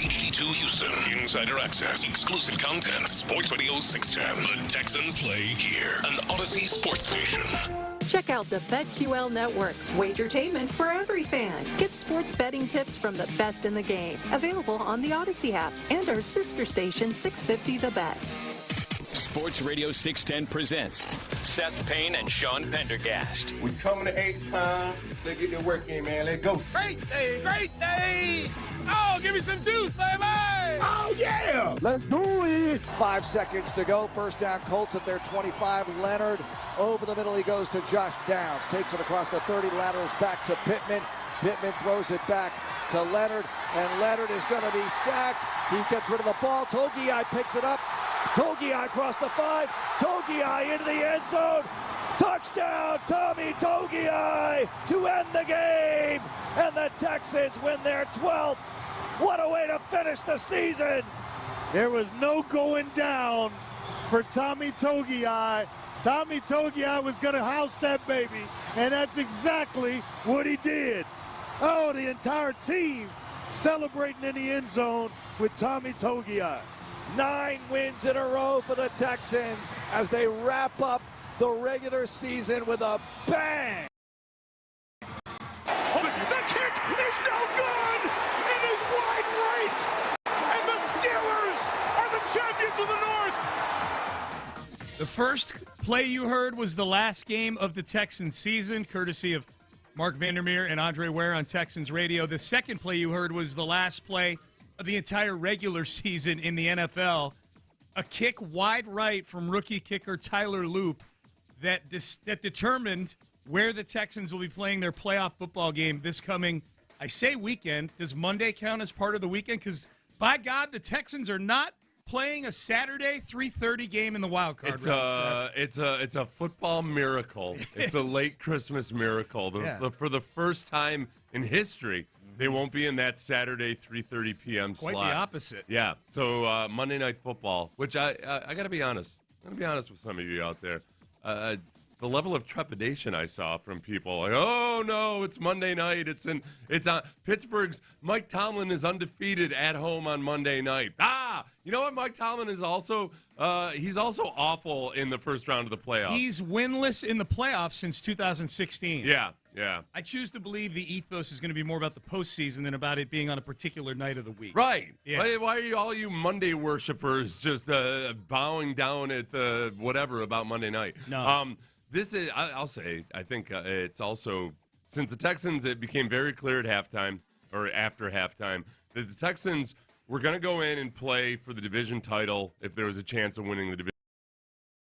HD2 Houston. Insider access. Exclusive content. Sports Radio 610. The Texans play here. An Odyssey sports station. Check out the BetQL Network. Wagertainment for every fan. Get sports betting tips from the best in the game. Available on the Odyssey app and our sister station 650 The Bet. Sports Radio 610 presents Seth Payne and Sean Pendergast. We coming to H-Town. Let's get their work in, man. Let's go. Great day, great day. Oh, give me some juice, baby. Oh, yeah. Let's do it. 5 seconds to go. First down, Colts at their 25. Leonard over the middle. He goes to Josh Downs. Takes it across the 30. Laterals back to Pittman. Pittman throws it back to Leonard. And Leonard is going to be sacked. He gets rid of the ball. Togei picks it up. Togei across the 5. Togei into the end zone. Touchdown, Tommy Togei to end the game. And the Texans win their 12th. What a way to finish the season. There was no going down for Tommy Togei. Tommy Togei was going to house that baby, and that's exactly what he did. Oh, the entire team celebrating in the end zone with Tommy Togei. 9 wins in a row for the Texans as they wrap up the regular season with a bang. The kick is no good. It is wide right. And the Steelers are the champions of the North. The first play you heard was the last game of the Texans season, courtesy of Mark Vandermeer and Andre Ware on Texans Radio. The second play you heard was the last play of the entire regular season in the NFL. A kick wide right from rookie kicker Tyler Loop that determined where the Texans will be playing their playoff football game this coming, I say weekend. Does Monday count as part of the weekend? Because, by God, the Texans are not playing a Saturday 3:30 game in the wild card round. It's a football miracle. It's a late Christmas miracle. For the first time in history, they won't be in that Saturday 3:30 p.m. slot. Quite the opposite. Yeah. So Monday Night Football, which I got to be honest. I'm going to be honest with some of you out there. The level of trepidation I saw from people, like, oh no, it's Monday night. It's on Pittsburgh's. Mike Tomlin is undefeated at home on Monday night. You know what? Mike Tomlin is also he's also awful in the first round of the playoffs. He's winless in the playoffs since 2016. Yeah. I choose to believe the ethos is going to be more about the postseason than about it being on a particular night of the week. Right. Yeah. Why are all you Monday worshipers just bowing down at the whatever about Monday night? No. This is, I'll say, I think it's also, since the Texans, it became very clear at halftime, or after halftime, that the Texans were going to go in and play for the division title if there was a chance of winning the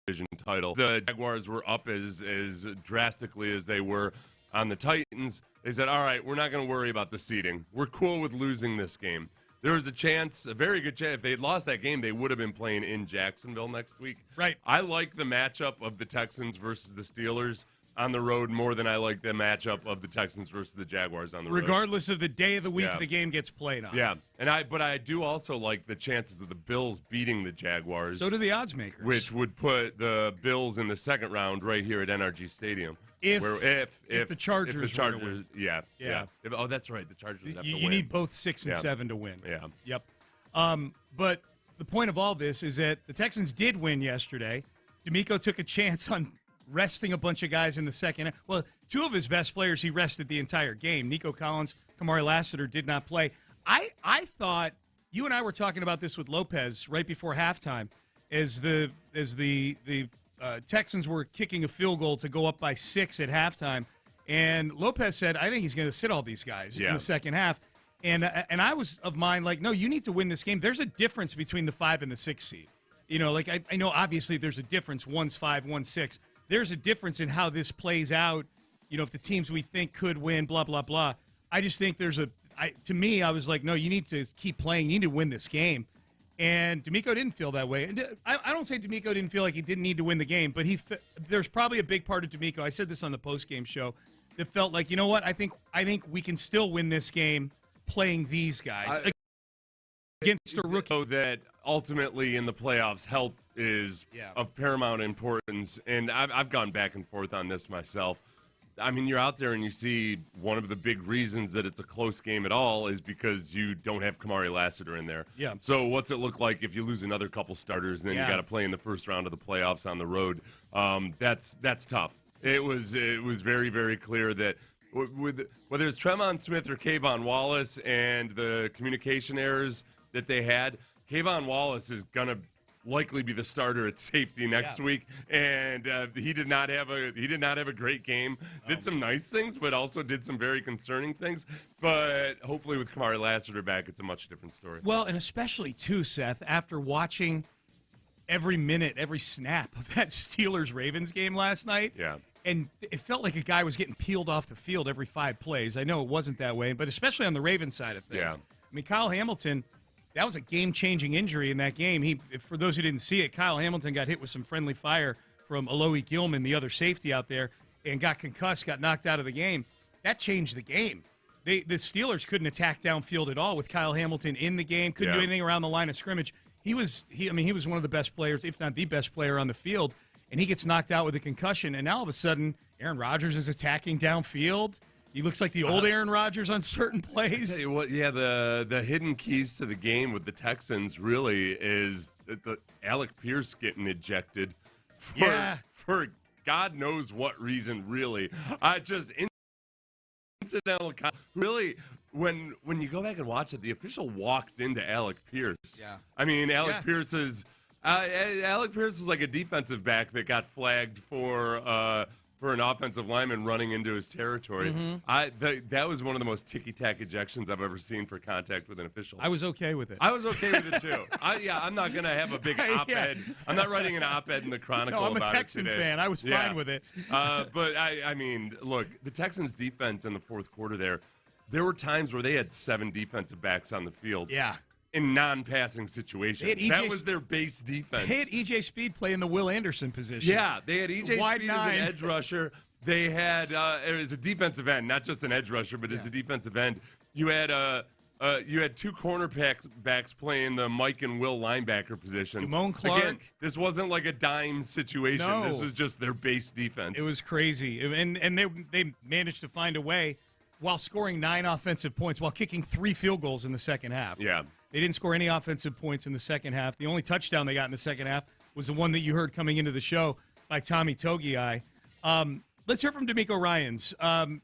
division title. The Jaguars were up as drastically as they were on the Titans. They said, all right, we're not going to worry about the seeding. We're cool with losing this game. There was a chance, a very good chance, if they had lost that game, they would have been playing in Jacksonville next week. Right. I like the matchup of the Texans versus the Steelers on the road more than I like the matchup of the Texans versus the Jaguars on the road. Regardless of the day of the week the game gets played on. Yeah, but I do also like the chances of the Bills beating the Jaguars. So do the odds makers. Which would put the Bills in the second round right here at NRG Stadium. If the Chargers yeah. That's right. The Chargers have to win. You need both 6 and 7 to win. Yeah. Yep. But the point of all this is that the Texans did win yesterday. Demeco took a chance on resting a bunch of guys in the second. Well, 2 of his best players he rested the entire game. Nico Collins, Kamari Lassiter did not play. I thought you and I were talking about this with Lopez right before halftime as the Texans were kicking a field goal to go up by 6 at halftime. And Lopez said, I think he's going to sit all these guys in the second half. And I was of mind, like, no, you need to win this game. There's a difference between the 5 and the 6 seed. You know, like, I know obviously there's a difference. One's 5, one's 6. There's a difference in how this plays out. You know, if the teams we think could win, blah, blah, blah. I just think to me, I was like, no, you need to keep playing. You need to win this game. And Demeco didn't feel that way. And I don't say Demeco didn't feel like he didn't need to win the game, but there's probably a big part of Demeco. I said this on the post-game show that felt like, you know what? I think we can still win this game playing these guys against a rookie. So that ultimately in the playoffs, health is of paramount importance. And I've gone back and forth on this myself. I mean, you're out there and you see one of the big reasons that it's a close game at all is because you don't have Kamari Lassiter in there. Yeah. So what's it look like if you lose another couple starters and then you got to play in the first round of the playoffs on the road? That's tough. It was very, very clear that with whether it's Tremont Smith or Kayvon Wallace and the communication errors that they had, Kayvon Wallace is gonna likely be the starter at safety next week, and he did not have a great game. Did some nice things, but also did some very concerning things. But hopefully, with Kamari Lassiter back, it's a much different story. Well, and especially too, Seth, after watching every minute, every snap of that Steelers-Ravens game last night. Yeah. And it felt like a guy was getting peeled off the field every 5 plays. I know it wasn't that way, but especially on the Ravens side of things. Yeah. I mean, Kyle Hamilton, that was a game-changing injury in that game. For those who didn't see it, Kyle Hamilton got hit with some friendly fire from Alohi Gilman, the other safety out there, and got concussed, got knocked out of the game. That changed the game. The Steelers couldn't attack downfield at all with Kyle Hamilton in the game, couldn't do anything around the line of scrimmage. He was one of the best players, if not the best player on the field. And he gets knocked out with a concussion, and now all of a sudden, Aaron Rodgers is attacking downfield. He looks like the old Aaron Rodgers on certain plays. Tell you what, the hidden keys to the game with the Texans really is the Alec Pierce getting ejected for God knows what reason. Really, just incidental. Really, when you go back and watch it, the official walked into Alec Pierce. Yeah, I mean, Alec Pierce is. Alec Pierce was like a defensive back that got flagged for an offensive lineman running into his territory. Mm-hmm. That was one of the most ticky-tack ejections I've ever seen for contact with an official. I was okay with it. I was okay with it, too. I'm not going to have a big op-ed. I'm not writing an op-ed in the Chronicle about it today. No, I'm a Texan fan. I was fine with it. But, I mean, look, the Texans' defense in the fourth quarter there were times where they had 7 defensive backs on the field. Yeah. In non-passing situations. That was their base defense. They had E.J. Speed playing the Will Anderson position. Yeah, they had E.J. Speed as an edge rusher. They had it was a defensive end, not just an edge rusher, but as a defensive end. You had 2 cornerbacks playing the Mike and Will linebacker positions. Damone Clark. Again, this wasn't like a dime situation. No. This was just their base defense. It was crazy. And they managed to find a way while scoring 9 offensive points, while kicking 3 field goals in the second half. Yeah. They didn't score any offensive points in the second half. The only touchdown they got in the second half was the one that you heard coming into the show by Tommy Togei. Let's hear from Demeco Ryans.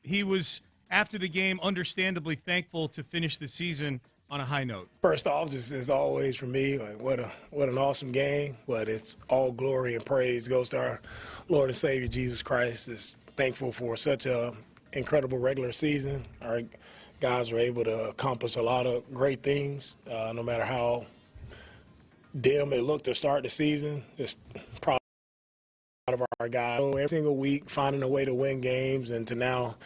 He was, after the game, understandably thankful to finish the season on a high note. First off, just as always for me, like what an awesome game. But it's all glory and praise goes to our Lord and Savior Jesus Christ. Just thankful for such a incredible regular season. Our guys were able to accomplish a lot of great things, no matter how dim it looked to start the season. Just proud of our guys. Every single week, finding a way to win games and to now,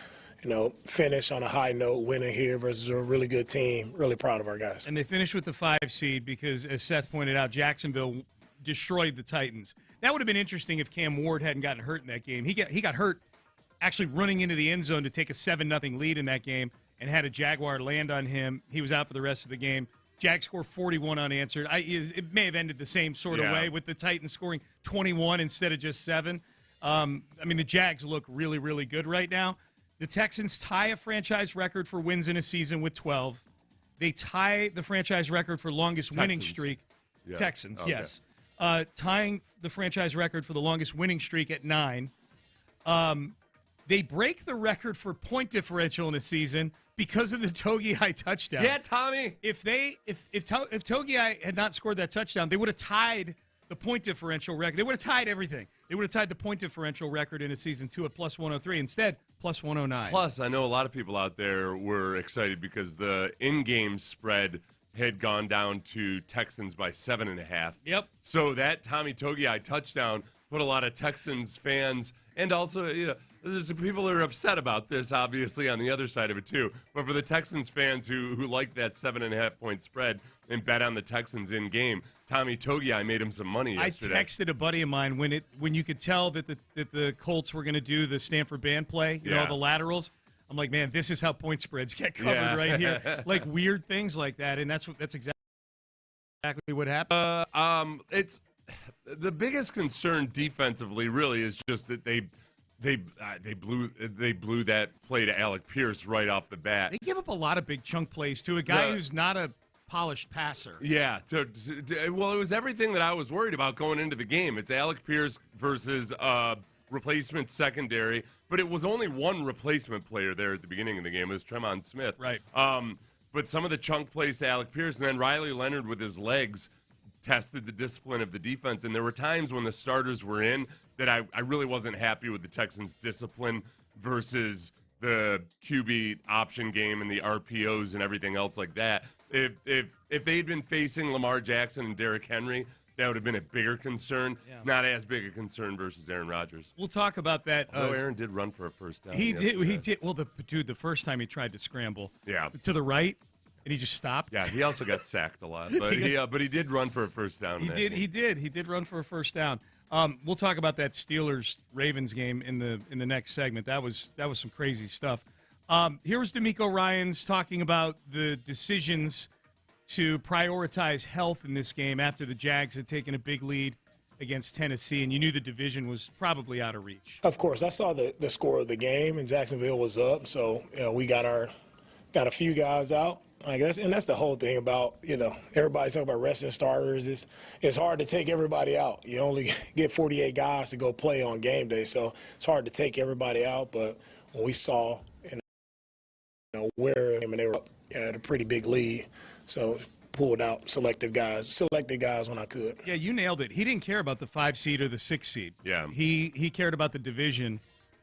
finish on a high note, winning here versus a really good team. Really proud of our guys. And they finished with the 5 seed because, as Seth pointed out, Jacksonville destroyed the Titans. That would have been interesting if Cam Ward hadn't gotten hurt in that game. He got hurt actually running into the end zone to take a 7-0 lead in that game, and had a Jaguar land on him. He was out for the rest of the game. Jags scored 41 unanswered. It may have ended the same sort of way with the Titans scoring 21 instead of just 7. The Jags look really, really good right now. The Texans tie a franchise record for wins in a season with 12. They tie the franchise record for longest winning streak. Yeah. Texans, okay. Yes. Tying the franchise record for the longest winning streak at 9. They break the record for point differential in a season because of the Togei touchdown. Yeah, Tommy. If Togei had not scored that touchdown, they would have tied the point differential record. They would have tied everything. They would have tied the point differential record in a season 2 at plus 103. Instead, plus 109. Plus, I know a lot of people out there were excited because the in-game spread had gone down to Texans by 7.5. Yep. So that Tommy Togei touchdown put a lot of Texans fans, and also, there's some people that are upset about this, obviously, on the other side of it, too. But for the Texans fans who liked that 7.5-point spread and bet on the Texans in-game, Tommy Togei made him some money yesterday. I texted a buddy of mine when you could tell that the Colts were going to do the Stanford band play, the laterals. I'm like, man, this is how point spreads get covered right here. Like weird things like that, and that's exactly what happened. It's the biggest concern defensively really is just that They blew that play to Alec Pierce right off the bat. They give up a lot of big chunk plays to a guy who's not a polished passer. Yeah. Well, it was everything that I was worried about going into the game. It's Alec Pierce versus replacement secondary, but it was only one replacement player there at the beginning of the game. It was Tremont Smith. Right. But some of the chunk plays to Alec Pierce, and then Riley Leonard with his legs tested the discipline of the defense. And there were times when the starters were in that I really wasn't happy with the Texans' discipline versus the QB option game and the RPOs and everything else like that. If they'd been facing Lamar Jackson and Derrick Henry, that would have been a bigger concern. Yeah. Not as big a concern versus Aaron Rodgers. We'll talk about that. Although Aaron did run for a first down. He did. Well, the first time he tried to scramble to the right, and he just stopped. Yeah, he also got sacked a lot, but he did run for a first down. He did run for a first down. We'll talk about that Steelers-Ravens game in the next segment. That was some crazy stuff. Here was Demeco Ryans talking about the decisions to prioritize health in this game after the Jags had taken a big lead against Tennessee, and you knew the division was probably out of reach. Of course, I saw the score of the game, and Jacksonville was up, so we got a few guys out. I guess, and that's the whole thing about, everybody's talking about resting starters. It's hard to take everybody out. You only get 48 guys to go play on game day, so it's hard to take everybody out. But when we saw, where they were up at a pretty big lead, so pulled out selected guys when I could. Yeah, you nailed it. He didn't care about the 5 seed or the 6 seed. Yeah, he cared about the division.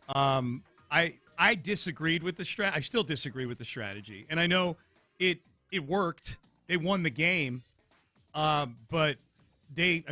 I disagreed with the I still disagree with the strategy, and I know it worked. They won the game, but they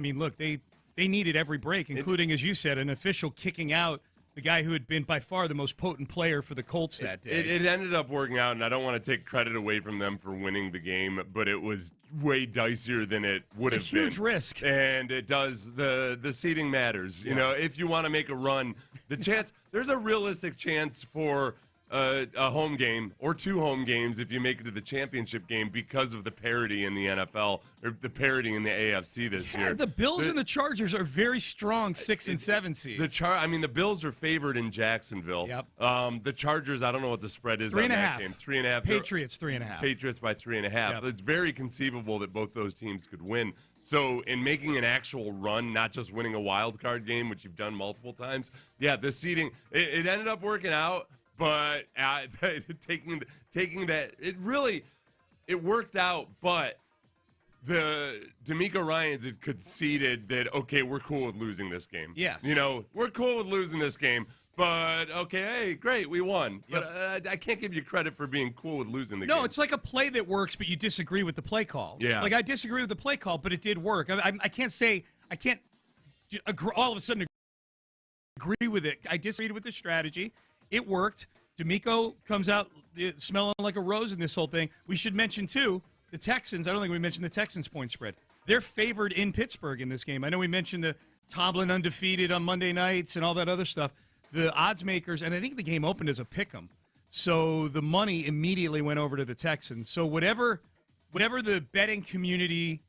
needed every break, including, as you said, an official kicking out the guy who had been by far the most potent player for the Colts that day. It ended up working out, and I don't want to take credit away from them for winning the game, but it was way dicier than it would have been. It's a huge risk. And it does. The seeding matters. You know, if you want to make a run, there's a realistic chance for a home game or 2 home games if you make it to the championship game because of the parity in the NFL or the parity in the AFC this year. The Bills and the Chargers are very strong 6 and 7 seeds. The Bills are favored in Jacksonville. Yep. The Chargers, I don't know what the spread is on that game. 3.5. Patriots 3.5. Patriots by 3.5. Yep. It's very conceivable that both those teams could win. So in making an actual run, not just winning a wild card game, which you've done multiple times, the seeding, it ended up working out. But taking that, it worked out. But the Demeco Ryans had conceded that, okay, we're cool with losing this game. Yes. We're cool with losing this game. But, okay, hey, great, we won. Yep. But I can't give you credit for being cool with losing the game. No, it's like a play that works, but you disagree with the play call. Yeah. Like, I disagree with the play call, but it did work. I can't all of a sudden agree with it. I disagreed with the strategy. It worked. Demeco comes out smelling like a rose in this whole thing. We should mention, too, the Texans. I don't think we mentioned the Texans' point spread. They're favored in Pittsburgh in this game. I know we mentioned the Tomlin undefeated on Monday nights and all that other stuff. The odds makers, and I think the game opened as a pick'em. So the money immediately went over to the Texans. So whatever the betting community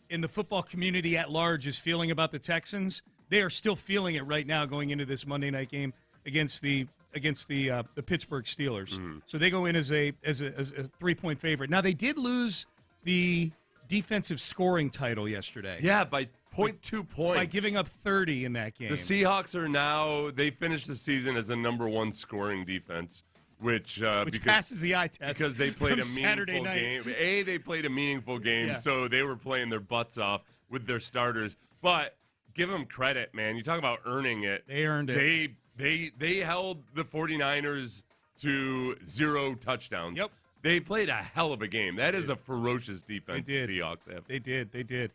and the football community at large is feeling about the Texans, they are still feeling it right now going into this Monday night game against the Pittsburgh Steelers. Mm-hmm. So they go in as a 3-point favorite. Now, they did lose the defensive scoring title yesterday. Yeah, by 0.2 points. By giving up 30 in that game. The Seahawks are now, they finished the season as a number 1 scoring defense, which passes the eye test. Because they played a Saturday meaningful night. game. They played a meaningful game, so they were playing their butts off with their starters. But give them credit, man. You talk about earning it. They earned it. They held the 49ers to 0 touchdowns. Yep. They played a hell of a game. That is a ferocious defense the Seahawks have. They did.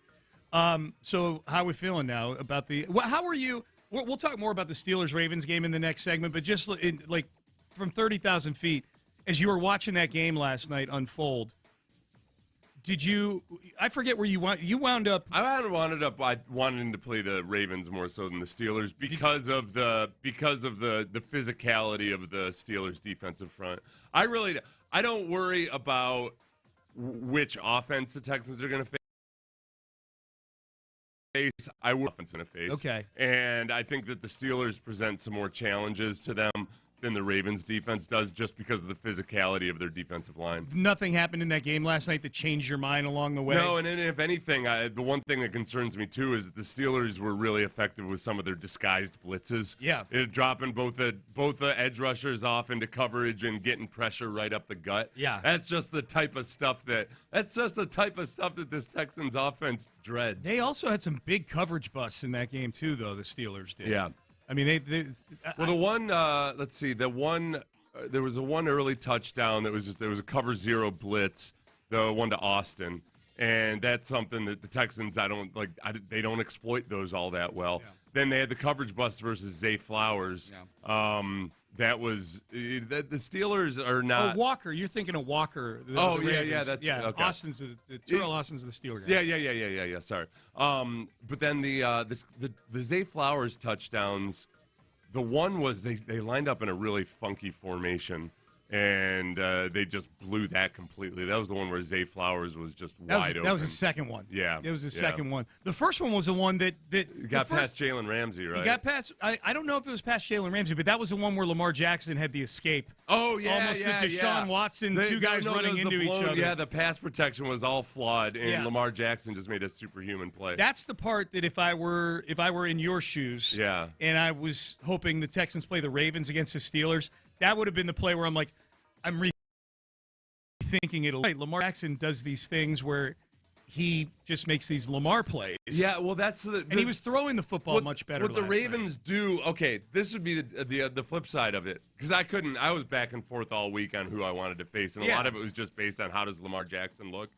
So how are we feeling now about how are you? We'll talk more about the Steelers-Ravens game in the next segment, but just from 30,000 feet, as you were watching that game last night unfold, did you? I forget where you wound up. I wound up wanting to play the Ravens more so than the Steelers because of the physicality of the Steelers' defensive front. I don't worry about which offense the Texans are going to face. face. I would offense in a face. Okay. And I think that the Steelers present some more challenges to them than the Ravens defense does, just because of the physicality of their defensive line. Nothing happened in that game last night that changed your mind along the way? No, and if anything, the one thing that concerns me too is that the Steelers were really effective with some of their disguised blitzes. Yeah. Dropping both the edge rushers off into coverage and getting pressure right up the gut. Yeah. That's just the type of stuff that this Texans offense dreads. They also had some big coverage busts in that game too, though, the Steelers did. Yeah. I mean, the one, let's see, there was a one early touchdown that was there was a cover zero blitz, the one to Austin, and that's something that the Texans, they don't exploit those all that well. Yeah. Then they had the coverage bust versus Zay Flowers. Yeah. That was the Steelers are not. Oh, Walker, you're thinking of Walker. Okay. Austin's Terrell Austin's the Steeler guy. Yeah. Sorry. But then the Zay Flowers touchdowns, the one was they lined up in a really funky formation, and they just blew that completely. That was the one where Zay Flowers was just wide open. That was the second one. Yeah. It was the second one. The first one was the one that got past Jalen Ramsey, right? He got past. I don't know if it was past Jalen Ramsey, but that was the one where Lamar Jackson had the escape. Oh, yeah. Almost the Deshaun Watson, two guys running into each other. Yeah, the pass protection was all flawed, and Lamar Jackson just made a superhuman play. That's the part that if I were in your shoes, and I was hoping the Texans play the Ravens against the Steelers, that would have been the play where I'm like, I'm rethinking it. Lamar Jackson does these things where he just makes these Lamar plays. Yeah, well, and he was throwing the football much better. What the Ravens do, okay, this would be the flip side of it, because I was back and forth all week on who I wanted to face, and a lot of it was just based on how does Lamar Jackson look.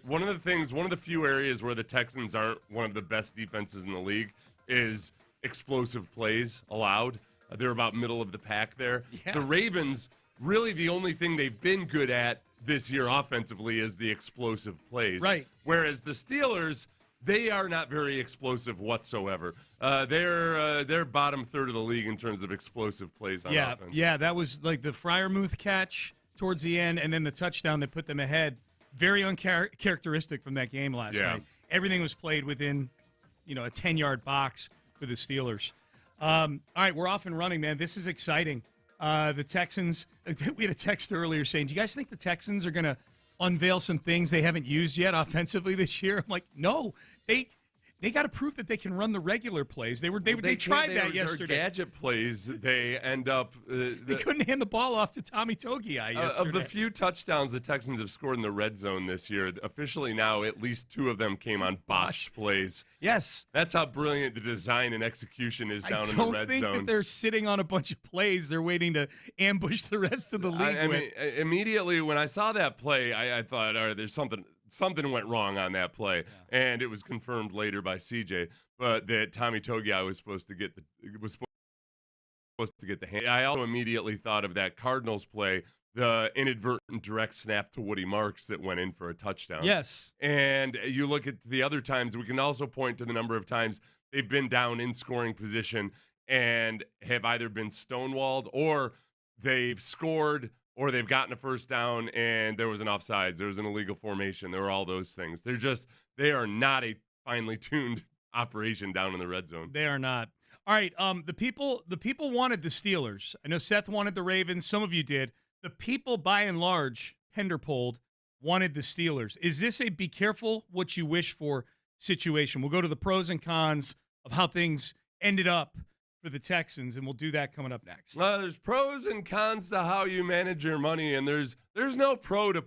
One of the few areas where the Texans aren't one of the best defenses in the league is explosive plays allowed. They're about middle of the pack there. Yeah. The Ravens, really the only thing they've been good at this year offensively is the explosive plays. Right. Whereas the Steelers, they are not very explosive whatsoever. They're bottom third of the league in terms of explosive plays on offense. Yeah, that was like the Freiermuth catch towards the end, and then the touchdown that put them ahead. Very uncharacteristic from that game last night. Everything was played within, a 10-yard box for the Steelers. All right, we're off and running, man. This is exciting. The Texans, we had a text earlier saying, do you guys think the Texans are going to unveil some things they haven't used yet offensively this year? I'm like, no. They got to prove that they can run the regular plays. They tried that yesterday. Their gadget plays, they end up. They couldn't hand the ball off to Tommy Togei yesterday. Of the few touchdowns the Texans have scored in the red zone this year, officially now at least two of them came on botched plays. Yes, that's how brilliant the design and execution is down in the red zone. I don't think that they're sitting on a bunch of plays. They're waiting to ambush the rest of the league. I mean, immediately when I saw that play, I thought, all right, there's something went wrong on that play, and it was confirmed later by CJ. But that Tommy Togei was supposed to get the hand. I also immediately thought of that Cardinals play, the inadvertent direct snap to Woody Marks that went in for a touchdown. Yes, and you look at the other times. We can also point to the number of times they've been down in scoring position and have either been stonewalled or they've scored, or they've gotten a first down and there was an offsides, there was an illegal formation, there were all those things. They are not a finely tuned operation down in the red zone. They are not. All right, the people wanted the Steelers. I know Seth wanted the Ravens. Some of you did. The people, by and large, Pender-polled, wanted the Steelers. Is this a be careful what you wish for situation? We'll go to the pros and cons of how things ended up for the Texans, and we'll do that coming up next. There's pros and cons to how you manage your money, and there's no pro to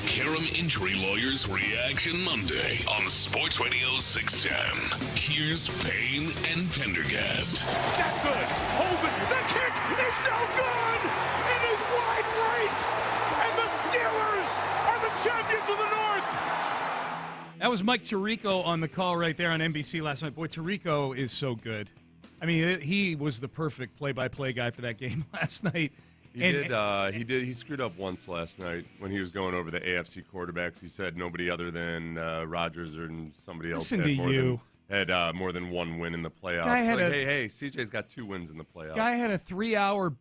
Karam Injury Lawyers Reaction Monday on Sports Radio 610. Here's Payne and Pendergast. That's good. Hold it. The kick is no good. It is wide right. And the Steelers are the champions of the North. That was Mike Tirico on the call right there on NBC last night. Boy, Tirico is so good. I mean, he was the perfect play-by-play guy for that game last night. He screwed up once last night when he was going over the AFC quarterbacks. He said nobody other than Rodgers or somebody else had more than one win in the playoffs. Hey, CJ's got 2 wins in the playoffs. Guy had a 3-hour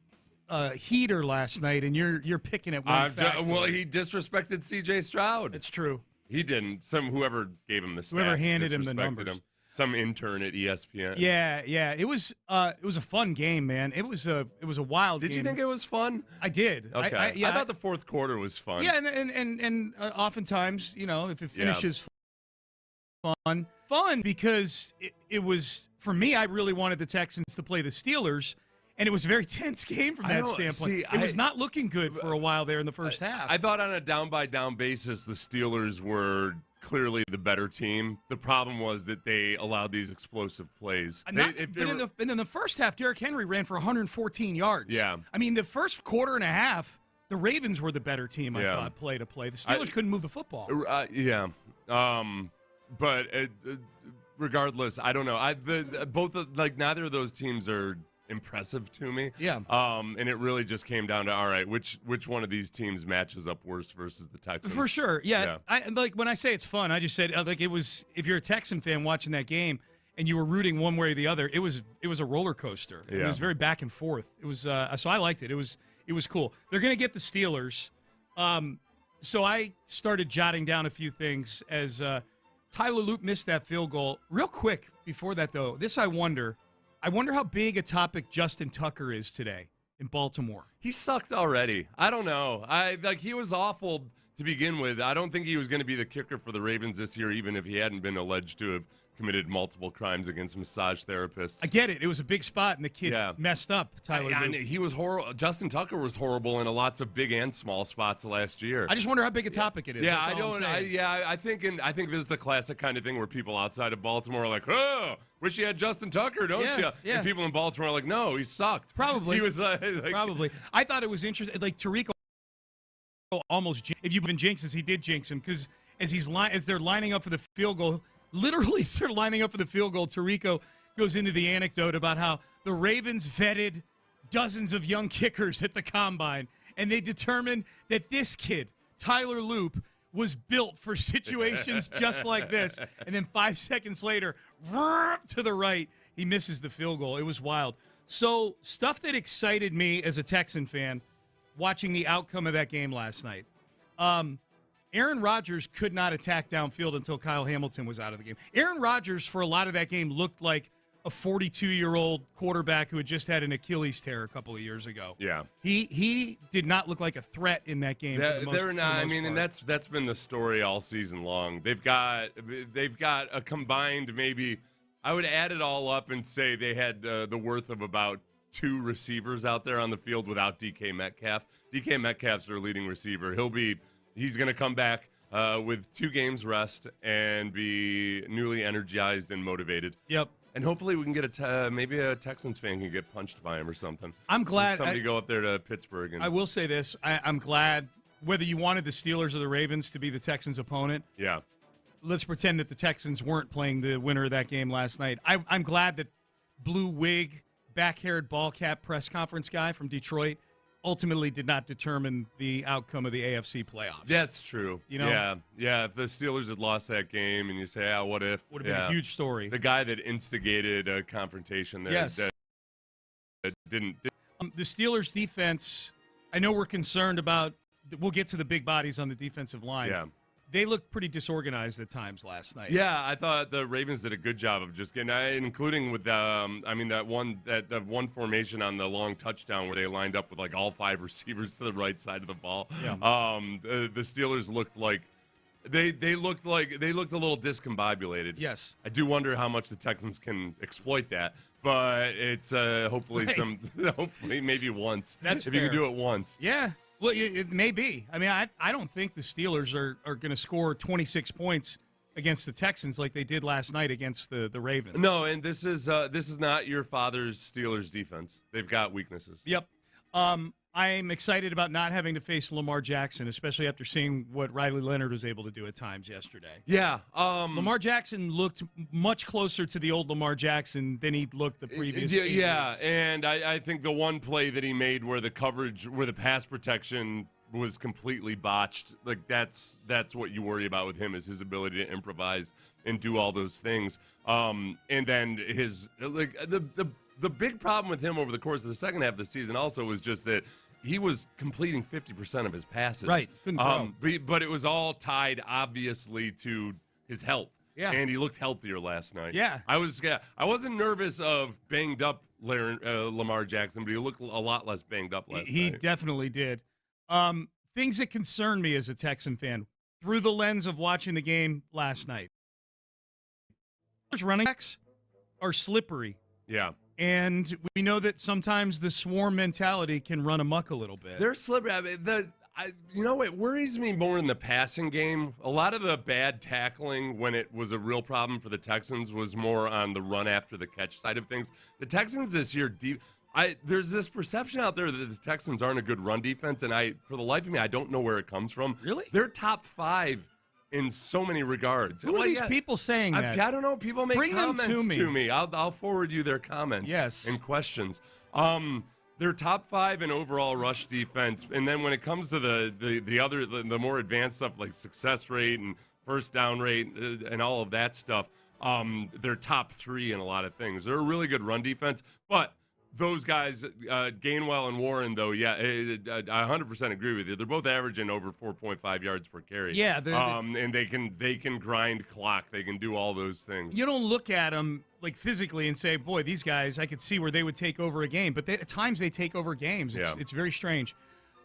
heater last night, and you're picking at one factor. Well, he disrespected CJ Stroud. It's true. He didn't. Whoever gave him the stats, whoever handed him the numbers. Some intern at ESPN. Yeah. It was a fun game, man. It was a wild game. Did you think it was fun? I did. Okay. I thought the fourth quarter was fun. Yeah, and oftentimes, if it finishes fun because it was, for me, I really wanted the Texans to play the Steelers, and it was a very tense game from that standpoint. It was not looking good for a while there in the first half. I thought on a down-by-down basis, the Steelers were clearly the better team. The problem was that they allowed these explosive plays. In the first half, Derrick Henry ran for 114 yards. Yeah. I mean, the first quarter and a half, the Ravens were the better team, I thought, play to play. The Steelers couldn't move the football. But regardless, I don't know. Neither of those teams are impressive to me. Yeah. And it really just came down to, all right, which one of these teams matches up worse versus the Texans? For sure. Yeah. When I say it's fun, I just said it was, if you're a Texan fan watching that game and you were rooting one way or the other, it was a roller coaster. Yeah. It was very back and forth. It was so I liked it. It was cool. They're going to get the Steelers. So I started jotting down a few things as Tyler Loop missed that field goal. Real quick before that, though, I wonder how big a topic Justin Tucker is today in Baltimore. He sucked already. I don't know. He was awful to begin with. I don't think he was going to be the kicker for the Ravens this year, even if he hadn't been alleged to have committed multiple crimes against massage therapists. I get it. It was a big spot, and the kid messed up, Tyler. He was horrible. Justin Tucker was horrible in lots of big and small spots last year. I just wonder how big a topic it is. Yeah, I think this is the classic kind of thing where people outside of Baltimore are like, oh, wish you had Justin Tucker, don't you? Yeah. And people in Baltimore are like, no, he sucked. Probably. He was probably. I thought it was interesting. Like Tirico almost, if you've been jinxes, he did jinx him because as they're lining up for the field goal. Literally, they're lining up for the field goal. Tirico goes into the anecdote about how the Ravens vetted dozens of young kickers at the combine, and they determined that this kid, Tyler Loop, was built for situations just like this. And then 5 seconds later, to the right, he misses the field goal. It was wild. So stuff that excited me as a Texan fan watching the outcome of that game last night. Aaron Rodgers could not attack downfield until Kyle Hamilton was out of the game. Aaron Rodgers, for a lot of that game, looked like a 42-year-old quarterback who had just had an Achilles tear a couple of years ago. Yeah. He did not look like a threat in that game. And that's been the story all season long. They've got a combined, maybe, I would add it all up and say they had the worth of about 2 receivers out there on the field without DK Metcalf. DK Metcalf's their leading receiver. He's going to come back with 2 games rest and be newly energized and motivated. Yep. And hopefully we can get maybe a Texans fan can get punched by him or something. I'm glad. Somebody go up there to Pittsburgh. I will say this. I'm glad, whether you wanted the Steelers or the Ravens to be the Texans' opponent. Yeah. Let's pretend that the Texans weren't playing the winner of that game last night. I'm glad that blue wig, back-haired ball cap press conference guy from Detroit ultimately did not determine the outcome of the AFC playoffs. That's true. Yeah. If the Steelers had lost that game, and you say, what if? Would have been a huge story. The guy that instigated a confrontation there. Yes. That didn't. The Steelers' defense. I know we're concerned about. We'll get to the big bodies on the defensive line. Yeah. They looked pretty disorganized at times last night. Yeah, I thought the Ravens did a good job of just getting, including with that one formation on the long touchdown where they lined up with like all 5 receivers to the right side of the ball. Yeah. The Steelers looked like they looked a little discombobulated. Yes. I do wonder how much the Texans can exploit that, but it's hopefully maybe once. That's if fair. you can do it once. Yeah. Well, it may be. I mean, I don't think the Steelers are going to score 26 points against the Texans like they did last night against the Ravens. No, and this is not your father's Steelers defense. They've got weaknesses. Yep. I'm excited about not having to face Lamar Jackson, especially after seeing what Riley Leonard was able to do at times yesterday. Yeah. Lamar Jackson looked much closer to the old Lamar Jackson than he looked the previous 8 weeks. And I think the one play that he made where the pass protection was completely botched, like that's what you worry about with him, is his ability to improvise and do all those things. And then his the big problem with him over the course of the second half of the season also was just that he was completing 50% of his passes. Right. Couldn't throw. But it was all tied, obviously, to his health. Yeah. And he looked healthier last night. Yeah. I wasn't nervous of banged up Lamar Jackson, but he looked a lot less banged up last night. He definitely did. Things that concern me as a Texan fan through the lens of watching the game last night. Running backs are slippery. Yeah. And we know that sometimes the swarm mentality can run amok a little bit. They're slippery. I mean, it worries me more in the passing game. A lot of the bad tackling when it was a real problem for the Texans was more on the run after the catch side of things. The Texans this year, there's this perception out there that the Texans aren't a good run defense, and for the life of me, I don't know where it comes from. Really? They're top 5 in so many regards. Who are these people saying that? I don't know. People make comments them to me. I'll forward you their comments and questions. They're top 5 in overall rush defense, and then when it comes to the more advanced stuff like success rate and first down rate and all of that stuff, they're top 3 in a lot of things. They're a really good run defense, but those guys, Gainwell and Warren, though, I 100% agree with you. They're both averaging over 4.5 yards per carry. Yeah, and they can grind clock. They can do all those things. You don't look at them like physically and say, "Boy, these guys, I could see where they would take over a game." But at times they take over games. It's very strange.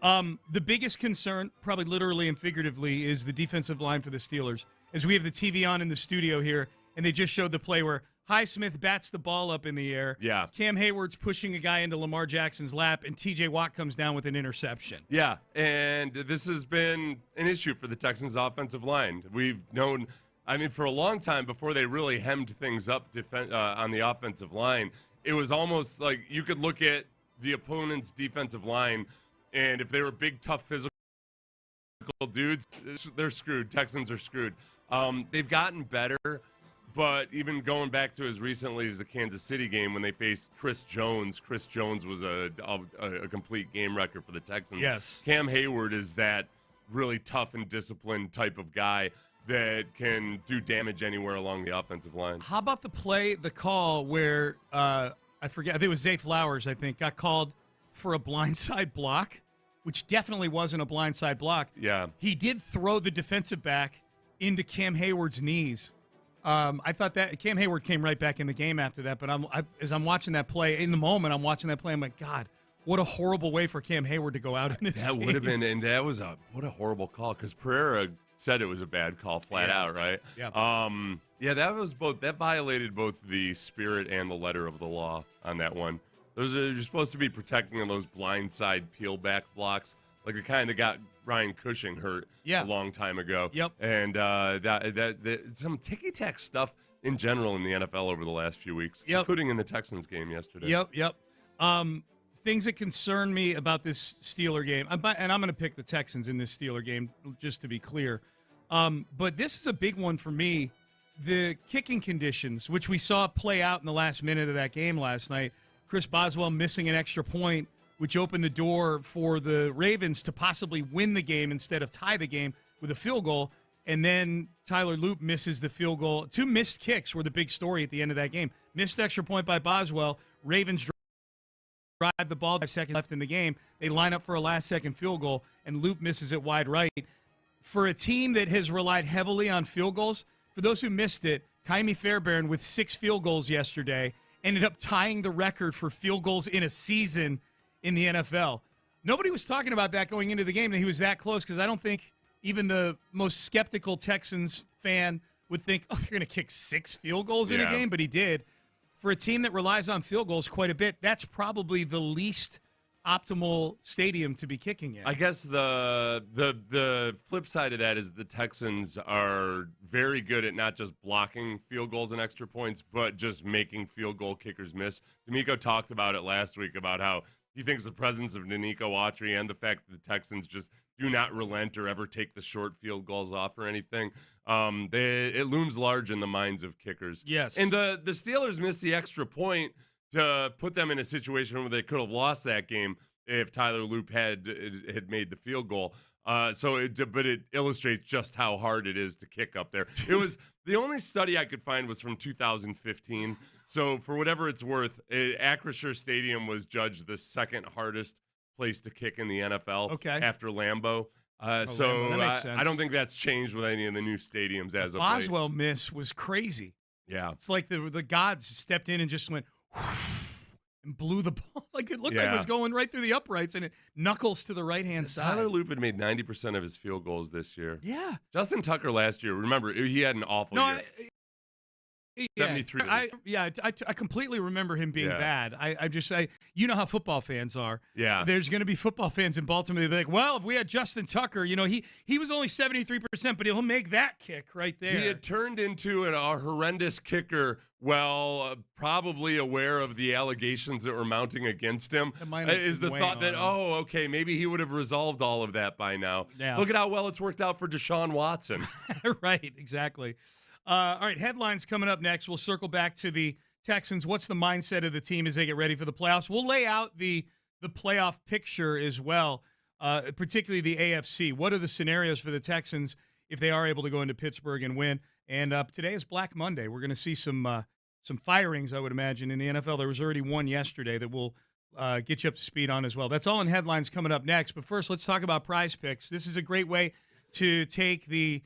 The biggest concern, probably literally and figuratively, is the defensive line for the Steelers. As we have the TV on in the studio here, and they just showed the play where Highsmith bats the ball up in the air. Yeah. Cam Hayward's pushing a guy into Lamar Jackson's lap, and T.J. Watt comes down with an interception. Yeah, and this has been an issue for the Texans' offensive line. We've known, for a long time before they really hemmed things up on the offensive line, it was almost like you could look at the opponent's defensive line, and if they were big, tough, physical dudes, they're screwed. Texans are screwed. They've gotten better. But even going back to as recently as the Kansas City game when they faced Chris Jones was a complete game wrecker for the Texans. Yes. Cam Hayward is that really tough and disciplined type of guy that can do damage anywhere along the offensive line. How about the call where, I forget, I think it was Zay Flowers, got called for a blindside block, which definitely wasn't a blindside block. Yeah. He did throw the defensive back into Cam Hayward's knees. I thought that Cam Hayward came right back in the game after that, but as I'm watching that play, in the moment I'm watching that play, I'm like, God, what a horrible way for Cam Hayward to go out in this game. That would have been, and that was what a horrible call, because Pereira said it was a bad call flat out, right? Yeah. That violated both the spirit and the letter of the law on that one. You're supposed to be protecting those blindside peel back blocks, like the kind that got Ryan Cushing hurt a long time ago. Yep. And that some ticky-tack stuff in general in the NFL over the last few weeks, including in the Texans game yesterday. Yep. Things that concern me about this Steeler game, and I'm going to pick the Texans in this Steeler game, just to be clear. But this is a big one for me. The kicking conditions, which we saw play out in the last minute of that game last night. Chris Boswell missing an extra point, which opened the door for the Ravens to possibly win the game instead of tie the game with a field goal. And then Tyler Loop misses the field goal. 2 missed kicks were the big story at the end of that game. Missed extra point by Boswell. Ravens drive the ball, 5 seconds left in the game. They line up for a last-second field goal, and Loop misses it wide right. For a team that has relied heavily on field goals, for those who missed it, Kaimi Fairbairn with 6 field goals yesterday ended up tying the record for field goals in a season in the NFL. Nobody was talking about that going into the game, that he was that close, because I don't think even the most skeptical Texans fan would think, oh, you're going to kick 6 field goals in a game, but he did. For a team that relies on field goals quite a bit, that's probably the least optimal stadium to be kicking in. I guess the flip side of that is the Texans are very good at not just blocking field goals and extra points, but just making field goal kickers miss. Demeco talked about it last week about how he thinks the presence of Denico Autry and the fact that the Texans just do not relent or ever take the short field goals off or anything. It looms large in the minds of kickers. Yes. And the Steelers missed the extra point to put them in a situation where they could have lost that game if Tyler Loop had made the field goal. But it illustrates just how hard it is to kick up there. It was the only study I could find was from 2015. So for whatever it's worth, Acrisure Stadium was judged the second hardest place to kick in the NFL after Lambeau. Lambeau, that makes sense. I don't think that's changed with any of the new stadiums as of late. Boswell miss was crazy. Yeah. It's like the gods stepped in and just went and blew the ball. Like it looked like it was going right through the uprights, and it knuckles to the right-hand side. Tyler Loop had made 90% of his field goals this year. Yeah. Justin Tucker last year, remember, he had an awful year. 73. I completely remember him being bad. You know how football fans are. Yeah. There's going to be football fans in Baltimore. They'll be like, well, if we had Justin Tucker, he was only 73%, but he'll make that kick right there. He had turned into a horrendous kicker, probably aware of the allegations that were mounting against him. Is the thought that, maybe he would have resolved all of that by now. Yeah. Look at how well it's worked out for Deshaun Watson. Right, exactly. All right, headlines coming up next. We'll circle back to the Texans. What's the mindset of the team as they get ready for the playoffs? We'll lay out the playoff picture as well, particularly the AFC. What are the scenarios for the Texans if they are able to go into Pittsburgh and win? And today is Black Monday. We're going to see some firings, I would imagine, in the NFL. There was already one yesterday that we'll get you up to speed on as well. That's all in headlines coming up next. But first, let's talk about Prize Picks. This is a great way to take the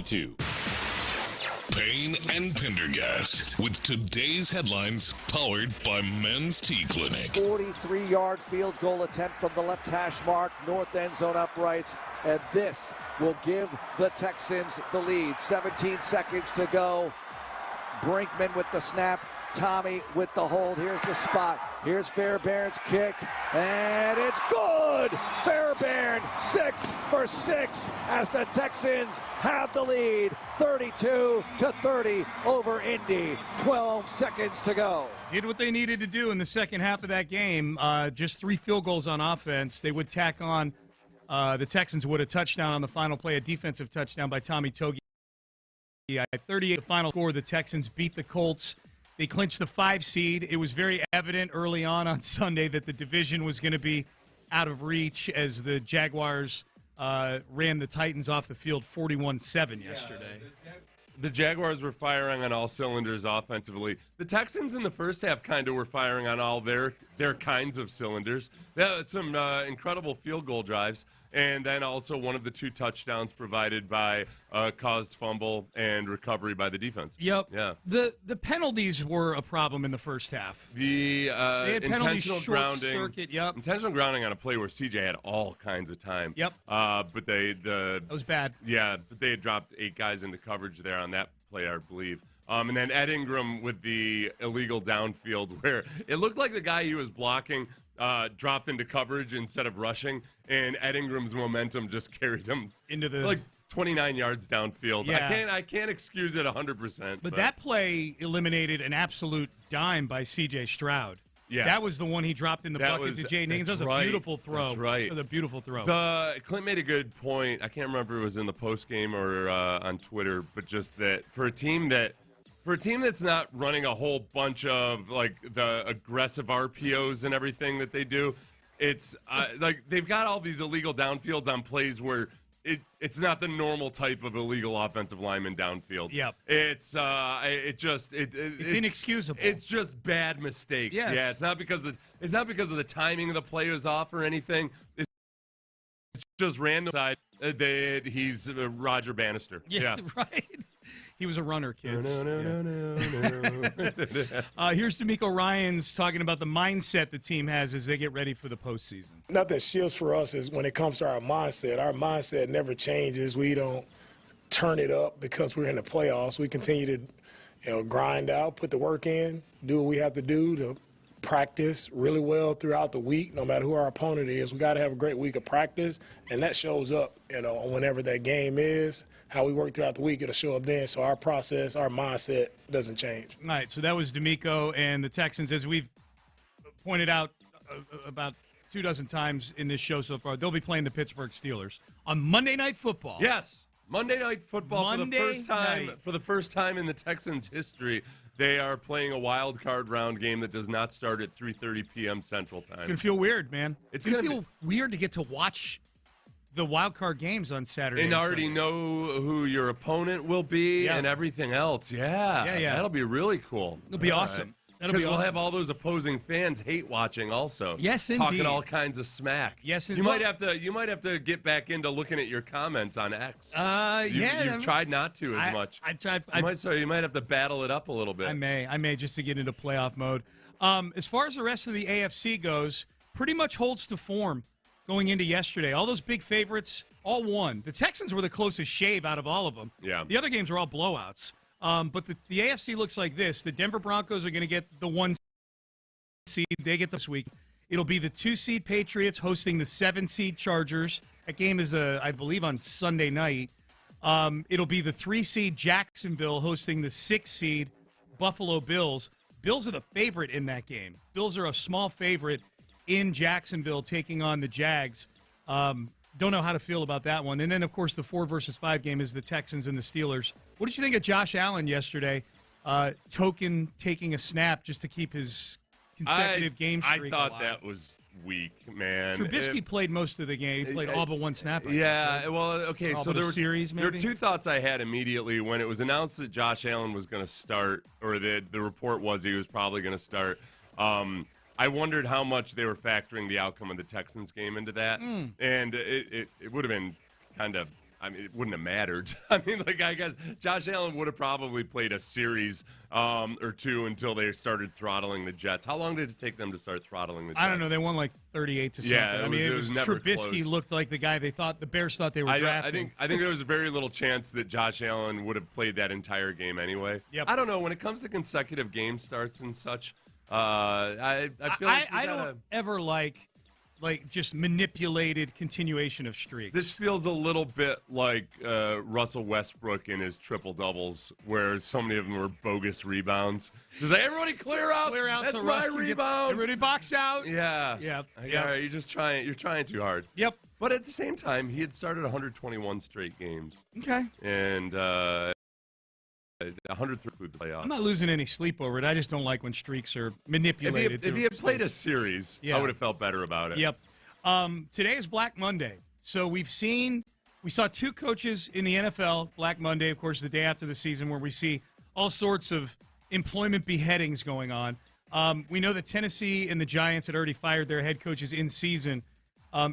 2. Payne and Pendergast with today's headlines powered by Men's Tea Clinic. 43-yard field goal attempt from the left hash mark, north end zone uprights, and this will give the Texans the lead. 17 seconds to go. Brinkman with the snap. Tommy with the hold. Here's the spot. Here's Fairbairn's kick, and it's good! Fairbairn 6 for 6 as the Texans have the lead, 32-30 over Indy. 12 seconds to go. Did what they needed to do in the second half of that game. Just 3 field goals on offense. They would tack on. The Texans would a touchdown on the final play, a defensive touchdown by Tommy Togei. At 38, the final score, the Texans beat the Colts. They clinched the 5 seed. It was very evident early on Sunday that the division was going to be out of reach as the Jaguars ran the Titans off the field 41-7 yesterday. The Jaguars were firing on all cylinders offensively. The Texans in the first half kind of were firing on all their kinds of cylinders. Some incredible field goal drives, and then also one of the 2 touchdowns provided by caused fumble and recovery by the defense. Yep. Yeah. The penalties were a problem in the first half. The they had intentional grounding, circuit. Yep. Intentional grounding on a play where CJ had all kinds of time. Yep. But that was bad. Yeah, but they had dropped 8 guys into coverage there on that play, I believe. And then Ed Ingram with the illegal downfield where it looked like the guy he was blocking dropped into coverage instead of rushing, and Ed Ingram's momentum just carried him into the 29 yards downfield. Yeah. I can't excuse it 100%. But that play eliminated an absolute dime by C.J. Stroud. Yeah. That was the one he dropped in the bucket to Jay Higgins. That was a beautiful throw. That's right. That was a beautiful throw. Clint made a good point. I can't remember if it was in the post game or on Twitter, but just that for a team that's not running a whole bunch of like the aggressive RPOs and everything that they do, it's like they've got all these illegal downfields on plays where it's not the normal type of illegal offensive lineman downfield. Yep. It's inexcusable. It's just bad mistakes. Yes. Yeah. It's not because of the timing of the play was off or anything. It's just random side. He's Roger Bannister. Yeah. Right. He was a runner, kids. No. Here's Demeco Ryans talking about the mindset the team has as they get ready for the postseason. Nothing shifts for us is when it comes to our mindset. Our mindset never changes. We don't turn it up because we're in the playoffs. We continue to, grind out, put the work in, do what we have to do to practice really well throughout the week, no matter who our opponent is. We got to have a great week of practice, and that shows up, whenever that game is. How we work throughout the week, it'll show up then. So our process, our mindset doesn't change. All right, so that was Demeco and the Texans. As we've pointed out about 24 times in this show so far, they'll be playing the Pittsburgh Steelers on Monday Night Football. Yes, Monday Night Football for the first time in the Texans' history. They are playing a wild card round game that does not start at 3:30 p.m. Central Time. It's going to feel weird, man. It's going to feel weird to get to watch the wild card games on Saturday. And already know who your opponent will be and everything else. Yeah. That'll be really cool. It'll be awesome. Because we'll have all those opposing fans hate watching also. Yes, indeed. Talking all kinds of smack. Yes, you might have to get back into looking at your comments on X. You've tried not to as much. I tried. You might have to battle it up a little bit. I may just to get into playoff mode. As far as the rest of the AFC goes, pretty much holds to form going into yesterday. All those big favorites all won. The Texans were the closest shave out of all of them. Yeah. The other games were all blowouts. But the AFC looks like this. The Denver Broncos are going to get the 1 seed. They get this week. It'll be the 2 seed Patriots hosting the 7 seed Chargers. That game is, I believe, on Sunday night. It'll be the 3 seed Jacksonville hosting the 6 seed Buffalo Bills. Bills are the favorite in that game. Bills are a small favorite in Jacksonville taking on the Jags. Don't know how to feel about that one. And then, of course, the 4 versus 5 game is the Texans and the Steelers. What did you think of Josh Allen yesterday? Token taking a snap just to keep his consecutive game streak I thought alive. that was weak, man. Trubisky played most of the game. He played all but one snap. Yeah, well, okay. So there were 2 thoughts I had immediately when it was announced that Josh Allen was going to start, or the report was he was probably going to start. I wondered how much they were factoring the outcome of the Texans game into that. And it would have been kind of I mean, it wouldn't have mattered. I mean, like, I guess Josh Allen would have probably played a series or two until they started throttling the Jets. How long did it take them to start throttling the Jets? I don't know. They won like 38 to something. Yeah, it was never Trubisky close. looked like the guy the Bears thought they were drafting. I think there was very little chance that Josh Allen would have played that entire game anyway. Yep. I don't know. When it comes to consecutive game starts and such, I feel like I don't ever like just manipulated continuation of streaks. This feels a little bit like Russell Westbrook in his triple doubles, where so many of them were bogus rebounds. Just like, everybody clear out. That's so my rebound. Everybody box out. Yeah. Yep. Yeah. You're just trying. You're trying too hard. Yep. But at the same time, he had started 121 straight games. Okay. And 100 through the playoffs. I'm not losing any sleep over it. I just don't like when streaks are manipulated. If he had played a series, I would have felt better about it. Yep. Today is Black Monday. So we saw two coaches in the NFL, Black Monday, of course, the day after the season, where we see all sorts of employment beheadings going on. We know that Tennessee and the Giants had already fired their head coaches in season.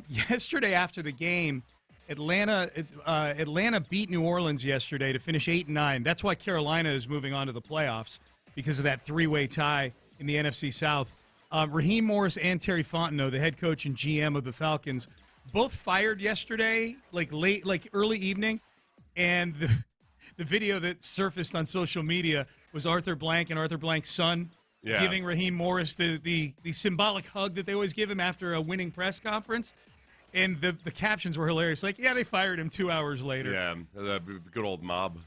Yesterday after the game, Atlanta beat New Orleans yesterday to finish 8-9. That's why Carolina is moving on to the playoffs, because of that three-way tie in the NFC South. Raheem Morris and Terry Fontenot, the head coach and GM of the Falcons, both fired yesterday, early evening. And the video that surfaced on social media was Arthur Blank and Arthur Blank's son giving Raheem Morris the symbolic hug that they always give him after a winning press conference. And the captions were hilarious. Like, they fired him 2 hours later. Yeah, the good old mob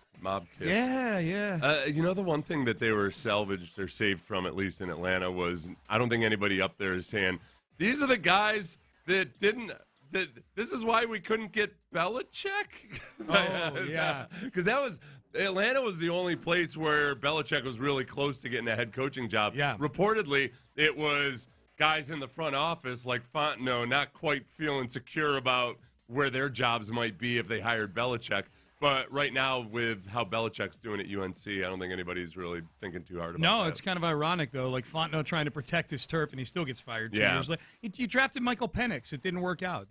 kiss. Yeah. The one thing that they were salvaged or saved from, at least in Atlanta, was I don't think anybody up there is saying, these are the guys that didn't – this is why we couldn't get Belichick? Oh, yeah. Because Atlanta was the only place where Belichick was really close to getting a head coaching job. Yeah. Reportedly, it was – guys in the front office like Fontenot not quite feeling secure about where their jobs might be if they hired Belichick. But right now, with how Belichick's doing at UNC, I don't think anybody's really thinking too hard about that. No, it's kind of ironic, though. Like Fontenot trying to protect his turf, and he still gets fired 2 years later. You drafted Michael Penix. It didn't work out.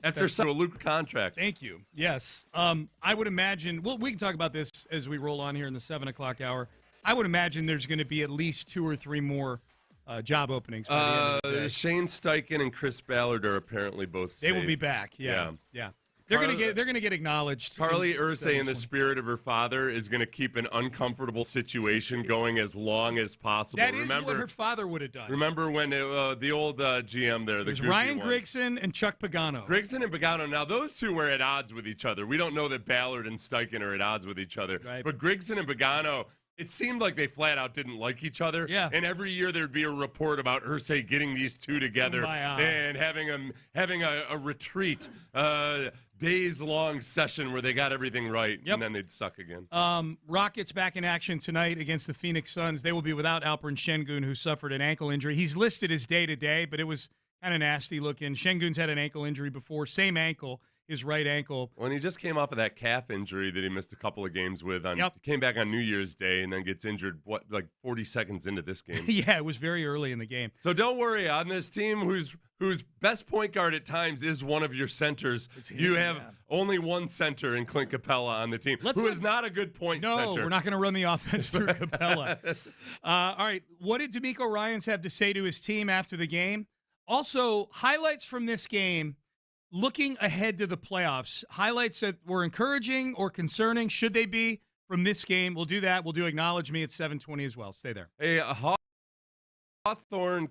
After a Luke contract. Thank you. Yes. I would imagine, we can talk about this as we roll on here in the 7 o'clock hour. I would imagine there's going to be at least 2 or 3 more job openings by the end of the day. Shane Steichen and Chris Ballard are apparently both safe. They will be back. Yeah. They're going to get acknowledged. Carly Ursay, in the spirit of her father, is going to keep an uncomfortable situation going as long as possible. That is what her father would have done. Remember when the old GM there, it was Ryan Grigson and Chuck Pagano. Grigson and Pagano. Now those two were at odds with each other. We don't know that Ballard and Steichen are at odds with each other. Right. But Grigson and Pagano, it seemed like they flat out didn't like each other. Yeah. And every year there'd be a report about Ursay getting these two together and having a retreat, days-long session where they got everything right, and then they'd suck again. Rockets back in action tonight against the Phoenix Suns. They will be without Alperen Şengün, who suffered an ankle injury. He's listed as day-to-day, but it was kind of nasty looking. Şengün's had an ankle injury before, same ankle. His right ankle. Well, and he just came off of that calf injury that he missed a couple of games with. Came back on New Year's Day and then gets injured, 40 seconds into this game? Yeah, it was very early in the game. So don't worry. On this team whose best point guard at times is one of your centers, you have only one center in Clint Capella on the team, who is not a good point center. No, we're not going to run the offense through Capella. All right, what did Demeco Ryans have to say to his team after the game? Also, highlights from this game. Looking ahead to the playoffs, highlights that were encouraging or concerning, should they be, from this game? We'll do that. We'll do Acknowledge Me at 7:20 as well. Stay there. Hey, Hawthorne.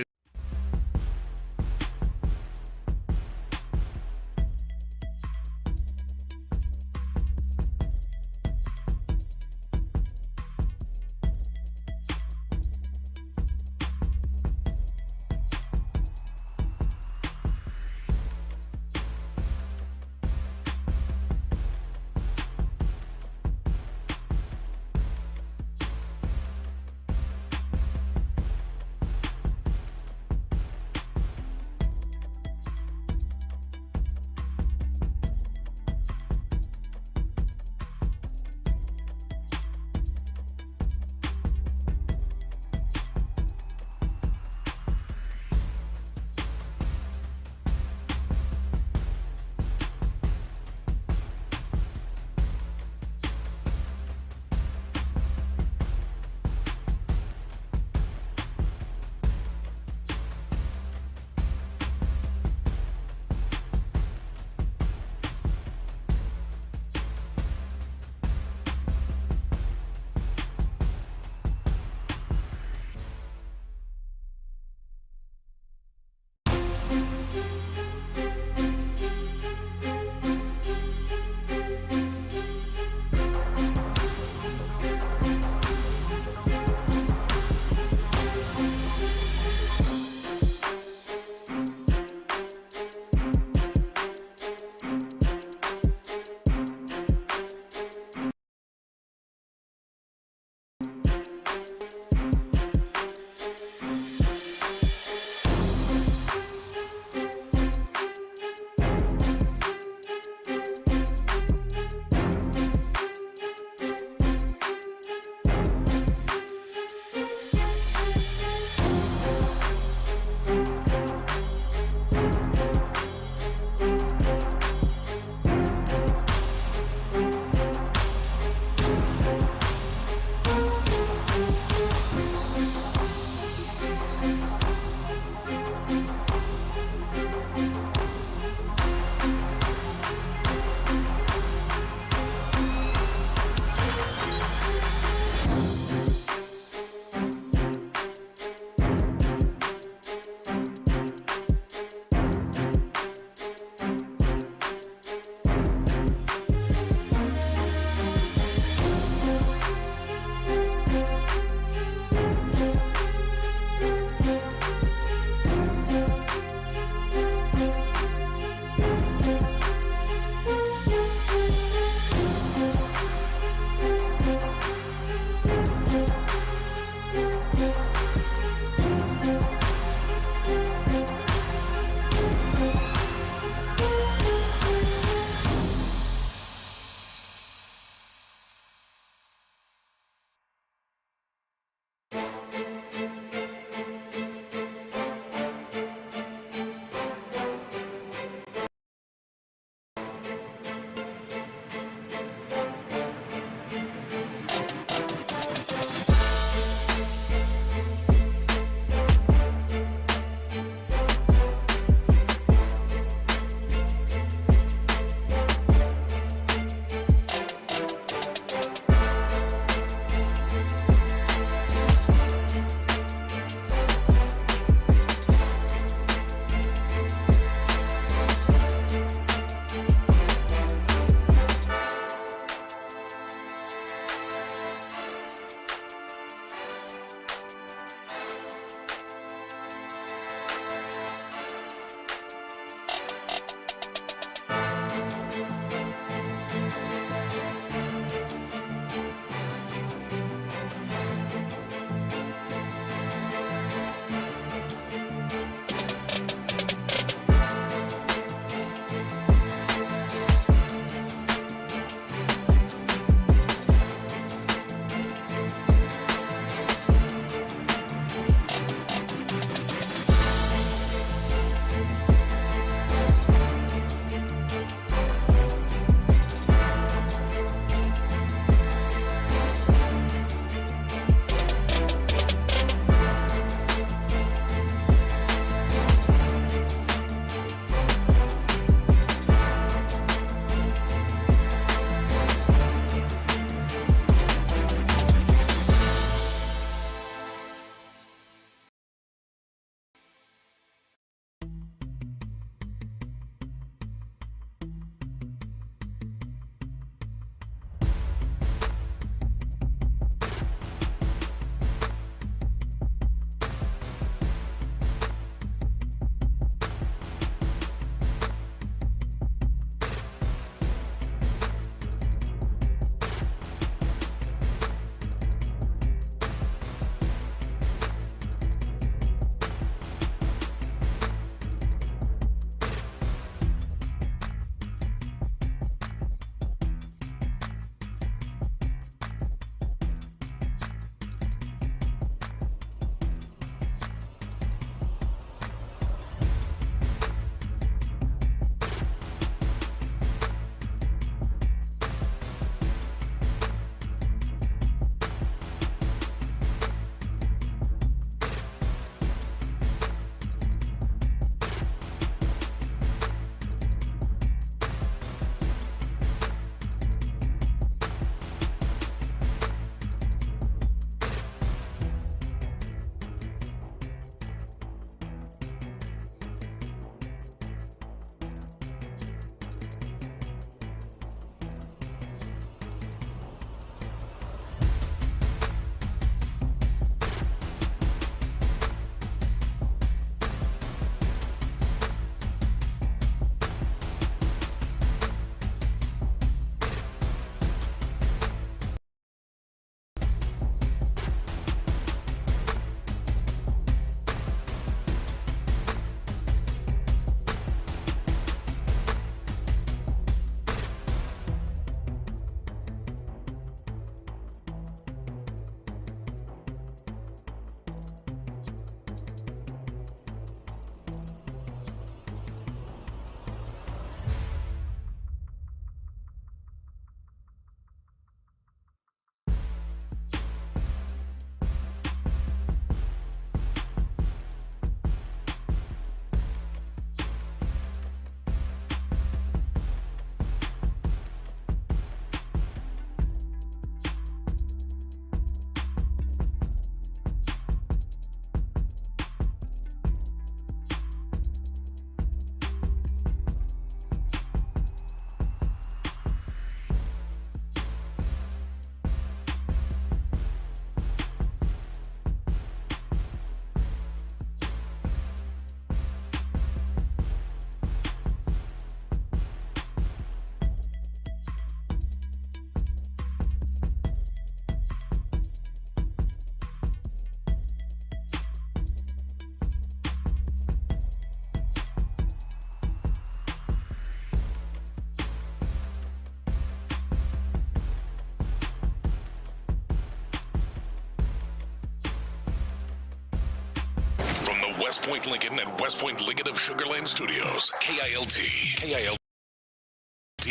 West Point Lincoln and West Point Lincoln of Sugar Land Studios. KILT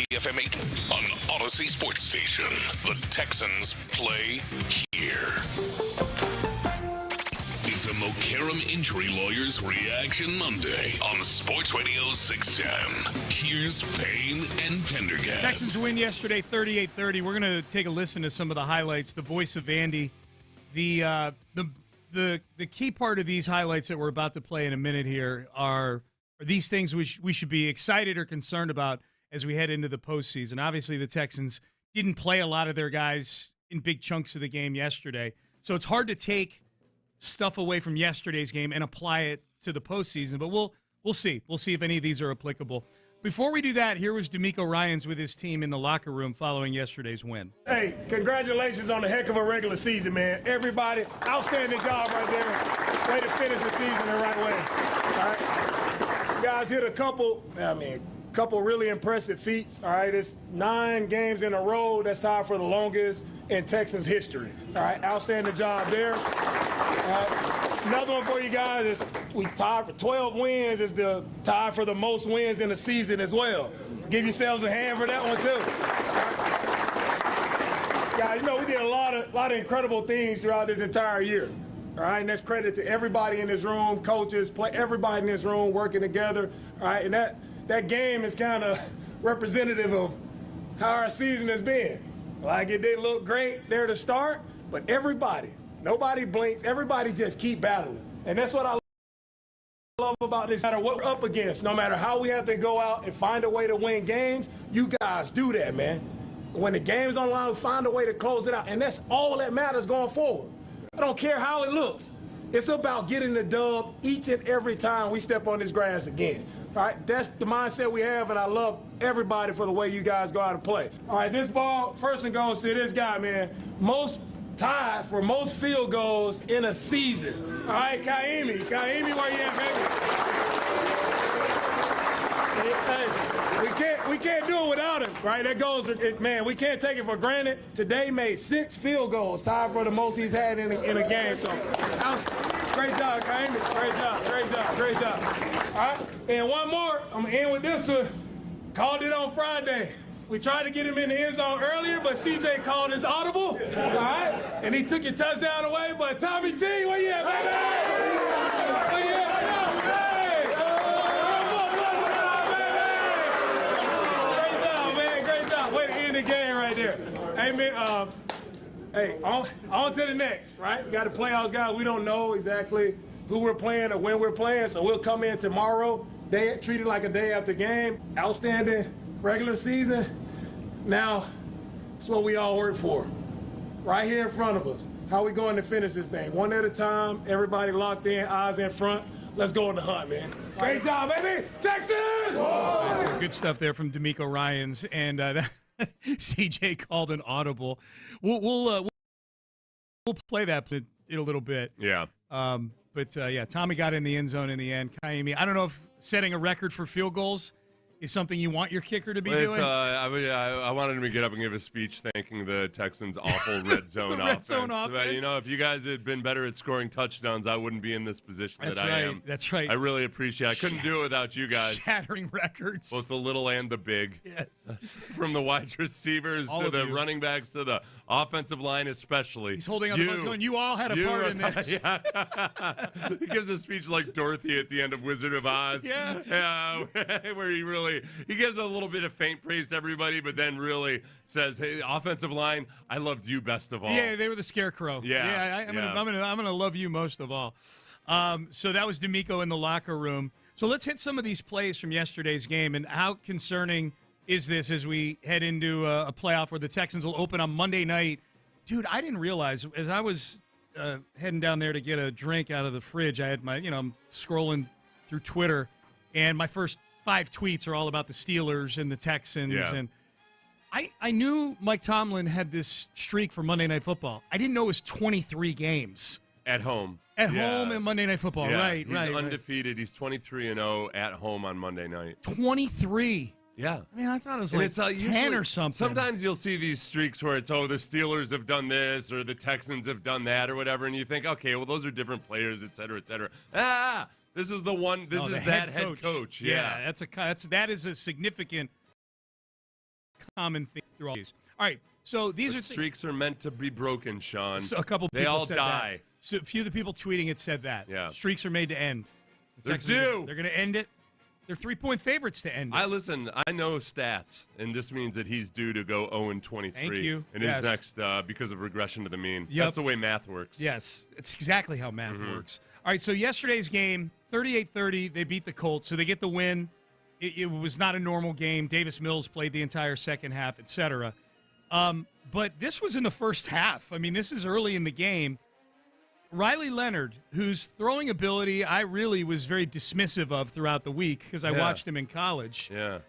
FM 8 on Odyssey Sports Station. The Texans play here. It's a Mokaram Injury Lawyers Reaction Monday on Sports Radio 610. Here's Payne and Pendergast. Texans win yesterday 38-30. We're going to take a listen to some of the highlights. The voice of Andy. The key part of these highlights that we're about to play in a minute here are these things which we should be excited or concerned about as we head into the postseason. Obviously, the Texans didn't play a lot of their guys in big chunks of the game yesterday, so it's hard to take stuff away from yesterday's game and apply it to the postseason. But we'll see. We'll see if any of these are applicable. Before we do that, here was Demeco Ryans with his team in the locker room following yesterday's win. Hey, congratulations on a heck of a regular season, man. Everybody, outstanding job right there. Way to finish the season the right way. All right. You guys hit a couple really impressive feats. All right, it's 9 games in a row. That's tied for the longest in Texans history. All right, outstanding job there. All right. Another one for you guys is we tied for 12 wins. It's the tie for the most wins in the season as well. Give yourselves a hand for that one too. Guys, we did a lot of incredible things throughout this entire year. All right, and that's credit to everybody in this room, coaches, everybody in this room working together. All right, and that game is kind of representative of how our season has been. Like, it didn't look great there to start, but nobody blinks. Everybody just keep battling. And that's what I love about this. No matter what we're up against, no matter how we have to go out and find a way to win games, you guys do that, man. When the game's on the line, find a way to close it out. And that's all that matters going forward. I don't care how it looks. It's about getting the dub each and every time we step on this grass again. All right, that's the mindset we have, and I love everybody for the way you guys go out and play. All right, this ball, first and goes to this guy, man. Tied for most field goals in a season. All right, Kaimi, where you at, baby? Hey, we can't do it without him, right? That goes, man, we can't take it for granted. Today made 6 field goals, tied for the most he's had in a game. So, great job, Kaimi. Great job. All right, and one more. I'm gonna end with this one. Called it on Friday. We tried to get him in the end zone earlier, but CJ called his audible, all right? And he took your touchdown away, but Tommy T, where you at, baby? Where you at? Great job, man, great job. Way to end the game right there. Hey, man, on to the next, right? We got the playoffs, guys. We don't know exactly who we're playing or when we're playing, so we'll come in tomorrow, treat it like a day after game. Outstanding regular season. Now, it's what we all work for. Right here in front of us. How we going to finish this thing? One at a time, everybody locked in, eyes in front. Let's go on the hunt, man. Great job, baby. Texans! Some good stuff there from Demeco Ryans, and CJ called an audible. We'll play that in a little bit. Yeah. But Tommy got in the end zone in the end. Kaimi, I don't know if setting a record for field goals is something you want your kicker to be doing? I wanted him to get up and give a speech thanking the Texans' awful red zone offense. But, if you guys had been better at scoring touchdowns, I wouldn't be in this position I am. That's right. I really appreciate it. I couldn't do it without you guys. Shattering records. Both the little and the big. Yes. From the wide receivers to the running backs to the offensive line especially. He's holding up the phone going, you all had a part in this. He gives a speech like Dorothy at the end of Wizard of Oz. Yeah. Where he gives a little bit of faint praise to everybody, but then really says, "Hey, offensive line, I loved you best of all." Yeah, they were the scarecrow. Yeah, I'm gonna love you most of all. So that was Demeco in the locker room. So let's hit some of these plays from yesterday's game, and how concerning is this as we head into a playoff where the Texans will open on Monday night? Dude, I didn't realize as I was heading down there to get a drink out of the fridge, I had my, I'm scrolling through Twitter, and my first 5 tweets are all about the Steelers and the Texans. Yeah. And I knew Mike Tomlin had this streak for Monday Night Football. I didn't know it was 23 games. At home. At home in Monday Night Football. Yeah. Right, He's undefeated. He's 23-0 at home on Monday night. 23. Yeah. I mean, I thought it was like 10 or something. Sometimes you'll see these streaks where it's, the Steelers have done this or the Texans have done that or whatever, and you think, okay, well, those are different players, et cetera, et cetera. This is the one. This is that head coach. Yeah, that is a significant common theme through all these. All right, so streaks are meant to be broken, Sean. So a couple people they all said die. That. So a few of the people tweeting it said that. Yeah, streaks are made to end. They're due. They're going to end it. They're 3-point favorites to end it. I know stats, and this means that he's due to go 0-23. Thank you. In his next because of regression to the mean. Yep. That's the way math works. Yes, it's exactly how math works. All right, so yesterday's game, 38-30, they beat the Colts, so they get the win. It was not a normal game. Davis Mills played the entire second half, etc. But this was in the first half. I mean, this is early in the game. Riley Leonard, whose throwing ability I really was very dismissive of throughout the week because I watched him in college. Yeah.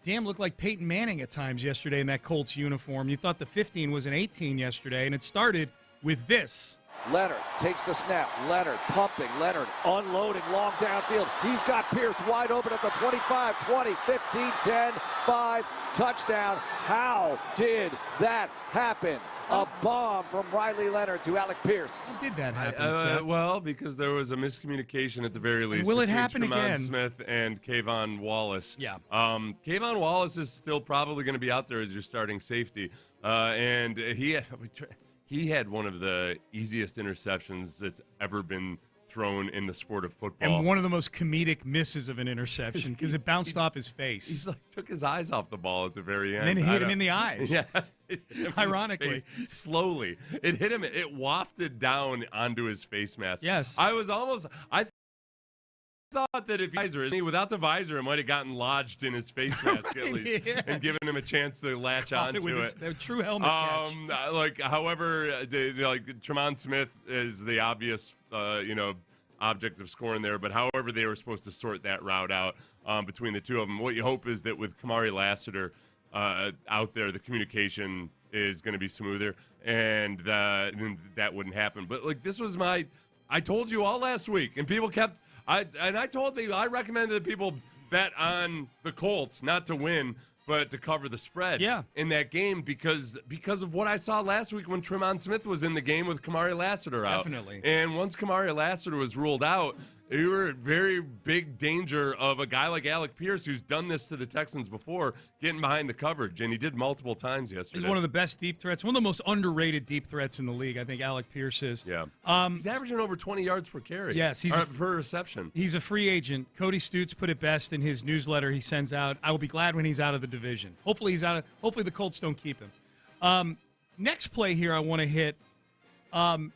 Looked like Peyton Manning at times yesterday in that Colts uniform. You thought the 15 was an 18 yesterday, and it started with this. Leonard takes the snap. Leonard pumping. Leonard unloading long downfield. He's got Pierce wide open at the 25, 20, 15, 10, 5, touchdown. How did that happen? A bomb from Riley Leonard to Alec Pierce. How did that happen, Seth? Well, because there was a miscommunication at the very least. Will it happen Tremont again? Smith and Kayvon Wallace. Yeah. Kayvon Wallace is still probably going to be out there as your starting safety. And he had one of the easiest interceptions that's ever been thrown in the sport of football. And one of the most comedic misses of an interception because it bounced off his face. He took his eyes off the ball at the very end. And then it hit him in the eyes. Yeah. Ironically. Slowly. It hit him. It wafted down onto his face mask. Yes. I thought that if without the visor, it might have gotten lodged in his face mask at least and given him a chance to latch onto it. A true helmet catch. However, Tremont Smith is the obvious, object of scoring there. But however they were supposed to sort that route out between the two of them, what you hope is that with Kamari Lassiter out there, the communication is going to be smoother, and that wouldn't happen. But this was I told you all last week, and people kept. I recommended that people bet on the Colts not to win, but to cover the spread. In that game because of what I saw last week when Tremont Smith was in the game with Kamari Lassiter out. Definitely. And once Kamari Lassiter was ruled out, you were in very big danger of a guy like Alec Pierce, who's done this to the Texans before, getting behind the coverage, and he did multiple times yesterday. He's one of the best deep threats, one of the most underrated deep threats in the league, I think Alec Pierce is. Yeah. He's averaging over 20 yards per carry. Yes. Per reception. He's a free agent. Cody Stutes put it best in his newsletter he sends out. I will be glad when he's out of the division. Hopefully the Colts don't keep him. Next play here I want to hit.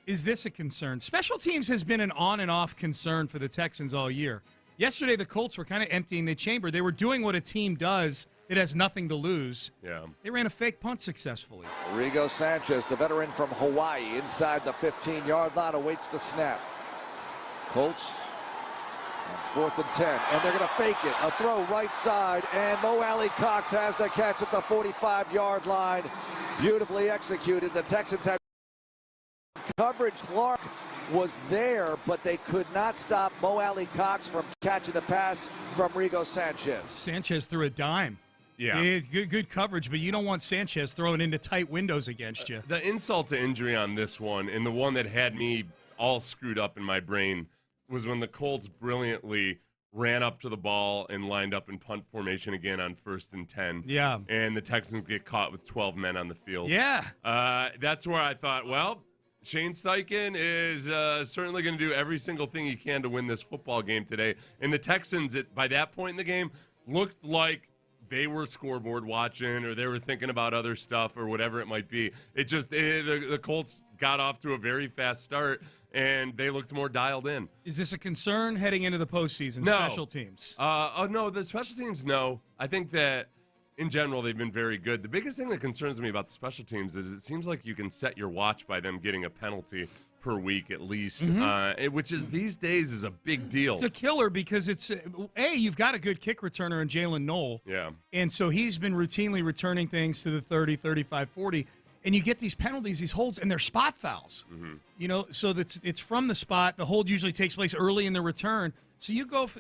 Is this a concern? Special teams has been an on and off concern for the Texans all year. Yesterday, the Colts were kind of emptying the chamber. They were doing what a team does. It has nothing to lose. Yeah. They ran a fake punt successfully. Rigo Sanchez, the veteran from Hawaii, inside the 15-yard line, awaits the snap. Colts on 4th and 10, and they're going to fake it. A throw right side, and Mo Alley Cox has the catch at the 45-yard line. Beautifully executed. The Texans had coverage. Clark was there, but they could not stop Mo Alley Cox from catching the pass from Rigo Sanchez. Sanchez threw a dime. Yeah. Good coverage, but you don't want Sanchez throwing into tight windows against you. The insult to injury on this one, and the one that had me all screwed up in my brain, was when the Colts brilliantly ran up to the ball and lined up in punt formation again on 1st and 10. Yeah. And the Texans get caught with 12 men on the field. Yeah. That's where I thought, well, Shane Steichen is certainly going to do every single thing he can to win this football game today. And the Texans, by that point in the game, looked like they were scoreboard watching or they were thinking about other stuff or whatever it might be. The Colts got off to a very fast start, and they looked more dialed in. Is this a concern heading into the postseason? No. Special teams? No, the special teams, no. I think that in general, they've been very good. The biggest thing that concerns me about the special teams is it seems like you can set your watch by them getting a penalty per week at least, which is these days is a big deal. It's a killer because you've got a good kick returner in Jalen Knoll. Yeah. And so he's been routinely returning things to the 30, 35, 40. And you get these penalties, these holds, and they're spot fouls. So it's from the spot. The hold usually takes place early in the return. So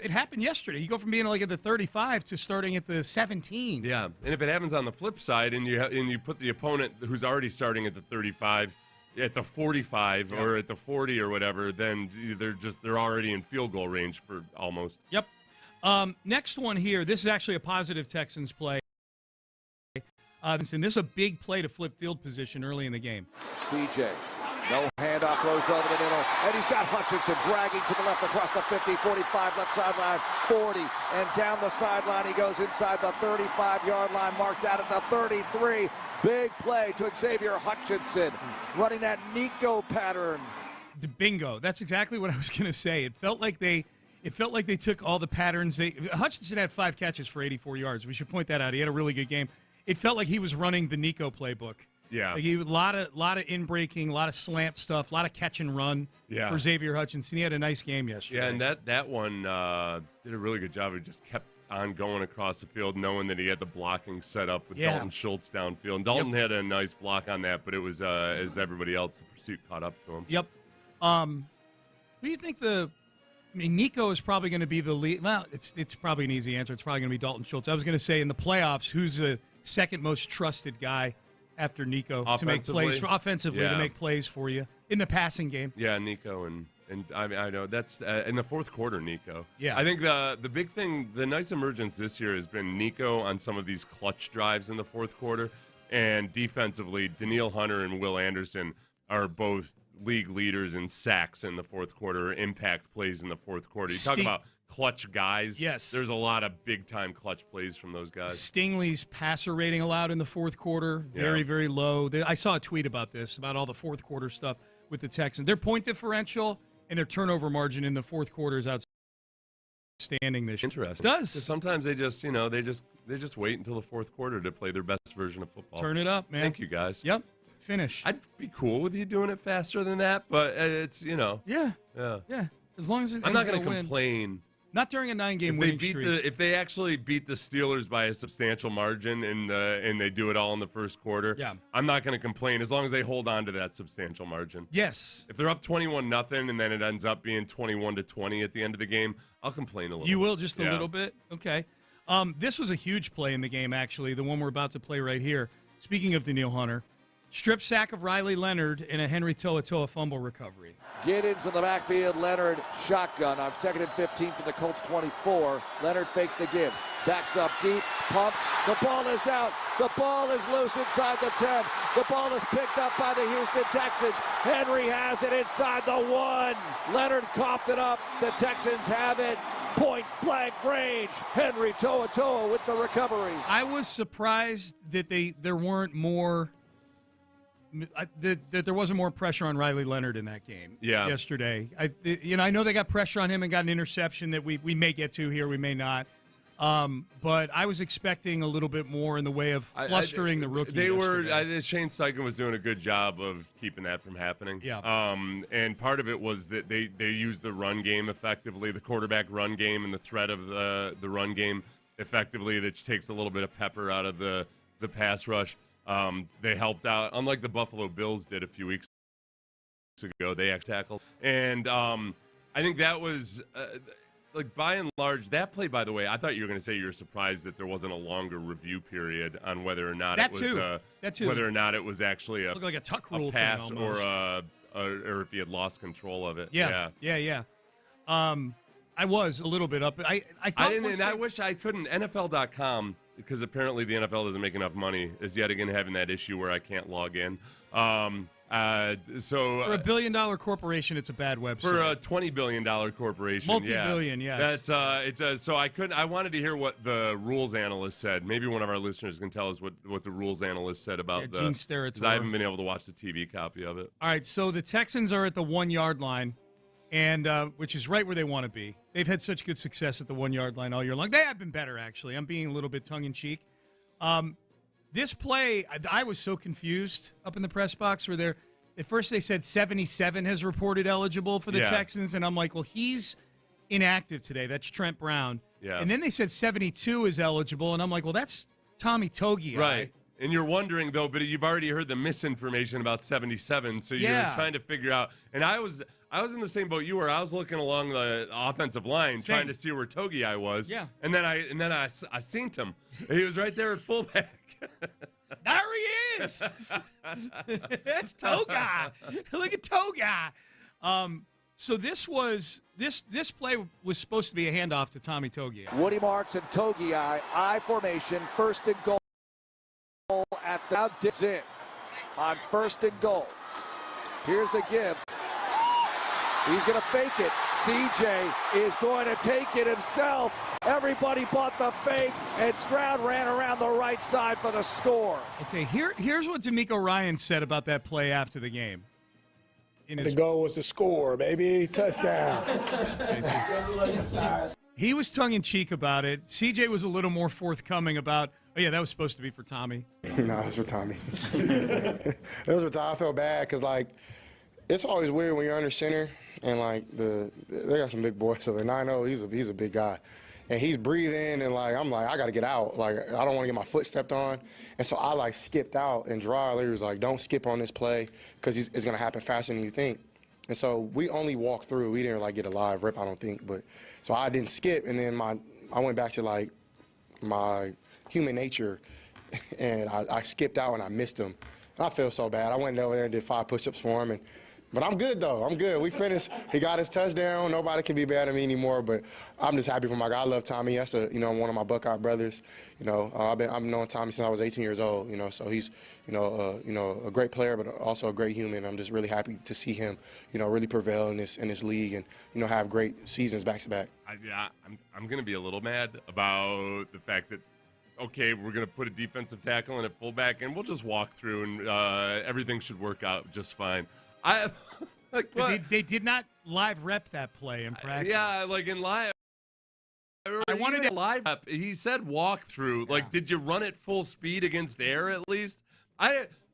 it happened yesterday. You go from being at the 35 to starting at the 17. Yeah, and if it happens on the flip side and you put the opponent who's already starting at the 35 at the 45 or at the 40 or whatever, then they're already in field goal range for almost. Yep. Next one here. This is actually a positive Texans play. And this is a big play to flip field position early in the game. CJ, no handoff, throws over the middle, and he's got Hutchinson dragging to the left across the 50, 45, left sideline, 40, and down the sideline he goes inside the 35-yard line, marked out at the 33. Big play to Xavier Hutchinson, running that Nico pattern. Bingo. That's exactly what I was going to say. It felt like they took all the patterns. Hutchinson had 5 catches for 84 yards. We should point that out. He had a really good game. It felt like he was running the Nico playbook. Yeah. Like a lot of in-breaking, a lot of slant stuff, a lot of catch and run for Xavier Hutchinson. He had a nice game yesterday. Yeah, and that one did a really good job. He just kept on going across the field, knowing that he had the blocking set up with Dalton Schultz downfield. And Dalton had a nice block on that, but it was, as everybody else, the pursuit caught up to him. Yep. Who do you think Nico is probably going to be the lead? Well, it's probably an easy answer. It's probably going to be Dalton Schultz. I was going to say in the playoffs, who's the second most trusted guy after Nico to make plays offensively to make plays for you in the passing game? Yeah, Nico and I know that's in the fourth quarter. Nico. Yeah, I think the big thing, the nice emergence this year has been Nico on some of these clutch drives in the fourth quarter, and defensively, Danielle Hunter and Will Anderson are both league leaders in sacks in the fourth quarter, impact plays in the fourth quarter. You talk about clutch guys. Yes. There's a lot of big-time clutch plays from those guys. Stingley's passer rating allowed in the fourth quarter, very, very low. I saw a tweet about this, about all the fourth quarter stuff with the Texans. Their point differential and their turnover margin in the fourth quarter is outstanding this year. Interesting. It does. Sometimes they just wait until the fourth quarter to play their best version of football. Turn it up, man. Thank you, guys. Yep. Finish. I'd be cool with you doing it faster than that, but it's, Yeah. As long as I'm not going to complain. Not during a 9-game winning streak. If they actually beat the Steelers by a substantial margin and they do it all in the first quarter, I'm not going to complain as long as they hold on to that substantial margin. Yes. If they're up 21-0 and then it ends up being 21-20 at the end of the game, I'll complain a little. You will, just a little bit? Okay. This was a huge play in the game, actually, the one we're about to play right here. Speaking of Danielle Hunter, strip sack of Riley Leonard and a Henry To'oTo'o fumble recovery. Giddens in the backfield. Leonard shotgun on 2nd and 15 from the Colts 24. Leonard fakes the give. Backs up deep. Pumps. The ball is out. The ball is loose inside the 10. The ball is picked up by the Houston Texans. Henry has it inside the 1. Leonard coughed it up. The Texans have it. Point blank range. Henry To'oTo'o with the recovery. I was surprised that there weren't more. That there wasn't more pressure on Riley Leonard in that game yesterday. I know they got pressure on him and got an interception that we may get to here, we may not. But I was expecting a little bit more in the way of flustering the rookie. Shane Steichen was doing a good job of keeping that from happening. Yeah. And part of it was that they used the run game effectively, the quarterback run game and the threat of the run game effectively, that takes a little bit of pepper out of the pass rush. They helped out, unlike the Buffalo Bills did a few weeks ago. They tackled, and I think that was by and large that play. By the way, I thought you were going to say you were surprised that there wasn't a longer review period on whether or not whether or not it was actually looked like a tuck rule pass thing or if he had lost control of it. Yeah. I was a little bit up. I wish I couldn't. NFL.com. Because apparently the NFL doesn't make enough money, is yet again having that issue where I can't log in. For a $1 billion corporation, it's a bad website. For a $20 billion corporation, multi-billion, yes. That's so I couldn't. I wanted to hear what the rules analyst said. Maybe one of our listeners can tell us what the rules analyst said about Gene Steratore. Because I haven't been able to watch the TV copy of it. All right, so the Texans are at the 1-yard line, and which is right where they want to be. They've had such good success at the 1-yard line all year long. They have been better, actually. I'm being a little bit tongue-in-cheek. This play, I was so confused up in the press box where at first they said 77 has reported eligible for the Texans, and I'm like, well, he's inactive today. That's Trent Brown. Yeah. And then they said 72 is eligible, and I'm like, well, that's Tommy Togei. Right. And you're wondering, though, but you've already heard the misinformation about 77, so you're trying to figure out. And I was in the same boat you were. I was looking along the offensive line, trying to see where Togei was. Yeah. And then I seen him. He was right there at fullback. There he is. That's Togei. Look at Togei. So this play was supposed to be a handoff to Tommy Togei. Woody Marks and Togei, I formation, 1st and goal at the now digs in on 1st and goal. Here's the give. He's going to fake it. CJ is going to take it himself. Everybody bought the fake, and Stroud ran around the right side for the score. Okay, here's what Demeco Ryans said about that play after the game. The goal was to score, baby. Touchdown. He was tongue-in-cheek about it. CJ was a little more forthcoming about, oh, yeah, that was supposed to be for Tommy. No, it was for Tommy. It was for Tommy. I felt bad because, like, it's always weird when you're under center and, like, they got some big boys. So, like, 9-0, he's a big guy. And he's breathing, and, like, I'm like, I got to get out. Like, I don't want to get my foot stepped on. And so I, like, skipped out, and Gerard was like, don't skip on this play because it's going to happen faster than you think. And so we only walked through. We didn't, like, get a live rip, I don't think. But so I didn't skip, and then I went back to, like, my human nature, and I skipped out, and I missed him. And I felt so bad. I went over there and did 5 push-ups for him, but I'm good, though. I'm good. We finished. He got his touchdown. Nobody can be bad at me anymore. But I'm just happy for my guy. I love Tommy. That's one of my Buckeye brothers. I've known Tommy since I was 18 years old. So he's a great player, but also a great human. I'm just really happy to see him really prevail in this league and have great seasons back to back. I'm gonna be a little mad about the fact that, okay, we're going to put a defensive tackle and a fullback, and we'll just walk through, and everything should work out just fine. They did not live rep that play in practice. Yeah, like in live. I wanted a live rep. He said walk through. Like, did you run at full speed against air at least?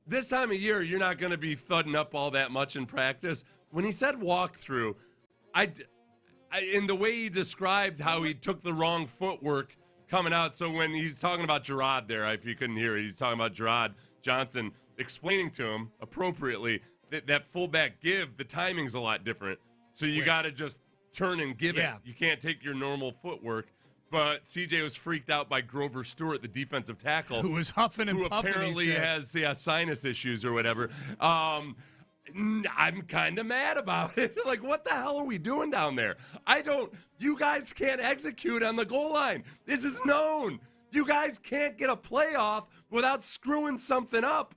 This time of year, you're not going to be thudding up all that much in practice. When he said walk through, in the way he described how he took the wrong footwork coming out. So when he's talking about Gerard there, if you couldn't hear it, he's talking about Gerard Johnson explaining to him appropriately that fullback give, the timing's a lot different. So you got to just turn and give it. You can't take your normal footwork. But CJ was freaked out by Grover Stewart, the defensive tackle, who was huffing and puffing. Who apparently has sinus issues or whatever. I'm kind of mad about it. Like, what the hell are we doing down there? You guys can't execute on the goal line. This is known. You guys can't get a playoff without screwing something up.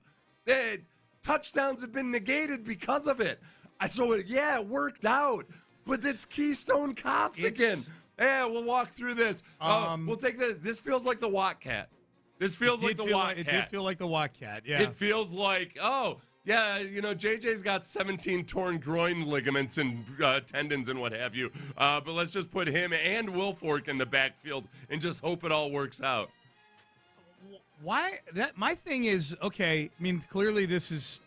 Touchdowns have been negated because of it. It worked out. But it's Keystone Cops again. Yeah, we'll walk through this. We'll take this. This feels like the Watt Cat. This feels like the Watt Cat. It did feel like the Watt Cat, yeah. It feels like, JJ's got 17 torn groin ligaments and tendons and what have you. But let's just put him and Wilfork in the backfield and just hope it all works out. My thing is, okay, I mean, clearly this is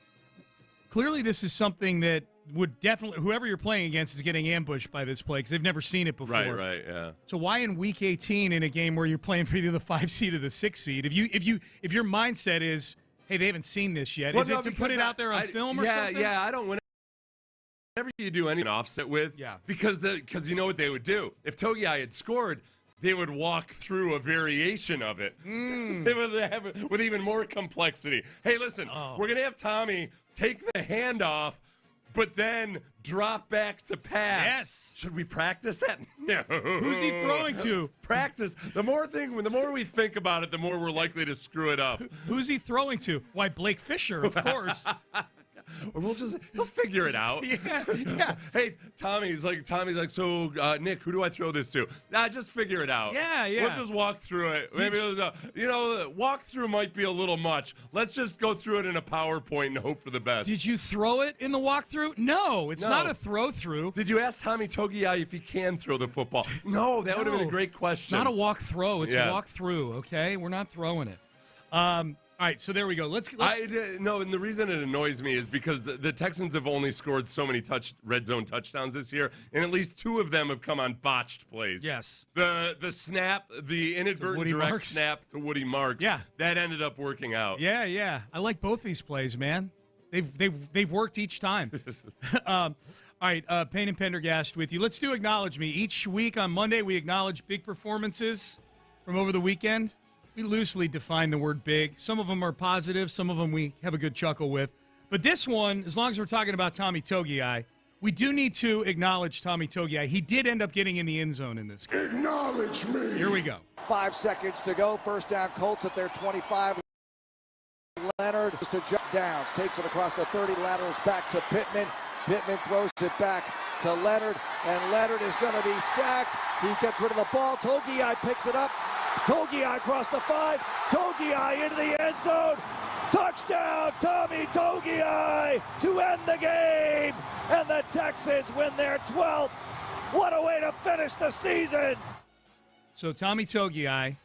something that would definitely, whoever you're playing against is getting ambushed by this play because they've never seen it before. Right, yeah. So why in Week 18 in a game where you're playing for either the 5 seed or the 6 seed, if your mindset is, hey, they haven't seen this yet, is it to put it out there on film or something? Yeah, I don't. Whenever you do anything offset with, because you know what they would do if Togei had scored. They would walk through a variation of it. They would have it with even more complexity. Hey, listen, we're going to have Tommy take the handoff, but then drop back to pass. Yes. Should we practice that? No. Who's he throwing to? Practice. The more we think about it, the more we're likely to screw it up. Who's he throwing to? Why, Blake Fisher, of course. Or he'll figure it out. Yeah. Hey, Tommy's like, so Nick, who do I throw this to? Just figure it out. Yeah. We'll just walk through it. Maybe walk through might be a little much. Let's just go through it in a PowerPoint and hope for the best. Did you throw it in the walkthrough? No, it's not a throw-through. Did you ask Tommy Togei if he can throw the football? No, that would have been a great question. It's not a walk-throw. It's a walk-through, okay? We're not throwing it. All right, so there we go. Let's No, and the reason it annoys me is because the Texans have only scored so many red zone touchdowns this year, and at least 2 of them have come on botched plays. Yes. The snap, the inadvertent direct snap to Woody Marks. Yeah. That ended up working out. Yeah. I like both these plays, man. They've worked each time. All right, Payne and Pendergast with you. Let's do Acknowledge Me. Each week on Monday, we acknowledge big performances from over the weekend. we loosely define the word big. Some of them are positive. Some of them we have a good chuckle with. But this one, as long as we're talking about Tommy Togei, we do need to acknowledge Tommy Togei. He did end up getting in the end zone in this game. Acknowledge me. Here we go. 5 seconds to go. First down, Colts at their 25. Leonard to Josh Downs. Takes it across the 30, laterals back to Pittman. Pittman throws it back to Leonard, and Leonard is going to be sacked. He gets rid of the ball. Togei picks it up. Togei across the 5. Togei into the end zone. Touchdown, Tommy Togei to end the game. And the Texans win their 12th. What a way to finish the season. So Tommy Togei,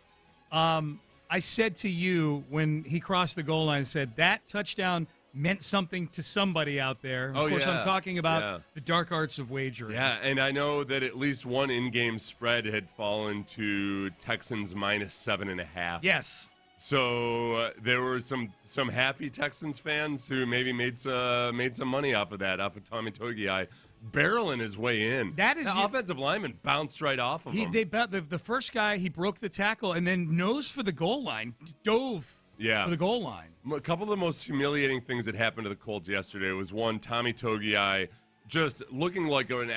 I said to you when he crossed the goal line, I said that touchdown meant something to somebody out there. Of course, I'm talking about the dark arts of wagering. Yeah, and I know that at least one in-game spread had fallen to Texans minus 7.5. Yes. So there were some happy Texans fans who maybe made some money off of Tommy Togei barreling his way in. That is the offensive lineman bounced right off of him. The first guy, he broke the tackle and then nose for the goal line, dove for the goal line. A couple of the most humiliating things that happened to the Colts yesterday was one, Tommy Togei just looking like an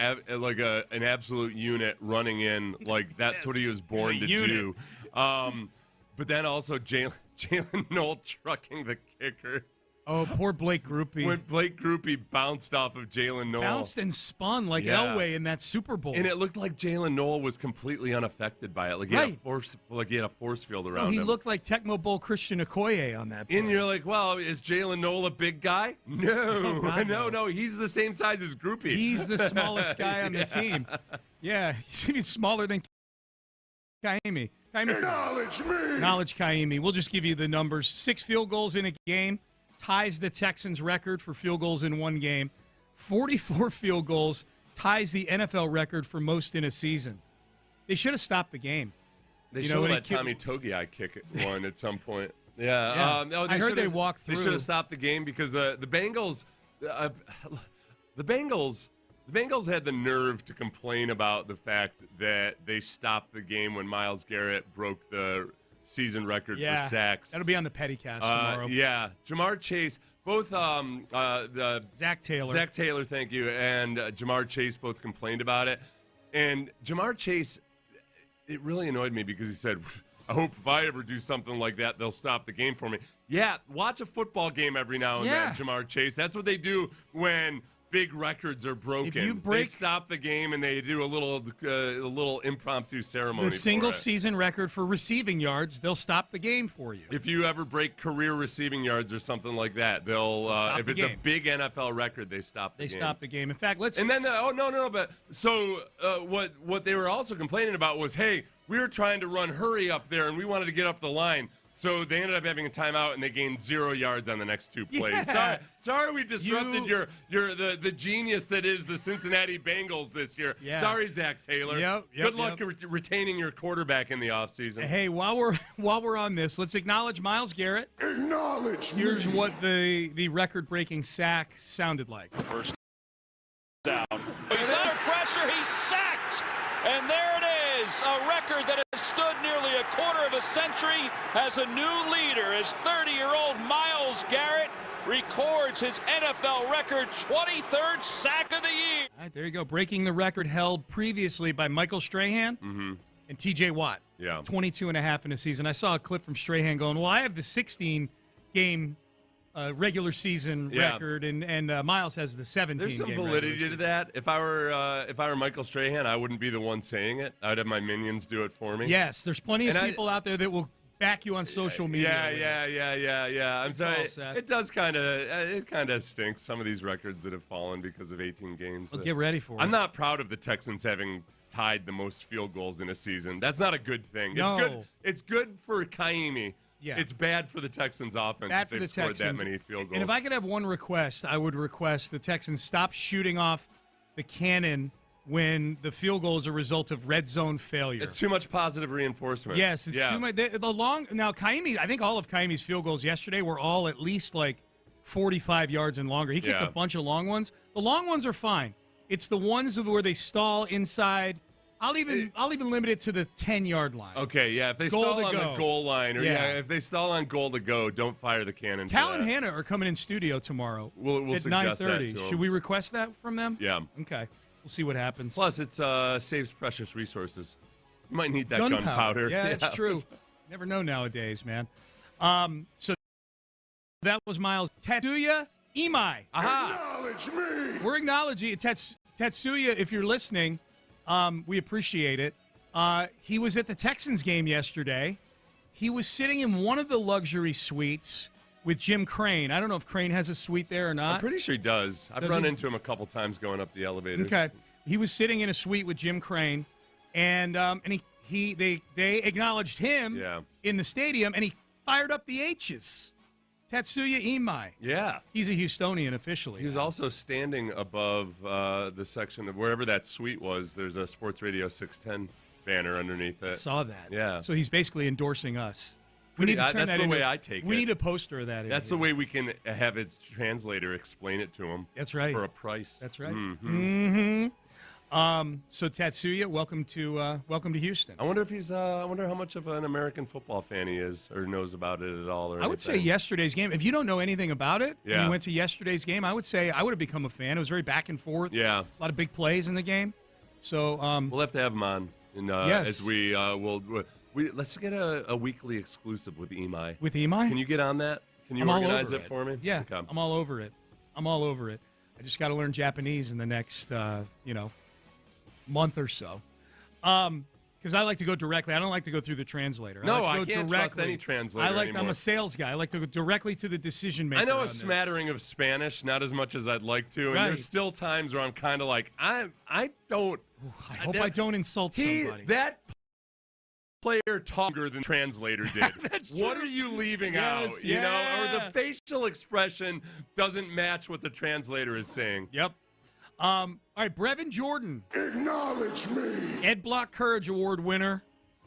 absolute unit running in, like that's what he was born to do. But then also Jalen Noel trucking the kicker. Oh, poor Blake Grupe. When Blake Grupe bounced off of Jalen Noel. Bounced and spun like Elway in that Super Bowl. And it looked like Jalen Noel was completely unaffected by it. Like he had a force field around him. He looked like Tecmo Bowl Christian Okoye on that play. And you're like, well, is Jalen Noel a big guy? No. No. He's the same size as Grupe. He's the smallest guy on the team. Yeah, he's smaller than Kaimi. Acknowledge me. Acknowledge Kaimi. We'll just give you the numbers. 6 field goals in a game. Ties the Texans' record for field goals in one game. 44 field goals ties the NFL record for most in a season. They should have stopped the game. They should have let Tommy Togei kick one at some point. Yeah. I heard they walked through. They should have stopped the game because the Bengals had the nerve to complain about the fact that they stopped the game when Myles Garrett broke the season record for sacks. That'll be on the Pettycast tomorrow. Yeah. Jamar Chase, both Zach Taylor, thank you, and Jamar Chase both complained about it. And Jamar Chase, it really annoyed me because he said, I hope if I ever do something like that, they'll stop the game for me. Yeah, watch a football game every now and then, Jamar Chase. That's what they do when big records are broken. They stop the game and they do a little impromptu ceremony. The single season record for receiving yards, they'll stop the game for you. If you ever break career receiving yards or something like that, they'll if it's a big NFL record, they stop the game. They stop the game. In fact, But what they were also complaining about was, hey, we were trying to run hurry up there and we wanted to get up the line. So they ended up having a timeout and they gained 0 yards on the next 2 plays. Sorry we disrupted the genius that is the Cincinnati Bengals this year. Yeah. Sorry, Zach Taylor. Good luck retaining your quarterback in the offseason. Hey, while we're on this, let's acknowledge Myles Garrett. Acknowledge me. Here's what the record-breaking sack sounded like. First down. He's under pressure. He's sacked. And there it is, a record that has stood nearly a quarter of a century has a new leader as 30-year-old Myles Garrett records his NFL record 23rd sack of the year. All right, there you go. Breaking the record held previously by Michael Strahan and T.J. Watt. Yeah. 22.5 in a season. I saw a clip from Strahan going, well, I have the 16-game regular season record, and Myles has the 17. There's some validity to that. If I were Michael Strahan, I wouldn't be the one saying it. I'd have my minions do it for me. Yes, there's plenty of people out there that will back you on social media. Yeah. I'm sorry. It does kind of stinks, some of these records that have fallen because of 18 games. Well, get ready for it. I'm not proud of the Texans having tied the most field goals in a season. That's not a good thing. No. It's good for Kaimi. Yeah. It's bad for the Texans' offense if they've scored that many field goals. And if I could have one request, I would request the Texans stop shooting off the cannon when the field goal is a result of red zone failure. It's too much positive reinforcement. Yes, it's too much. Now, Kaimi, I think all of Kaimi's field goals yesterday were all at least like 45 yards and longer. He kicked a bunch of long ones. The long ones are fine. It's the ones where they stall inside I'll even limit it to the 10-yard line. Okay, yeah. If they Goal stall to on go. the goal line, or if they stall on goal to go, don't fire the cannon. Cal and Hannah are coming in studio tomorrow. We'll at suggest 9:30. that to them. Should we request that from them? Yeah. Okay. We'll see what happens. Plus, it saves precious resources. You might need that gunpowder. Yeah, it's true. Never know nowadays, man. So that was Miles. Tatsuya Imai. Aha. Acknowledge me. We're acknowledging it. Tatsuya, if you're listening, we appreciate it. He was at the Texans game yesterday. He was sitting in one of the luxury suites with Jim Crane. I don't know if Crane has a suite there or not. I'm pretty sure he does. I've run into him a couple times going up the elevators. Okay. He was sitting in a suite with Jim Crane, and they acknowledged him in the stadium, and he fired up the H's. Tatsuya Imai. Yeah. He's a Houstonian officially. He was also standing above the section of wherever that suite was. There's a SportsRadio 610 banner underneath it. I saw that. Yeah. So he's basically endorsing us. We need to turn that's that the way I take it. We need a poster of that. That's the way we can have his translator explain it to him. That's right. For a price. That's right. Mm-hmm. So Tatsuya, welcome to Houston. I wonder if he's. I wonder how much of an American football fan he is, or knows about it at all. Or I would say yesterday's game. If you don't know anything about it, and Yeah. you went to yesterday's game, I would say I would have become a fan. It was very back and forth. Yeah. A lot of big plays in the game. So we'll have to have him on, and Yes. as we let's get a weekly exclusive with Imai. With Imai? Can you get on that? Can you I'm all organize over it for me? Yeah, Okay. I'm all over it. I just got to learn Japanese in the next month or so. Because I like to go directly. I don't like to go through the translator. No, like to I go can't directly. trust any translator I'm anymore. a sales guy. I like to go directly to the decision maker. I know on a this. smattering of Spanish, not as much as I'd like to, and Right. there's still times where I'm kind of like, I don't. I hope I don't insult somebody. That player talked longer than the translator did. That's What true. are you leaving Yes, out? You know, or yeah. the facial expression doesn't match what the translator is saying. Yep. All right, Brevin Jordan, Acknowledge me. Ed Block Courage Award winner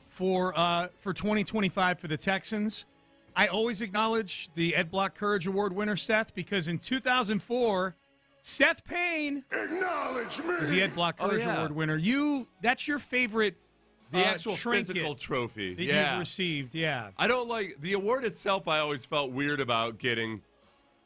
for 2025 for the Texans. I always acknowledge the Ed Block Courage Award winner, Seth, because in 2004, Seth Payne Acknowledge me. was the Ed Block Courage Award winner. That's your favorite The actual trinket physical trophy. that Yeah. you've received. Yeah. I don't like the award itself. I always felt weird about getting,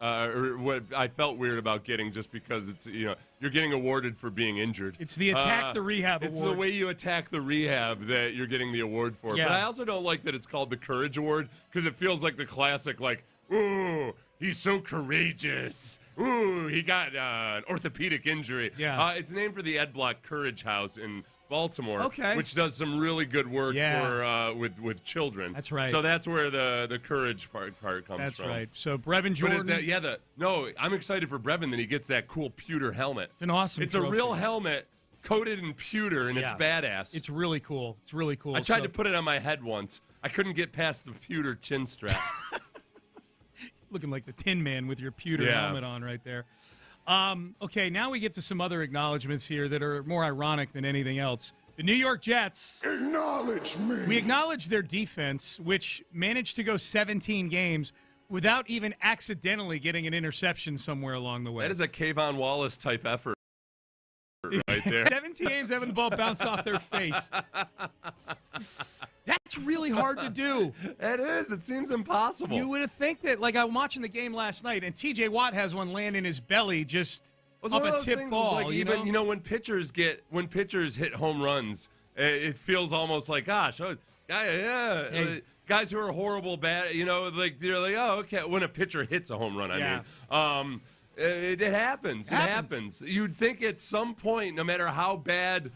or what I felt weird about getting, just because it's you're getting awarded for being injured. It's the Attack the Rehab It's Award. the way you attack the rehab that you're getting the award for. Yeah. But I also don't like that it's called the Courage Award, because it feels like the classic, like, ooh, he's so courageous. Ooh, he got an orthopedic injury. Yeah. It's named for the Ed Block Courage House in Baltimore, Okay. which does some really good work Yeah. for with children. That's right. So that's where the courage part comes That's from. right. So Brevin But Jordan. I'm excited for Brevin that he gets that cool pewter helmet. It's an awesome It's a trophy. real helmet coated in pewter, and it's Yeah. badass. It's really cool. It's really cool. I tried So- to put it on my head once. I couldn't get past the pewter chin strap. looking like the Tin Man with your pewter Yeah. helmet on right there. Okay, now we get to some other acknowledgments here that are more ironic than anything else. The New York Jets. Acknowledge me. We acknowledge their defense, which managed to go 17 games without even accidentally getting an interception somewhere along the way. That is a Kayvon Wallace type effort right there. 17 games having the ball bounce off their face. That's really hard to do. It is. It seems impossible. You would have think that, like, I'm watching the game last night, and T.J. Watt has one land in his belly just It's off one of a those tip things, ball. like, even when pitchers hit home runs, it feels almost like, gosh, guys who are horrible, bad, like they're like, oh, okay. When a pitcher hits a home run, I mean, it happens. It happens. You'd think at some point, no matter how bad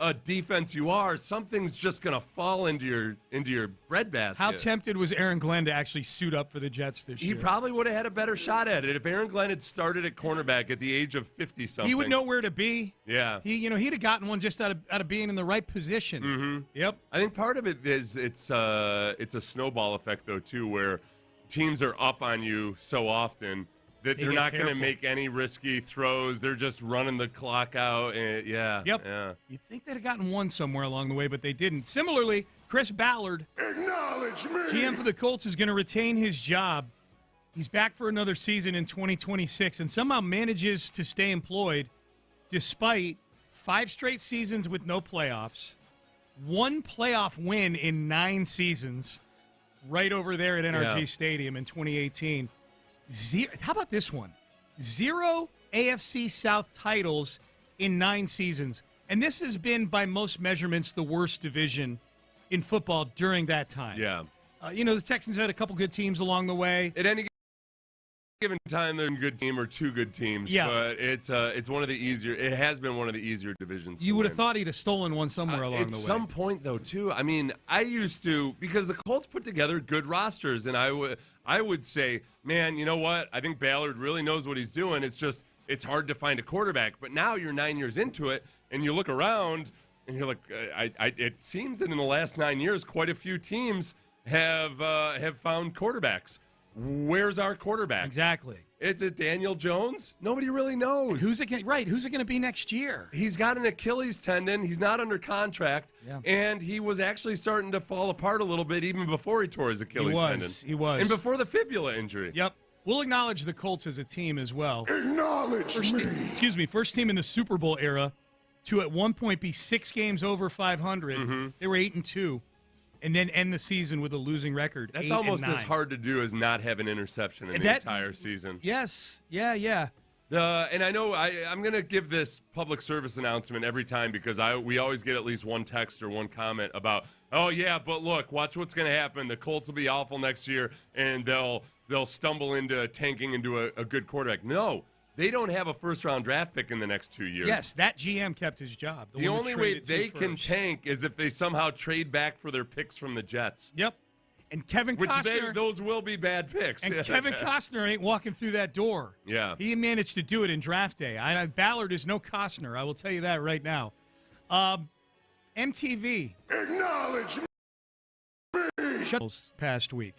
a defense you are, something's just gonna fall into your breadbasket. How tempted was Aaron Glenn to actually suit up for the Jets this year? He probably would have had a better shot at it if Aaron Glenn had started at cornerback at the age of 50-something. He would know where to be. Yeah. He'd have gotten one just out of being in the right position. Mm-hmm. Yep. I think part of it is it's a snowball effect though too, where teams are up on you so often that They they're get not going to careful. make any risky throws. They're just running the clock out. And Yep. Yeah. You'd think they'd have gotten one somewhere along the way, but they didn't. Similarly, Chris Ballard, Acknowledge me. GM for the Colts, is going to retain his job. He's back for another season in 2026 and somehow manages to stay employed despite 5 straight seasons with no playoffs, 1 playoff win in 9 seasons, right over there at NRG Stadium in 2018. How about this one? 0 AFC South titles in 9 seasons. And this has been, by most measurements, the worst division in football during that time. Yeah. The Texans had a couple good teams along the way. At any given time, they're a good team or 2 good teams. Yeah. But it's one of the easier. It has been one of the easier divisions. You would have thought he'd have stolen one somewhere along the way. At some point, though, too. I mean, I used to, because the Colts put together good rosters, and I would say, man, you know what? I think Ballard really knows what he's doing. It's just it's hard to find a quarterback. But now you're 9 years into it, and you look around, and you're like, it seems that in the last 9 years, quite a few teams have found quarterbacks. Where's our quarterback? Exactly. It's a Daniel Jones? Nobody really knows. Who's it going to be next year? He's got an Achilles tendon. He's not under contract. Yeah. And he was actually starting to fall apart a little bit even before he tore his Achilles tendon. He was. And before the fibula injury. Yep. We'll acknowledge the Colts as a team as well. Acknowledge me. First team in the Super Bowl era to at one point be 6 games over 500. Mm-hmm. They were 8-2. And then end the season with a losing record. That's almost as hard to do as not have an interception in the entire season. Yes. Yeah. And I know I'm going to give this public service announcement every time because we always get at least one text or one comment about, oh, yeah, but look, watch what's going to happen. The Colts will be awful next year, and they'll stumble into tanking into a good quarterback. No. They don't have a first-round draft pick in the next 2 years. Yes, that GM kept his job. The only way they can tank is if they somehow trade back for their picks from the Jets. Yep. And Kevin Costner. Those will be bad picks. And Kevin Costner ain't walking through that door. Yeah. He managed to do it in draft day. Ballard is no Costner. I will tell you that right now. MTV. Acknowledge me. Shuttles past week.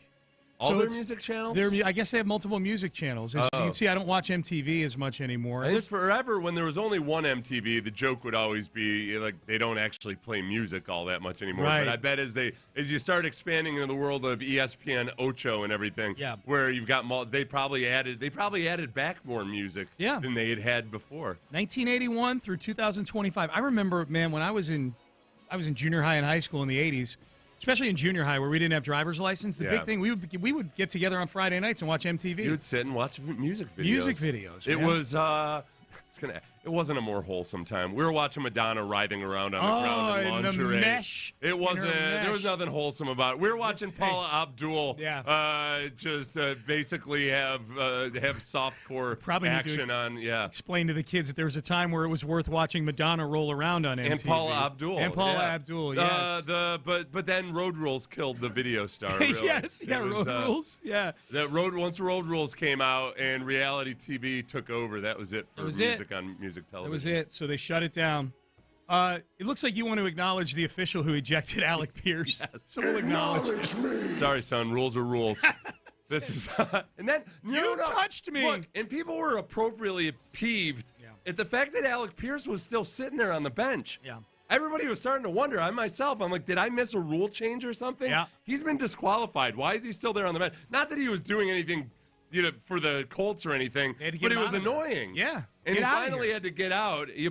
All their music channels? I guess they have multiple music channels. As you can see, I don't watch MTV as much anymore. And forever, when there was only one MTV, the joke would always be like they don't actually play music all that much anymore. Right. But I bet as you start expanding into the world of ESPN, Ocho, and everything, where you've got they probably added back more music than they had before. 1981 through 2025. I remember, man, when I was in junior high and high school in the 80s. Especially in junior high where we didn't have driver's license. The big thing, we would get together on Friday nights and watch MTV. You would sit and watch music videos. Music videos, man. It was it wasn't a more wholesome time. We were watching Madonna writhing around on the ground in lingerie. The mesh. It wasn't. There was nothing wholesome about it. We were watching Paula Abdul. Just basically have softcore action on. Yeah. Explain to the kids that there was a time where it was worth watching Madonna roll around on MTV. And Paula Abdul. Abdul. Yes. But then Road Rules killed the video star. Really. Yes. Yeah. Road Rules. Yeah. Once Road Rules came out and reality TV took over, that was it for music on music television. That was it. So they shut it down. It looks like you want to acknowledge the official who ejected Alec Pierce. Yes. So we'll acknowledge me. Sorry, son. Rules are rules. This is and then you touched me. Look, and people were appropriately peeved at the fact that Alec Pierce was still sitting there on the bench. Yeah. Everybody was starting to wonder. I'm like, did I miss a rule change or something? Yeah. He's been disqualified. Why is he still there on the bench? Not that he was doing anything, for the Colts or anything, but it was annoying. Yeah. And he finally had to get out. He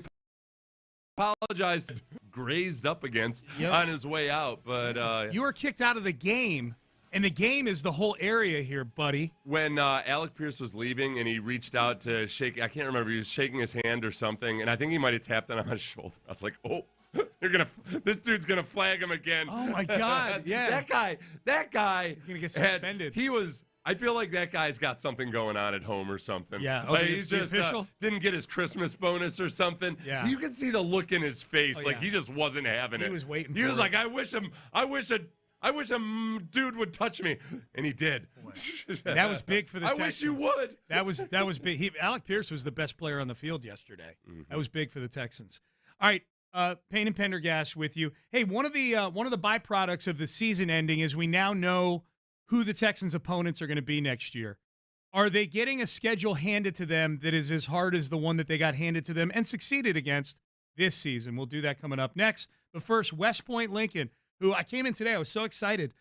apologized, grazed up against on his way out. But you were kicked out of the game, and the game is the whole area here, buddy. When Alec Pierce was leaving and he reached out to shake, I can't remember, he was shaking his hand or something, and I think he might have tapped on his shoulder. I was like, oh. This dude's gonna flag him again. Oh my God! Yeah, that guy. He's gonna get suspended. I feel like that guy's got something going on at home or something. Yeah, he's just didn't get his Christmas bonus or something. Yeah, you can see the look in his face, he just wasn't having it. He was waiting. He was like, I wish a dude would touch me, and he did. That was big for the Texans. I wish you would. That was big. Alec Pierce was the best player on the field yesterday. Mm-hmm. That was big for the Texans. All right. Payne and Pendergast with you. Hey, one of the byproducts of the season ending is we now know who the Texans' opponents are going to be next year. Are they getting a schedule handed to them that is as hard as the one that they got handed to them and succeeded against this season? We'll do that coming up next. But first, West Point Lincoln, who I came in today. I was so excited.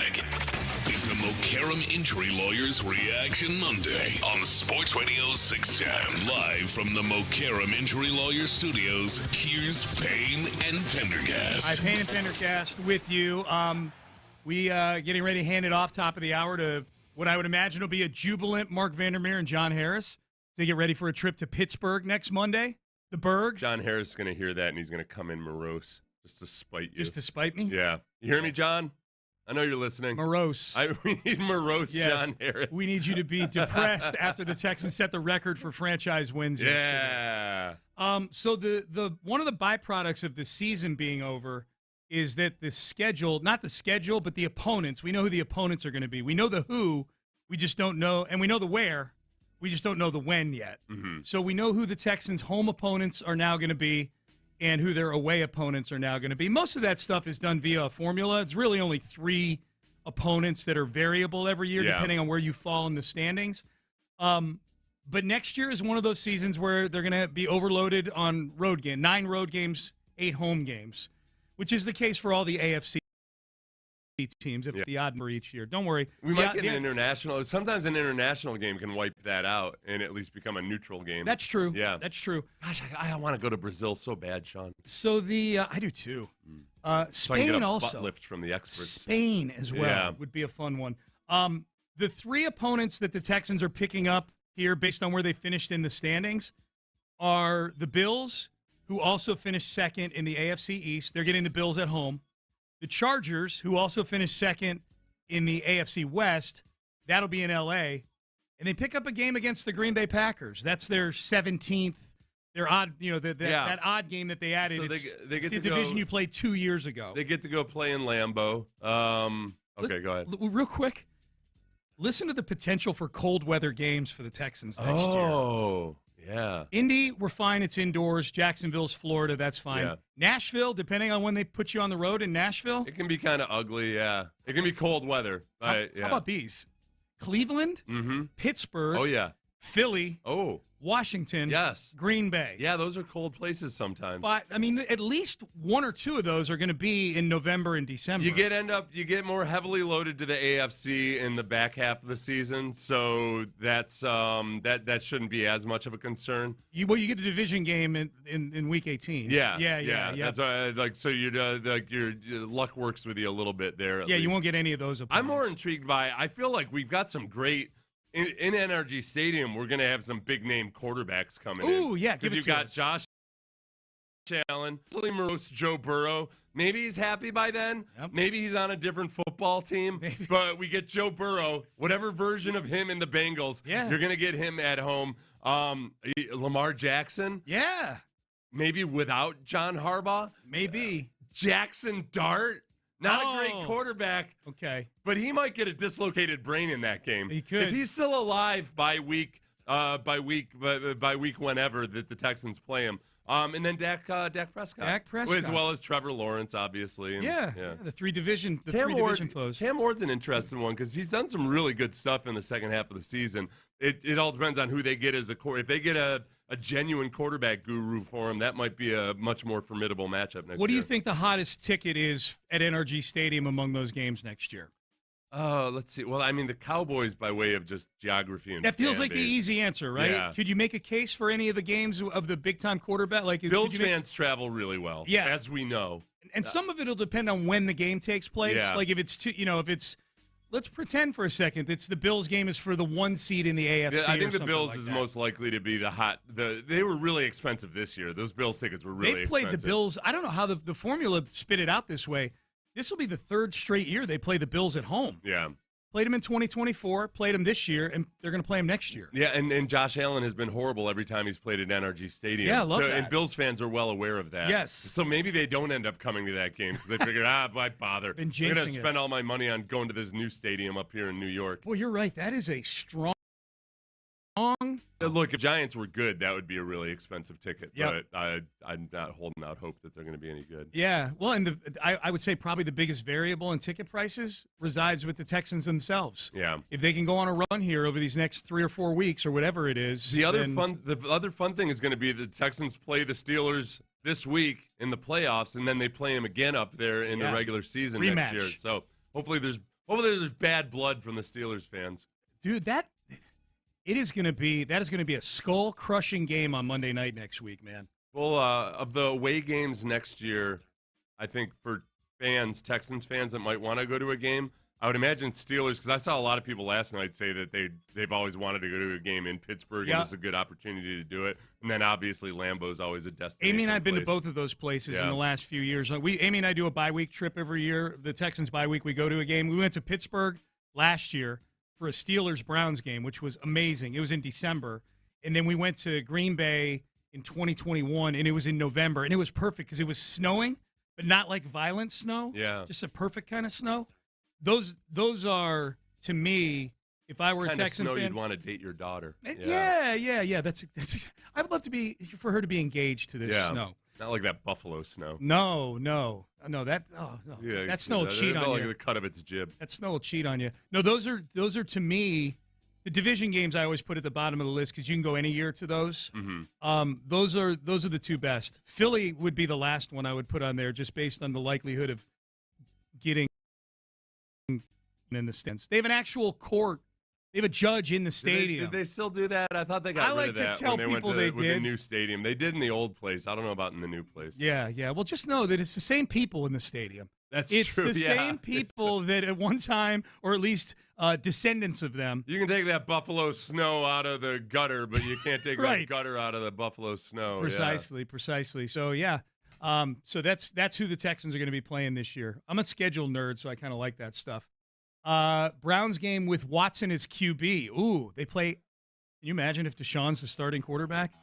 flag. It's a McCarran Injury Lawyers Reaction Monday on Sports Radio 610. Live from the McCarran Injury Lawyers Studios, here's Payne and Pendergast. Hi, Payne and Pendergast with you. We getting ready to hand it off top of the hour to what I would imagine will be a jubilant Mark Vandermeer and John Harris to get ready for a trip to Pittsburgh next Monday. The Berg. John Harris is going to hear that, and he's going to come in morose just to spite you. Just to spite me? Yeah. You hear me, John? I know you're listening. Morose. We need morose yes. John Harris. We need you to be depressed after the Texans set the record for franchise wins yesterday. So the one of the byproducts of the season being over is that the schedule, not the schedule, but the opponents, we know who the opponents are going to be. We know the who, we just don't know, and we know the where, we just don't know the when yet. Mm-hmm. So we know who the Texans' home opponents are now going to be and who their away opponents are now going to be. Most of that stuff is done via a formula. It's really only 3 opponents that are variable every year, depending on where you fall in the standings. But next year is one of those seasons where they're going to be overloaded on road games, 9 road games, 8 home games, which is the case for all the AFC teams at the odd number each year. Don't worry. We might get an international. Sometimes an international game can wipe that out and at least become a neutral game. That's true. Yeah. That's true. Gosh, I want to go to Brazil so bad, Sean. So I do too. So Spain I can get a also. butt lift from the experts. Spain as well would be a fun one. The 3 opponents that the Texans are picking up here based on where they finished in the standings are the Bills, who also finished second in the AFC East. They're getting the Bills at home. The Chargers, who also finished second in the AFC West, that'll be in L.A., and they pick up a game against the Green Bay Packers. That's their 17th, their odd, that odd game that they added. So they it's get the division you played 2 years ago. They get to go play in Lambeau. Okay, go ahead. Real quick, listen to the potential for cold weather games for the Texans next year. Oh, yeah. Indy, we're fine. It's indoors. Jacksonville's Florida. That's fine. Yeah. Nashville, depending on when they put you on the road in Nashville. It can be kind of ugly, yeah. It can be cold weather. How about these? Cleveland, Pittsburgh, Oh, yeah. Philly, Oh, Washington, yes. Green Bay. Yeah, those are cold places sometimes. I mean, at least 1 or 2 of those are going to be in November and December. You get more heavily loaded to the AFC in the back half of the season, so that's that shouldn't be as much of a concern. You get a division game in week 18. Yeah. That's so your luck works with you a little bit there. At least. You won't get any of those opponents. I'm more intrigued by. I feel like we've got some great. In NRG Stadium, we're going to have some big-name quarterbacks coming in. Ooh, yeah, because you've got Josh Allen, Morose, Joe Burrow. Maybe he's happy by then. Yep. Maybe he's on a different football team. Maybe. But we get Joe Burrow, whatever version of him in the Bengals. Yeah. You're going to get him at home. Lamar Jackson. Yeah. Maybe without John Harbaugh. Maybe. Jackson Dart. Not a great quarterback. Okay. But he might get a dislocated brain in that game. He could. If he's still alive by week whenever that the Texans play him. And then Dak Prescott. As well as Trevor Lawrence, obviously. And, the three division foes. Cam Ward's an interesting one because he's done some really good stuff in the second half of the season. It all depends on who they get as a core. If they get a genuine quarterback guru for him, that might be a much more formidable matchup next year. What do you think the hottest ticket is at NRG Stadium among those games next year? Let's see. Well, I mean, the Cowboys by way of just geography and that feels fan like base. the easy answer, right? Yeah. Could you make a case for any of the games of the big-time quarterback? Bills fans travel really well, as we know. And some of it will depend on when the game takes place. Yeah. Like if it's let's pretend for a second it's the Bills game is for the 1 seed in the AFC. I think the Bills like is that. most likely to be they were really expensive this year. Those Bills tickets were really They played expensive. the Bills. I don't know how the formula spit it out this way. This will be the 3rd straight year they play the Bills at home. Yeah. Played them in 2024, played them this year, and they're going to play them next year. Yeah, and Josh Allen has been horrible every time he's played at NRG Stadium. Yeah, I love that. And Bills fans are well aware of that. Yes. So maybe they don't end up coming to that game because they figured, why bother? Been I'm going to jinxing spend all my money on going to this new stadium up here in New York. Well, you're right. That is a strong. Look, if Giants were good, that would be a really expensive ticket. Yep. But I'm not holding out hope that they're going to be any good. Yeah. Well, and I would say probably the biggest variable in ticket prices resides with the Texans themselves. Yeah. If they can go on a run here over these next 3 or 4 weeks or whatever it is. The other fun thing is going to be the Texans play the Steelers this week in the playoffs, and then they play them again up there in the regular season Rematch. next year. So hopefully there's Hopefully there's bad blood from the Steelers fans. Dude, that is going to be a skull-crushing game on Monday night next week, man. Well, of the away games next year, I think for Texans fans that might want to go to a game, I would imagine Steelers, because I saw a lot of people last night say that they've always wanted to go to a game in Pittsburgh, and it's a good opportunity to do it. And then obviously Lambeau's always a destination. Amy and I have been to place. both of those places in the last few years. Amy and I do a bye-week trip every year. The Texans bye-week, we go to a game. We went to Pittsburgh last year for a Steelers-Browns game, which was amazing. It was in December. And then we went to Green Bay in 2021, and it was in November. And it was perfect because it was snowing, but not like violent snow. Yeah. Just a perfect kind of snow. Those are, to me, if I were a Texan fan, fan, you'd want to date your daughter. Yeah. That's. I would love for her to be engaged to this snow. Not like that buffalo snow. No. That snow will cheat on you. Like the cut of its jib. That snow will cheat on you. No, those are to me the division games. I always put at the bottom of the list because you can go any year to those. Mm-hmm. Those are the two best. Philly would be the last one I would put on there, just based on the likelihood of getting in the stands. They have an actual court. They have a judge in the stadium. Did they still do that? I thought they got rid of that. I like to tell people they did. With the new stadium. They did in the old place. I don't know about in the new place. Yeah. Well, just know that it's the same people in the stadium. It's true. It's the same people that at one time, or at least descendants of them. You can take that buffalo snow out of the gutter, but you can't take that gutter out of the buffalo snow. Precisely. So, so that's who the Texans are going to be playing this year. I'm a schedule nerd, so I kind of like that stuff. Browns game with Watson as QB. Ooh, they play. Can you imagine if Deshaun's the starting quarterback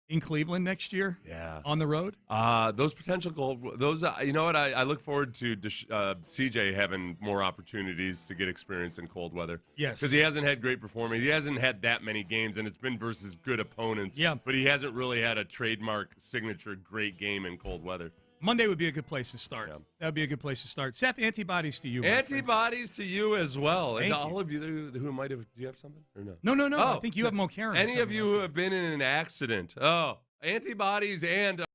in Cleveland next year? Yeah, on the road. Those potential goals. You know what? I look forward to CJ having more opportunities to get experience in cold weather. Yes, because he hasn't had great performance. He hasn't had that many games, and it's been versus good opponents. Yeah, but he hasn't really had a trademark signature great game in cold weather. Monday would be a good place to start. Yeah. That would be a good place to start. Seth, antibodies to you. Antibodies to you as well. Thank and you. All of you who might have. Do you have something or no? No. Oh, I think you have Mo Karen. Any of you who have been in an accident. Oh, antibodies and.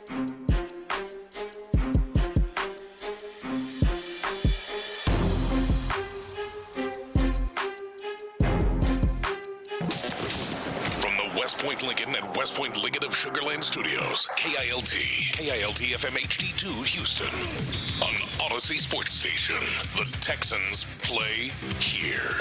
West Point Lincoln and West Point Lincoln of Sugar Land Studios. KILT FM HD2 Houston. On Odyssey Sports Station. The Texans play here.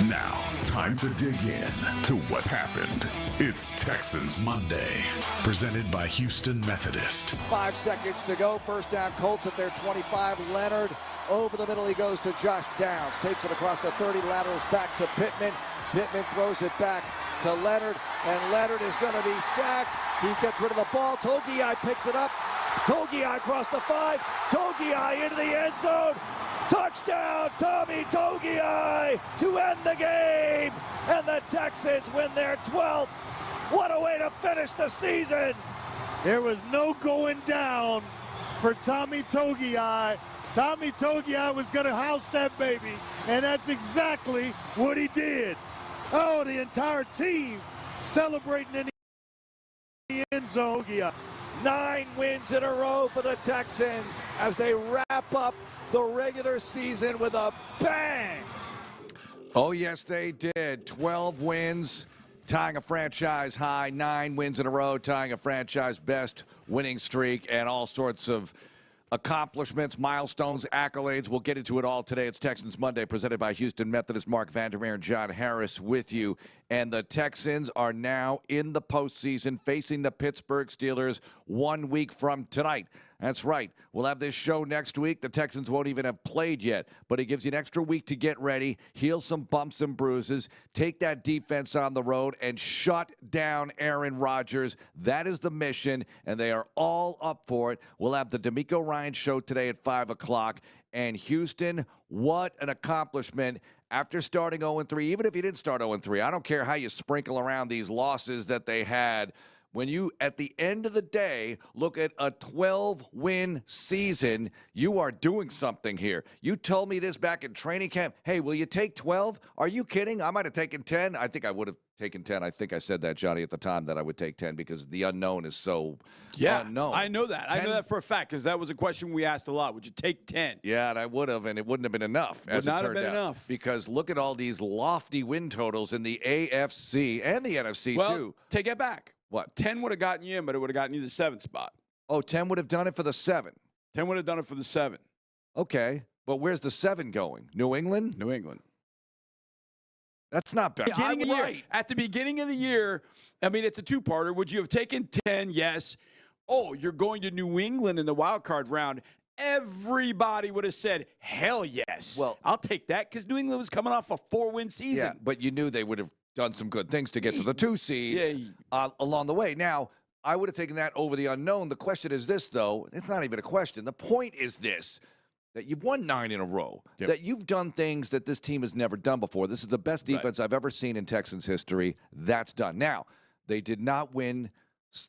Now, time to dig in to what happened. It's Texans Monday, presented by Houston Methodist. 5 seconds to go. First down, Colts at their 25. Leonard over the middle. He goes to Josh Downs. Takes it across the 30. Laterals back to Pittman. Pittman throws it back to Leonard. And Leonard is going to be sacked. He gets rid of the ball. Togei picks it up. Togei across the 5. Togei into the end zone. Touchdown, Tommy Togei to end the game. And the Texans win their 12th. What a way to finish the season. There was no going down for Tommy Togei. Tommy Togei was going to house that baby, and that's exactly what he did. Oh, the entire team celebrating in the end zone. 9 wins in a row for the Texans as they wrap up the regular season with a bang. Oh, yes, they did. 12 wins, tying a franchise high, 9 wins in a row, tying a franchise best winning streak, and all sorts of accomplishments, milestones, accolades. We'll get into it all today. It's Texans Monday, presented by Houston Methodist. Mark Vandermeer and John Harris with you. And the Texans are now in the postseason, facing the Pittsburgh Steelers 1 week from tonight. That's right. We'll have this show next week. The Texans won't even have played yet, but it gives you an extra week to get ready, heal some bumps and bruises, take that defense on the road, and shut down Aaron Rodgers. That is the mission, and they are all up for it. We'll have the Demeco Ryans show today at 5 o'clock. And Houston, what an accomplishment. After starting 0-3, even if you didn't start 0-3, I don't care how you sprinkle around these losses that they had. When you, at the end of the day, look at a 12-win season, you are doing something here. You told me this back in training camp. Hey, will you take 12? Are you kidding? I might have taken 10. I think I would have taken 10. I think I said that, Johnny, at the time, that I would take 10 because the unknown is so unknown. I know that. 10? I know that for a fact because that was a question we asked a lot. Would you take 10? Yeah, and I would have, and it wouldn't have been enough, as it turned out. Would not have been enough. Because look at all these lofty win totals in the AFC and the NFC, too. Take it back. What? 10 would have gotten you in, but it would have gotten you the 7th spot. Oh, 10 would have done it for the 7. 10 would have done it for the 7. Okay, but where's the 7 going? New England? New England. That's not bad. At the beginning of the year, I mean, it's a two-parter. Would you have taken 10? Yes. Oh, you're going to New England in the wild card round. Everybody would have said, hell yes. Well, I'll take that because New England was coming off a 4-win season. Yeah, but you knew they would have done some good things to get to the 2 seed along the way. Now, I would have taken that over the unknown. The question is this, though. It's not even a question. The point is this, that you've won 9 in a row, that you've done things that this team has never done before. This is the best defense I've ever seen in Texans history. That's done. Now, they did not win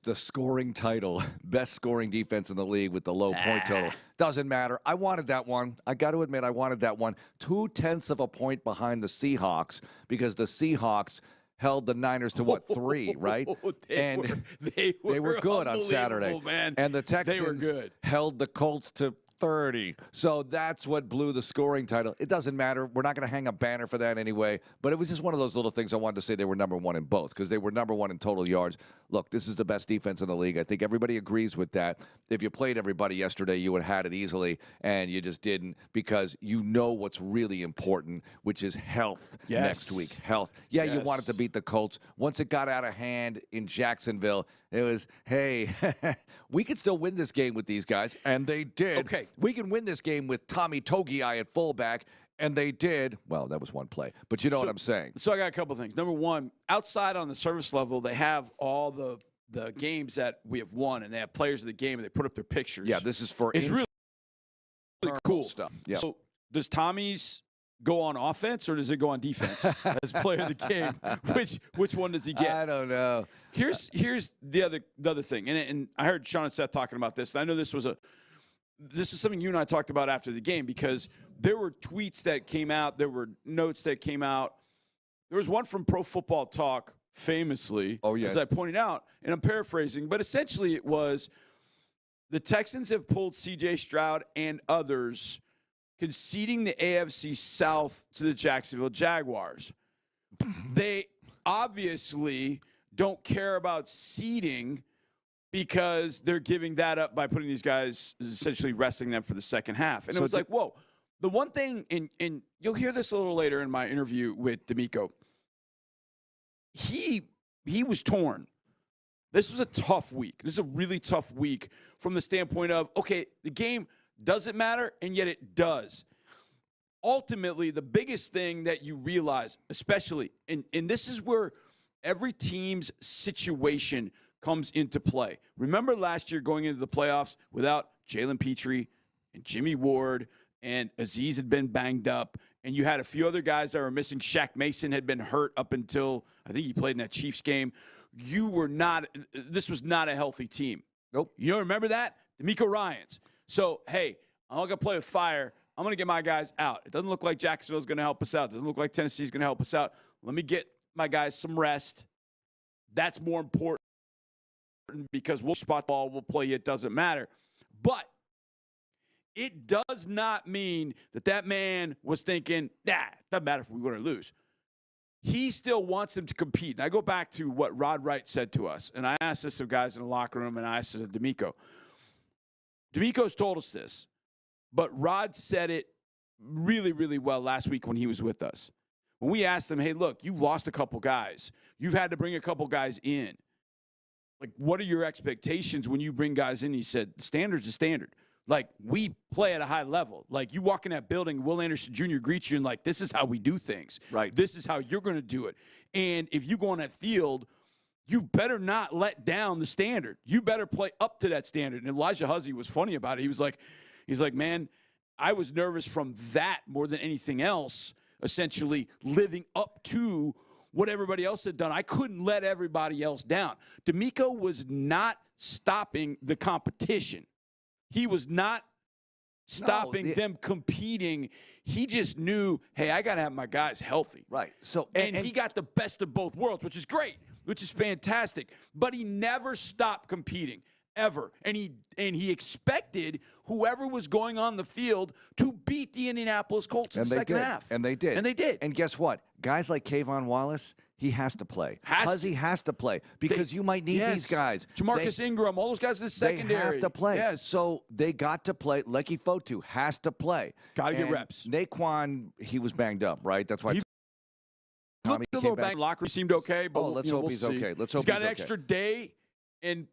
the scoring title, best scoring defense in the league with the low point total. Doesn't matter. I wanted that one. I got to admit, I wanted that one. 0.2 of a point behind the Seahawks because the Seahawks held the Niners to, 3, right? They were good on Saturday. Man. And the Texans held the Colts to 30. So that's what blew the scoring title. It doesn't matter. We're not going to hang a banner for that anyway. But it was just one of those little things I wanted to say they were number 1 in both because they were number 1 in total yards. Look, this is the best defense in the league. I think everybody agrees with that. If you played everybody yesterday, you would have had it easily, and you just didn't because you know what's really important, which is health next week. Health. Yeah, you wanted to beat the Colts. Once it got out of hand in Jacksonville, it was, hey, we could still win this game with these guys, and they did. Okay. We can win this game with Tommy Togei at fullback, and they did. Well, that was one play, but you know what I'm saying. So I got a couple things. Number one, outside on the service level, they have all the games that we have won, and they have players of the game, and they put up their pictures. Yeah, this is for it's really cool stuff. Yeah. So does Tommy's go on offense or does it go on defense as player of the game? Which one does he get? I don't know. Here's the other thing, and I heard Sean and Seth talking about this. And I know this was something you and I talked about after the game because there were tweets that came out, there were notes that came out There was one from Pro Football Talk, famously, as I pointed out, and I'm paraphrasing, but essentially it was the Texans have pulled C.J. Stroud and others, conceding the AFC South to the Jacksonville Jaguars. They obviously don't care about seeding because they're giving that up by putting these guys, essentially resting them for the second half. And it was like, whoa. The one thing, and you'll hear this a little later in my interview with Demeco, he was torn. This was a tough week. This is a really tough week from the standpoint of, okay, the game doesn't matter, and yet it does. Ultimately, the biggest thing that you realize, especially, and this is where every team's situation comes into play. Remember last year going into the playoffs without Jalen Petrie and Jimmy Ward, and Azeez had been banged up, and you had a few other guys that were missing. Shaq Mason had been hurt up until, I think he played in that Chiefs game. This was not a healthy team. Nope. You don't remember that? Demeco Ryans. So, hey, I'm not going to play with fire. I'm going to get my guys out. It doesn't look like Jacksonville's going to help us out. It doesn't look like Tennessee's going to help us out. Let me get my guys some rest. That's more important because we'll spot ball, we'll play you, it doesn't matter. But it does not mean that man was thinking, it doesn't matter if we win or lose. He still wants them to compete. And I go back to what Rod Wright said to us, and I asked this of guys in the locker room, and I asked this of Demeco. Demeco's told us this, but Rod said it really, really well last week when he was with us. When we asked him, hey, look, you've lost a couple guys. You've had to bring a couple guys in. Like, what are your expectations when you bring guys in? He said, standard's the standard. Like, we play at a high level. Like, you walk in that building, Will Anderson Jr. greets you and, like, this is how we do things. Right. This is how you're going to do it. And if you go on that field, you better not let down the standard. You better play up to that standard. And Elijah Huzzy was funny about it. He's like, man, I was nervous from that more than anything else, essentially living up to what everybody else had done. I couldn't let everybody else down. Demeco was not stopping the competition. He was not stopping them competing. He just knew, hey, I got to have my guys healthy. Right. So and he got the best of both worlds, which is great, which is fantastic. But he never stopped competing, ever. And he expected whoever was going on the field to beat the Indianapolis Colts in the second half. And they did. And they did. And guess what? Guys like Kayvon Wallace, he has to play. Huzzy has to play because you might need these guys. Jamarcus Ingram, all those guys in the secondary. They have to play. Yes. So they got to play. Lecky Fotu has to play. Got to get reps. Naquan, he was banged up, right? That's why Tommy came back. Bang. Locker seemed okay, but let's hope he's okay. Let's hope he's got an extra day and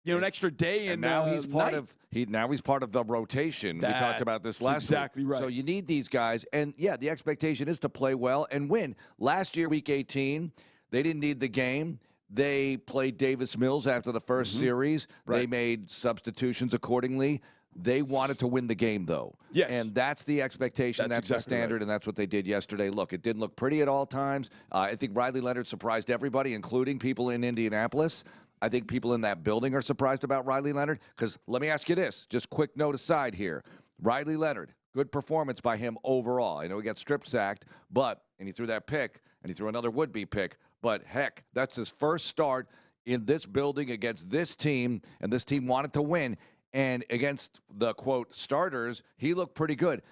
an extra day, and now he's part of the rotation. We talked about this last week. Exactly right. So you need these guys, and the expectation is to play well and win. Last year, Week 18, they didn't need the game. They played Davis Mills after the first series. Right. They made substitutions accordingly. They wanted to win the game, though. Yes. And that's the expectation. That's the standard, right. And that's what they did yesterday. Look, it didn't look pretty at all times. I think Riley Leonard surprised everybody, including people in Indianapolis. I think people in that building are surprised about Riley Leonard because let me ask you this, just quick note aside here. Riley Leonard, good performance by him overall. I know he got strip sacked, and he threw that pick, and he threw another would-be pick, but heck, that's his first start in this building against this team, and this team wanted to win, and against the, quote, starters, he looked pretty good.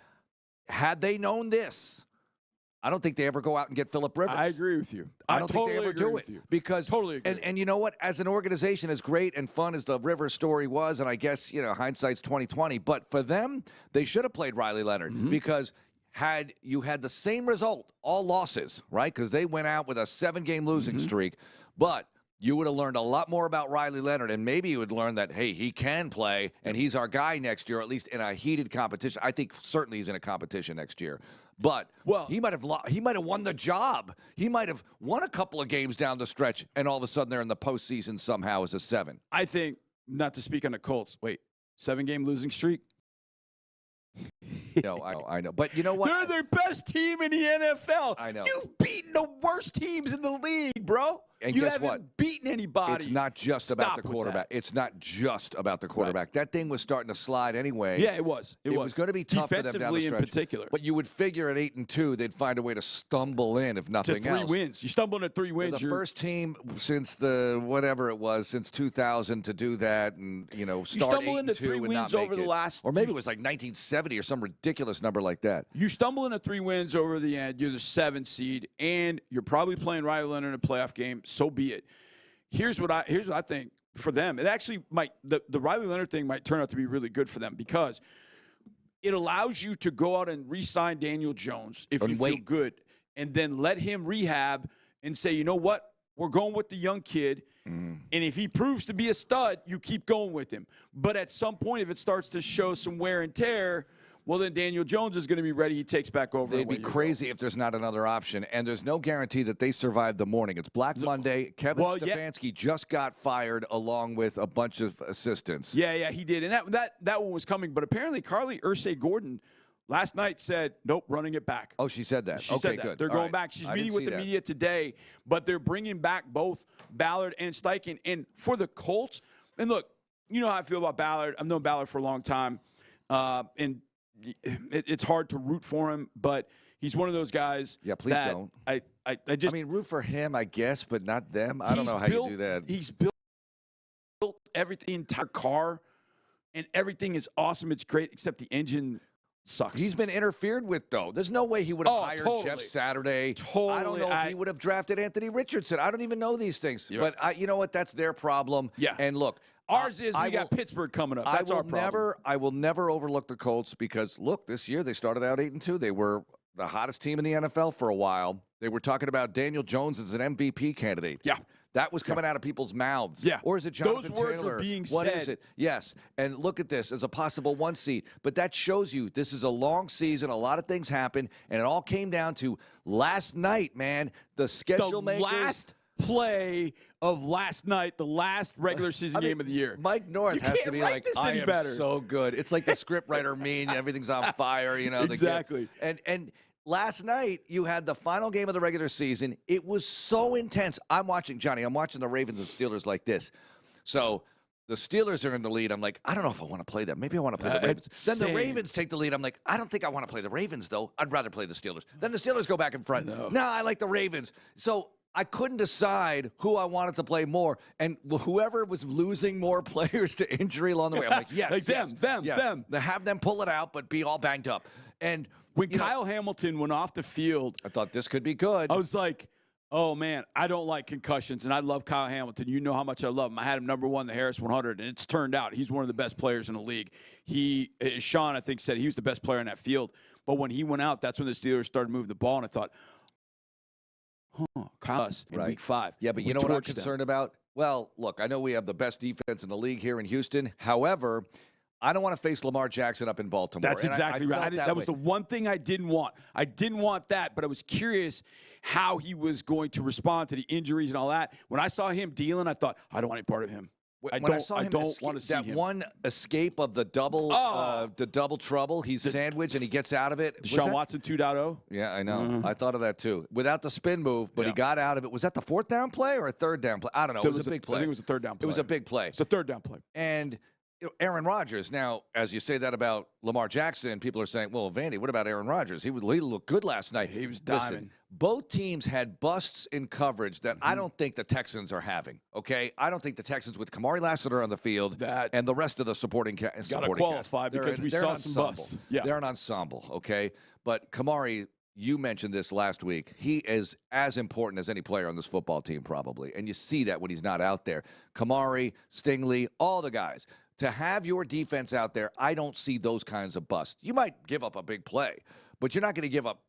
Had they known this, I don't think they ever go out and get Phillip Rivers. I agree with you. I don't think they ever do it. Because totally agree. And you know what? As an organization, as great and fun as the Rivers story was, and I guess hindsight's 20/20, but for them, they should have played Riley Leonard because had you had the same result, all losses, right? Because they went out with a 7-game losing streak, but you would have learned a lot more about Riley Leonard, and maybe you would learn that, hey, he can play, and he's our guy next year, at least in a heated competition. I think certainly he's in a competition next year. But he might have won the job. He might have won a couple of games down the stretch, and all of a sudden they're in the postseason somehow as a 7. I think, not to speak on the Colts, 7-game losing streak? No, I know. But you know what? They're their best team in the NFL. I know. You've beaten the worst teams in the league, bro. And you guess haven't what? beaten anybody. It's not just about the quarterback. It's not just about the quarterback. Right. That thing was starting to slide anyway. Yeah, it was. It was going to be tough for them down the stretch. In particular. But you would figure at 8-2, they'd find a way to stumble in, if nothing else. To 3 wins. You stumble into 3 wins. They're the first team since since 2000 to do that, and start 8-2 into 3 and wins not make over the it. last. Or maybe it was like 1970 or some ridiculous number like that. You stumble into 3 wins over the end. You're the 7th seed, and you're probably playing Riley Leonard in a playoff game. So be it. Here's what I think for them. It actually might the Riley Leonard thing might turn out to be really good for them because it allows you to go out and re-sign Daniel Jones if you feel good, and then let him rehab and say, you know what, we're going with the young kid, and if he proves to be a stud, you keep going with him. But at some point, if it starts to show some wear and tear, well, then Daniel Jones is going to be ready. He takes back over. They'd be crazy if there's not another option, and there's no guarantee that they survive the morning. It's Black Monday. Kevin Stefanski just got fired along with a bunch of assistants. Yeah, he did. And that one was coming. But apparently Carly Ursay-Gordon last night said, nope, running it back. Oh, she said that. She said that. Good. They're going back. She's meeting with the media today, but they're bringing back both Ballard and Steichen. And for the Colts, and look, you know how I feel about Ballard. I've known Ballard for a long time. And it's hard to root for him, but he's one of those guys. Yeah, please don't. I root for him, I guess, but not them. I don't know how you do that. He's built everything, the entire car, and everything is awesome. It's great, except the engine sucks. He's been interfered with, though. There's no way he would have hired Jeff Saturday. I don't know if he would have drafted Anthony Richardson. I don't even know these things. Yeah. But you know what? That's their problem. Yeah. And look. Ours is we got Pittsburgh coming up. That's our problem. I will never overlook the Colts because, look, this year they started out 8-2. They were the hottest team in the NFL for a while. They were talking about Daniel Jones as an MVP candidate. Yeah. That was coming out of people's mouths. Yeah. Or is it Jonathan Those words Taylor? were being What said. is it? Yes. And look at this as a possible 1 seed. But that shows you this is a long season. A lot of things happen. And it all came down to last night, man. The schedule makers. Last play of last night, the last regular season game of the year. Mike North has to be like, I am better. so good. It's like the scriptwriter mean, everything's on fire, Exactly. And last night, you had the final game of the regular season. It was so intense. I'm watching the Ravens and Steelers like this. So the Steelers are in the lead. I'm like, I don't know if I want to play them. Maybe I want to play the Ravens. Then the Ravens take the lead. I'm like, I don't think I want to play the Ravens, though. I'd rather play the Steelers. Then the Steelers go back in front. No, I like the Ravens. So I couldn't decide who I wanted to play more, and whoever was losing more players to injury along the way, I'm like, yes, like them. To have them pull it out, but be all banged up. And when Kyle Hamilton went off the field, I thought this could be good. I was like, oh, man, I don't like concussions, and I love Kyle Hamilton. You know how much I love him. I had him number 1 in the Harris 100, and it's turned out he's one of the best players in the league. Sean, I think, said he was the best player in that field. But when he went out, that's when the Steelers started moving the ball, and I thought, Kyle in week 5. Yeah, but you know what I'm concerned about? Well, look, I know we have the best defense in the league here in Houston. However, I don't want to face Lamar Jackson up in Baltimore. That's exactly right. That was the one thing I didn't want. I didn't want that, but I was curious how he was going to respond to the injuries and all that. When I saw him dealing, I thought, I don't want any part of him. I don't want to see that him. one escape of the double trouble. He's sandwiched and he gets out of it. Deshaun Watson 2.0. Yeah, I know. I thought of that too. Without the spin move, but he got out of it. Was that the 4th down play or a 3rd down play? I don't know. It was a big play. I think it was a 3rd down play. It was a big play. It's a 3rd down play. And Aaron Rodgers. Now, as you say that about Lamar Jackson, people are saying, well, Vandy, what about Aaron Rodgers? He looked good last night. He was diamond. Listen, both teams had busts in coverage that I don't think the Texans are having, okay? I don't think the Texans with Kamari Lassiter on the field and the rest of the supporting cast. Got to qualify because we saw some busts. Yeah. They're an ensemble, okay? But Kamari, you mentioned this last week. He is as important as any player on this football team probably, and you see that when he's not out there. Kamari, Stingley, all the guys. To have your defense out there, I don't see those kinds of busts. You might give up a big play, but you're not going to give up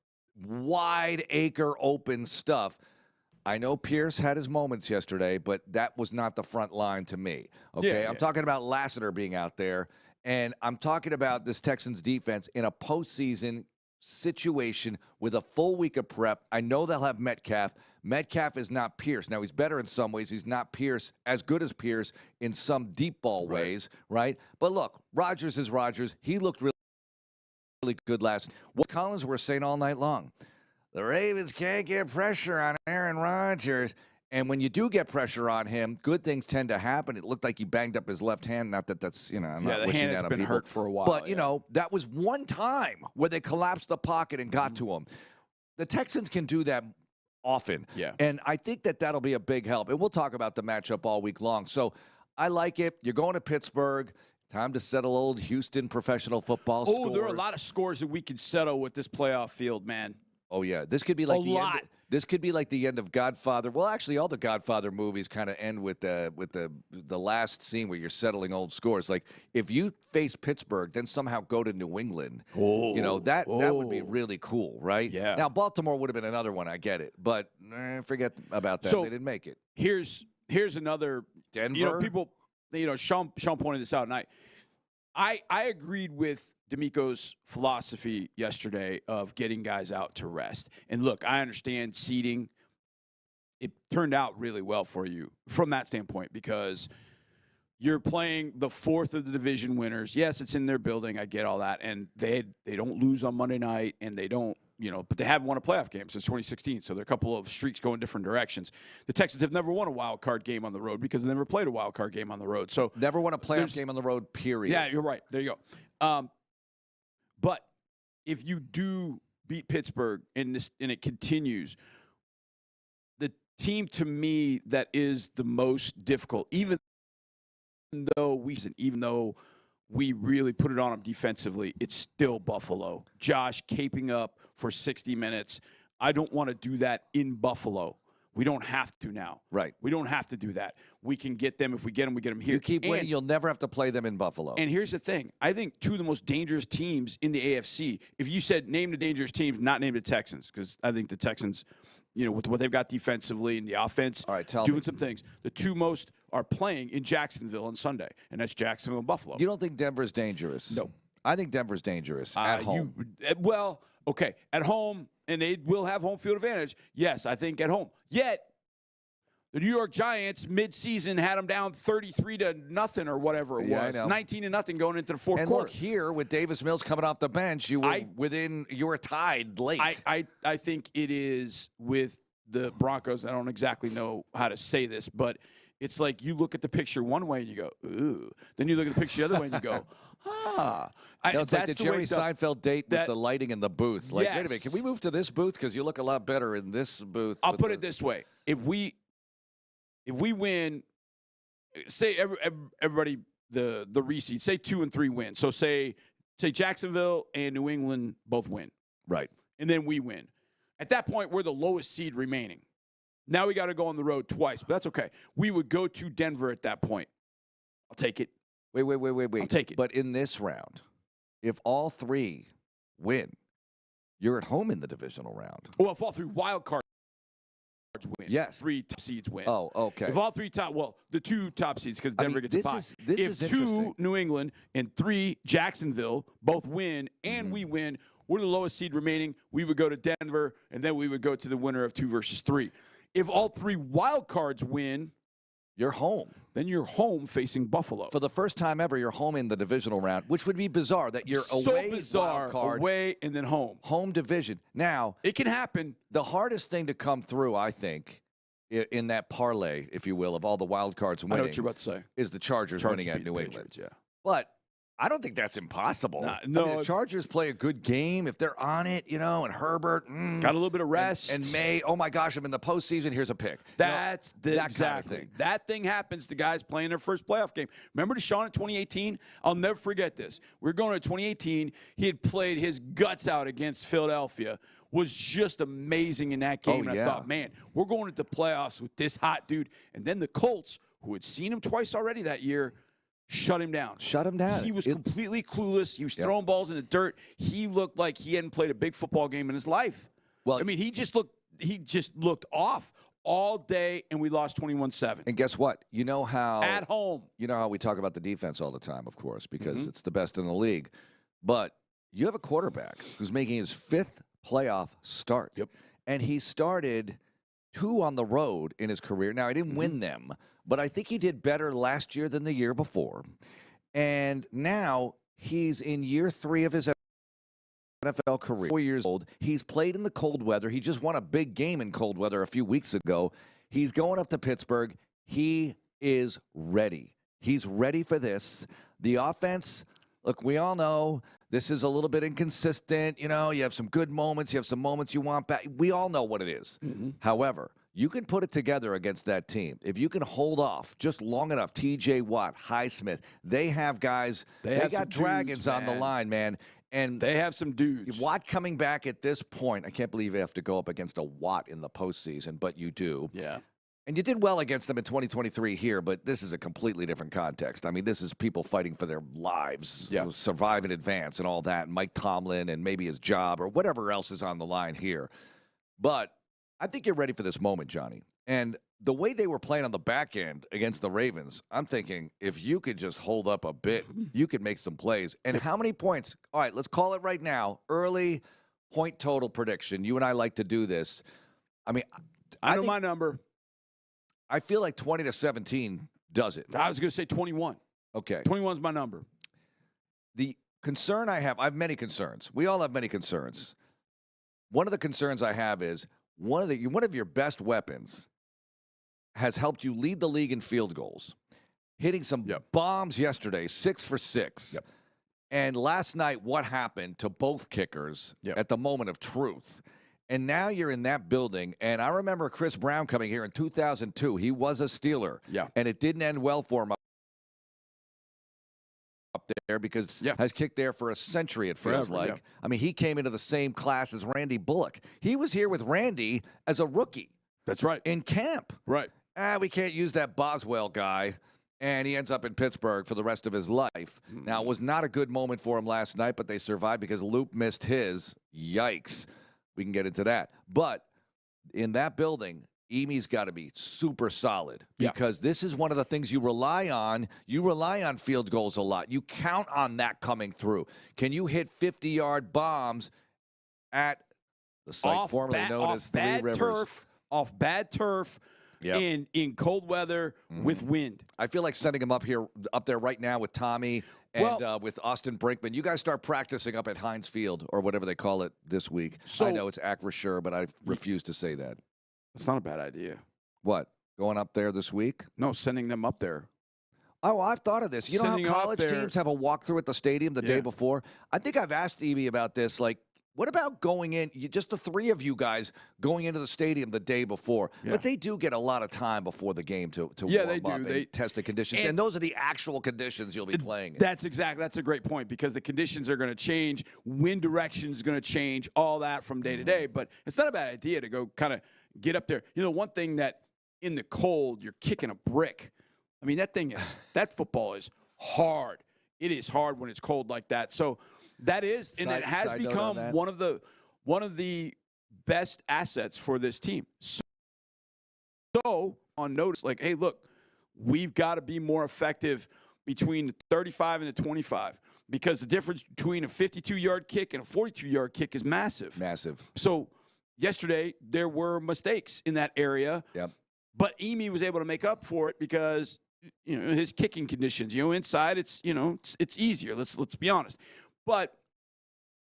wide acre open stuff. I know Pierce had his moments yesterday, but that was not the front line to me. Okay, I'm talking about Lassiter being out there, and I'm talking about this Texans defense in a postseason situation with a full week of prep. I know they'll have Metcalf. Metcalf is not Pierce. Now, he's better in some ways. He's not Pierce, as good as Pierce in some deep ball ways, right? But look, Rodgers is Rodgers. He looked really good last night. What Collins were saying all night long, the Ravens can't get pressure on Aaron Rodgers. And when you do get pressure on him, good things tend to happen. It looked like he banged up his left hand. Not that that's, I'm not the wishing hand that has on been people. hurt for a while. But, that was one time where they collapsed the pocket and got to him. The Texans can do that often. Yeah. And I think that that'll be a big help. And we'll talk about the matchup all week long. So I like it. You're going to Pittsburgh. Time to settle old Houston professional football scores. There are a lot of scores that we can settle with this playoff field, man. Oh, yeah. This could be like This could be like the end of Godfather. Well, actually, all the Godfather movies kind of end with the last scene where you're settling old scores. Like, if you face Pittsburgh, then somehow go to New England. That would be really cool, right? Yeah. Now, Baltimore would have been another one. I get it. But forget about that. So, they didn't make it. Here's another. Denver? People, Sean pointed this out, and I agreed with Demeco's philosophy yesterday of getting guys out to rest. And look, I understand seeding. It turned out really well for you from that standpoint because you're playing the fourth of the division winners. Yes, it's in their building. I get all that. And they don't lose on Monday night, and they don't, but they haven't won a playoff game since 2016. So there are a couple of streaks going different directions. The Texans have never won a wild card game on the road because they never played a wild card game on the road. So never won a playoff game on the road, period. Yeah, you're right. There you go. But if you do beat Pittsburgh and it continues, the team to me that is the most difficult, even though we really put it on them defensively, it's still Buffalo. Josh caping up for 60 minutes. I don't want to do that in Buffalo. We don't have to now. Right. We don't have to do that. We can get them. If we get them, we get them here. You keep winning, you'll never have to play them in Buffalo. And here's the thing. I think two of the most dangerous teams in the AFC, if you said name the dangerous teams, not name the Texans, because I think the Texans, with what they've got defensively and the offense, doing some things. The two most are playing in Jacksonville on Sunday, and that's Jacksonville and Buffalo. You don't think Denver's dangerous? No. I think Denver's dangerous at home. Okay, at home, and they will have home field advantage. Yes, I think at home. Yet, the New York Giants midseason had them down 33-0 or whatever it was, 19-0 going into the fourth and quarter. Look here with Davis Mills coming off the bench, you were tied late. I think it is with the Broncos. I don't exactly know how to say this, but it's like you look at the picture one way and you go, ooh. Then you look at the picture the other way and you go, ah. It's like the Jerry Seinfeld date with the lighting in the booth. Like, wait a minute, can we move to this booth? Because you look a lot better in this booth. I'll put it this way. If we win, say everybody, the reseed, say 2 and 3 win. So say Jacksonville and New England both win. Right. And then we win. At that point, we're the lowest seed remaining. Now we got to go on the road twice, but that's okay. We would go to Denver at that point. I'll take it. Wait. I'll take it. But in this round, if all 3 win, you're at home in the divisional round. Well, if all 3 wild cards win. Yes. 3 top seeds win. Oh, okay. If all 3 the 2 top seeds, because Denver gets a bye. If 2 New England and 3 Jacksonville both win and we win, we're the lowest seed remaining. We would go to Denver, and then we would go to the winner of 2 versus 3. If all 3 wild cards win, you're home. Then you're home facing Buffalo. For the first time ever, you're home in the divisional round, which would be bizarre that you're away, wild card, away and then home. Home division. Now, it can happen. The hardest thing to come through, I think, in that parlay, if you will, of all the wild cards winning, I know what you're about to say, is the Chargers winning at New England. Yeah. But I don't think that's impossible. No, the Chargers play a good game if they're on it, and Herbert got a little bit of rest. And May, oh my gosh, I'm in the postseason. Here's a pick. That's that exactly kind of thing. That thing happens to guys playing their first playoff game. Remember Deshaun in 2018? I'll never forget this. We're going to 2018. He had played his guts out against Philadelphia. Was just amazing in that game. And I thought, man, we're going into the playoffs with this hot dude. And then the Colts, who had seen him twice already that year, shut him down. He was completely clueless. He was throwing balls in the dirt. He looked like he hadn't played a big football game in his life. Well, I mean, he just looked off all day, and we lost 21-7. And guess what? You know how at home. You know how we talk about the defense all the time, of course, because it's the best in the league. But you have a quarterback who's making his 5th playoff start. Yep. And he started 2 on the road in his career. Now, he didn't win them, but I think he did better last year than the year before. And now he's in year 3 of his NFL career. 4 years old. He's played in the cold weather. He just won a big game in cold weather a few weeks ago. He's going up to Pittsburgh. He is ready. He's ready for this. The offense, look, we all know this is a little bit inconsistent. You know, you have some good moments. You have some moments you want back. We all know what it is. Mm-hmm. However, you can put it together against that team. If you can hold off just long enough, T.J. Watt, Highsmith, they have guys. They got dragons dudes, on the line, man. And they have some dudes. Watt coming back at this point, I can't believe you have to go up against a Watt in the postseason, but you do. Yeah. And you did well against them in 2023 here, but this is a completely different context. I mean, this is people fighting for their lives, survive in advance and all that, and Mike Tomlin and maybe his job or whatever else is on the line here. But I think you're ready for this moment, Johnny. And the way they were playing on the back end against the Ravens, I'm thinking if you could just hold up a bit, you could make some plays. And how many points? All right, let's call it right now. Early point total prediction. You and I like to do this. I mean, I know my number. I feel like 20-17 does it. I was going to say 21. Okay. 21 is my number. The concern I have many concerns. We all have many concerns. One of the concerns I have is one of your best weapons has helped you lead the league in field goals, hitting some bombs yesterday, 6 for 6. Yep. And last night, what happened to both kickers at the moment of truth? And now you're in that building, and I remember Chris Brown coming here in 2002. He was a Steeler, and it didn't end well for him up there because has kicked there for a century, it feels like. Yeah. I mean, he came into the same class as Randy Bullock. He was here with Randy as a rookie. That's right. In camp. Right. We can't use that Boswell guy. And he ends up in Pittsburgh for the rest of his life. Now, it was not a good moment for him last night, but they survived because Loop missed his. Yikes. We can get into that. But in that building, Emy's got to be super solid because this is one of the things you rely on. You rely on field goals a lot. You count on that coming through. Can you hit 50-yard bombs at the site formerly known as Three Rivers? Off bad turf. In cold weather with wind. I feel like sending him up there right now with Tommy and with Austin Brinkman. You guys start practicing up at Heinz Field or whatever they call it this week. I know it's Acrisure, but I refuse to say that. It's not a bad idea. What? Going up there this week? No, sending them up there. Oh, I've thought of this. You know how college teams have a walkthrough at the stadium the day before? I think I've asked Emy about this, like, what about going in, just the three of you guys going into the stadium the day before? Yeah. But they do get a lot of time before the game to warm up. They test the conditions, and those are the actual conditions you'll be playing in. That's a great point because the conditions are going to change, wind direction is going to change, all that from day to day. But it's not a bad idea to go kind of get up there. You know, one thing that in the cold, you're kicking a brick. I mean, that football is hard. It is hard when it's cold like that. So that is, and it has become one of the best assets for this team. So on notice, like, hey, look, we've got to be more effective between the 35 and the 25 because the difference between a 52-yard kick and a 42-yard kick is massive. Massive. So yesterday there were mistakes in that area. Yep. But Emy was able to make up for it because his kicking conditions. Inside it's it's easier. Let's be honest. But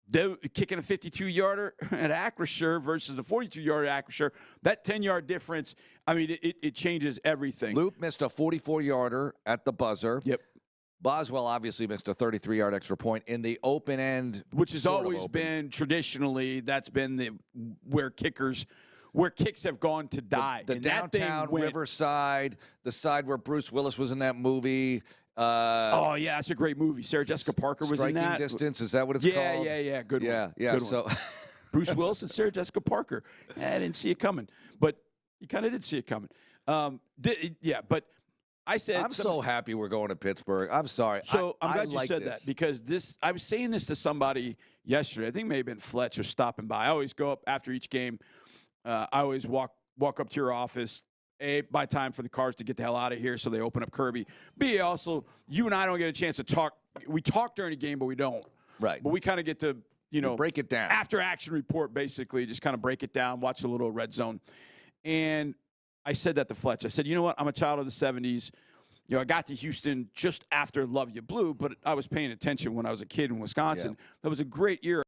they're kicking a 52-yarder at Acrisure versus a 42-yarder at Acrisure, that 10-yard difference, I mean, it changes everything. Loop missed a 44-yarder at the buzzer. Yep. Boswell obviously missed a 33-yard extra point in the open end. Which has always been, traditionally, that's been where kicks have gone to die. The downtown Riverside, the side where Bruce Willis was in that movie. That's a great movie. Sarah Jessica Parker was in that. Striking Distance, is that what it's called? Yeah. Good one. Yeah. Good so one. Bruce Willis and Sarah Jessica Parker. I didn't see it coming, but you kind of did see it coming. But I said I'm so happy we're going to Pittsburgh. I'm sorry. So I'm glad you said that because I was saying this to somebody yesterday. I think it may have been Fletcher stopping by. I always go up after each game. I always walk up to your office. A, buy time for the cars to get the hell out of here so they open up Kirby. B, also, you and I don't get a chance to talk. We talk during the game, but we don't. Right. But we kind of get to, break it down. After action report, basically, just kind of break it down, watch a little red zone. And I said that to Fletch. I said, you know what? I'm a child of the 70s. I got to Houston just after Love You Blue, but I was paying attention when I was a kid in Wisconsin. Yeah. That was a great era.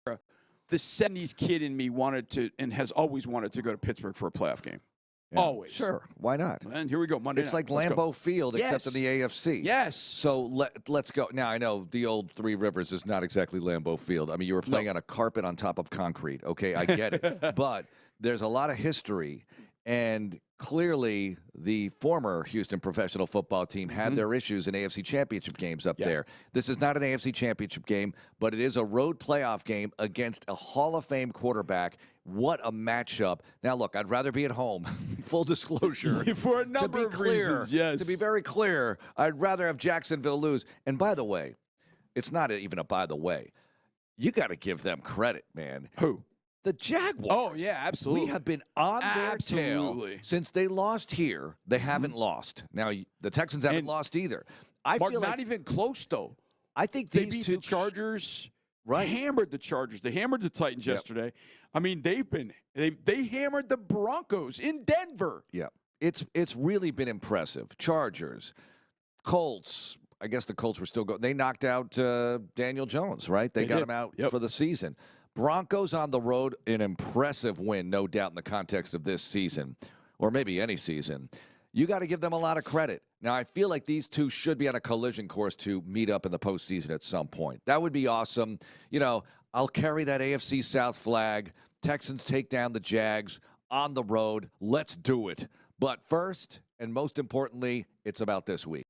The 70s kid in me wanted to and has always wanted to go to Pittsburgh for a playoff game. Yeah. Always. Sure. Why not? And here we go. Monday It's night. like Let's Lambeau go. Field, except in the AFC. Yes. So let's go. Now, I know the old Three Rivers is not exactly Lambeau Field. I mean, you were playing on a carpet on top of concrete. Okay, I get it. But there's a lot of history, and clearly the former Houston professional football team had their issues in AFC championship games up there. This is not an AFC championship game, but it is a road playoff game against a Hall of Fame quarterback. What a matchup. Now, look, I'd rather be at home. Full disclosure. For a number of reasons, yes. To be very clear, I'd rather have Jacksonville lose. And by the way, it's not even a by the way. You got to give them credit, man. Who? The Jaguars. Oh, yeah, absolutely. We have been on their tail since they lost here. They haven't lost. Now, the Texans haven't lost either. I Mark, feel like not even close, though. I think they these beat two the Chargers. Right. Hammered the Chargers. They hammered the Titans yesterday. I mean, they hammered the Broncos in Denver. Yeah. It's really been impressive. Chargers, Colts. I guess the Colts were still going. They knocked out Daniel Jones, right? They got him out for the season. Broncos on the road, an impressive win, no doubt, in the context of this season, or maybe any season. You got to give them a lot of credit. Now, I feel like these two should be on a collision course to meet up in the postseason at some point. That would be awesome. You know, I'll carry that AFC South flag. Texans take down the Jags on the road. Let's do it. But first, and most importantly, it's about this week.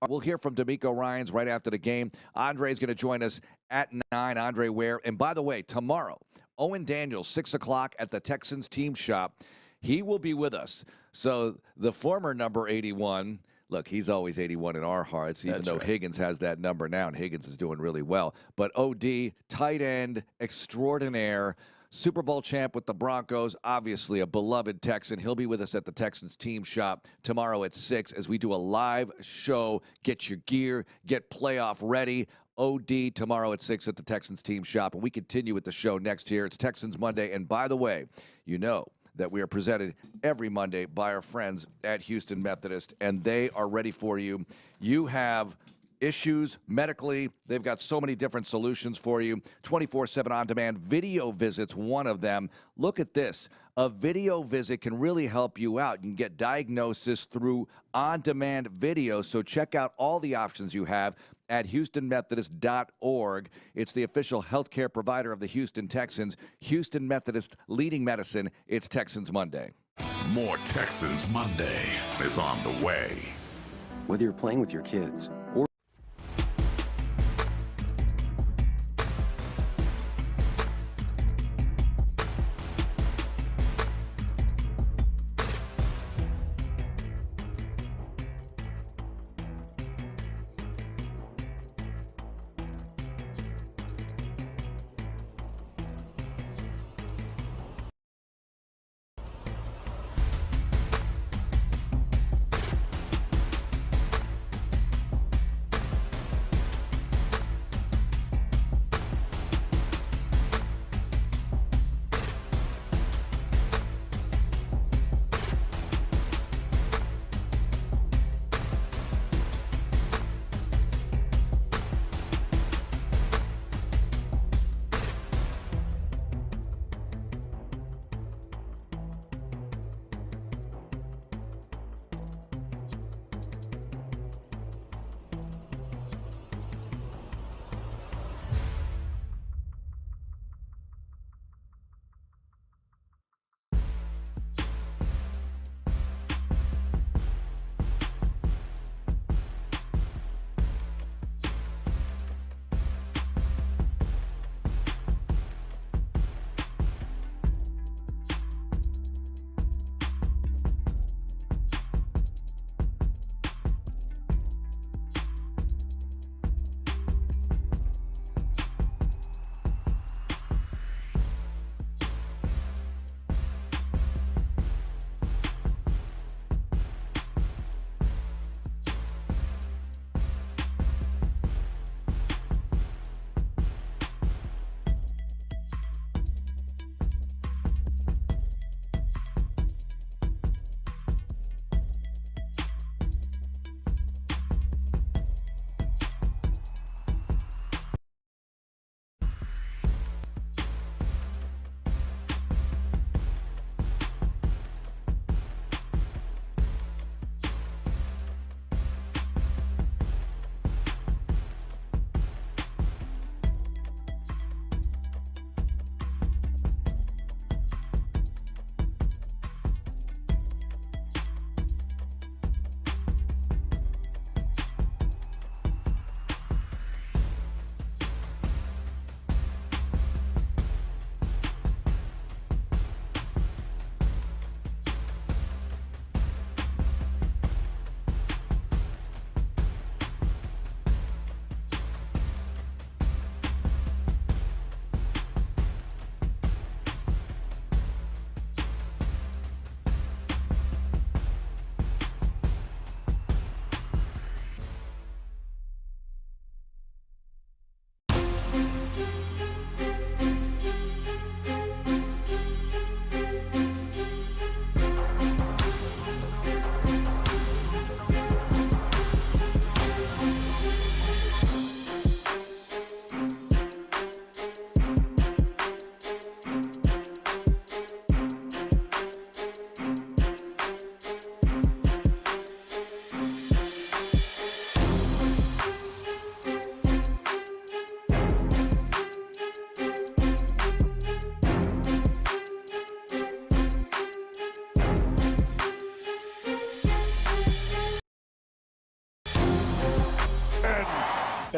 We'll hear from Demeco Ryans right after the game. Andre is going to join us at 9. Andre Ware. And by the way, tomorrow, Owen Daniels, 6 o'clock at the Texans team shop. He will be with us. So the former number 81, look, he's always 81 in our hearts, even though Higgins has that number now, and Higgins is doing really well. But OD, tight end extraordinaire, Super Bowl champ with the Broncos, obviously a beloved Texan. He'll be with us at the Texans team shop tomorrow at 6 as we do a live show. Get your gear, get playoff ready. OD tomorrow at 6 at the Texans team shop. And we continue with the show next year. It's Texans Monday. And by the way, you know that we are presented every Monday by our friends at Houston Methodist, and they are ready for you. You have issues medically. They've got so many different solutions for you. 24/7 on-demand video visits, one of them. Look at this. A video visit can really help you out. You can get diagnosis through on-demand video, so check out all the options you have at HoustonMethodist.org. It's the official healthcare provider of the Houston Texans. Houston Methodist, leading medicine. It's Texans Monday. More Texans Monday is on the way. Whether you're playing with your kids or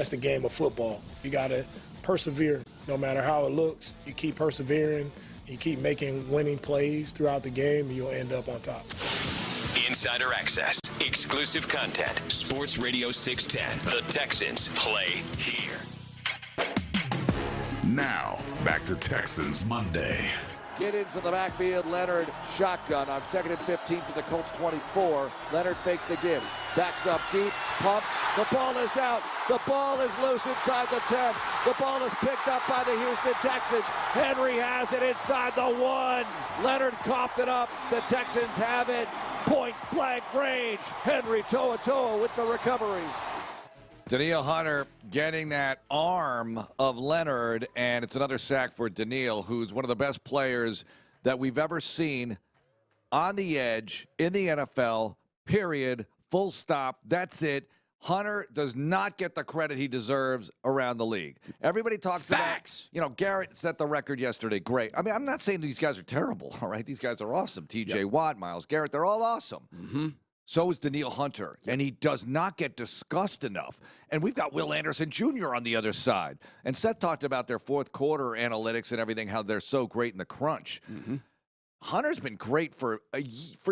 That's the game of football. You got to persevere no matter how it looks. You keep persevering. You keep making winning plays throughout the game, and you'll end up on top. Insider access, exclusive content. Sports Radio 610. The Texans play here. Now, back to Texans Monday. Get into the backfield. Leonard shotgun on 2nd and 15 to the Colts 24. Leonard fakes the give. Backs up deep. Pumps. The ball is out. The ball is loose inside the 10. The ball is picked up by the Houston Texans. Henry has it inside the 1. Leonard coughed it up. The Texans have it. Point blank range. Henry toe-a-toe with the recovery. Danielle Hunter getting that arm of Leonard, and it's another sack for Danielle, who's one of the best players that we've ever seen on the edge in the NFL, period, full stop. That's it. Hunter does not get the credit he deserves around the league. Everybody talks Facts. about, Garrett set the record yesterday. Great. I mean, I'm not saying these guys are terrible, all right? These guys are awesome. TJ Watt, Myles Garrett, they're all awesome. Mm-hmm. So is Danielle Hunter, and he does not get discussed enough. And we've got Will Anderson Jr. on the other side. And Seth talked about their fourth quarter analytics and everything, how they're so great in the crunch. Mm-hmm. Hunter's been great for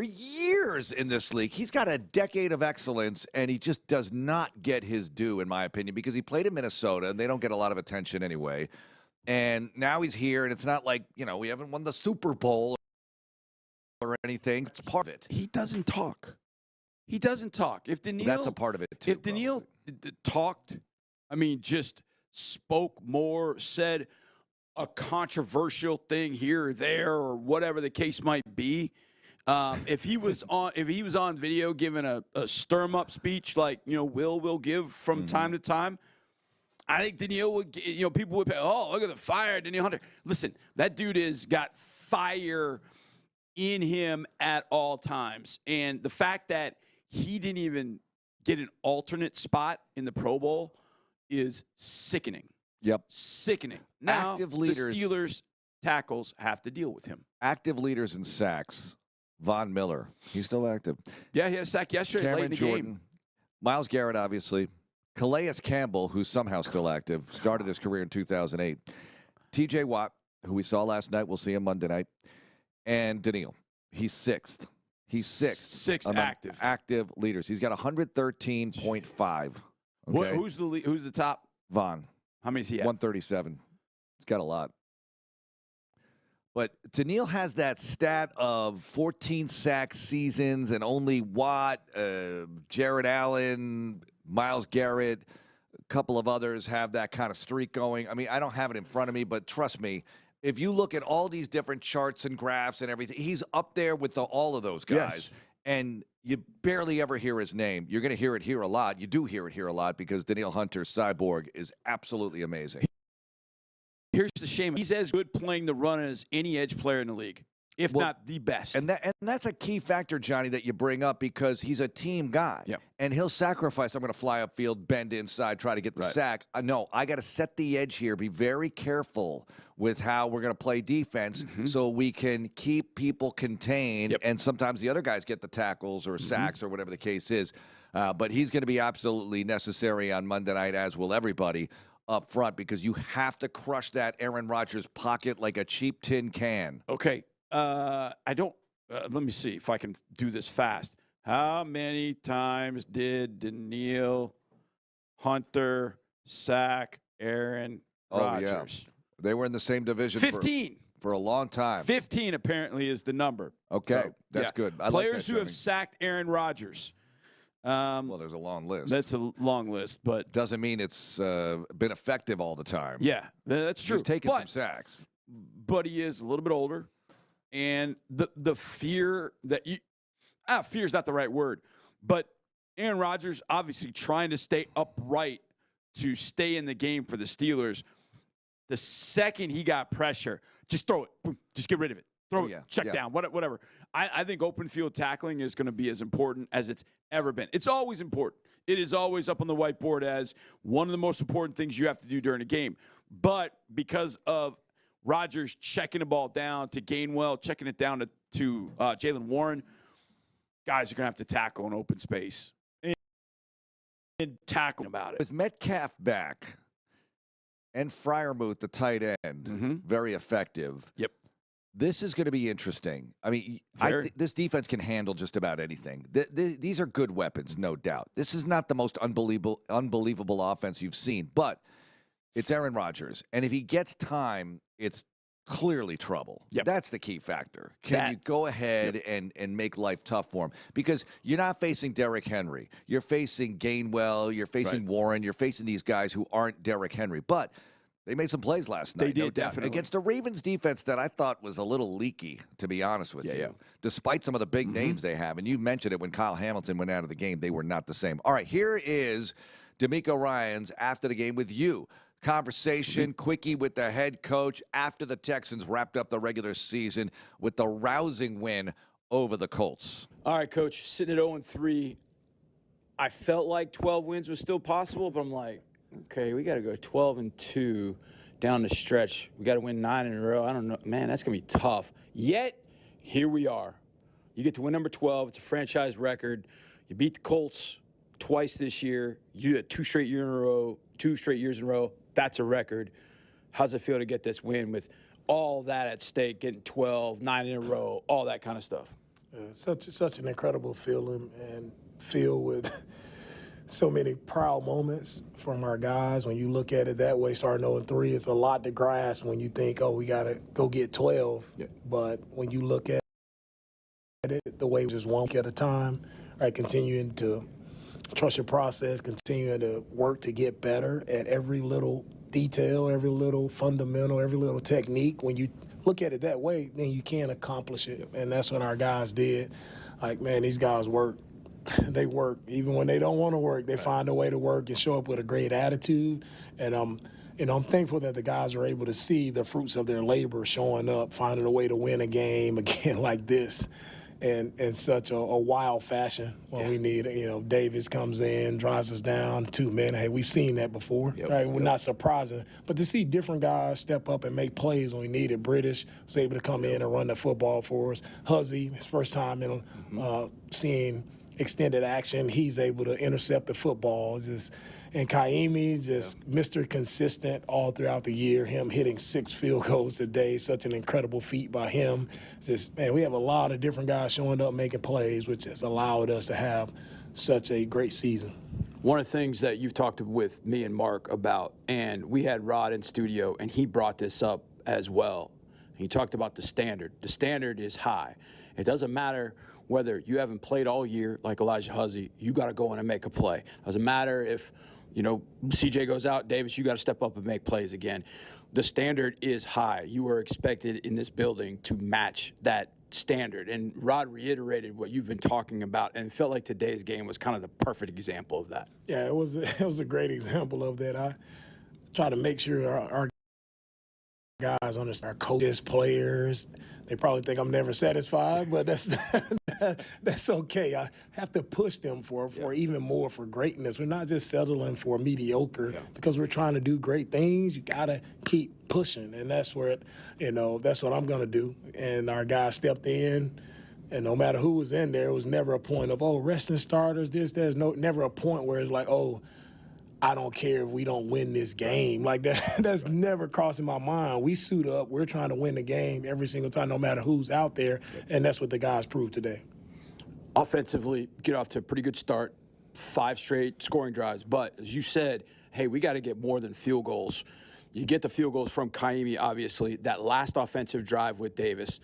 years in this league. He's got a decade of excellence, and he just does not get his due, in my opinion, because he played in Minnesota, and they don't get a lot of attention anyway. And now he's here, and it's not like, we haven't won the Super Bowl or anything. It's part of it. He doesn't talk. He doesn't talk. If Danielle, that's a part of it, too. If Danielle talked, just spoke more, said a controversial thing here or there or whatever the case might be, if he was on video giving a stirm up speech like will give from time to time, I think Danielle would people would pay, look at the fire, Danielle Hunter. Listen, that dude has got fire in him at all times, and the fact that he didn't even get an alternate spot in the Pro Bowl is sickening. Yep. Sickening. Now, active leaders, the Steelers tackles have to deal with him. Active leaders in sacks. Von Miller. He's still active. Yeah, he had a sack yesterday Cameron late in the Jordan. game. Myles Garrett, obviously. Calais Campbell, who's somehow still active, started his career in 2008. TJ Watt, who we saw last night. We'll see him Monday night. And Danielle. He's sixth. He's sixth active. Active leaders. He's got 113.5. Okay? Who's the top? Von. How many is he at? 137. He's got a lot. But Danielle has that stat of 14 sack seasons, and only Watt, Jared Allen, Myles Garrett, a couple of others have that kind of streak going. I don't have it in front of me, but trust me, if you look at all these different charts and graphs and everything, he's up there with all of those guys. Yes. And you barely ever hear his name. You're going to hear it here a lot. You do hear it here a lot because Danielle Hunter's cyborg is absolutely amazing. Here's the shame. He's as good playing the run as any edge player in the league, if not the best. And that's a key factor, Johnny, that you bring up because he's a team guy. Yep. And he'll sacrifice. I'm going to fly upfield, bend inside, try to get the sack. No, I got to set the edge here. Be very careful with how we're going to play defense so we can keep people contained. Yep. And sometimes the other guys get the tackles or sacks or whatever the case is. But he's going to be absolutely necessary on Monday night, as will everybody up front, because you have to crush that Aaron Rodgers pocket like a cheap tin can. Okay. Let me see if I can do this fast. How many times did Danielle Hunter sack Aaron Rodgers? Yeah. They were in the same division 15. For a long time. 15 apparently is the number. Okay, So, that's good. I Players like that, who have sacked Aaron Rodgers. Well, there's a long list. That's a long list, but doesn't mean it's been effective all the time. Yeah, that's true. He's taken some sacks. But he is a little bit older, and the fear that fear is not the right word, but Aaron Rodgers obviously trying to stay upright to stay in the game for the Steelers. The second he got pressure, just throw it. Boom, just get rid of it. Throw it. Check down. Whatever. I think open field tackling is going to be as important as it's ever been. It's always important. It is always up on the whiteboard as one of the most important things you have to do during a game. But because of Rodgers checking the ball down to Gainwell, checking it down to Jaylen Warren, guys are going to have to tackle in open space. tackle about it. With Metcalf back and Freiermuth, the tight end, very effective. Yep. This is going to be interesting. I mean, this defense can handle just about anything. These are good weapons, no doubt. This is not the most unbelievable offense you've seen, but it's Aaron Rodgers. And if he gets time, it's clearly trouble. Yep. That's the key factor. Can you go ahead and make life tough for him? Because you're not facing Derrick Henry. You're facing Gainwell. You're facing Warren. You're facing these guys who aren't Derrick Henry. But they made some plays last night. They did, no doubt. definitely. Against a Ravens defense that I thought was a little leaky, to be honest with you, despite some of the big names they have. And you mentioned it when Kyle Hamilton went out of the game. They were not the same. All right, here is Demeco Ryans after the game with you. Conversation, quickie with the head coach after the Texans wrapped up the regular season with the rousing win over the Colts. All right, Coach, sitting at 0-3, I felt like 12 wins was still possible, but I'm like, okay, we got to go 12-2 down the stretch. We got to win 9 in a row. I don't know. Man, that's going to be tough. Yet, here we are. You get to win number 12. It's a franchise record. You beat the Colts twice this year. You had 2 straight years in a row. That's a record. How's it feel to get this win with all that at stake, getting 12, 9 in a row, all that kind of stuff? Such an incredible feeling and filled with so many proud moments from our guys. When you look at it that way, starting 0-3, it's a lot to grasp when you think, oh, we got to go get 12. Yeah. But when you look at it the way just one week at a time, right, continuing to trust your process, continuing to work to get better at every little detail, every little fundamental, every little technique. When you look at it that way, then you can accomplish it. And that's what our guys did. Like, man, these guys work. They work. Even when they don't want to work, they find a way to work and show up with a great attitude. And I'm thankful that the guys are able to see the fruits of their labor showing up, finding a way to win a game again like this. And in such a wild fashion when we need it. Davis comes in, drives us down 2 men. Hey, we've seen that before, right? We're not surprising. But to see different guys step up and make plays when we need it. British was able to come in and run the football for us. Huzzy, his first time seeing extended action, he's able to intercept the football. And Kaimi, Mr. Consistent all throughout the year, him hitting 6 field goals a day, such an incredible feat by him. We have a lot of different guys showing up, making plays, which has allowed us to have such a great season. One of the things that you've talked with me and Mark about, and we had Rod in studio, and he brought this up as well. He talked about the standard. The standard is high. It doesn't matter whether you haven't played all year like Elijah Huzzy, you got to go in and make a play. It doesn't matter if CJ goes out, Davis, you got to step up and make plays again. The standard is high. You are expected in this building to match that standard. And Rod reiterated what you've been talking about, and it felt like today's game was kind of the perfect example of that. Yeah, it was a great example of that. I try to make sure our guys understand, our coaches, players. They probably think I'm never satisfied, but that's okay. I have to push them for even more, for greatness. We're not just settling for mediocre because we're trying to do great things. You got to keep pushing, and that's where that's what I'm going to do. And our guys stepped in, and no matter who was in there, it was never a point of, resting starters, there's never a point where it's like, I don't care if we don't win this game. Like that's never crossing my mind. We suit up. We're trying to win the game every single time, no matter who's out there, and that's what the guys proved today. Offensively, get off to a pretty good start, 5 straight scoring drives. But as you said, hey, we got to get more than field goals. You get the field goals from Kaimi, obviously. That last offensive drive with Davis,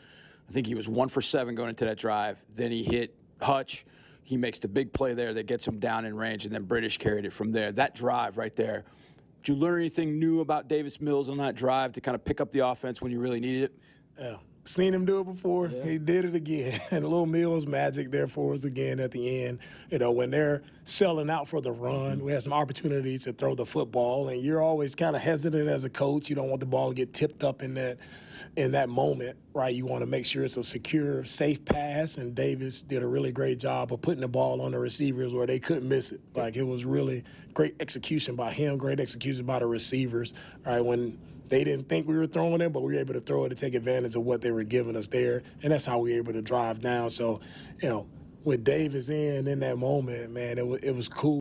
I think he was 1 for 7 going into that drive. Then he hit Hutch. He makes the big play there that gets him down in range, and then British carried it from there. That drive right there, did you learn anything new about Davis Mills on that drive to kind of pick up the offense when you really needed it? Yeah. Seen him do it before. Yeah. He did it again. And a little Mills magic there for us again at the end. When they're selling out for the run, we had some opportunities to throw the football, and you're always kind of hesitant as a coach. You don't want the ball to get tipped up in that moment, right? You want to make sure it's a secure, safe pass, and Davis did a really great job of putting the ball on the receivers where they couldn't miss it. Like, it was really great execution by him, great execution by the receivers, right? When they didn't think we were throwing it, but we were able to throw it to take advantage of what they were giving us there, and that's how we were able to drive down. So, with Davis in that moment, man, it was cool.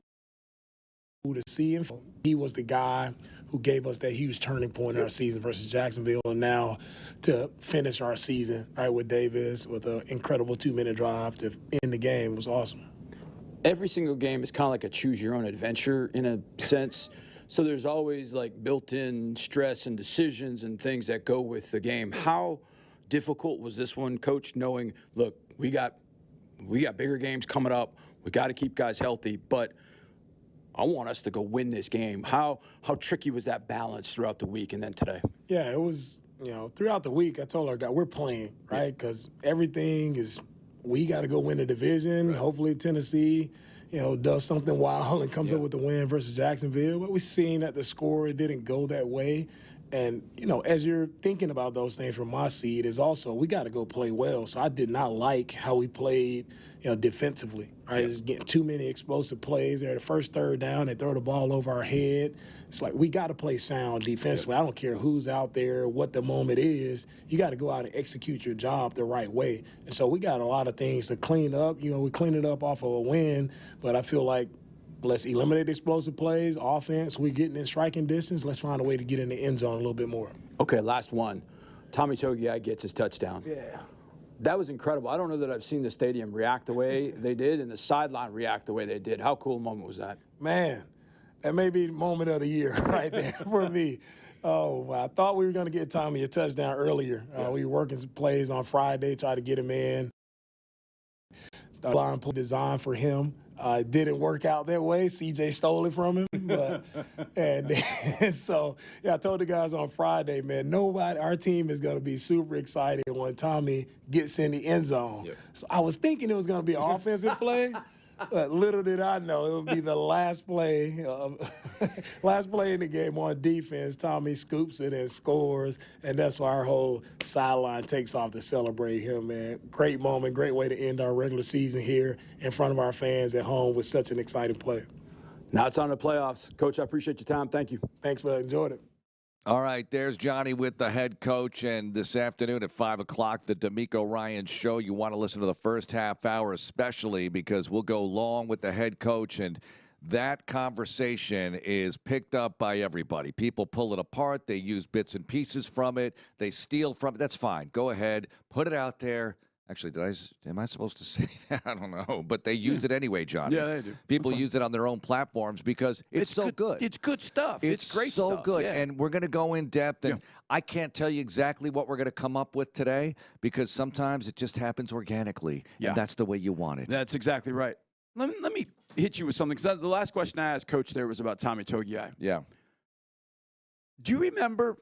to see him. He was the guy who gave us that huge turning point in our season versus Jacksonville, and now to finish our season right with Davis with an incredible 2-minute drive to end the game was awesome. Every single game is kind of like a choose-your-own adventure in a sense. So there's always like built-in stress and decisions and things that go with the game. How difficult was this one, Coach, knowing, look, we got bigger games coming up. We got to keep guys healthy, but I want us to go win this game. How tricky was that balance throughout the week and then today? Yeah, it was, throughout the week, I told our guys, we're playing, right? Because everything is, we got to go win the division. Right. Hopefully Tennessee, does something wild and comes up with the win versus Jacksonville. But we've seen that the score, it didn't go that way. And, as you're thinking about those things from my seat is also we got to go play well. So I did not like how we played, defensively, right? Yeah. Just getting too many explosive plays there. The first third down, they throw the ball over our head. It's like we got to play sound defensively. Yeah. I don't care who's out there, what the moment is. You got to go out and execute your job the right way. And so we got a lot of things to clean up. We cleaned it up off of a win, but I feel like let's eliminate explosive plays, offense. We're getting in striking distance. Let's find a way to get in the end zone a little bit more. Okay, last one. Tommy Togei gets his touchdown. Yeah. That was incredible. I don't know that I've seen the stadium react the way they did and the sideline react the way they did. How cool a moment was that? Man, that may be the moment of the year right there for me. Oh, I thought we were going to get Tommy a touchdown earlier. We were working some plays on Friday, tried to get him in. The line play designed for him. It didn't work out that way. CJ stole it from him. And so, I told the guys on Friday, man, our team is going to be super excited when Tommy gets in the end zone. Yep. So I was thinking it was going to be an offensive play, but little did I know it would be the last play in the game on defense. Tommy scoops it and scores, and that's why our whole sideline takes off to celebrate him, man. Great moment, great way to end our regular season here in front of our fans at home with such an exciting play. Now it's on the playoffs. Coach, I appreciate your time. Thank you. Thanks, man. Enjoyed it. All right, there's Johnny with the head coach, and this afternoon at 5 o'clock, the Demeco Ryans show. You want to listen to the first half hour especially because we'll go long with the head coach, and that conversation is picked up by everybody. People pull it apart. They use bits and pieces from it. They steal from it. That's fine. Go ahead. Put it out there. Actually, am I supposed to say that? I don't know. But they use it anyway, Johnny. Yeah, they do. People use it on their own platforms because it's so good. It's good stuff. It's great so stuff. Good. Yeah. And we're going to go in depth. And I can't tell you exactly what we're going to come up with today because sometimes it just happens organically. Yeah. And that's the way you want it. That's exactly right. Let me hit you with something. Because the last question I asked Coach there was about Tommy Togei. Yeah. Do you remember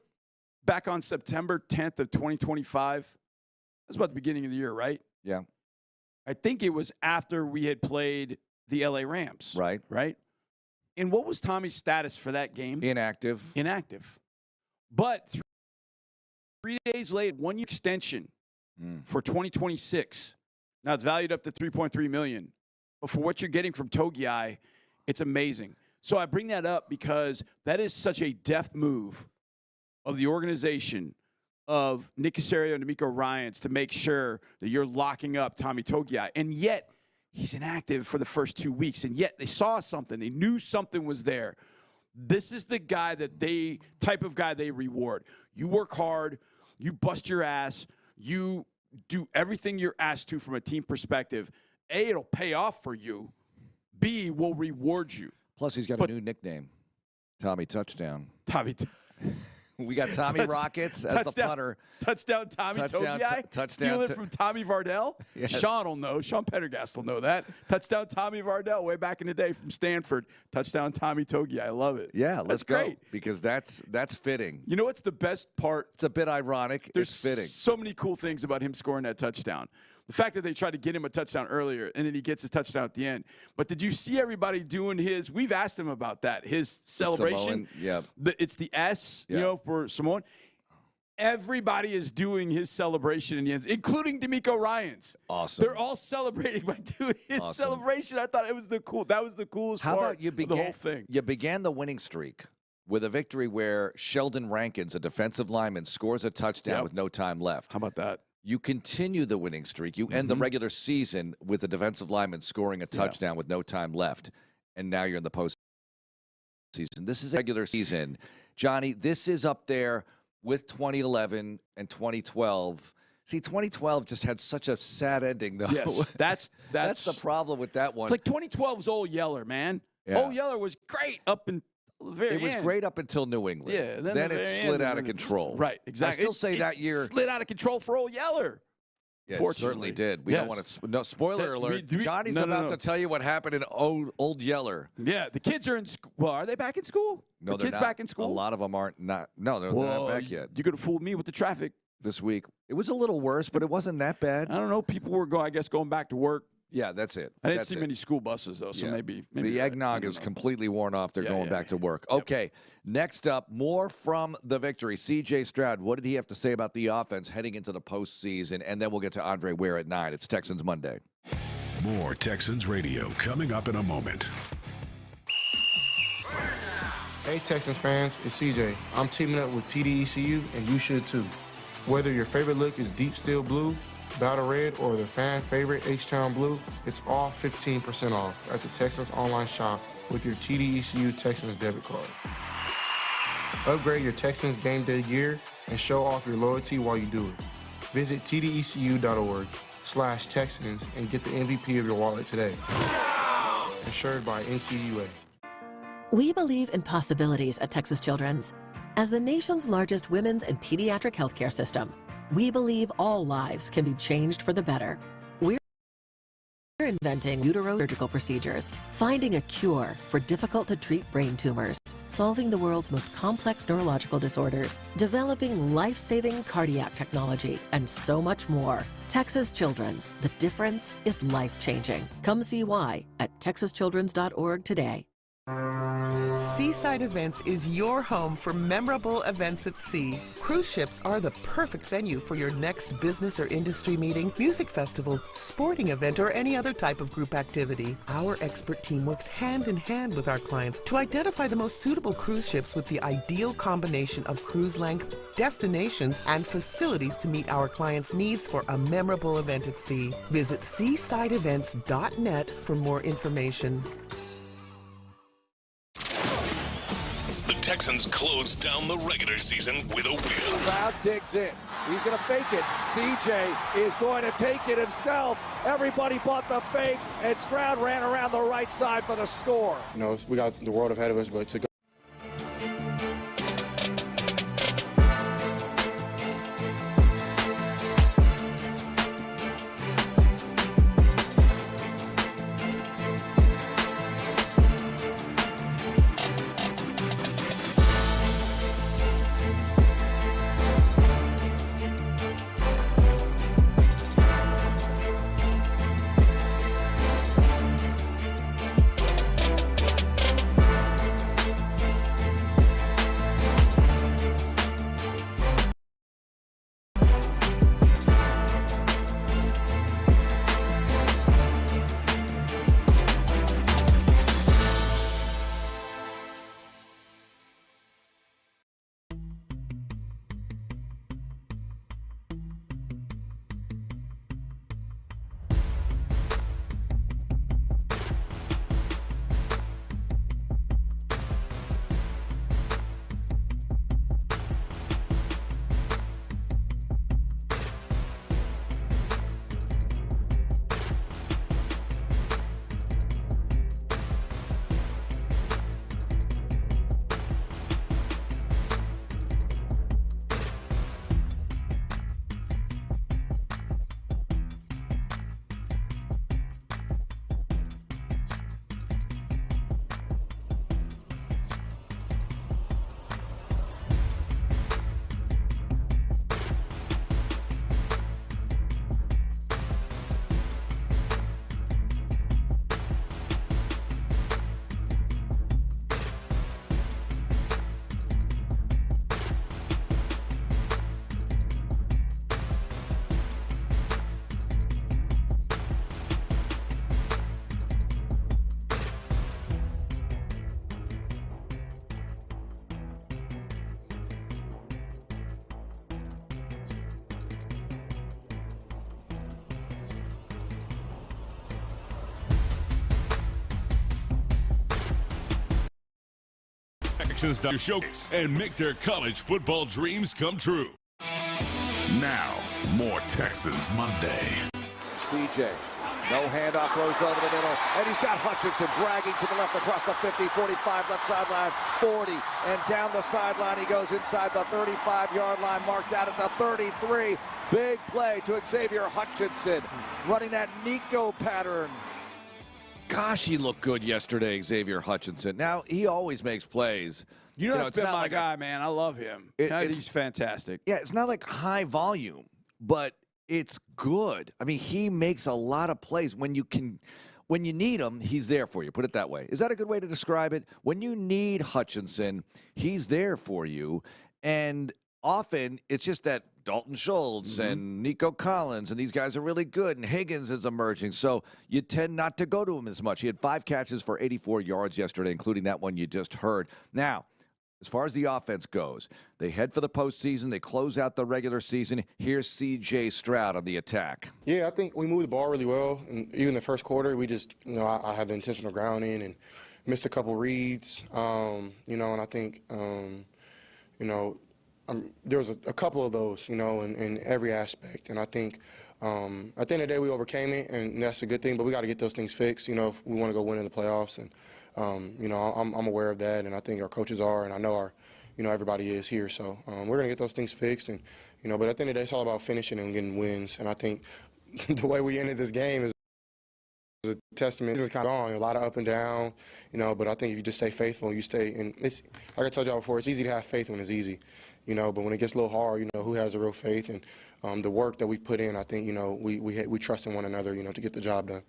back on September 10th of 2025? That's about the beginning of the year, right? Yeah. I think it was after we had played the LA Rams. Right. Right? And what was Tommy's status for that game? Inactive. But 3 days later, 1 year extension for 2026. Now it's valued up to $3.3 million. But for what you're getting from Togei, it's amazing. So I bring that up because that is such a deft move of the organization of Nick Caserio and Demeco Ryans to make sure that you're locking up Tommy Togei. And yet, he's inactive for the first 2 weeks. And yet, they saw something. They knew something was there. This is the guy type of guy they reward. You work hard. You bust your ass. You do everything you're asked to from a team perspective. A, it'll pay off for you. B, will reward you. Plus, he's got a new nickname, Tommy Touchdown. We got Tommy Rockets as the punter. Touchdown Tommy Togei. Steal it from Tommy Vardell. Yes. Sean will know. Sean Pendergast will know that. Touchdown Tommy Vardell way back in the day from Stanford. Touchdown Tommy Togei. I love it. Yeah, let's go. Great. Because that's fitting. You know what's the best part? It's a bit ironic. It's fitting. So many cool things about him scoring that touchdown. The fact that they tried to get him a touchdown earlier, and then he gets his touchdown at the end. But did you see everybody doing his? We've asked him about that. His celebration. Yeah. It's the S, for Samoan. Everybody is doing his celebration in the end, including Demeco Ryans. Awesome. They're all celebrating by doing his celebration. I thought that was the coolest part of the whole thing. You began the winning streak with a victory where Sheldon Rankins, a defensive lineman, scores a touchdown with no time left. How about that? You continue the winning streak. You end the regular season with a defensive lineman scoring a touchdown with no time left, and now you're in the postseason. season. This is a regular season. Johnny, this is up there with 2011 and 2012. See, 2012 just had such a sad ending, though. Yes, that's the problem with that one. It's like 2012's Old Yeller, man. Yeah. Old Yeller was great up until the very end. It was great up until New England. Yeah, then it slid out of control. Right, exactly. I still say that year slid out of control for Old Yeller. Yeah, it certainly did. We don't want to. No, spoiler alert. Johnny's about to tell you what happened in Old Yeller. Yeah, the kids are in school. Well, are they back in school? No, the kids back in school. A lot of them aren't. No, they're not back yet. You could have fooled me with the traffic this week. It was a little worse, but it wasn't that bad. I don't know. People were going back to work. Yeah, that's it. I didn't see many school buses, though, so maybe the eggnog is completely worn off. They're going back to work. Okay, next up, more from the victory. C.J. Stroud, what did he have to say about the offense heading into the postseason? And then we'll get to Andre Ware at 9. It's Texans Monday. More Texans Radio coming up in a moment. Hey, Texans fans, it's CJ. I'm teaming up with TDECU, and you should too. Whether your favorite look is deep steel blue, battle red, or the fan favorite H-Town blue, it's all 15% off at the Texans online shop with your TDECU Texans debit card. Upgrade your Texans game day gear and show off your loyalty while you do it. Visit tdecu.org/Texans and get the MVP of your wallet today. Insured by NCUA. We believe in possibilities at Texas Children's. As the nation's largest women's and pediatric healthcare system, we believe all lives can be changed for the better. We're inventing uterosurgical procedures, finding a cure for difficult-to-treat brain tumors, solving the world's most complex neurological disorders, developing life-saving cardiac technology, and so much more. Texas Children's. The difference is life-changing. Come see why at texaschildrens.org today. Seaside Events is your home for memorable events at sea. Cruise ships are the perfect venue for your next business or industry meeting, music festival, sporting event, or any other type of group activity. Our expert team works hand in hand with our clients to identify the most suitable cruise ships with the ideal combination of cruise length, destinations, and facilities to meet our clients' needs for a memorable event at sea. Visit seasideevents.net for more information. Texans close down the regular season with a win. Stroud digs in. He's going to fake it. CJ is going to take it himself. Everybody bought the fake, and Stroud ran around the right side for the score. You know, we got the world ahead of us, but to go. Texans showcase and make their college football dreams come true. Now, more Texans Monday. CJ, no handoff, throws over the middle, and he's got Hutchinson dragging to the left across the 50, 45, left sideline, 40, and down the sideline he goes inside the 35-yard line, marked out at the 33. Big play to Xavier Hutchinson, running that Nico pattern. Gosh, he looked good yesterday, Xavier Hutchinson. Now, he always makes plays. You know, that's been my guy, man. I love him. He's fantastic. Yeah, it's not like high volume, but it's good. I mean, he makes a lot of plays. When you need him, he's there for you. Put it that way. Is that a good way to describe it? When you need Hutchinson, he's there for you. And often it's just that Dalton Schultz and Nico Collins and these guys are really good, and Higgins is emerging. So you tend not to go to him as much. He had 5 catches for 84 yards yesterday, including that one you just heard. Now, as far as the offense goes, they head for the postseason. They close out the regular season. Here's C.J. Stroud on the attack. Yeah, I think we moved the ball really well. And even the first quarter, we just, I had the intentional grounding and missed a couple reads, and I think, there was a couple of those, in every aspect. And I think at the end of the day, we overcame it, and that's a good thing. But we got to get those things fixed, if we want to go win in the playoffs. And I'm aware of that, and I think our coaches are, and I know everybody is here. So we're going to get those things fixed. And, but at the end of the day, it's all about finishing and getting wins. And I think the way we ended this game is a testament. It's kind of on a lot of up and down, but I think if you just stay faithful and you stay, and it's, like I told y'all before, it's easy to have faith when it's easy, but when it gets a little hard, who has the real faith? And the work that we've put in, I think, we trust in one another, to get the job done.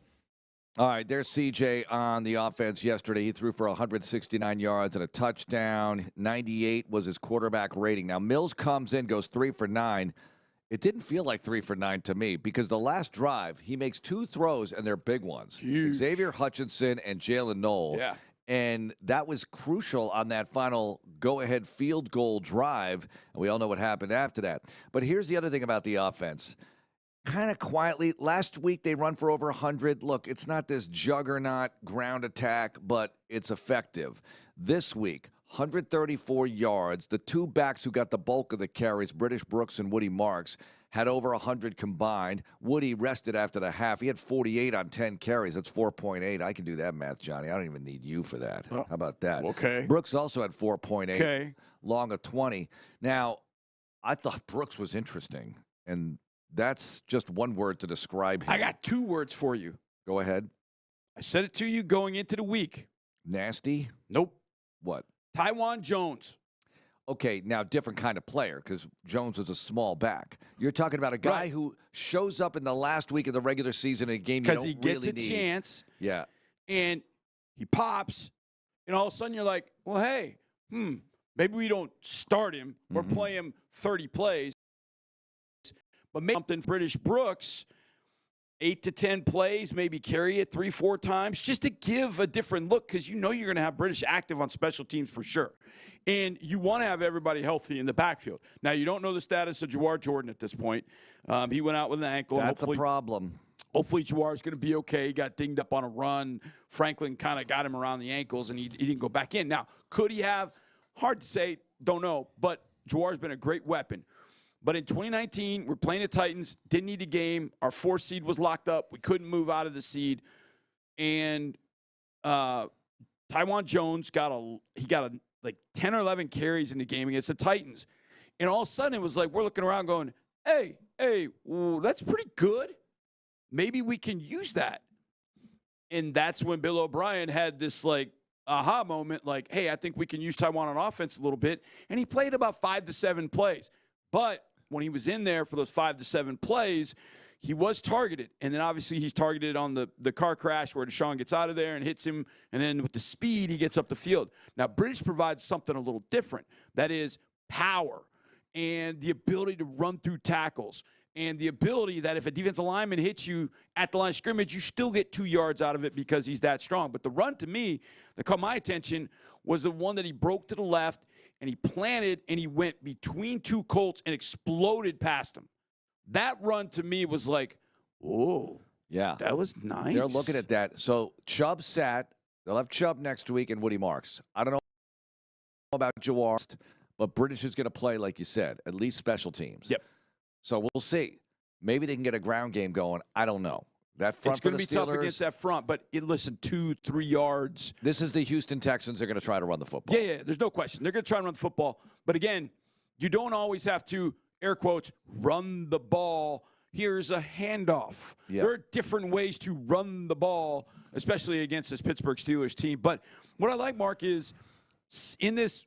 All right, there's C.J. on the offense yesterday. He threw for 169 yards and a touchdown. 98 was his quarterback rating. Now, Mills comes in, goes 3 for 9. It didn't feel like 3 for 9 to me because the last drive, he makes 2 throws, and they're big ones. Huge. Xavier Hutchinson and Jalen Knoll. Yeah. And that was crucial on that final go-ahead field goal drive, and we all know what happened after that. But here's the other thing about the offense. Kind of quietly, last week they run for over 100. Look, it's not this juggernaut ground attack, but it's effective. This week, 134 yards. The 2 backs who got the bulk of the carries, British Brooks and Woody Marks, had over 100 combined. Woody rested after the half. He had 48 on 10 carries. That's 4.8. I can do that math, Johnny. I don't even need you for that. How about that? Okay. Brooks also had 4.8. Okay. Long of 20. Now, I thought Brooks was interesting, and that's just one word to describe him. I got 2 words for you. Go ahead. I said it to you going into the week. Nasty? Nope. What? Tywan Jones. Okay, now different kind of player because Jones is a small back. You're talking about a guy who shows up in the last week of the regular season in a game you don't really need. Because he gets a chance. Yeah. And he pops, and all of a sudden you're like, well, hey, maybe we don't start him or play him 30 plays. But maybe something British Brooks, 8 to 10 plays, maybe carry it 3-4 times, just to give a different look because you're going to have British active on special teams for sure. And you want to have everybody healthy in the backfield. Now, you don't know the status of Jawar Jordan at this point. He went out with an ankle. That's a problem. Hopefully, Jawar's going to be okay. He got dinged up on a run. Franklin kind of got him around the ankles, and he didn't go back in. Now, could he have? Hard to say. Don't know. But Jawar's been a great weapon. But in 2019, we're playing the Titans. Didn't need a game. Our 4th seed was locked up. We couldn't move out of the seed. And Tywan Jones got like 10 or 11 carries in the game against the Titans. And all of a sudden, it was like we're looking around going, hey, that's pretty good. Maybe we can use that. And that's when Bill O'Brien had this, like, aha moment, like, hey, I think we can use Tywan on offense a little bit. And he played about 5 to 7 plays. But when he was in there for those 5 to 7 plays, he was targeted. And then obviously he's targeted on the car crash where Deshaun gets out of there and hits him. And then with the speed, he gets up the field. Now, British provides something a little different. That is power and the ability to run through tackles and the ability that if a defensive lineman hits you at the line of scrimmage, you still get 2 yards out of it because he's that strong. But the run to me that caught my attention was the one that he broke to the left and he planted and he went between 2 Colts and exploded past them. That run to me was like, oh, yeah, that was nice. They're looking at that. So Chubb sat. They'll have Chubb next week and Woody Marks. I don't know about Jawar, but British is going to play, like you said, at least special teams. Yep. So we'll see. Maybe they can get a ground game going. I don't know. That front it's going to be Steelers, tough against that front, but listen, 2-3 yards. This is the Houston Texans. They're going to try to run the football. Yeah, there's no question. They're going to try and run the football. But again, you don't always have to, air quotes, run the ball. Here's a handoff. Yeah. There are different ways to run the ball, especially against this Pittsburgh Steelers team. But what I like, Mark, is in this,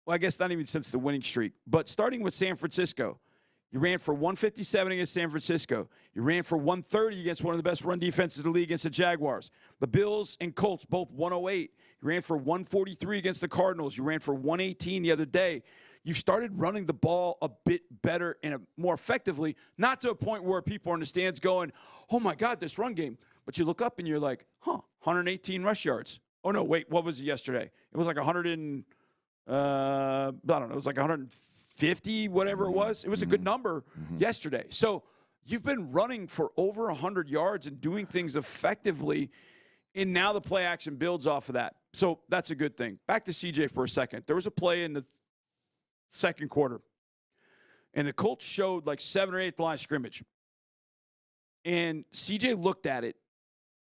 well, I guess not even since the winning streak, but starting with San Francisco, you ran for 157 against San Francisco. You ran for 130 against one of the best run defenses in the league against the Jaguars. The Bills and Colts, both 108. You ran for 143 against the Cardinals. You ran for 118 the other day. You started running the ball a bit better and more effectively, not to a point where people are in the stands going, oh, my God, this run game. But you look up and you're like, 118 rush yards. Oh, no, wait, what was it yesterday? It was like 100 and, I don't know, it was like 150, whatever it was. It was a good number yesterday. So you've been running for over 100 yards and doing things effectively, and now the play action builds off of that. So that's a good thing. Back to CJ for a second. There was a play in the second quarter, and the Colts showed like 7 or 8 line of scrimmage. And CJ looked at it,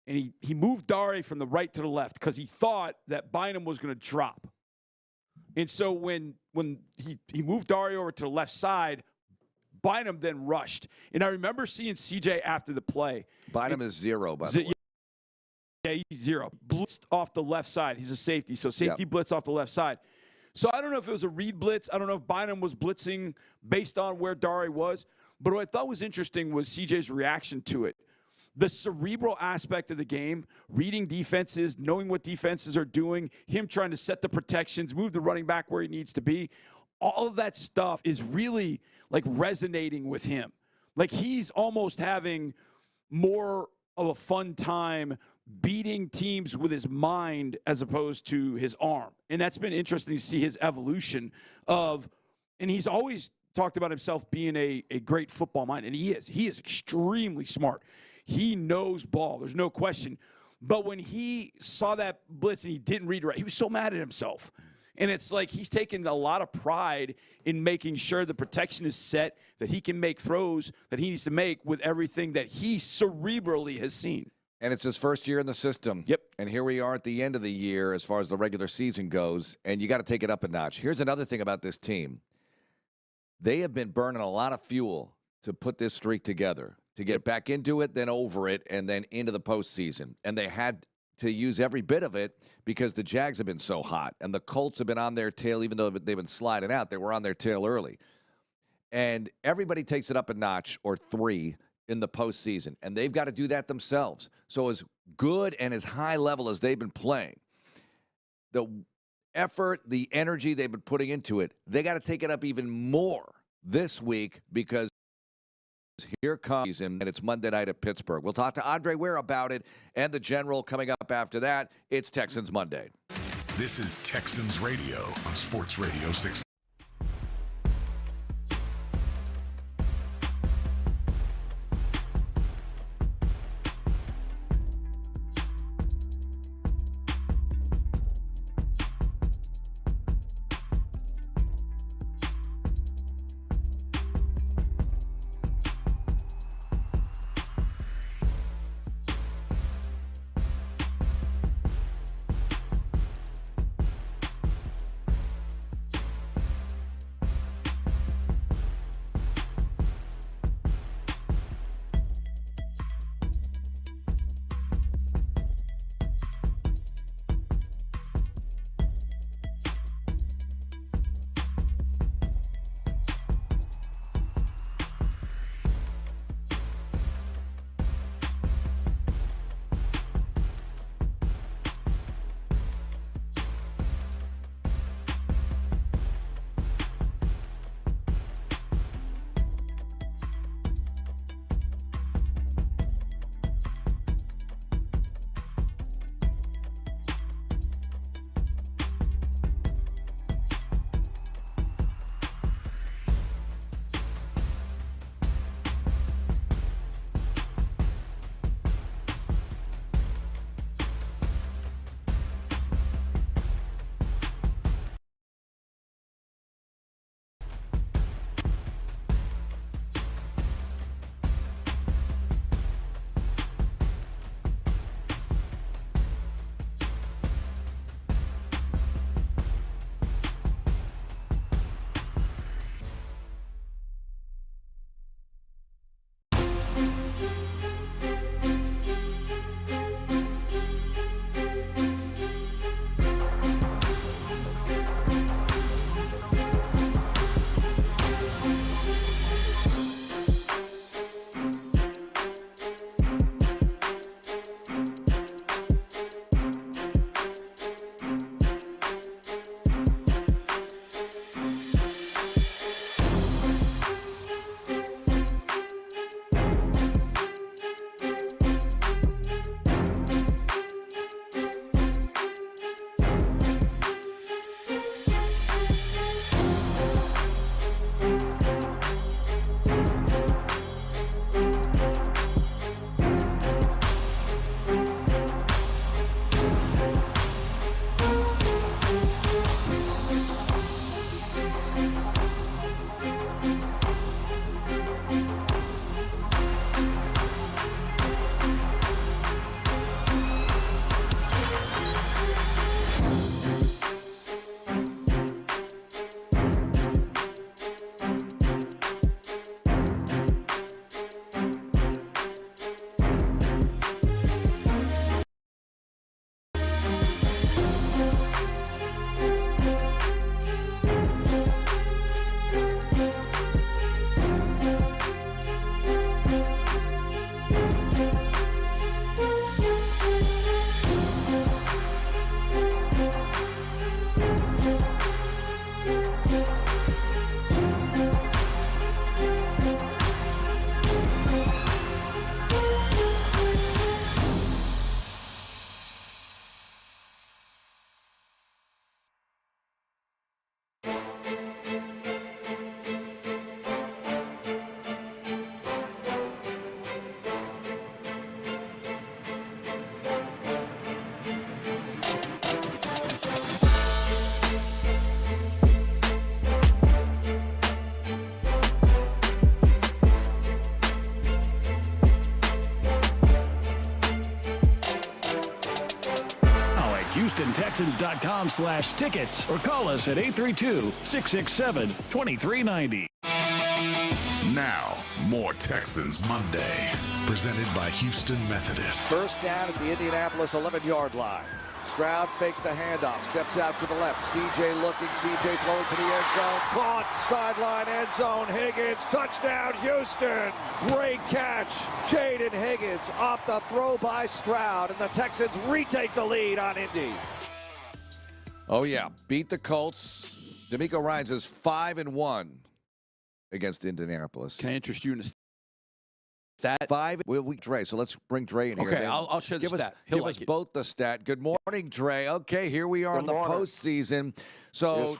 and he moved Dare from the right to the left because he thought that Bynum was going to drop. And so when he moved Dare over to the left side, Bynum then rushed. And I remember seeing CJ after the play. Bynum is 0, by the way. Yeah, he's 0. Blitzed off the left side. He's a safety, so safety blitz off the left side. So I don't know if it was a read blitz. I don't know if Bynum was blitzing based on where Dare was. But what I thought was interesting was CJ's reaction to it. The cerebral aspect of the game, reading defenses, knowing what defenses are doing, him trying to set the protections, move the running back where he needs to be, all of that stuff is really like resonating with him. Like he's almost having more of a fun time beating teams with his mind as opposed to his arm. And that's been interesting to see his evolution of, and he's always talked about himself being a great football mind, and he is. He is extremely smart. He knows ball. There's no question. But when he saw that blitz and he didn't read right, he was so mad at himself. And it's like he's taken a lot of pride in making sure the protection is set, that he can make throws that he needs to make with everything that he cerebrally has seen. And it's his first year in the system. Yep. And here we are at the end of the year as far as the regular season goes, and you got to take it up a notch. Here's another thing about this team. They have been burning a lot of fuel to put this streak together, to get back into it, then over it, and then into the postseason. And they had to use every bit of it because the Jags have been so hot, and the Colts have been on their tail. Even though they've been sliding out, they were on their tail early. And everybody takes it up a notch or 3 in the postseason, and they've got to do that themselves. So as good and as high level as they've been playing, the effort, the energy they've been putting into it, they got to take it up even more this week because here comes, and it's Monday night at Pittsburgh. We'll talk to Andre Ware about it and the General coming up after that. It's Texans Monday. This is Texans Radio on Sports Radio 6. HoustonTexans.com/tickets or call us at 832-667-2390. Now, more Texans Monday, presented by Houston Methodist. First down at the Indianapolis 11-yard line. Stroud fakes the handoff, steps out to the left. CJ looking, CJ throwing to the end zone. Caught, sideline, end zone. Higgins, touchdown, Houston. Great catch. Jaden Higgins off the throw by Stroud, and the Texans retake the lead on Indy. Oh, yeah. Beat the Colts. Demeco Ryans is 5-1 against Indianapolis. Can I interest you in a stat? Dre, so let's bring Dre in here. Okay, I'll share the stat. He'll Give like us it. both the stat. Good morning, Dre. Okay, here we are in the postseason. So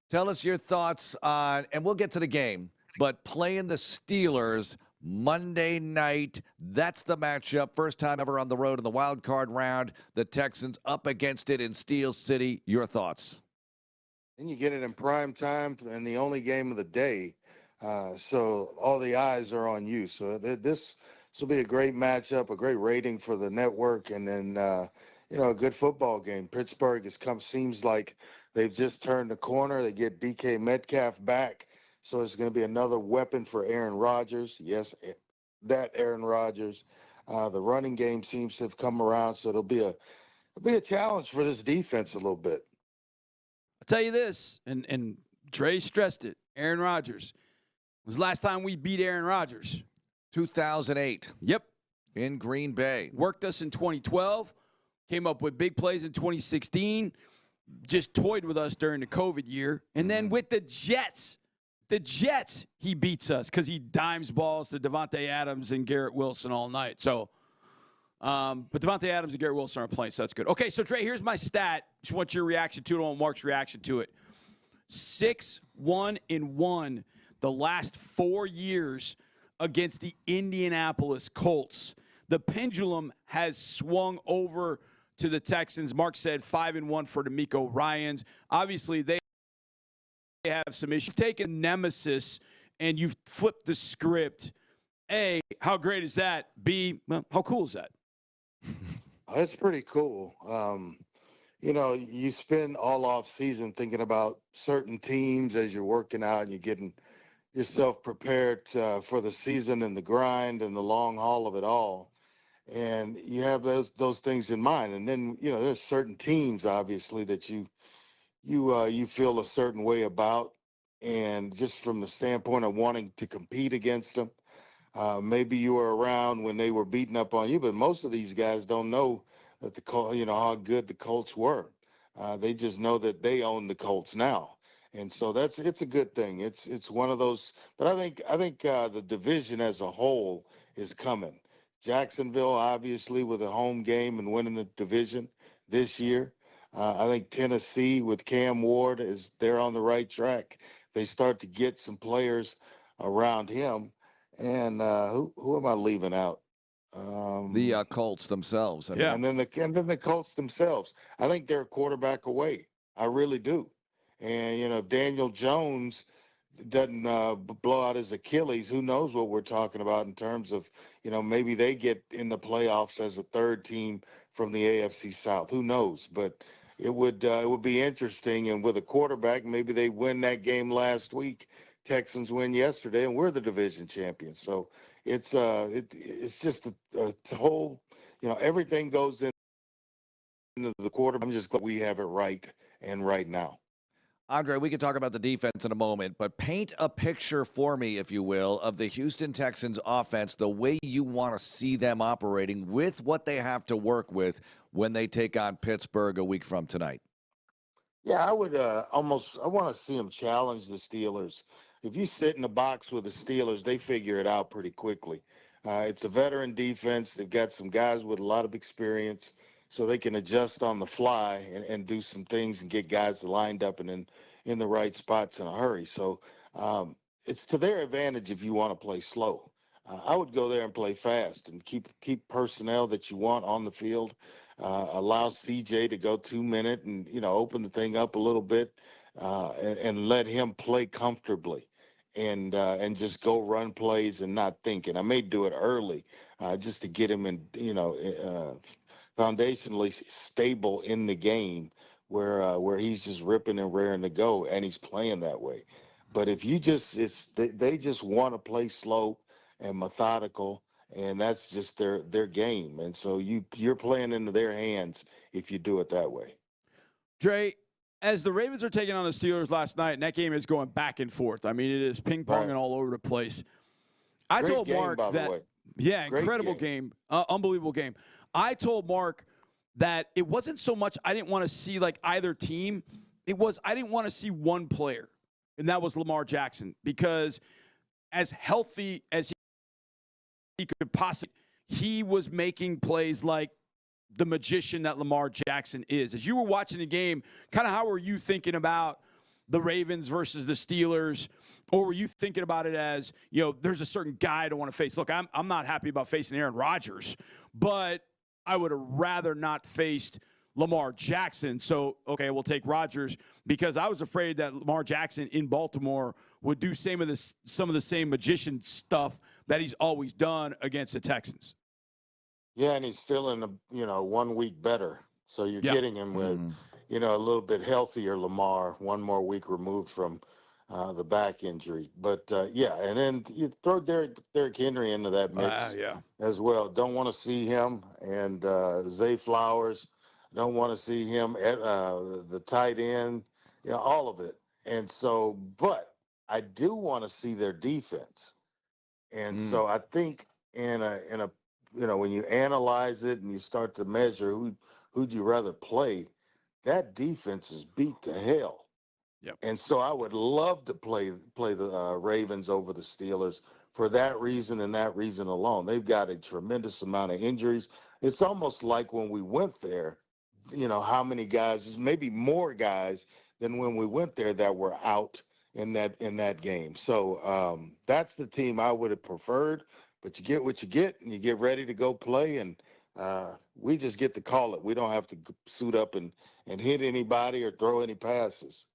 tell us your thoughts on, and we'll get to the game, but playing the Steelers Monday night, that's the matchup. First time ever on the road in the wild card round. The Texans up against it in Steel City. Your thoughts? And you get it in prime time and the only game of the day. So all the eyes are on you. So this will be a great matchup, a great rating for the network, and then, a good football game. Pittsburgh seems like they've just turned the corner. They get DK Metcalf back. So it's going to be another weapon for Aaron Rodgers. Yes, that Aaron Rodgers. The running game seems to have come around. So it'll be a challenge for this defense a little bit. I'll tell you this, and Dre stressed it, Aaron Rodgers. Was the last time we beat Aaron Rodgers? 2008. Yep. In Green Bay. Worked us in 2012. Came up with big plays in 2016. Just toyed with us during the COVID year. And then with the Jets, he beats us because he dimes balls to Devontae Adams and Garrett Wilson all night. So, but Devontae Adams and Garrett Wilson aren't playing, so that's good. Okay, so Dre, here's my stat. Just want your reaction to it. I want Mark's reaction to it. 6-1-1 the last 4 years against the Indianapolis Colts. The pendulum has swung over to the Texans. Mark said 5-1 for Demeco Ryans. Obviously, they have some issues. You've taken Nemesis and you've flipped the script. A, how great is that? B, well, how cool is that? That's pretty cool. You spend all off season thinking about certain teams as you're working out and you're getting yourself prepared for the season and the grind and the long haul of it all. And you have those things in mind. And then, there's certain teams, obviously, that you feel a certain way about. And just from the standpoint of wanting to compete against them, maybe you were around when they were beating up on you, but most of these guys don't know that how good the Colts were. They just know that they own the Colts now, and so it's a good thing. It's one of those. But I think the division as a whole is coming. Jacksonville, obviously, with a home game and winning the division this year. I think Tennessee with Cam Ward they're on the right track. They start to get some players around him. And who am I leaving out? The Colts themselves. And then the Colts themselves. I think they're a quarterback away. I really do. And Daniel Jones doesn't blow out his Achilles. Who knows what we're talking about in terms of maybe they get in the playoffs as a third team from the AFC South. Who knows? But it would be interesting. And with a quarterback, maybe they win that game last week. Texans win yesterday, and we're the division champions. So it's just a whole, everything goes into the quarterback. I'm just glad we have it right now. Andre, we can talk about the defense in a moment, but paint a picture for me, if you will, of the Houston Texans offense, the way you want to see them operating with what they have to work with when they take on Pittsburgh a week from tonight. Yeah, I would I want to see them challenge the Steelers. If you sit in the box with the Steelers, they figure it out pretty quickly. It's a veteran defense. They've got some guys with a lot of experience, so they can adjust on the fly and do some things and get guys lined up and in the right spots in a hurry. So it's to their advantage if you want to play slow. I would go there and play fast and keep personnel that you want on the field. Allow CJ to go 2 minute and open the thing up a little bit and let him play comfortably. and just go run plays and not think. And I may do it early just to get him in, foundationally stable in the game where he's just ripping and raring to go, and he's playing that way. But if you they just want to play slow and methodical, and that's just their game. And so you're playing into their hands if you do it that way. Dre, as the Ravens are taking on the Steelers last night, and that game is going back and forth. I mean, it is ping-ponging all over the place. I told Mark that – yeah, incredible game. Unbelievable game. I told Mark that it wasn't so much I didn't want to see, like, either team. It was I didn't want to see one player, and that was Lamar Jackson, because as healthy as he could possibly – he was making plays like the magician that Lamar Jackson is. As you were watching the game, kind of how were you thinking about the Ravens versus the Steelers? Or were you thinking about it as, there's a certain guy I don't want to face? Look, I'm not happy about facing Aaron Rodgers, but I would have rather not faced Lamar Jackson. So, okay, we'll take Rodgers, because I was afraid that Lamar Jackson in Baltimore would do some of the same magician stuff that he's always done against the Texans. Yeah, and he's feeling, 1 week better. So you're getting him with, a little bit healthier Lamar, 1 more week removed from the back injury. But, and then you throw Derrick Henry into that mix as well. Don't want to see him. And Zay Flowers, don't want to see him at the tight end, all of it. And so, but I do want to see their defense. And so I think in a when you analyze it and you start to measure who'd you rather play, that defense is beat to hell. Yep. And so I would love to play the Ravens over the Steelers for that reason and that reason alone. They've got a tremendous amount of injuries. It's almost like when we went there, how many guys, maybe more guys than when we went there that were out in that game. So that's the team I would have preferred. But you get what you get, and you get ready to go play, and we just get to call it. We don't have to suit up and hit anybody or throw any passes.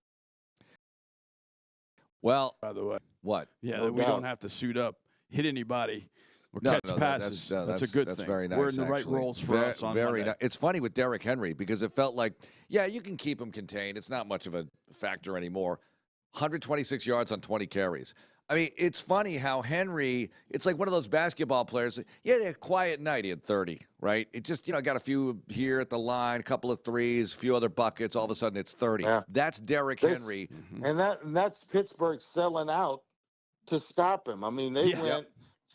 Well, by the way, what? Yeah, we don't have to suit up, hit anybody, or catch passes. That's a good thing. That's very nice. We're in the right actually. roles for us on very Monday. nice. It's funny with Derrick Henry, because it felt like, you can keep him contained. It's not much of a factor anymore. 126 yards on 20 carries. I mean, it's funny how Henry, it's like one of those basketball players. He had a quiet night. He had 30, right? It just, got a few here at the line, a couple of threes, a few other buckets. All of a sudden, it's 30. Yeah. That's Derrick Henry. And that's Pittsburgh selling out to stop him. I mean, they went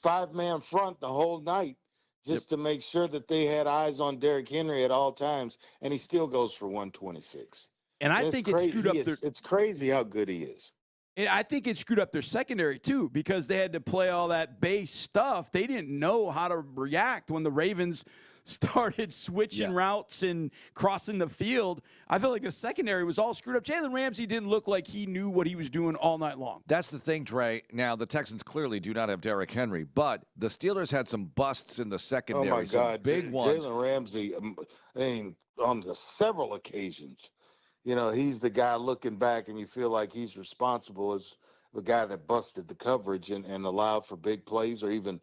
5-man front the whole night just to make sure that they had eyes on Derrick Henry at all times, and he still goes for 126. And I think it screwed up it's crazy how good he is. And I think it screwed up their secondary, too, because they had to play all that base stuff. They didn't know how to react when the Ravens started switching routes and crossing the field. I feel like the secondary was all screwed up. Jalen Ramsey didn't look like he knew what he was doing all night long. That's the thing, Dre. Now, the Texans clearly do not have Derrick Henry, but the Steelers had some busts in the secondary. Oh, my some God. big ones. Jalen Ramsey, on several occasions, he's the guy looking back, and you feel like he's responsible as the guy that busted the coverage and allowed for big plays or even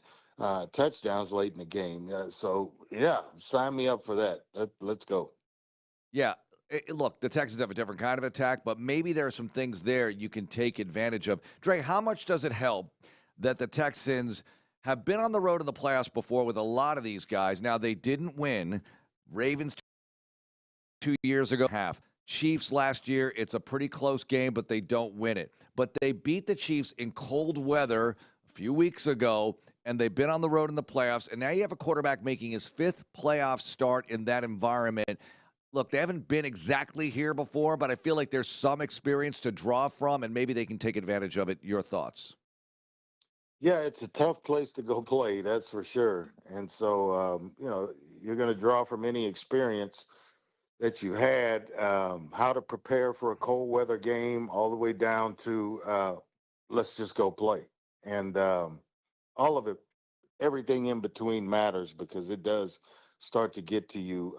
touchdowns late in the game. Sign me up for that. Let's go. Yeah. Look, the Texans have a different kind of attack, but maybe there are some things there you can take advantage of. Dre, how much does it help that the Texans have been on the road in the playoffs before with a lot of these guys? Now, they didn't win. Ravens 2 years ago, Chiefs last year, it's a pretty close game, but they don't win it. But they beat the Chiefs in cold weather a few weeks ago, and they've been on the road in the playoffs. And now you have a quarterback making his 5th playoff start in that environment. Look, they haven't been exactly here before, but I feel like there's some experience to draw from, and maybe they can take advantage of it. Your thoughts? Yeah, it's a tough place to go play, that's for sure. And so, you're going to draw from any experience that you had, how to prepare for a cold weather game, all the way down to let's just go play. And all of it, everything in between matters, because it does start to get to you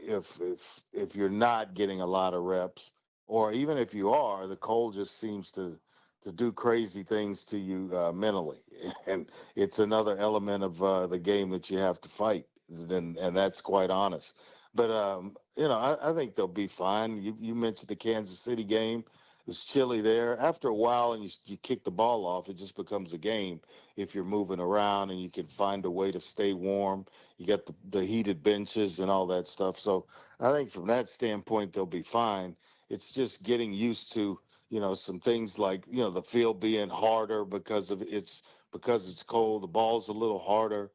if you're not getting a lot of reps, or even if you are, the cold just seems to do crazy things to you mentally, and it's another element of the game that you have to fight, and that's quite honest. But I think they'll be fine. You mentioned the Kansas City game. It was chilly there. After a while, and you kick the ball off, it just becomes a game if you're moving around and you can find a way to stay warm. You got the heated benches and all that stuff. So I think from that standpoint, they'll be fine. It's just getting used to, some things like, the field being harder because it's cold. The ball's a little harder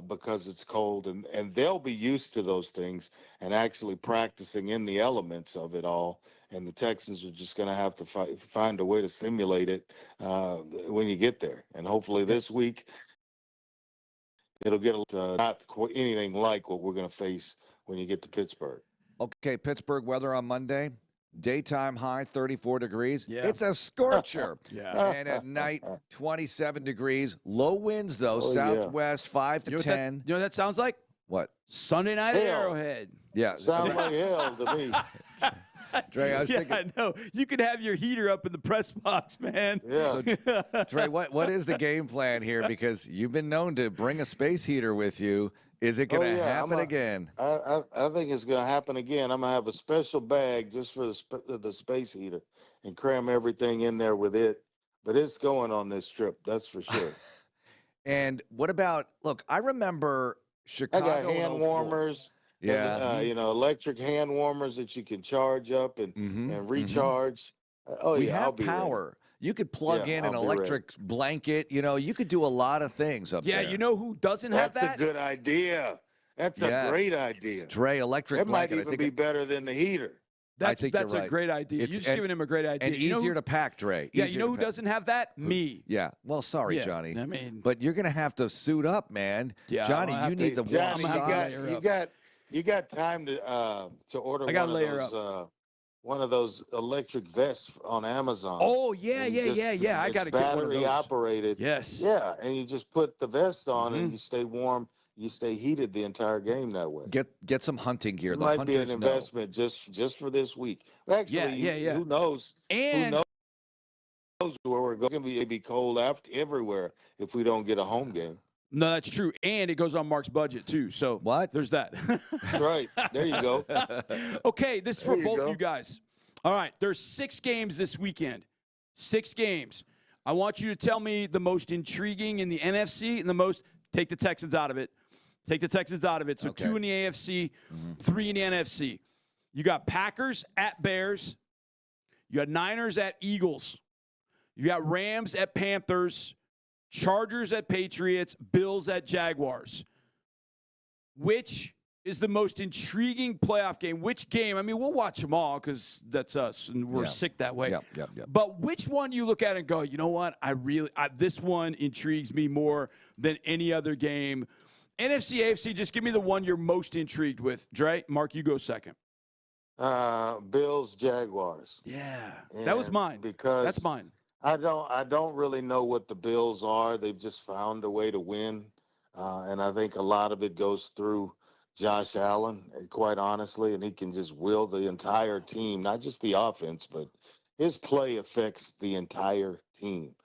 because it's cold. And they'll be used to those things and actually practicing in the elements of it all. And the Texans are just going to have to find a way to simulate it when you get there. And hopefully this week, it'll get not anything like what we're going to face when you get to Pittsburgh. Okay, Pittsburgh weather on Monday. Daytime high, 34 degrees. Yeah. It's a scorcher. Yeah. And at night, 27 degrees. Low winds, though. Southwest, 5 to 10. You know what that sounds like? What? Sunday night at Arrowhead. Yeah. Sounds like hell to me. Dre, I was thinking. I know. You can have your heater up in the press box, man. Yeah. So, Dre, what is the game plan here? Because you've been known to bring a space heater with you. Is it going to happen again? I think it's going to happen again. I'm going to have a special bag just for the space heater and cram everything in there with it. But it's going on this trip, that's for sure. And what about, look, I remember Chicago. I got hand warmers. Yeah. And, electric hand warmers that you can charge up and recharge. We have power. You could plug in an electric blanket. You could do a lot of things up there. Yeah, you know who doesn't have that? That's a good idea. That's a great idea. Dre, electric blanket. That might even be better than the heater. That's a great idea. You're just giving him a great idea. And easier to pack, Dre. Yeah, you know who doesn't have that? Me. Yeah. Well, sorry, Johnny. I mean, but you're going to have to suit up, man. Yeah, Johnny, you need the warm socks. You got time to order one of those electric vests on Amazon. Oh, yeah. I got to get one of those. Battery operated. Yes. Yeah, and you just put the vest on and you stay warm. You stay heated the entire game that way. Get some hunting gear. It might be an investment just for this week. Actually, who knows? And who knows where we're going to be cold everywhere if we don't get a home game. No, that's true. And it goes on Mark's budget, too. So there's that. That's right. There you go. Okay, this is for both of you guys. All right, there's 6 games this weekend. 6 games. I want you to tell me the most intriguing in the NFC and take the Texans out of it. Take the Texans out of it. So 2 in the AFC, 3 in the NFC. You got Packers at Bears. You got Niners at Eagles. You got Rams at Panthers. Chargers at Patriots, Bills at Jaguars. Which is the most intriguing playoff game? Which game? I mean, we'll watch them all because that's us, and we're sick that way. Yep. But which one you look at and go, you know what? This one intrigues me more than any other game. NFC, AFC, just give me the one you're most intrigued with. Dre, Mark, you go second. Bills, Jaguars. Yeah, that was mine. That's mine. I don't really know what the Bills are. They've just found a way to win. And I think a lot of it goes through Josh Allen, quite honestly, and he can just will the entire team, not just the offense, but his play affects the entire team.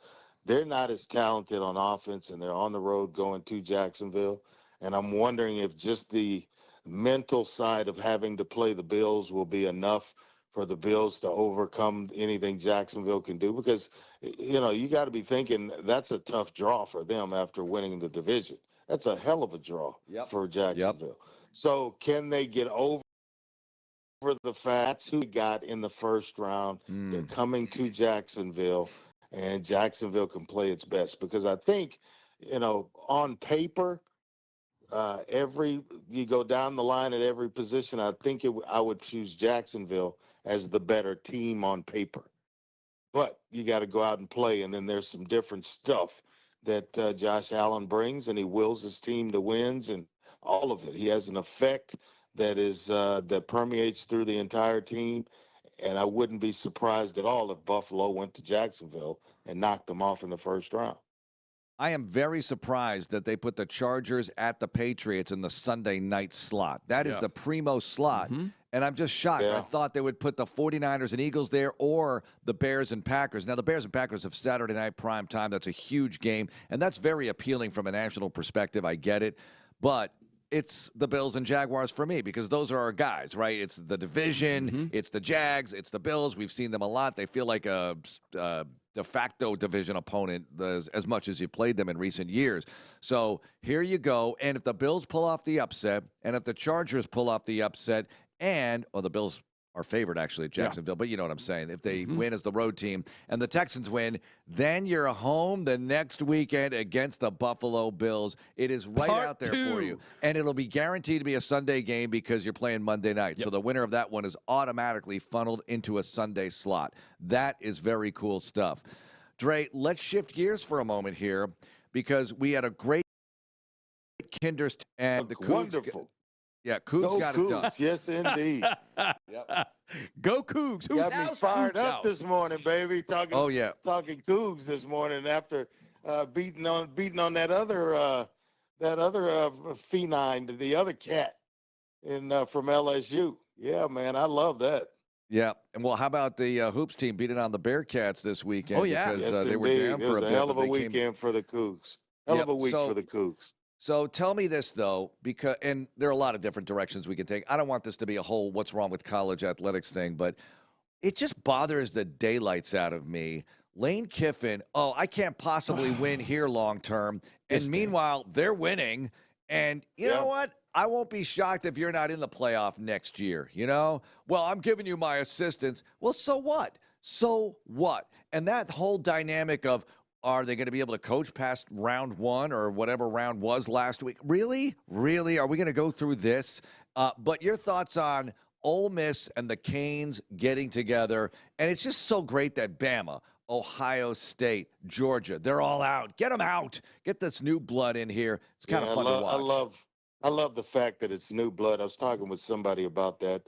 They're not as talented on offense, and they're on the road going to Jacksonville. And I'm wondering if just the mental side of having to play the Bills will be enough for the Bills to overcome anything Jacksonville can do, because, you got to be thinking that's a tough draw for them after winning the division. That's a hell of a draw for Jacksonville. So can they get over the facts who got in the first round? They're coming to Jacksonville, and Jacksonville can play its best, because I think, on paper, you go down the line at every position, I think I would choose Jacksonville as the better team on paper. But you got to go out and play, and then there's some different stuff that Josh Allen brings, and he wills his team to wins, and all of it. He has an effect that permeates through the entire team, and I wouldn't be surprised at all if Buffalo went to Jacksonville and knocked them off in the first round. I am very surprised that they put the Chargers at the Patriots in the Sunday night slot. That is the primo slot. And I'm just shocked. Yeah. I thought they would put the 49ers and Eagles there or the Bears and Packers. Now, the Bears and Packers have Saturday night prime time. That's a huge game, and that's very appealing from a national perspective. I get it. But it's the Bills and Jaguars for me because those are our guys, right? It's the division. It's the Jags. It's the Bills. We've seen them a lot. They feel like a de facto division opponent as much as you played them in recent years. So here you go. And if the Bills pull off the upset and if the Chargers pull off the upset or the Bills are favored actually at Jacksonville, but you know what I'm saying. If they win as the road team and the Texans win, then you're home the next weekend against the Buffalo Bills. It is right out there for you. And it'll be guaranteed to be a Sunday game because you're playing Monday night. So the winner of that one is automatically funneled into a Sunday slot. That is very cool stuff. Dre, let's shift gears for a moment here because we had a great Kinders and the Cougs. Wonderful. Yeah, Cougs got it done. Yes, indeed. Go Cougs. Who's got me fired up this morning, baby. Talking Cougs this morning after beating on that other phenom, the other cat from LSU. Yeah, man, I love that. Yeah, and well, how about the Hoops team beating on the Bearcats this weekend? Oh yeah, because they were down for a bit. It was a hell of a weekend for the Cougs. Hell of a week for the Cougs. So tell me this, though, and there are a lot of different directions we can take. I don't want this to be a whole what's wrong with college athletics thing, but it just bothers the daylights out of me. Lane Kiffin, I can't possibly win here long term. And meanwhile, they're winning. And you know what? I won't be shocked if you're not in the playoff next year, you know? Well, I'm giving you my assistance. Well, so what? So what? And that whole dynamic of, are they going to be able to coach past round one or whatever round was last week? Really? Really? Are we going to go through this? But your thoughts on Ole Miss and the Canes getting together. And it's just so great that Bama, Ohio State, Georgia, they're all out. Get them out. Get this new blood in here. It's kind of fun to watch. I love the fact that it's new blood. I was talking with somebody about that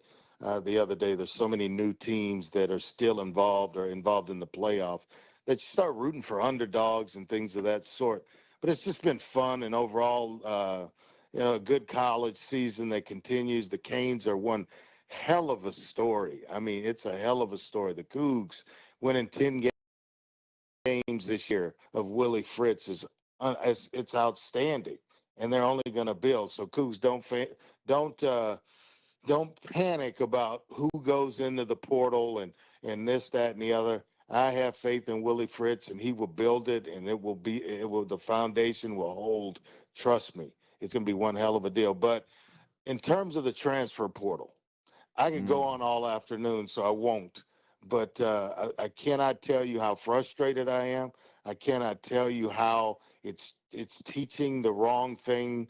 the other day. There's so many new teams that are still involved in the playoff that you start rooting for underdogs and things of that sort. But it's just been fun and overall, a good college season that continues. The Canes are one hell of a story. I mean, it's a hell of a story. The Cougs winning 10 games this year of Willie Fritz it's outstanding, and they're only going to build. So Cougs, don't panic about who goes into the portal and this, that, and the other. I have faith in Willie Fritz, and he will build it, and the foundation will hold. Trust me, it's going to be one hell of a deal. But in terms of the transfer portal, I could go on all afternoon, so I won't. But I cannot tell you how frustrated I am. I cannot tell you how it's teaching the wrong thing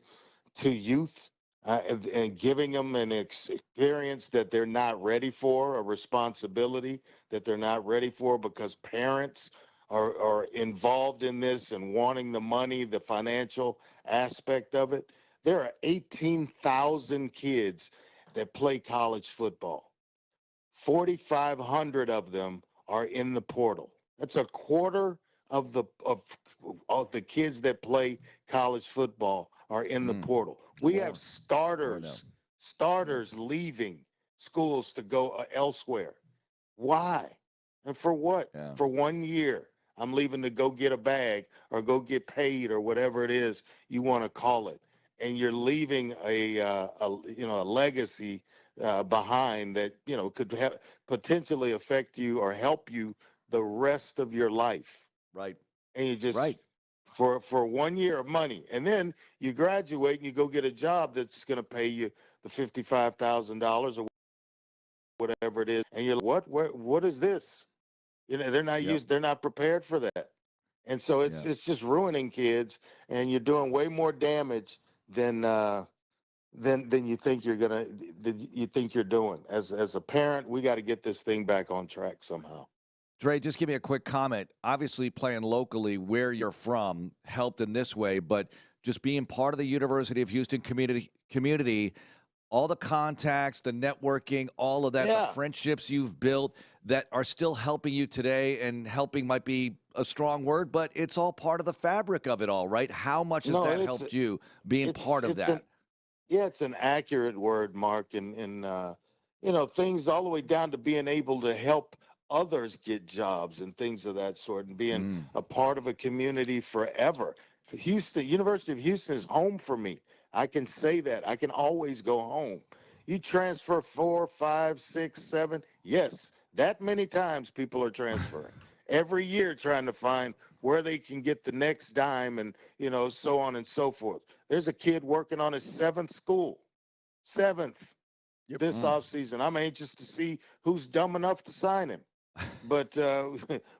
to youth and giving them an experience that they're not ready for, a responsibility that they're not ready for because parents are involved in this and wanting the money, the financial aspect of it. There are 18,000 kids that play college football. 4,500 of them are in the portal. That's a quarter of the kids that play college football are in the portal. We have starters leaving schools to go elsewhere. Why? And for what? Yeah. For 1 year. I'm leaving to go get a bag or go get paid or whatever it is you want to call it. And you're leaving a legacy behind that, could potentially affect you or help you the rest of your life. Right. And you just for 1 year of money, and then you graduate and you go get a job that's going to pay you the $55,000 or whatever it is, and you're like, what is this? They're not used. They're not prepared for that, and so it's just ruining kids, and you're doing way more damage than you think you're doing. As a parent, we got to get this thing back on track somehow. Dre, just give me a quick comment. Obviously, playing locally where you're from helped in this way, but just being part of the University of Houston community, all the contacts, the networking, all of that, the friendships you've built that are still helping you today, and helping might be a strong word, but it's all part of the fabric of it all, right? How much has that helped you being part of that? It's an accurate word, Mark, and things all the way down to being able to help others get jobs and things of that sort, and being a part of a community forever. University of Houston is home for me. I can say that. I can always go home. You transfer 4, 5, 6, 7. Yes, that many times people are transferring. Every year trying to find where they can get the next dime and, so on and so forth. There's a kid working on his 7th school. 7th. Yep. This offseason. I'm anxious to see who's dumb enough to sign him. But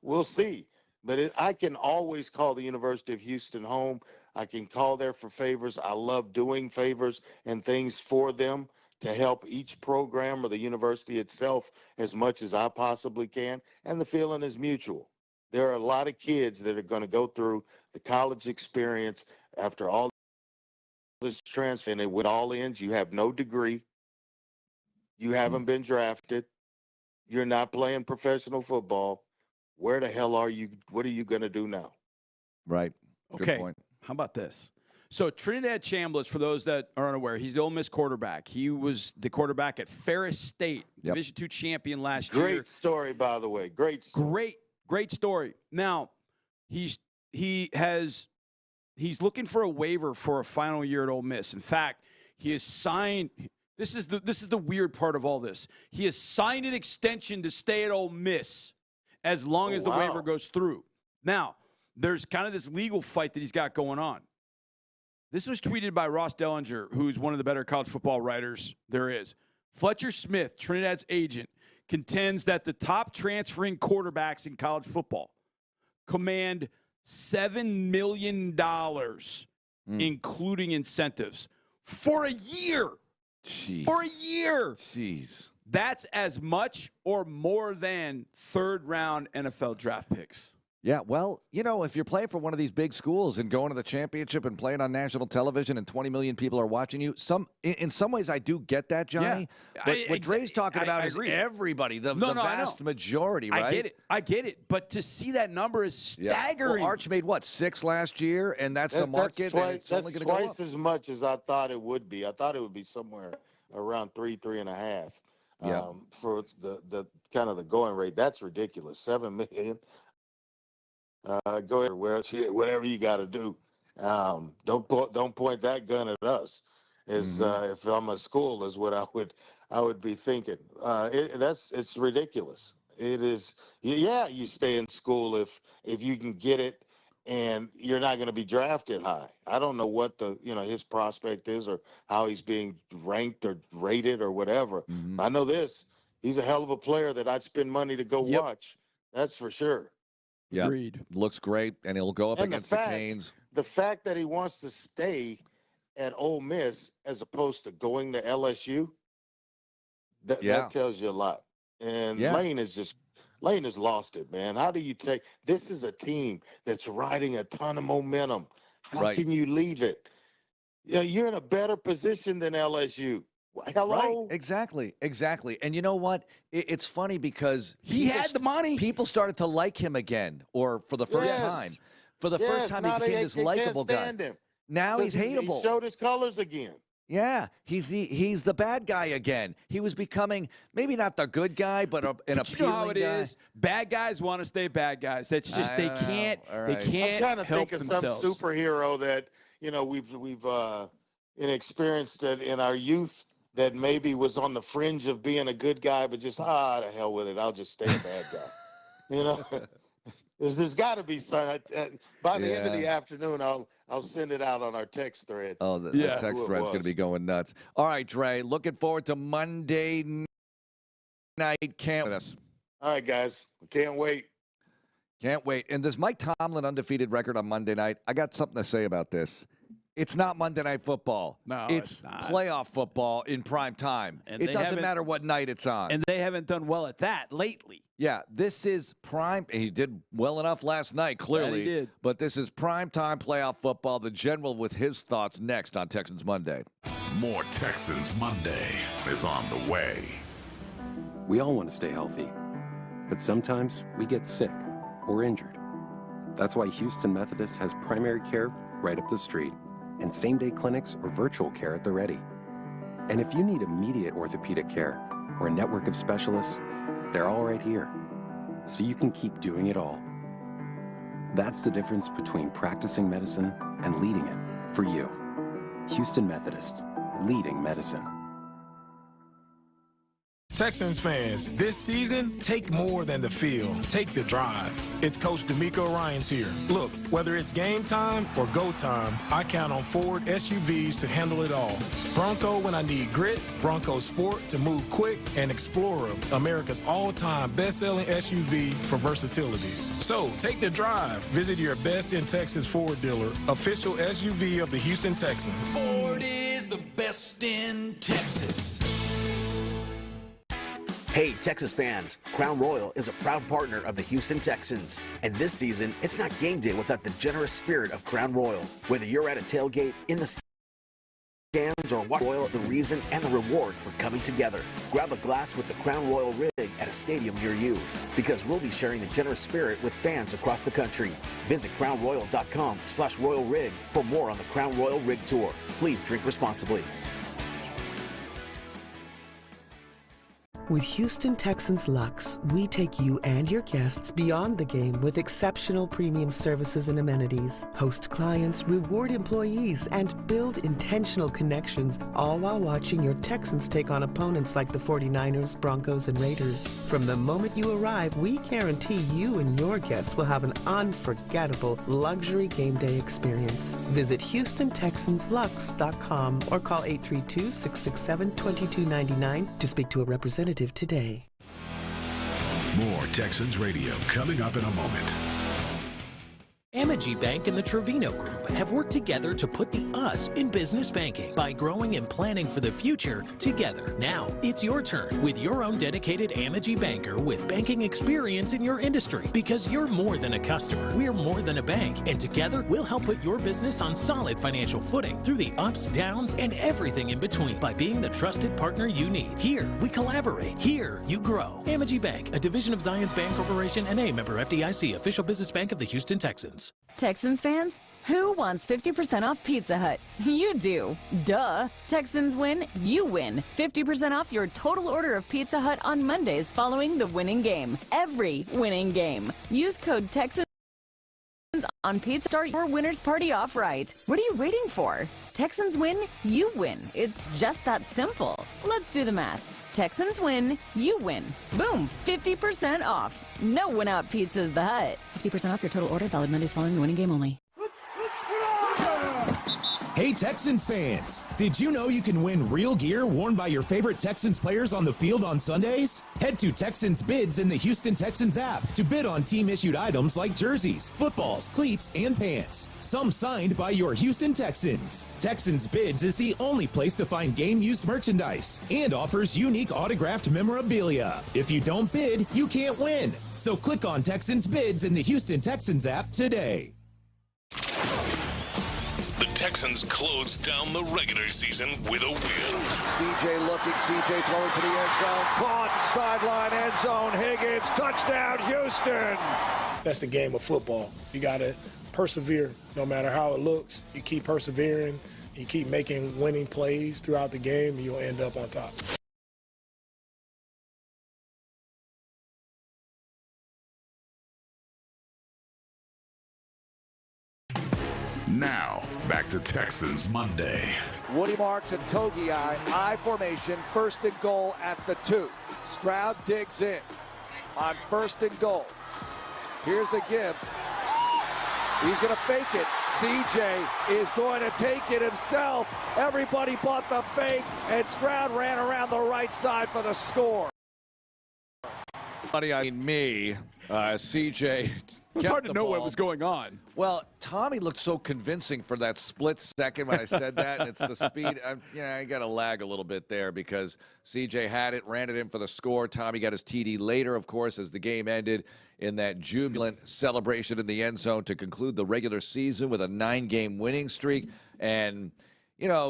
we'll see. But I can always call the University of Houston home. I can call there for favors. I love doing favors and things for them to help each program or the university itself as much as I possibly can. And the feeling is mutual. There are a lot of kids that are going to go through the college experience after all this transfer, and it all ends. You have no degree. You haven't been drafted. You're not playing professional football. Where the hell are you? What are you going to do now? Right. Okay. Good point. How about this? So Trinidad Chambliss, for those that are unaware, he's the Ole Miss quarterback. He was the quarterback at Ferris State, Division II champion last year. Great story, by the way. Great story. Great story. Now, he's looking for a waiver for a final year at Ole Miss. In fact, he has signed. This is the weird part of all this. He has signed an extension to stay at Ole Miss as long as the waiver goes through. Now, there's kind of this legal fight that he's got going on. This was tweeted by Ross Dellinger, who's one of the better college football writers there is. Fletcher Smith, Trinidad's agent, contends that the top transferring quarterbacks in college football command $7 million, including incentives, for a year. Jeez. For a year. Jeez. That's as much or more than third-round NFL draft picks. Yeah, well, if you're playing for one of these big schools and going to the championship and playing on national television and 20 million people are watching you, in some ways I do get that, Johnny. Yeah. But what Dre's talking about is everybody, the vast majority, right? I get it. But to see that number is staggering. Well, Arch made, 6 last year, and that's the market. That's twice as much as I thought it would be. I thought it would be somewhere around 3.5 for the kind of the going rate. That's ridiculous. $7 million. Go ahead, whatever you got to do. Don't point that gun at us. If I'm a school, is what I would be thinking. It's ridiculous. It is. Yeah, you stay in school if you can get it, and you're not going to be drafted high. I don't know what his prospect is or how he's being ranked or rated or whatever. I know this. He's a hell of a player that I'd spend money to go watch. That's for sure. Yeah, agreed. Looks great, and he'll go up against the Canes. The fact that he wants to stay at Ole Miss as opposed to going to LSU, that tells you a lot. And Lane has lost it, man. How do you take – this is a team that's riding a ton of momentum. How can you leave it? You're in a better position than LSU. Hello? Right, exactly. And you know what? It's funny because he had the money. People started to like him again, or for the first time. For the first time, he became this likable guy. Now he's hateable. He showed his colors again. Yeah, he's the bad guy again. He was becoming maybe not the good guy, but an appealing guy. You know how it is. Bad guys want to stay bad guys. It's just they can't I'm trying to help think of themselves. some superhero that we've experienced it in our youth. That maybe was on the fringe of being a good guy, but just, the hell with it. I'll just stay a bad guy. There's got to be some. By the end of the afternoon, I'll send it out on our text thread. Oh, the text thread's going to be going nuts. All right, Dre, looking forward to Monday night. All right, guys. Can't wait. Can't wait. And this Mike Tomlin undefeated record on Monday night, I got something to say about this. It's not Monday Night Football. No, it's not. Playoff football in prime time. And it doesn't matter what night it's on. And they haven't done well at that lately. Yeah, this is prime. He did well enough last night, clearly. Yeah, he did. But this is prime time playoff football. The General with his thoughts next on Texans Monday. More Texans Monday is on the way. We all want to stay healthy, but sometimes we get sick or injured. That's why Houston Methodist has primary care right up the street and same-day clinics or virtual care at the ready. And if you need immediate orthopedic care, or a network of specialists, they're all right here, so you can keep doing it all. That's the difference between practicing medicine and leading it for you. Houston Methodist, leading medicine. Texans fans, this season, take more than the field. Take the drive. It's Coach Demeco Ryans here. Look, whether it's game time or go time, I count on Ford SUVs to handle it all. Bronco when I need grit, Bronco Sport to move quick, and Explorer, America's all-time best-selling SUV for versatility. So, take the drive. Visit your Best in Texas Ford dealer, official SUV of the Houston Texans. Ford is the best in Texas. Hey, Texas fans, Crown Royal is a proud partner of the Houston Texans. And this season, it's not game day without the generous spirit of Crown Royal. Whether you're at a tailgate, in the stands, or watch Royal, the reason and the reward for coming together. Grab a glass with the Crown Royal rig at a stadium near you, because we'll be sharing the generous spirit with fans across the country. Visit crownroyal.com/Royal Rig for more on the Crown Royal Rig Tour. Please drink responsibly. With Houston Texans Lux, we take you and your guests beyond the game with exceptional premium services and amenities, host clients, reward employees, and build intentional connections, all while watching your Texans take on opponents like the 49ers, Broncos, and Raiders. From the moment you arrive, we guarantee you and your guests will have an unforgettable luxury game day experience. Visit HoustonTexansLux.com or call 832-667-2299 to speak to a representative today. More Texans Radio coming up in a moment. Amegy Bank and the Trevino Group have worked together to put the us in business banking by growing and planning for the future together. Now, it's your turn with your own dedicated Amegy banker with banking experience in your industry, because you're more than a customer. We're more than a bank, and together we'll help put your business on solid financial footing through the ups, downs, and everything in between by being the trusted partner you need. Here, we collaborate. Here, you grow. Amegy Bank, a division of Zions Bank Corporation and a member FDIC, official business bank of the Houston Texans. Texans fans, who wants 50% off Pizza Hut? You do. Duh. Texans win, you win. 50% off your total order of Pizza Hut on Mondays following the winning game. Every winning game. Use code Texans on pizza. Start your winner's party off right. What are you waiting for? Texans win, you win. It's just that simple. Let's do the math. Texans win, you win. Boom, 50% off. No win-out pizzas the Hut. 50% off your total order, valid Mondays following the winning game only. Hey Texans fans, did you know you can win real gear worn by your favorite Texans players on the field on Sundays? Head to Texans Bids in the Houston Texans app to bid on team-issued items like jerseys, footballs, cleats, and pants, some signed by your Houston Texans. Texans Bids is the only place to find game-used merchandise and offers unique autographed memorabilia. If you don't bid, you can't win. So click on Texans Bids in the Houston Texans app today. Texans closed down the regular season with a win. CJ looking, CJ throwing to the end zone, caught, sideline, end zone, Higgins, touchdown, Houston. That's the game of football. You got to persevere no matter how it looks. You keep persevering, you keep making winning plays throughout the game, and you'll end up on top. Now, back to Texans Monday. Woody Marks and Togei, I formation, first and goal at the 2. Stroud digs in on first and goal. Here's the give. He's going to fake it. CJ is going to take it himself. Everybody bought the fake, and Stroud ran around the right side for the score. I mean me, CJ. It was hard to know what was going on. Well, Tommy looked so convincing for that split second when I said that, and it's the speed. I got to lag a little bit there because CJ had it, ran it in for the score. Tommy got his TD later, of course, as the game ended in that jubilant celebration in the end zone to conclude the regular season with a 9-game winning streak. And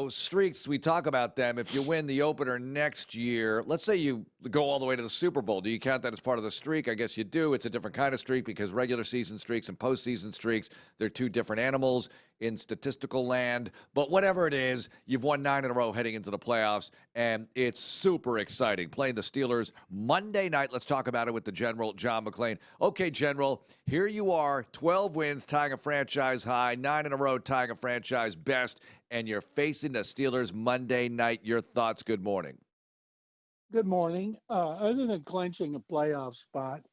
streaks, we talk about them. If you win the opener next year, let's say you go all the way to the Super Bowl. Do you count that as part of the streak? I guess you do. It's a different kind of streak because regular season streaks and postseason streaks, they're two different animals in statistical land. But whatever it is, you've won 9 in a row heading into the playoffs, and it's super exciting. Playing the Steelers Monday night. Let's talk about it with the General, John McClain. Okay, General, here you are, 12 wins, tying a franchise high, 9 in a row, tying a franchise best, and you're facing the Steelers Monday night. Your thoughts? Good morning. Good morning. Other than clinching a playoff spot,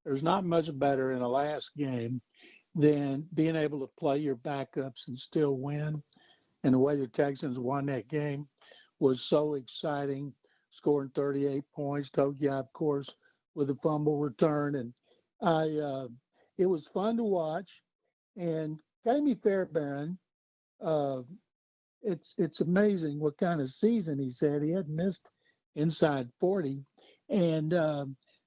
there's not much better in the last game than being able to play your backups and still win. And the way the Texans won that game was so exciting, scoring 38 points. Togei, of course, with a fumble return. And it was fun to watch. And Jamie Fairbairn, it's amazing what kind of season he's had. He hadn't missed inside 40. And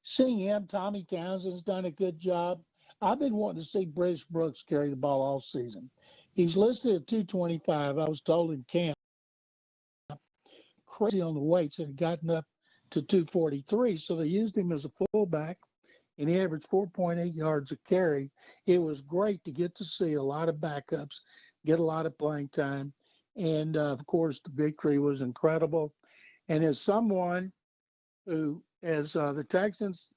seeing him, Tommy Townsend's done a good job. I've been wanting to see British Brooks carry the ball all season. He's listed at 225. I was told in camp, crazy on the weights, and had gotten up to 243. So they used him as a fullback, and he averaged 4.8 yards a carry. It was great to get to see a lot of backups, get a lot of playing time. And, of course, the victory was incredible. And as someone who, as the Texans,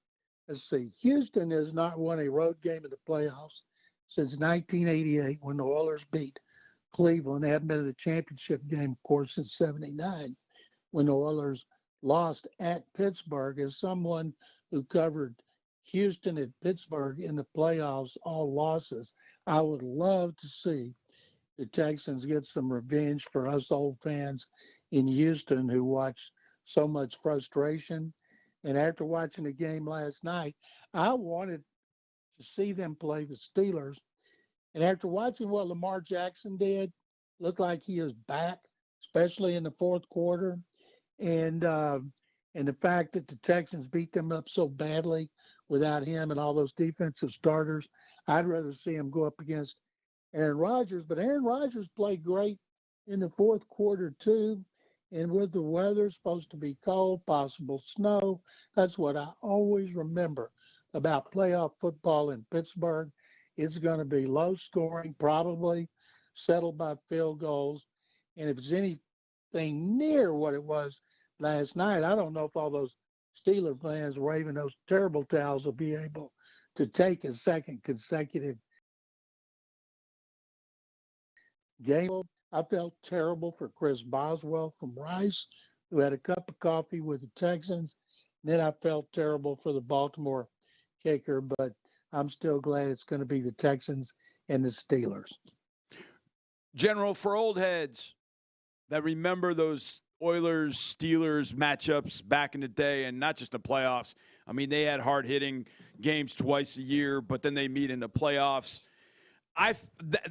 let's see, Houston has not won a road game in the playoffs since 1988 when the Oilers beat Cleveland. They haven't been in the championship game, of course, since 79 when the Oilers lost at Pittsburgh. As someone who covered Houston and Pittsburgh in the playoffs, all losses, I would love to see the Texans get some revenge for us old fans in Houston who watched so much frustration. And after watching the game last night, I wanted to see them play the Steelers. And after watching what Lamar Jackson did, looked like he is back, especially in the fourth quarter. And the fact that the Texans beat them up so badly without him and all those defensive starters, I'd rather see him go up against Aaron Rodgers. But Aaron Rodgers played great in the fourth quarter too. And with the weather supposed to be cold, possible snow, that's what I always remember about playoff football in Pittsburgh. It's going to be low scoring, probably settled by field goals. And if it's anything near what it was last night, I don't know if all those Steeler fans waving those terrible towels will be able to take a second consecutive game. I felt terrible for Chris Boswell from Rice, who had a cup of coffee with the Texans. Then I felt terrible for the Baltimore kicker, but I'm still glad it's going to be the Texans and the Steelers. General, for old heads that remember those Oilers-Steelers matchups back in the day, and not just the playoffs. I mean, they had hard-hitting games twice a year, but then they meet in the playoffs.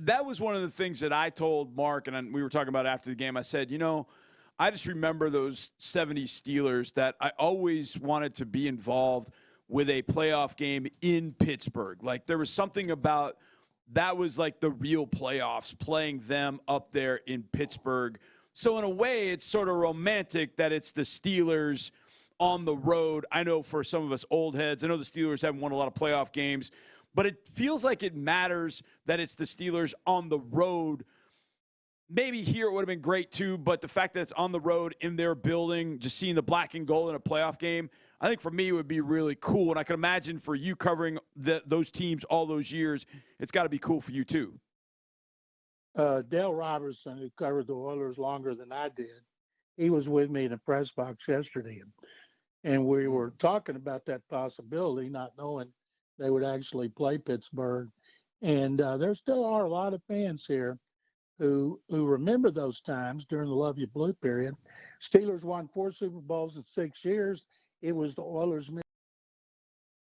That was one of the things that I told Mark, and we were talking about after the game. I said, I just remember those 70s Steelers that I always wanted to be involved with a playoff game in Pittsburgh. Like, there was something about that was like the real playoffs, playing them up there in Pittsburgh. So in a way, it's sort of romantic that it's the Steelers on the road. I know for some of us old heads, I know the Steelers haven't won a lot of playoff games, but it feels like it matters that it's the Steelers on the road. Maybe here it would have been great too, but the fact that it's on the road in their building, just seeing the black and gold in a playoff game, I think for me it would be really cool. And I can imagine for you covering those teams all those years, it's got to be cool for you too. Dale Robertson, who covered the Oilers longer than I did, he was with me in the press box yesterday. And we were talking about that possibility, not knowing they would actually play Pittsburgh. And there still are a lot of fans here who remember those times during the Love You Blue period. Steelers won 4 Super Bowls in 6 years. It was the Oilers'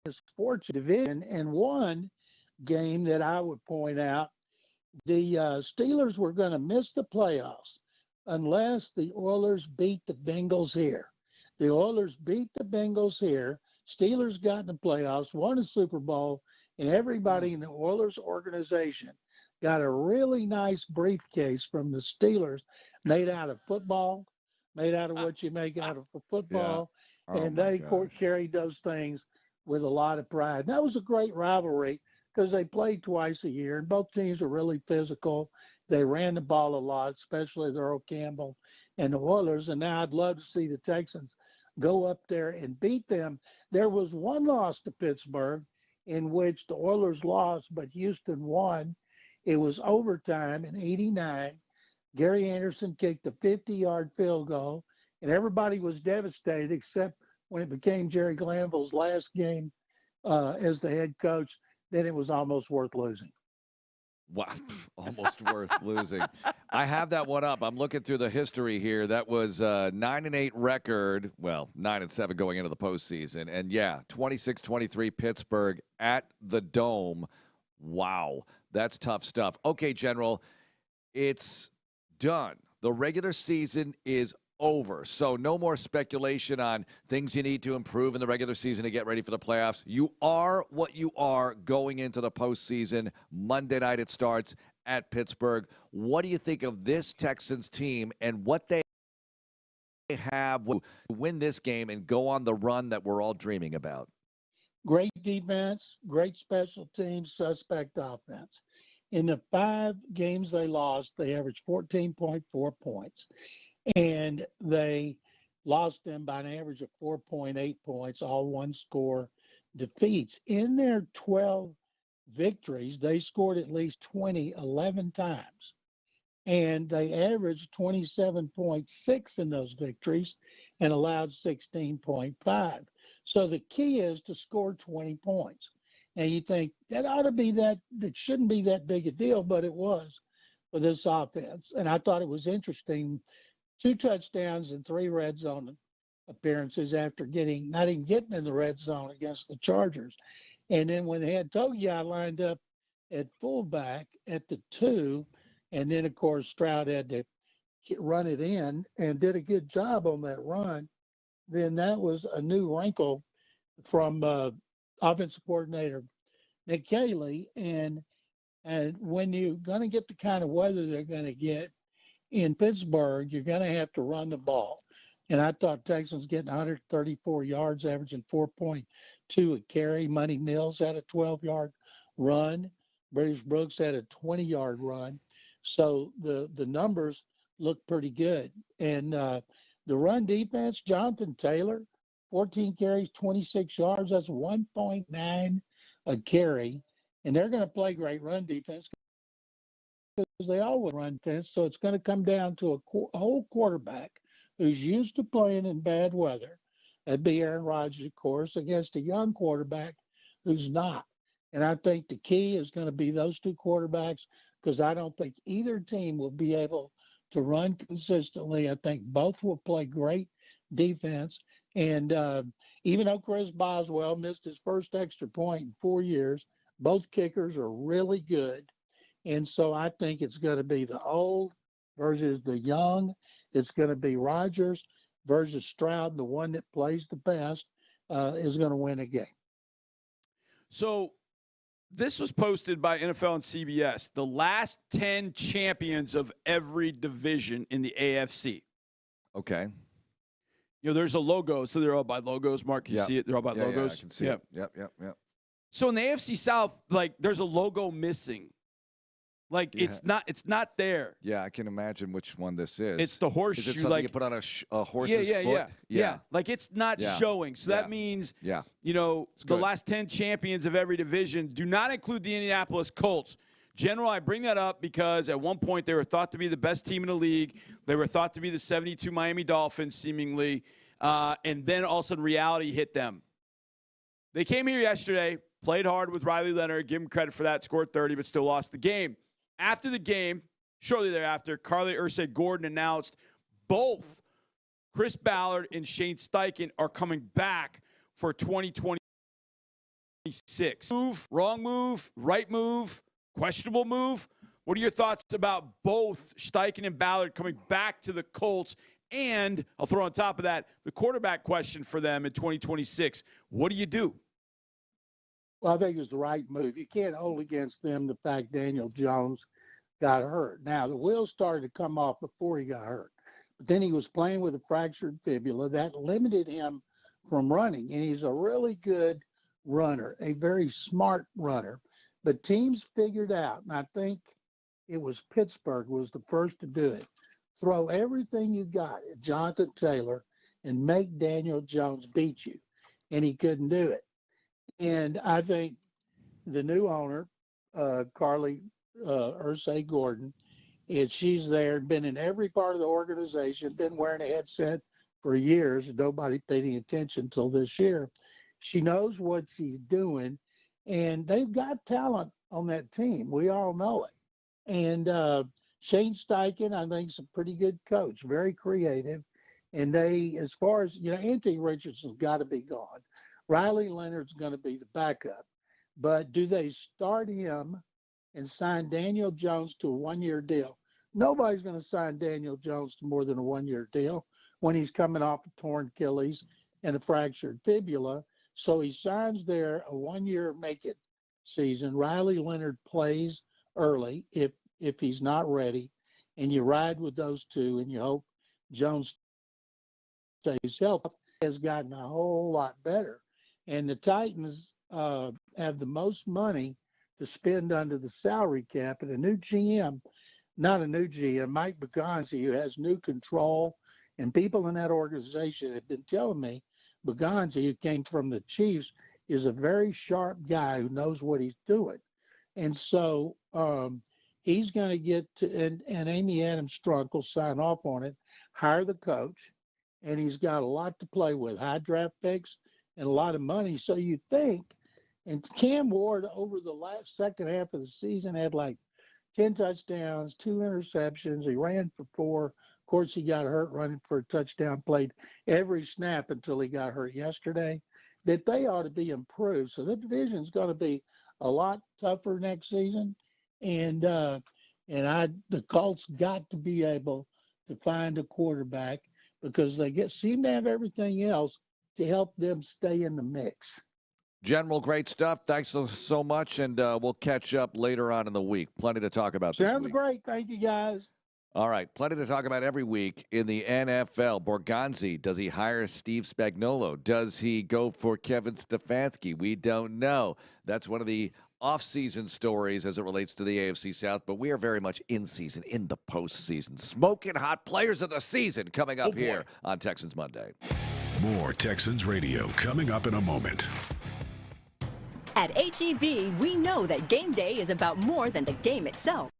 misfortune division. And one game that I would point out, the Steelers were going to miss the playoffs unless the Oilers beat the Bengals here. The Oilers beat the Bengals here. Steelers got in the playoffs, won a Super Bowl, and everybody in the Oilers organization got a really nice briefcase from the Steelers made out of football, made out of what you make out of a football. Oh, and my they gosh. carried those things with a lot of pride. That was a great rivalry because they played twice a year, and both teams were really physical. They ran the ball a lot, especially the Earl Campbell and the Oilers. And now I'd love to see the Texans go up there and beat them. There was one loss to Pittsburgh in which the Oilers lost, but Houston won. It was overtime in '89. Gary Anderson kicked a 50-yard field goal, and everybody was devastated except when it became Jerry Glanville's last game as the head coach. Then it was almost worth losing. Wow, almost worth losing. I have that one up. I'm looking through the history here. That was a 9-8 record. Well, 9-7 going into the postseason. And yeah, 26-23 Pittsburgh at the Dome. Wow, that's tough stuff. Okay, General, it's done. The regular season is over. So no more speculation on things you need to improve in the regular season to get ready for the playoffs. You are what you are going into the postseason. Monday night it starts at Pittsburgh. What do you think of this Texans team and what they have to win this game and go on the run that we're all dreaming about? Great defense, great special teams, suspect offense. In the 5 games they lost, they averaged 14.4 points. And they lost them by an average of 4.8 points, all one-score defeats. In their 12 victories, they scored at least 11 times. And they averaged 27.6 in those victories and allowed 16.5. So the key is to score 20 points. And you think that ought to be that shouldn't be that big a deal, but it was for this offense. And I thought it was interesting. 2 touchdowns and 3 red zone appearances after not even getting in the red zone against the Chargers. And then when they had Togei lined up at fullback at the 2, and then, of course, Stroud had to run it in and did a good job on that run, then that was a new wrinkle from offensive coordinator Nick Caley. And when you're going to get the kind of weather they're going to get in Pittsburgh, you're going to have to run the ball. And I thought Texans getting 134 yards, averaging 4.2 a carry. Money Mills had a 12-yard run. British Brooks had a 20-yard run. So the numbers look pretty good. And the run defense, Jonathan Taylor, 14 carries, 26 yards. That's 1.9 a carry. And they're going to play great run defense because they always run defense. So it's going to come down to a whole quarterback who's used to playing in bad weather. That'd be Aaron Rodgers, of course, against a young quarterback who's not. And I think the key is going to be those 2 quarterbacks because I don't think either team will be able to run consistently. I think both will play great defense. And even though Chris Boswell missed his first extra point in 4 years, both kickers are really good. And so I think it's going to be the old versus the young. It's going to be Rodgers versus Stroud. The one that plays the best is going to win a game. So this was posted by NFL and CBS, the last 10 champions of every division in the AFC. Okay. You know, there's a logo, so they're all by logos. Mark, you see it? They're all by logos. Yeah, I can see it. Yep. So in the AFC South, like, there's a logo missing. Like, it's not there. Yeah, I can imagine which one this is. It's the horseshoe. Is it something you put on a horse's foot? Yeah. Like, it's not showing. So that means, you know, the last 10 champions of every division do not include the Indianapolis Colts. General, I bring that up because at one point they were thought to be the best team in the league. They were thought to be the 72 Miami Dolphins, seemingly. And then all of a sudden reality hit them. They came here yesterday, played hard with Riley Leonard, give him credit for that, scored 30, but still lost the game. After the game, shortly thereafter, Carly Ursay-Gordon announced both Chris Ballard and Shane Steichen are coming back for 2026. Move, wrong move, right move, questionable move. What are your thoughts about both Steichen and Ballard coming back to the Colts? And I'll throw on top of that the quarterback question for them in 2026. What do you do? Well, I think it was the right move. You can't hold against them the fact Daniel Jones got hurt. Now, the wheels started to come off before he got hurt. But then he was playing with a fractured fibula. That limited him from running. And he's a really good runner, a very smart runner. But teams figured out, and I think it was Pittsburgh was the first to do it, throw everything you got at Jonathan Taylor and make Daniel Jones beat you. And he couldn't do it. And I think the new owner, Carly Ursay Gordon, she's there, been in every part of the organization, been wearing a headset for years, and nobody paid any attention until this year. She knows what she's doing, and they've got talent on that team. We all know it. And Shane Steichen, I think, is a pretty good coach, very creative. And they, as far as, Anthony Richardson's got to be gone. Riley Leonard's going to be the backup. But do they start him and sign Daniel Jones to a one-year deal? Nobody's going to sign Daniel Jones to more than a one-year deal when he's coming off a torn Achilles and a fractured fibula. So he signs there a one-year make-it season. Riley Leonard plays early if he's not ready, and you ride with those two, and you hope Jones stays healthy. Has gotten a whole lot better. And the Titans have the most money to spend under the salary cap, and a new GM, not a new GM, Mike Bijani, who has new control, and people in that organization have been telling me Bijani, who came from the Chiefs, is a very sharp guy who knows what he's doing. And so he's going to get to, and Amy Adams Strunk will sign off on it, hire the coach, and he's got a lot to play with, high draft picks and a lot of money. So you think, and Cam Ward over the second half of the season had like 10 touchdowns, 2 interceptions. He ran for 4. Of course, he got hurt running for a touchdown, played every snap until he got hurt yesterday, that they ought to be improved. So the division's going to be a lot tougher next season. And the Colts got to be able to find a quarterback because they seem to have everything else to help them stay in the mix. General, great stuff. Thanks so much, and we'll catch up later on in the week. Plenty to talk about this week. Sounds great. Thank you, guys. All right, plenty to talk about every week in the NFL. Borgonzi, does he hire Steve Spagnuolo? Does he go for Kevin Stefanski? We don't know. That's one of the off-season stories as it relates to the AFC South, but we are very much in season, in the postseason. Smoking hot players of the season coming up here on Texans Monday. More Texans Radio coming up in a moment. At H-E-B, we know that game day is about more than the game itself.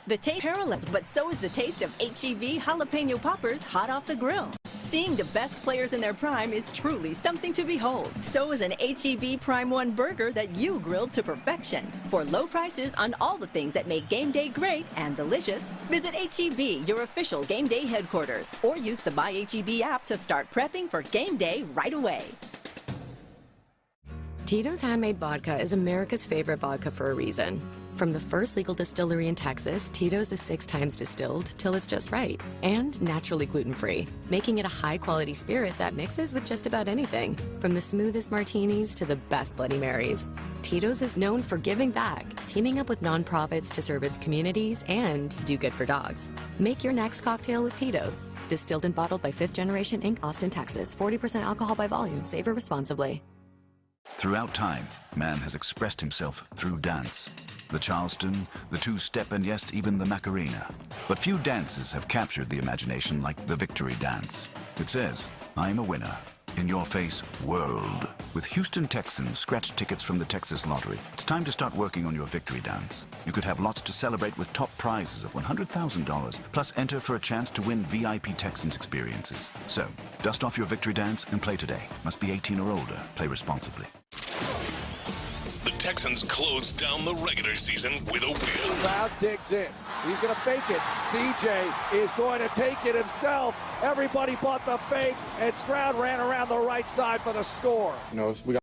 The taste parallels, but so is the taste of H-E-B jalapeno poppers hot off the grill. Seeing the best players in their prime is truly something to behold. So is an H-E-B Prime 1 burger that you grilled to perfection. For low prices on all the things that make game day great and delicious, visit H-E-B, your official game day headquarters, or use the My H-E-B app to start prepping for game day right away. Tito's Handmade Vodka is America's favorite vodka for a reason. From the first legal distillery in Texas, Tito's is 6 times distilled till it's just right and naturally gluten-free, making it a high-quality spirit that mixes with just about anything, from the smoothest martinis to the best Bloody Marys. Tito's is known for giving back, teaming up with nonprofits to serve its communities and do good for dogs. Make your next cocktail with Tito's. Distilled and bottled by 5th Generation Inc., Austin, Texas. 40% alcohol by volume. Savor responsibly. Throughout time, man has expressed himself through dance. The Charleston, the two-step, and yes, even the Macarena. But few dances have captured the imagination like the Victory Dance. It says, I'm a winner. In your face, world. With Houston Texans scratch tickets from the Texas Lottery, it's time to start working on your Victory Dance. You could have lots to celebrate with top prizes of $100,000, plus enter for a chance to win VIP Texans experiences. So, dust off your Victory Dance and play today. Must be 18 or older. Play responsibly. The Texans close down the regular season with a win. Stroud digs in. He's going to fake it. CJ is going to take it himself. Everybody bought the fake, and Stroud ran around the right side for the score. You know, we got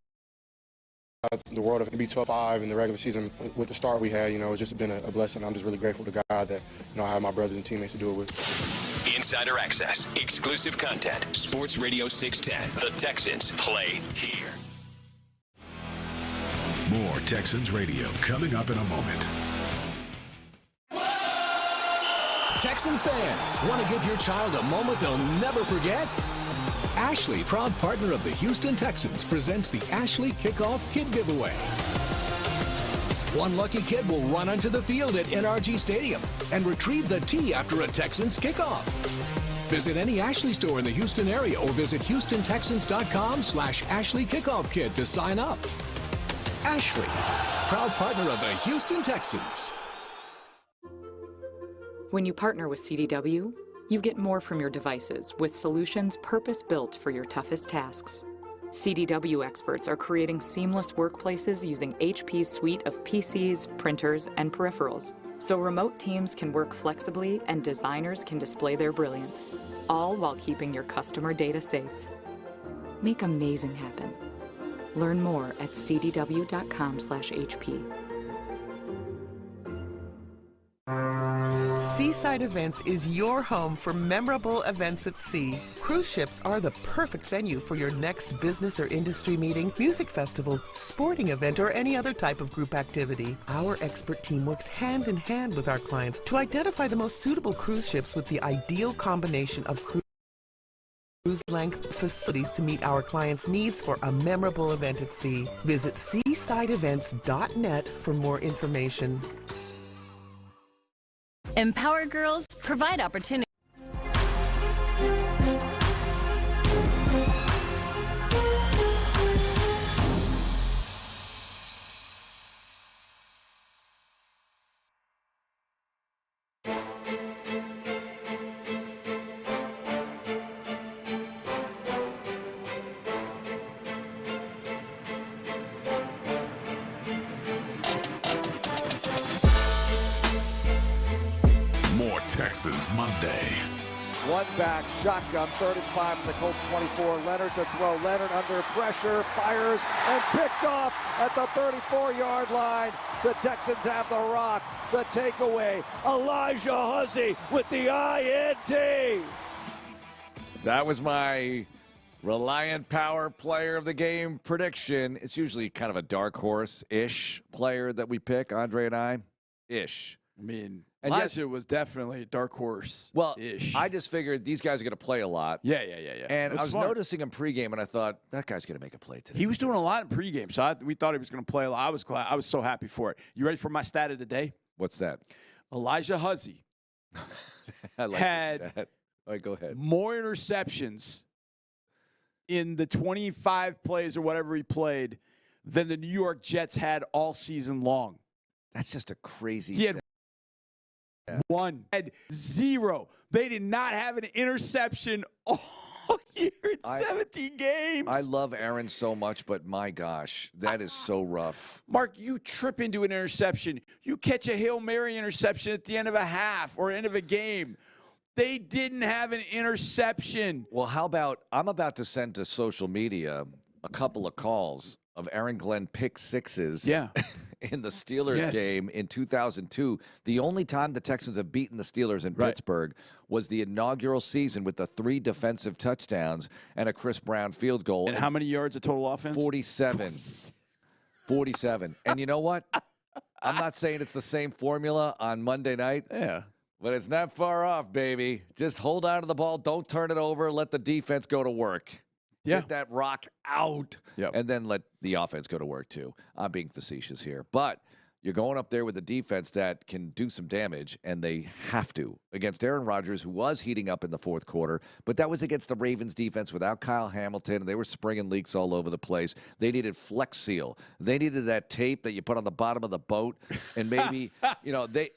the world of be 12-5 in the regular season with the start we had. You know, it's just been a blessing. I'm just really grateful to God that, you know, I have my brothers and teammates to do it with. Insider access, exclusive content, Sports Radio 610. The Texans play here. More Texans Radio coming up in a moment. Texans fans, want to give your child a moment they'll never forget? Ashley, proud partner of the Houston Texans, presents the Ashley Kickoff Kid Giveaway. One lucky kid will run onto the field at NRG Stadium and retrieve the tee after a Texans kickoff. Visit any Ashley store in the Houston area or visit HoustonTexans.com/Ashley Kickoff Kid to sign up. Ashley, proud partner of the Houston Texans. When you partner with CDW, you get more from your devices with solutions purpose-built for your toughest tasks. CDW experts are creating seamless workplaces using HP's suite of PCs, printers, and peripherals, so remote teams can work flexibly and designers can display their brilliance, all while keeping your customer data safe. Make amazing happen. Learn more at cdw.com/HP. Seaside Events is your home for memorable events at sea. Cruise ships are the perfect venue for your next business or industry meeting, music festival, sporting event, or any other type of group activity. Our expert team works hand in hand with our clients to identify the most suitable cruise ships with the ideal combination of cruise length facilities to meet our clients' needs for a memorable event at sea. Visit seasideevents.net for more information. Empower girls, provide opportunity. Texans Monday. One back, shotgun, 35 from the Colts 24. Leonard to throw. Leonard under pressure, fires, and picked off at the 34-yard line. The Texans have the rock. The takeaway, Elijah Huzzie with the INT. That was my Reliant Power player of the game prediction. It's usually kind of a dark horse-ish player that we pick, Andre and I. Ish. I mean, and Elijah was definitely a dark horse. Well, I just figured these guys are going to play a lot. Yeah. And I was noticing him pregame, and I thought, that guy's going to make a play today. He was doing a lot in pregame, so we thought he was going to play a lot. I was glad. I was so happy for it. You ready for my stat of the day? What's that? Elijah Huzzie I like had the stat. All right, go ahead. More interceptions in the 25 plays or whatever he played than the New York Jets had all season long. That's just a crazy He stat. had one. Had zero. They did not have an interception all year in 17 games. I love Aaron so much, but my gosh, that is so rough. Mark, you trip into an interception. You catch a Hail Mary interception at the end of a half or end of a game. They didn't have an interception. Well, how about I'm about to send to social media a couple of calls of Aaron Glenn pick sixes. Yeah. In the Steelers game in 2002, the only time the Texans have beaten the Steelers in Pittsburgh was the inaugural season with the 3 defensive touchdowns and a Chris Brown field goal. And how many yards of total offense? 47. 47. And you know what? I'm not saying it's the same formula on Monday night. Yeah. But it's not far off, baby. Just hold on to the ball. Don't turn it over. Let the defense go to work. Yeah. Get that rock out, and then let the offense go to work, too. I'm being facetious here. But you're going up there with a defense that can do some damage, and they have to, against Aaron Rodgers, who was heating up in the fourth quarter. But that was against the Ravens defense without Kyle Hamilton, and they were springing leaks all over the place. They needed Flex Seal. They needed that tape that you put on the bottom of the boat, and maybe,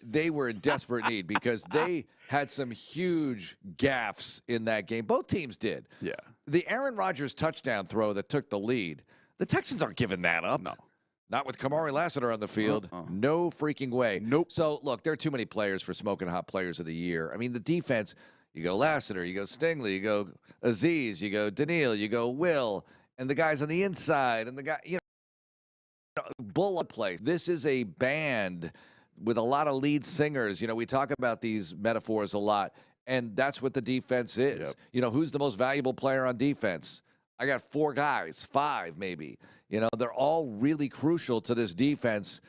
they were in desperate need because they had some huge gaffes in that game. Both teams did. Yeah. The Aaron Rodgers touchdown throw that took the lead, the Texans aren't giving that up. No. Not with Kamari Lassiter on the field. No freaking way. Nope. So, look, there are too many players for smoking hot players of the year. I mean, the defense, you go Lassiter, you go Stingley, you go Aziz, you go Daniil, you go Will, and the guys on the inside, and the guy, bullet plays. This is a band with a lot of lead singers. We talk about these metaphors a lot, and that's what the defense is. Yep. Who's the most valuable player on defense? I got 4 guys, 5 maybe. You know, they're all really crucial to this defense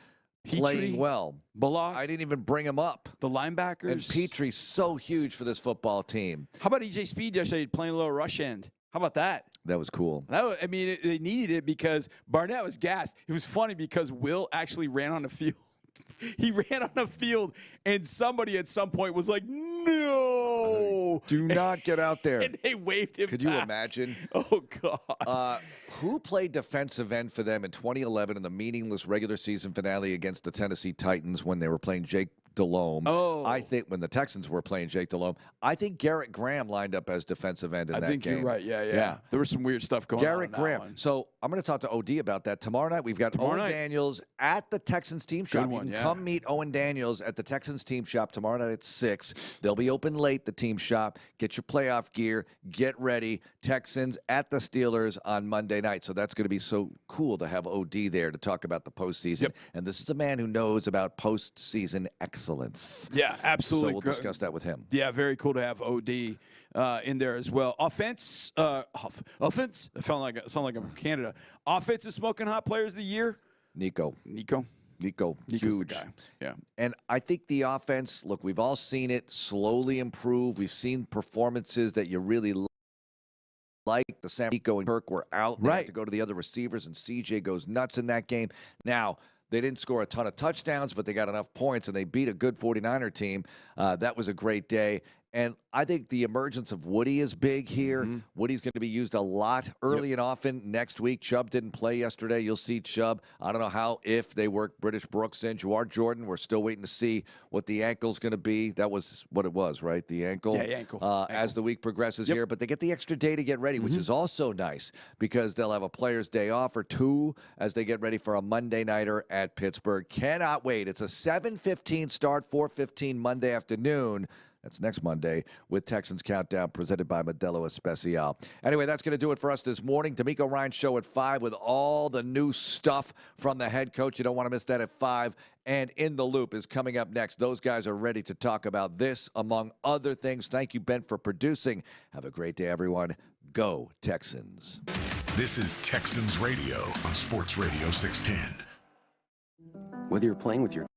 playing well. Bullock. I didn't even bring him up. The linebackers. And Petry's so huge for this football team. How about EJ Speed yesterday playing a little rush end? How about that? That was cool. They needed it because Barnett was gassed. It was funny because Will actually ran on the field. He ran on the field, and somebody at some point was like, no. Do not get out there. And they waved him Could back. you imagine? Oh, God. Who played defensive end for them in 2011 in the meaningless regular season finale against the Tennessee Titans when they were playing Jake Delhomme? Oh. I think when the Texans were playing Jake Delhomme, I think Garrett Graham lined up as defensive end in that game. I think you're right. Yeah. There was some weird stuff going on. Garrett Graham. So I'm going to talk to OD about that. Tomorrow night, we've got Owen Daniels at the Texans team shop. You can come meet Owen Daniels at the Texans team shop tomorrow night at 6. They'll be open late, the team shop. Get your playoff gear. Get ready. Texans at the Steelers on Monday night. So that's going to be so cool to have OD there to talk about the postseason. Yep. And this is a man who knows about postseason excellence. Yeah, absolutely. So we'll discuss that with him. Yeah, very cool to have OD in there as well. Offense. I sound like I'm from Canada. Offense is smoking hot players of the year. Nico's huge. The guy. Yeah. And I think the offense, look, we've all seen it slowly improve. We've seen performances that you really like. The Sam Nico and Kirk were out. They had to go to the other receivers, and CJ goes nuts in that game. Now, they didn't score a ton of touchdowns, but they got enough points, and they beat a good 49er team. That was a great day. And I think the emergence of Woody is big here. Mm-hmm. Woody's going to be used a lot early and often next week. Chubb didn't play yesterday. You'll see Chubb. I don't know how, if they work British Brooks in. Jawar Jordan, we're still waiting to see what the ankle's going to be. That was what it was, right? The ankle. Yeah, ankle. As the week progresses here. But they get the extra day to get ready, which is also nice because they'll have a player's day off or 2 as they get ready for a Monday nighter at Pittsburgh. Cannot wait. It's a 7:15 start, 4:15 Monday afternoon. That's next Monday with Texans Countdown presented by Modelo Especial. Anyway, that's going to do it for us this morning. Demeco Ryans show at 5 with all the new stuff from the head coach. You don't want to miss that at 5. And In the Loop is coming up next. Those guys are ready to talk about this, among other things. Thank you, Ben, for producing. Have a great day, everyone. Go Texans. This is Texans Radio on Sports Radio 610. Whether you're playing with your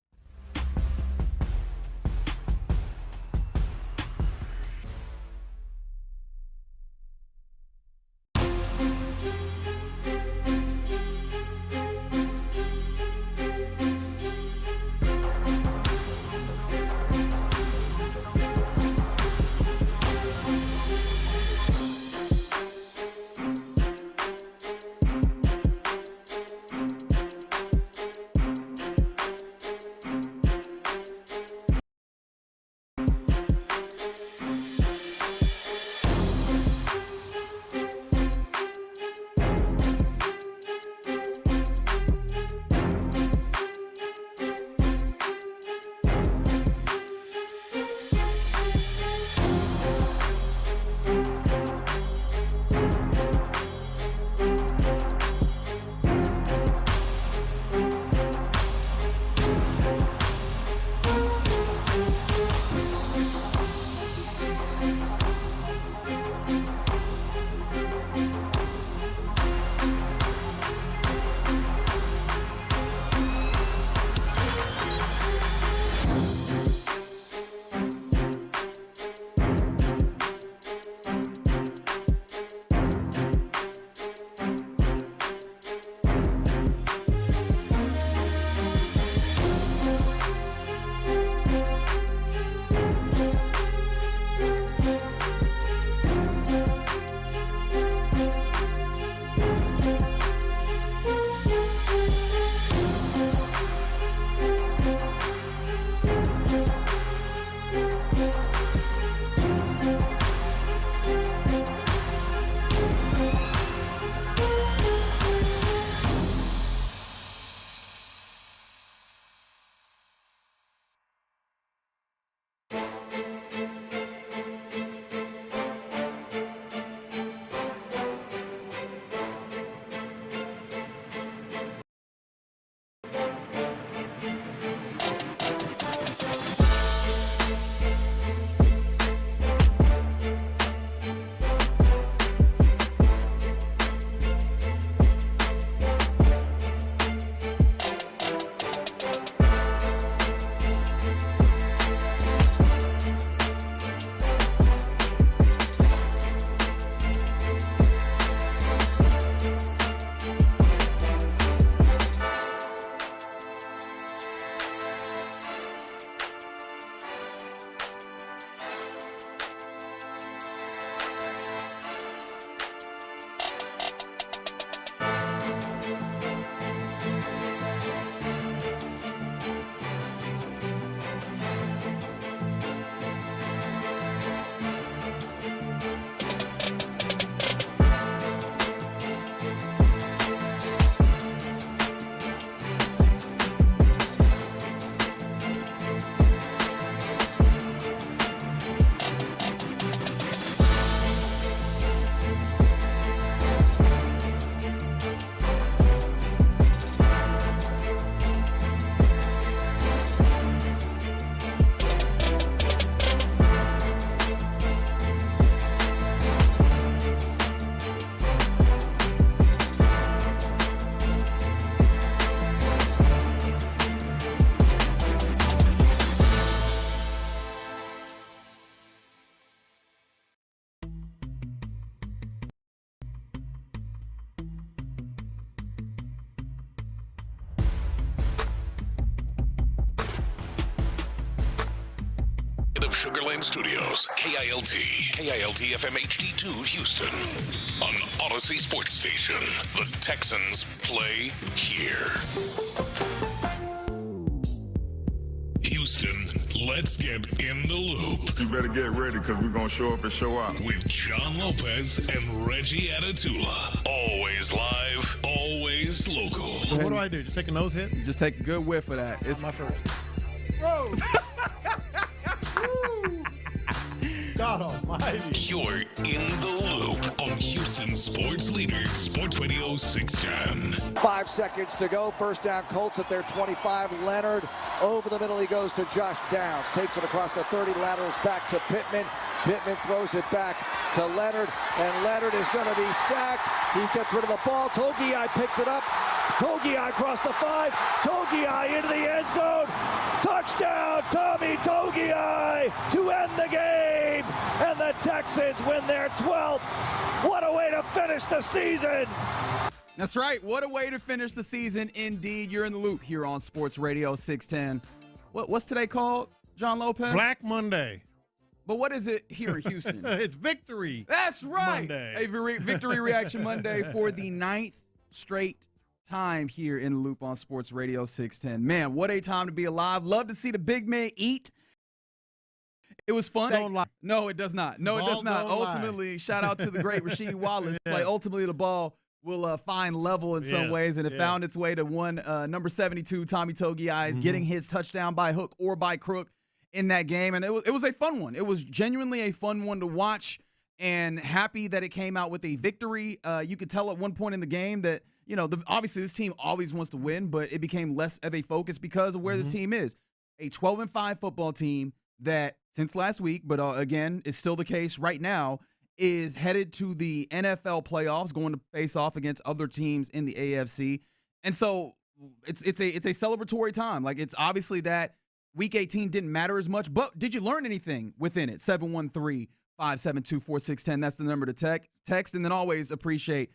of Sugar Land Studios, KILT FM HD2 Houston. On Odyssey Sports Station, the Texans play here. Houston, let's get in the loop. You better get ready because we're going to show up and show out. With John Lopez and Reggie Atatula. Always live, always local. So what do I do? Just take a nose hit? Just take a good whiff of that. It's my first. Whoa! God almighty. You're in the loop on Houston Sports Leader, Sports Radio 610. 5 seconds to go. First down, Colts at their 25. Leonard over the middle. He goes to Josh Downs. Takes it across the 30. Laterals back to Pittman. Pittman throws it back to Leonard. And Leonard is going to be sacked. He gets rid of the ball. Togei picks it up. Togei across the 5. Togei into the end zone. Touchdown, Tommy Togei to end the game. And the Texans win their 12th. What a way to finish the season. That's right. What a way to finish the season. Indeed, you're in the loop here on Sports Radio 610. What's today called, John Lopez? Black Monday. But what is it here in Houston? It's Victory. That's right. Monday. A Victory Reaction Monday for the 9th straight time here in the loop on Sports Radio 610. Man, what a time to be alive. Love to see the big man eat. It was fun. No, it does not. No, it does not. Ultimately, shout out to the great Rasheed Wallace. Yeah. Like, ultimately, the ball will find level in some ways, and it found its way to number 72, Tommy Togei, getting his touchdown by hook or by crook in that game. And it was a fun one. It was genuinely a fun one to watch, and happy that it came out with a victory. You could tell at one point in the game that, obviously this team always wants to win, but it became less of a focus because of where this team is. A 12-5 football team that, since last week, but again, is still the case right now, is headed to the NFL playoffs, going to face off against other teams in the AFC. And so it's a celebratory time. Like, it's obviously that Week 18 didn't matter as much, but did you learn anything within it? 713-572-4610. That's the number to text. And then always appreciation,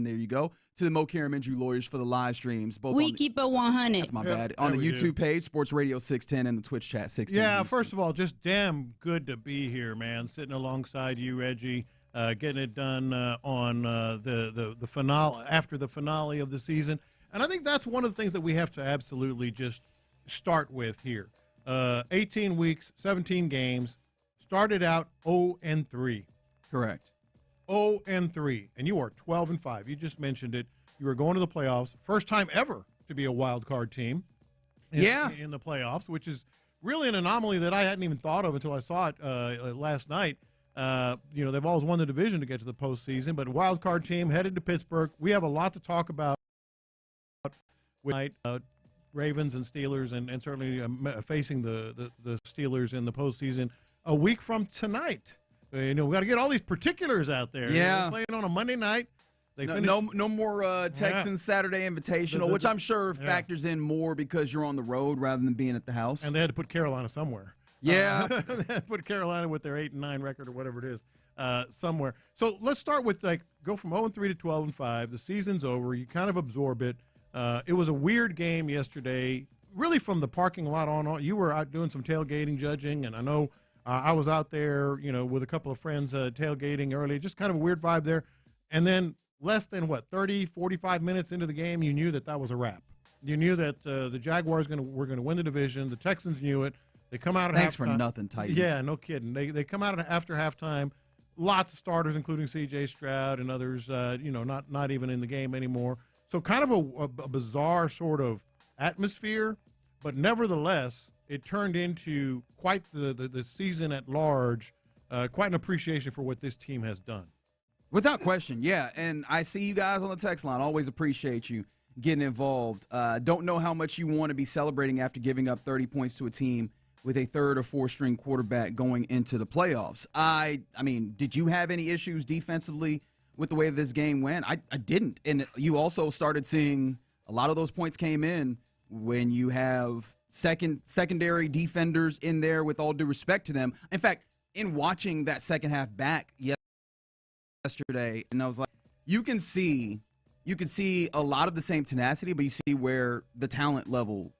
there you go, to the Mo Karam Injury Lawyers for the live streams. Both we keep it 100. That's my bad. On the YouTube page, Sports Radio 610, and the Twitch chat 610. Yeah, first of all, just damn good to be here, man. Sitting alongside you, Reggie, getting it done on the finale, after the finale of the season. And I think that's one of the things that we have to absolutely just start with here. 18 weeks, 17 games, started out 0-3. Correct. 0-3, and you are 12-5. You just mentioned it. You were going to the playoffs, first time ever to be a wild card team. In the playoffs, which is really an anomaly that I hadn't even thought of until I saw it last night. They've always won the division to get to the postseason, but wild card team headed to Pittsburgh. We have a lot to talk about with Ravens and Steelers, and certainly facing the Steelers in the postseason a week from tonight. We got to get all these particulars out there. Yeah. They're playing on a Monday night. No more Texans Saturday Invitational, which I'm sure factors in more because you're on the road rather than being at the house. And they had to put Carolina somewhere. Yeah. They had to put Carolina with their 8-9 record or whatever it is somewhere. So let's start with, go from 0-3 to 12-5. The season's over. You kind of absorb it. It was a weird game yesterday, really from the parking lot on. You were out doing some tailgating judging, and I know I was out there, with a couple of friends tailgating early. Just kind of a weird vibe there. And then less than, 30, 45 minutes into the game, you knew that was a wrap. You knew that the Jaguars were going to win the division. The Texans knew it. They come out at halftime. Thanks for nothing, Titans. Yeah, no kidding. They come out after halftime. Lots of starters, including C.J. Stroud and others, not even in the game anymore. So kind of a bizarre sort of atmosphere, but nevertheless, it turned into quite the season at large, quite an appreciation for what this team has done. Without question, yeah. And I see you guys on the text line. Always appreciate you getting involved. Don't know how much you want to be celebrating after giving up 30 points to a team with a third or fourth string quarterback going into the playoffs. I mean, did you have any issues defensively with the way this game went? I didn't. And you also started seeing a lot of those points came in when you have secondary defenders in there, with all due respect to them. In fact, in watching that second half back yesterday, and I was like, you can see a lot of the same tenacity, but you see where the talent level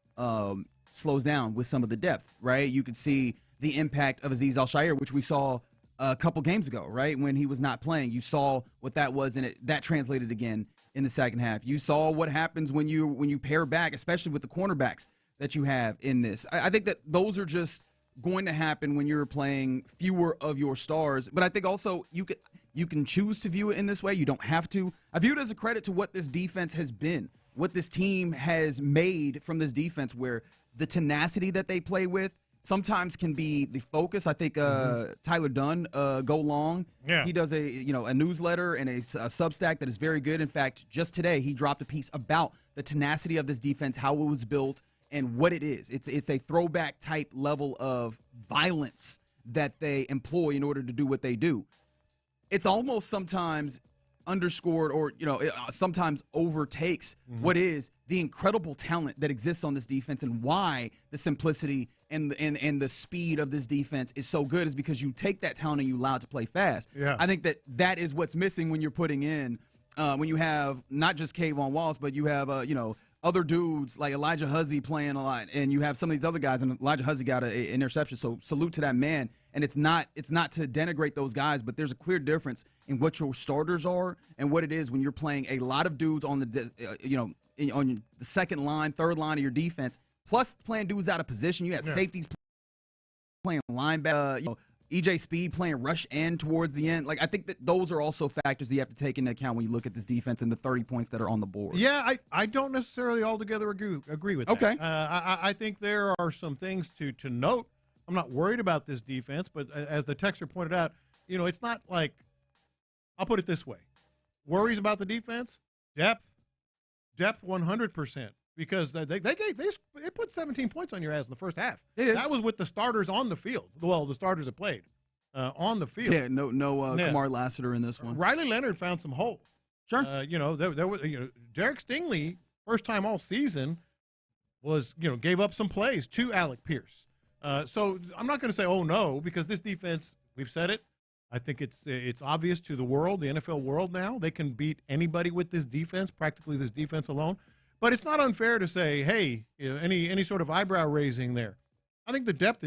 slows down with some of the depth, right? You could see the impact of Azeez Al-Shaair, which we saw a couple games ago, right? When he was not playing, you saw what that was, and that translated again in the second half. You saw what happens when you pair back, especially with the cornerbacks that you have in this. I think that those are just going to happen when you're playing fewer of your stars. But I think also you can choose to view it in this way. You don't have to. I view it as a credit to what this defense has been, what this team has made from this defense, where the tenacity that they play with sometimes can be the focus. I think Tyler Dunn, Go Long, he does a newsletter and a Substack that is very good. In fact, just today he dropped a piece about the tenacity of this defense, how it was built, and what it is. It's a throwback type level of violence that they employ in order to do what they do. It's almost sometimes underscored or sometimes overtakes what is the incredible talent that exists on this defense, and why the simplicity and the speed of this defense is so good is because you take that talent and you allow it to play fast. Yeah. I think that is what's missing when you're putting in when you have not just Kayvon Wallace, but you have other dudes like Elijah Huzzie playing a lot, and you have some of these other guys, and Elijah Huzzie got an interception, so salute to that man. And it's not to denigrate those guys, but there's a clear difference in what your starters are and what it is when you're playing a lot of dudes on the on the second line, third line of your defense, plus playing dudes out of position. You have safeties playing linebacker, EJ Speed playing rush end towards the end. Like, I think that those are also factors that you have to take into account when you look at this defense and the 30 points that are on the board. Yeah, I don't necessarily altogether agree with that. Okay. I think there are some things to note. I'm not worried about this defense, but as the texter pointed out, it's not like, I'll put it this way. Worries about the defense? Depth 100%. Because they put 17 points on your ass in the first half. That was with the starters on the field. Well, the starters that played on the field. Yeah, no Kamar Lassiter in this one. Riley Leonard found some holes. Sure. There was Derek Stingley, first time all season, was gave up some plays to Alec Pierce. So I'm not going to say oh no, because this defense, we've said it. I think it's obvious to the world, the NFL world now. They can beat anybody with this defense, practically this defense alone. But it's not unfair to say, hey, any sort of eyebrow raising there. I think the depth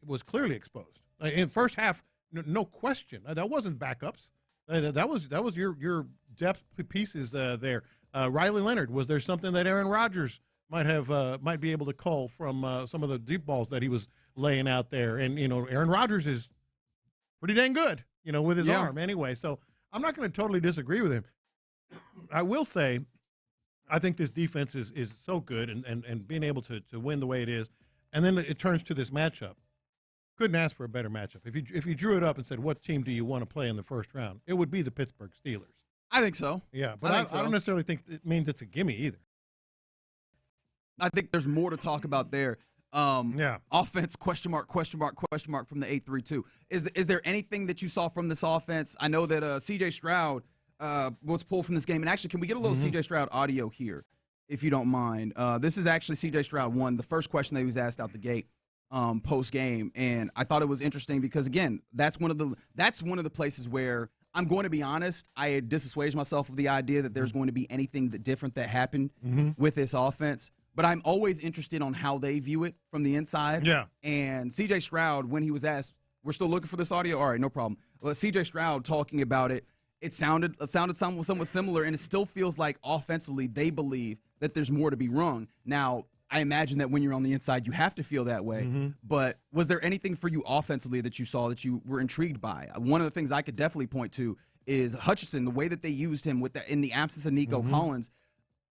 was clearly exposed in first half. No question. That wasn't backups. That was your depth pieces there. Riley Leonard, was there something that Aaron Rodgers might be able to call from some of the deep balls that he was laying out there? And Aaron Rodgers is pretty dang good, with his arm anyway. So I'm not going to totally disagree with him. I will say, I think this defense is so good and being able to win the way it is. And then it turns to this matchup. Couldn't ask for a better matchup. If you drew it up and said, what team do you want to play in the first round, it would be the Pittsburgh Steelers. I think so. Yeah, but I don't necessarily think it means it's a gimme either. I think there's more to talk about there. Offense, question mark from the 8-3-2. Is there anything that you saw from this offense? I know that C.J. Stroud was pulled from this game. And actually, can we get a little C.J. Stroud audio here, if you don't mind? This is actually C.J. Stroud the first question that he was asked out the gate post-game. And I thought it was interesting because, again, that's one of the places where I'm going to be honest. I had dissuaded myself of the idea that there's going to be anything different that happened with this offense. But I'm always interested on how they view it from the inside. Yeah. And C.J. Stroud, when he was asked, we're still looking for this audio? All right, no problem. Well, C.J. Stroud talking about it, it sounded somewhat similar, and it still feels like offensively they believe that there's more to be wrung. Now, I imagine that when you're on the inside, you have to feel that way. But was there anything for you offensively that you saw that you were intrigued by? One of the things I could definitely point to is Hutchinson, the way that they used him in the absence of Nico Collins.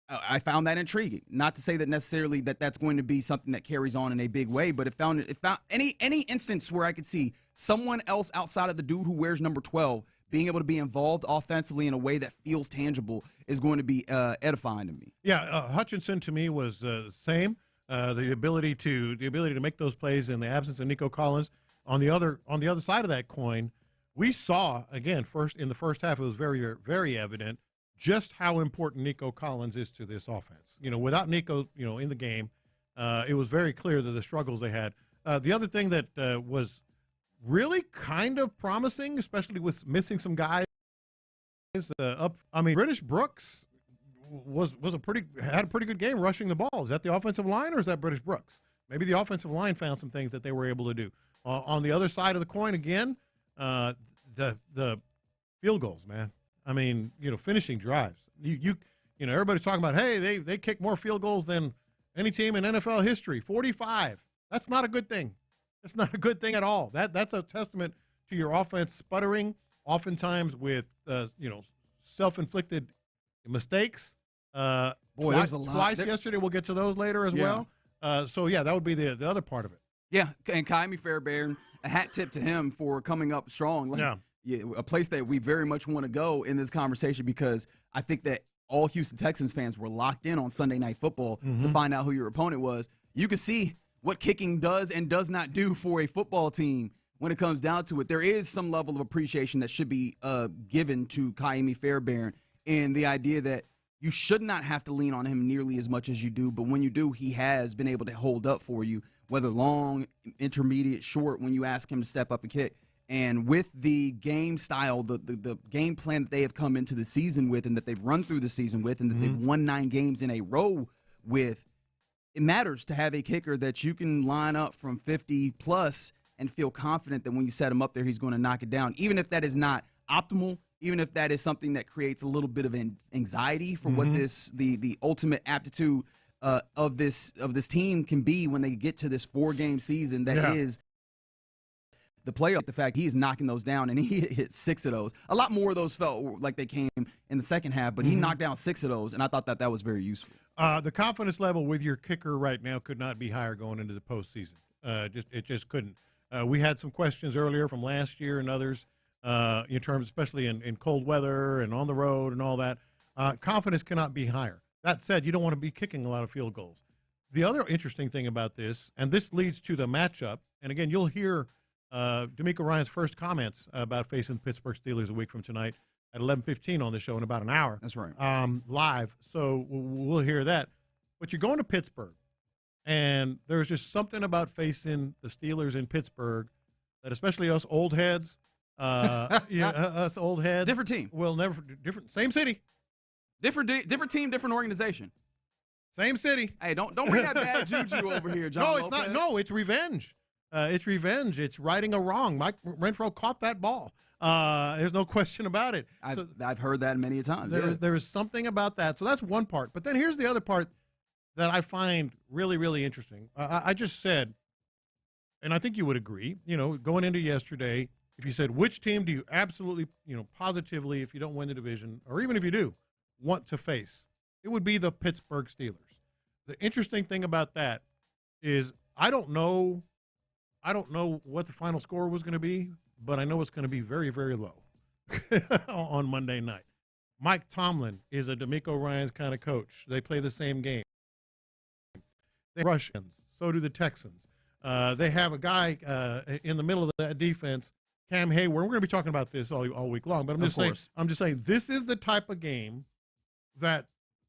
I found that intriguing. Not to say that necessarily that's going to be something that carries on in a big way, but it found any instance where I could see someone else outside of the dude who wears number 12 being able to be involved offensively in a way that feels tangible is going to be edifying to me. Yeah, Hutchinson to me was the same. The ability to make those plays in the absence of Nico Collins. On the other side of that coin, we saw again in the first half it was very, very evident just how important Nico Collins is to this offense. Without Nico, in the game, it was very clear that the struggles they had. The other thing that was really kind of promising, especially with missing some guys up. I mean, British Brooks had a pretty good game rushing the ball. Is that the offensive line or is that British Brooks? Maybe the offensive line found some things that they were able to do. On the other side of the coin, again, the field goals, man. I mean, finishing drives. Everybody's talking about, hey, they kick more field goals than any team in NFL history. 45. That's not a good thing. That's not a good thing at all. That's a testament to your offense sputtering, oftentimes with self-inflicted mistakes. There's a lot. Twice yesterday. We'll get to those later as well. That would be the other part of it. Yeah, and Kaimi Fairbairn, a hat tip to him for coming up strong. A place that we very much want to go in this conversation, because I think that all Houston Texans fans were locked in on Sunday Night Football to find out who your opponent was. You can see what kicking does and does not do for a football team when it comes down to it. There is some level of appreciation that should be given to Kaimi Fairbairn, and the idea that you should not have to lean on him nearly as much as you do, but when you do, he has been able to hold up for you, whether long, intermediate, short, when you ask him to step up and kick. And with the game style, the game plan that they have come into the season with, and that they've run through the season with, and that they've won 9 games in a row with, it matters to have a kicker that you can line up from 50-plus and feel confident that when you set him up there, he's going to knock it down, even if that is not optimal, even if that is something that creates a little bit of anxiety for what the ultimate aptitude of this team can be when they get to this 4-game season that is the playoff. The fact he's knocking those down, and he hit 6 of those. A lot more of those felt like they came in the second half, but he knocked down 6 of those, and I thought that was very useful. The confidence level with your kicker right now could not be higher going into the postseason. It just couldn't. We had some questions earlier from last year and others in terms, especially in cold weather and on the road and all that. Confidence cannot be higher. That said, you don't want to be kicking a lot of field goals. The other interesting thing about this, and this leads to the matchup, and again, you'll hear Demeco Ryans' first comments about facing the Pittsburgh Steelers a week from tonight at 11:15 on the show in about an hour. That's right. Live. So we'll hear that. But you're going to Pittsburgh, and there's just something about facing the Steelers in Pittsburgh that, especially us old heads, us old heads. Different team. Well, different. Same city. Different team, different organization. Same city. Hey, don't bring that bad juju over here, John. No, it's not. No, it's revenge. It's revenge. It's righting a wrong. Mike Renfro caught that ball. There's no question about it. I've heard that many times. There is something about that. So that's one part. But then here's the other part that I find really, really interesting. I just said, and I think you would agree, going into yesterday, if you said, which team do you absolutely, positively, if you don't win the division, or even if you do, want to face, it would be the Pittsburgh Steelers. The interesting thing about that is I don't know what the final score was going to be, but I know it's going to be very, very low on Monday night. Mike Tomlin is a Demeco Ryans kind of coach. They play the same game. They Russians. So do the Texans. They have a guy in the middle of that defense, Cam Hayward. We're going to be talking about this all week long, but I'm just saying this is the type of game that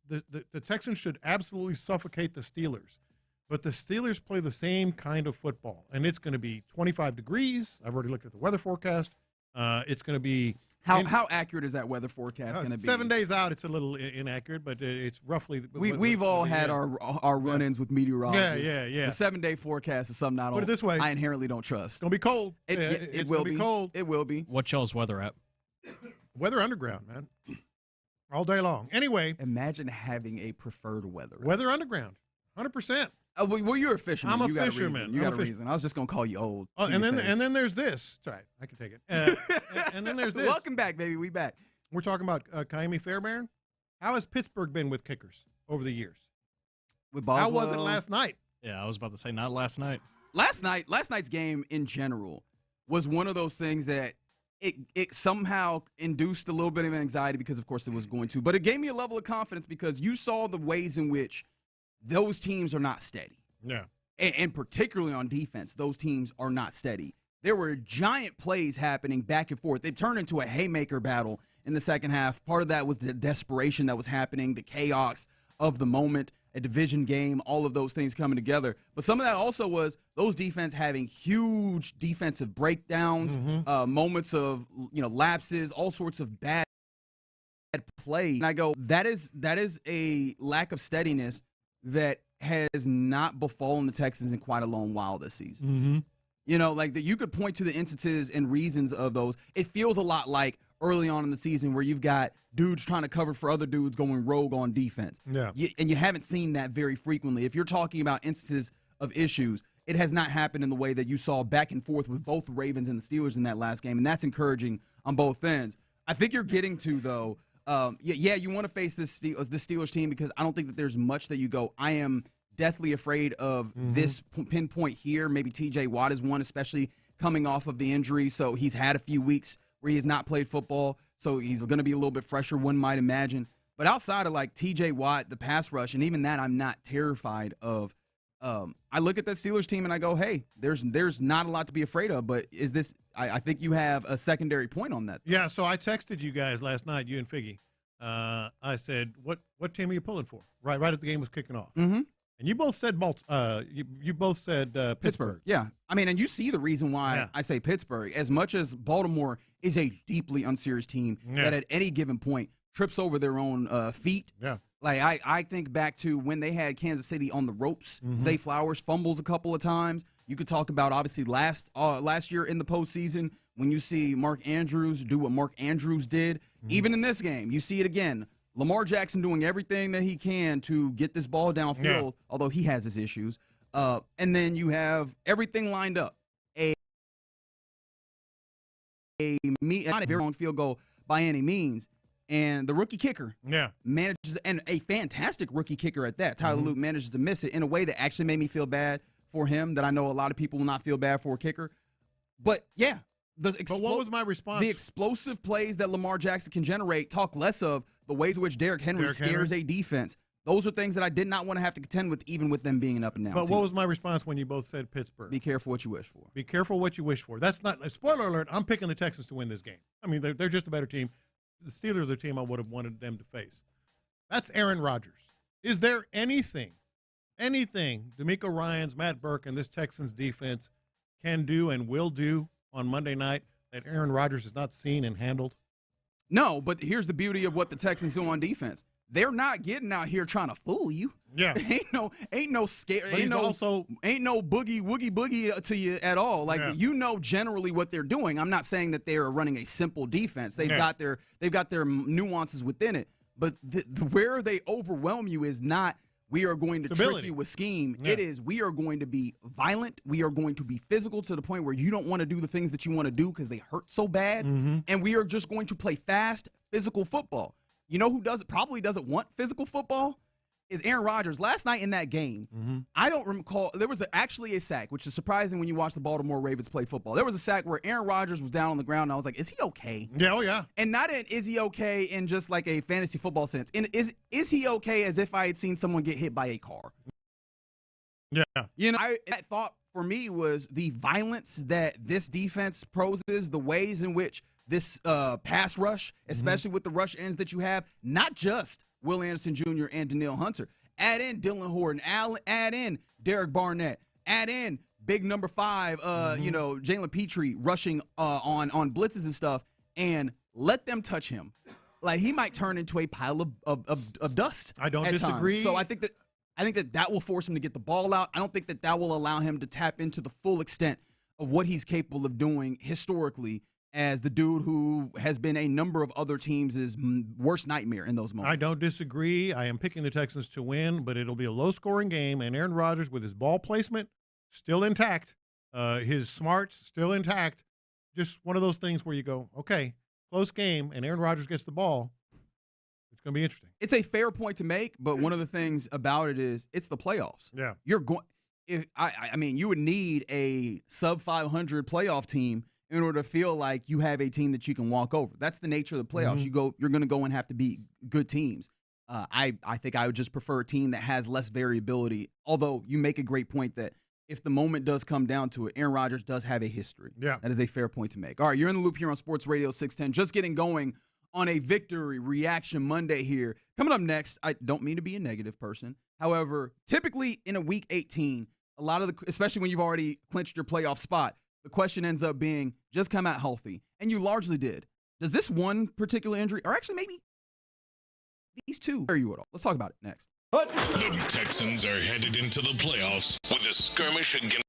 the Texans should absolutely suffocate the Steelers. But the Steelers play the same kind of football, and it's going to be 25 degrees. I've already looked at the weather forecast. It's going to be how accurate is that weather forecast going to be? 7 days out, it's a little inaccurate, but it's roughly. We've all had our run-ins with meteorologists. Yeah. The 7-day forecast is something Put it this way, I inherently don't trust. It's going to be cold. It will be cold. It will be. What y'all's weather at? Weather underground, man. All day long. Anyway. Imagine having a preferred weather. Weather underground. 100%. Well, you're a fisherman. I'm a fisherman. You got a reason. I was just going to call you old. Oh, and then there's this. Sorry, I can take it. And then there's this. Welcome back, baby. We back. We're talking about Kaimi Fairbairn. How has Pittsburgh been with kickers over the years? With Boswell? How was it last night? Yeah, I was about to say not last night. Last night's game in general was one of those things that it somehow induced a little bit of anxiety because, of course, it was going to. But it gave me a level of confidence because you saw the ways in which those teams are not steady. Yeah. And particularly on defense, those teams are not steady. There were giant plays happening back and forth. It turned into a haymaker battle in the second half. Part of that was the desperation that was happening, the chaos of the moment, a division game, all of those things coming together. But some of that also was those defense having huge defensive breakdowns, moments of lapses, all sorts of bad play. And I go, that is a lack of steadiness that has not befallen the Texans in quite a long while this season. Mm-hmm. You know, like that you could point to the instances and reasons of those. It feels a lot like early on in the season where you've got dudes trying to cover for other dudes going rogue on defense. Yeah. And you haven't seen that very frequently. If you're talking about instances of issues, it has not happened in the way that you saw back and forth with both the Ravens and the Steelers in that last game, and that's encouraging on both ends. I think you're getting to, though, you want to face this Steelers team because I don't think that there's much that you go, I am deathly afraid of this pinpoint here. Maybe TJ Watt is one, especially coming off of the injury. So he's had a few weeks where he has not played football. So he's going to be a little bit fresher, one might imagine. But outside of like TJ Watt, the pass rush, and even that I'm not terrified of. I look at that Steelers team and I go, hey, there's not a lot to be afraid of. But is this I think you have a secondary point on that. Yeah, so I texted you guys last night, you and Figgy. I said, what team are you pulling for? Right as the game was kicking off. Mm-hmm. And you both said you both said Pittsburgh. Yeah. I mean, and you see the reason why I say Pittsburgh. As much as Baltimore is a deeply unserious team that at any given point trips over their own feet. Yeah. Like, I think back to when they had Kansas City on the ropes. Zay Flowers fumbles a couple of times. You could talk about, obviously, last year in the postseason when you see Mark Andrews do what Mark Andrews did. Even in this game, you see it again. Lamar Jackson doing everything that he can to get this ball downfield, although he has his issues. And then you have everything lined up. Not a very long field goal by any means. And the rookie kicker manages, and a fantastic rookie kicker at that. Tyler Luke manages to miss it in a way that actually made me feel bad for him, that I know a lot of people will not feel bad for a kicker. But, yeah. But what was my response? The explosive plays that Lamar Jackson can generate, talk less of the ways in which Derrick Henry scares a defense. Those are things that I did not want to have to contend with, even with them being an up and down But team. what was my response when you both said Pittsburgh? Be careful what you wish for. Be careful what you wish for. That's not – spoiler alert, I'm picking the Texans to win this game. I mean, they're just a better team. The Steelers are the team I would have wanted them to face. That's Aaron Rodgers. Is there anything Demeco Ryans, Matt Burke, and this Texans defense can do and will do on Monday night that Aaron Rodgers has not seen and handled? No, but here's the beauty of what the Texans do on defense. They're not getting out here trying to fool you. Yeah. Ain't no scare. Ain't no boogie woogie boogie to you at all. Like you know generally what they're doing. I'm not saying that they are running a simple defense. They've got their nuances within it. But where they overwhelm you is not we are going to trick you with scheme. It is we are going to be violent. We are going to be physical to the point where you don't want to do the things that you want to do because they hurt so bad. And we are just going to play fast, physical football. You know who probably doesn't want physical football? Is Aaron Rodgers. Last night in that game, I don't recall, there was actually a sack, which is surprising when you watch the Baltimore Ravens play football. There was a sack where Aaron Rodgers was down on the ground, and I was like, is he okay? Yeah, oh yeah. And not in is he okay in just like a fantasy football sense. And is he okay as if I had seen someone get hit by a car? Yeah. You know, that thought for me was the violence that this defense poses, the ways in which this pass rush, especially with the rush ends that you have, not just Will Anderson Jr. and Danielle Hunter. Add in Dylan Horton. Add in Derek Barnett. Add in big number 5, Jalen Petrie rushing on blitzes and stuff, and let them touch him. Like, he might turn into a pile of dust. I don't disagree. Times. So I think that will force him to get the ball out. I don't think that will allow him to tap into the full extent of what he's capable of doing historically as the dude who has been a number of other teams' worst nightmare in those moments. I don't disagree. I am picking the Texans to win, but it'll be a low-scoring game, and Aaron Rodgers with his ball placement still intact, his smarts still intact. Just one of those things where you go, okay, close game, and Aaron Rodgers gets the ball. It's going to be interesting. It's a fair point to make, but one of the things about it is it's the playoffs. Yeah. You're going. I mean, you would need a sub-500 playoff team in order to feel like you have a team that you can walk over. That's the nature of the playoffs. You're going to go and have to beat good teams. I think I would just prefer a team that has less variability, although you make a great point that if the moment does come down to it, Aaron Rodgers does have a history. Yeah. That is a fair point to make. All right, you're in the loop here on Sports Radio 610. Just getting going on a Victory Reaction Monday here. Coming up next, I don't mean to be a negative person. However, typically in a Week 18, a lot of especially when you've already clinched your playoff spot, the question ends up being, just come out healthy. And you largely did. Does this one particular injury, or actually maybe these two, scare you at all? Let's talk about it next. The Texans are headed into the playoffs with a skirmish against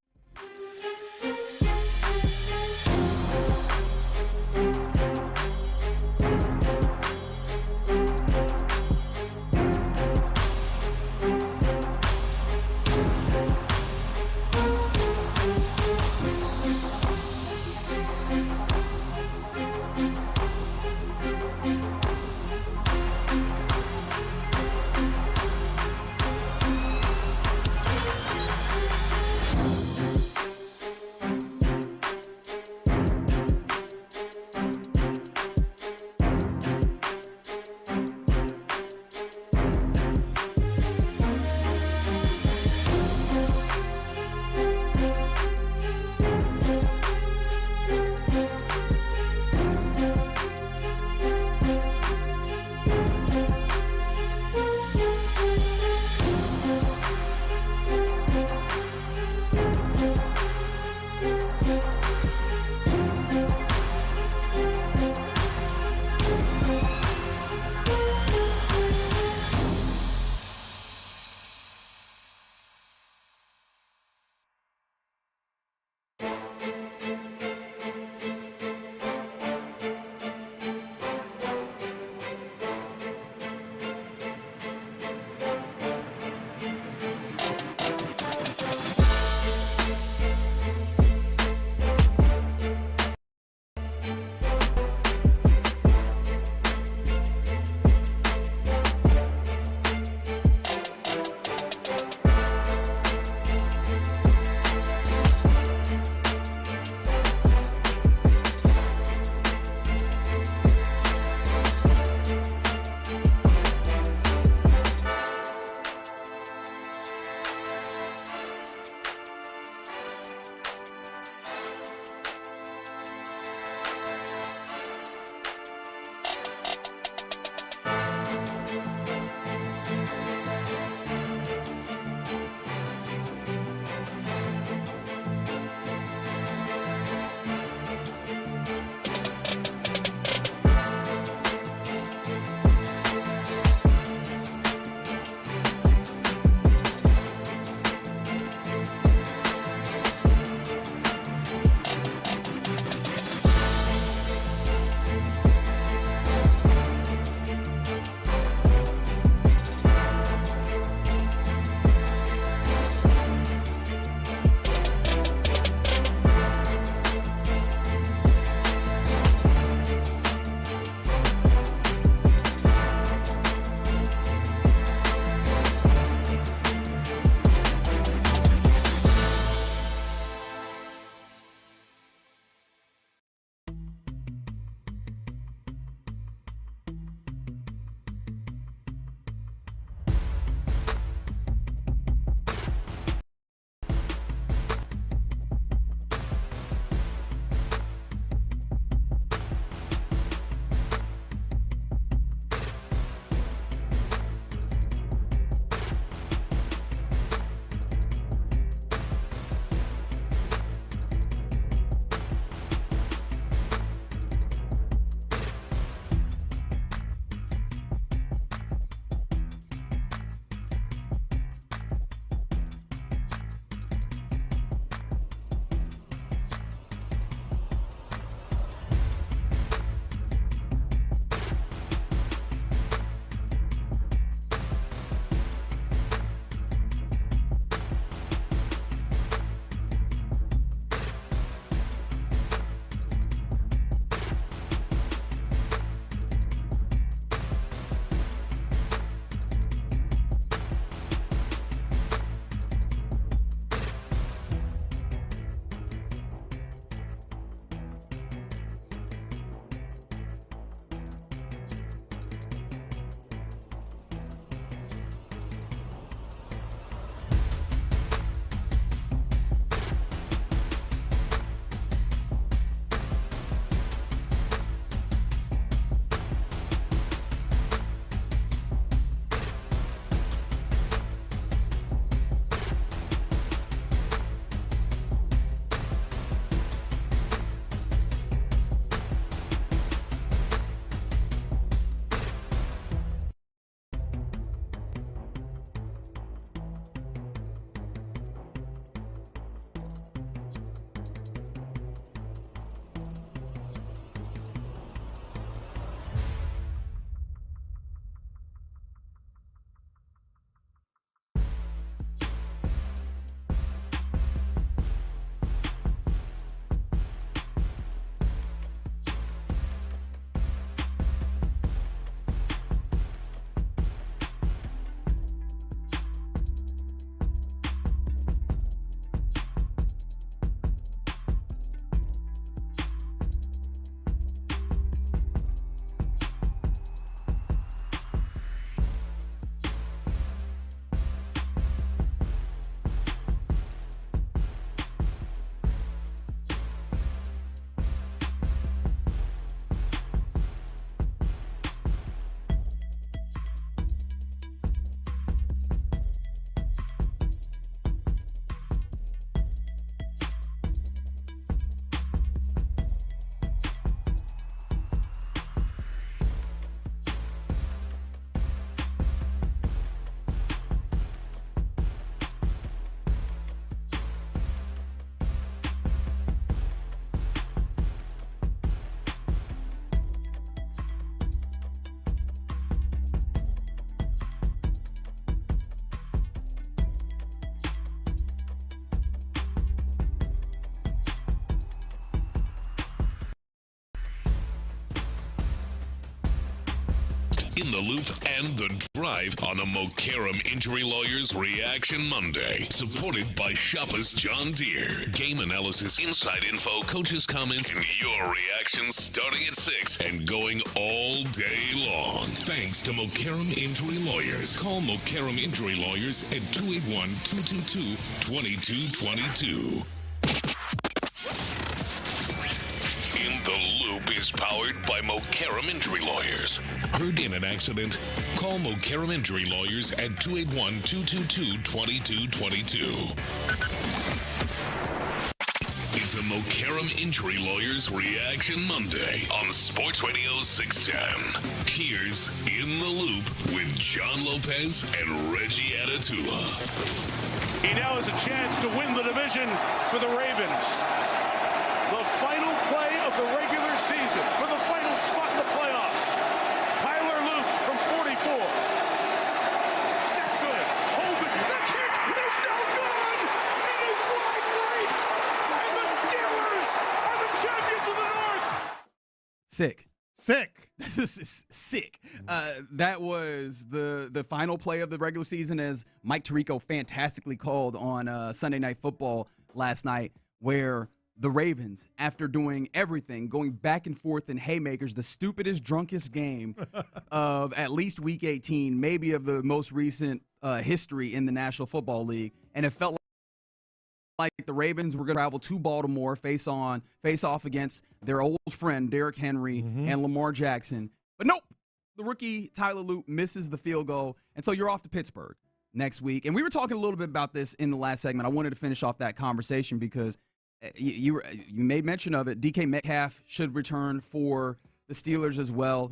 In the Loop, and The Drive on the Mokaram Injury Lawyers Reaction Monday. Supported by Shoppers John Deere. Game analysis, inside info, coaches' comments, and your reactions starting at 6 and going all day long. Thanks to Mokaram Injury Lawyers. Call Mokaram Injury Lawyers at 281-222-2222. In the Loop is powered by Mokaram Injury Lawyers. Heard in an accident? Call Mokaram Injury Lawyers at 281-222-2222. It's a Mokaram Injury Lawyers Reaction Monday on Sports Radio 610. Here's In the Loop with John Lopez and Reggie Atatula. He now has a chance to win the division for the Ravens. The final play of the regular season for the final spot in the playoffs. Tyler Luke from 44. Snap good. Hold it. The kick is no good. It is wide right. And the Steelers are the champions of the North. Sick. This is sick. That was the final play of the regular season, as Mike Tirico fantastically called on Sunday Night Football last night, where the Ravens, after doing everything, going back and forth in haymakers, the stupidest, drunkest game of at least Week 18, maybe of the most recent history in the National Football League, and it felt like the Ravens were going to travel to Baltimore, face off against their old friend Derrick Henry and Lamar Jackson. But nope, the rookie Tyler Luke misses the field goal, and so you're off to Pittsburgh next week. And we were talking a little bit about this in the last segment. I wanted to finish off that conversation because you made mention of it. DK Metcalf should return for the Steelers as well.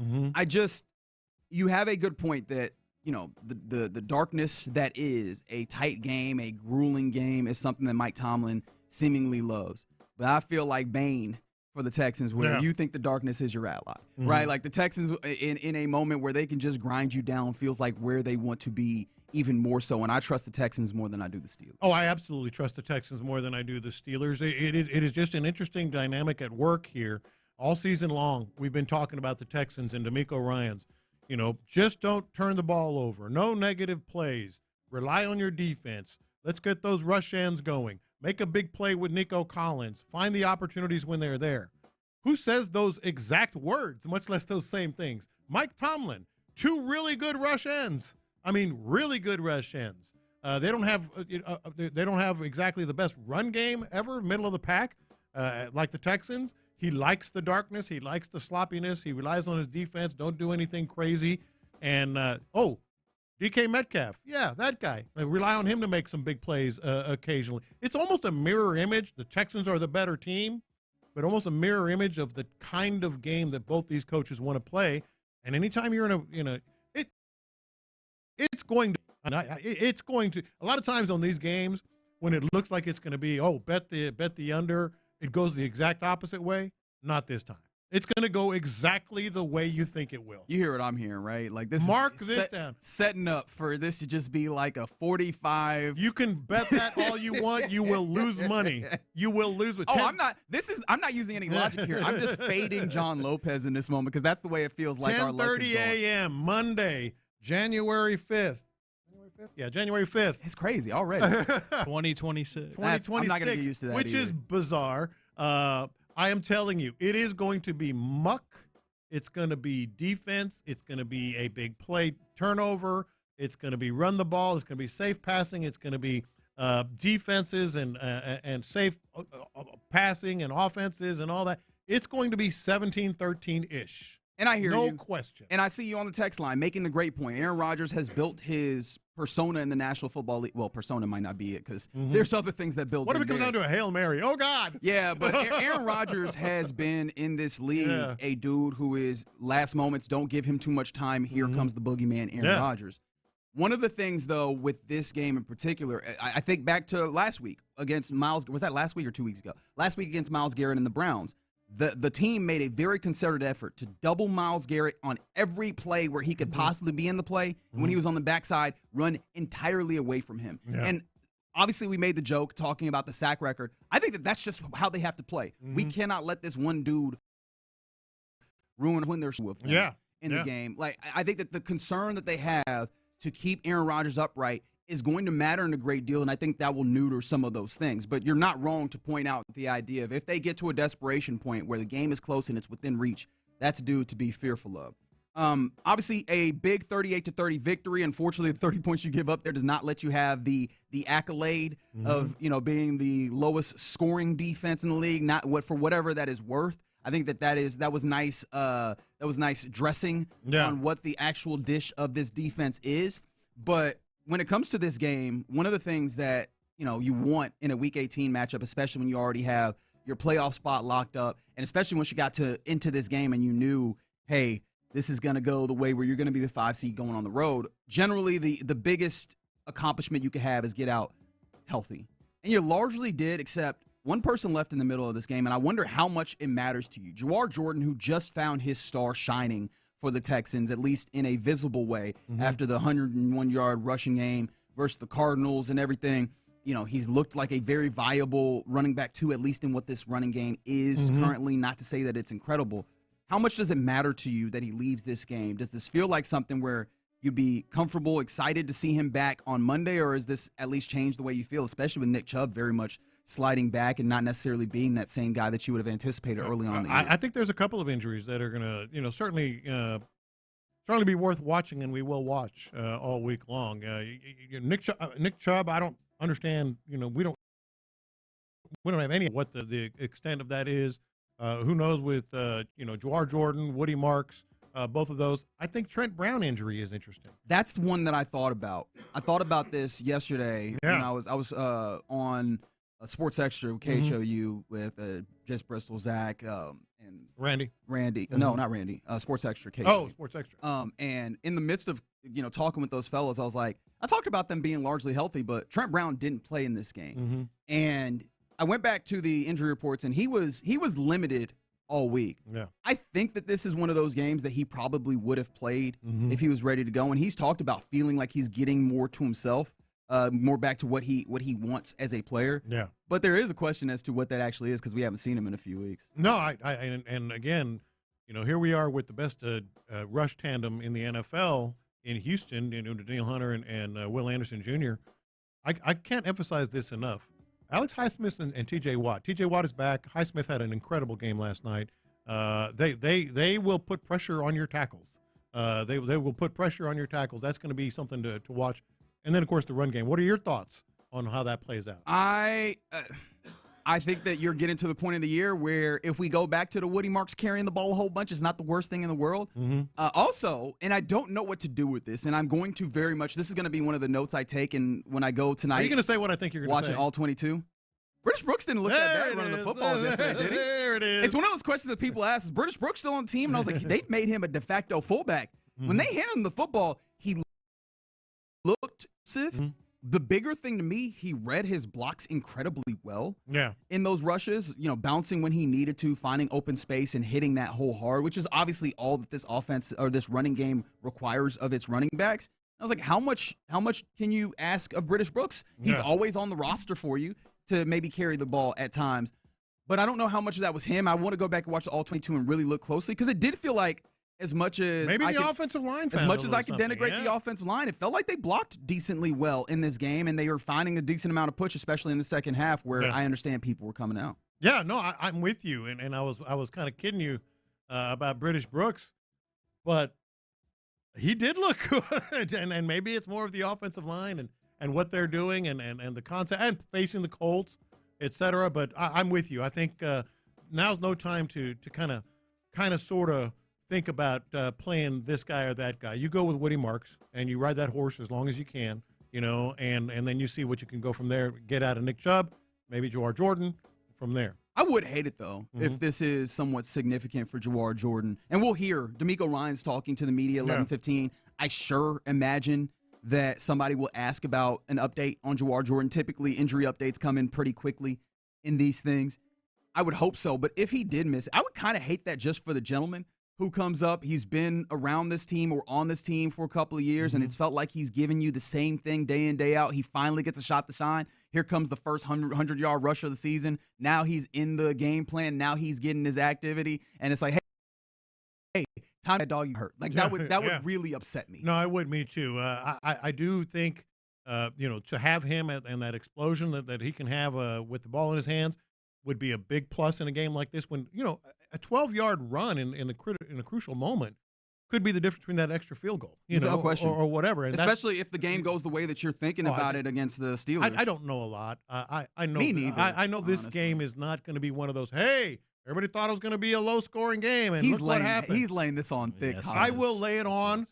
You have a good point that, you know, the darkness that is a tight game, a grueling game, is something that Mike Tomlin seemingly loves. But I feel like Bane for the Texans, where you think the darkness is your ally, right? Like the Texans in a moment where they can just grind you down feels like where they want to be even more so. And I trust the Texans more than I do the Steelers. Oh, I absolutely trust the Texans more than I do the Steelers. It is just an interesting dynamic at work here. All season long, we've been talking about the Texans and Demeco Ryans. You know, just don't turn the ball over. No negative plays. Rely on your defense. Let's get those rush ends going. Make a big play with Nico Collins. Find the opportunities when they're there. Who says those exact words, much less those same things? Mike Tomlin. 2 really good rush ends. I mean, really good rush ends. They don't have exactly the best run game ever, middle of the pack, like the Texans. He likes the darkness. He likes the sloppiness. He relies on his defense. Don't do anything crazy. And, DK Metcalf. Yeah, that guy. They rely on him to make some big plays occasionally. It's almost a mirror image. The Texans are the better team, but almost a mirror image of the kind of game that both these coaches want to play. And anytime you're it's going to, a lot of times on these games, when it looks like it's going to be, bet the under, it goes the exact opposite way. Not this time. It's going to go exactly the way you think it will. You hear what I'm hearing, right? Like this. Mark this down. Setting up for this to just be like a 45. You can bet that all you want. You will lose money. You will lose with 10. I'm not using any logic here. I'm just fading John Lopez in this moment because that's the way it feels like our luck is going. 10:30 a.m. Monday, January 5th. Yeah, January 5th. It's crazy already. 2026. 2026. I'm not going to get used to that which either. is bizarre. I am telling you, it is going to be muck. It's going to be defense. It's going to be a big play turnover. It's going to be run the ball. It's going to be safe passing. It's going to be defenses and safe passing and offenses and all that. It's going to be 17-13-ish. And I hear you. No question. And I see you on the text line making the great point. Aaron Rodgers has built his persona in the National Football League. Well, persona might not be it because there's other things that build. What if it comes down to a Hail Mary? Oh, God. Yeah, but Aaron Rodgers has been in this league a dude who is last moments, don't give him too much time. Here comes the boogeyman, Aaron Rodgers. One of the things, though, with this game in particular, I think back to last week against Myles. Was that last week or 2 weeks ago? Last week against Myles Garrett and the Browns. The team made a very concerted effort to double Myles Garrett on every play where he could possibly be in the play. And when he was on the backside, run entirely away from him. Yeah. And obviously we made the joke talking about the sack record. I think that's just how they have to play. We cannot let this one dude ruin when they're with them. Yeah. in the game. Like, I think that the concern that they have to keep Aaron Rodgers upright is going to matter in a great deal, and I think that will neuter some of those things. But you're not wrong to point out the idea of if they get to a desperation point where the game is close and it's within reach, that's due to be fearful of. Obviously, a big 38-30 victory. Unfortunately, the 30 points you give up there does not let you have the accolade of being the lowest scoring defense in the league. Not what for whatever that is worth. I think that was nice. That was nice dressing on what the actual dish of this defense is. But when it comes to this game, one of the things that you want in a Week 18 matchup, especially when you already have your playoff spot locked up, and especially once you got into this game and you knew, hey, this is going to go the way where you're going to be the 5 seed going on the road. Generally, the biggest accomplishment you could have is get out healthy. And you largely did, except one person left in the middle of this game, and I wonder how much it matters to you. Jawar Jordan, who just found his star shining for the Texans, at least in a visible way, after the 101-yard rushing game versus the Cardinals and everything. He's looked like a very viable running back, too, at least in what this running game is currently, not to say that it's incredible. How much does it matter to you that he leaves this game? Does this feel like something where you'd be comfortable, excited to see him back on Monday, or is this at least change the way you feel, especially with Nick Chubb very much sliding back and not necessarily being that same guy that you would have anticipated early on in the year? I think there's a couple of injuries that are going to, certainly be worth watching, and we will watch all week long. Nick Chubb, I don't understand. We don't have any what the extent of that is. Who knows with Jawar Jordan, Woody Marks, both of those. I think Trent Brown injury is interesting. That's one that I thought about. I thought about this yesterday when I was on Sports Extra with KHOU with Jess Bristol, Zach, and Randy. No, not Randy. Sports Extra. KHOU. Oh, Sports Extra. And in the midst of talking with those fellas, I was like, I talked about them being largely healthy, but Trent Brown didn't play in this game, and I went back to the injury reports, and he was limited all week. Yeah. I think that this is one of those games that he probably would have played if he was ready to go. And he's talked about feeling like he's getting more to himself, more back to what he wants as a player. Yeah. But there is a question as to what that actually is because we haven't seen him in a few weeks. No, and again, here we are with the best rush tandem in the NFL in Houston, Daniel Hunter and Will Anderson Jr. I can't emphasize this enough. Alex Highsmith and T.J. Watt. T.J. Watt is back. Highsmith had an incredible game last night. They will put pressure on your tackles. They will put pressure on your tackles. That's going to be something to watch. And then, of course, the run game. What are your thoughts on how that plays out? I think that you're getting to the point of the year where if we go back to the Woody Marks carrying the ball a whole bunch, it's not the worst thing in the world. Also, and I don't know what to do with this, and I'm going to very much, this is going to be one of the notes I take and when I go tonight. Are you going to say what I think you're going to say? Watching all 22. British Brooks didn't look that bad running the football yesterday, did he? There it is. It's one of those questions that people ask, is British Brooks still on the team? And I was like, they've made him a de facto fullback. When they handed him the football, he looked The bigger thing to me, he read his blocks incredibly well. Yeah. In those rushes, bouncing when he needed to, finding open space and hitting that hole hard, which is obviously all that this offense or this running game requires of its running backs. I was like, how much can you ask of British Brooks? He's always on the roster for you to maybe carry the ball at times. But I don't know how much of that was him. I want to go back and watch the all 22 and really look closely because it did feel like as much as maybe the offensive line, as much as I could denigrate the offensive line, it felt like they blocked decently well in this game, and they were finding a decent amount of push, especially in the second half, where I understand people were coming out. Yeah, no, I'm with you, and I was kind of kidding you about British Brooks, but he did look good, and maybe it's more of the offensive line and what they're doing and the concept and facing the Colts, etc. But I'm with you. I think now's no time to kind of sort of think about playing this guy or that guy. You go with Woody Marks, and you ride that horse as long as you can, and then you see what you can go from there, get out of Nick Chubb, maybe Jawar Jordan from there. I would hate it, though, if this is somewhat significant for Jawar Jordan. And we'll hear Demeco Ryans talking to the media 11:15. I sure imagine that somebody will ask about an update on Jawar Jordan. Typically, injury updates come in pretty quickly in these things. I would hope so. But if he did miss, I would kind of hate that just for the gentleman who comes up. He's been around this team or on this team for a couple of years, and it's felt like he's giving you the same thing day in, day out. He finally gets a shot to shine. Here comes the first 100-yard rush of the season. Now he's in the game plan. Now he's getting his activity, and it's like, hey, Time that dog hurt. Like that would really upset me. No, I would. Me too. I do think to have him and that explosion that he can have with the ball in his hands would be a big plus in a game like this. When a 12-yard run in a crucial moment could be the difference between that extra field goal, Without question. or whatever. And especially if the game goes the way that you're thinking about it against the Steelers. I don't know a lot. I know. Me neither. I know this game is not going to be one of those. Hey, everybody thought it was going to be a low-scoring game, and look what happened. He's laying this on thick. Yes, I will lay it on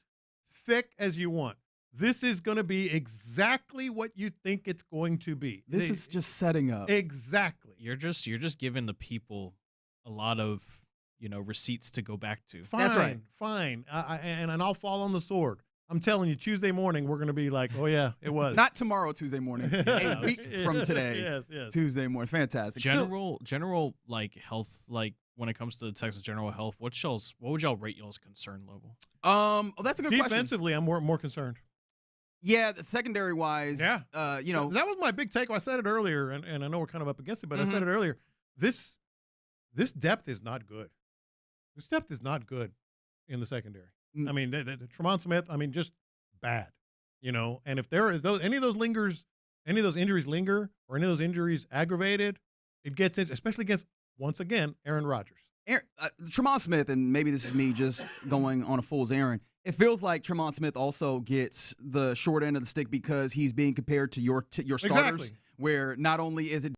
thick as you want. This is going to be exactly what you think it's going to be. This is just setting up. Exactly. You're just giving the people a lot of receipts to go back to. Fine, That's right. Fine. And I'll fall on the sword. I'm telling you, Tuesday morning we're going to be like, oh yeah, it was. Not tomorrow, Tuesday morning. A week from today. Yes. Tuesday morning. Fantastic. General like health, like when it comes to the Texans general health, what would y'all rate y'all's concern level? That's a good question. Defensively, I'm more concerned. Yeah, the secondary wise, that was my big take. I said it earlier, and I know we're kind of up against it, but I said it earlier. This depth is not good. This depth is not good in the secondary. I mean, the Tremont Smith, just bad. And if any of those injuries linger, or any of those injuries aggravated, it gets in, especially against, once again, Aaron Rodgers. Tremont Smith, and maybe this is me just going on a fool's errand, it feels like Tremont Smith also gets the short end of the stick because he's being compared to your starters, exactly. Where not only is it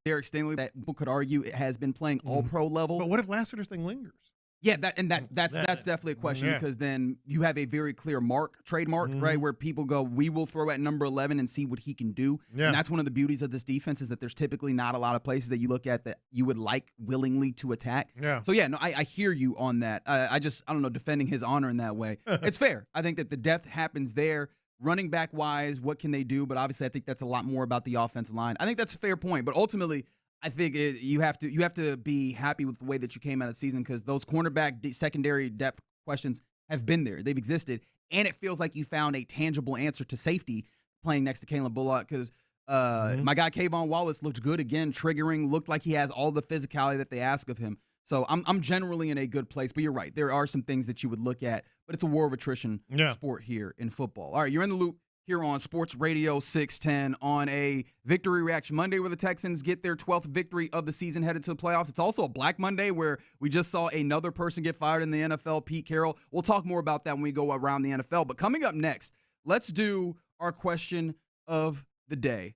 Derek Stingley that people could argue it has been playing all-pro level. But what if Lassiter's thing lingers? Yeah, that's definitely a question because then you have a very clear trademark, right, where people go, we will throw at number 11 and see what he can do. Yeah. And that's one of the beauties of this defense is that there's typically not a lot of places that you look at that you would like willingly to attack. Yeah. So, I hear you on that. I don't know, defending his honor in that way. It's fair. I think that the depth happens there. Running back-wise, what can they do? But obviously I think that's a lot more about the offensive line. I think that's a fair point. But ultimately, I think you have to be happy with the way that you came out of the season because those cornerback secondary depth questions have been there. They've existed. And it feels like you found a tangible answer to safety playing next to Kalen Bullock because my guy Kayvon Wallace looked good again, looked like he has all the physicality that they ask of him. So I'm generally in a good place. But you're right. There are some things that you would look at. But it's a war of attrition sport here in football. All right, you're in the loop here on Sports Radio 610 on a Victory Reaction Monday where the Texans get their 12th victory of the season headed to the playoffs. It's also a Black Monday where we just saw another person get fired in the NFL, Pete Carroll. We'll talk more about that when we go around the NFL. But coming up next, let's do our question of the day.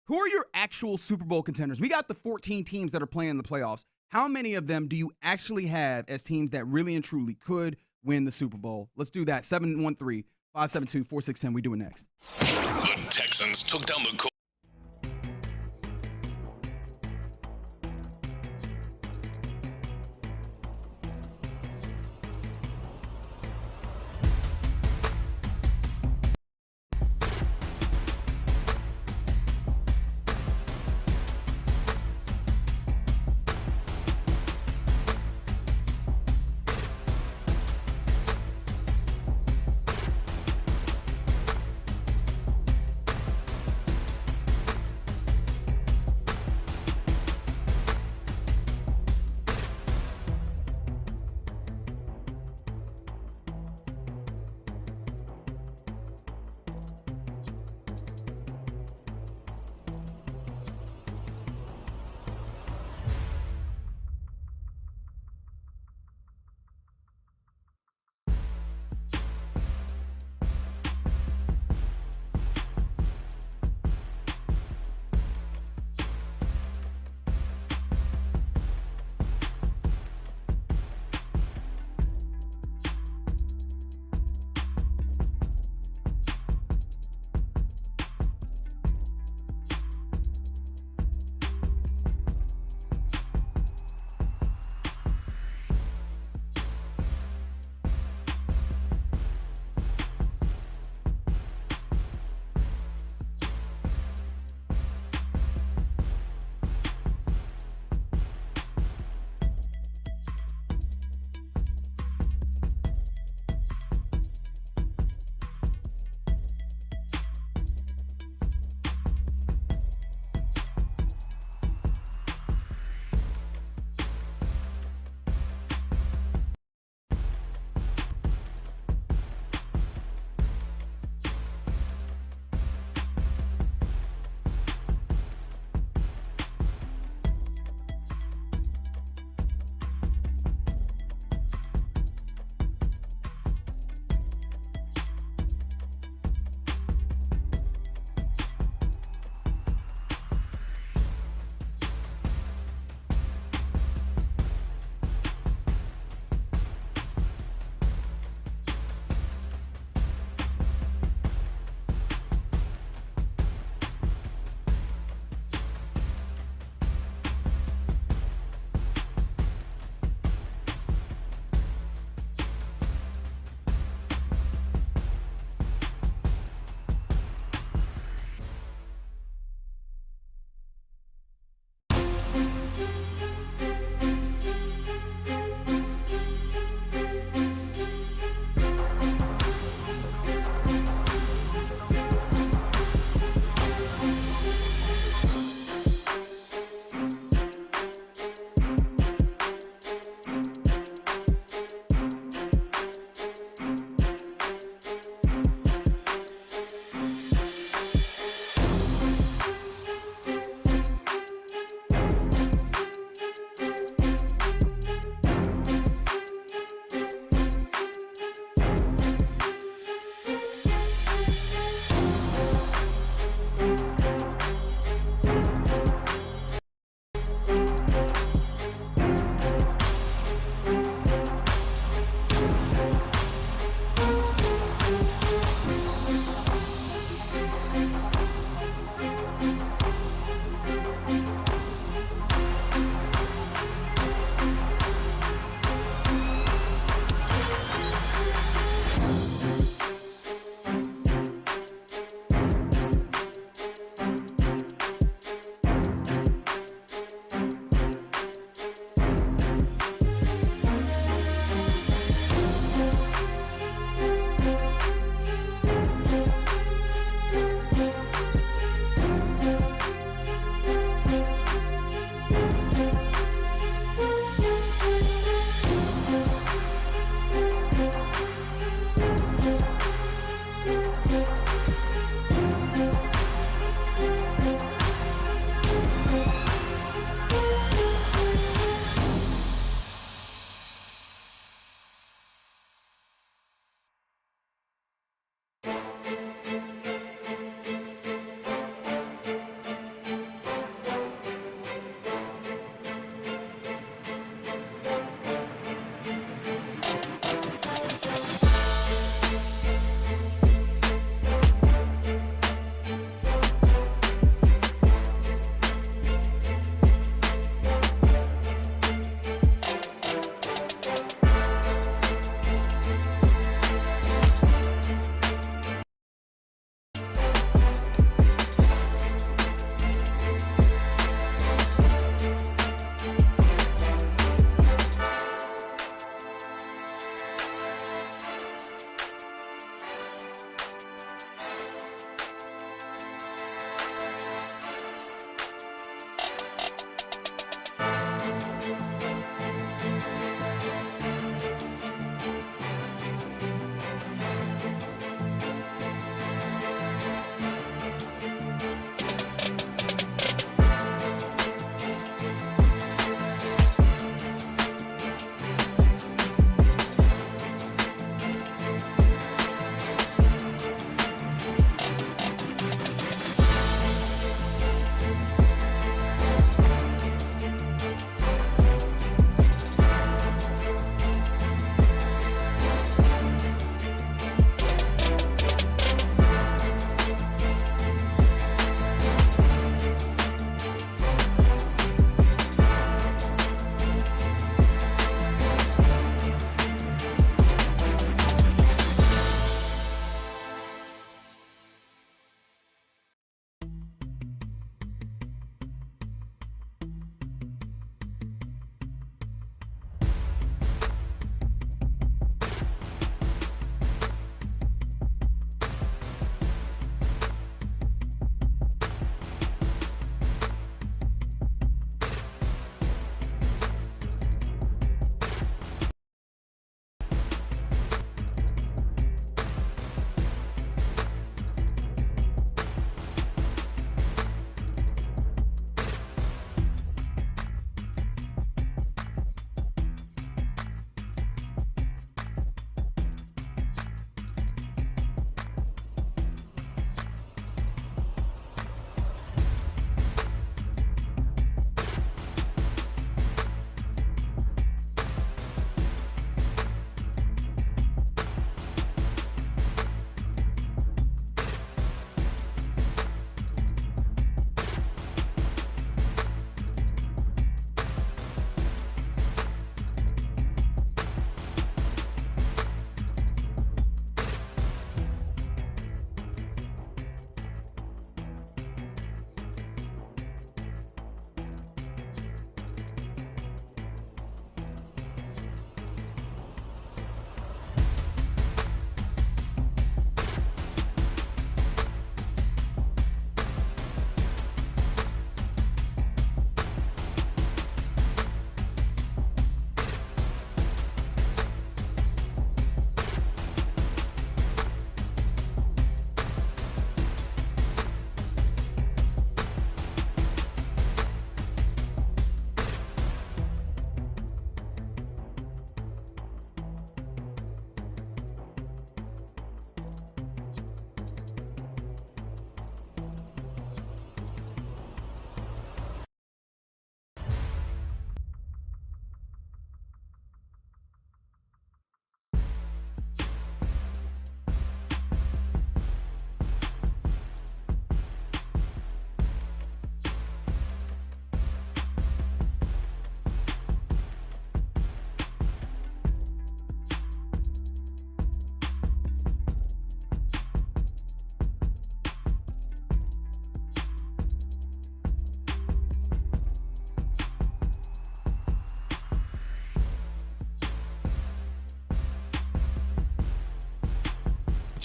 Who are your actual Super Bowl contenders? We got the 14 teams that are playing in the playoffs. How many of them do you actually have as teams that really and truly could win the Super Bowl? Let's do that. 713-572-4610. We do it next. The Texans took down the Colts.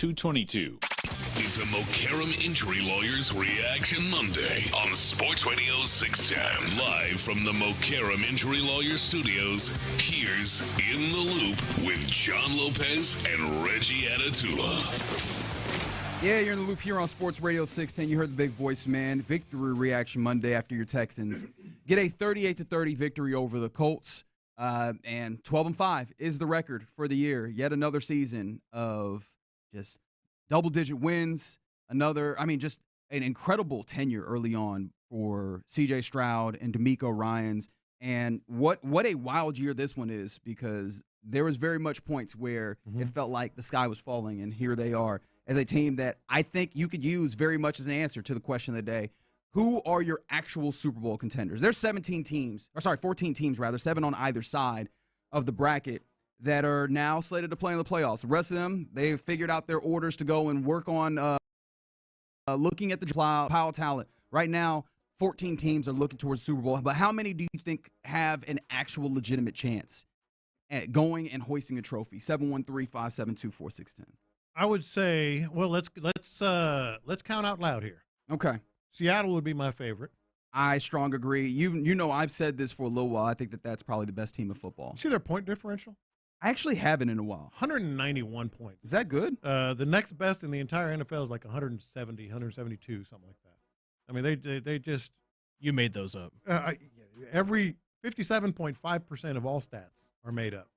2222. It's a Mokaram Injury Lawyers Reaction Monday on Sports Radio 610. Live from the Mokaram Injury Lawyers Studios, here's In the Loop with John Lopez and Reggie Atatula. Yeah, you're in the loop here on Sports Radio 610. You heard the big voice, man. Victory reaction Monday after your Texans get a 38-30 victory over the Colts. And 12-5 is the record for the year. Yet another season of just double-digit wins. Just an incredible tenure early on for C.J. Stroud and Demeco Ryans. And what a wild year this one is, because there was very much points where it felt like the sky was falling, and here they are as a team that I think you could use very much as an answer to the question of the day. Who are your actual Super Bowl contenders? There's 14 teams, 7 on either side of the bracket that are now slated to play in the playoffs. The rest of them, they've figured out their orders to go and work on looking at the pile of talent. Right now, 14 teams are looking towards the Super Bowl. But how many do you think have an actual legitimate chance at going and hoisting a trophy? 713-572-4610. I would say, well, let's count out loud here. Okay. Seattle would be my favorite. I strong agree. You know I've said this for a little while. I think that's probably the best team of football. See their point differential? I actually haven't in a while. 191 points. Is that good? The next best in the entire NFL is like 170, 172, something like that. I mean, they just... You made those up. Every 57.5% of all stats are made up.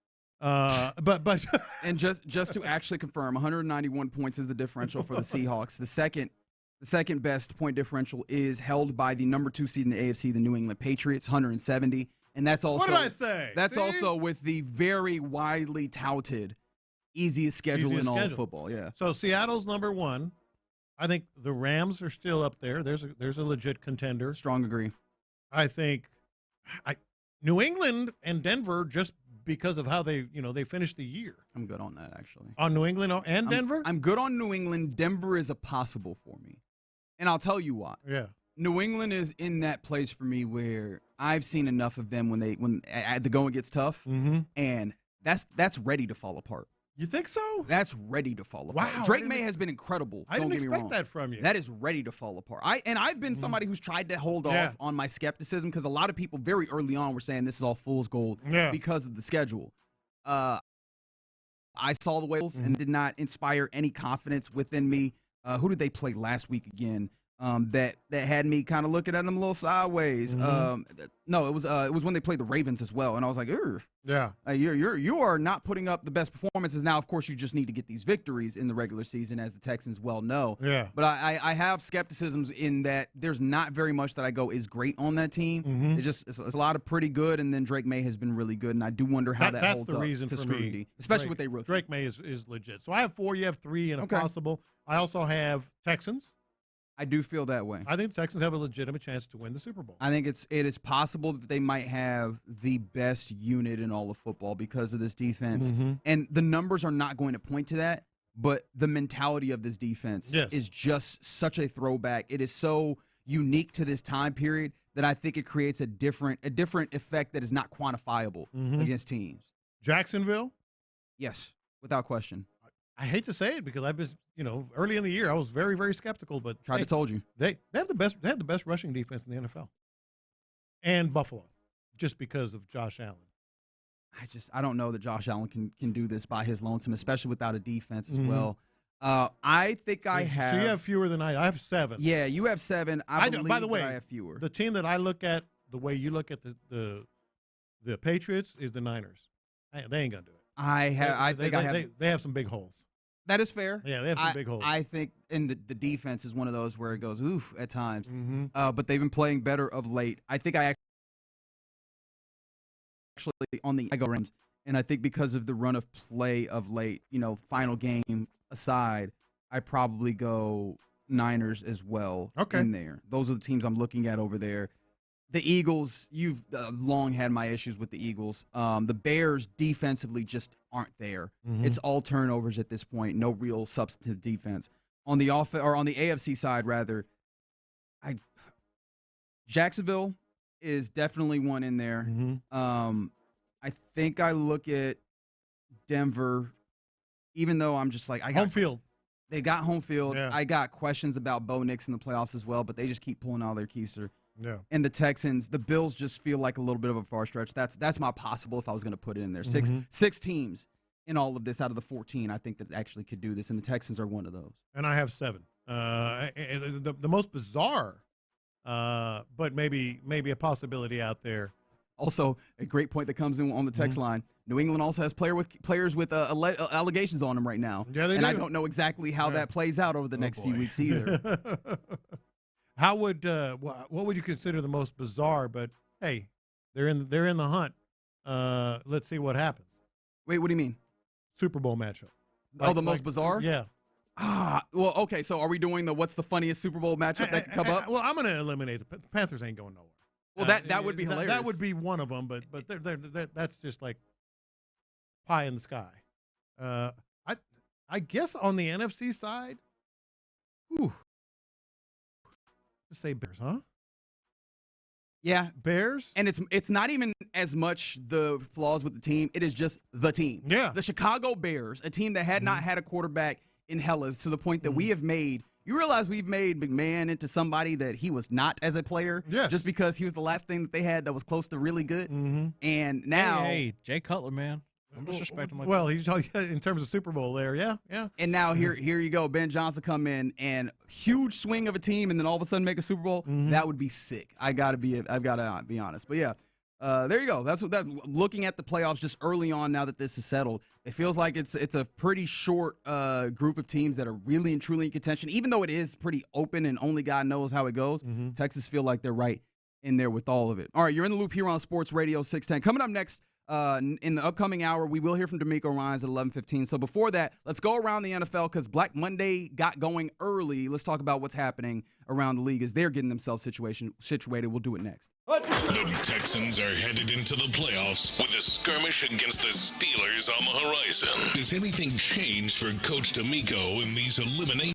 But and just to actually confirm, 191 points is the differential for the Seahawks. The second best point differential is held by the number 2 seed in the AFC, the New England Patriots, 170, and that's also what did I say? That's also with the very widely touted easiest schedule in all of football. Yeah. So Seattle's number 1. I think the Rams are still up there. There's a legit contender. Strong agree. I think New England and Denver, just because of how they finished the year. I'm good on that, actually. On New England and Denver? I'm good on New England. Denver is a possible for me. And I'll tell you why. Yeah. New England is in that place for me where I've seen enough of them when the going gets tough, and that's ready to fall apart. You think so? That's ready to fall apart. Wow, Drake May has been incredible. I didn't expect that from you. That is ready to fall apart. I've been somebody who's tried to hold off on my skepticism, because a lot of people very early on were saying this is all fool's gold because of the schedule. I saw the Wales and did not inspire any confidence within me. Who did they play last week again? That had me kind of looking at them a little sideways. No, it was when they played the Ravens as well, and I was like, "Ugh." Yeah, you are not putting up the best performances. Now, of course, you just need to get these victories in the regular season, as the Texans well know. Yeah. But I have skepticisms in that there's not very much that I go is great on that team. It's a lot of pretty good, and then Drake May has been really good, and I do wonder how that holds up to scrutiny, especially with a rookie. Drake May is legit. So I have 4, you have 3, and a possible. I also have Texans. I do feel that way. I think the Texans have a legitimate chance to win the Super Bowl. I think it is possible that they might have the best unit in all of football because of this defense. And the numbers are not going to point to that, but the mentality of this defense is just such a throwback. It is so unique to this time period that I think it creates a different effect that is not quantifiable against teams. Jacksonville? Yes, without question. I hate to say it because I've been, early in the year I was very, very skeptical, but tried to told you they have the best. They have the best rushing defense in the NFL, and Buffalo, just because of Josh Allen. I don't know that Josh Allen can do this by his lonesome, especially without a defense as well. I think I have. So you have fewer than I have 7. Yeah, you have 7. I believe by the way, that I have fewer. The team that I look at, the way you look at the Patriots, is the Niners. They ain't gonna do it. They have some big holes. That is fair. Yeah, they have some big holes. I think, and the defense is one of those where it goes oof at times. But they've been playing better of late. I think I actually on the Rams, and I think because of the run of play of late, final game aside, I probably go Niners as well in there. Those are the teams I'm looking at over there. The Eagles, you've long had my issues with the Eagles. The Bears defensively just aren't there. It's all turnovers at this point. No real substantive defense. On the on the AFC side, rather, Jacksonville is definitely one in there. I think I look at Denver, even though I'm just like I got home field. They got home field. Yeah. I got questions about Bo Nix in the playoffs as well, but they just keep pulling all their keister. Yeah. And the Texans, the Bills just feel like a little bit of a far stretch. That's my possible if I was going to put it in there. Six teams in all of this out of the 14, I think that actually could do this, and the Texans are one of those. And I have 7. The most bizarre, but maybe a possibility out there. Also, a great point that comes in on the text line. New England also has players with allegations on them right now. Yeah, they and do. I don't know exactly how that plays out over the next few weeks either. How would what would you consider the most bizarre? But hey, they're in the hunt. Let's see what happens. Wait, what do you mean? Super Bowl matchup. The most bizarre? Yeah. Well, okay. So are we doing what's the funniest Super Bowl matchup that could come up? Well, I'm going to eliminate the Panthers. Ain't going nowhere. Well, that would be hilarious. That would be one of them, but that's just like pie in the sky. I guess on the NFC side, just say Bears, huh? Yeah, Bears. And it's not even as much the flaws with the team. It is just the team. Yeah. The Chicago Bears, a team that had not had a quarterback in Hellas to the point that we have made. You realize we've made McMahon into somebody that he was not as a player, just because he was the last thing that they had that was close to really good. And now, hey, Jay Cutler, man, I'm disrespecting him. Well, he's in terms of Super Bowl there, yeah. And now here you go, Ben Johnson come in and huge swing of a team, and then all of a sudden make a Super Bowl. That would be sick. I've got to be honest, but yeah. There you go. That's looking at the playoffs just early on now that this is settled. It feels like it's a pretty short group of teams that are really and truly in contention, even though it is pretty open and only God knows how it goes. Texas feel like they're right in there with all of it. All right, you're in the loop here on Sports Radio 610. Coming up next in the upcoming hour, we will hear from Demeco Ryans at 11:15. So before that, let's go around the NFL because Black Monday got going early. Let's talk about what's happening around the league as they're getting themselves situated. We'll do it next. The Texans are headed into the playoffs with a skirmish against the Steelers on the horizon. Does anything change for Coach Demeco in these eliminations?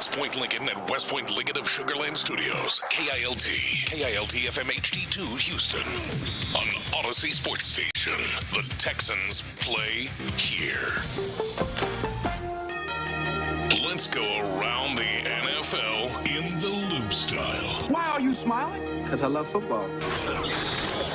West Point Lincoln and West Point Lincoln of Sugar Land Studios. KILT FM HD2 Houston. On Odyssey Sports Station. The Texans play here. Let's go around the NFL in the loop style. Why are you smiling? Because I love football.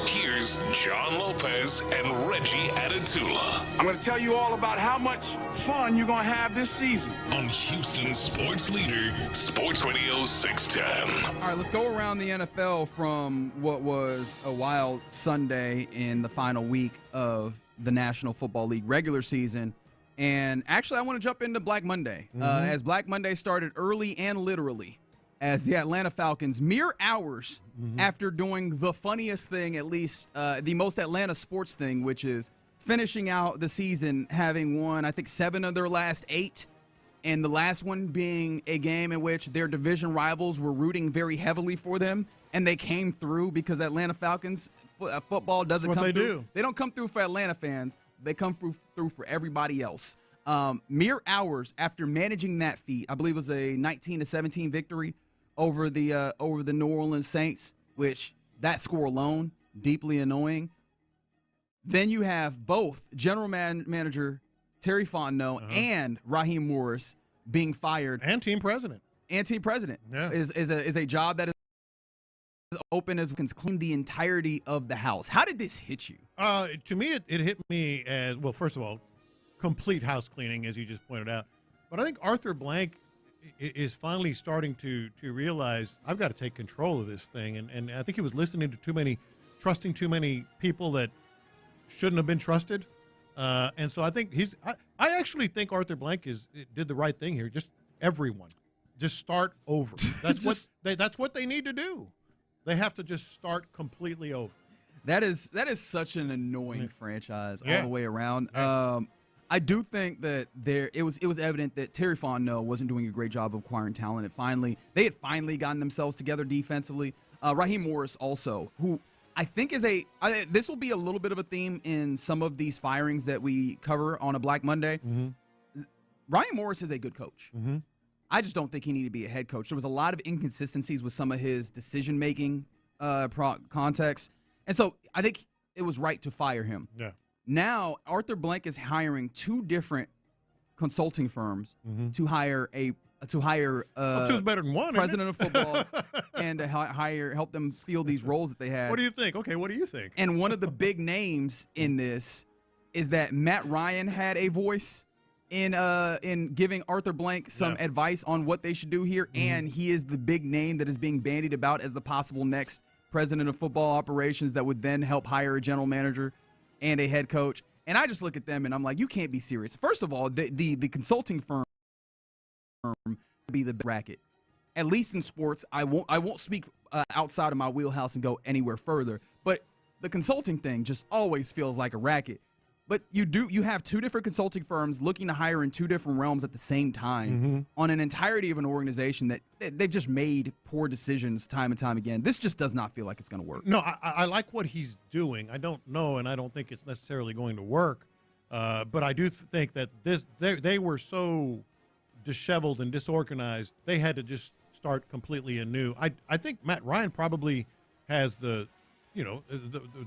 Here's John Lopez and Reggie Adatula. I'm going to tell you all about how much fun you're going to have this season. On Houston sports leader, Sports Radio 610. All right, let's go around the NFL from what was a wild Sunday in the final week of the National Football League regular season. And actually, I want to jump into Black Monday. As Black Monday started early and literally, as the Atlanta Falcons, mere hours after doing the funniest thing, at least the most Atlanta sports thing, which is finishing out the season having won, I think, 7 of their last 8, and the last one being a game in which their division rivals were rooting very heavily for them, and they came through because Atlanta Falcons football doesn't come through. They don't come through for Atlanta fans. They come through for everybody else. Mere hours after managing that feat, I believe it was a 19-17 victory over the New Orleans Saints, which that score alone, deeply annoying. Then you have both general manager Terry Fontenot and Raheem Morris being fired. And team president. Yeah. Is a job that is open as we can clean the entirety of the house. How did this hit you? To me, it hit me as, well, first of all, complete house cleaning, as you just pointed out. But I think Arthur Blank is finally starting to realize, I've got to take control of this thing. And I think he was listening to trusting too many people that shouldn't have been trusted. And so I think I actually think Arthur Blank did the right thing here. Just everyone, just start over. That's what they need to do. They have to just start completely over. That is such an annoying franchise all the way around. Yeah. I do think that it was evident that Terry Fontenot wasn't doing a great job of acquiring talent. They had finally gotten themselves together defensively. Raheem Morris also, who I think this will be a little bit of a theme in some of these firings that we cover on a Black Monday. Raheem Morris is a good coach. I just don't think he needed to be a head coach. There was a lot of inconsistencies with some of his decision-making context. And so I think it was right to fire him. Yeah. Now, Arthur Blank is hiring 2 different consulting firms to hire two's better than one, president of football and to help them fill these roles that they have. What do you think? Okay, what do you think? And one of the big names in this is that Matt Ryan had a voice in giving Arthur Blank some advice on what they should do here, and he is the big name that is being bandied about as the possible next president of football operations that would then help hire a general manager and a head coach. And I just look at them and I'm like, you can't be serious. First of all, the consulting firm be the racket. At least in sports, I won't speak outside of my wheelhouse and go anywhere further. But the consulting thing just always feels like a racket. But you have 2 different consulting firms looking to hire in 2 different realms at the same time on an entirety of an organization that they've just made poor decisions time and time again. This just does not feel like it's going to work. No, I like what he's doing. I don't know, and I don't think it's necessarily going to work. But I do think that they were so disheveled and disorganized, they had to just start completely anew. I think Matt Ryan probably has the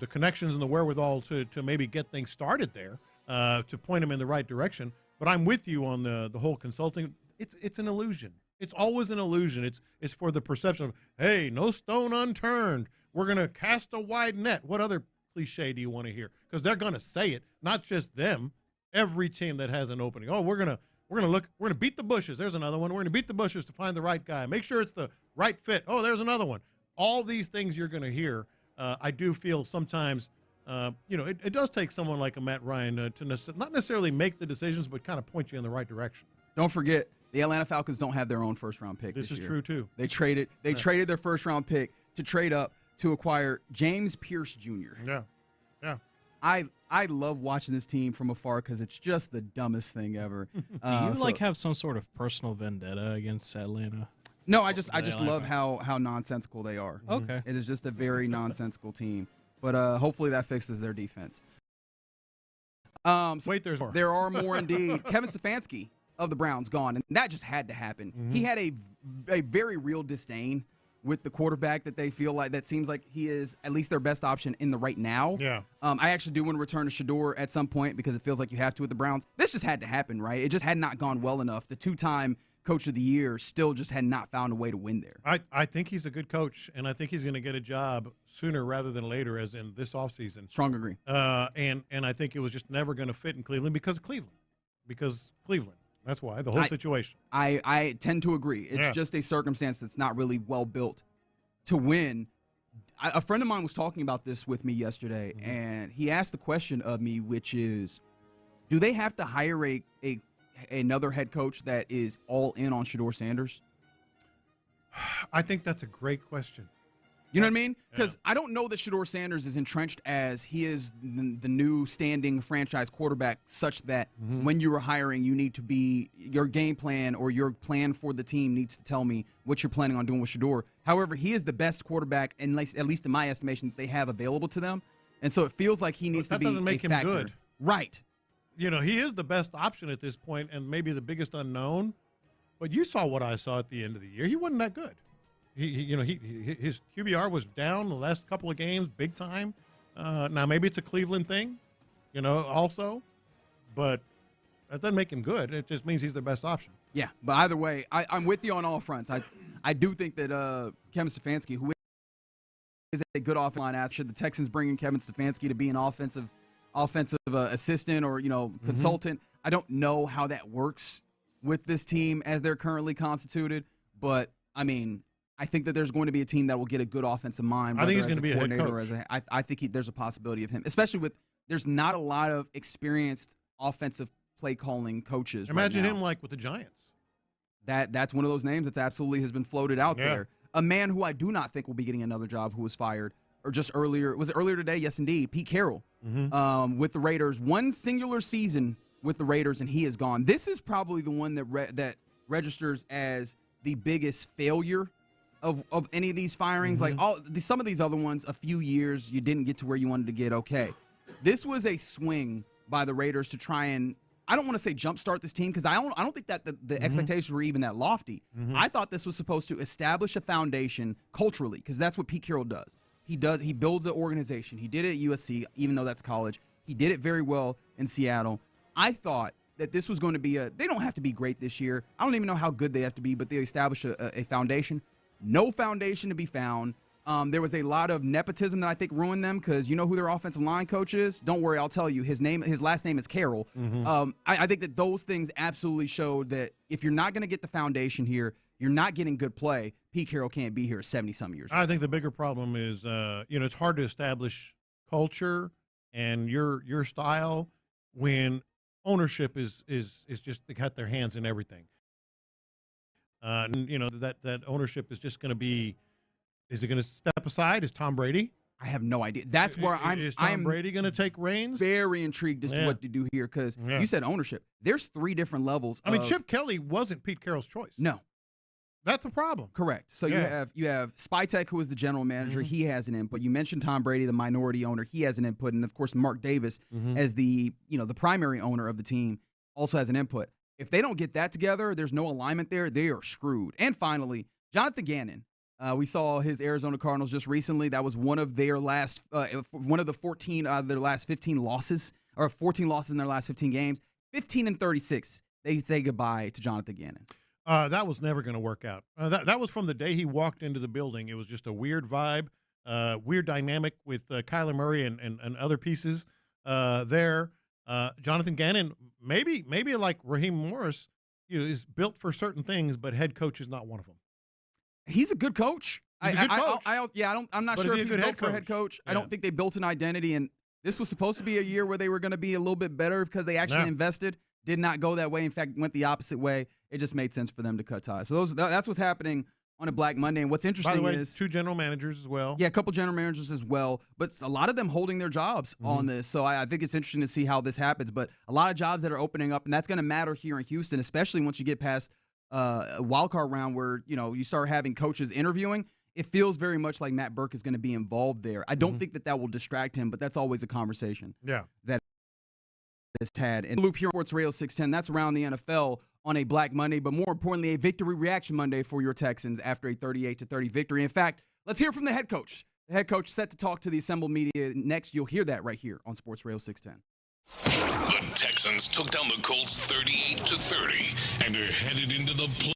connections and the wherewithal to maybe get things started there, to point them in the right direction. But I'm with you on the whole consulting. It's an illusion. It's always an illusion. It's for the perception of, hey, no stone unturned. We're going to cast a wide net. What other cliche do you want to hear? Because they're going to say it, not just them. Every team that has an opening. Oh, we're going to beat the bushes. There's another one. We're going to beat the bushes to find the right guy. Make sure it's the right fit. Oh, there's another one. All these things you're going to hear. I do feel sometimes, it does take someone like a Matt Ryan to not necessarily make the decisions, but kind of point you in the right direction. Don't forget, the Atlanta Falcons don't have their own first-round pick this year. This is true, too. They traded their first-round pick to trade up to acquire James Pierce Jr. Yeah. I love watching this team from afar because it's just the dumbest thing ever. Do you have some sort of personal vendetta against Atlanta? No, I just love how nonsensical they are. Okay. It is just a very nonsensical team. But hopefully that fixes their defense. Wait, there's more. There are more indeed. Kevin Stefanski of the Browns gone, and that just had to happen. Mm-hmm. He had a very real disdain with the quarterback that they feel like that seems like he is at least their best option in the right now. Yeah. I actually do want to return to Shedeur at some point because it feels like you have to with the Browns. This just had to happen, right? It just had not gone well enough. The 2-time Coach of the Year still just had not found a way to win there. I think he's a good coach, and I think he's going to get a job sooner rather than later, as in this offseason. Strong agree. And I think it was just never going to fit in Cleveland because of Cleveland. That's why, the whole situation. I tend to agree. It's just a circumstance that's not really well built to win. A friend of mine was talking about this with me yesterday, and he asked the question of me, which is, do they have to hire another head coach that is all in on Shedeur Sanders? I think that's a great question. You know what I mean? Because I don't know that Shedeur Sanders is entrenched as he is the new standing franchise quarterback, such that when you are hiring, you need to be your game plan or your plan for the team needs to tell me what you're planning on doing with Shedeur. However, he is the best quarterback, at least in my estimation, that they have available to them, and so it feels like he needs to be doesn't make a him factor. good. Right? You know, he is the best option at this point, and maybe the biggest unknown. But you saw what I saw at the end of the year. He wasn't that good. His QBR was down the last couple of games, big time. Now maybe it's a Cleveland thing, also, but that doesn't make him good. It just means he's the best option. Yeah, but either way, I'm with you on all fronts. I do think that Kevin Stefanski, who is a good offensive line ass, should the Texans bring in Kevin Stefanski to be an offensive assistant or consultant? I don't know how that works with this team as they're currently constituted, but I mean, I think that there's going to be a team that will get a good offensive mind. I think he's going to be a head coach. I think there's a possibility of him, especially with there's not a lot of experienced offensive play calling coaches. Imagine right now. him like with the Giants. That's one of those names that's absolutely has been floated out there. A man who I do not think will be getting another job, who was fired, or just earlier, was it earlier today? Yes, indeed. Pete Carroll with the Raiders. One singular season with the Raiders, and he is gone. This is probably the one that registers as the biggest failure of any of these firings. Like some of these other ones, a few years, you didn't get to where you wanted to get. Okay. This was a swing by the Raiders to try and, I don't want to say jumpstart this team because I don't think that the expectations were even that lofty. I thought this was supposed to establish a foundation culturally because that's what Pete Carroll does. He builds an organization. He did it at USC, even though that's college. He did it very well in Seattle. I thought that this was going to be they don't have to be great this year. I don't even know how good they have to be, but they establish a foundation. No foundation to be found. There was a lot of nepotism that I think ruined them because you know who their offensive line coach is? Don't worry, I'll tell you. His last name is Carroll. I think that those things absolutely showed that if you're not going to get the foundation here, you're not getting good play. Pete Carroll can't be here 70-some years. I think the bigger problem is, it's hard to establish culture and your style when ownership is just they got their hands in everything. That ownership is just going to be. Is it going to step aside? Is Tom Brady? I have no idea. That's where Is Tom Brady going to take reins? Very intrigued as to what to do here because you said ownership. There's 3 different levels. I mean, Chip Kelly wasn't Pete Carroll's choice. No. That's a problem. Correct. So you have Spytek, who is the general manager. He has an input. You mentioned Tom Brady, the minority owner. He has an input. And, of course, Mark Davis, as the primary owner of the team, also has an input. If they don't get that together, there's no alignment there, they are screwed. And finally, Jonathan Gannon. We saw his Arizona Cardinals just recently. That was one of their last, one of the 14 out of their last 15 losses, or 14 losses in their last 15 games. 15-36. They say goodbye to Jonathan Gannon. That was never going to work out. That was from the day he walked into the building. It was just a weird vibe, weird dynamic with Kyler Murray and other pieces there. Jonathan Gannon, maybe like Raheem Morris, is built for certain things, but head coach is not one of them. He's a good coach. He's a good coach. I'm not sure if he's built for a head coach. I don't think they built an identity, and this was supposed to be a year where they were going to be a little bit better because they actually invested. Did not go that way. In fact, went the opposite way. It just made sense for them to cut ties. So that's what's happening on a Black Monday. And what's interesting by the way, is 2 general managers as well. Yeah, a couple general managers as well. But a lot of them holding their jobs on this. So I think it's interesting to see how this happens. But a lot of jobs that are opening up, and that's going to matter here in Houston, especially once you get past a wild card round where you start having coaches interviewing. It feels very much like Matt Burke is going to be involved there. I don't think that will distract him, but that's always a conversation. Yeah. That is had. And loop here on SportsRadio 610. That's around the NFL. on a Black Monday, but more importantly, a victory reaction Monday for your Texans after a 38-30 victory. In fact, let's hear from the head coach. The head coach set to talk to the assembled media next. You'll hear that right here on Sports Radio 610. The Texans took down the Colts 38-30 and are headed into the play.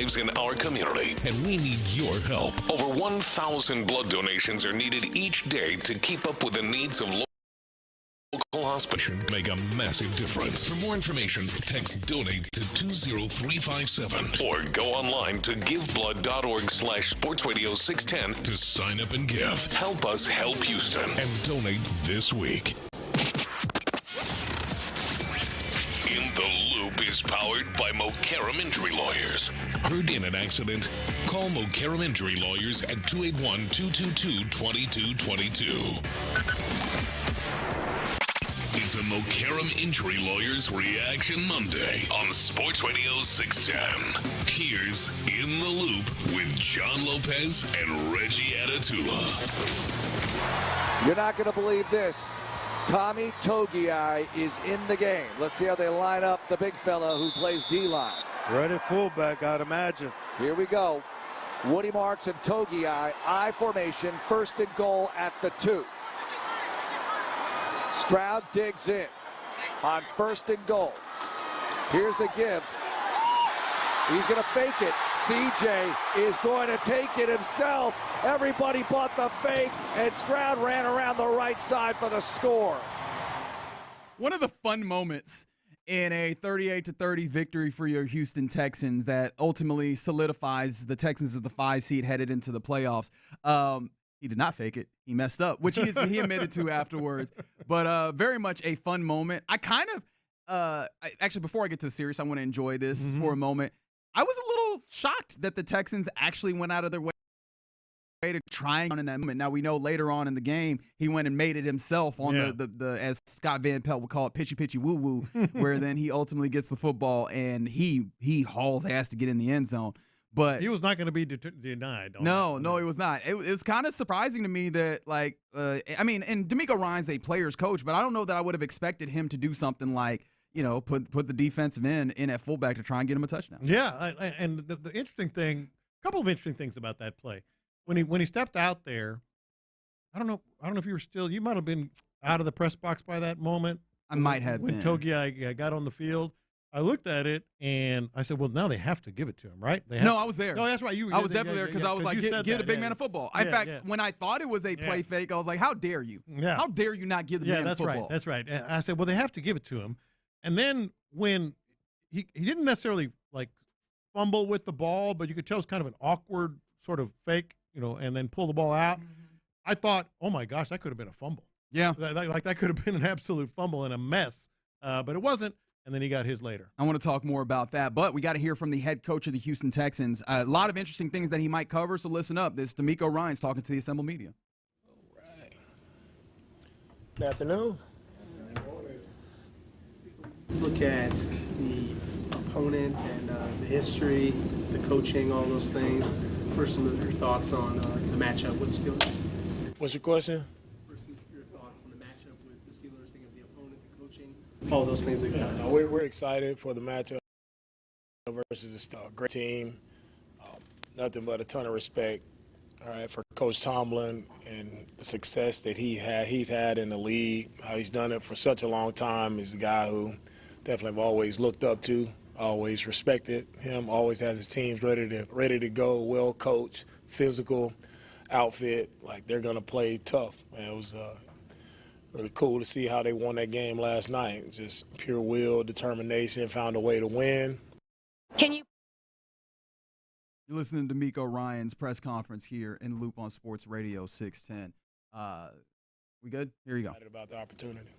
lives in our community, and we need your help. Over 1,000 blood donations are needed each day to keep up with the needs of local hospital make a massive difference. For more information, text DONATE to 20357 or go online to giveblood.org/sportsradio610 to sign up and give. Help us help Houston and donate this week. In the Loop is powered by Mokaram Injury Lawyers. Heard in an accident? Call Mokaram Injury Lawyers at 281-222-2222. It's a Mokaram Injury Lawyers Reaction Monday on Sports Radio 610. Here's In the Loop with John Lopez and Reggie Atatula. You're not going to believe this. Tommy Togei is in the game. Let's see how they line up the big fella who plays D-line. Right at fullback, I'd imagine. Here we go. Woody Marks and Togei, I formation, 1st and goal at the 2. Stroud digs in on 1st and goal. Here's the give. He's going to fake it. CJ is going to take it himself. Everybody bought the fake, and Stroud ran around the right side for the score. One of the fun moments in a 38-30 victory for your Houston Texans that ultimately solidifies the Texans as the 5 seed headed into the playoffs. He did not fake it. He messed up, which he admitted to afterwards. But very much a fun moment. I kind of actually, before I get to the series, I want to enjoy this for a moment. I was a little shocked that the Texans actually went out of their way to try in that moment. Now, we know later on in the game, he went and made it himself on the as Scott Van Pelt would call it, pitchy woo woo, where then he ultimately gets the football and he hauls ass to get in the end zone. But he was not going to be denied. No, he was not. It was kind of surprising to me that, like, I mean, and Demeco Ryans a player's coach, but I don't know that I would have expected him to do something like, you know, put the defensive end in at fullback to try and get him a touchdown. Yeah, and the interesting thing, a couple of interesting things about that play. When he stepped out there, I don't know if you might have been out of the press box by that moment. I might have when been. Togei got on the field. I looked at it and I said, well, now they have to give it to him, right? No, I was there. No, that's right. I was definitely there because I was like, give the big man a football. In fact, when I thought it was a play fake, I was like, how dare you? Yeah. How dare you not give the man a football? That's right. And I said, well, they have to give it to him. And then when he didn't necessarily like fumble with the ball, but you could tell it's kind of an awkward sort of fake, you know, and then pull the ball out. I thought, oh my gosh, that could have been a fumble. Yeah. Like that could have been an absolute fumble and a mess. But it wasn't. And then he got his later. I want to talk more about that, but we got to hear from the head coach of the Houston Texans. A lot of interesting things that he might cover, so listen up. This is Demeco Ryans talking to the assembled media. All right. Good afternoon. Look at the opponent and the history, the coaching, all those things. What are some of your thoughts on the matchup with the Steelers? What's your question? Your thoughts on the matchup with the Steelers, thinking of the opponent, the coaching, all those things. We're excited for the matchup versus a great team. Nothing but a ton of respect, all right, for Coach Tomlin and the success that he's had in the league. How he's done it for such a long time. He's a guy who definitely have always looked up to, always respected him. Always has his teams ready to go, well coached, physical outfit. Like they're gonna play tough. Man, it was really cool to see how they won that game last night. Just pure will, determination, found a way to win. You're listening to Demeco Ryans' press conference here in Loop on Sports Radio 610. We good? Here you go. Excited about the opportunity.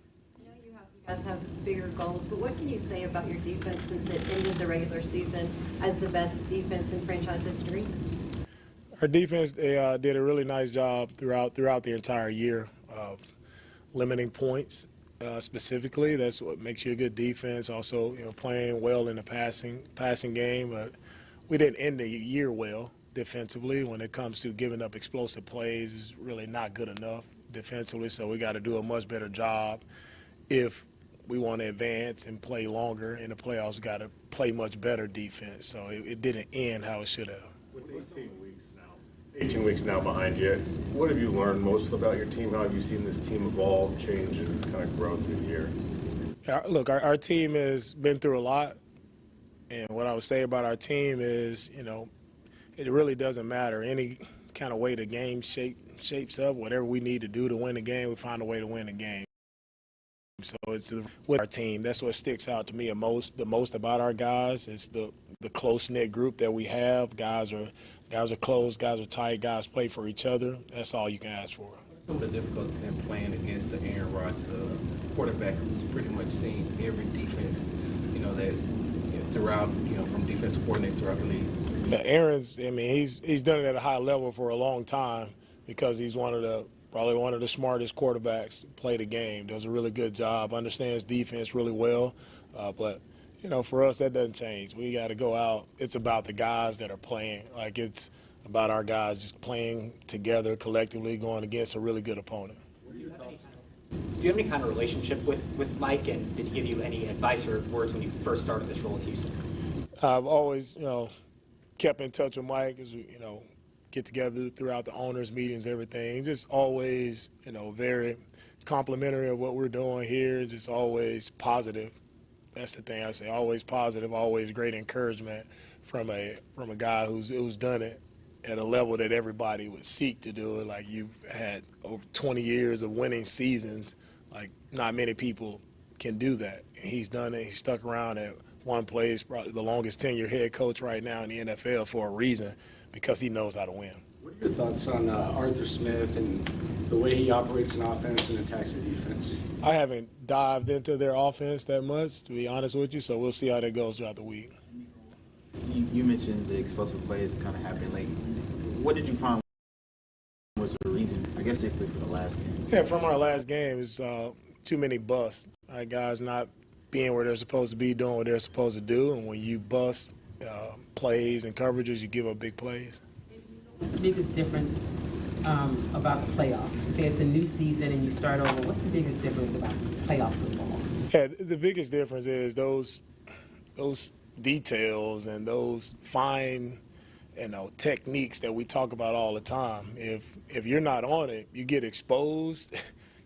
You guys have bigger goals, but what can you say about your defense since it ended the regular season as the best defense in franchise history? Our defense, they did a really nice job throughout the entire year of limiting points. Specifically, that's what makes you a good defense. Also, playing well in the passing game, but we didn't end the year well defensively. When it comes to giving up explosive plays, is really not good enough defensively. So we got to do a much better job if we want to advance and play longer in the playoffs. We got to play much better defense. So it didn't end how it should have. With 18 weeks now behind you, what have you learned most about your team? How have you seen this team evolve, change, and kind of grow through the year? Look, our team has been through a lot. And what I would say about our team is, it really doesn't matter. Any kind of way the game shapes up, whatever we need to do to win the game, we find a way to win the game. So it's with our team. That's what sticks out to me the most about our guys. It's the close-knit group that we have. Guys are close, guys are tight, guys play for each other. That's all you can ask for. Some of the difficulties in playing against the Aaron Rodgers, quarterback who's pretty much seen every defense, throughout, from defensive coordinators throughout the league. Yeah, Aaron's, he's done it at a high level for a long time because he's probably one of the smartest quarterbacks to play the game. Does a really good job, understands defense really well. But for us, that doesn't change. We got to go out. It's about the guys that are playing. Like, it's about our guys just playing together collectively, going against a really good opponent. Do you have any kind of relationship with Mike, and did he give you any advice or words when you first started this role at Houston? I've always, kept in touch with Mike as we, get together throughout the owners' meetings, everything. Just always, very complimentary of what we're doing here. Just always positive. That's the thing I say. Always positive. Always great encouragement from a guy who's done it at a level that everybody would seek to do it. Like, you've had over 20 years of winning seasons. Like, not many people can do that. And he's done it. He's stuck around at one place, probably the longest tenured head coach right now in the NFL for a reason, because he knows how to win. What are your thoughts on Arthur Smith and the way he operates an offense and attacks the defense? I haven't dived into their offense that much, to be honest with you, so we'll see how that goes throughout the week. You mentioned the explosive plays kind of happening late. What did you find was the reason, I guess, for the last game? Yeah, from our last game, it's too many busts. Guys not being where they're supposed to be, doing what they're supposed to do, and when you bust plays and coverages, you give up big plays. What's the biggest difference about the playoffs? You say it's a new season and you start over. What's the biggest difference about playoff football? Yeah, the biggest difference is those details and those fine, techniques that we talk about all the time. If you're not on it, you get exposed.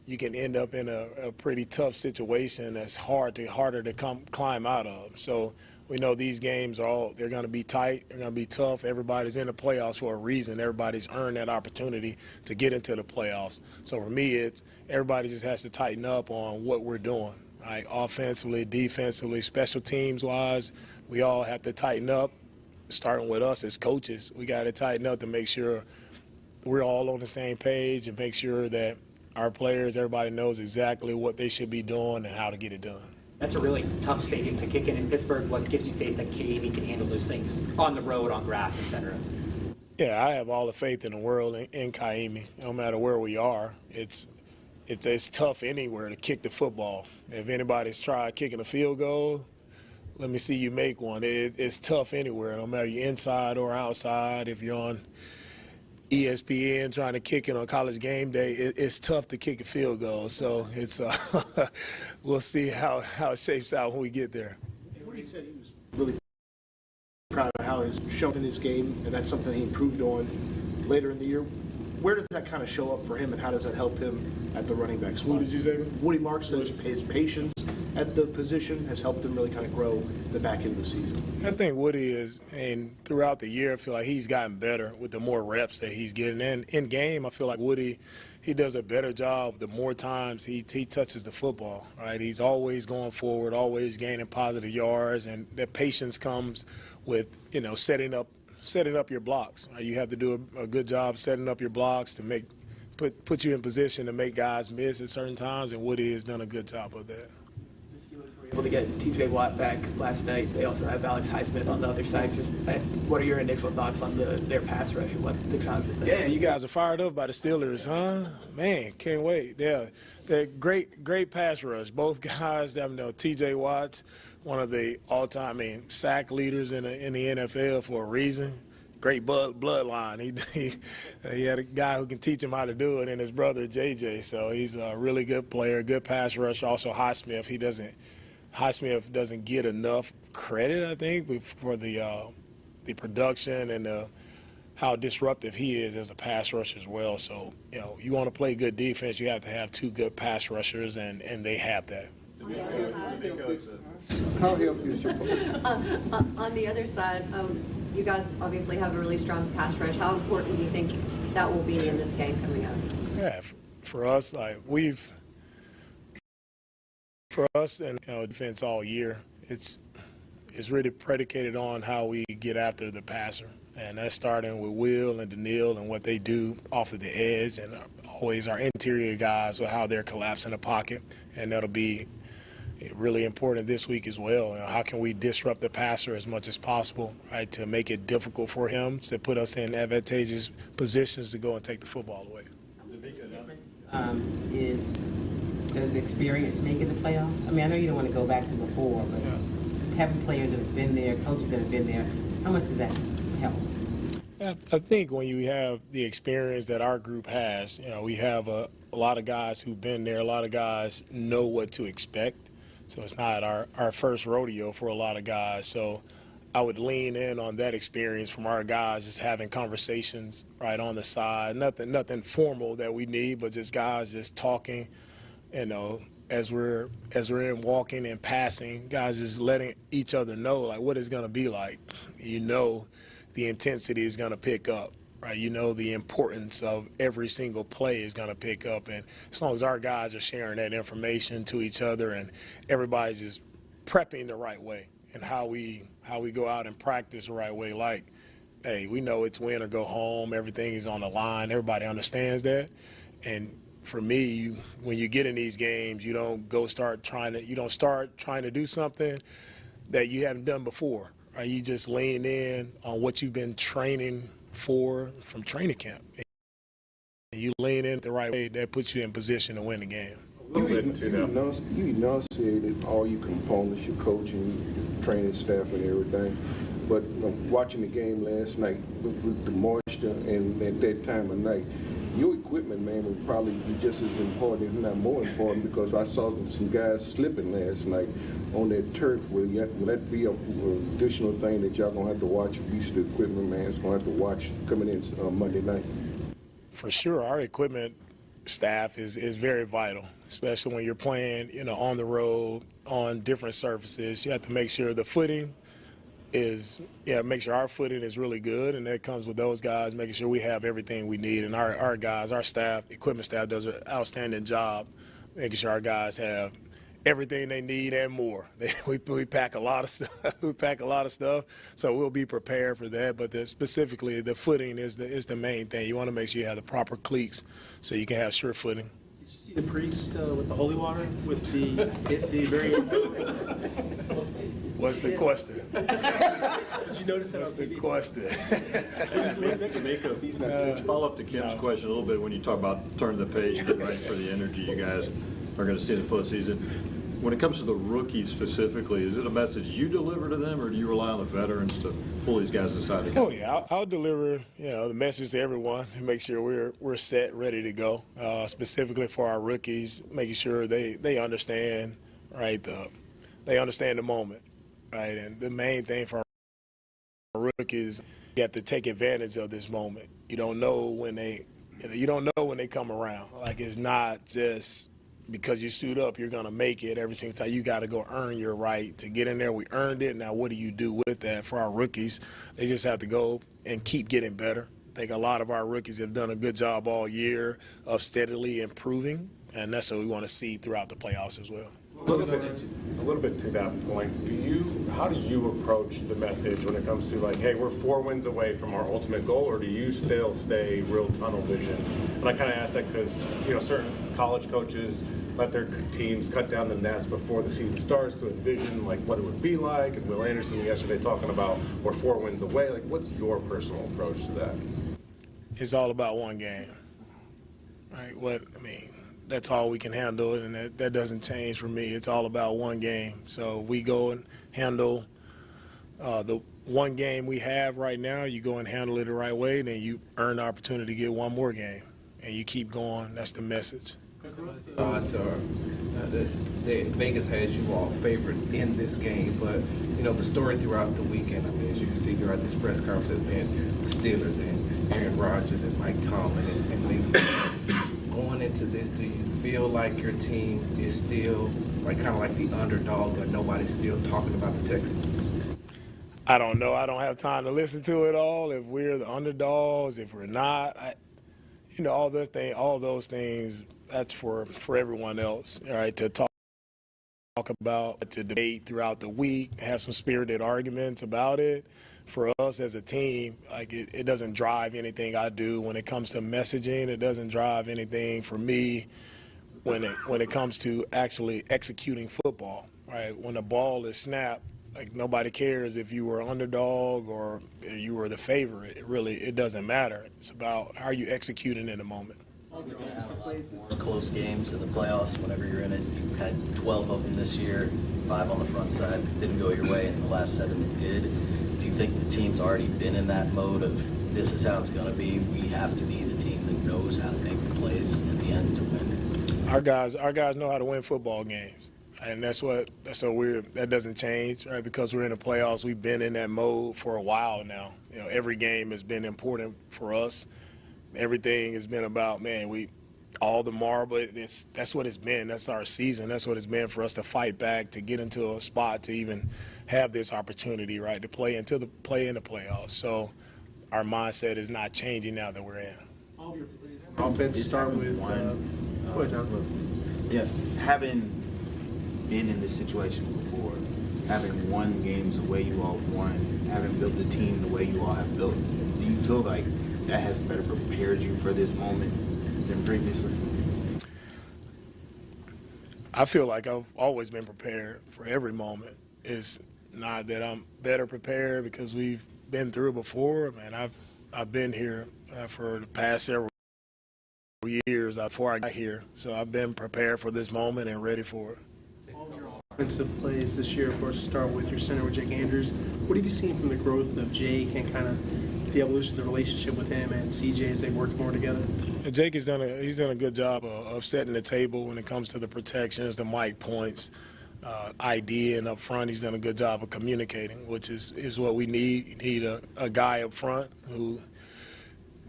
You can end up in a pretty tough situation that's harder to climb out of. So we know these games they're going to be tight, they're going to be tough. Everybody's in the playoffs for a reason. Everybody's earned that opportunity to get into the playoffs. So for me, it's everybody just has to tighten up on what we're doing. Right? Offensively, defensively, special teams-wise, we all have to tighten up. Starting with us as coaches, we got to tighten up to make sure we're all on the same page and make sure that our players, everybody knows exactly what they should be doing and how to get it done. That's a really tough stadium to kick in Pittsburgh. What gives you faith that Ka'imi can handle those things on the road, on grass, etc.? Yeah, I have all the faith in the world in Ka'imi. No matter where we are, it's tough anywhere to kick the football. If anybody's tried kicking a field goal, let me see you make one. It's tough anywhere, no matter you're inside or outside. If you're on ESPN trying to kick it on College game day, it's tough to kick a field goal. So it's we'll see how it shapes out when we get there. Woody said he was really proud of how he's shown in his game, and that's something he improved on later in the year. Where does that kind of show up for him, and how does that help him at the running back spot? Who did you say? Woody Marks says his patience at the position has helped him really kind of grow the back end of the season. I think Woody is, and throughout the year, I feel like he's gotten better with the more reps that he's getting. And in game, I feel like Woody, he does a better job the more times he touches the football, right? He's always going forward, always gaining positive yards, and that patience comes with, setting up your blocks. Right? You have to do a good job setting up your blocks to put you in position to make guys miss at certain times, and Woody has done a good job of that. Able to get TJ Watt back last night. They also have Alex Highsmith on the other side. Just what are your initial thoughts on their pass rush and what the challenges there? Yeah, you guys are fired up by the Steelers, huh? Man, can't wait. They're great pass rush. Both guys, TJ Watt's one of the all-time sack leaders in the NFL for a reason. Great bloodline. He had a guy who can teach him how to do it, and his brother JJ. So he's a really good player, good pass rush. Also Highsmith, Highsmith doesn't get enough credit, I think, for the production and how disruptive he is as a pass rusher as well. So, you want to play good defense, you have to have two good pass rushers, and they have that. On the other side, you guys obviously have a really strong pass rush. How important do you think that will be in this game coming up? Yeah, for us, we've us and defense all year, it's really predicated on how we get after the passer. And that's starting with Will and Daniil and what they do off of the edge, and always our interior guys with how they're collapsing the pocket. And that'll be really important this week as well. How can we disrupt the passer as much as possible, right, to make it difficult for him to put us in advantageous positions to go and take the football away. Does experience make it the playoffs? I mean, I know you don't want to go back to before, but having players that have been there, coaches that have been there, how much does that help? I think when you have the experience that our group has, we have a lot of guys who've been there, a lot of guys know what to expect. So it's not our first rodeo for a lot of guys. So I would lean in on that experience from our guys, just having conversations right on the side. Nothing formal that we need, but just guys just talking, as we're in walking and passing, guys just letting each other know like what it's gonna be like. The intensity is gonna pick up. Right, the importance of every single play is going to pick up, and as long as our guys are sharing that information to each other and everybody's just prepping the right way and how we go out and practice the right way, like, hey, we know it's win or go home, everything is on the line, everybody understands that. And for me, when you get in these games, you don't start trying to do something that you haven't done before. Right? You just lean in on what you've been training from training camp. And you lean in the right way, that puts you in position to win the game. You enunciated all your components, your coaching, your training staff and everything. But watching the game last night with the moisture and at that time of night, your equipment, man, would probably be just as important, if not more important, because I saw some guys slipping last night on that turf. Will that be an additional thing that y'all gonna have to watch? At least the equipment man's gonna have to watch coming in Monday night. For sure, our equipment staff is very vital, especially when you're playing, on the road on different surfaces. You have to make sure the footing make sure our footing is really good, and that comes with those guys making sure we have everything we need. And our guys, our staff, equipment staff does an outstanding job making sure our guys have everything they need and more. We pack a lot of stuff. So we'll be prepared for that. But specifically, the footing is the main thing. You want to make sure you have the proper cleats so you can have sure footing. Did you see the priest with the holy water with the very end? What's the question? Did you notice that? What's the question? Follow up to Kim's question a little bit when you talk about turning the page, getting ready for the energy you guys are going to see in the postseason. When it comes to the rookies specifically, is it a message you deliver to them, or do you rely on the veterans to pull these guys aside? Oh yeah, I'll deliver the message to everyone and make sure we're set, ready to go. Specifically for our rookies, making sure they understand, right? They understand the moment, right? And the main thing for our rookies, you have to take advantage of this moment. You don't know when they come around. Like, it's not just because you suit up, you're going to make it every single time. You got to go earn your right to get in there. We earned it. Now, what do you do with that? For our rookies, they just have to go and keep getting better. I think a lot of our rookies have done a good job all year of steadily improving, and that's what we want to see throughout the playoffs as well. A little bit to that point, how do you approach the message when it comes to, like, hey, we're 4 wins away from our ultimate goal, or do you still stay real tunnel vision? And I kind of ask that because, certain college coaches let their teams cut down the nets before the season starts to envision, like, what it would be like. And Will Anderson yesterday talking about we're 4 wins away. Like, what's your personal approach to that? It's all about one game, right? That's all we can handle, and that doesn't change for me. It's all about one game. So we go and handle the one game we have right now. You go and handle it the right way, then you earn the opportunity to get one more game, and you keep going. That's the message. The odds are Vegas has you all favored in this game, but the story throughout the weekend, as you can see throughout this press conference, has been the Steelers and Aaron Rodgers and Mike Tomlin and things. Going into this, do you feel like your team is still kind of like the underdog, but nobody's still talking about the Texans? I don't know. I don't have time to listen to it all. If we're the underdogs, if we're not, all those things. That's for everyone else, all right, to talk about, to debate throughout the week, have some spirited arguments about it. For us as a team, like it doesn't drive anything I do when it comes to messaging. It doesn't drive anything for me when it comes to actually executing football. Right? When the ball is snapped, like nobody cares if you were underdog or you were the favorite. It doesn't matter. It's about how you executing in the moment. You're going to have a lot more close games in the playoffs whenever you're in it. You had 12 of them this year, 5 on the front side. Didn't go your way, and the last 7 it did. Do you think the team's already been in that mode of this is how it's going to be? We have to be the team that knows how to make the plays at the end to win. Our guys know how to win football games. And that's so weird. That doesn't change, right? Because we're in the playoffs, we've been in that mode for a while now. You know, every game has been important for us. Everything has been about, all the marble. That's what it's been. That's our season. That's what it's been for us to fight back, to get into a spot, to even have this opportunity, right, to play in the playoffs. So our mindset is not changing now that we're in. Offense start with go ahead, John. Yeah, having been in this situation before, having won games the way you all won, having built the team the way you all have built, do you feel like that has better prepared you for this moment than previously? I feel like I've always been prepared for every moment. It's not that I'm better prepared because we've been through it before. I've been here for the past several years before I got here, so I've been prepared for this moment and ready for it. Offensive plays this year, of course, start with your center with Jake Andrews. What have you seen from the growth of Jake and kind of the evolution of the relationship with him and CJ as they work more together? Jake has done a good job of setting the table when it comes to the protections, the mic points, ID, and up front he's done a good job of communicating, which is what we need. You need a guy up front who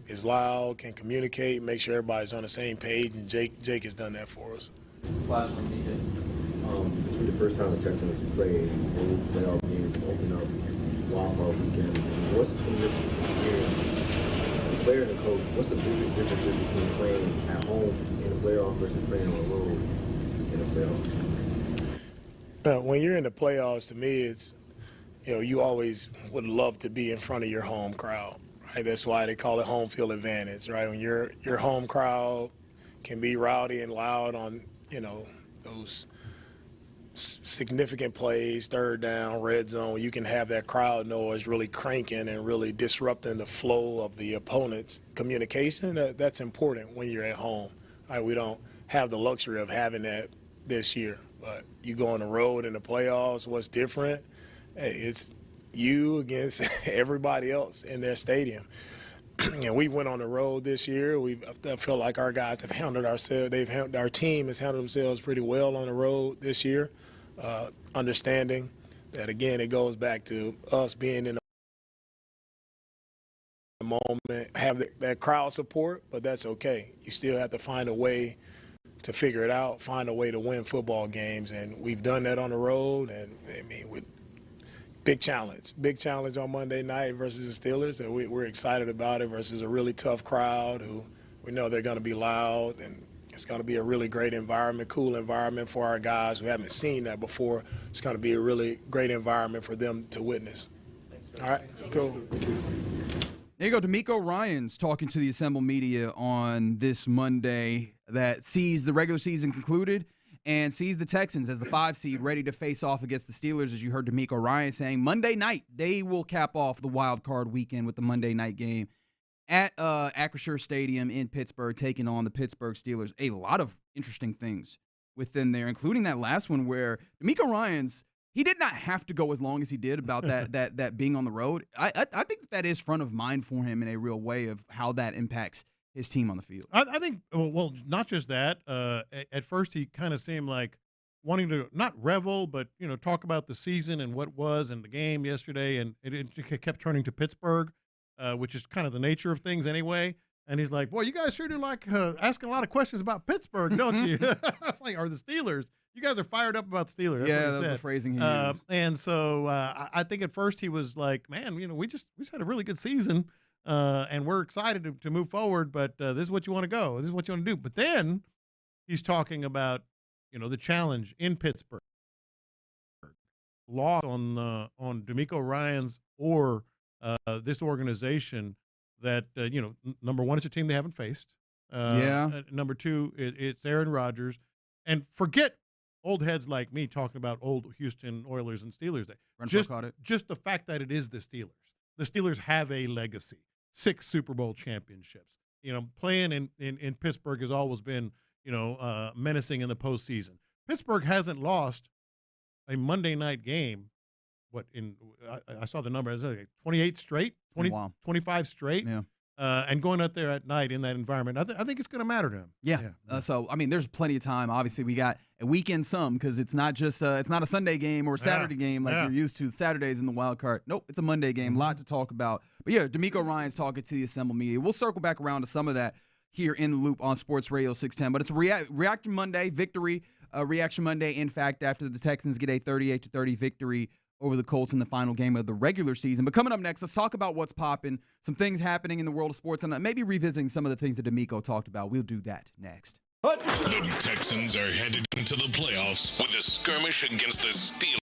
is loud, can communicate, make sure everybody's on the same page, and Jake has done that for us. Last one, DJ. This will be the first time the Texans play a playoff game to open up wild card weekend. What's from your experience as a player and a coach, what's the biggest differences between playing at home in the playoffs versus playing on the road in the playoffs? When you're in the playoffs, to me, it's, you always would love to be in front of your home crowd, right? That's why they call it home field advantage, right? When your home crowd can be rowdy and loud on, those significant plays, third down, red zone, you can have that crowd noise really cranking and really disrupting the flow of the opponent's communication. That's important when you're at home. Right? We don't have the luxury of having that this year. But you go on the road in the playoffs, what's different? It's you against everybody else in their stadium. And we went on the road this year. I feel like our guys have handled ourselves. Our team has handled themselves pretty well on the road this year, understanding that, again, it goes back to us being in the moment, have that crowd support, but that's okay. You still have to find a way to figure it out, find a way to win football games, and we've done that on the road. And with big challenge on Monday night versus the Steelers, and we're excited about it versus a really tough crowd who we know they're going to be loud, and it's going to be a really great environment, cool environment for our guys who haven't seen that before. It's going to be a really great environment for them to witness. All right, cool. There you go, Demeco Ryans talking to the assembled media on this Monday that sees the regular season concluded and sees the Texans as the 5 seed ready to face off against the Steelers. As you heard Demeco Ryans saying, Monday night, they will cap off the wild card weekend with the Monday night game at Acrisure Stadium in Pittsburgh, taking on the Pittsburgh Steelers. A lot of interesting things within there, including that last one where Demeco Ryans, he did not have to go as long as he did about that being on the road. I think that is front of mind for him in a real way of how that impacts his team on the field. I think, well, not just that. At first, he kind of seemed like wanting to not revel, but talk about the season and what was and the game yesterday, and it kept turning to Pittsburgh, which is kind of the nature of things anyway. And he's like, "Boy, you guys sure do like asking a lot of questions about Pittsburgh, don't you?" I was like, "Or the Steelers? You guys are fired up about Steelers." That's what he said. The phrasing he used. And so I think at first he was like, "Man, we just had a really good season, and we're excited to move forward. But this is what you want to go. This is what you want to do." But then he's talking about the challenge in Pittsburgh, lost on Demeco Ryans or this organization that number one, it's a team they haven't faced. Number two, it's Aaron Rodgers, and forget old heads like me talking about old Houston Oilers and Steelers Day. Just the fact that it is the Steelers. The Steelers have a legacy. 6 Super Bowl championships. Playing in Pittsburgh has always been, menacing in the postseason. Pittsburgh hasn't lost a Monday night game. I saw the number. 28 straight, 25 straight. Yeah. And going out there at night in that environment, I think it's going to matter to him. Yeah. So, there's plenty of time. Obviously, we got a weekend because it's not just it's not a Sunday game or a Saturday game like you're used to. Saturdays in the wild card. Nope, it's a Monday game. A lot to talk about. But yeah, Demeco Ryans talking to the Assemble Media. We'll circle back around to some of that here in the loop on Sports Radio 610. But it's a Reaction Monday victory. Reaction Monday, in fact, after the Texans get a 38-30 victory over the Colts in the final game of the regular season. But coming up next, let's talk about what's popping, some things happening in the world of sports, and maybe revisiting some of the things that Demeco talked about. We'll do that next. The Texans are headed into the playoffs with a skirmish against the Steelers.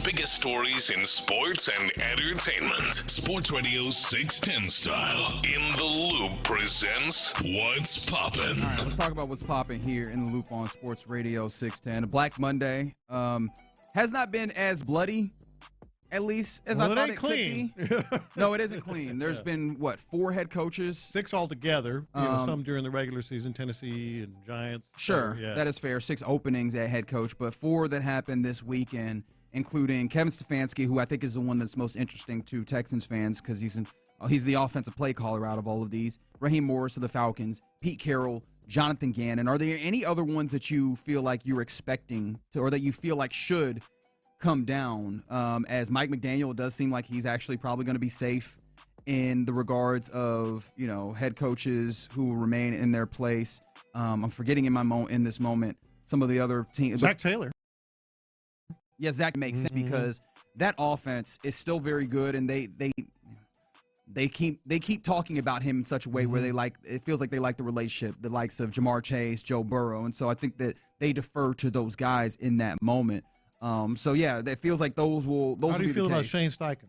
biggest stories in sports and entertainment. Sports Radio 610 style. In the Loop presents What's Poppin'. All right, let's talk about what's popping here in the Loop on Sports Radio 610. Black Monday has not been as bloody, at least as I thought it could be. No, it isn't clean. There's been, 4 head coaches? 6 altogether. Some during the regular season, Tennessee and Giants. Sure, that is fair. 6 openings at head coach, but 4 that happened this weekend, including Kevin Stefanski, who I think is the one that's most interesting to Texans fans because he's the offensive play caller out of all of these. Raheem Morris of the Falcons, Pete Carroll, Jonathan Gannon. Are there any other ones that you feel like you're expecting to, or that you feel like should come down? As Mike McDaniel, it does seem like he's actually probably going to be safe in the regards of, head coaches who will remain in their place. I'm forgetting in this moment some of the other teams. Zach Taylor. Yeah, Zach makes sense because that offense is still very good, and they keep talking about him in such a way where it feels like they like the relationship, the likes of Jamar Chase, Joe Burrow, and so I think that they defer to those guys in that moment. It feels like those will be the case. How do you feel about Shane Steichen?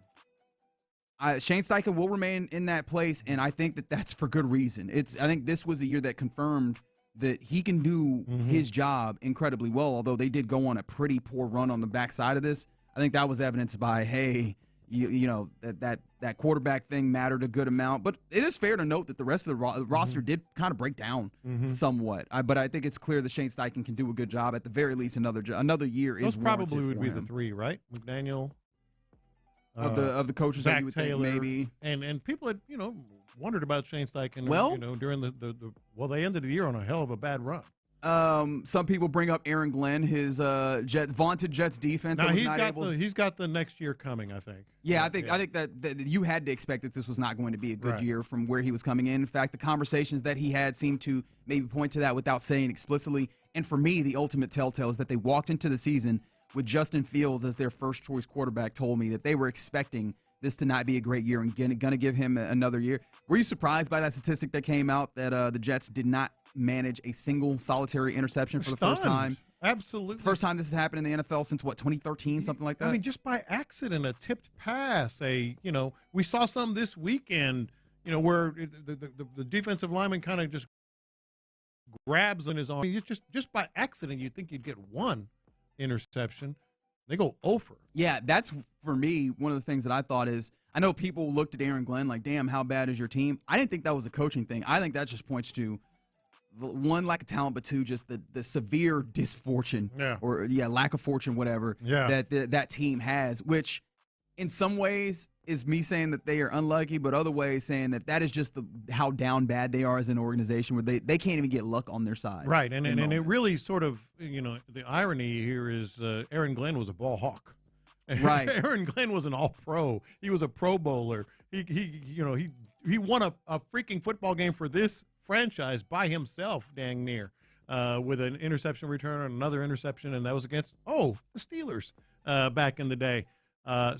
Shane Steichen will remain in that place, and I think that that's for good reason. I think this was a year that confirmed that he can do his job incredibly well, although they did go on a pretty poor run on the backside of this. I think that was evidenced by, that quarterback thing mattered a good amount. But it is fair to note that the rest of the roster did kind of break down somewhat. But I think it's clear that Shane Steichen can do a good job. At the very least, another year is Those probably warranted would be for the him. 3, right? McDaniel. Of the coaches Zach that you would Taylor, think maybe. And people had, wondered about Shane Steichen. Well, during they ended the year on a hell of a bad run. Some people bring up Aaron Glenn, his vaunted Jets defense. Now he's got the next year coming, I think. Yeah, I think that you had to expect that this was not going to be a good year from where he was coming in. In fact, the conversations that he had seemed to maybe point to that without saying explicitly. And for me, the ultimate telltale is that they walked into the season with Justin Fields as their first choice quarterback. Told me that they were expecting this to not be a great year and going to give him another year. Were you surprised by that statistic that came out that the Jets did not manage a single solitary interception for the first time? Absolutely. First time this has happened in the NFL since, 2013, something like that? I mean, just by accident, a tipped pass, we saw some this weekend, where the defensive lineman kind of just grabs on his arm. Just by accident, you'd think you'd get one interception. They go over. Yeah, that's, for me, one of the things that I thought is, I know people looked at Aaron Glenn like, damn, how bad is your team? I didn't think that was a coaching thing. I think that just points to, one, lack of talent, but 2, just the severe disfortune or lack of fortune, whatever, that team has, which in some ways is me saying that they are unlucky, but other ways saying that is just how down bad they are as an organization, where they can't even get luck on their side. Right, and it really sort of, the irony here is Aaron Glenn was a ball hawk. Right. Aaron Glenn was an all-pro. He was a Pro Bowler. He won a freaking football game for this franchise by himself, dang near, with an interception return and another interception, and that was against the Steelers back in the day. I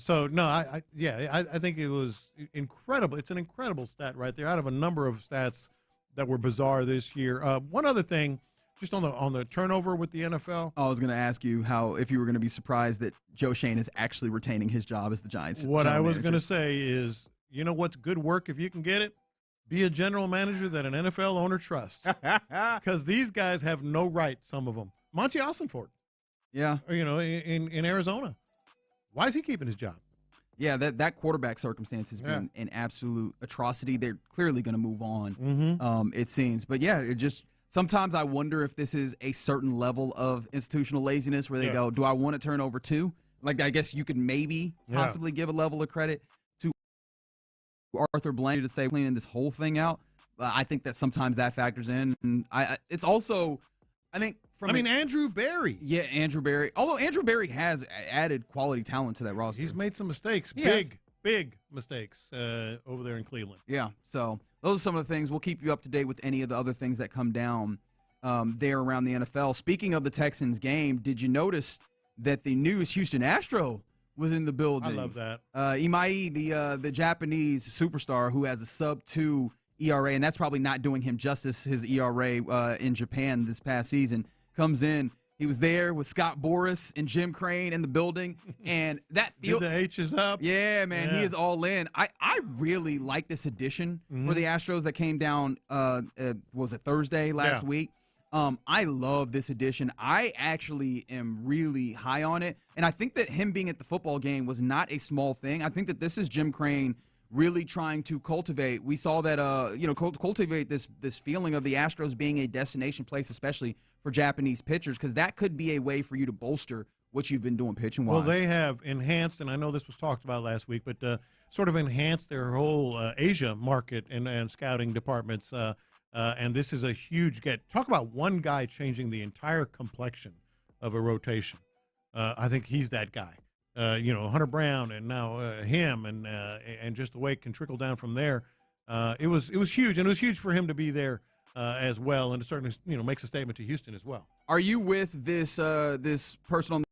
think it was incredible. It's an incredible stat right there, out of a number of stats that were bizarre this year. One other thing, just on the turnover with the NFL. I was going to ask you if you were going to be surprised that Joe Shane is actually retaining his job as the Giants. What I was going to say is, what's good work if you can get it? Be a general manager that an NFL owner trusts, because these guys have no right. Some of them, Monty Ossenfort, in Arizona. Why is he keeping his job? Yeah, that quarterback circumstance has been an absolute atrocity. They're clearly going to move on, it seems. But sometimes I wonder if this is a certain level of institutional laziness where they go, do I want to turn over 2? Like, I guess you could maybe possibly give a level of credit to Arthur Blaney to say cleaning this whole thing out. I think that sometimes that factors in. And it's also, I think, Andrew Berry. Yeah, Andrew Berry. Although Andrew Berry has added quality talent to that roster. He's made some mistakes, big mistakes over there in Cleveland. Yeah, so those are some of the things. We'll keep you up to date with any of the other things that come down there around the NFL. Speaking of the Texans game, did you notice that the newest Houston Astro was in the building? I love that. Imai, the Japanese superstar who has a sub-2 ERA, and that's probably not doing him justice, his ERA in Japan this past season, comes in, He was there with Scott Boras and Jim Crane in the building, and that Did the H's up. Yeah, man, he is all in. I really like this addition for the Astros that came down. Was it Thursday last week? I love this addition. I actually am really high on it, and I think that him being at the football game was not a small thing. I think that this is Jim Crane really trying to cultivate. We saw that, cultivate this feeling of the Astros being a destination place, especially for Japanese pitchers, because that could be a way for you to bolster what you've been doing pitching-wise. Well, they have enhanced, and I know this was talked about last week, but sort of enhanced their whole Asia market and scouting departments, and this is a huge get. Talk about one guy changing the entire complexion of a rotation. I think he's that guy. Hunter Brown, and now him, and just the way it can trickle down from there. It was huge, and it was huge for him to be there as well, and it certainly makes a statement to Houston as well. Are you with this person on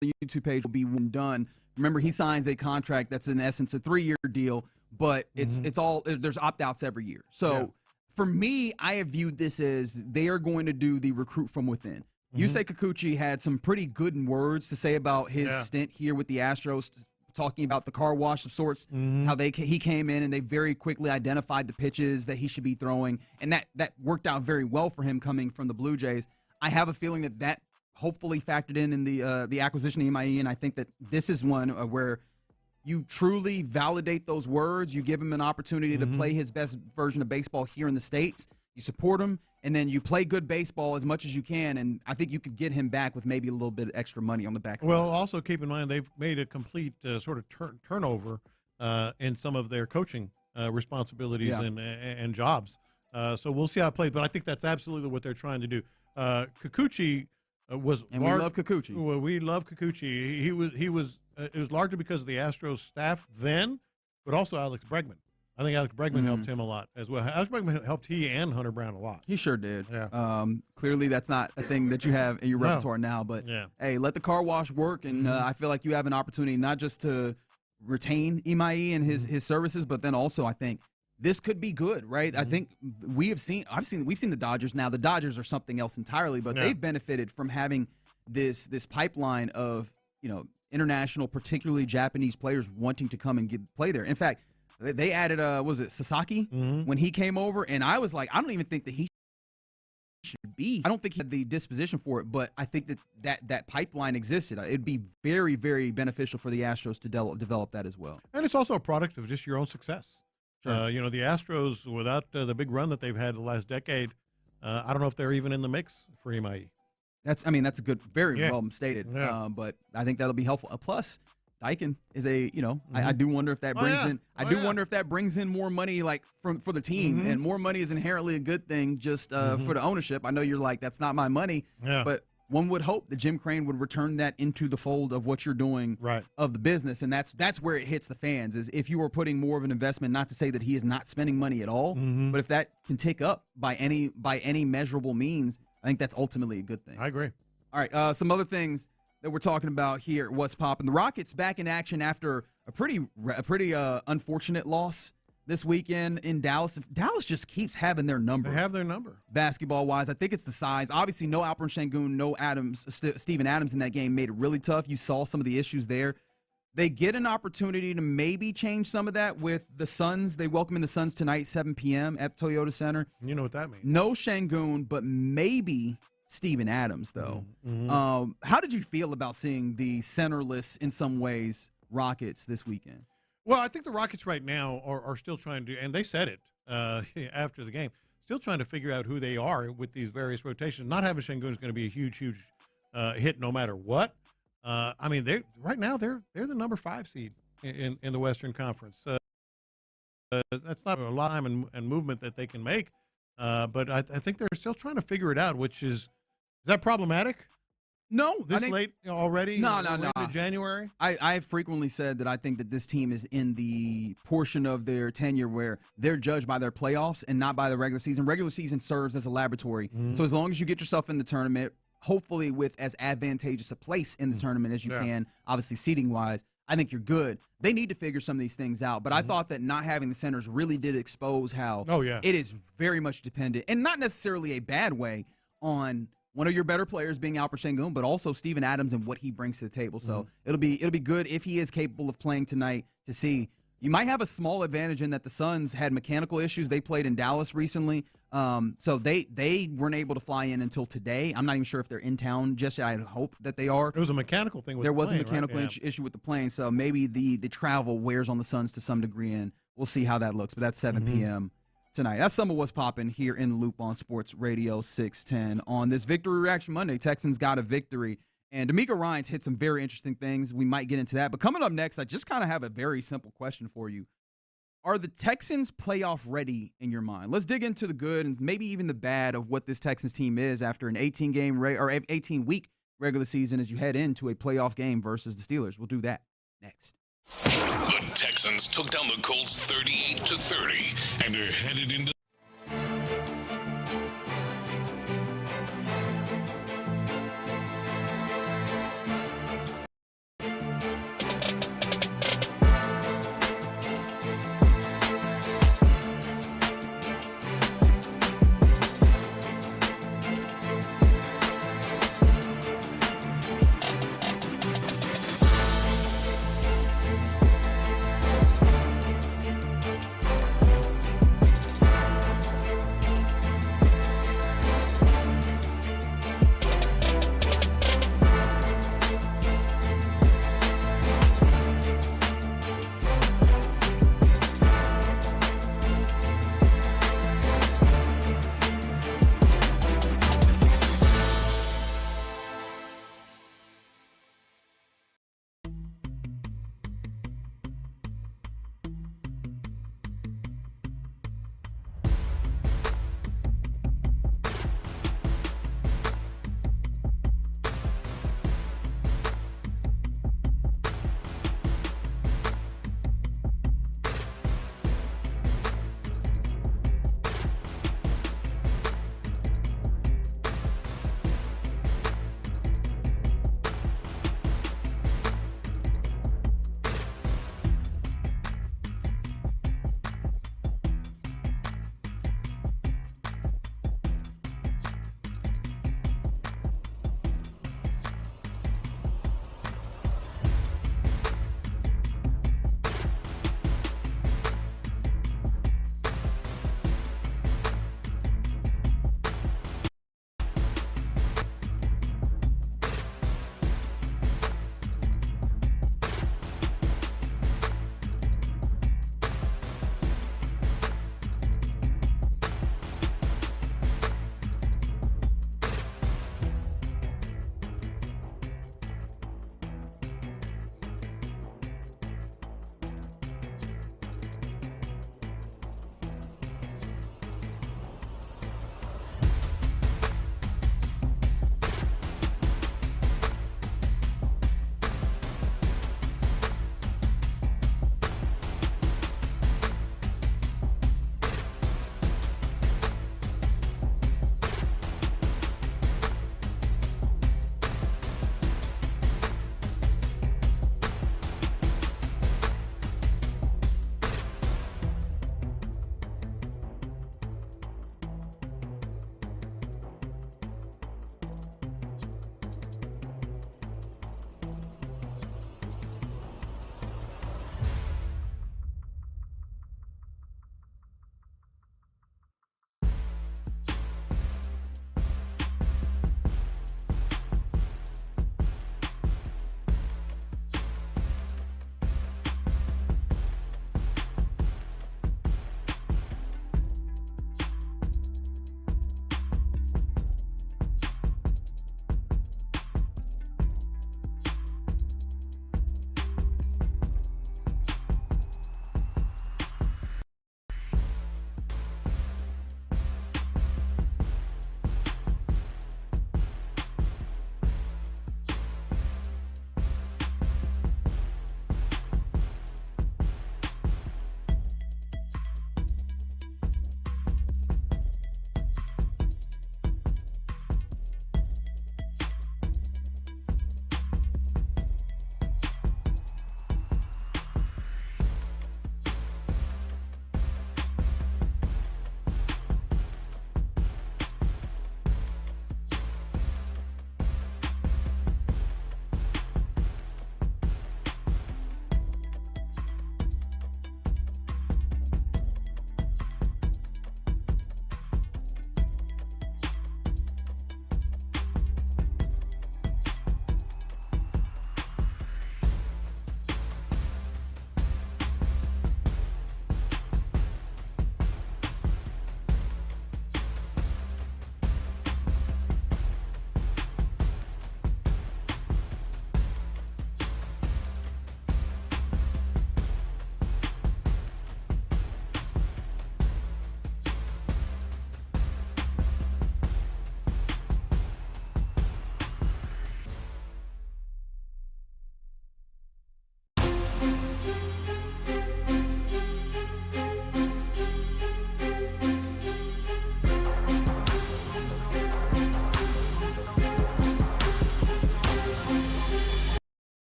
the YouTube page? Will be when done. Remember, he signs a contract that's in essence a 3-year deal, but it's all there's opt-outs every year. So for me, I have viewed this as they are going to do the recruit from within. Yusei Kikuchi had some pretty good words to say about his stint here with the Astros, talking about the car wash of sorts, how he came in and they very quickly identified the pitches that he should be throwing, and that worked out very well for him coming from the Blue Jays. I have a feeling that hopefully factored in the acquisition of MIE, and I think that this is one where you truly validate those words. You give him an opportunity to play his best version of baseball here in the States. You support him, and then you play good baseball as much as you can, and I think you could get him back with maybe a little bit of extra money on the backside. Well, also keep in mind they've made a complete sort of turnover in some of their coaching responsibilities and jobs. So we'll see how it plays, but I think that's absolutely what they're trying to do. Kikuchi was, and we love Kikuchi. Well, we love Kikuchi. He was. It was largely because of the Astros staff then, but also Alex Bregman. I think Alex Bregman helped him a lot as well. Alex Bregman helped he and Hunter Brown a lot. He sure did. Yeah. Clearly, that's not a thing that you have in your repertoire now. But, hey, let the car wash work, and I feel like you have an opportunity not just to retain Imai and his services, but then also I think this could be good, right? I think we've seen the Dodgers. Now, the Dodgers are something else entirely, but they've benefited from having this pipeline of international, particularly Japanese players wanting to come and play there. In fact, they added, was it Sasaki when he came over? And I was like, I don't even think that he should be. I don't think he had the disposition for it, but I think that pipeline existed. It'd be very, very beneficial for the Astros to develop that as well. And it's also a product of just your own success. Sure. The Astros, without the big run that they've had the last decade, I don't know if they're even in the mix for MIE. That's a good, very well stated. But I think that'll be helpful. Plus, Daikin is I do wonder if that brings in. I do wonder if that brings in more money, like for the team, and more money is inherently a good thing. Just for the ownership, I know you're like, that's not my money, but one would hope that Jim Crane would return that into the fold of what you're doing of the business, and that's where it hits the fans. Is if you were putting more of an investment, not to say that he is not spending money at all, but if that can tick up by any measurable means, I think that's ultimately a good thing. I agree. All right, some other things that we're talking about here. What's popping? The Rockets back in action after a pretty unfortunate loss this weekend in Dallas. Dallas just keeps having their number. They have their number. Basketball-wise, I think it's the size. Obviously, no Alperen Sengun, no Steven Adams in that game made it really tough. You saw some of the issues there. They get an opportunity to maybe change some of that with the Suns. They welcome in the Suns tonight, 7 p.m. at the Toyota Center. You know what that means. No Sengun, but maybe Steven Adams, though. How did you feel about seeing the centerless, in some ways, Rockets this weekend? Well, I think the Rockets right now are still trying to, and they said it after the game, still trying to figure out who they are with these various rotations. Not having Sengun is going to be a huge hit no matter what. I mean, they're the number 5 seed in the Western Conference. That's not a lot of time and movement that they can make, but I think they're still trying to figure it out, which is that problematic? No. Late already? No. Into January? I have frequently said that I think that this team is in the portion of their tenure where they're judged by their playoffs and not by the regular season. Regular season serves as a laboratory. So as long as you get yourself in the tournament, hopefully with as advantageous a place in the tournament as you can, obviously seeding-wise, I think you're good. They need to figure some of these things out. But I thought that not having the centers really did expose how it is very much dependent, and not necessarily a bad way, on one of your better players being Alper Sengun, but also Steven Adams and what he brings to the table. So it'll be good if he is capable of playing tonight to see. You might have a small advantage in that the Suns had mechanical issues. They played in Dallas recently, so they weren't able to fly in until today. I'm not even sure if they're in town just yet. I hope that they are. There was a mechanical thing with there the was plane, a mechanical right? issue with the plane, so maybe the travel wears on the Suns to some degree, and we'll see how that looks. But that's 7 p.m. tonight. That's some of what's popping here in the Loop on Sports Radio 610 on this Victory Reaction Monday. Texans got a victory, and Demeco Ryans hit some very interesting things. We might get into that. But coming up next, I just kind of have a very simple question for you. Are the Texans playoff ready in your mind? Let's dig into the good and maybe even the bad of what this Texans team is after an 18-week regular season as you head into a playoff game versus the Steelers. We'll do that next. The Texans took down the Colts 38-30 and are headed into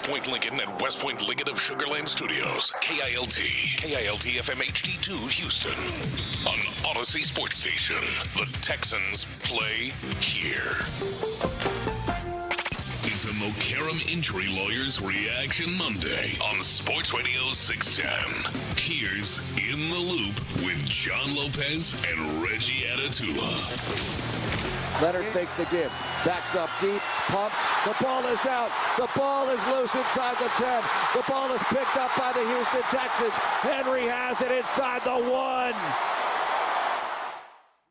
Point Lincoln and West Point Lincoln of Sugar Land Studios. KILT FM HD2 Houston. On Odyssey Sports Station. The Texans play here. It's a Mokaram Injury Lawyers Reaction Monday on Sports Radio 610. Here's In the Loop with John Lopez and Reggie Atatula. Leonard fakes the give, backs up deep, pumps, the ball is out, the ball is loose inside the 10, the ball is picked up by the Houston Texans, Henry has it inside the 1.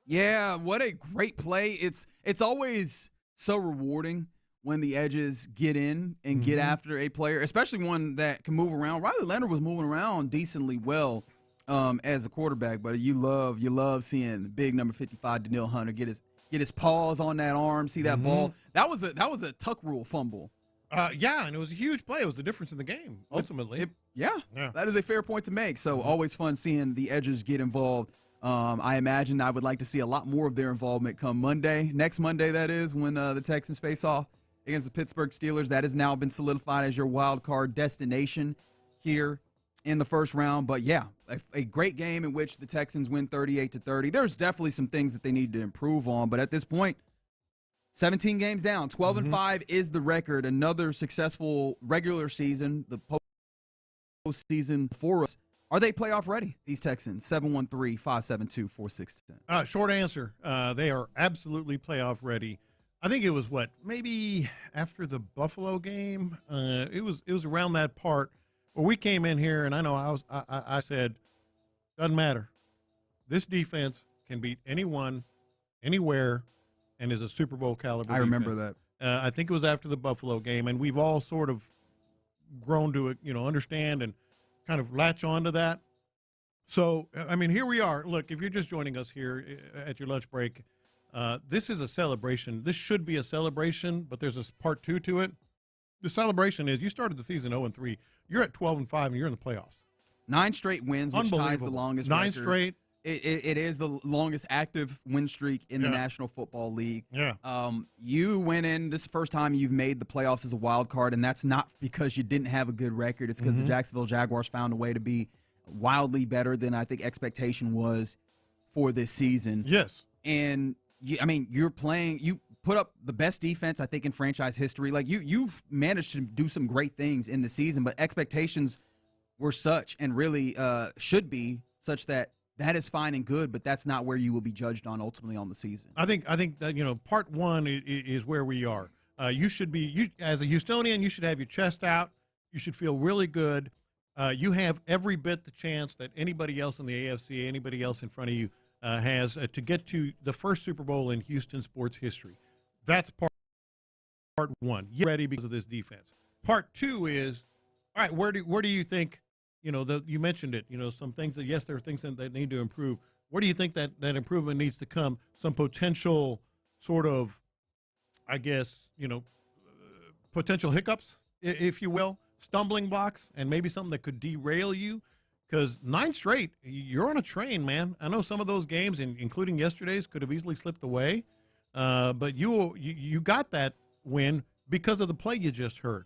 Yeah, what a great play. It's always so rewarding when the edges get in and get after a player, especially one that can move around. Riley Leonard was moving around decently well as a quarterback, but you love seeing big number 55 Daniil Hunter get his paws on that arm, see that ball. That was a tuck rule fumble. Yeah, and it was a huge play. It was the difference in the game, ultimately. Yeah, that is a fair point to make. So always fun seeing the edges get involved. I imagine I would like to see a lot more of their involvement come Monday, next Monday, that is, when the Texans face off against the Pittsburgh Steelers. That has now been solidified as your wild card destination here in the first round. But yeah, a great game in which the Texans win 38-30. There's definitely some things that they need to improve on, but at this point, 17 games down, 12-5 is the record. Another successful regular season, the postseason for us. Are they playoff ready, these Texans? 713-572-4610. Short answer, they are absolutely playoff ready. I think it was maybe after the Buffalo game. It was around that part where we came in here, and I know I said, doesn't matter. This defense can beat anyone, anywhere, and is a Super Bowl caliber defense. I remember that. I think it was after the Buffalo game, and we've all sort of grown to it, understand and kind of latch on to that. So, I mean, here we are. Look, if you're just joining us here at your lunch break, this is a celebration. This should be a celebration, but there's a part 2 to it. The celebration is you started the season 0-3. You're at 12-5, and you're in the playoffs. 9 straight wins, which ties the longest 9 record. straight. It is the longest active win streak in the National Football League. Yeah. You went in, this is the first time you've made the playoffs as a wild card, and that's not because you didn't have a good record. It's because the Jacksonville Jaguars found a way to be wildly better than I think expectation was for this season. Yes. And, you're playing – you put up the best defense, I think, in franchise history. Like, you've managed to do some great things in the season, but expectations were such and really should be such that is fine and good, but that's not where you will be judged on ultimately on the season. I think that part 1 is where we are. You should be as a Houstonian. You should have your chest out. You should feel really good. You have every bit the chance that anybody else in the AFC, anybody else in front of you, has to get to the first Super Bowl in Houston sports history. That's part 1. You're ready because of this defense. Part 2 is, all right, where do you think? You mentioned it, some things that, yes, there are things that need to improve. Where do you think that improvement needs to come? Some potential sort of, I guess, potential hiccups, if you will, stumbling blocks, and maybe something that could derail you. Because 9 straight, you're on a train, man. I know some of those games, including yesterday's, could have easily slipped away. But you got that win because of the play you just heard.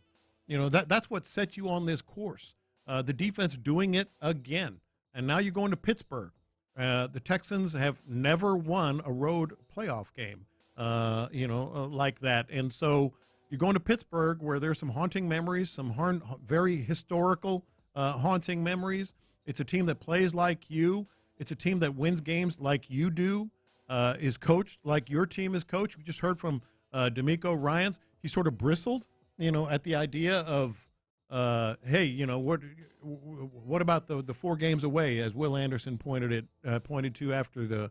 That's what set you on this course. The defense doing it again. And now you're going to Pittsburgh. The Texans have never won a road playoff game, like that. And so you're going to Pittsburgh where there's some haunting memories, some very historical haunting memories. It's a team that plays like you. It's a team that wins games like you do, is coached like your team is coached. We just heard from Demeco Ryans. He sort of bristled, at the idea of, hey, what about the 4 games away, as Will Anderson pointed to after the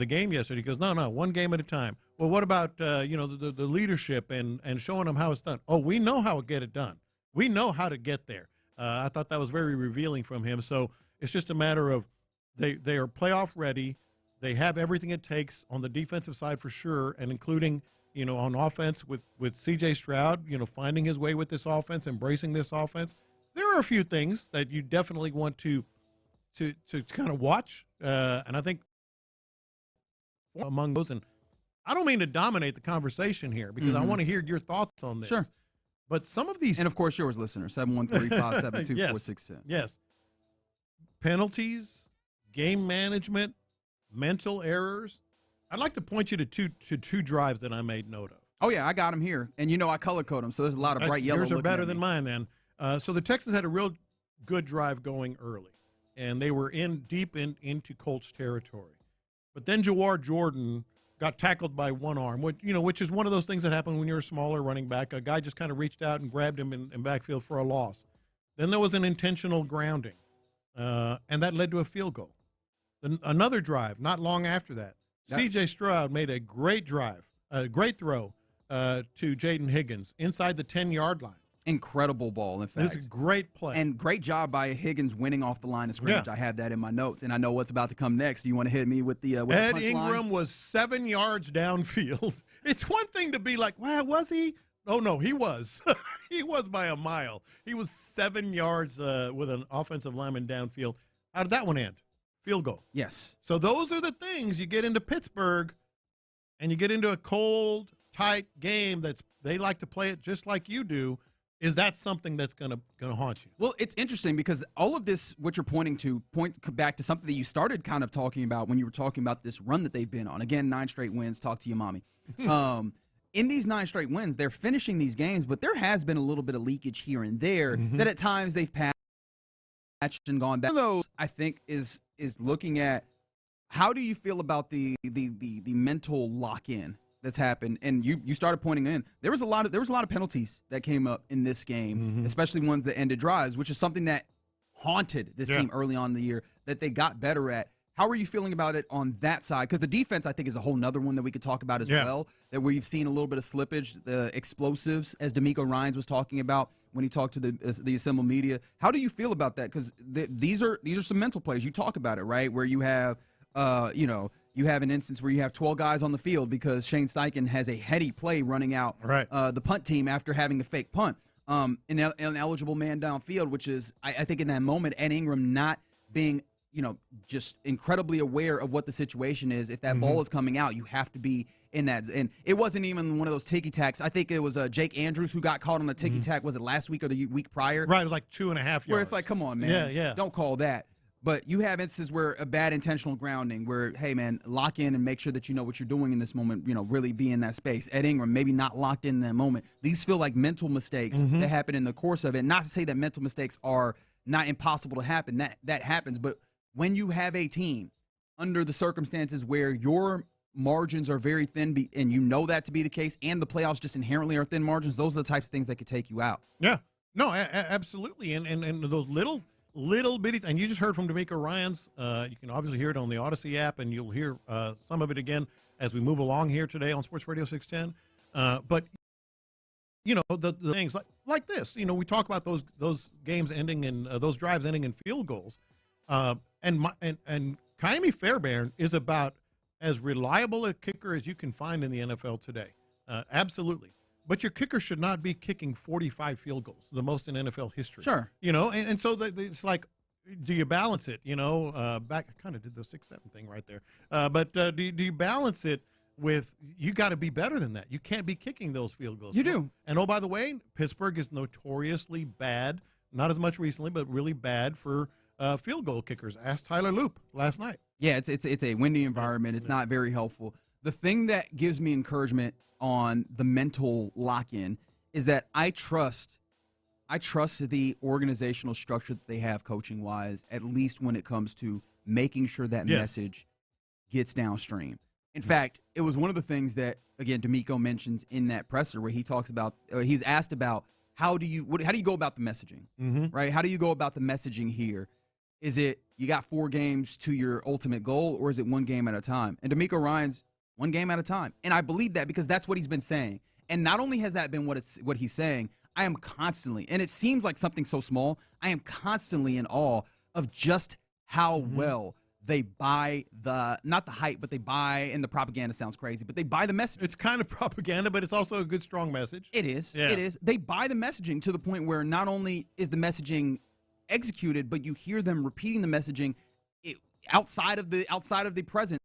game yesterday? He goes, no, 1 game at a time. Well, what about the leadership and showing them how it's done? Oh, we know how to get it done. We know how to get there. I thought that was very revealing from him. So it's just a matter of they are playoff ready. They have everything it takes on the defensive side for sure, and including on offense with C.J. Stroud, finding his way with this offense, embracing this offense. There are a few things that you definitely want to kind of watch, and I think among those, and I don't mean to dominate the conversation here because I want to hear your thoughts on this. Sure. But some of these, and of course, yours, listener, 713-572-4610. Yes. Penalties, game management, mental errors. I'd like to point you to two drives that I made note of. Oh, yeah, I got them here. And I color code them, so there's a lot of bright yellow. Yours are better than mine then. So the Texans had a real good drive going early, and they were deep into Colts territory. But then Jawar Jordan got tackled by one arm, which is one of those things that happen when you're a smaller running back. A guy just kind of reached out and grabbed him in backfield for a loss. Then there was an intentional grounding, and that led to a field goal. Then another drive, not long after that, C.J. Stroud made a great throw to Jaden Higgins inside the 10-yard line. Incredible ball, in fact. It was a great play. And great job by Higgins winning off the line of scrimmage. Yeah. I have that in my notes, and I know what's about to come next. Do you want to hit me with the Ed Ingram was 7 yards downfield. It's one thing to be like, wow, was he? Oh, no, he was. He was by a mile. He was 7 yards with an offensive lineman downfield. How did that one end? Field goal. Yes. So those are the things you get into Pittsburgh, and you get into a cold, tight game they like to play it just like you do. Is that something that's gonna haunt you? Well, it's interesting because all of this, what you're pointing to, point back to something that you started kind of talking about when you were talking about this run that they've been on. Again, 9 straight wins. Talk to your mommy. In these 9 straight wins, they're finishing these games, but there has been a little bit of leakage here and there that at times they've patched and gone back. One of those, I think, is looking at how do you feel about the mental lock-in that's happened, and you started pointing in. There was a lot of penalties that came up in this game, especially ones that ended drives, which is something that haunted this team early on in the year that they got better at. How are you feeling about it on that side? Because the defense, I think, is a whole nother one that we could talk about as well, that we've seen a little bit of slippage, the explosives, as Demeco Ryans was talking about when he talked to the assembled media. How do you feel about that? Because these are some mental plays. You talk about it, right, where you have, you have an instance where you have 12 guys on the field because Shane Steichen has a heady play running out the punt team after having a fake punt. An eligible man downfield, which is, I think in that moment, Ed Ingram not being, just incredibly aware of what the situation is. If that ball is coming out, you have to be in that. And it wasn't even one of those ticky-tacks. I think it was Jake Andrews who got caught on a ticky-tack. Was it last week or the week prior? Right, it was like 2.5 yards. Where it's like, come on, man. Yeah. Don't call that. But you have instances where a bad intentional grounding where, hey, man, lock in and make sure that you know what you're doing in this moment, really be in that space. Ed Ingram, maybe not locked in that moment. These feel like mental mistakes that happen in the course of it. Not to say that mental mistakes are not impossible to happen. That happens. But when you have a team under the circumstances where your margins are very thin and you know that to be the case and the playoffs just inherently are thin margins, those are the types of things that could take you out. Yeah. No, absolutely. And those little bitty, and you just heard from Demeco Ryans. You can obviously hear it on the Odyssey app, and you'll hear some of it again as we move along here today on Sports Radio 610. But the things like this, we talk about those games ending in those drives ending in field goals, and Kaimi Fairbairn is about as reliable a kicker as you can find in the NFL today. Absolutely. But your kicker should not be kicking 45 field goals, the most in NFL history. Sure. And so it's like, do you balance it? Back, I kind of did the 6-7 thing right there. But do you balance it with, you got to be better than that. You can't be kicking those field goals. You do. And oh, by the way, Pittsburgh is notoriously bad, not as much recently, but really bad for field goal kickers. Ask Tyler Loop last night. Yeah, it's a windy environment. It's not very helpful. The thing that gives me encouragement on the mental lock-in is that I trust the organizational structure that they have coaching-wise, at least when it comes to making sure that message gets downstream. In fact, it was one of the things that, again, Demeco mentions in that presser where he talks about, he's asked about how do you go about the messaging, right? How do you go about the messaging here? Is it you got 4 games to your ultimate goal, or is it 1 game at a time? And Demeco Ryans, 1 game at a time. And I believe that because that's what he's been saying. And not only has that been what he's saying, I am constantly, and it seems like something so small, I am constantly in awe of just how well they buy not the hype, but they buy, and the propaganda sounds crazy, but they buy the message. It's kind of propaganda, but it's also a good, strong message. It is. Yeah. It is. They buy the messaging to the point where not only is the messaging executed, but you hear them repeating the messaging outside of the presence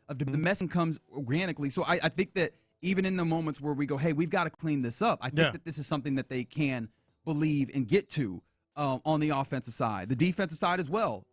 of the messaging comes organically. So I think that even in the moments where we go, hey, we've got to clean this up, I think that this is something that they can believe and get to on the offensive side, the defensive side as well,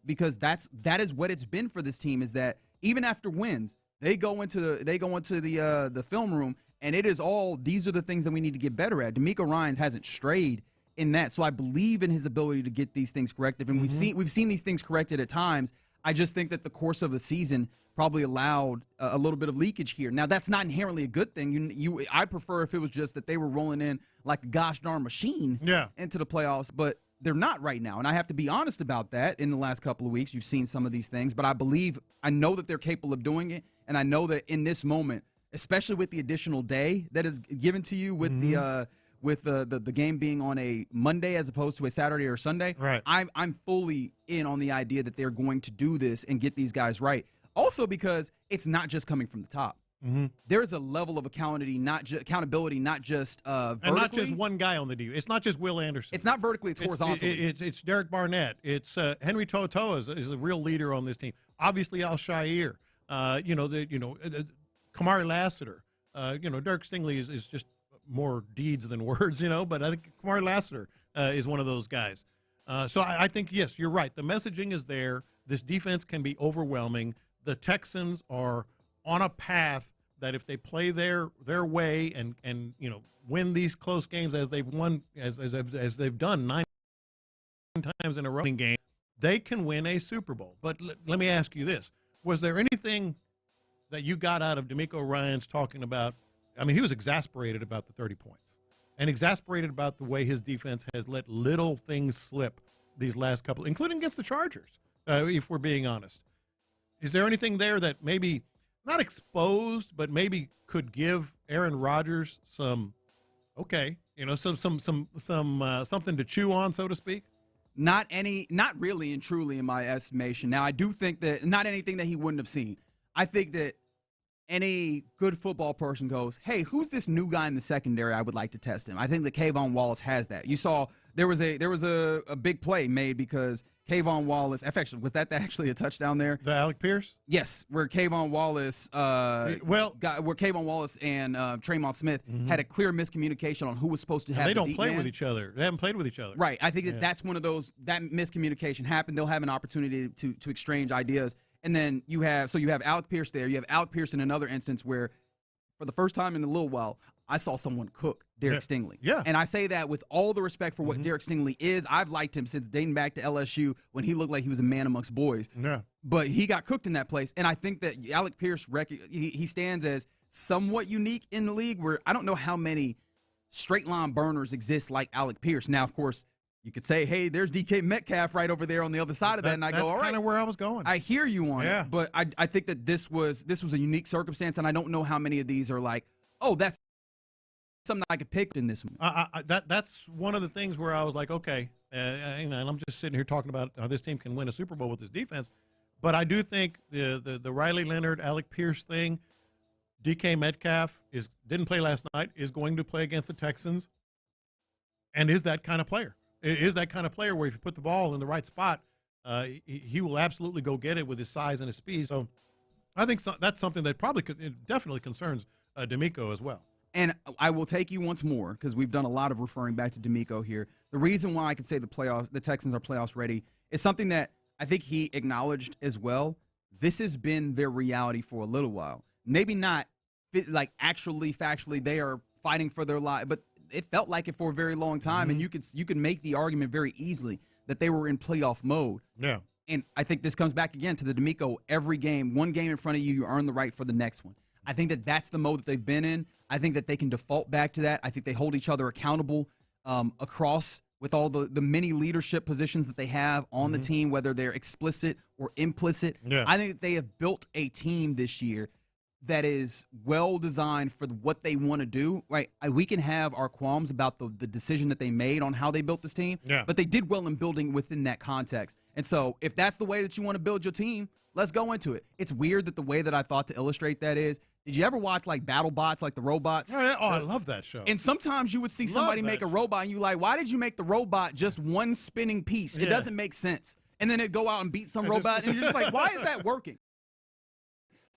because that is what it's been for this team, is that even after wins, they go into the film room, and it is all, these are the things that we need to get better at. Demeco Ryans hasn't strayed in that, so I believe in his ability to get these things corrected, and we've seen these things corrected at times. I just think that the course of the season probably allowed a little bit of leakage here. Now, that's not inherently a good thing. I prefer if it was just that they were rolling in like a gosh darn machine into the playoffs, but they're not right now, and I have to be honest about that. In the last couple of weeks, you've seen some of these things, but I know that they're capable of doing it, and I know that in this moment, especially with the additional day that is given to you with the game being on a Monday as opposed to a Saturday or Sunday, right? I'm fully in on the idea that they're going to do this and get these guys right. Also, because it's not just coming from the top. There's a level of accountability, not just vertically. And not just one guy on the defense. It's not just Will Anderson. It's not vertically, it's horizontally. It's Derek Barnett. It's Henry To'oTo'o is a real leader on this team. Obviously, Al-Shaair. Kamari Lassiter. Dirk Stingley is just more deeds than words, but I think Kamari Lassiter is one of those guys. So I think, yes, you're right. The messaging is there. This defense can be overwhelming. The Texans are on a path that if they play their way and win these close games as they've won, as they've done 9 times in a row game, they can win a Super Bowl. But let me ask you this. Was there anything that you got out of Demeco Ryans talking about? I mean, he was exasperated about the 30 points and exasperated about the way his defense has let little things slip these last couple, including against the Chargers, if we're being honest. Is there anything there that maybe not exposed, but maybe could give Aaron Rodgers some something to chew on, so to speak? Not really and truly in my estimation. Now, I do think that not anything that he wouldn't have seen. I think that any good football person goes, hey, who's this new guy in the secondary? I would like to test him. I think that Kayvon Wallace has that. You saw there was a big play made because Kayvon Wallace, was that actually a touchdown there? The Alec Pierce? Yes, where Kayvon Wallace and Tremont Smith had a clear miscommunication on who was supposed to have. They the don't deep play man. with each other. They haven't played with each other. Right. I think that's one of those, that miscommunication happened. They'll have an opportunity to exchange ideas. And then you have Alec Pierce there. You have Alec Pierce in another instance where, for the first time in a little while, I saw someone cook Derek Stingley. Yeah. And I say that with all the respect for what Derek Stingley is. I've liked him since dating back to LSU when he looked like he was a man amongst boys. Yeah. But he got cooked in that place. And I think that Alec Pierce, he stands as somewhat unique in the league, where I don't know how many straight line burners exist like Alec Pierce. Now, of course, you could say, hey, there's DK Metcalf right over there on the other side of that. And I go, all right. That's kind of where I was going. I hear you on it. But I think that this was a unique circumstance, and I don't know how many of these are like, oh, that's something I could pick in this one. That's one of the things where I was like, okay, and I'm just sitting here talking about how this team can win a Super Bowl with this defense. But I do think the Riley Leonard, Alec Pierce thing, DK Metcalf didn't play last night, is going to play against the Texans, and is that kind of player. Is that kind of player where if you put the ball in the right spot, he will absolutely go get it with his size and his speed. So I think that's something that definitely concerns Demeco as well. And I will take you once more, because we've done a lot of referring back to Demeco here. The reason why I could say the Texans are playoffs ready is something that I think he acknowledged as well. This has been their reality for a little while. Maybe not like actually factually they are fighting for their life, but it felt like it for a very long time, and you could make the argument very easily that they were in playoff mode. Yeah. And I think this comes back again to the Demeco, every game, one game in front of you, you earn the right for the next one. I think that that's the mode that they've been in. I think that they can default back to that. I think they hold each other accountable across with all the many leadership positions that they have on the team, whether they're explicit or implicit. Yeah. I think that they have built a team this year that is well designed for what they want to do. Right? We can have our qualms about the decision that they made on how they built this team, but they did well in building within that context. And so if that's the way that you want to build your team, let's go into it. It's weird that the way that I thought to illustrate that is, did you ever watch like BattleBots, like the robots? I love that show. And sometimes you would see somebody make a robot and you like, why did you make the robot just one spinning piece? It doesn't make sense. And then it'd go out and beat some robot and you're just like, why is that working?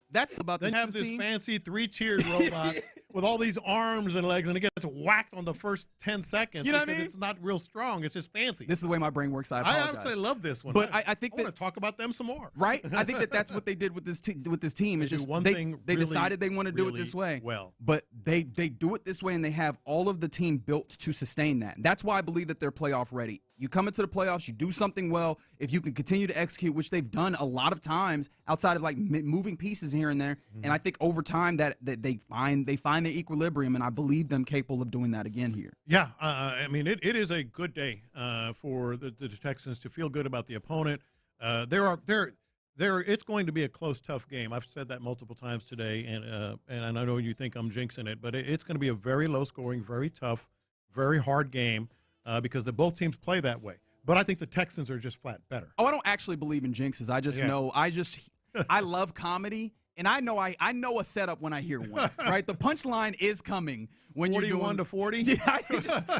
That's about then this you have this team. fancy 3-tiered robot with all these arms and legs, and it gets whacked on the first 10 seconds. You know what I because mean? It's not real strong. It's just fancy. This is the way my brain works. I apologize. I actually love this one. But I think I want to talk about them some more. Right? I think that's what they did with this team. It's just they decided they want to do it this way. Well, but they do it this way, and they have all of the team built to sustain that. That's why I believe that they're playoff ready. You come into the playoffs, you do something well. If you can continue to execute, which they've done a lot of times outside of like moving pieces here and there, and I think over time that they find their equilibrium, and I believe them capable of doing that again here. Yeah, I mean it is a good day for the Texans to feel good about the opponent. It's going to be a close, tough game. I've said that multiple times today, and I know you think I'm jinxing it, but it's going to be a very low-scoring, very tough, very hard game because both teams play that way. But I think the Texans are just flat better. Oh, I don't actually believe in jinxes. I just know I love comedy, and I know a setup when I hear one. Right, the punchline is coming when you're 41 to 40. Yeah,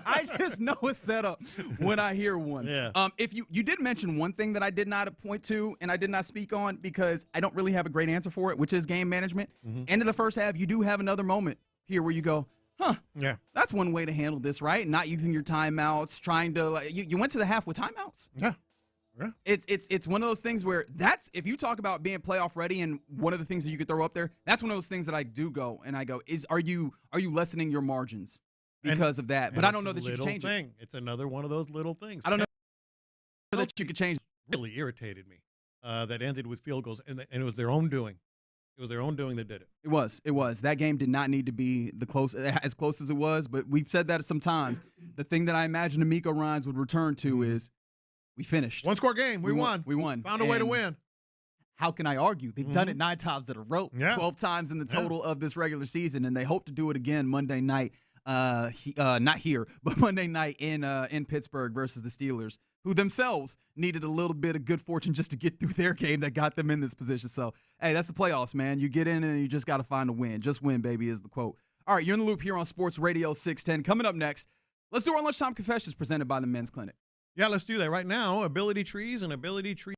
I just know a setup when I hear one. Yeah. If you did mention one thing that I did not point to and I did not speak on because I don't really have a great answer for it, which is game management. End of the first half, you do have another moment here where you go, yeah, that's one way to handle this, right? Not using your timeouts, trying to you went to the half with timeouts. Yeah. It's one of those things where if you talk about being playoff ready and one of the things that you could throw up there, that's one of those things that I do go and I go, are you lessening your margins because of that? But I don't know that you can change it. It's another one of those little things. I don't know that you could change it. Really irritated me that ended with field goals, and it was their own doing. It was their own doing that did it. It was. That game did not need to be as close as it was, but we've said that sometimes. The thing that I imagine Demeco Ryans would return to is we finished. One-score game. We won. We won. Found a way to win. How can I argue? They've done it 9 times in a row, 12 times in the total of this regular season, and they hope to do it again Monday night. Not here, but Monday night in Pittsburgh versus the Steelers, who themselves needed a little bit of good fortune just to get through their game that got them in this position. So, hey, that's the playoffs, man. You get in and you just got to find a win. Just win, baby, is the quote. All right, you're in the loop here on Sports Radio 610. Coming up next, let's do our Lunchtime Confessions presented by the Men's Clinic. Yeah, let's do that right now. Ability trees and ability trees.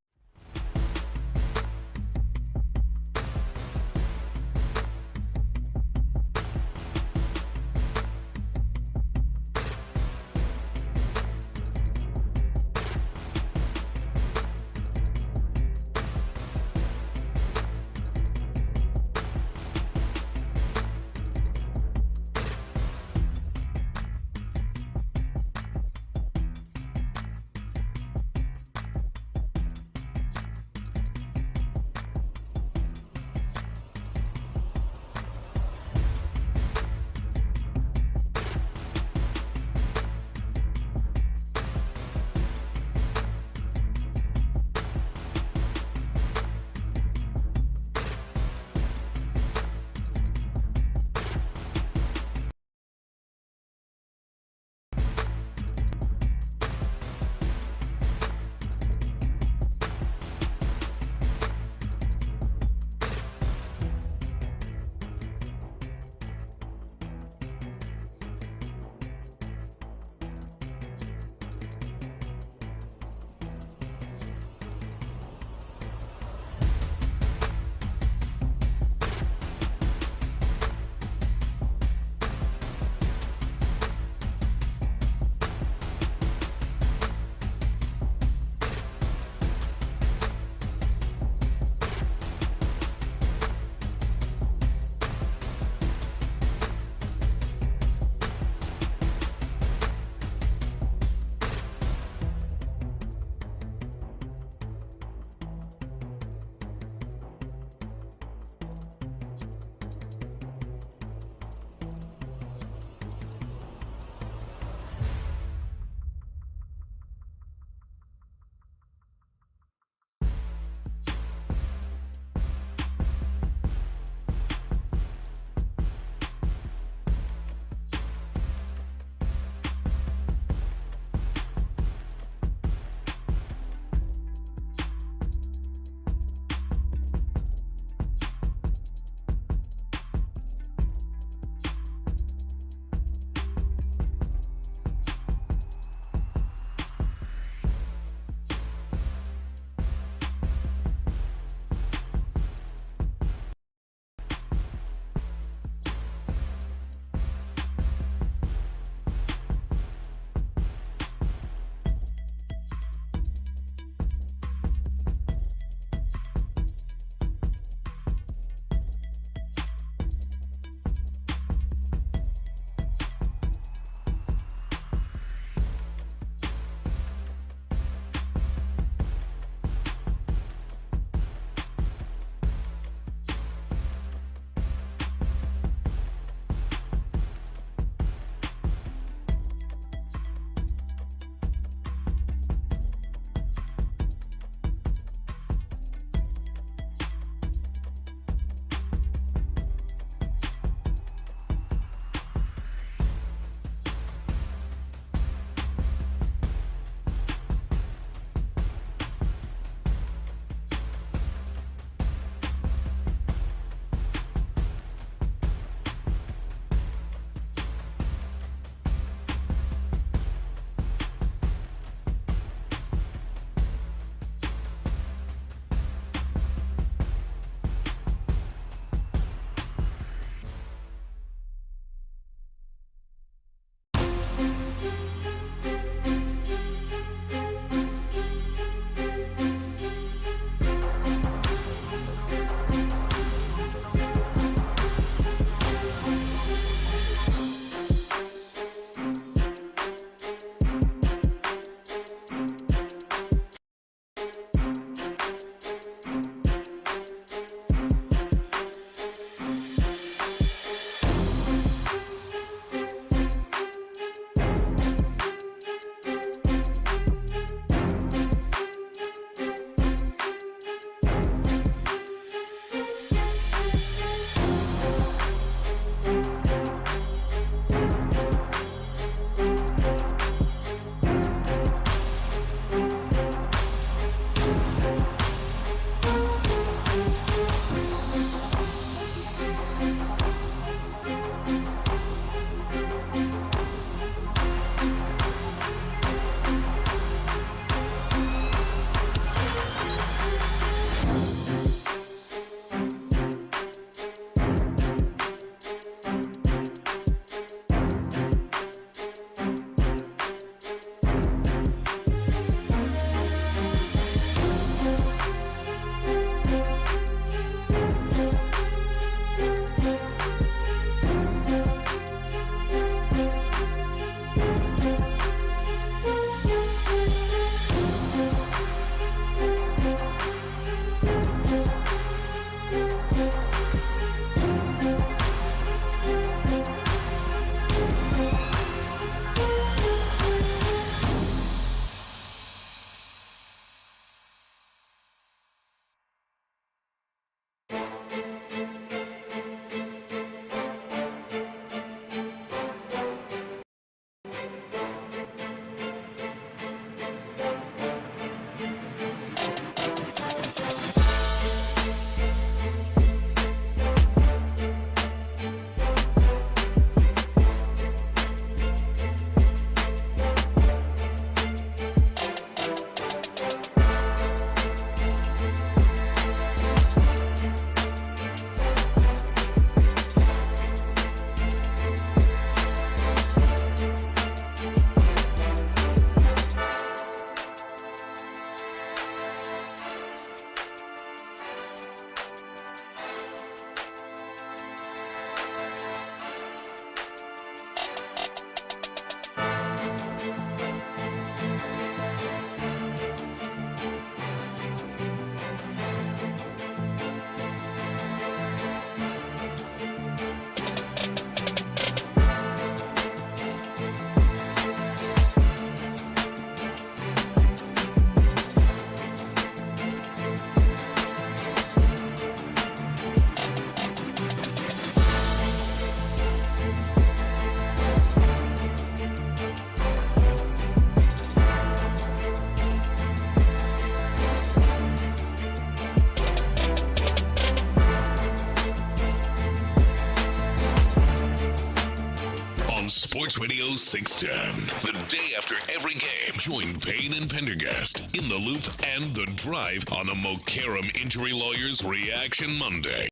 Sports Radio 610. The day after every game, join Payne and Pendergast in the Loop and The Drive on the Mokaram Injury Lawyers Reaction Monday.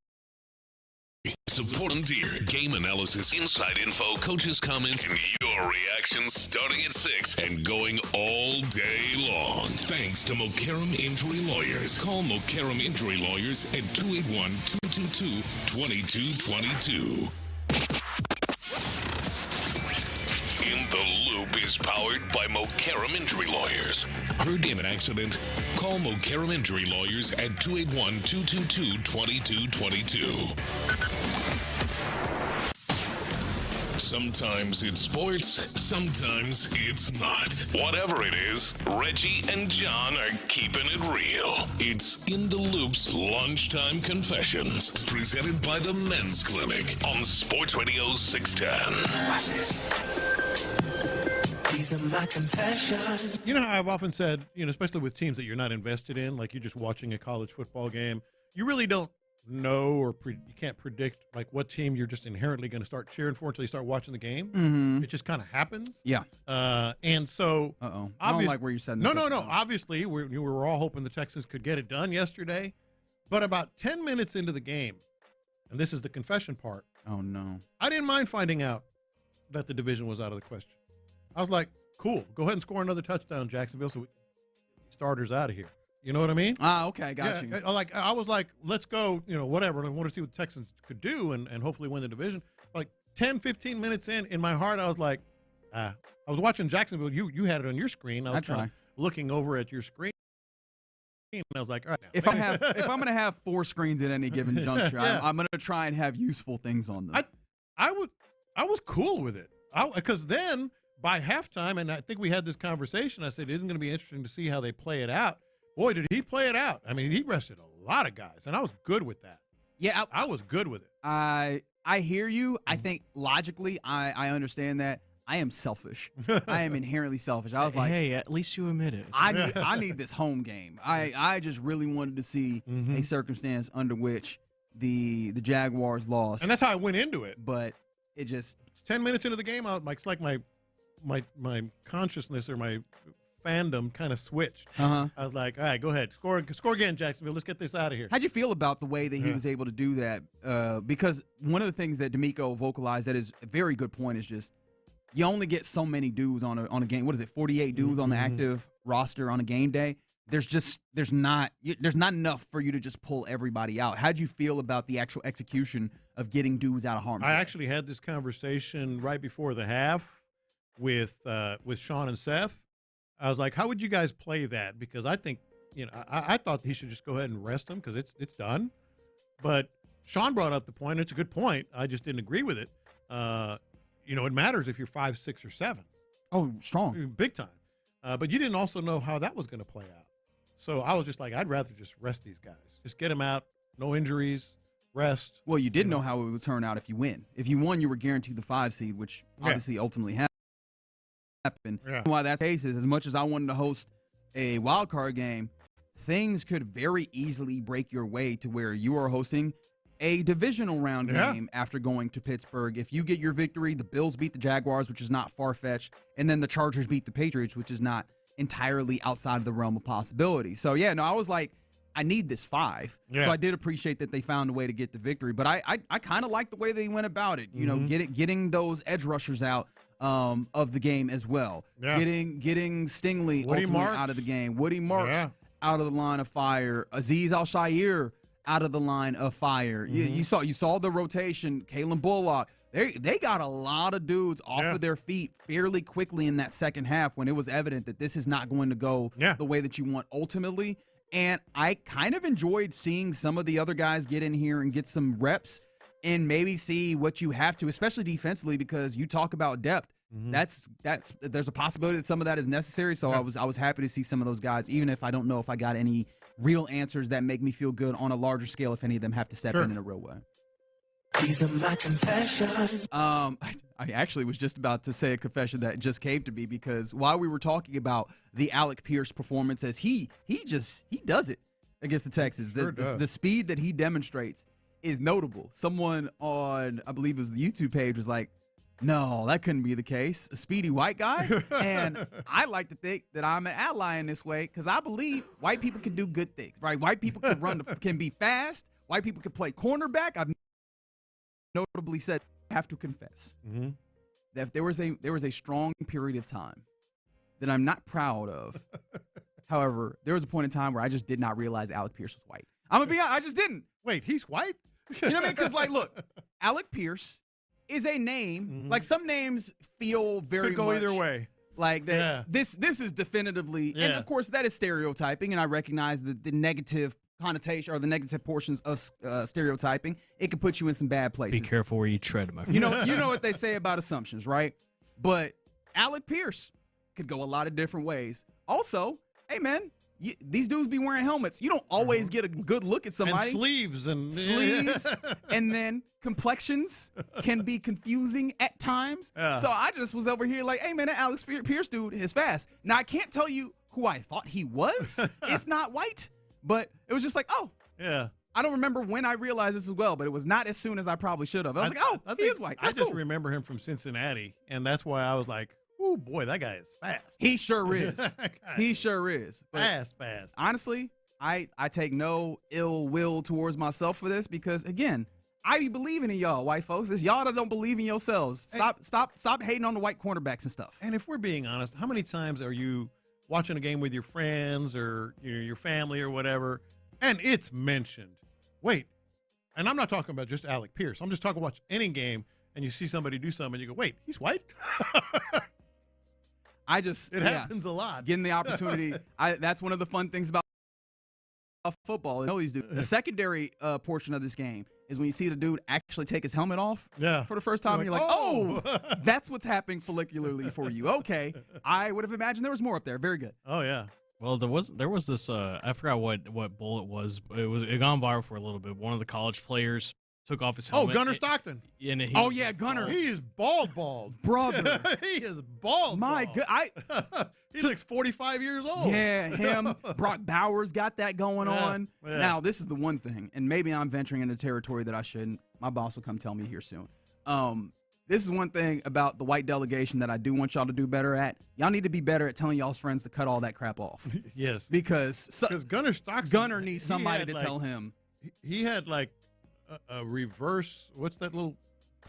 Support and dear game analysis, inside info, coaches' comments, and your reactions starting at 6 and going all day long. Thanks to Mokaram Injury Lawyers. Call Mokaram Injury Lawyers at 281-222-2222. In the Loop is powered by Mokaram Injury Lawyers. Heard in an accident? Call Mokaram Injury Lawyers at 281-222-2222. Sometimes it's sports, sometimes it's not. Whatever it is, Reggie and John are keeping it real. It's In the Loop's Lunchtime Confessions, presented by the Men's Clinic on Sports Radio 610. Watch this. These are my confessions. You know how I've often said, especially with teams that you're not invested in, like you're just watching a college football game, you really don't know or you can't predict like what team you're just inherently going to start cheering for until you start watching the game. Mm-hmm. It just kind of happens. Yeah. And so, I don't like where you're setting this No. up. Obviously, we were all hoping the Texans could get it done yesterday, but about 10 minutes into the game, and this is the confession part. Oh no! I didn't mind finding out that the division was out of the question. I was like, cool, go ahead and score another touchdown, Jacksonville, so we get starters out of here. You know what I mean? Okay, got you. I was like, let's go, whatever. I want to see what the Texans could do and hopefully win the division. Like 10, 15 minutes in my heart, I was like, I was watching Jacksonville. You had it on your screen. I was kind of looking over at your screen. And I was like, all right. Now. If I'm going to have 4 screens at any given juncture, I'm going to try and have useful things on them. I was cool with it. Because then by halftime, and I think we had this conversation, I said, isn't going to be interesting to see how they play it out. Boy, did he play it out. I mean, he rested a lot of guys, and I was good with that. Yeah. I was good with it. I hear you. I think logically I understand that. I am selfish. I am inherently selfish. I was like, hey, at least you admit it. I need this home game. I just really wanted to see a circumstance under which the Jaguars lost. And that's how I went into it. But it just 10 minutes into the game, it's like my consciousness or my fandom kind of switched. I was like, all right, go ahead. Score again, Jacksonville. Let's get this out of here. How'd you feel about the way that he was able to do that? Because one of the things that Demeco vocalized that is a very good point is just you only get so many dudes on a game. What is it, 48 dudes on the active roster on a game day? There's not enough for you to just pull everybody out. How'd you feel about the actual execution of getting dudes out of harm's way? I actually had this conversation right before the half with Sean and Seth. I was like, how would you guys play that? Because I think, I thought he should just go ahead and rest him because it's done. But Sean brought up the point. It's a good point. I just didn't agree with it. It matters if you're 5, 6, or 7. Oh, strong. Big time. But you didn't also know how that was going to play out. So I was just like, I'd rather just rest these guys. Just get them out. No injuries. Rest. Well, you did know how it would turn out if you win. If you won, you were guaranteed the 5 seed, which obviously ultimately happened. Why that's the case is, as much as I wanted to host a wild card game, things could very easily break your way to where you are hosting a divisional round game after going to Pittsburgh. If you get your victory, the Bills beat the Jaguars, which is not far-fetched, and then the Chargers beat the Patriots, which is not entirely outside of the realm of possibility. So, I was like, I need this 5. So I did appreciate that they found a way to get the victory. But I kind of like the way they went about it. Getting those edge rushers out of the game as well. Getting Stingley ultimately out of the game. Woody Marks out of the line of fire. Azeez Al-Shaair out of the line of fire. You saw the rotation. Kalen Bullock. They got a lot of dudes off of their feet fairly quickly in that second half when it was evident that this is not going to go the way that you want ultimately. And I kind of enjoyed seeing some of the other guys get in here and get some reps and maybe see what you have to, especially defensively, because you talk about depth. There's a possibility that some of that is necessary. So I was happy to see some of those guys, even if I don't know if I got any real answers that make me feel good on a larger scale, if any of them have to step in a real way. These are my confessions. I actually was just about to say a confession that just came to me, because while we were talking about the Alec Pierce performance, as he does it against the Texans, the speed that he demonstrates is notable. Someone on, I believe it was the YouTube page, was like, No, that couldn't be the case. A speedy white guy? And I like to think that I'm an ally in this way because I believe white people can do good things, right? White people can can be fast. White people can play cornerback. I've notably said, I have to confess, that if there was a strong period of time that I'm not proud of. However, there was a point in time where I just did not realize Alec Pierce was white. I'm going to be honest, I just didn't. Wait, he's white? You know what I mean? Because, like, look, Alec Pierce is a name. Like, some names feel very Could go much either way. like that. Yeah. This is definitively, and of course that is stereotyping, and I recognize the negative connotation or the negative portions of stereotyping. It could put you in some bad places. Be careful where you tread, my friend. You know what they say about assumptions, right? But Alec Pierce could go a lot of different ways. Also, hey man, these dudes be wearing helmets. You don't always get a good look at somebody. And sleeves. And then complexions can be confusing at times. Yeah. So I just was over here like, hey man, that Alex Pierce dude is fast. Now I can't tell you who I thought he was, if not white, but it was just like, oh, yeah. I don't remember when I realized this as well, but it was not as soon as I probably should have. I was like, oh, he is white. That's I just cool. remember him from Cincinnati, and that's why I was like, oh boy, that guy is fast. He sure is. He sure is. But fast. Honestly, I take no ill will towards myself for this because, again, I be believing in y'all, white folks. It's y'all that don't believe in yourselves. Stop hating on the white cornerbacks and stuff. And if we're being honest, how many times are you watching a game with your friends or your family or whatever, and it's mentioned? Wait, and I'm not talking about just Alec Pierce. I'm just talking about any game, and you see somebody do something, and you go, wait, he's white? It happens a lot. Getting the opportunity. That's one of the fun things about football. You know these dudes. The secondary portion of this game is when you see the dude actually take his helmet off for the first time. You're like, oh, that's what's happening follicularly for you. Okay. I would have imagined there was more up there. Very good. Oh, yeah. Well, there was this. I forgot what bowl it was. It gone viral for a little bit. One of the college players took off his helmet. Oh, Gunnar Stockton. Gunnar. He is bald. Brother. He is bald. My God. He looks 45 years old. Yeah, him. Brock Bowers got that going on. Yeah. Now, this is the one thing, and maybe I'm venturing into territory that I shouldn't. My boss will come tell me here soon. This is one thing about the white delegation that I do want y'all to do better at. Y'all need to be better at telling y'all's friends to cut all that crap off. Yes. Because Gunnar needs somebody to tell him. He had like a reverse, what's that little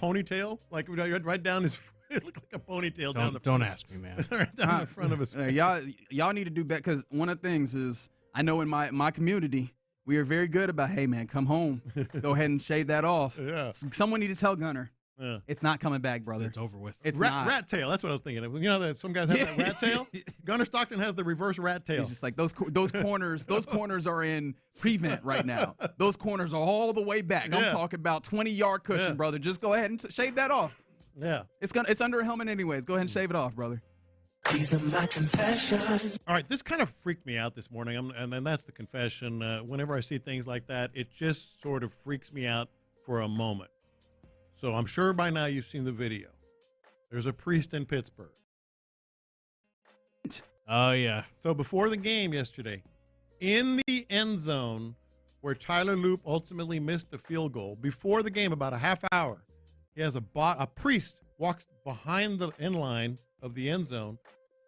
ponytail? Like right down his, it looked like a ponytail down the front. Don't ask me, man. Right down the front of his face. Y'all need to do better because one of the things is, I know in my community, we are very good about, hey man, come home. Go ahead and shave that off. Yeah. Someone need to tell Gunnar. Yeah. It's not coming back, brother. It's over with. It's rat tail. That's what I was thinking of. You know that some guys have that rat tail. Gunnar Stockton has the reverse rat tail. He's just like those corners. Those corners are in prevent right now. Those corners are all the way back. I'm talking about 20-yard cushion, brother. Just go ahead and shave that off. Yeah, it's under a helmet anyways. Go ahead and shave it off, brother. These are my confessions. All right, this kind of freaked me out this morning, and then that's the confession. Whenever I see things like that, it just sort of freaks me out for a moment. So I'm sure by now you've seen the video. There's a priest in Pittsburgh. Oh, yeah. So before the game yesterday, in the end zone where Tyler Loop ultimately missed the field goal, before the game, about a half hour, he has a priest walks behind the end line of the end zone,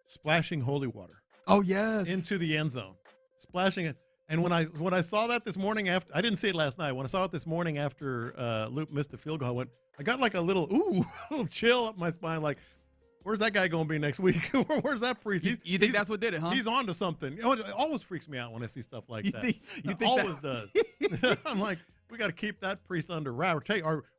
splashing holy water. Oh, yes. Into the end zone, splashing it. And when I saw that this morning after, I didn't see it last night. When I saw it this morning after Loop missed the field goal, I got like a little chill up my spine. Like, where's that guy going to be next week? Where's that priest? You think that's what did it, huh? He's on to something. You know, it always freaks me out when I see stuff like that. It always does. I'm like, we got to keep that priest under wrap,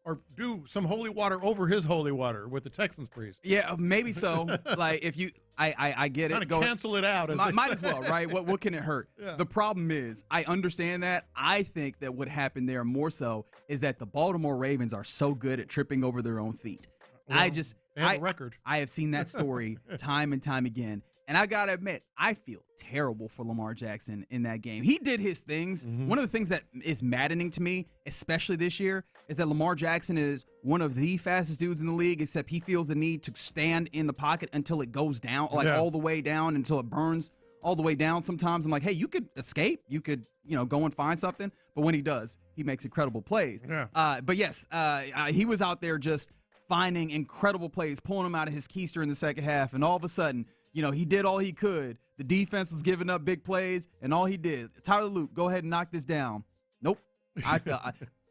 or do some holy water over his holy water with the Texans priest. Yeah, maybe so. Like if you, I get it. Kind of cancel it out. Might as well, right? What can it hurt? Yeah. The problem is, I understand that. I think that what happened there more so is that the Baltimore Ravens are so good at tripping over their own feet. Well, they have a record. I have seen that story time and time again. And I got to admit, I feel terrible for Lamar Jackson in that game. He did his things. Mm-hmm. One of the things that is maddening to me, especially this year, is that Lamar Jackson is one of the fastest dudes in the league, except he feels the need to stand in the pocket until it goes down, all the way down, until it burns all the way down. Sometimes I'm like, hey, you could escape. You could, go and find something. But when he does, he makes incredible plays. Yeah. But yes, he was out there just finding incredible plays, pulling him out of his keister in the second half, and all of a sudden, he did all he could. The defense was giving up big plays, and all he did, Tyler Luke, go ahead and knock this down. Nope. I felt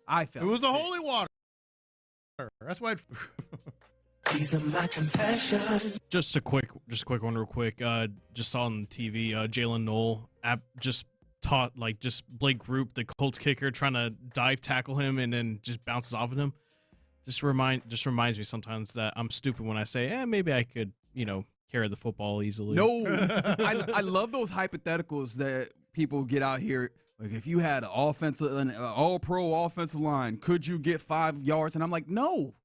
it was the holy water. That's why. These are my confessions. Just a quick one real quick. Just saw on TV, Jalen Noel just taught Blake Group, the Colts kicker, trying to dive tackle him and then just bounces off of him. Just reminds me sometimes that I'm stupid when I say, maybe I could, carry the football easily. No, I love those hypotheticals that people get out here. Like, if you had an all-pro offensive line, could you get 5 yards? And I'm like, no.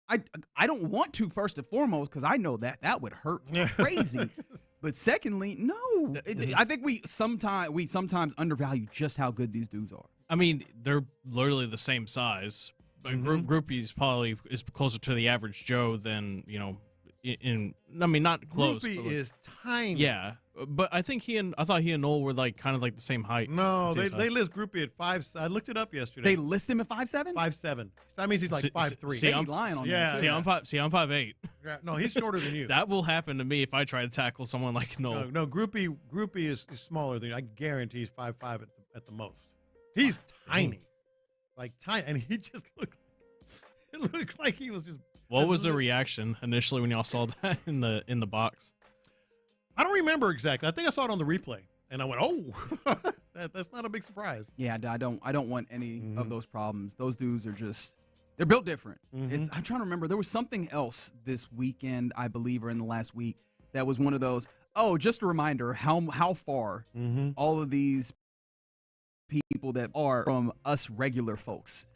I don't want to, first and foremost, because I know that would hurt crazy. But secondly, no. I think we sometimes undervalue just how good these dudes are. I mean, they're literally the same size. But Groupie probably is closer to the average Joe than, not close. Groupie is tiny. Yeah. But I thought he and Noel were kind of the same height. No, they list Groupie at 5. I looked it up yesterday. They list him at 5'7"? 5'7". That means he's 5'3". See, I'm lying on that. See, I'm 5'8". Yeah, no, he's shorter than you. That will happen to me if I try to tackle someone like Noel. No, Groupie is smaller than you. I guarantee he's 5'5" at the most. He's tiny, tiny, and he just looked like he was just. What was the reaction initially when y'all saw that in the box? I don't remember exactly. I think I saw it on the replay, and I went, "Oh, that's not a big surprise." Yeah, I don't want any of those problems. Those dudes are they're built different. I'm trying to remember. There was something else this weekend, I believe, or in the last week, that was one of those. Oh, just a reminder how far all of these people that are from us regular folks.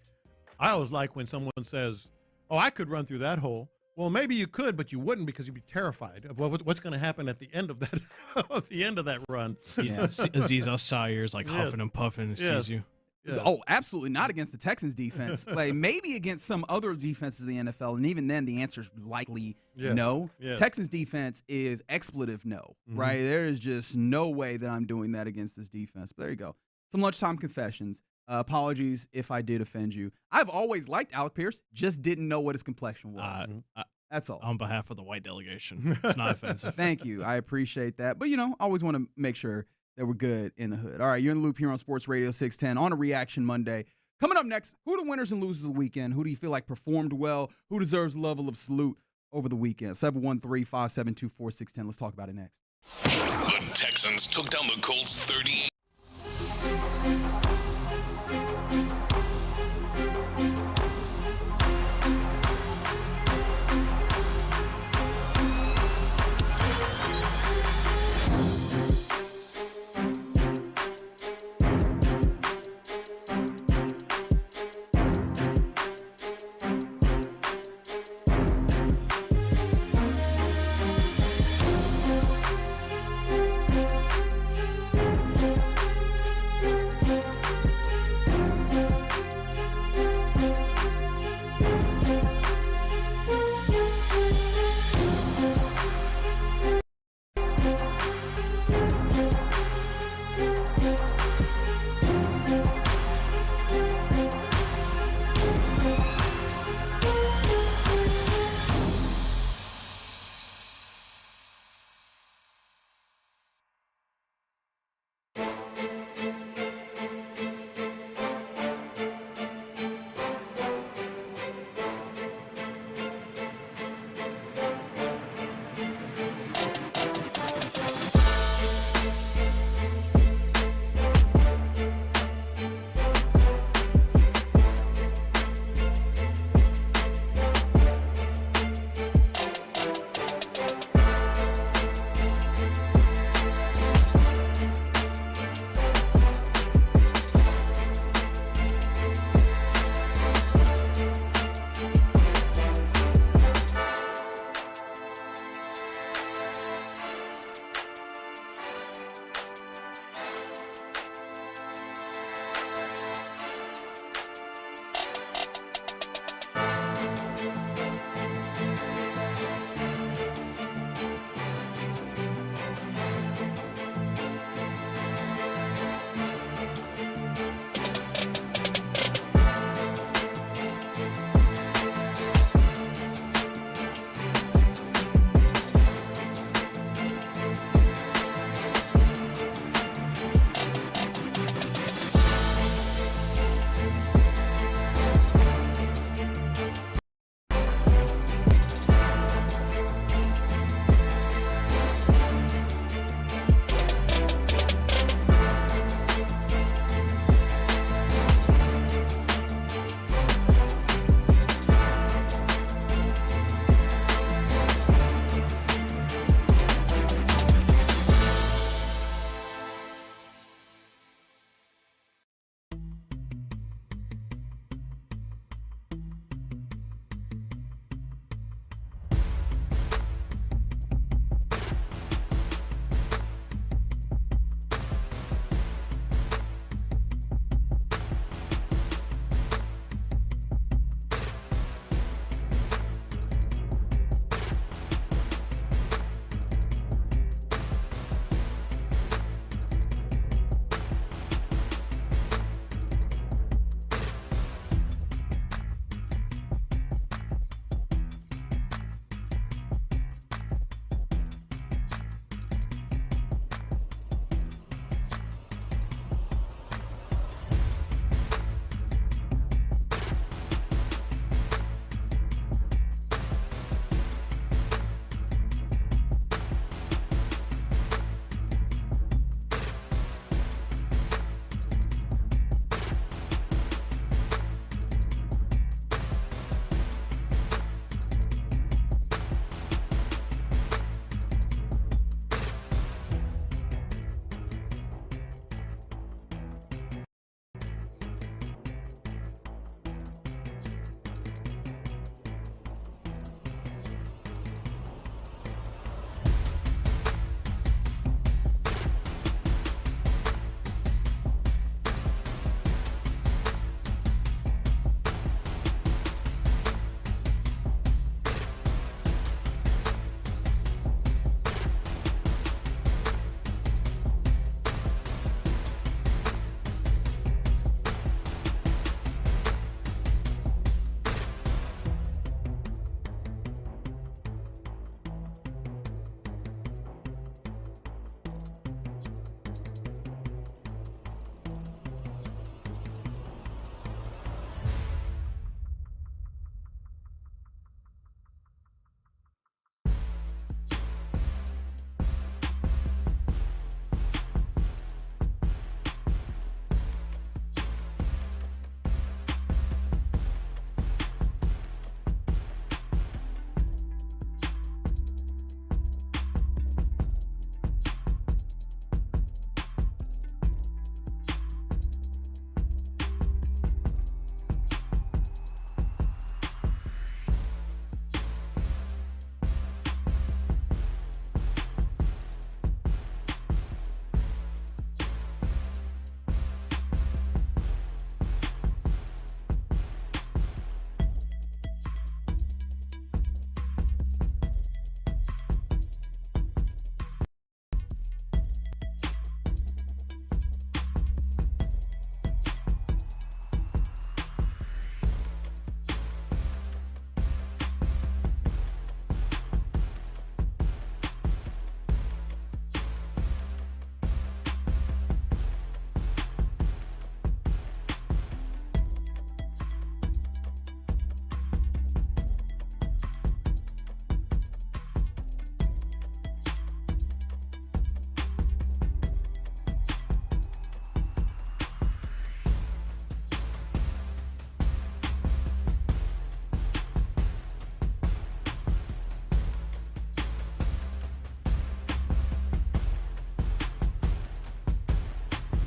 I always like when someone says, "Oh, I could run through that hole." Well, maybe you could, but you wouldn't because you'd be terrified of what's going to happen at the end of that at the end of that run. Yeah, Azeez Al-Shaair's huffing and puffing and sees you. Yes. Oh, absolutely not against the Texans defense. Maybe against some other defenses in the NFL, and even then the answer is likely no. Yes. Texans defense is expletive no, right? There is just no way that I'm doing that against this defense. But there you go. Some lunchtime confessions. Apologies if I did offend you. I've always liked Alec Pierce, just didn't know what his complexion was. That's all. On behalf of the white delegation, it's not offensive. Thank you. I appreciate that. But, I always want to make sure that we're good in the hood. All right, you're in the loop here on Sports Radio 610 on a Reaction Monday. Coming up next, who are the winners and losers of the weekend? Who do you feel like performed well? Who deserves a level of salute over the weekend? 713-572-4610. Let's talk about it next. The Texans took down the Colts 38.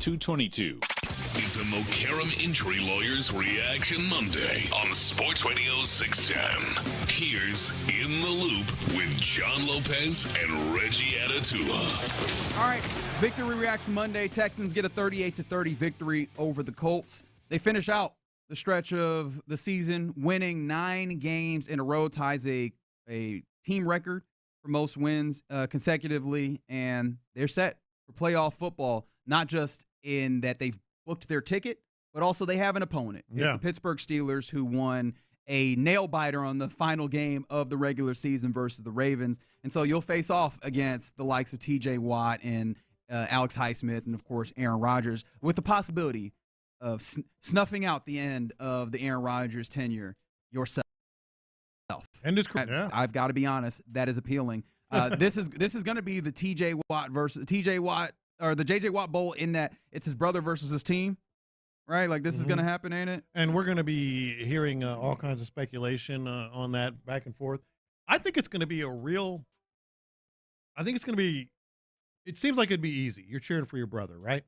222. It's a Mokaram Injury Lawyers Reaction Monday on Sports Radio 610. Here's In the Loop with John Lopez and Reggie Atatula. All right, Victory Reaction Monday. Texans get a 38-30 victory over the Colts. They finish out the stretch of the season, winning 9 games in a row, ties a team record for most wins consecutively, and they're set for playoff football, not just in that they've booked their ticket, but also they have an opponent. It's the Pittsburgh Steelers, who won a nail-biter on the final game of the regular season versus the Ravens. And so you'll face off against the likes of T.J. Watt and Alex Highsmith and, of course, Aaron Rodgers, with the possibility of snuffing out the end of the Aaron Rodgers tenure yourself. And his career. I've got to be honest, that is appealing. This is going to be the T.J. Watt versus T.J. Watt, or the J.J. Watt Bowl, in that it's his brother versus his team, right? Like, this is going to happen, ain't it? And we're going to be hearing all kinds of speculation on that back and forth. I think it's going to be it seems like it'd be easy. You're cheering for your brother, right?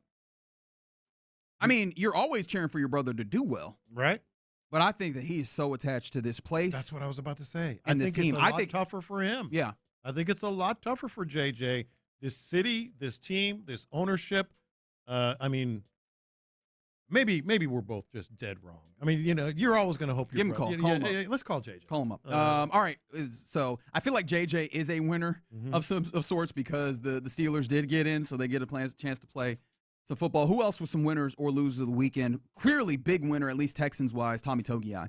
I mean, you're always cheering for your brother to do well. Right. But I think that he is so attached to this place. That's what I was about to say. And I this think team. It's a lot tougher for him. Yeah. I think it's a lot tougher for JJ. This city, this team, this ownership. I mean, maybe we're both just dead wrong. I mean, you're always going to hope. Give him a call. Call him up. Let's call JJ. Call him up. All right. So I feel like JJ is a winner of sorts, because the Steelers did get in, so they get a chance to play some football. Who else was some winners or losers of the weekend? Clearly, big winner, at least Texans-wise, Tommy Togei.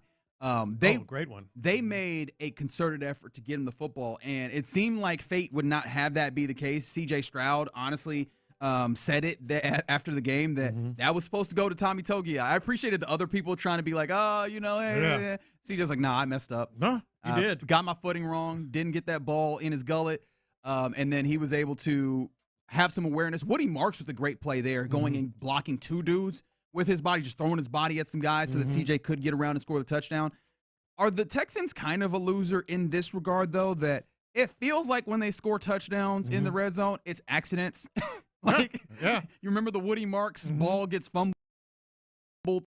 Great one. They made a concerted effort to get him the football, and it seemed like fate would not have that be the case. C.J. Stroud honestly said it after the game that was supposed to go to Tommy Togei. I appreciated the other people trying to be like, hey. C.J.'s like, nah, I messed up. No, you did. Got my footing wrong, didn't get that ball in his gullet, and then he was able to have some awareness. Woody Marks with a great play there, going and blocking 2 dudes with his body, just throwing his body at some guys so that CJ could get around and score the touchdown. Are the Texans kind of a loser in this regard, though, that it feels like when they score touchdowns in the red zone, it's accidents? You remember the Woody Marks ball gets fumbled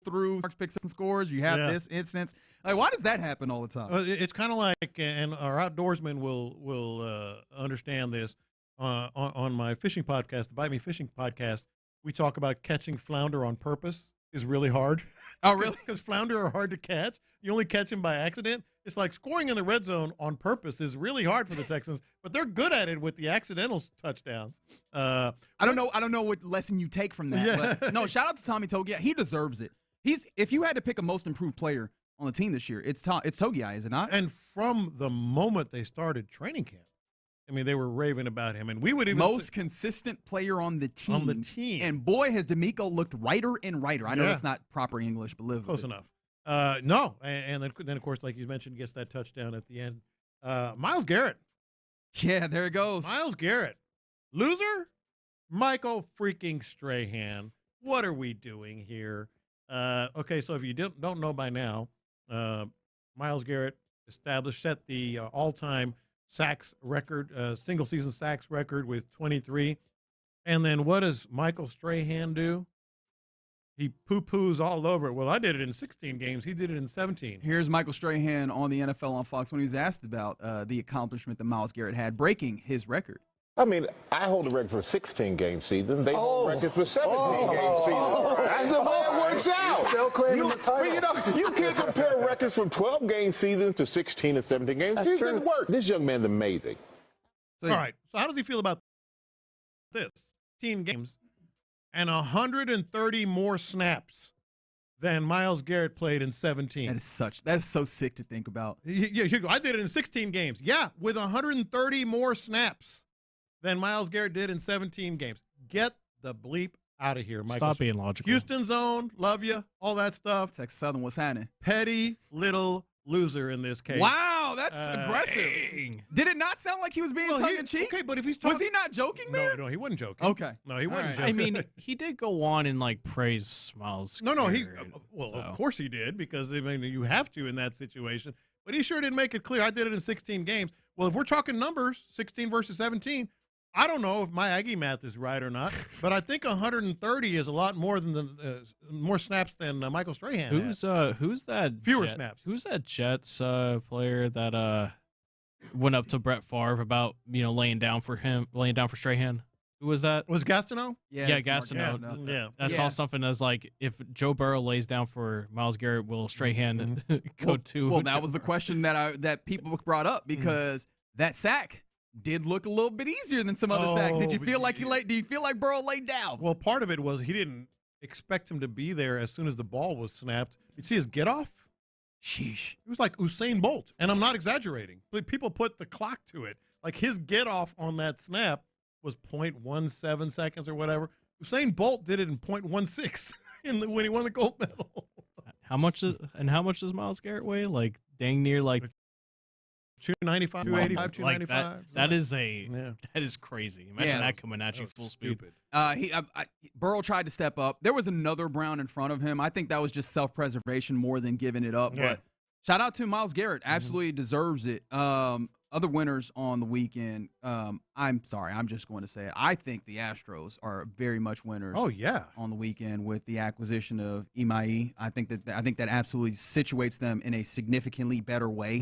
through, Marks picks up and scores. You have this instance. Like, why does that happen all the time? It's kind of like, and our outdoorsmen will understand this, on my fishing podcast, the Buy Me Fishing podcast, we talk about catching flounder on purpose is really hard. Oh, really? Because flounder are hard to catch. You only catch them by accident. It's like scoring in the red zone on purpose is really hard for the Texans, but they're good at it with the accidental touchdowns. I don't know what lesson you take from that. Yeah. But no, shout out to Tommy Togei. He deserves it. If you had to pick a most improved player on the team this year, it's Togei, is it not? And from the moment they started training camp, I mean, they were raving about him, and we would even most consistent player on the team. On the team, and boy, has Demeco looked righter and righter. I know that's not proper English, but live close enough. No, and then of course, like you mentioned, gets that touchdown at the end. Myles Garrett. Yeah, there it goes. Myles Garrett, loser. Michael freaking Strahan. What are we doing here? Okay, so if you don't know by now, Myles Garrett set the all-time sacks record, single-season sacks record with 23. And then what does Michael Strahan do? He poo-poos all over it. Well, I did it in 16 games. He did it in 17. Here's Michael Strahan on the NFL on Fox when he was asked about the accomplishment that Myles Garrett had, breaking his record. I mean, I hold the record for 16-game season. They hold the record for 17-game season. That's the way it works out. Still claiming the title. You can't compare records from 12-game seasons to 16 and 17-game seasons. It doesn't work. This young man's amazing. All right. So how does he feel about this? 15 games and 130 more snaps than Myles Garrett played in 17. That's so sick to think about. Yeah, I did it in 16 games. Yeah, with 130 more snaps than Myles Garrett did in 17 games. Get the bleep out of here, Michael. Stop being logical. Houston's own, love you, all that stuff. Texas Southern, what's happening? Petty little loser in this case. Wow, that's aggressive. Dang. Did it not sound like he was being tongue-in-cheek? Okay, but if he's was he not joking there? No, he wasn't joking. Okay. No, he wasn't joking. I mean, he did go on and praise Myles. No, of course he did, because I mean you have to in that situation. But he sure didn't make it clear. I did it in 16 games. Well, if we're talking numbers, 16 versus 17, I don't know if my Aggie math is right or not, but I think 130 is a lot more than more snaps than Michael Strahan had. Who's that? Fewer snaps. Who's that Jets player that went up to Brett Favre about laying down for Strahan? Who was that? Was Gastineau? Yeah, Gastineau. Yeah. I saw something as like, if Joe Burrow lays down for Myles Garrett, will Strahan go to? Well, that was the question that people brought up, because that sack did look a little bit easier than some other sacks. Did you feel like do you feel like Burrow laid down? Well, part of it was he didn't expect him to be there as soon as the ball was snapped. You'd see his get off. Sheesh. It was like Usain Bolt, and I'm not exaggerating. People put the clock to it. Like, his get off on that snap was 0.17 seconds or whatever. Usain Bolt did it in 0.16 when he won the gold medal. How much does Myles Garrett weigh? Like, dang near like 295, 285, 295. That is crazy. Imagine that coming at you full speed. Burrow tried to step up. There was another Brown in front of him. I think that was just self-preservation more than giving it up. Yeah. But shout out to Myles Garrett. Absolutely deserves it. Other winners on the weekend. I'm sorry, I'm just going to say it. I think the Astros are very much winners. Oh yeah, on the weekend with the acquisition of Imai. I think that absolutely situates them in a significantly better way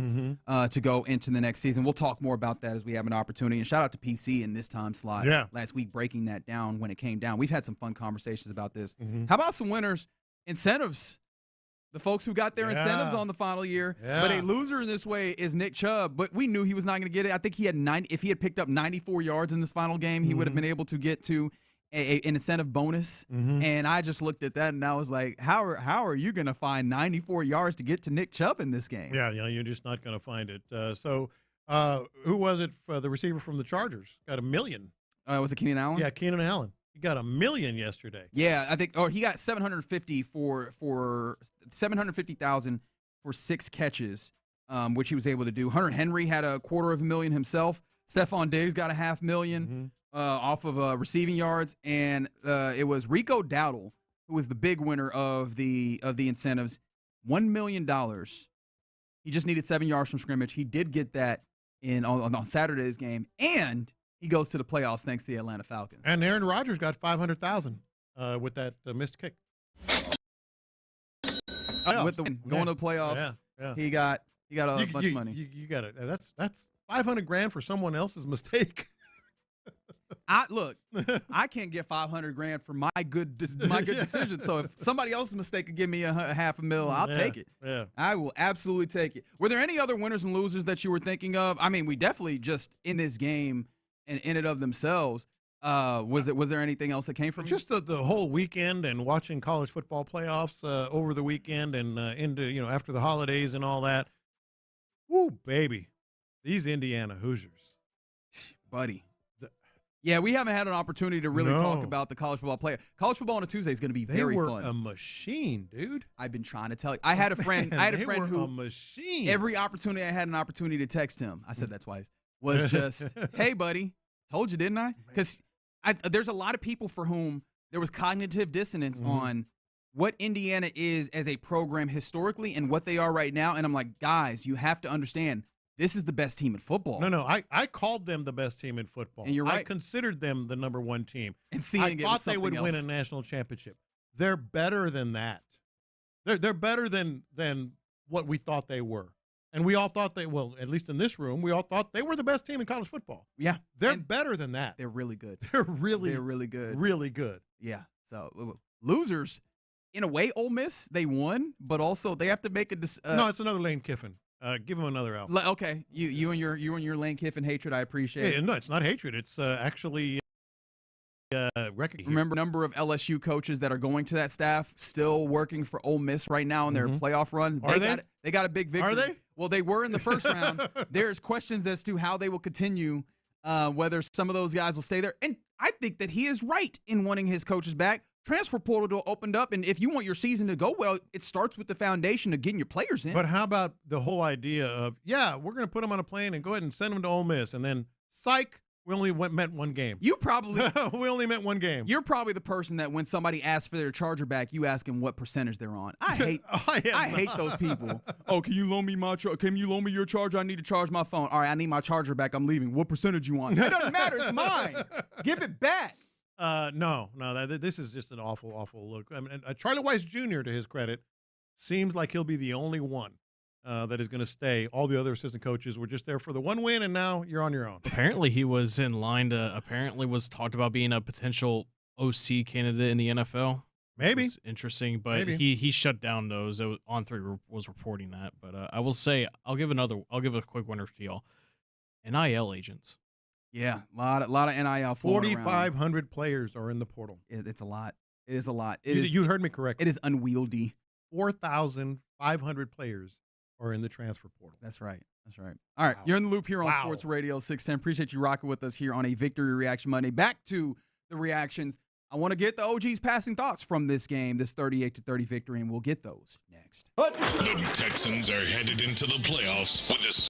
to go into the next season. We'll talk more about that as we have an opportunity. And shout out to PC in this time slot last week, breaking that down when it came down. We've had some fun conversations about this. How about some winners? Incentives. The folks who got their incentives on the final year. But a loser in this way is Nick Chubb. But we knew he was not going to get it. I think he had if he had picked up 94 yards in this final game, he would have been able to get to an incentive bonus. And I just looked at that and I was like, how are you going to find 94 yards to get to Nick Chubb in this game? Yeah, you're just not going to find it. Who was it? The receiver from the Chargers got $1 million. Was it Keenan Allen? Yeah, Keenan Allen. He got $1 million yesterday. Yeah, I think. Or he got $750,000 for 6 catches, which he was able to do. Hunter Henry had $250,000 himself. Stephon Diggs got $500,000 off of receiving yards, and it was Rico Dowdle who was the big winner of the incentives. $1 million. He just needed 7 yards from scrimmage. He did get that on Saturday's game, and he goes to the playoffs thanks to the Atlanta Falcons. And Aaron Rodgers got $500,000 with that missed kick. With going to the playoffs, he got a bunch of money. You got it. That's $500,000 for someone else's mistake. I can't get $500,000 for my good decision. So if somebody else's mistake could give me $500,000, I'll take it. Yeah, I will absolutely take it. Were there any other winners and losers that you were thinking of? I mean, we definitely just in this game and in and of themselves. Was there anything else that came from just the whole weekend and watching college football playoffs over the weekend and into after the holidays and all that? Woo, baby, these Indiana Hoosiers, buddy. Yeah, we haven't had an opportunity to really talk about the college football play. College football on a Tuesday is going to be very fun. They were a machine, dude. I've been trying to tell you. I had a friend. Who a machine. Every opportunity I had an opportunity to text him. I said that twice. Was just, hey, buddy, told you, didn't I? Because there's a lot of people for whom there was cognitive dissonance on what Indiana is as a program historically and what they are right now. And I'm like, guys, you have to understand, this is the best team in football. No, I called them the best team in football. And you're right. I considered them the number 1 team. And I thought they would win a national championship. They're better than that. They're better than what we thought they were. And we all thought at least in this room, we all thought they were the best team in college football. Yeah. They're better than that. They're really good. They're really good. Really good. Yeah. So losers, in a way, Ole Miss, they won, but also they have to make a no, it's another Lane Kiffin. Give him another out. Okay. You and your Lane Kiffin hatred, I appreciate it. No, it's not hatred. It's actually recognition. Remember the number of LSU coaches that are going to that staff still working for Ole Miss right now in their playoff run. They got a big victory. Are they? Well, they were in the first round. There's questions as to how they will continue, whether some of those guys will stay there. And I think that he is right in wanting his coaches back. Transfer portal opened up, and if you want your season to go well, it starts with the foundation of getting your players in. But how about the whole idea of, we're going to put them on a plane and go ahead and send them to Ole Miss, and then, psych, We only met one game. You probably we only met one game. You're probably the person that when somebody asks for their charger back, you ask them what percentage they're on. I hate those people. Oh, can you loan me your charger? I need to charge my phone. All right, I need my charger back. I'm leaving. What percentage you want? It doesn't matter. It's mine. Give it back. No. This is just an awful look. I mean, Charlie Weiss Jr., to his credit, seems like he'll be the only one that is going to stay. All the other assistant coaches were just there for the one win, and now you're on your own. Apparently, he was in line to. Apparently, was talked about being a potential OC candidate in the NFL. Maybe interesting, but he shut down those. On3 was reporting that, but I will say I'll give a quick winner to y'all. NIL agents. Yeah, a lot of NIL. 4,500 players are in the portal. It's a lot. It is a lot. You heard me correctly. It is unwieldy. 4,500 players are in the transfer portal. That's right. All right, You're in the loop here on Sports Radio 610. Appreciate you rocking with us here on a Victory Reaction Monday. Back to the reactions. I want to get the OG's passing thoughts from this game, this 38-30 victory, and we'll get those next. The Texans are headed into the playoffs with this.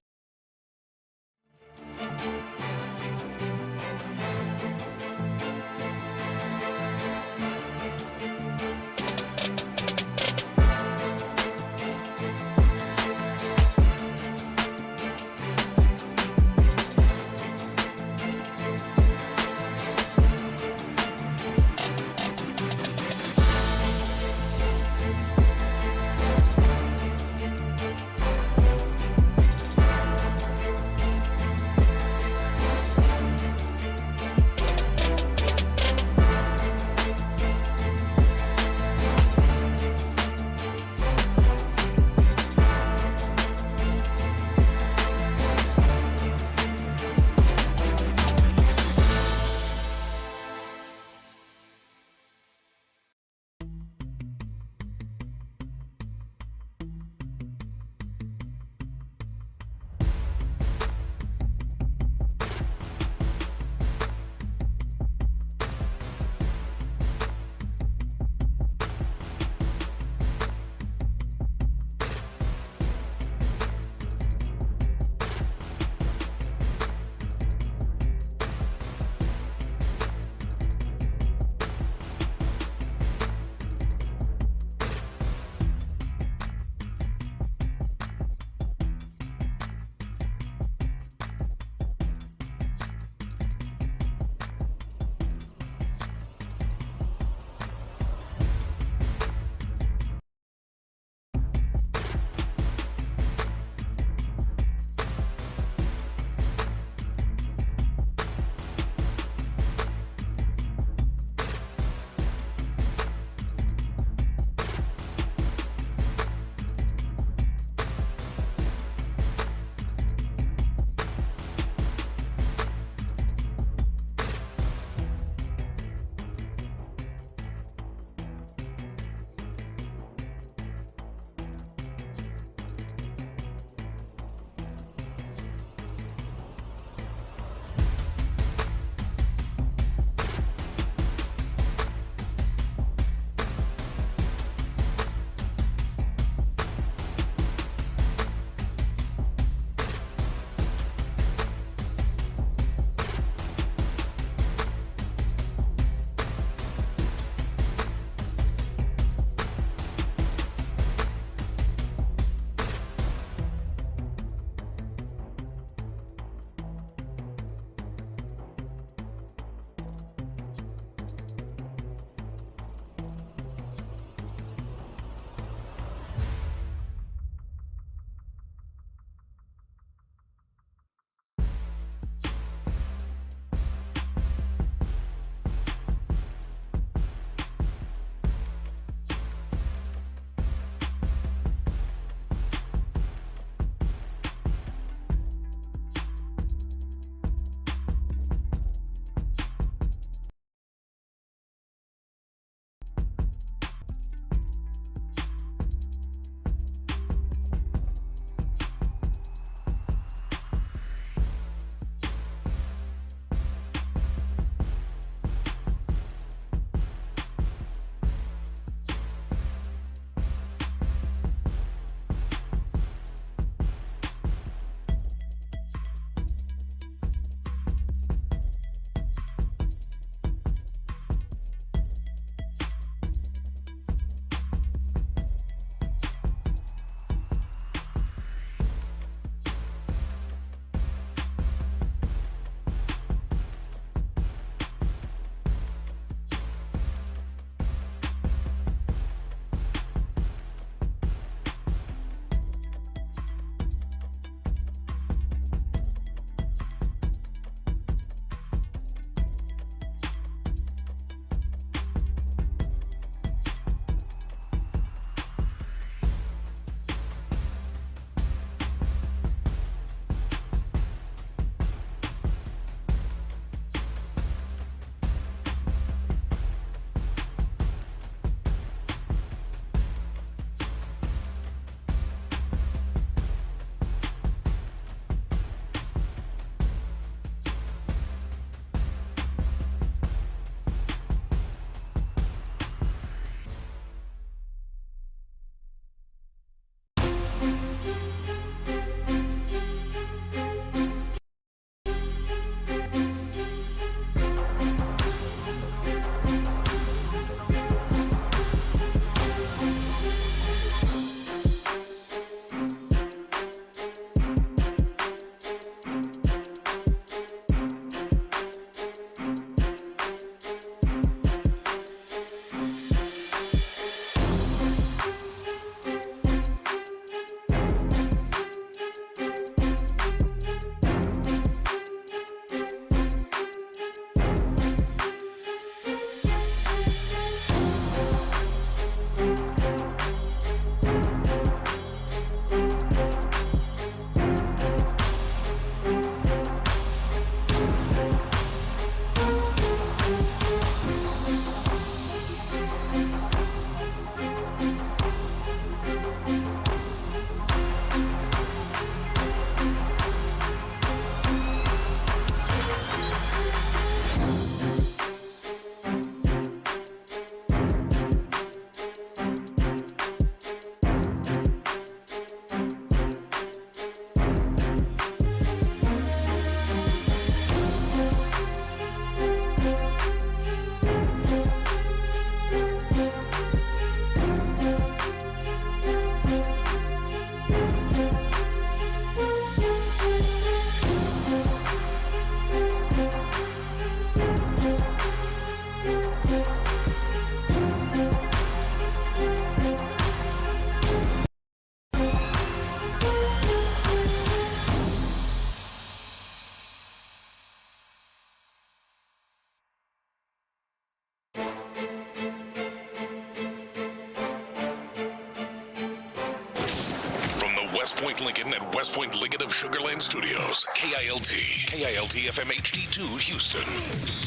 West Point Lincoln at West Point Lincoln of Sugar Land Studios. KILT FM HD2 Houston.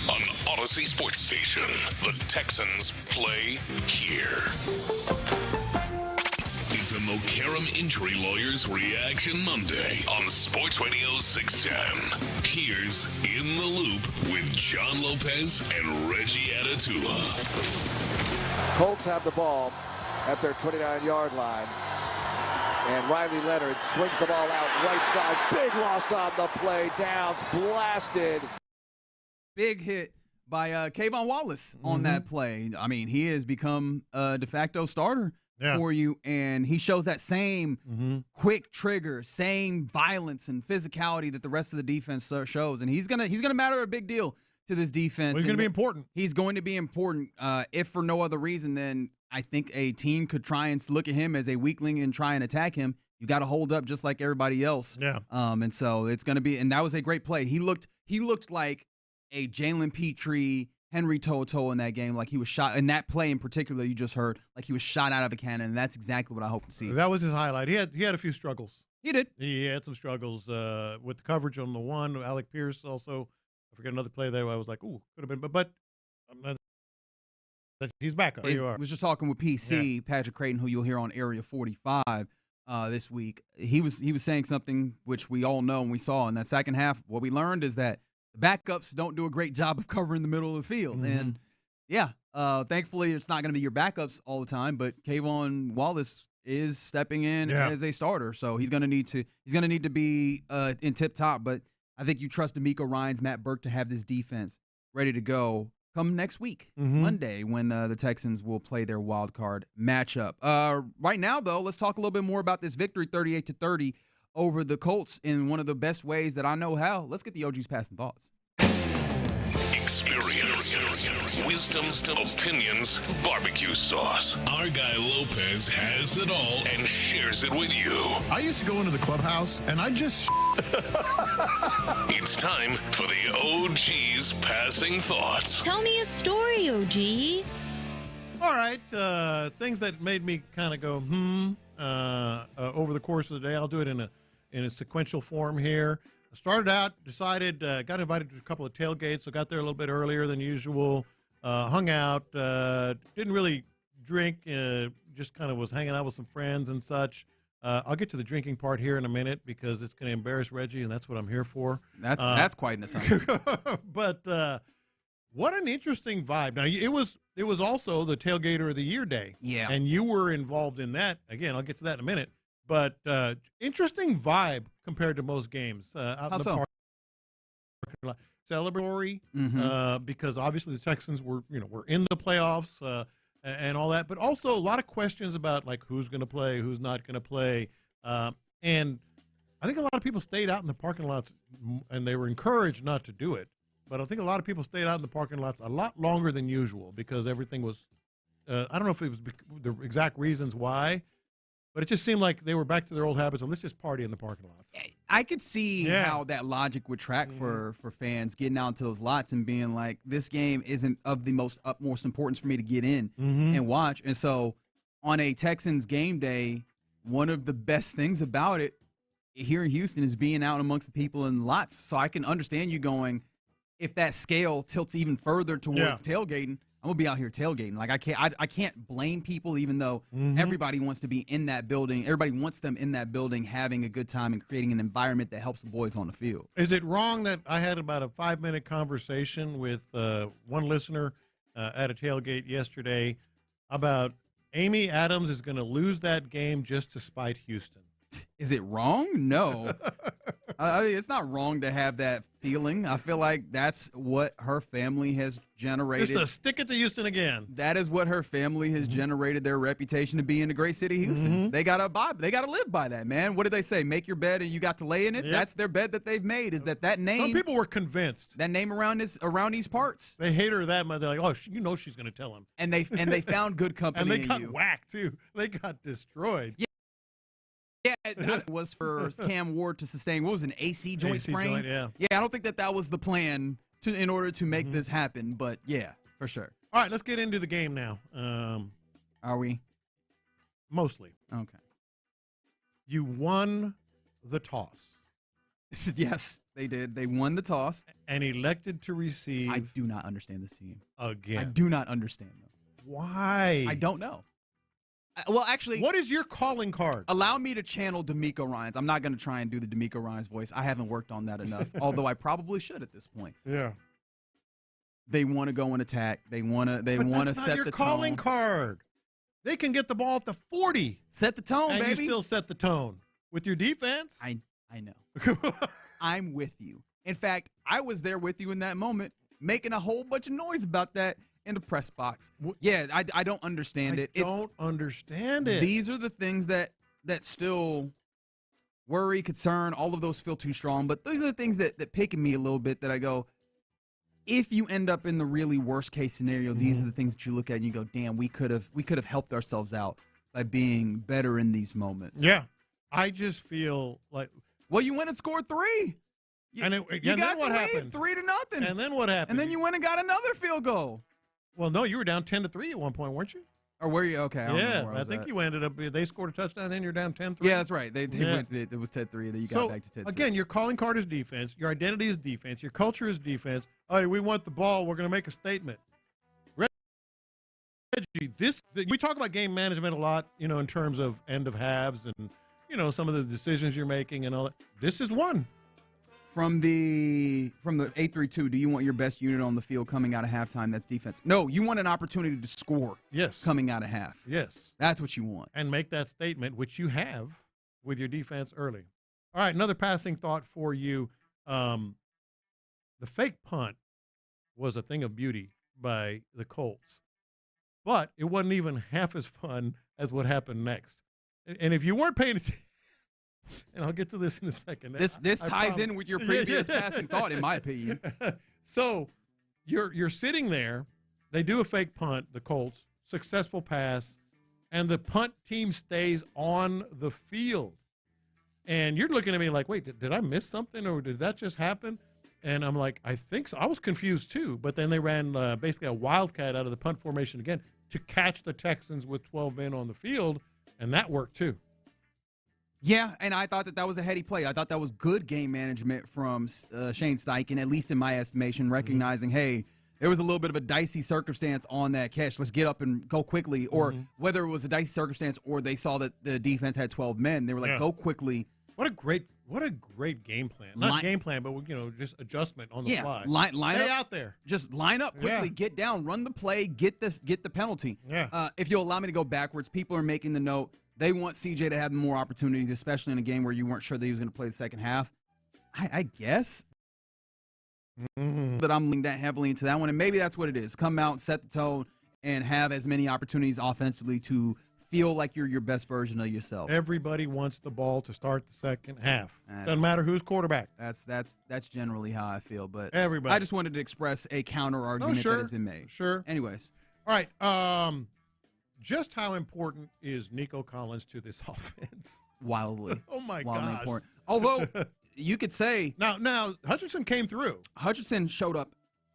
On Odyssey Sports Station. The Texans play here. It's a Mokaram Injury Lawyers Reaction Monday on Sports Radio 610. Here's In the Loop with John Lopez and Reggie Atatula. Colts have the ball at their 29-yard line. And Riley Leonard swings the ball out right side. Big loss on the play. Downs blasted. Big hit by Kayvon Wallace on that play. I mean, he has become a de facto starter for you, and he shows that same quick trigger, same violence and physicality that the rest of the defense shows. And he's gonna matter a big deal to this defense. Well, he's going to be important. He's going to be important, if for no other reason than I think a team could try and look at him as a weakling and try and attack him. You got to hold up just like everybody else. Yeah. And so it's going to be, and that was a great play. He looked like a Jalen Petrie, Henry To'oTo'o in that game, like he was shot. In that play in particular, you just heard, like he was shot out of a cannon, and that's exactly what I hope to see. That was his highlight. He had a few struggles. He did. He had some struggles with the coverage on the one. Alec Pierce also. I forget another play there. I was like, ooh, could have been, but he's back. There you are. I was just talking with PC, Patrick Creighton, who you'll hear on Area 45 this week. He was saying something which we all know and we saw in that second half. What we learned is that the backups don't do a great job of covering the middle of the field. And thankfully it's not going to be your backups all the time, but Kayvon Wallace is stepping in as a starter, so he's going to need to be in tip top. But I think you trust Demeco Ryans, Matt Burke to have this defense ready to go come next week, Monday, when the Texans will play their wild card matchup. Right now, though, let's talk a little bit more about this victory, 38-30 over the Colts in one of the best ways that I know how. Let's get the OG's passing thoughts. Experience, wisdom, opinions, barbecue sauce. Our guy Lopez has it all and shares it with you. I used to go into the clubhouse and I just It's time for the OG's passing thoughts. Tell me a story, OG. All right, things that made me kind of go over the course of the day. I'll do it in a sequential form here. I started out, decided, got invited to a couple of tailgates, so got there a little bit earlier than usual, hung out, didn't really drink, just kind of was hanging out with some friends and such. I'll get to the drinking part here in a minute because it's going to embarrass Reggie, and that's what I'm here for. That's quite an assignment. But what an interesting vibe. Now, it was also the Tailgater of the Year day. Yeah. And you were involved in that. Again, I'll get to that in a minute. But interesting vibe compared to most games out in the parking lot. Celebratory because obviously the Texans were in the playoffs and all that, but also a lot of questions about like who's going to play, who's not going to play, and I think a lot of people stayed out in the parking lots and they were encouraged not to do it. But I think a lot of people stayed out in the parking lots a lot longer than usual because everything was. I don't know if it was the exact reasons why. But it just seemed like they were back to their old habits, and let's just party in the parking lots. I could see how that logic would track for fans getting out into those lots and being like, this game isn't of the utmost importance for me to get in and watch. And so on a Texans game day, one of the best things about it here in Houston is being out amongst the people in the lots. So I can understand you going, if that scale tilts even further towards tailgating, I'm gonna be out here tailgating. Like I can't blame people, even though everybody wants to be in that building. Everybody wants them in that building, having a good time and creating an environment that helps the boys on the field. Is it wrong that I had about a 5-minute conversation with one listener at a tailgate yesterday about Amy Adams is going to lose that game just to spite Houston? Is it wrong? No. I mean, it's not wrong to have that feeling. I feel like that's what her family has generated. Just to stick it to Houston again. That is what her family has generated their reputation to be in the great city of Houston. They gotta live by that, man. What did they say? Make your bed and you got to lay in it. Yep. That's their bed that they've made. Is that name? Some people were convinced that name around these parts. They hate her that much. They're like, oh, she's going to tell him. And they found good company. And they got whacked too. They got destroyed. Yeah, it was for Cam Ward to sustain, what was it, an AC joint sprain? Yeah, I don't think that was the plan in order to make this happen, but yeah, for sure. All right, let's get into the game now. Are we? Mostly. Okay. You won the toss. Yes, they did. They won the toss. And elected to receive. I do not understand this team. Again. I do not understand them. Why? I don't know. Well, actually. What is your calling card? Allow me to channel Demeco Ryans. I'm not going to try and do the Demeco Ryans voice. I haven't worked on that enough, although I probably should at this point. Yeah. They want to go and attack. They want to set the tone. But that's not your calling card. They can get the ball at the 40. Set the tone, and baby. You still set the tone with your defense. I know. I'm with you. In fact, I was there with you in that moment, making a whole bunch of noise about that in the press box. Yeah, I don't understand it. I don't understand it. These are the things that still worry, concern, all of those feel too strong. But these are the things that pick at me a little bit that I go, if you end up in the really worst case scenario, these are the things that you look at and you go, damn, we could have helped ourselves out by being better in these moments. Yeah. I just feel like, well, you went and scored 3. You got then what the lead, happened? 3-0. And then what happened? And then you went and got another field goal. Well, no, you were down 10-3 at one point, weren't you? Or were you? Okay. I think you ended up. They scored a touchdown, then you're down 10-3. Yeah, that's right. They went. It was 10-3, and then you got back to 10-6. Again, your calling card is defense. Your identity is defense. Your culture is defense. Hey, we want the ball. We're going to make a statement. Reggie, we talk about game management a lot, in terms of end of halves and some of the decisions you're making and all that. This is one. From the 8-3-2, do you want your best unit on the field coming out of halftime? That's defense. No, you want an opportunity to score. Yes. Coming out of half. Yes. That's what you want. And make that statement, which you have with your defense early. All right, another passing thought for you. The fake punt was a thing of beauty by the Colts, but it wasn't even half as fun as what happened next. And if you weren't paying attention, and I'll get to this in a second. This ties in with your previous passing thought, in my opinion. So you're sitting there. They do a fake punt, the Colts, successful pass, and the punt team stays on the field. And you're looking at me like, wait, did I miss something, or did that just happen? And I'm like, I think so. I was confused too. But then they ran basically a wildcat out of the punt formation again to catch the Texans with 12 men on the field, and that worked too. Yeah, and I thought that was a heady play. I thought that was good game management from Shane Steichen, at least in my estimation, recognizing, hey, there was a little bit of a dicey circumstance on that catch. Let's get up and go quickly. Or whether it was a dicey circumstance or they saw that the defense had 12 men, they were like, go quickly. What a great game plan. Not game plan, but just adjustment on the fly. Line Stay up out there. Just line up quickly, get down, run the play, get the penalty. Yeah. If you'll allow me to go backwards, people are making the note. They want CJ to have more opportunities, especially in a game where you weren't sure that he was going to play the second half. I guess that I'm leaning that heavily into that one, and maybe that's what it is. Come out, set the tone, and have as many opportunities offensively to feel like you're your best version of yourself. Everybody wants the ball to start the second half. Doesn't matter who's quarterback. That's generally how I feel. But everybody. I just wanted to express a counter argument that has been made. Sure. Anyways. All right. Just how important is Nico Collins to this offense? Wildly. Oh, my Wildly gosh. important. Although, you could say. Now, Hutchinson came through. Hutchinson showed up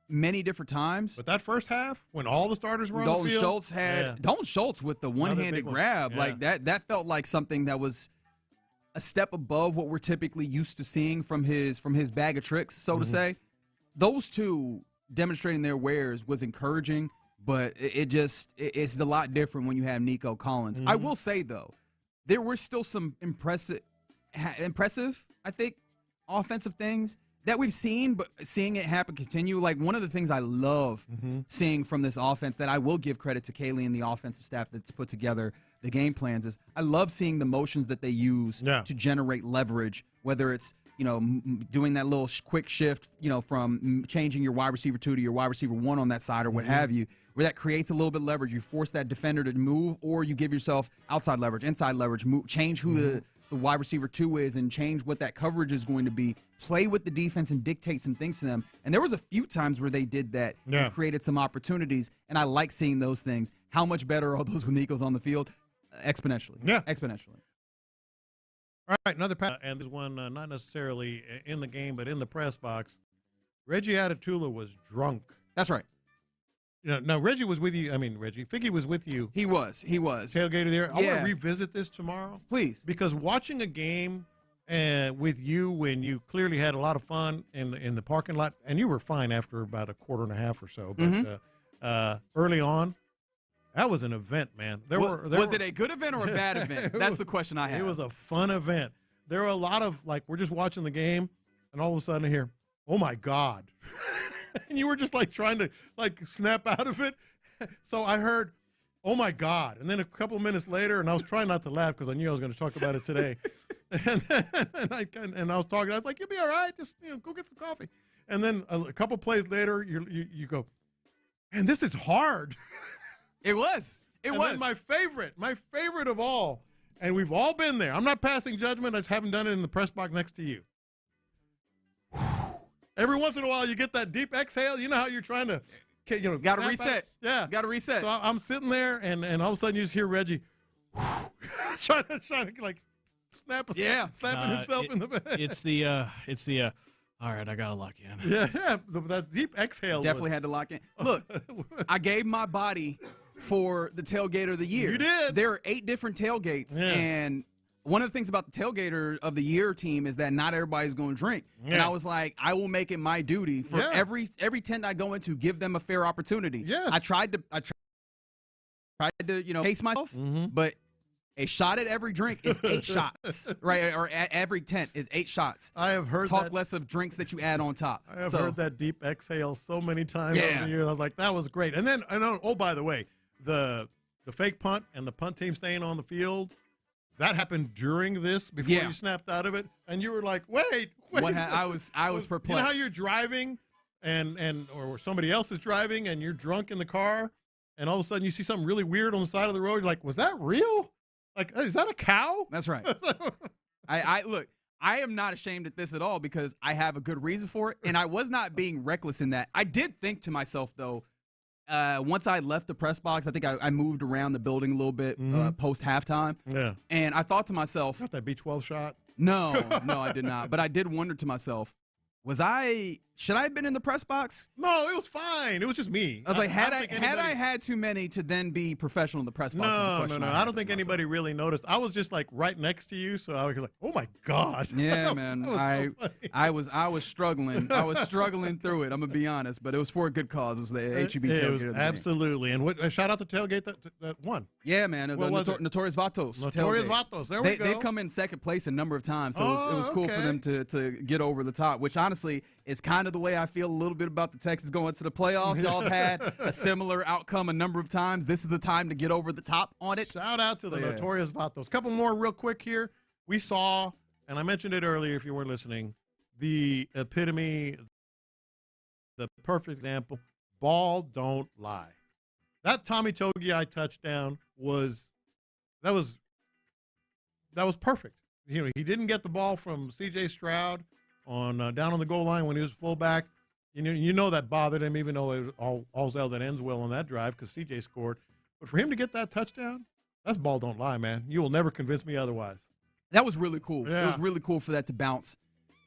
many different times. But that first half, when all the starters were on Dalton the field. Dalton Schultz with the one-handed grab. Yeah. Like that felt like something that was a step above what we're typically used to seeing from his bag of tricks, so to say. Those two demonstrating their wares was encouraging. But it's a lot different when you have Nico Collins. I will say, though, there were still some impressive, I think, offensive things that we've seen, but seeing it happen continue. Like, one of the things I love seeing from this offense that I will give credit to Kaylee and the offensive staff that's put together the game plans is I love seeing the motions that they use to generate leverage, whether it's doing that little quick shift, from changing your wide receiver 2 to your wide receiver 1 on that side or what have you, where that creates a little bit of leverage. You force that defender to move, or you give yourself outside leverage, inside leverage, change who the wide receiver 2 is and change what that coverage is going to be, play with the defense and dictate some things to them. And there was a few times where they did that and created some opportunities, and I like seeing those things. How much better are those when Nico's on the field? Exponentially. Yeah. Exponentially. All right, another pass, and this one not necessarily in the game, but in the press box. Reggie Atatula was drunk. That's right. Now Reggie was with you. I mean, Figgy was with you. He was. Tailgater there. I want to revisit this tomorrow. Please. Because watching a game with you when you clearly had a lot of fun in the parking lot, and you were fine after about a quarter and a half or so, but early on, that was an event, man. Was it a good event or a bad event? That's the question I have. It was a fun event. There were a lot of, we're just watching the game, and all of a sudden I hear, oh, my God. And you were just, trying to, snap out of it. So I heard, oh, my God. And then a couple of minutes later, and I was trying not to laugh because I knew I was going to talk about it today. and I was talking. I was like, you'll be all right. Just, go get some coffee. And then a couple plays later, you go, man, this is hard. It was. Then my favorite of all, and we've all been there. I'm not passing judgment. I just haven't done it in the press box next to you. Every once in a while, you get that deep exhale. You know how you're trying to, got to reset. Yeah, got to reset. So I'm sitting there, and all of a sudden you just hear Reggie trying to snapping himself in the bed. It's the all right, I gotta lock in. Yeah, that deep exhale. Definitely had to lock in. Look, I gave my body for the tailgater of the year. You did. There are 8 different tailgates, and one of the things about the tailgater of the year team is that not everybody's going to drink. Yeah. And I was like, I will make it my duty for every tent I go into, give them a fair opportunity. Yes. I tried to pace myself, but a shot at every drink is 8 shots, right? Or at every tent is 8 shots. I have heard Talk less of drinks that you add on top. I have heard that deep exhale so many times over the years. I was like, that was great. And then, by the way, the fake punt and the punt team staying on the field, that happened during this before you snapped out of it, and you were like, wait. I was perplexed. You know how you're driving, or somebody else is driving, and you're drunk in the car, and all of a sudden you see something really weird on the side of the road. You're like, was that real? Is that a cow? That's right. Look, I am not ashamed at this at all because I have a good reason for it, and I was not being reckless in that. I did think to myself, though, once I left the press box, I think I moved around the building a little bit post halftime. Yeah. And I thought to myself, got that B12 shot? No, I did not. But I did wonder to myself, should I have been in the press box? No, it was fine. It was just me. I was like, had I had too many to then be professional in the press box? No. I don't think anybody really noticed. I was just right next to you, so I was like, oh my God. Yeah, man. I was struggling. I was struggling through it. I'm gonna be honest, but it was for a good cause. It was the HEB tailgate. Absolutely. And shout out to tailgate that won. Yeah, man. Notorious Vatos. Notorious Vatos. There we go. They've come in second place a number of times, so it was cool for them to get over the top. Which honestly is kind of the way I feel a little bit about the Texans going to the playoffs. Y'all have had a similar outcome a number of times. This is the time to get over the top on it. Shout out to the Notorious Vatos. Couple more real quick here. We saw, and I mentioned it earlier if you weren't listening, the epitome, the perfect example, ball don't lie. That Tommy Togei touchdown was perfect. He didn't get the ball from C.J. Stroud on down on the goal line when he was fullback. You know that bothered him, even though it was all's that ends well on that drive because C.J. scored. But for him to get that touchdown, that's ball don't lie, man. You will never convince me otherwise. That was really cool. Yeah. It was really cool for that to bounce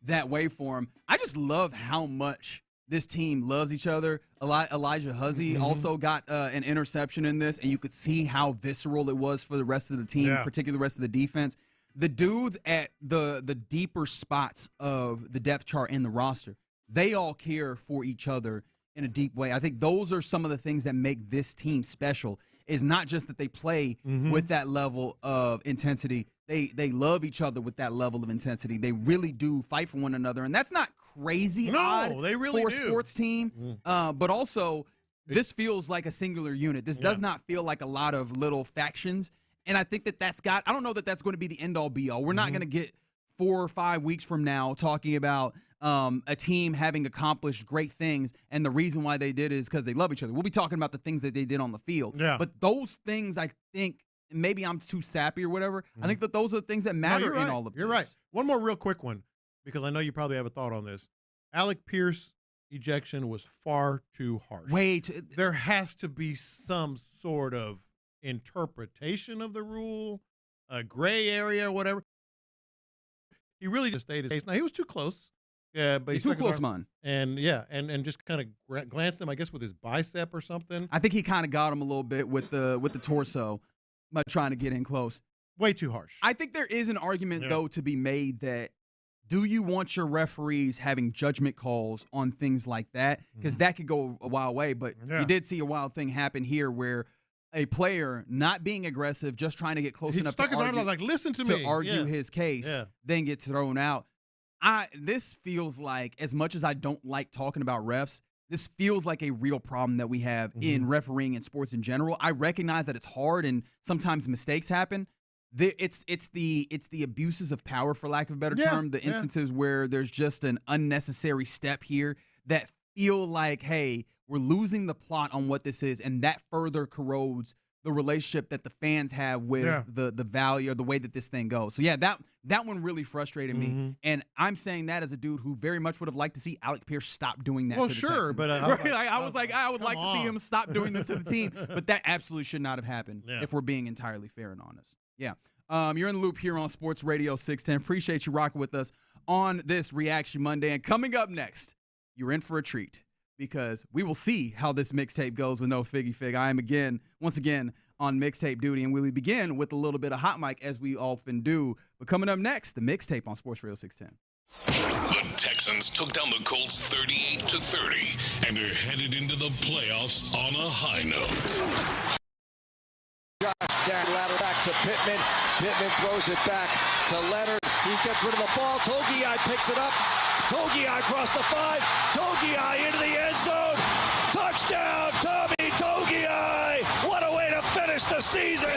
that way for him. I just love how much this team loves each other. Elijah Huzzie also got an interception in this, and you could see how visceral it was for the rest of the team, particularly the rest of the defense. The dudes at the deeper spots of the depth chart in the roster, they all care for each other in a deep way. I think those are some of the things that make this team special, is not just that they play with that level of intensity. They love each other with that level of intensity. They really do fight for one another, and that's not crazy odd they really for a do. sports team. But also, this feels like a singular unit. This does not feel like a lot of little factions. And I think I don't know that that's going to be the end-all, be-all. We're not going to get 4 or 5 weeks from now talking about a team having accomplished great things, and the reason why they did is because they love each other. We'll be talking about the things that they did on the field. Yeah. But those things, I think, maybe I'm too sappy or whatever, I think that those are the things that matter in all of this. You're right. One more real quick one, because I know you probably have a thought on this. Alec Pierce ejection was far too harsh. There has to be some sort of interpretation of the rule, a gray area or whatever. He really just stayed his case. Now, he was too close. Yeah, but he took close man. And and just kind of glanced him, I guess, with his bicep or something. I think he kind of got him a little bit with the torso, by trying to get in close. Way too harsh. I think there is an argument though to be made that do you want your referees having judgment calls on things like that? Because that could go a wild way. But you did see a wild thing happen here where a player not being aggressive, just trying to get close enough stuck to his argue, arm like, listen to me. argue his case, then gets thrown out. This feels like, as much as I don't like talking about refs, this feels like a real problem that we have in refereeing in sports in general. I recognize that it's hard and sometimes mistakes happen. It's the abuses of power, for lack of a better term, the instances where there's just an unnecessary step here that feel like, hey, we're losing the plot on what this is, and that further corrodes the relationship that the fans have with the value or the way that this thing goes. So that one really frustrated me, and I'm saying that as a dude who very much would have liked to see Alec Pierce stop doing that. Well, to the sure, Texans. but I would like to see him stop doing this to the team, but that absolutely should not have happened if we're being entirely fair and honest. Yeah. You're in the loop here on Sports Radio 610. Appreciate you rocking with us on this Reaction Monday. And coming up next, you're in for a treat because we will see how this mixtape goes with no Figgy Fig. I am once again on mixtape duty, and we begin with a little bit of hot mic as we often do. But coming up next, the mixtape on Sports Radio 610. The Texans took down the Colts 38-30 and are headed into the playoffs on a high note. Josh down, ladder back to Pittman. Pittman throws it back to Leonard. He gets rid of the ball. Togei picks it up. Togei across the 5. Togei into the end zone. Touchdown, Tommy Togei. What a way to finish the season.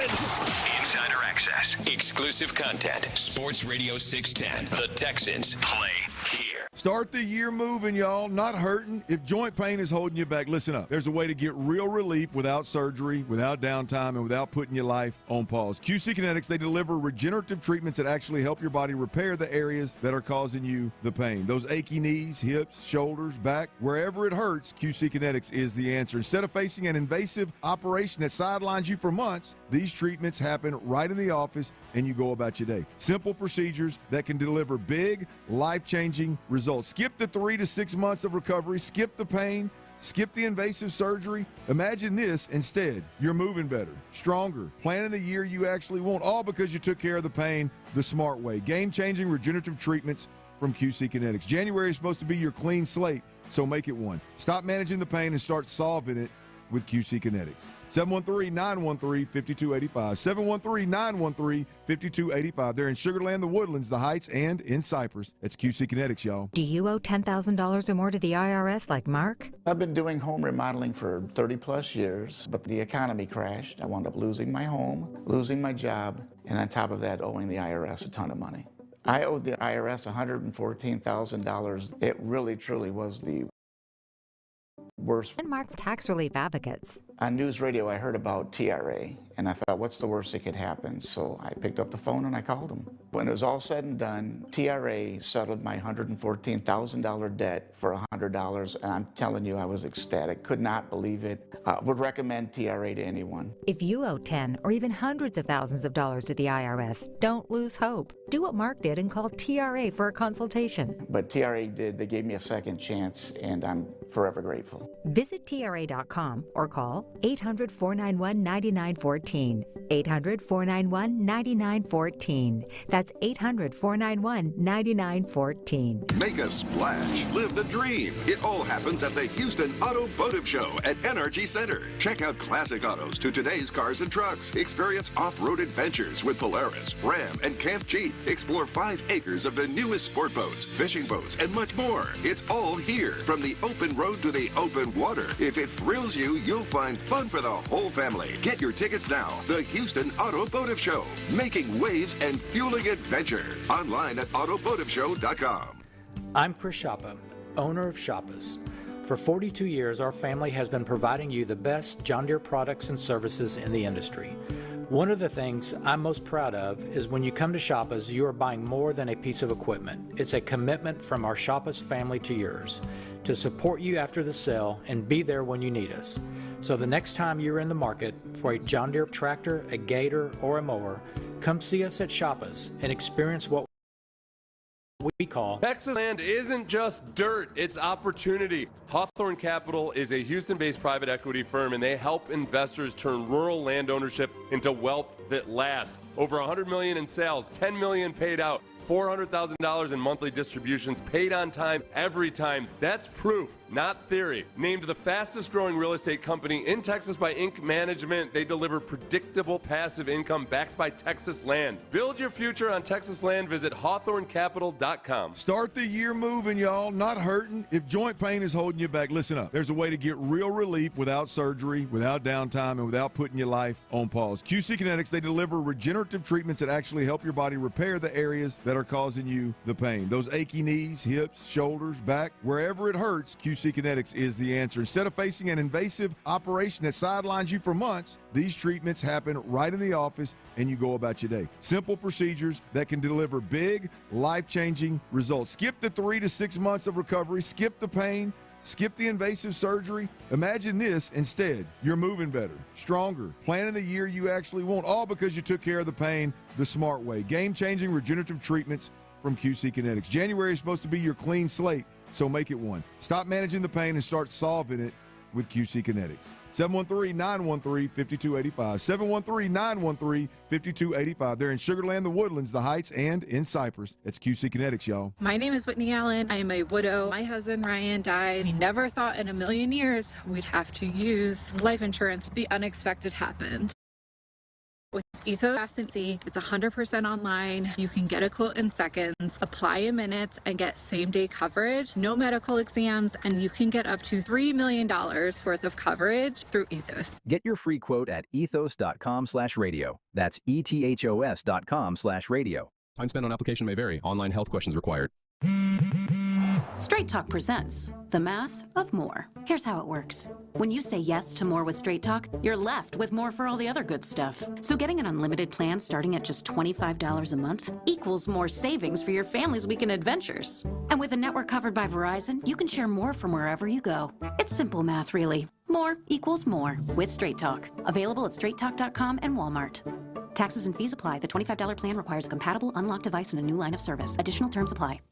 Insider access. Exclusive content. Sports Radio 610. The Texans play here. Start the year moving, y'all, not hurting. If joint pain is holding you back, listen up. There's a way to get real relief without surgery, without downtime, and without putting your life on pause. QC Kinetics, they deliver regenerative treatments that actually help your body repair the areas that are causing you the pain. Those achy knees, hips, shoulders, back, wherever it hurts, QC Kinetics is the answer. Instead of facing an invasive operation that sidelines you for months, these treatments happen right in the office and you go about your day. Simple procedures that can deliver big, life-changing results. Skip the 3 to 6 months of recovery. Skip the pain. Skip the invasive surgery. Imagine this instead. You're moving better, stronger, planning the year you actually want, all because you took care of the pain the smart way. Game-changing regenerative treatments from QC Kinetics. January is supposed to be your clean slate, so make it one. Stop managing the pain and start solving it with QC Kinetics. 713-913-5285. 713-913-5285. They're in Sugar Land, the Woodlands, the Heights, and in Cypress. It's QC Kinetics, y'all. Do you owe $10,000 or more to the IRS like Mark? I've been doing home remodeling for 30-plus years, but the economy crashed. I wound up losing my home, losing my job, and on top of that, owing the IRS a ton of money. I owed the IRS $114,000. It really, truly was the worst. And Mark's tax relief advocates. On news radio, I heard about TRA, and I thought, what's the worst that could happen? So I picked up the phone and I called them. When it was all said and done, TRA settled my $114,000 debt for $100, and I'm telling you, I was ecstatic. Could not believe it. Would recommend TRA to anyone. If you owe 10 or even hundreds of thousands of dollars to the IRS, don't lose hope. Do what Mark did and call TRA for a consultation. But TRA did. They gave me a second chance, and I'm forever grateful. Visit TRA.com or call 800-491-9914. 800-491-9914. That's 800-491-9914. Make a splash. Live the dream. It all happens at the Houston Automotive Show at NRG Center. Check out classic autos to today's cars and trucks. Experience off-road adventures with Polaris, Ram, and Camp Jeep. Explore 5 acres of the newest sport boats, fishing boats, and much more. It's all here, from the open road to the open water. If it thrills you, you'll find fun for the whole family. Get your tickets now. The Houston Automotive Show, making waves and fueling adventure. Online at automotiveshow.com. I'm Chris Shoppa, owner of Shoppa's. For 42 years, our family has been providing you the best John Deere products and services in the industry. One of the things I'm most proud of is when you come to Shoppa's, you are buying more than a piece of equipment. It's a commitment from our Shoppa's family to yours to support you after the sale and be there when you need us. So the next time you're in the market for a John Deere tractor, a gator, or a mower, come see us at Shoppa's and experience what we call Texas land isn't just dirt, it's opportunity. Hawthorne Capital is a Houston-based private equity firm, and they help investors turn rural land ownership into wealth that lasts. Over $100 million in sales, $10 million paid out, $400,000 in monthly distributions paid on time every time. That's proof, not theory. Named the fastest growing real estate company in Texas by Inc. Management, they deliver predictable passive income backed by Texas land. Build your future on Texas land. Visit hawthornecapital.com. Start the year moving, y'all, not hurting. If joint pain is holding you back, listen up. There's a way to get real relief without surgery, without downtime, and without putting your life on pause. QC Kinetics, they deliver regenerative treatments that actually help your body repair the areas that are causing you the pain. Those achy knees, hips, shoulders, back, wherever it hurts, QC Kinetics is the answer. Instead of facing an invasive operation that sidelines you for months, these treatments happen right in the office and you go about your day. Simple procedures that can deliver big, life-changing results. Skip the 3 to 6 months of recovery, skip the pain, skip the invasive surgery. Imagine this instead. You're moving better, stronger, planning the year you actually want, all because you took care of the pain the smart way. Game-changing regenerative treatments from QC Kinetics. January is supposed to be your clean slate, so make it one. Stop managing the pain and start solving it with QC Kinetics. 713-913-5285. 713-913-5285. They're in Sugar Land, the Woodlands, the Heights, and in Cypress. It's QC Kinetics, y'all. My name is Whitney Allen. I am a widow. My husband, Ryan, died. We never thought in a million years we'd have to use life insurance. The unexpected happened. With Ethos, it's 100% online. You can get a quote in seconds, apply in minutes, and get same-day coverage, no medical exams, and you can get up to $3 million worth of coverage through Ethos. Get your free quote at ethos.com/radio. That's ethos.com/radio. Time spent on application may vary. Online health questions required. Straight Talk presents The Math of More. Here's how it works. When you say yes to more with Straight Talk, you're left with more for all the other good stuff. So getting an unlimited plan starting at just $25 a month equals more savings for your family's weekend adventures. And with a network covered by Verizon, you can share more from wherever you go. It's simple math, really. More equals more with Straight Talk. Available at straighttalk.com and Walmart. Taxes and fees apply. The $25 plan requires a compatible unlocked device and a new line of service. Additional terms apply.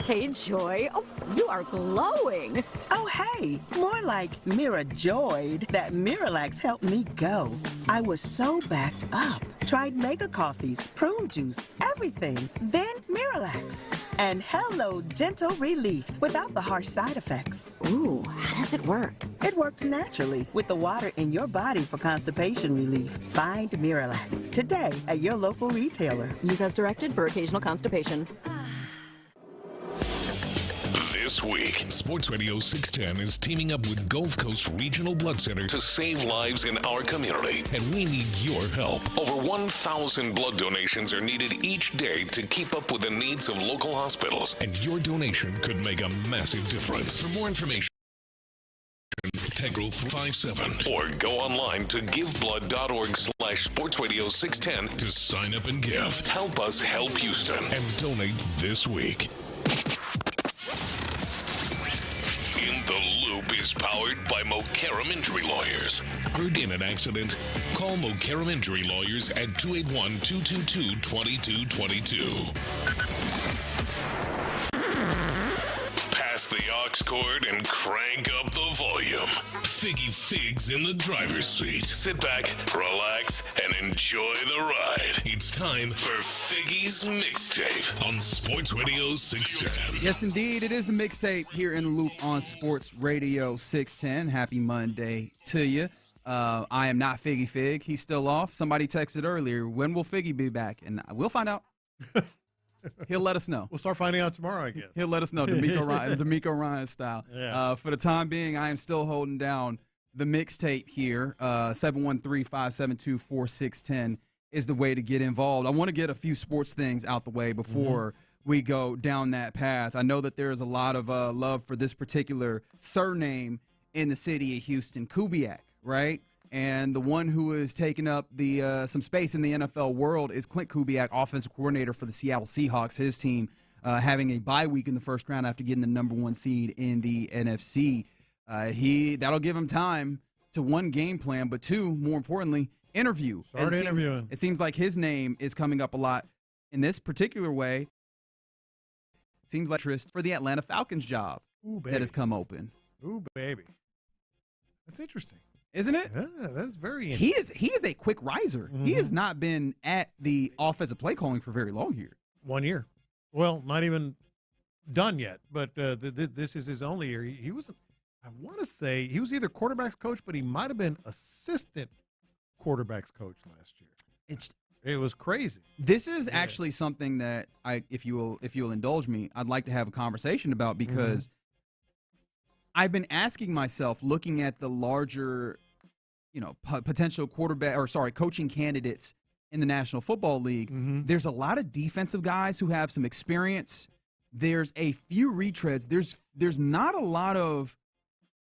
Hey, Joy. Oh, you are glowing. Oh, hey. More like Mira joyed that Miralax helped me go. I was so backed up. Tried mega coffees, prune juice, everything. Then Miralax. And hello, gentle relief without the harsh side effects. Ooh, how does it work? It works naturally with the water in your body for constipation relief. Find Miralax today at your local retailer. Use as directed for occasional constipation. This week, Sports Radio 610 is teaming up with Gulf Coast Regional Blood Center to save lives in our community, and we need your help. Over 1,000 blood donations are needed each day to keep up with the needs of local hospitals, and your donation could make a massive difference. For more information, text 0357 or go online to giveblood.org/sportsradio610 to sign up and give. Help us help Houston and donate this week. In the Loop is powered by Mokaram Injury Lawyers. Hurt in an accident? Call Mokaram Injury Lawyers at 281-222-2222. Pass the aux cord and crank up the volume. Figgy Figs in the driver's seat. Sit back, relax, and enjoy the ride. It's time for Figgy's Mixtape on Sports Radio 610. Yes, indeed. It is the mixtape here in the Loop on Sports Radio 610. Happy Monday to you. I am not Figgy Fig. He's still off. Somebody texted earlier, when will Figgy be back? And we'll find out. He'll let us know. We'll start finding out tomorrow, I guess. He'll let us know, Demeco Ryans style. Yeah. For the time being, I am still holding down the mixtape here. 713-572-4610 is the way to get involved. I want to get a few sports things out the way before we go down that path. I know that there is a lot of love for this particular surname in the city of Houston, Kubiak, right? And the one who is taking up the some space in the NFL world is Clint Kubiak, offensive coordinator for the Seattle Seahawks. His team having a bye week in the first round after getting the #1 seed in the NFC. That'll give him time to, one, game plan, but two, more importantly, interview. Start interviewing. It seems like his name is coming up a lot in this particular way. seems like interest for the Atlanta Falcons job that has come open. Ooh, baby. That's interesting. Isn't it? Yeah, that's very interesting. He is a quick riser. He has not been at the offensive play calling for very long here. 1 year. Well, not even done yet, but this is his only year. He was, I want to say, he was either quarterback's coach, but he might have been assistant quarterback's coach last year. It was crazy. This is actually something that if you will indulge me, I'd like to have a conversation about, because I've been asking myself, looking at the larger, potential coaching candidates in the National Football League. There's a lot of defensive guys who have some experience. There's a few retreads. There's not a lot of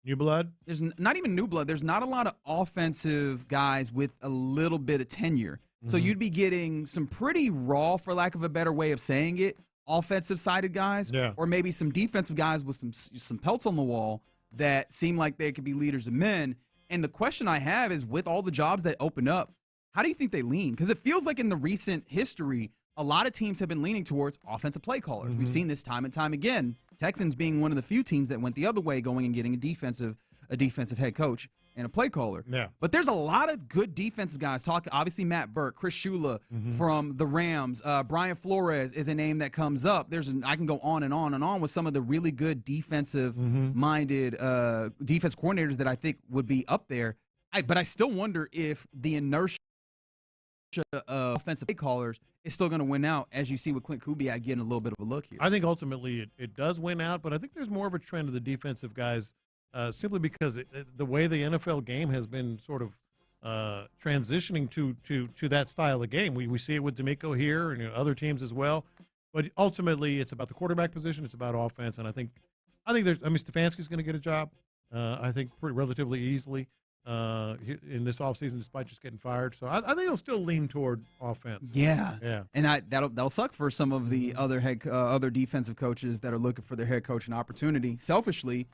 new blood. There's not even new blood. There's not a lot of offensive guys with a little bit of tenure. So you'd be getting some pretty raw, for lack of a better way of saying it, offensive-sided guys, or maybe some defensive guys with some pelts on the wall that seem like they could be leaders of men. And the question I have is, with all the jobs that open up, how do you think they lean? Because it feels like in the recent history, a lot of teams have been leaning towards offensive play callers. We've seen this time and time again. Texans being one of the few teams that went the other way, going and getting a defensive head coach and a play caller. Yeah. But there's a lot of good defensive guys. Obviously, Matt Burke, Chris Shula from the Rams. Brian Flores is a name that comes up. I can go on and on and on with some of the really good defensive-minded defense coordinators that I think would be up there. But I still wonder if the inertia of offensive play callers is still going to win out, as you see with Clint Kubiak getting a little bit of a look here. I think ultimately it does win out, but I think there's more of a trend of the defensive guys simply because the way the NFL game has been sort of transitioning to that style of game. We see it with Demeco here and other teams as well. But ultimately, it's about the quarterback position. It's about offense, and I think Stefanski's going to get a job. I think pretty relatively easily in this offseason, despite just getting fired. So I think he'll still lean toward offense. Yeah. And that'll suck for some of the other defensive coaches that are looking for their head coaching opportunity. Selfishly,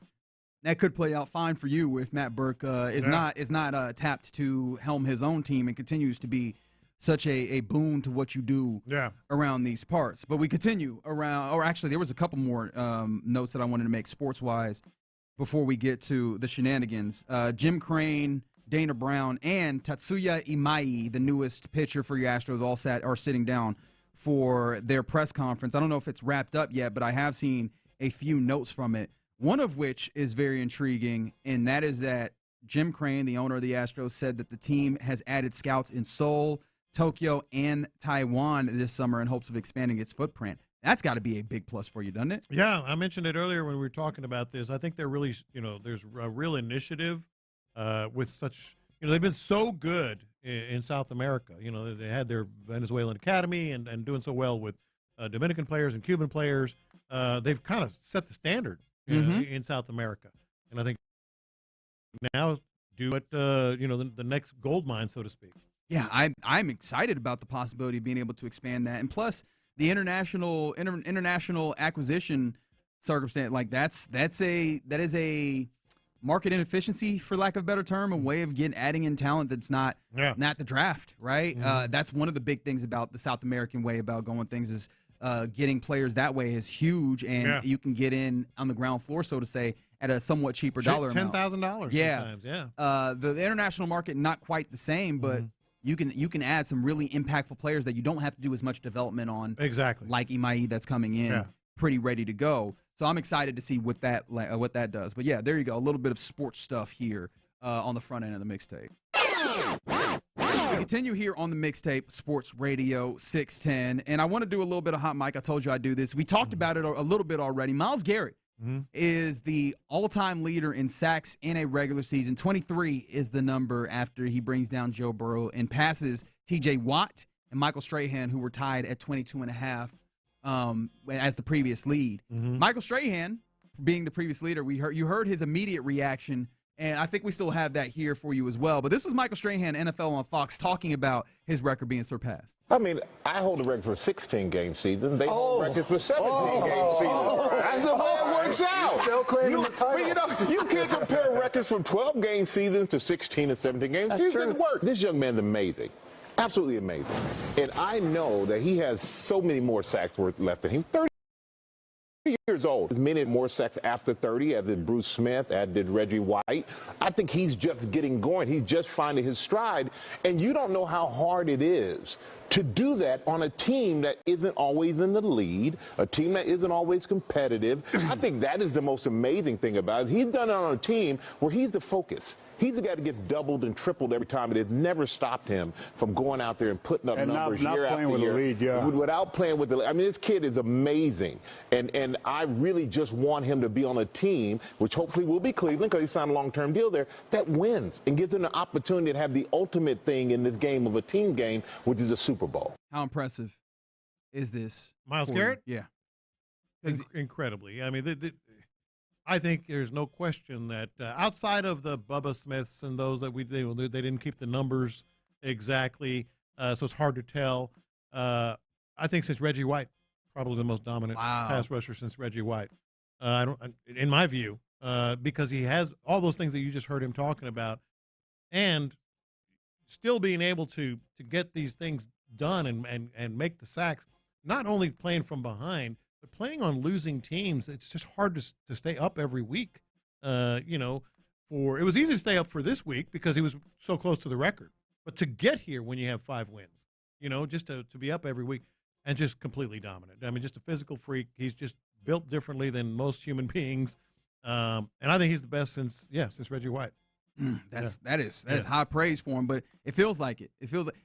that could play out fine for you if Matt Burke is not tapped to helm his own team and continues to be such a boon to what you do around these parts. But we continue around, or actually there was a couple more notes that I wanted to make sports-wise before we get to the shenanigans. Jim Crane, Dana Brown, and Tatsuya Imai, the newest pitcher for your Astros, are sitting down for their press conference. I don't know if it's wrapped up yet, but I have seen a few notes from it. One of which is very intriguing, and that is that Jim Crane, the owner of the Astros, said that the team has added scouts in Seoul, Tokyo, and Taiwan this summer in hopes of expanding its footprint. That's got to be a big plus for you, doesn't it? Yeah, I mentioned it earlier when we were talking about this. I think they're really, there's a real initiative with such, they've been so good in South America. They had their Venezuelan academy and doing so well with Dominican players and Cuban players. They've kind of set the standard in South America. And I think now do it, the next gold mine, so to speak. Yeah, I'm excited about the possibility of being able to expand that. And plus, the international acquisition circumstance, like that is a market inefficiency, for lack of a better term, a way of adding in talent that's not the draft, right? That's one of the big things about the South American way about going things is getting players that way is huge, and you can get in on the ground floor, so to say, at a somewhat cheaper dollar amount. $10,000 sometimes, The international market, not quite the same, but you can add some really impactful players that you don't have to do as much development on. Exactly. Like Imai that's coming in pretty ready to go. So I'm excited to see what that does. But yeah, there you go. A little bit of sports stuff here on the front end of the mixtape. We continue here on the mixtape, Sports Radio 610. And I want to do a little bit of hot mic. I told you I'd do this. We talked about it a little bit already. Myles Garrett is the all-time leader in sacks in a regular season. 23 is the number after he brings down Joe Burrow and passes T.J. Watt and Michael Strahan, who were tied at 22.5 as the previous lead. Michael Strahan, being the previous leader, you heard his immediate reaction, and I think we still have that here for you as well. But this was Michael Strahan, NFL on Fox, talking about his record being surpassed. I mean, I hold the record for a 16-game season. They hold the record for 17-game season. That's the way it works out. Still claiming the title. You can't compare records from 12-game seasons to 16 and 17 games. It doesn't work. This young man's amazing. Absolutely amazing. And I know that he has so many more sacks left in him. years old. As many more sacks after 30, as did Bruce Smith, as did Reggie White. I think he's just getting going. He's just finding his stride. And you don't know how hard it is to do that on a team that isn't always in the lead, a team that isn't always competitive. I think that is the most amazing thing about it. He's done it on a team where he's the focus. He's the guy that gets doubled and tripled every time, and it never stopped him from going out there and putting up numbers not year playing after with year. the lead, yeah. Without playing with the lead. I mean, this kid is amazing, and I really just want him to be on a team, which hopefully will be Cleveland because he signed a long-term deal there, that wins and gives him the opportunity to have the ultimate thing in this game of a team game, which is a Super Bowl. How impressive is this? Myles Garrett? Yeah. Incredibly. I mean, I think there's no question that outside of the Bubba Smiths and those that they didn't keep the numbers exactly, so it's hard to tell. I think since Reggie White, probably the most dominant pass rusher since Reggie White. In my view, because he has all those things that you just heard him talking about, and still being able to get these things done and make the sacks. Not only playing from behind, but playing on losing teams. It's just hard to stay up every week. It was easy to stay up for this week because he was so close to the record. But to get here when you have 5 wins, just to be up every week and just completely dominant. I mean, just a physical freak. He's just built differently than most human beings. And I think he's the best since Reggie White. That is high praise for him, but it feels like it. It feels like.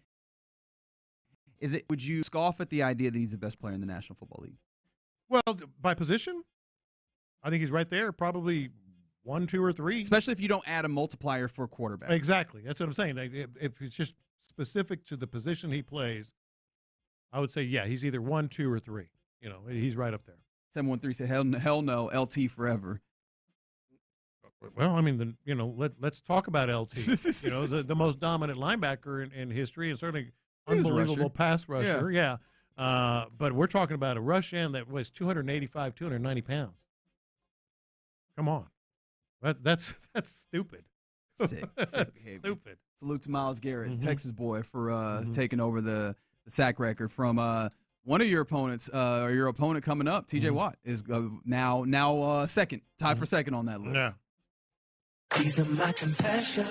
Would you scoff at the idea that he's the best player in the National Football League? Well, by position, I think he's right there, probably 1, 2, or 3. Especially if you don't add a multiplier for a quarterback. Exactly. That's what I'm saying. If it's just specific to the position he plays, I would say, he's either 1, 2, or 3. He's right up there. 713 said, hell no, LT forever. Well, I mean, let's talk about LT. The most dominant linebacker in history, and certainly unbelievable pass rusher. Yeah. But we're talking about a rush end that weighs 285, 290 pounds. Come on. That's stupid. Sick Stupid. Salute to Myles Garrett, Texas boy, for taking over the sack record from one of your opponents, or your opponent coming up. TJ Watt is now second, tied for second on that list. Yeah. These are my confessions.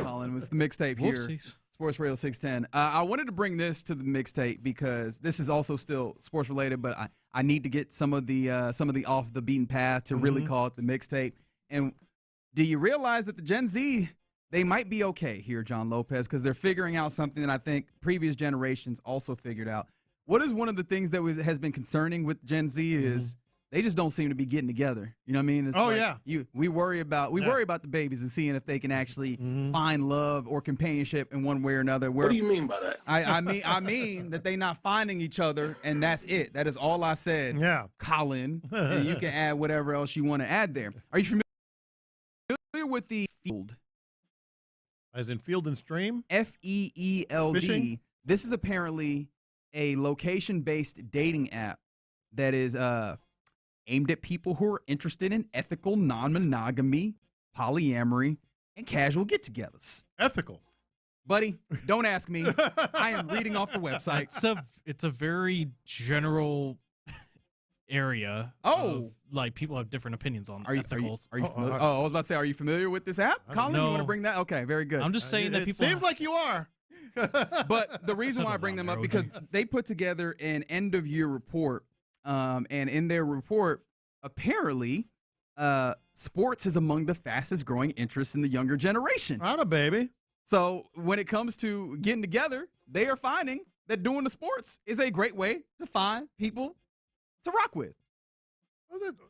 Colin, it's the mixtape here. Whoopsies. Sports Radio 610. I wanted to bring this to the mixtape because this is also still sports related, but I need to get some of the off the beaten path to really call it the mixtape. And do you realize that the Gen Z, they might be okay here, John Lopez, because they're figuring out something that I think previous generations also figured out. What is one of the things that has been concerning with Gen Z is they just don't seem to be getting together. You know what I mean? It's we worry about the babies and seeing if they can actually find love or companionship in one way or another. What do you mean by that? I mean that they not finding each other, and that's it. That is all I said. Yeah, Colin, and you can add whatever else you want to add there. Are you familiar with the Field? As in Field and Stream? FEELD. Fishing? This is apparently a location-based dating app that is aimed at people who are interested in ethical non-monogamy, polyamory, and casual get-togethers. Ethical. Buddy, don't ask me. I am reading off the website. It's a very general area. Oh. Like people have different opinions on Are you ethicals. familiar? I was about to say, are you familiar with this app? Colin, know. you want to bring that? Okay, very good. I'm just saying that people. Seems like you are. But the reason why I bring them up, because they put together an end-of-year report, and in their report, apparently, sports is among the fastest-growing interests in the younger generation. Atta baby. So when it comes to getting together, they are finding that doing the sports is a great way to find people to rock with.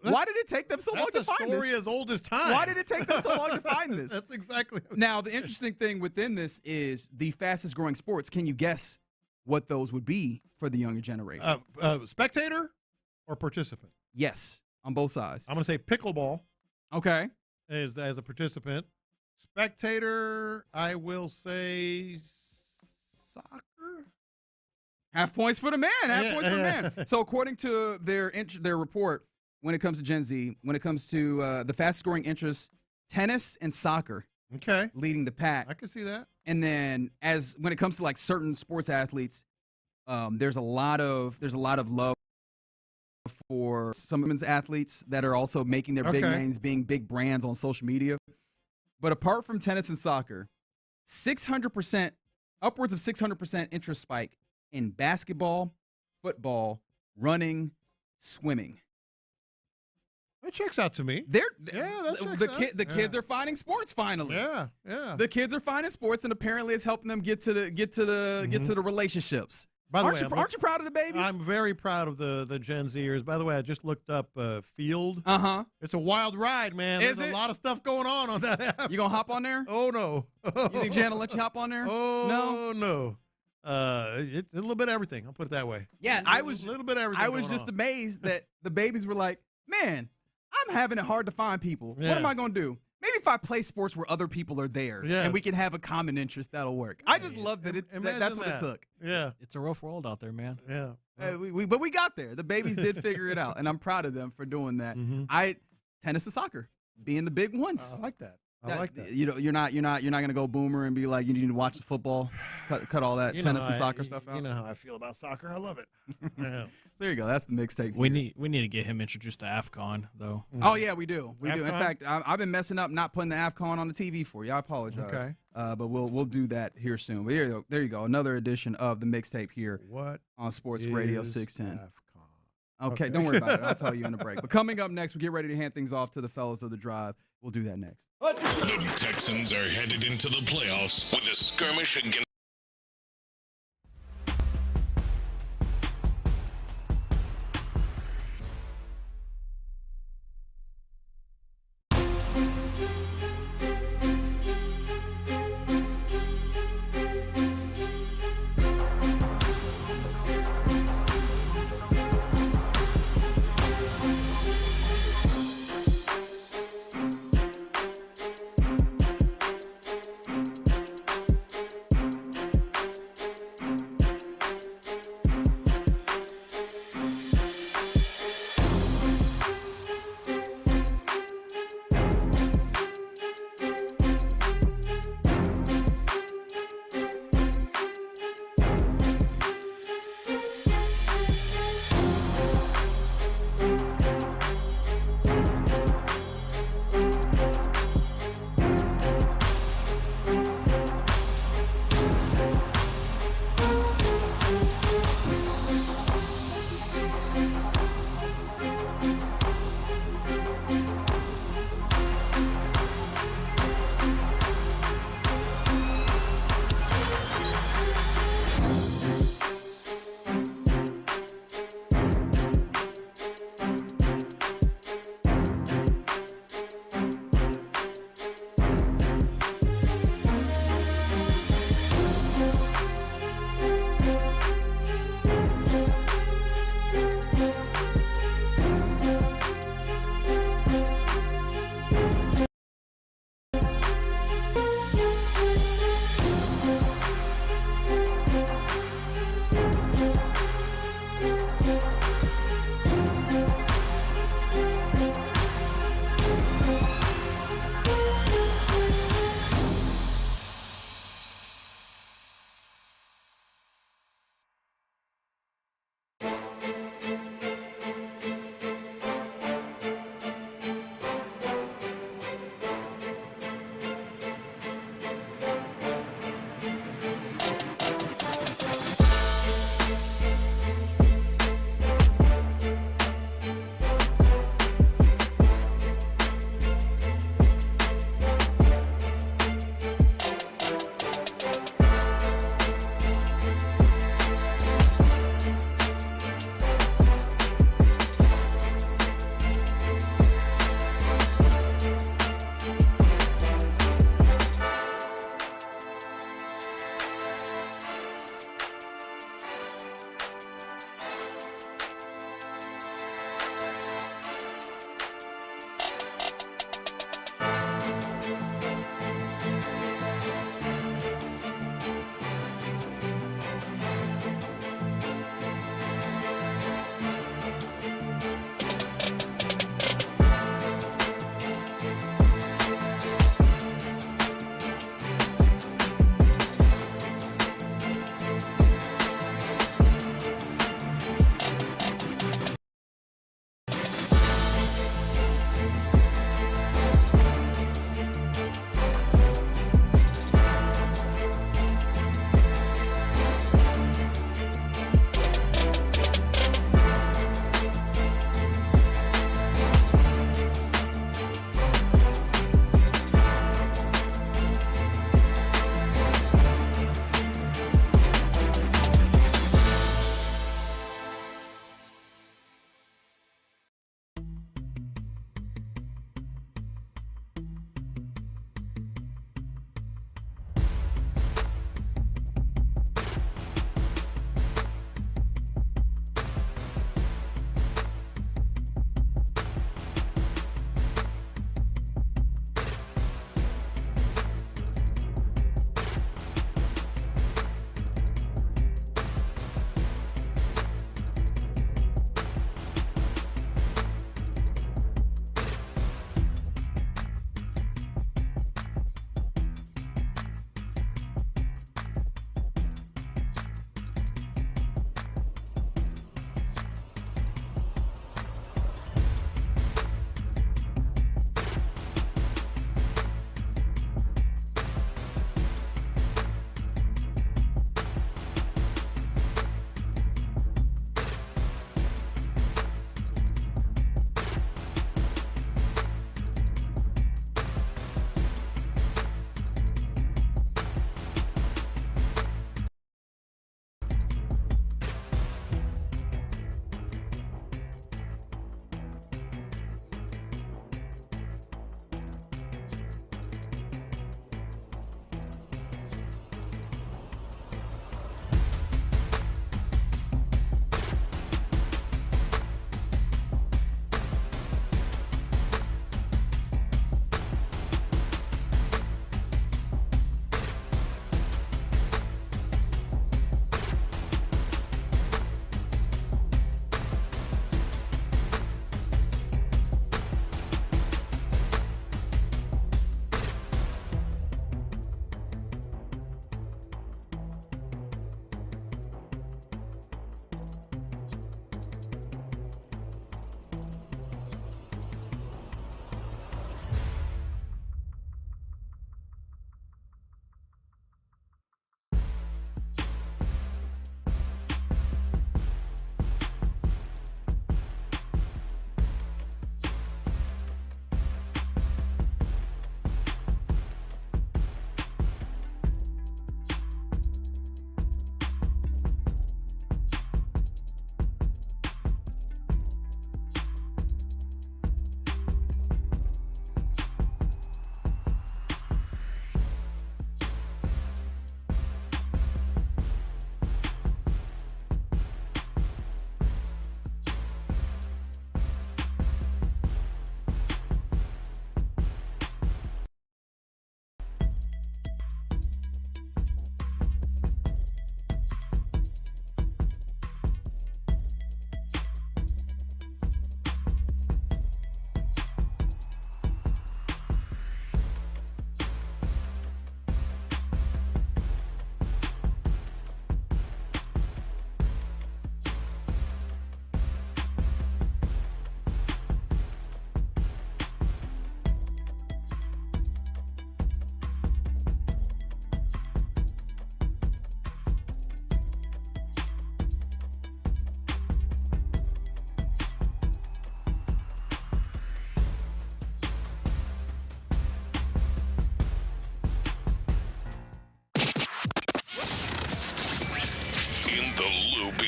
Why did it take them so long to find this? That's a story as old as time. Why did it take them so long to find this? That's exactly. Now, the interesting thing within this is the fastest growing sports. Can you guess what those would be for the younger generation? Spectator or participant? Yes, on both sides. I'm going to say pickleball. Okay. As a participant. Spectator, I will say soccer. Half points for the man. Half points for the man. So according to their report, when it comes to Gen Z, when it comes to the fastest growing interests, tennis and soccer. Okay. Leading the pack. I can see that. And then when it comes to like certain sports athletes, there's a lot of love for some women's athletes that are also making their big names, being big brands on social media. But apart from tennis and soccer, 600%, upwards of 600% interest spike in basketball, football, running, swimming. That checks out to me. The kids are finding sports finally. Yeah. The kids are finding sports, and apparently it's helping them get to the relationships. By the way, aren't you proud of the babies? I'm very proud of the Gen Zers. By the way, I just looked up Field. It's a wild ride, man. There's a lot of stuff going on that app. You gonna hop on there? Oh no. You think Jan will let you hop on there? Oh no. It's a little bit of everything. I'll put it that way. Yeah, a little bit of everything. I was just amazed that the babies were like, man, I'm having it hard to find people. Yeah. What am I gonna do? Maybe if I play sports where other people are there and we can have a common interest, that'll work. I just love that that's what it took. Yeah. It's a rough world out there, man. Yeah. But we got there. The babies did figure it out, and I'm proud of them for doing that. Tennis and soccer being the big ones. I like that. I like that. You know, you're not gonna go boomer and be like, you need to watch the football, cut all that tennis and soccer stuff out. You know how I feel about soccer. I love it. Yeah. So there you go. That's the mixtape. We need to get him introduced to AFCON though. Oh yeah, we do. We do. In fact, I've been messing up not putting the AFCON on the TV for you. I apologize. Okay. But we'll do that here soon. But there you go. Another edition of the mixtape here on Sports Radio 610. Okay, don't worry about it. I'll tell you in the break. But coming up next, we get ready to hand things off to the fellas of the drive. We'll do that next. The Texans are headed into the playoffs with a skirmish against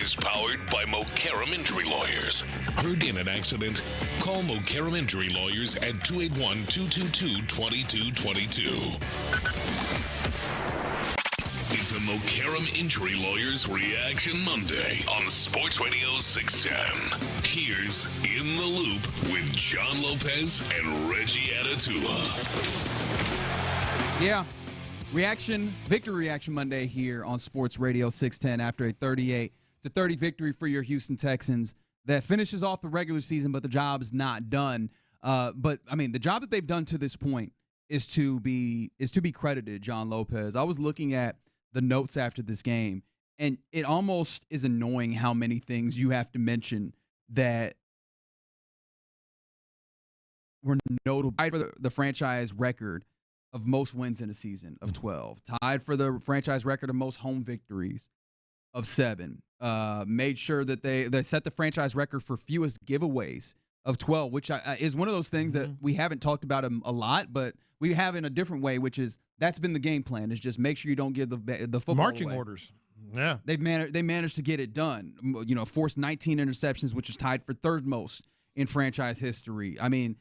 is powered by Mokaram Injury Lawyers. Heard in an accident? Call Mokaram Injury Lawyers at 281-222-2222. It's a Mokaram Injury Lawyers Reaction Monday on Sports Radio 610. Here's In the Loop with John Lopez and Reggie Atatula. Yeah. Victory Reaction Monday here on Sports Radio 610 after a 38-30 victory for your Houston Texans that finishes off the regular season, but the job is not done. But I mean, the job that they've done to this point is to be credited, John Lopez. I was looking at the notes after this game, and it almost is annoying how many things you have to mention that were notable. Tied for the franchise record of most wins in a season of 12. Tied for the franchise record of most home victories of 7. Made sure that they set the franchise record for fewest giveaways of 12, which is one of those things that we haven't talked about a lot, but we have in a different way, which is that's been the game plan, is just make sure you don't give the football marching away. orders. Yeah. They managed to get it done. Forced 19 interceptions, which is tied for third most in franchise history. I mean,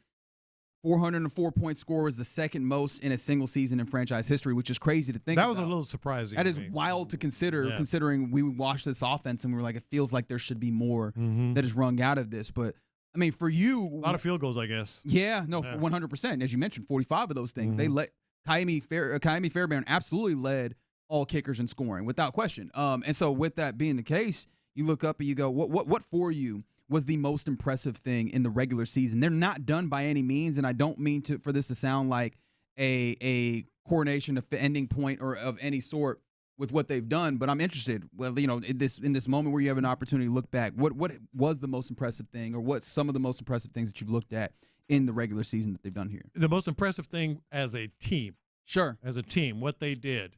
404-point score was the second most in a single season in franchise history, which is crazy to think about. That was a little surprising. That is wild to consider, considering we watched this offense and we were like, it feels like there should be more that is wrung out of this. But, I mean, for you. A lot of field goals, I guess. Yeah, no, 100%. As you mentioned, 45 of those things. They let Kaimi Fairbairn absolutely led all kickers in scoring, without question. And so with that being the case, you look up and you go, what for you was the most impressive thing in the regular season? They're not done by any means, and I don't mean for this to sound like a coronation, of ending point, or of any sort with what they've done, but I'm interested. Well, in this moment where you have an opportunity to look back, what was the most impressive thing, or what's some of the most impressive things that you've looked at in the regular season that they've done here? The most impressive thing as a team. Sure. As a team, what they did.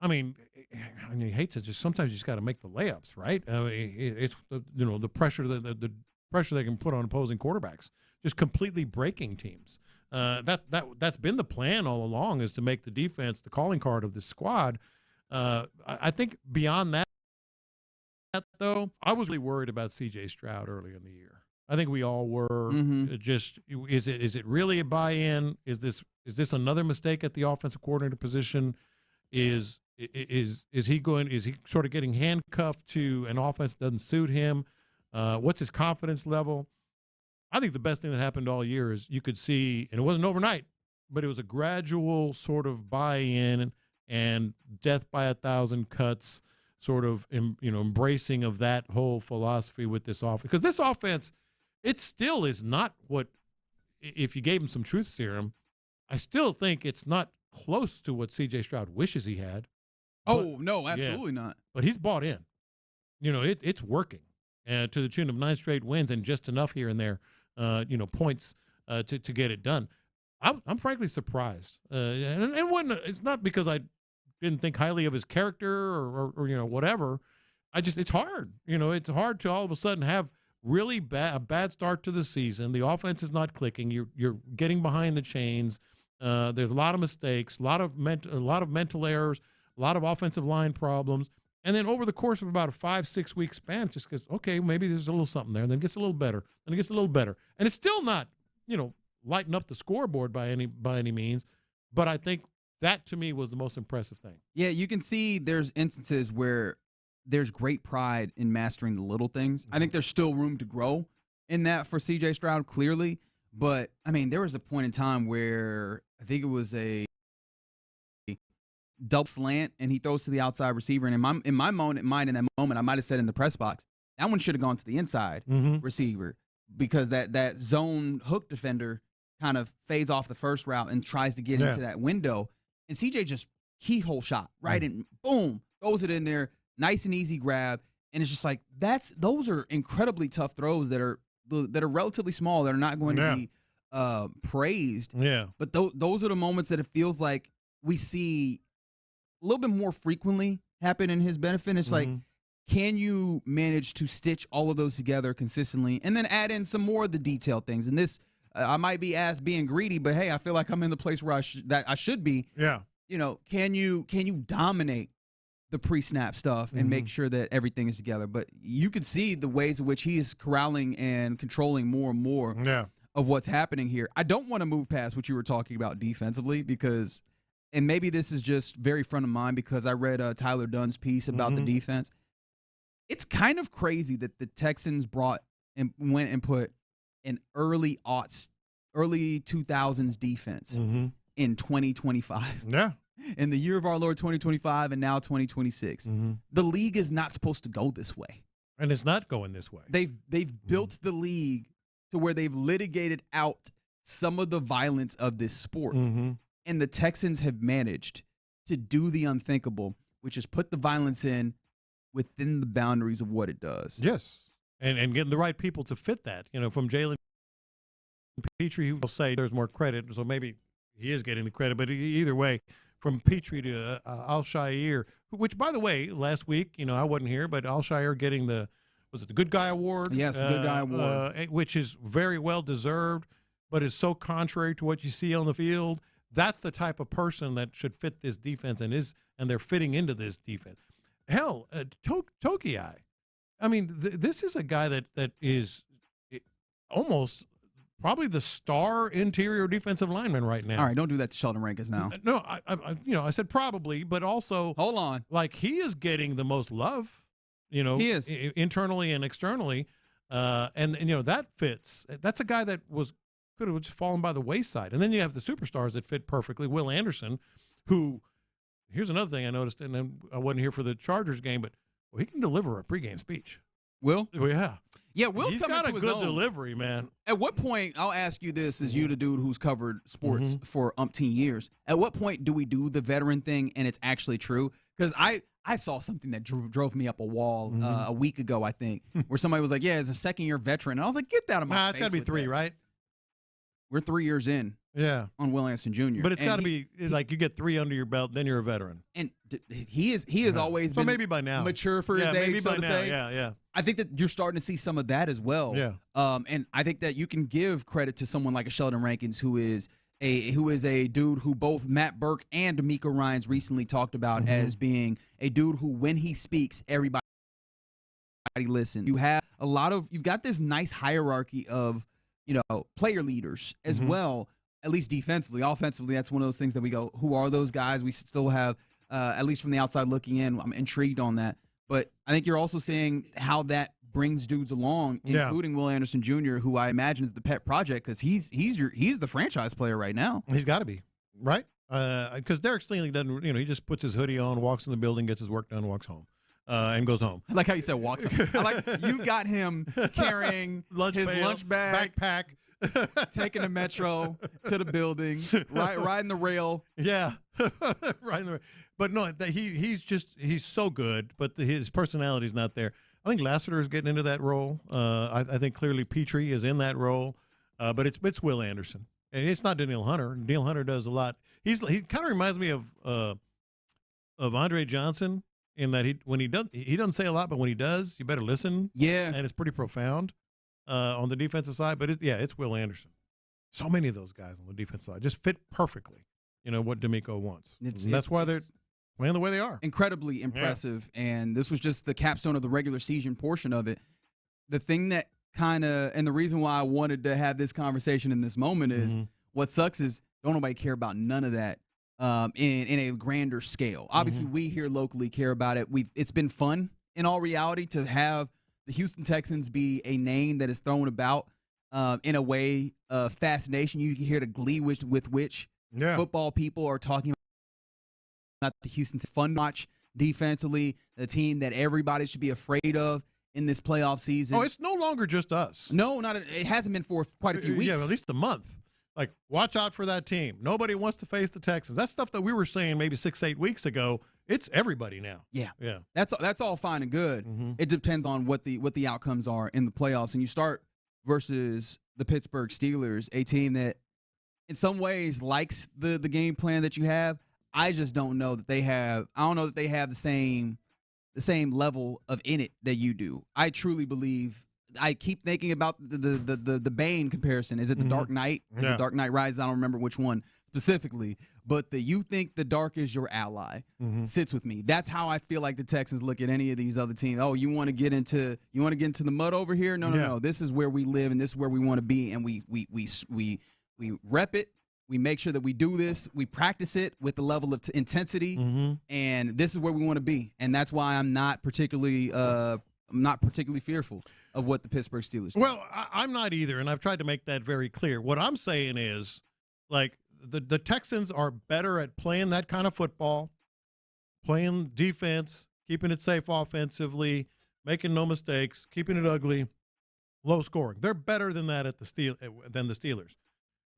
I mean, you hate to sometimes you just got to make the layups, right? I mean, it's the pressure the pressure they can put on opposing quarterbacks, just completely breaking teams. That's been the plan all along, is to make the defense the calling card of this squad. I think beyond that, though, I was really worried about C.J. Stroud early in the year. I think we all were. Just is it really a buy-in? Is this another mistake at the offensive coordinator position? Is he sort of getting handcuffed to an offense that doesn't suit him? What's his confidence level? I think the best thing that happened all year is you could see, and it wasn't overnight, but it was a gradual sort of buy-in and death by 1,000 cuts, sort of embracing of that whole philosophy with this offense. Because this offense, it still is not what, if you gave him some truth serum, I still think it's not close to what C.J. Stroud wishes he had. No, absolutely not. But he's bought in. It's working, to the tune of 9 straight wins and just enough here and there, points to get it done. I'm frankly surprised, and it's not because I didn't think highly of his character or whatever. It's hard. It's hard to all of a sudden have really a bad start to the season. The offense is not clicking. You're getting behind the chains. There's a lot of mistakes, a lot of mental errors, a lot of offensive line problems. And then over the course of about a 5-6 week span, it just goes, okay, maybe there's a little something there. And then it gets a little better. And it gets a little better. And it's still not, lighting up the scoreboard by any means. But I think that, to me, was the most impressive thing. Yeah, you can see there's instances where there's great pride in mastering the little things. I think there's still room to grow in that for C.J. Stroud, clearly. But, I mean, there was a point in time where I think it was a double slant, and he throws to the outside receiver. And in my mind, I might have said in the press box, that one should have gone to the inside receiver, because that zone hook defender kind of fades off the first route and tries to get into that window. And CJ just keyhole shot, right? And boom, throws it in there. Nice and easy grab. And it's just like, those are incredibly tough throws that are relatively small, that are not going to be praised. Yeah. But those are the moments that it feels like we see a little bit more frequently happen in his benefit. It's like, can you manage to stitch all of those together consistently and then add in some more of the detailed things? And this, I might be asked being greedy, but hey, I feel like I'm in the place where I should be. Yeah. Can you dominate the pre-snap stuff and make sure that everything is together. But you could see the ways in which he is corralling and controlling more and more of what's happening here. I don't want to move past what you were talking about defensively because, and maybe this is just very front of mind because I read Tyler Dunn's piece about the defense. It's kind of crazy that the Texans went and put an early 2000s defense in 2025. Yeah. In the year of our Lord 2025 and now 2026. The league is not supposed to go this way. And it's not going this way. They've built the league to where they've litigated out some of the violence of this sport. And the Texans have managed to do the unthinkable, which is put the violence in within the boundaries of what it does. Yes. And getting the right people to fit that. You know, from Jalen Petrie, who will say there's more credit, so maybe he is getting the credit, but either way, from Petrie to Al-Shaair, which, by the way, last week, you know, I wasn't here, but Al-Shaair getting the Good Guy Award? Yes, the Good Guy Award. Which is very well deserved, but is so contrary to what you see on the field. That's the type of person that should fit this defense and they're fitting into this defense. Hell, Togei. I mean, this is a guy that is almost probably the star interior defensive lineman right now. All right, don't do that to Sheldon Rankins now. No, I said probably, but also hold on. Like he is getting the most love, you know, he is internally and externally, and you know that fits. That's a guy that could have just fallen by the wayside. And then you have the superstars that fit perfectly. Will Anderson, who here's another thing I noticed, and then I wasn't here for the Chargers game, but he can deliver a pregame speech. Will? Yeah. Yeah, Will's He's coming got to a his good own delivery, man. At what point, I'll ask you this as you, the dude who's covered sports for umpteen years, at what point do we do the veteran thing and it's actually true? Because I saw something that drove me up a wall a week ago, I think, where somebody was like, yeah, it's a second-year veteran. And I was like, get that out of my face. It's got to be 3, right? We're 3 years in. Yeah. On Will Anderson Jr. But it's got to be like you get 3 under your belt, then you're a veteran. And he has always been maybe by now mature for his age, so to say. Yeah. I think that you're starting to see some of that as well. Yeah. And I think that you can give credit to someone like a Sheldon Rankins, who is a dude who both Matt Burke and Demeco Ryans recently talked about as being a dude who, when he speaks, everybody listens. You've got this nice hierarchy of, you know, player leaders as well, at least defensively. Offensively, that's one of those things that we go, who are those guys? We still have, at least from the outside looking in, I'm intrigued on that. But I think you're also seeing how that brings dudes along, including Will Anderson Jr., who I imagine is the pet project because he's the franchise player right now. He's got to be, right? Because Derek Stingley doesn't, you know, he just puts his hoodie on, walks in the building, gets his work done, walks home. And goes home. I like how you said walks. I like you got him carrying his lunch bag, backpack, taking the metro to the building, riding the rail. Yeah, riding the rail. But no, he's so good, but his personality's not there. I think Lassiter is getting into that role. I think clearly Petrie is in that role, but it's Will Anderson, and it's not Danielle Hunter. Danielle Hunter does a lot. He kind of reminds me of Andre Johnson. In that he doesn't say a lot, but when he does, you better listen. Yeah, and it's pretty profound on the defensive side. But it's Will Anderson. So many of those guys on the defensive side just fit perfectly. You know what Demeco wants. That's why they're playing the way they are. Incredibly impressive, and this was just the capstone of the regular season portion of it. The thing that and the reason why I wanted to have this conversation in this moment is what sucks is don't nobody care about none of that. In a grander scale. Obviously, we here locally care about it. It's been fun in all reality to have the Houston Texans be a name that is thrown about in a way of fascination. You can hear the glee with which football people are talking about the Houston. Fun to watch defensively, the team that everybody should be afraid of in this playoff season. Oh, it's no longer just us. No, it hasn't been for quite a few weeks. Yeah, at least a month. Like, watch out for that team. Nobody wants to face the Texans. That's stuff that we were saying maybe 6-8 weeks ago. It's everybody now. Yeah. That's all fine and good. It depends on what the outcomes are in the playoffs. And you start versus the Pittsburgh Steelers, a team that in some ways likes the game plan that you have. I just don't know that they have. I don't know that they have the same level of in it that you do. I truly believe I keep thinking about the Bane comparison. Is it the Dark Knight? Is it Dark Knight Rises? I don't remember which one specifically, but you think the dark is your ally sits with me. That's how I feel like the Texans look at any of these other teams. Oh, you want to get into the mud over here? No. This is where we live, and this is where we want to be, and we rep it. We make sure that we do this. We practice it with the level of intensity, and this is where we want to be. And that's why I'm not particularly fearful of what the Pittsburgh Steelers do. Well, I'm not either, and I've tried to make that very clear. What I'm saying is, like, the Texans are better at playing that kind of football, playing defense, keeping it safe offensively, making no mistakes, keeping it ugly, low scoring. They're better than that than the Steelers.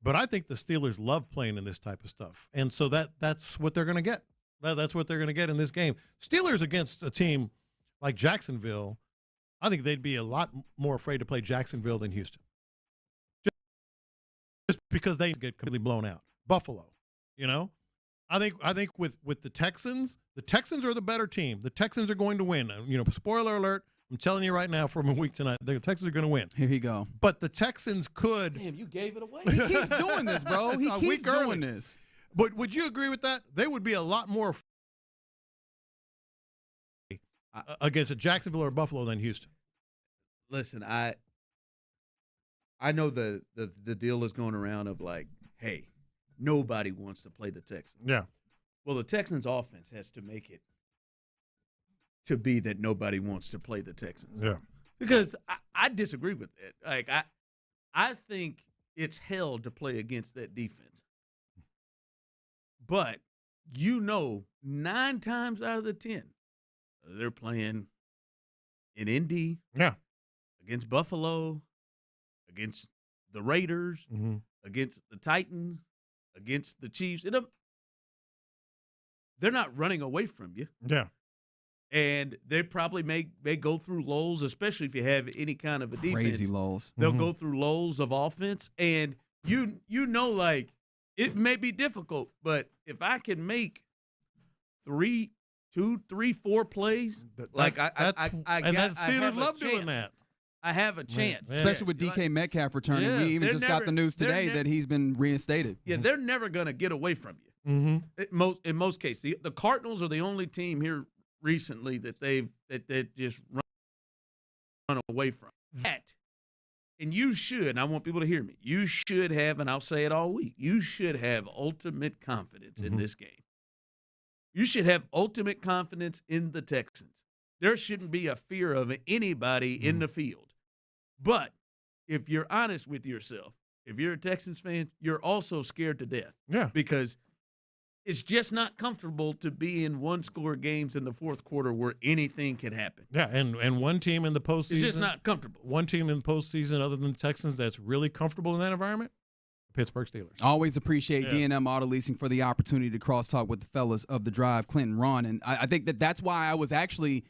But I think the Steelers love playing in this type of stuff. And so that's what they're going to get. That's what they're going to get in this game. Steelers against a team like Jacksonville, I think they'd be a lot more afraid to play Jacksonville than Houston. Just because they get completely blown out. Buffalo, I think with the Texans are the better team. The Texans are going to win. Spoiler alert, I'm telling you right now from a week tonight, the Texans are going to win. Here you go. But the Texans could. Damn, you gave it away. He keeps doing this, bro. He keeps doing this. But would you agree with that? They would be a lot more against a Jacksonville or Buffalo than Houston. Listen, I know the deal is going around of like, hey, nobody wants to play the Texans. Yeah. Well, the Texans' offense has to make it to be that nobody wants to play the Texans. Yeah. Because I disagree with that. Like, I think it's hell to play against that defense. But 9 times out of the 10, they're playing in Indy. Yeah. Against Buffalo, against the Raiders, against the Titans, against the Chiefs. They're not running away from you. Yeah. And they probably may go through lulls, especially if you have any kind of a defense. Crazy lulls. They'll go through lulls of offense. And like, it may be difficult, but if I can make 3, 4 plays, I Steelers love doing that. I have a chance. Especially with DK Metcalf returning. We even just got the news today that he's been reinstated. Yeah, they're never going to get away from you. In most cases. The Cardinals are the only team here recently that they just run away from. That, and you should, I want people to hear me, you should have, and I'll say it all week, you should have ultimate confidence in this game. You should have ultimate confidence in the Texans. There shouldn't be a fear of anybody in the field. But if you're honest with yourself, if you're a Texans fan, you're also scared to death. Yeah. Because it's just not comfortable to be in one-score games in the fourth quarter where anything can happen. Yeah, and one team in the postseason. It's just not comfortable. One team in the postseason other than the Texans that's really comfortable in that environment, Pittsburgh Steelers. Always appreciate D&M Auto Leasing for the opportunity to crosstalk with the fellas of The Drive, Clinton, Ron. And I think that's why I was actually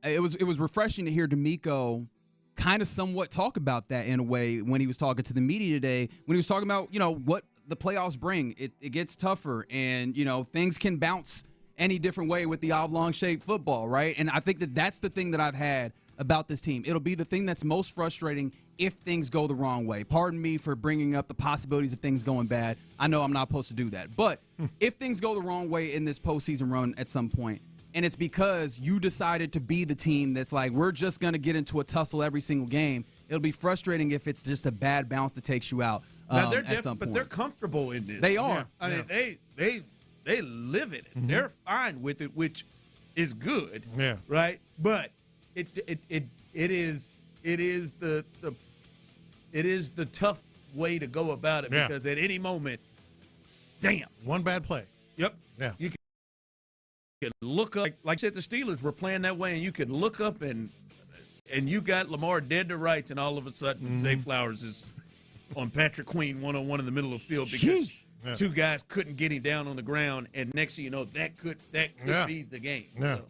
it was refreshing to hear Demeco kind of somewhat talk about that in a way when he was talking to the media today, when he was talking about, what the playoffs bring. It gets tougher, and, things can bounce any different way with the oblong-shaped football, right? And I think that's the thing that I've had about this team. It'll be the thing that's most frustrating if things go the wrong way. Pardon me for bringing up the possibilities of things going bad. I know I'm not supposed to do that. But if things go the wrong way in this postseason run at some point, and it's because you decided to be the team that's like, we're just going to get into a tussle every single game, it'll be frustrating if it's just a bad bounce that takes you out at some point. But they're comfortable in this. They are. I mean, they live in it. They're fine with it, which is good. Yeah. Right? But it is the tough way to go about it, because at any moment, damn. One bad play. Yep. Yeah. You can look up, like I said, the Steelers were playing that way, and you can look up and you got Lamar dead to rights, and all of a sudden Zay Flowers is on Patrick Queen 1-on-1 in the middle of the field because two guys couldn't get him down on the ground, and next thing you know, that could be the game. Yeah. So.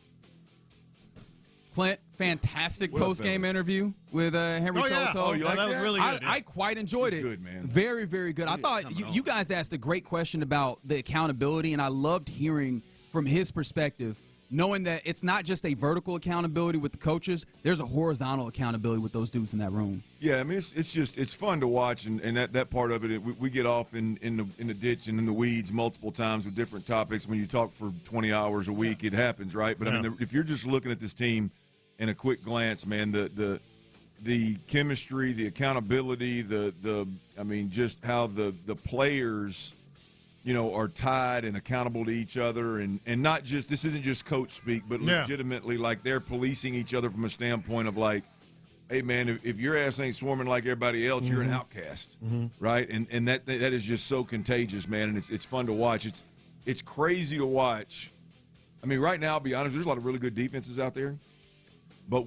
Clint, fantastic post-game interview with Henry Toto. Oh, you like that? Was really good. I quite enjoyed it. Good, man. Very, very good. I thought you guys asked a great question about the accountability, and I loved hearing from his perspective knowing that it's not just a vertical accountability with the coaches, there's a horizontal accountability with those dudes in that room. Yeah, I mean, it's fun to watch, and that part of it, we get off in the ditch and in the weeds multiple times with different topics. When you talk for 20 hours a week, it happens, right? But I mean, if you're just looking at this team in a quick glance, man, the chemistry, the accountability, I mean, just how the players, are tied and accountable to each other, and not just, this isn't just coach speak, but legitimately, like, they're policing each other from a standpoint of, like, hey, man, if your ass ain't swarming like everybody else, you're an outcast, right? And that is just so contagious, man, and it's fun to watch. It's crazy to watch. I mean, right now, I'll be honest, there's a lot of really good defenses out there, but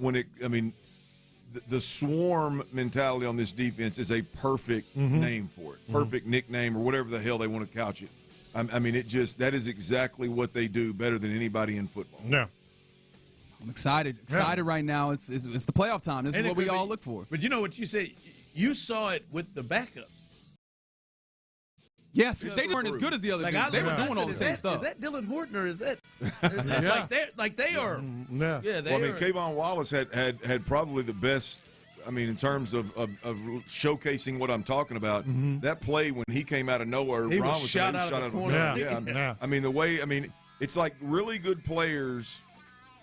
the swarm mentality on this defense is a perfect name for it, perfect nickname or whatever the hell they want to couch it. I mean, that is exactly what they do better than anybody in football. Yeah. I'm excited right now. It's the playoff time. This is what we all look for. But you know what you said? You saw it with the backups. Yes, they weren't as good as the other dudes. They were doing all the same stuff. Is that Dylan Horton or is that they are? Yeah. Yeah, well, I mean, Kayvon Wallace had probably the best. I mean, in terms of showcasing what I'm talking about, that play when he came out of nowhere, he Ron was shot out of the corner. Yeah. I mean, it's like really good players.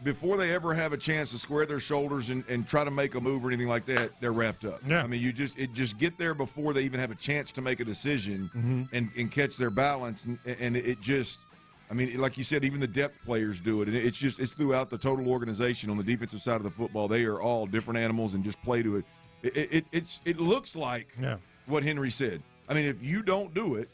Before they ever have a chance to square their shoulders and try to make a move or anything like that, they're wrapped up. Yeah. I mean, you just get there before they even have a chance to make a decision and catch their balance. And it just, I mean, like you said, even the depth players do it. And it's throughout the total organization on the defensive side of the football. They are all different animals and just play to it. It looks like what Henry said. I mean, if you don't do it,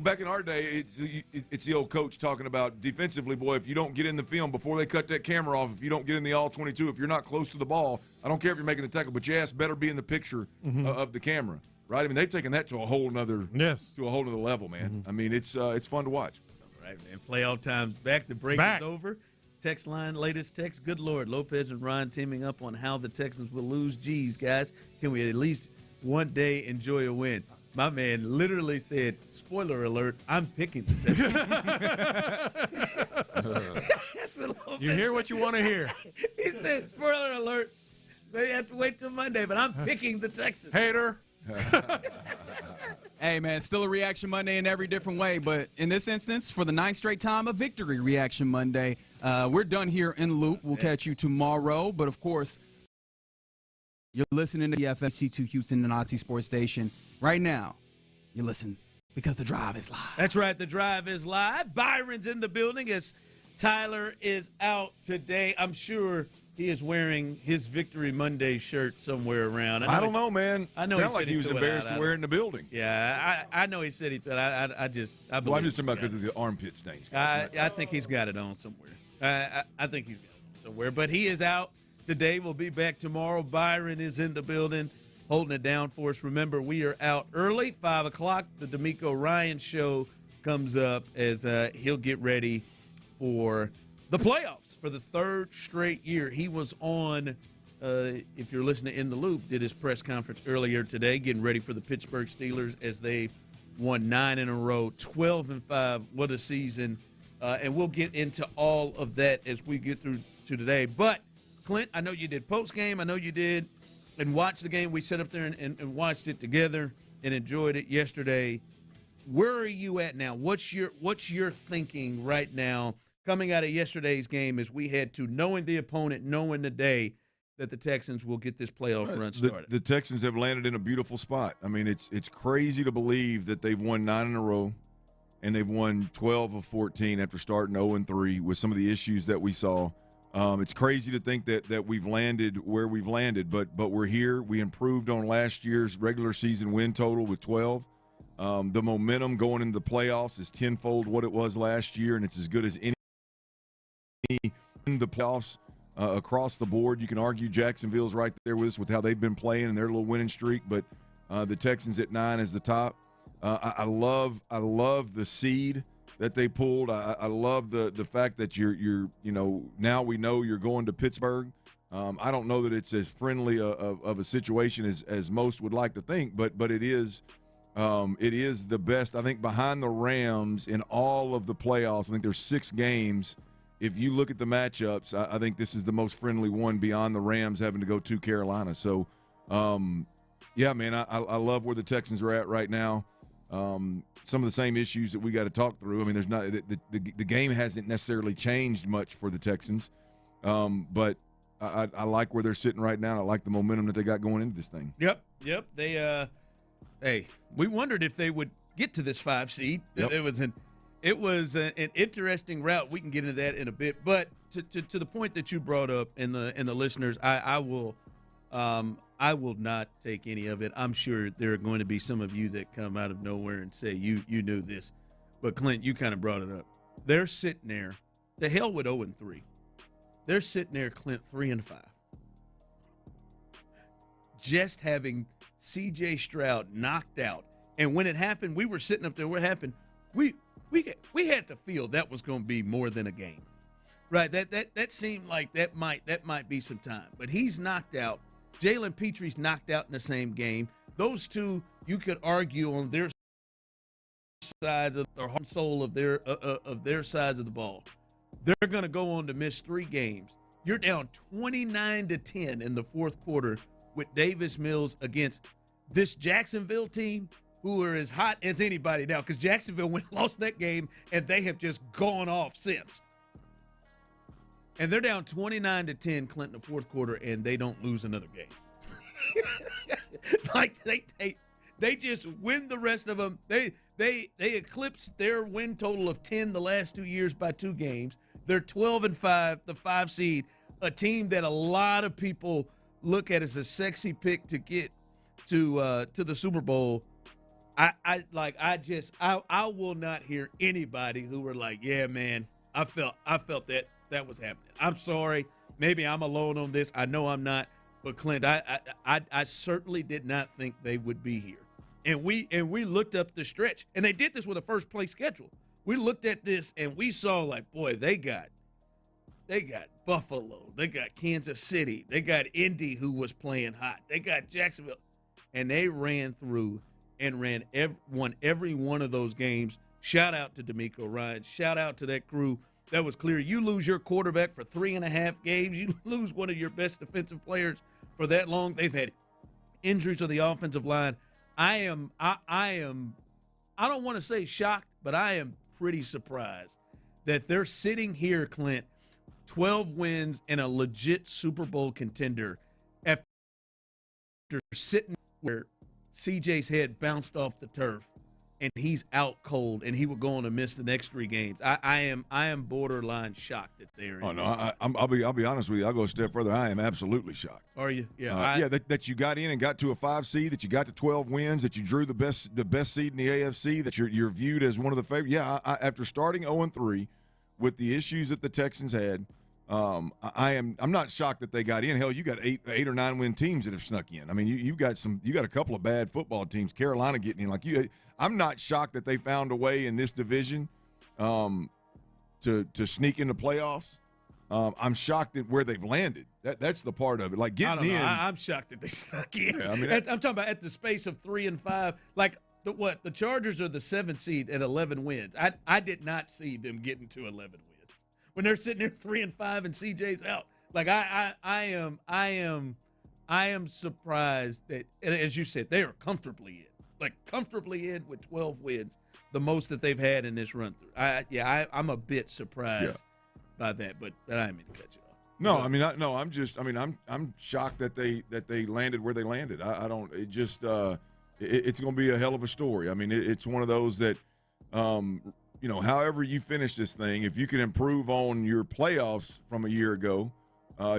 back in our day, it's the old coach talking about defensively, boy, if you don't get in the film before they cut that camera off, if you don't get in the all-22, if you're not close to the ball, I don't care if you're making the tackle, but your ass better be in the picture of the camera, right? I mean, they've taken that to a whole nother level, man. I mean, it's fun to watch. All right, man. Playoff time's back. The break is over. Text line, latest text. Good Lord, Lopez and Ryan teaming up on how the Texans will lose. Geez, guys, can we at least one day enjoy a win? My man literally said, spoiler alert, I'm picking the Texans. You hear what you want to hear. He said, spoiler alert, they have to wait till Monday, but I'm picking the Texans. Hater. Hey, man, still a Reaction Monday in every different way, but in this instance, for the 9th straight time, a victory Reaction Monday. We're done here in Loop. We'll catch you tomorrow, but of course, you're listening to the FFC2 Houston and Odyssey Sports Station. Right now, you listen because the drive is live. That's right, the drive is live. Byron's in the building as Tyler is out today. I'm sure he is wearing his Victory Monday shirt somewhere around. I don't know, man. I know. Sound like he was embarrassed to wear it in the building. Yeah, I know he said he thought. I believe. Well, I'm just talking about because of the armpit stains. I think he's got it on somewhere. I think he's got it on somewhere. But he is out today. We'll be back tomorrow. Byron is in the building, holding it down for us. Remember, we are out early, 5 o'clock. The Demeco Ryans show comes up as he'll get ready for the playoffs for the 3rd straight year. He was on, if you're listening in the Loop, did his press conference earlier today, getting ready for the Pittsburgh Steelers as they won 9 in a row, 12-5. What a season. And we'll get into all of that as we get through to today. But, Clint, I know you did post-game. I know you did and watched the game. We sat up there and watched it together and enjoyed it yesterday. Where are you at now? What's your thinking right now coming out of yesterday's game as we head to knowing the opponent, knowing the day that the Texans will get this playoff run started? The Texans have landed in a beautiful spot. I mean, it's crazy to believe that they've won 9 in a row and they've won 12 of 14 after starting 0-3 with some of the issues that we saw. It's crazy to think that we've landed where we've landed, but we're here. We improved on last year's regular season win total with 12. The momentum going into the playoffs is tenfold what it was last year, and it's as good as any in the playoffs across the board. You can argue Jacksonville's right there with us with how they've been playing and their little winning streak, but the Texans at 9 is the top. I love the seed that they pulled. I love the fact that you're now we know you're going to Pittsburgh. I don't know that it's as friendly of a situation as most would like to think, but it is the best, I think, behind the Rams in all of the playoffs. I think there's 6 games if you look at the matchups, I think this is the most friendly one beyond the Rams having to go to Carolina. So, yeah, man, I love where the Texans are at right now. Some of the same issues that we got to talk through. I mean, there's not the game hasn't necessarily changed much for the Texans, but I like where they're sitting right now. I like the momentum that they got going into this thing. Yep. They, hey, we wondered if they would get to this 5 seed. Yep. It was an interesting route. We can get into that in a bit, but to the point that you brought up, and the listeners, I will not take any of it. I'm sure there are going to be some of you that come out of nowhere and say you knew this, but Clint, you kind of brought it up. They're sitting there. The hell with 0-3. They're sitting there, Clint, 3-5. Just having C.J. Stroud knocked out, and when it happened, we were sitting up there. What happened? We had to feel that was going to be more than a game, right? That seemed like that might be some time. But he's knocked out. Jalen Petre's knocked out in the same game. Those two, you could argue on their sides of the heart and soul of their sides of the ball. They're going to go on to miss 3 games. You're down 29-10 in the fourth quarter with Davis Mills against this Jacksonville team, who are as hot as anybody now, because Jacksonville lost that game, and they have just gone off since. And they're down 29-10, Clint, in the fourth quarter, and they don't lose another game. Like they just win the rest of them. They eclipsed their win total of 10 the last 2 years by 2 games. They're 12-5, the 5 seed, a team that a lot of people look at as a sexy pick to get to the Super Bowl. I will not hear anybody who were like, yeah, man, I felt that was happening. I'm sorry. Maybe I'm alone on this. I know I'm not. But Clint, I certainly did not think they would be here. And we looked up the stretch, and they did this with a first place schedule. We looked at this and we saw, like, boy, they got Buffalo, they got Kansas City, they got Indy, who was playing hot, they got Jacksonville, and they ran through and won every one of those games. Shout out to Demeco Ryans. Shout out to that crew. That was clear. You lose your quarterback for 3.5 games. You lose one of your best defensive players for that long. They've had injuries on the offensive line. I don't want to say shocked, but I am pretty surprised that they're sitting here, Clint, 12 wins and a legit Super Bowl contender after sitting where CJ's head bounced off the turf and he's out cold and he would go on to miss the next 3 games. I am borderline shocked that they're in. Oh no, I'll be honest with you. I'll go a step further. I am absolutely shocked. Are you? Yeah. Yeah, that you got in and got to a 5 seed, that you got to 12 wins, that you drew the best seed in the AFC, that you're viewed as one of the favorites. Yeah, after starting 0-3 with the issues that the Texans had, I'm not shocked that they got in. Hell, you got 8 or 9 win teams that have snuck in. I mean, you got a couple of bad football teams. Carolina getting in, I'm not shocked that they found a way in this division to sneak into playoffs. I'm shocked at where they've landed. That's the part of it. Like getting in. I'm shocked that they snuck in. Yeah, I mean, I'm talking about at the space of 3 and 5. Like the Chargers are the 7th seed at 11 wins. I did not see them getting to 11 wins when they're sitting there 3 and 5 and CJ's out. Like I am surprised that, as you said, they are comfortably in. Like comfortably in with 12 wins, the most that they've had in this run through. I'm a bit surprised by that, but I didn't mean to cut you off. No, I mean, I'm shocked that they landed where they landed. It's going to be a hell of a story. I mean, it's one of those that, however you finish this thing, if you can improve on your playoffs from a year ago,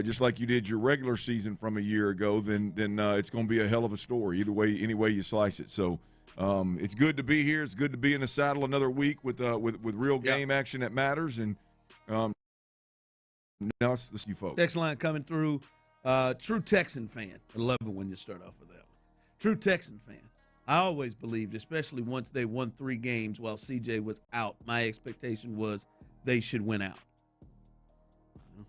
just like you did your regular season from a year ago, then it's going to be a hell of a story either way, any way you slice it. So it's good to be here. It's good to be in the saddle another week with real game action that matters. And now let's you folks. Text line coming through. True Texan fan. I love it when you start off with that one. True Texan fan. I always believed, especially once they won 3 games while CJ was out, my expectation was they should win out. I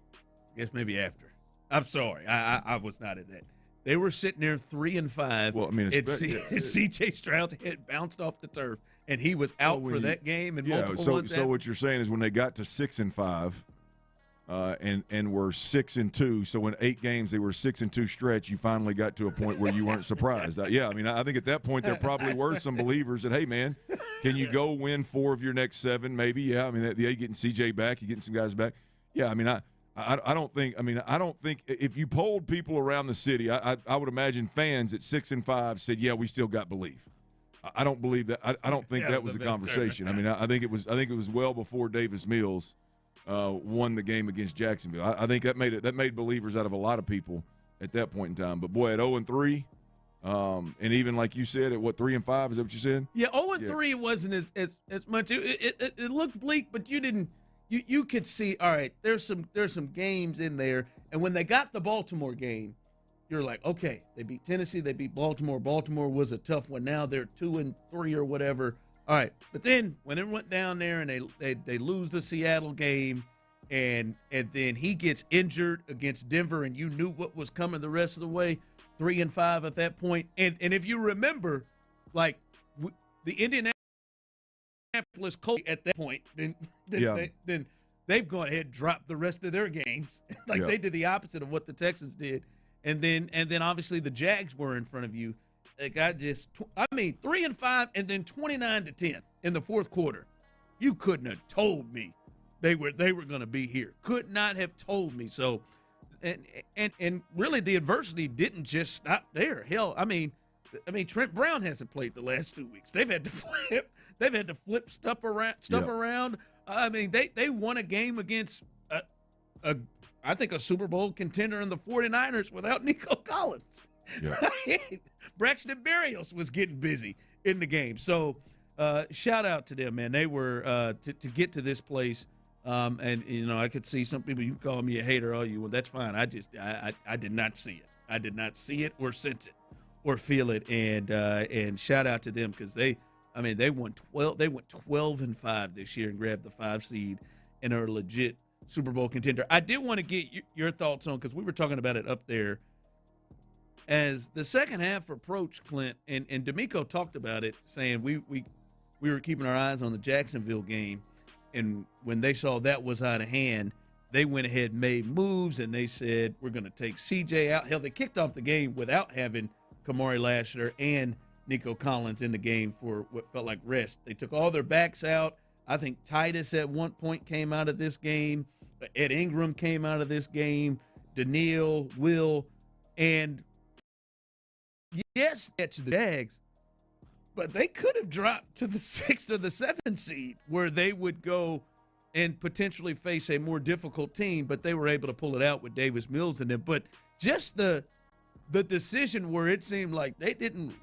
guess maybe after. I'm sorry. I was not at that. They were sitting there 3 and 5. Well, I mean, C.J. Stroud's head bounced off the turf, and he was out for that game and multiple ones. So what you're saying is when they got to 6 and 5, and were 6-2. So in 8 games they were 6-2 stretch. You finally got to a point where you weren't surprised. Yeah, I mean, I think at that point there probably were some believers that, hey man, can you go win 4 of your next 7? Maybe, yeah. I mean, you getting CJ back, you getting some guys back. Yeah, I mean, I don't think. I mean, I don't think if you polled people around the city, I would imagine fans at 6-5 said, yeah, we still got belief. I don't believe that. I don't think that was a conversation. I mean, I think it was well before Davis Mills won the game against Jacksonville. I think that made believers out of a lot of people at that point in time. But boy, at 0-3, and even like you said, at what 3-5, is that what you said? Yeah, 0-3 wasn't as much. It looked bleak, but you didn't. You could see. All right, there's some games in there, and when they got the Baltimore game, you're like, okay, they beat Tennessee, they beat Baltimore. Baltimore was a tough one. Now they're 2-3 or whatever. All right, but then when it went down there and they lose the Seattle game, and then he gets injured against Denver, and you knew what was coming the rest of the way, 3-5 at that point. And if you remember, like the Indianapolis Colts at that point, then they've gone ahead and dropped the rest of their games. They did the opposite of what the Texans did. And then obviously the Jags were in front of you. Like 3-5 and then 29-10 in the fourth quarter. You couldn't have told me they were going to be here. Could not have told me. So, and really the adversity didn't just stop there. Hell, I mean Trent Brown hasn't played the last 2 weeks. They've had to flip stuff around. I mean they won a game against I think a Super Bowl contender in the 49ers without Nico Collins. Yeah. Braxton Berrios was getting busy in the game. So shout out to them, man. They were to get to this place. And, you know, I could see some people, you can call me a hater all you want. That's fine. I did not see it. I did not see it or sense it or feel it. And shout out to them because they went 12-5 this year and grabbed the 5 seed and are a legit Super Bowl contender. I did want to get your thoughts on, because we were talking about it up there, as the second half approached, Clint, and Demeco talked about it, saying we were keeping our eyes on the Jacksonville game, and when they saw that was out of hand, they went ahead and made moves, and they said, we're going to take CJ out. Hell, they kicked off the game without having Kamari Lashley and Nico Collins in the game for what felt like rest. They took all their backs out. I think Titus at one point came out of this game. Ed Ingram came out of this game. Daniil, Will, and yes, that's the Jags, but they could have dropped to the 6th or the 7th seed where they would go and potentially face a more difficult team, but they were able to pull it out with Davis Mills in them. But just the decision where it seemed like they didn't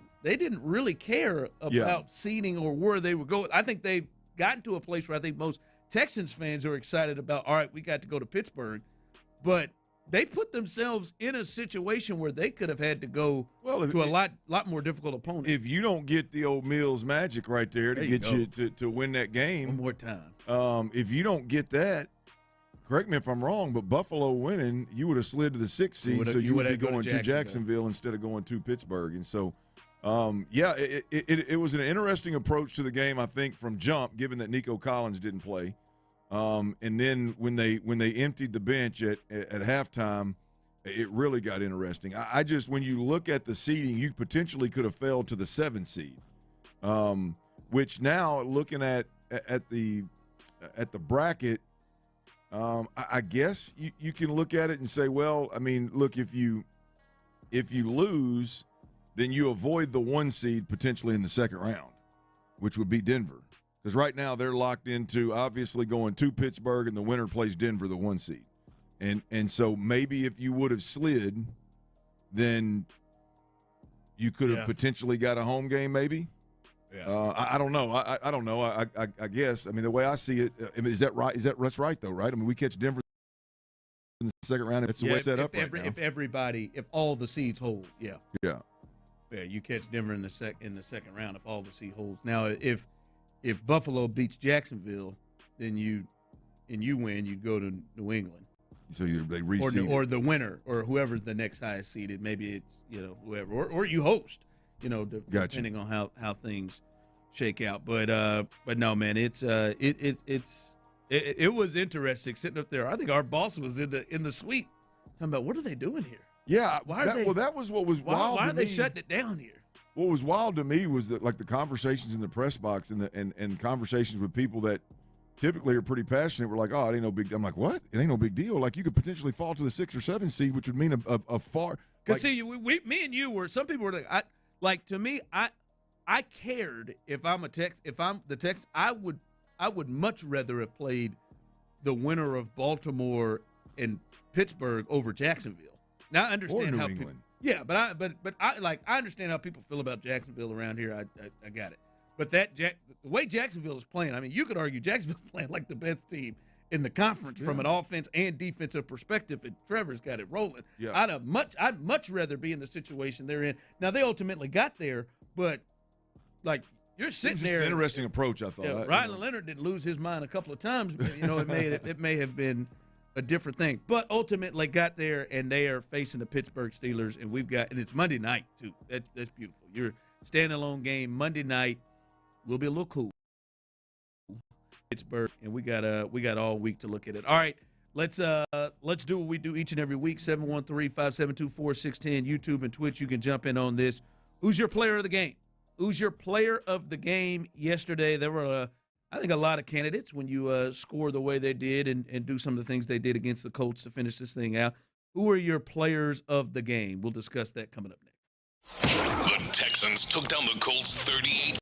really care about seeding or where they would go. I think they've gotten to a place where I think most Texans fans are excited about, all right, we got to go to Pittsburgh, but they put themselves in a situation where they could have had to go to a lot more difficult opponent. If you don't get the old Mills magic right there to get you to win that game. One more time. If you don't get that, correct me if I'm wrong, but Buffalo winning, you would have slid to the 6th seed, so you would be going to Jacksonville instead of going to Pittsburgh. And so, it was an interesting approach to the game, I think, from jump, given that Nico Collins didn't play. And then when they emptied the bench at halftime, it really got interesting. I just, when you look at the seeding, you potentially could have fell to the 7th seed, which now looking at the bracket, I guess you can look at it and say, well, I mean, look, if you lose, then you avoid the 1 seed potentially in the second round, which would be Denver. Because right now they're locked into obviously going to Pittsburgh, and the winner plays Denver, the 1 seed. And so maybe if you would have slid, then you could have potentially got a home game maybe. Yeah. I don't know. I don't know. I guess. I mean, the way I see it, I mean, is that right? That's right, though, right? I mean, we catch Denver in the second round. That's the way it's set up right now. If all the seeds hold, Yeah, you catch Denver in the second round if all the seed holds. Now, if Buffalo beats Jacksonville, then you win, you'd go to New England. So they reseed or the winner or whoever's the next highest seeded. Maybe it's whoever or you host. Depending on how things shake out. But no, man, it's it was interesting sitting up there. I think our boss was in the suite talking about what are they doing here? Yeah, that was what was wild. Why to are they me. shutting it down here? What was wild to me was that, like, the conversations in the press box and conversations with people that typically are pretty passionate were like, oh, it ain't no big deal. I'm like, what? It ain't no big deal. Like, you could potentially fall to the 6 or 7 seed, which would mean a far. Because see, me and you were. Some people were like, to me, I cared if I'm the Texans. I would much rather have played the winner of Baltimore and Pittsburgh over Jacksonville. Now I understand how people, I understand how people feel about Jacksonville around here. I got it. But the way Jacksonville is playing, I mean, you could argue Jacksonville's playing like the best team in the conference from an offense and defensive perspective, and Trevor's got it rolling. Yeah. I'd much rather be in the situation they're in. Now they ultimately got there, but like you're sitting there. An interesting approach, I thought. Yeah, Ryan Leonard did lose his mind a couple of times. But, it may have been a different thing, but ultimately got there, and they are facing the Pittsburgh Steelers, and it's Monday night too. That's beautiful. You're standalone game Monday night. We'll be a little cool. Pittsburgh, and we got all week to look at it. All right, let's do what we do each and every week. 713-572-4610, YouTube and Twitch. You can jump in on this. Who's your player of the game? Who's your player of the game yesterday? There were, I think, a lot of candidates when you score the way they did and do some of the things they did against the Colts to finish this thing out. Who are your players of the game? We'll discuss that coming up next. The Texans took down the Colts 38.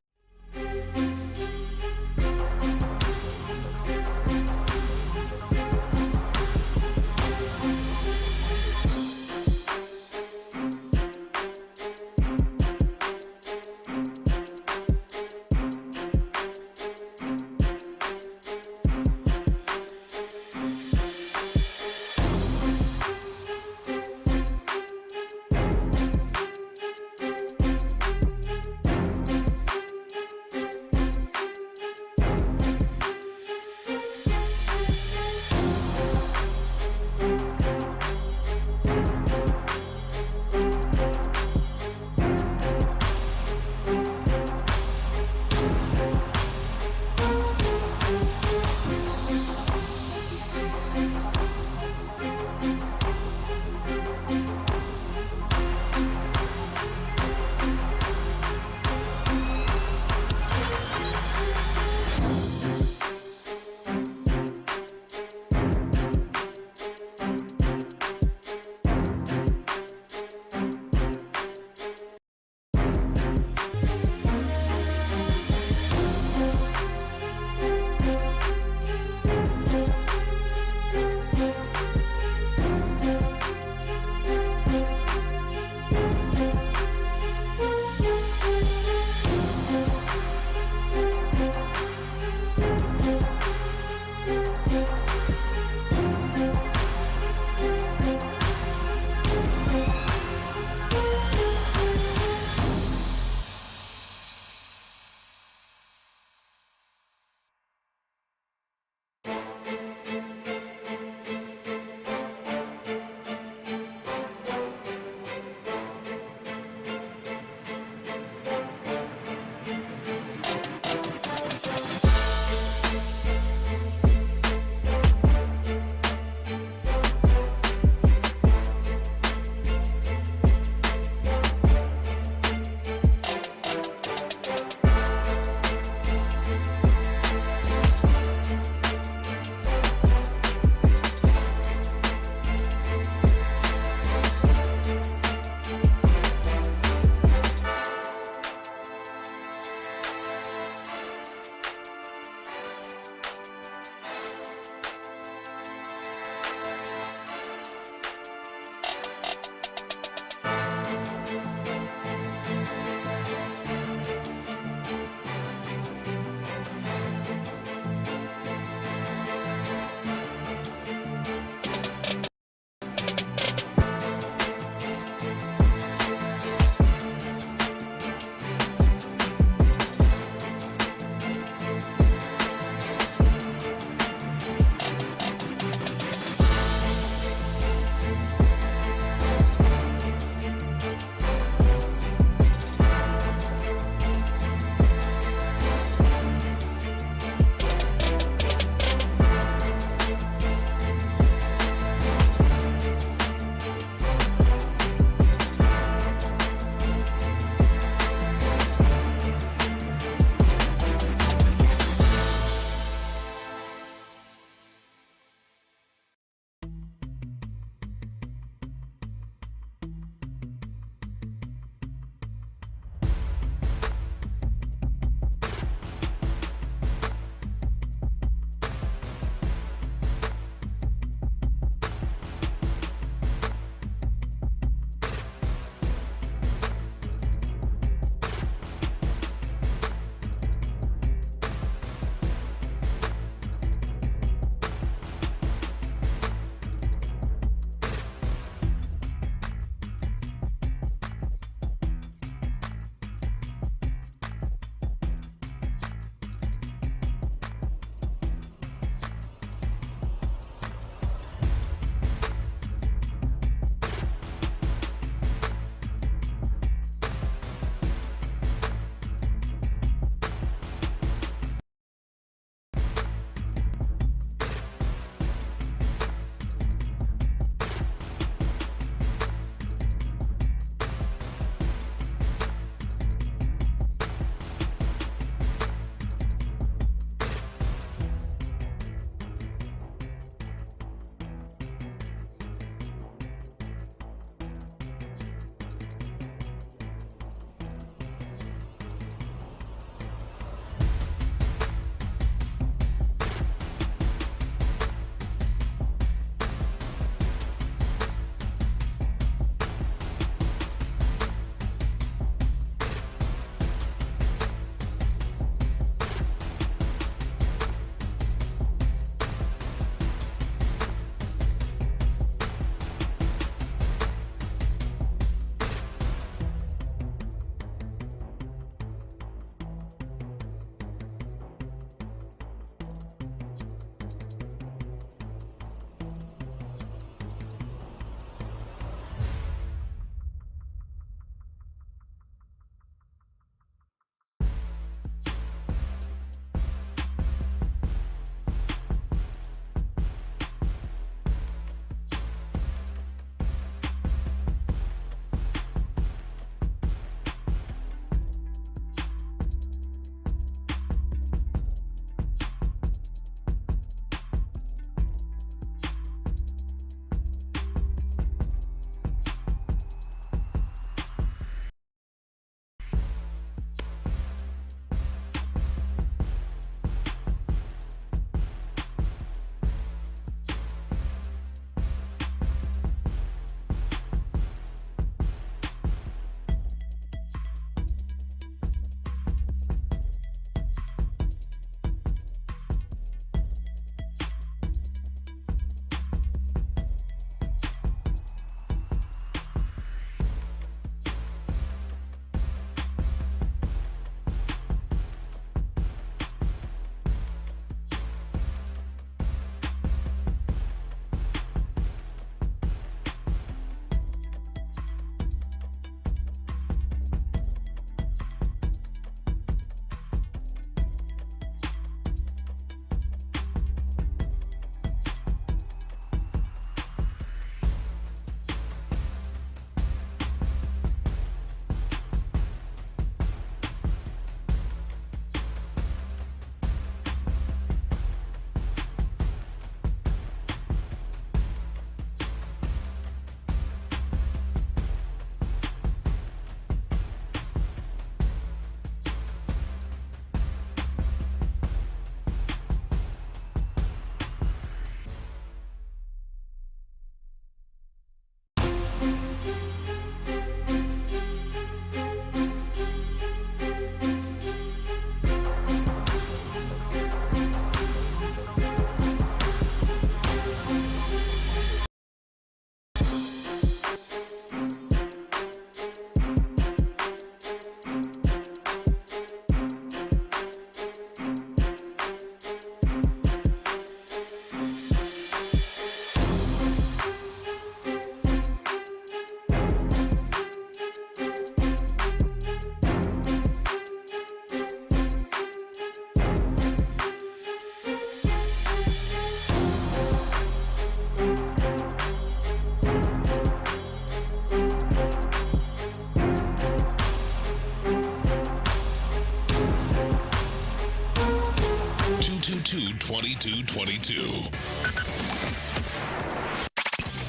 $222-2222.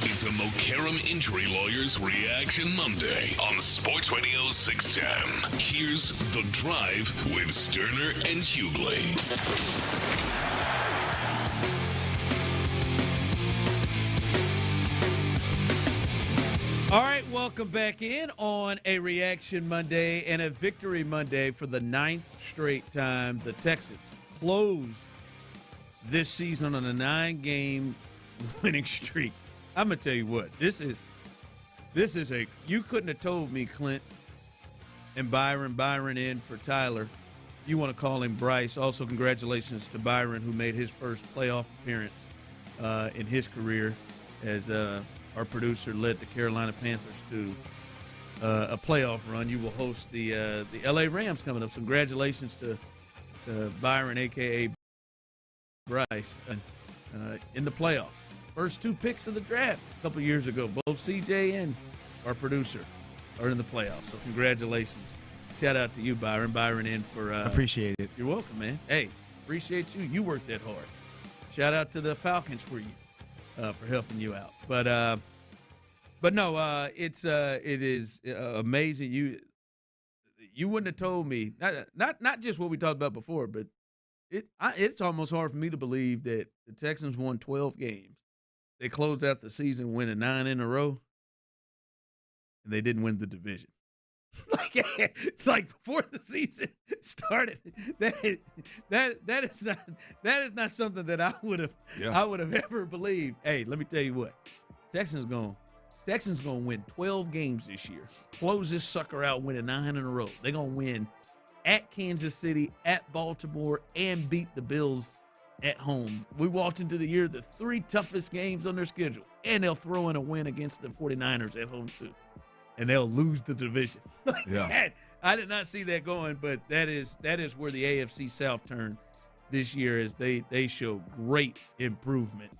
It's a Mokaram Injury Lawyers Reaction Monday on Sports Radio 610. Here's The Drive with Stoerner and Hughley. All right, welcome back in on a Reaction Monday and a Victory Monday for the 9th straight time. The Texans closed this season on a 9-game winning streak. I'm going to tell you what, this is you couldn't have told me Clint and Byron in for Tyler. You want to call him Bryce. Also, congratulations to Byron, who made his first playoff appearance in his career as our producer led the Carolina Panthers to a playoff run. You will host the LA Rams coming up. So congratulations to Byron, a.k.a. Bryce, in the playoffs. First 2 picks of the draft a couple years ago. Both CJ and our producer are in the playoffs. So congratulations. Shout out to you, Byron. Byron in for appreciate it. You're welcome, man. Hey, appreciate you. You worked that hard. Shout out to the Falcons for you. For helping you out, but no, it is amazing. You wouldn't have told me not just what we talked about before, but it's almost hard for me to believe that the Texans won 12 games. They closed out the season winning 9 in a row, and they didn't win the division. like before the season started, that is not something that I would have ever believed. Hey, let me tell you what, Texans gonna win 12 games this year. Close this sucker out, winning 9 in a row. They're gonna win at Kansas City, at Baltimore, and beat the Bills at home. We walked into the year the 3 toughest games on their schedule, and they'll throw in a win against the 49ers at home too. And they'll lose the division. I did not see that going, but that is where the AFC South turned this year, as they show great improvement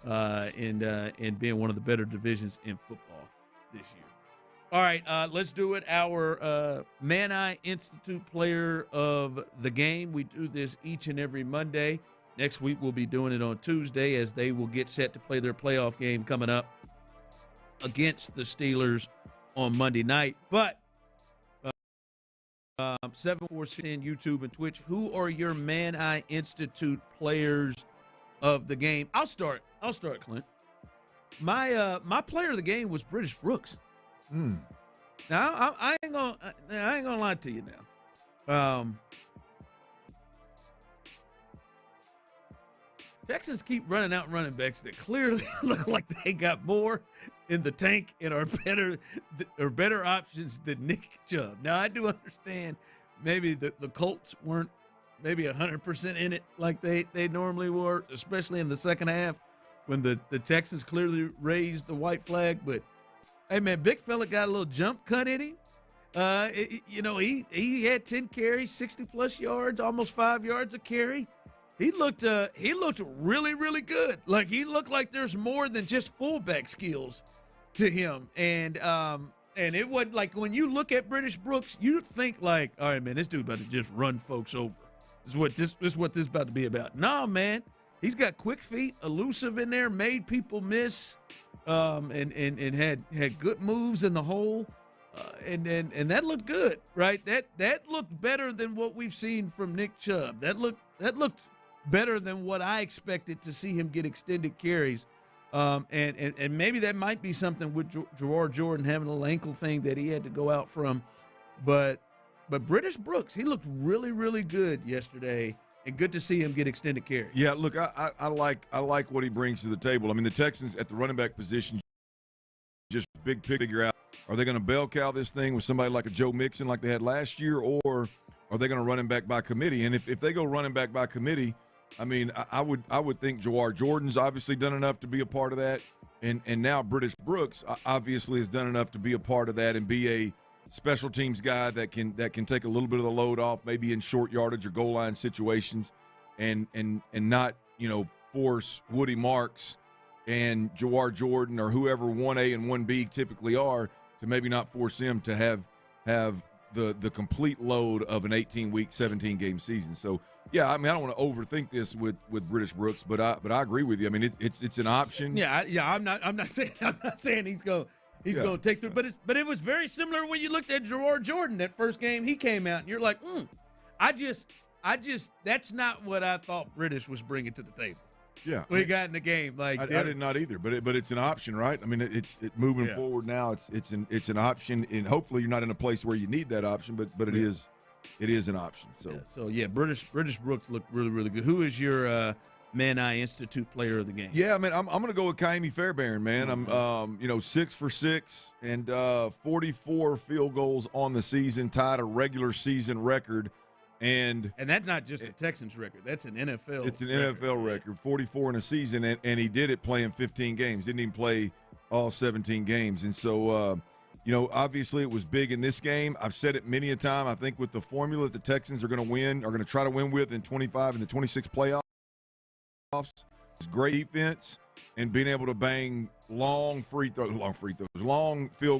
in being one of the better divisions in football this year. All right, let's do it. Our Man Eye Institute Player of the Game. We do this each and every Monday. Next week we'll be doing it on Tuesday, as they will get set to play their playoff game coming up against the Steelers on Monday night. But 746 YouTube and Twitch, who are your Man Eye Institute players of the game? I'll start, Clint. My player of the game was British Brooks. Now I ain't gonna lie to you now. Texans keep running out running backs that clearly look like they got more in the tank and are better options than Nick Chubb. Now, I do understand maybe the Colts weren't maybe 100% in it like they normally were, especially in the second half when the Texans clearly raised the white flag. But, hey, man, big fella got a little jump cut in him. He had 10 carries, 60-plus yards, almost 5 yards a carry. He looked really, really good. Like, he looked like there's more than just fullback skills to him. And it wasn't like, when you look at British Brooks, you think like, all right, man, this dude about to just run folks over. This is what this is about to be about. No, man, he's got quick feet, elusive in there, made people miss, and had good moves in the hole. And that looked good, right? That looked better than what we've seen from Nick Chubb. That looked better than what I expected to see him get extended carries. And maybe that might be something with Jawar Jordan having a little ankle thing that he had to go out from. But British Brooks, he looked really, really good yesterday, and good to see him get extended carries. Yeah, look, I like what he brings to the table. I mean, the Texans at the running back position, just figure out, are they going to bell cow this thing with somebody like a Joe Mixon like they had last year, or are they going to run him back by committee? And if they go running back by committee, I mean, I would think Jawar Jordan's obviously done enough to be a part of that, and now British Brooks obviously has done enough to be a part of that and be a special teams guy that can take a little bit of the load off, maybe in short yardage or goal line situations, and not force Woody Marks and Jawar Jordan or whoever 1A and 1B typically are, to maybe not force him to have the complete load of an 18-week, 17-game season. So, yeah, I mean, I don't want to overthink this with British Brooks, but I agree with you. I mean, it's an option. Yeah. I'm not saying he's going to take through, but it was very similar when you looked at Gerard Jordan that first game he came out, and you're like, I just that's not what I thought British was bringing to the table. Yeah, when he got in the game, like I did not either, but it's an option, right? I mean, it's moving forward now. It's an option, and hopefully you're not in a place where you need that option, but it is an option. So British Brooks looked really, really good. Who is your Man Eye Institute player of the game? Yeah, man, I'm going to go with Kaimi Fairbairn, man. I'm 6 for 6 and 44 field goals on the season, tied a regular season record. And that's not just a Texans record. That's an NFL. It's an NFL record, 44 in a season, and he did it playing 15 games. Didn't even play all 17 games. And so, obviously it was big in this game. I've said it many a time. I think with the formula that the Texans are going to try to win with in 25 and the 26 playoffs, it's great defense and being able to bang long field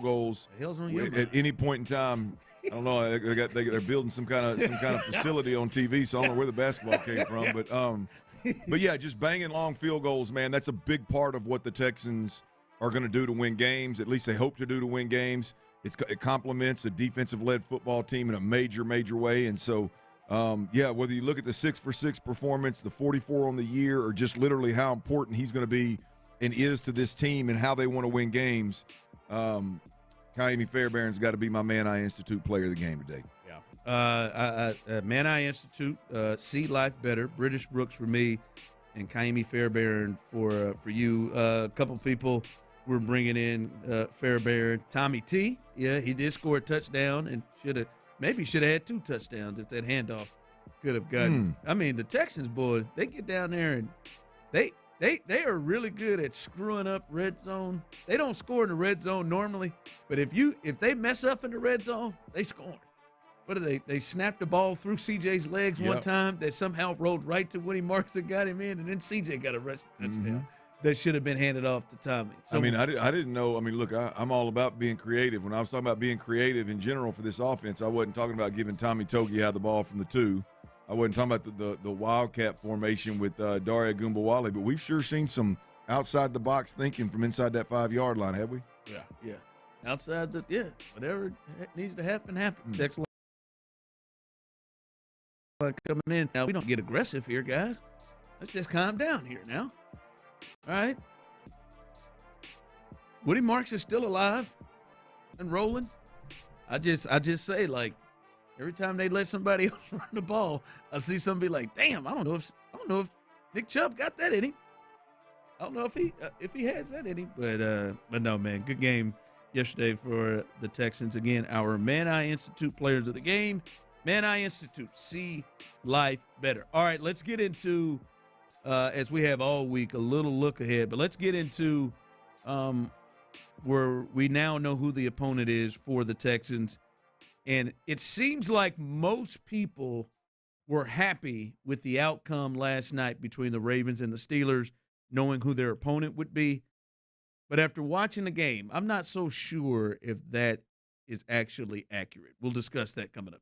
goals at any point in time. I don't know. They're building some kind of facility on TV, so I don't know where the basketball came from. But yeah, just banging long field goals, man. That's a big part of what the Texans are going to do to win games. At least they hope to do to win games. It complements a defensive-led football team in a major way. And so, whether you look at the 6 for 6 performance, the 44 on the year, or just literally how important he's going to be and is to this team and how they want to win games. Kaimi Fairbairn's got to be my Man Eye Institute player of the game today. Yeah. Man Eye Institute, See Life Better, British Brooks for me, and Kaimi Fairbairn for you. A couple people were bringing in Fairbairn. Tommy T, yeah, he did score a touchdown and should have had 2 touchdowns if that handoff could have gotten. I mean, the Texans, boys, they get down there and they are really good at screwing up red zone. They don't score in the red zone normally, but if they mess up in the red zone, they score. What are they? They snapped the ball through CJ's legs one time that somehow rolled right to Woody Marks and got him in, and then CJ got a rushing touchdown that should have been handed off to Tommy. So, I mean, I didn't know. I mean, look, I'm all about being creative. When I was talking about being creative in general for this offense, I wasn't talking about giving Tommy Togei out the ball from the 2. I wasn't talking about the Wildcat formation with Daria Gumbawale, but we've sure seen some outside-the-box thinking from inside that 5-yard line, have we? Yeah. Outside whatever needs to happen. Text line coming in. Now, we don't get aggressive here, guys. Let's just calm down here now. All right? Woody Marks is still alive and rolling. I just say, like, every time they let somebody else run the ball, I see somebody like, damn, I don't know if Nick Chubb got that in him. I don't know if he has that in him. But no, man, good game yesterday for the Texans. Again, our Man Eye Institute players of the game. Man Eye Institute, See Life Better. All right, let's get into, as we have all week, a little look ahead. But let's get into where we now know who the opponent is for the Texans. And it seems like most people were happy with the outcome last night between the Ravens and the Steelers, knowing who their opponent would be. But after watching the game, I'm not so sure if that is actually accurate. We'll discuss that coming up.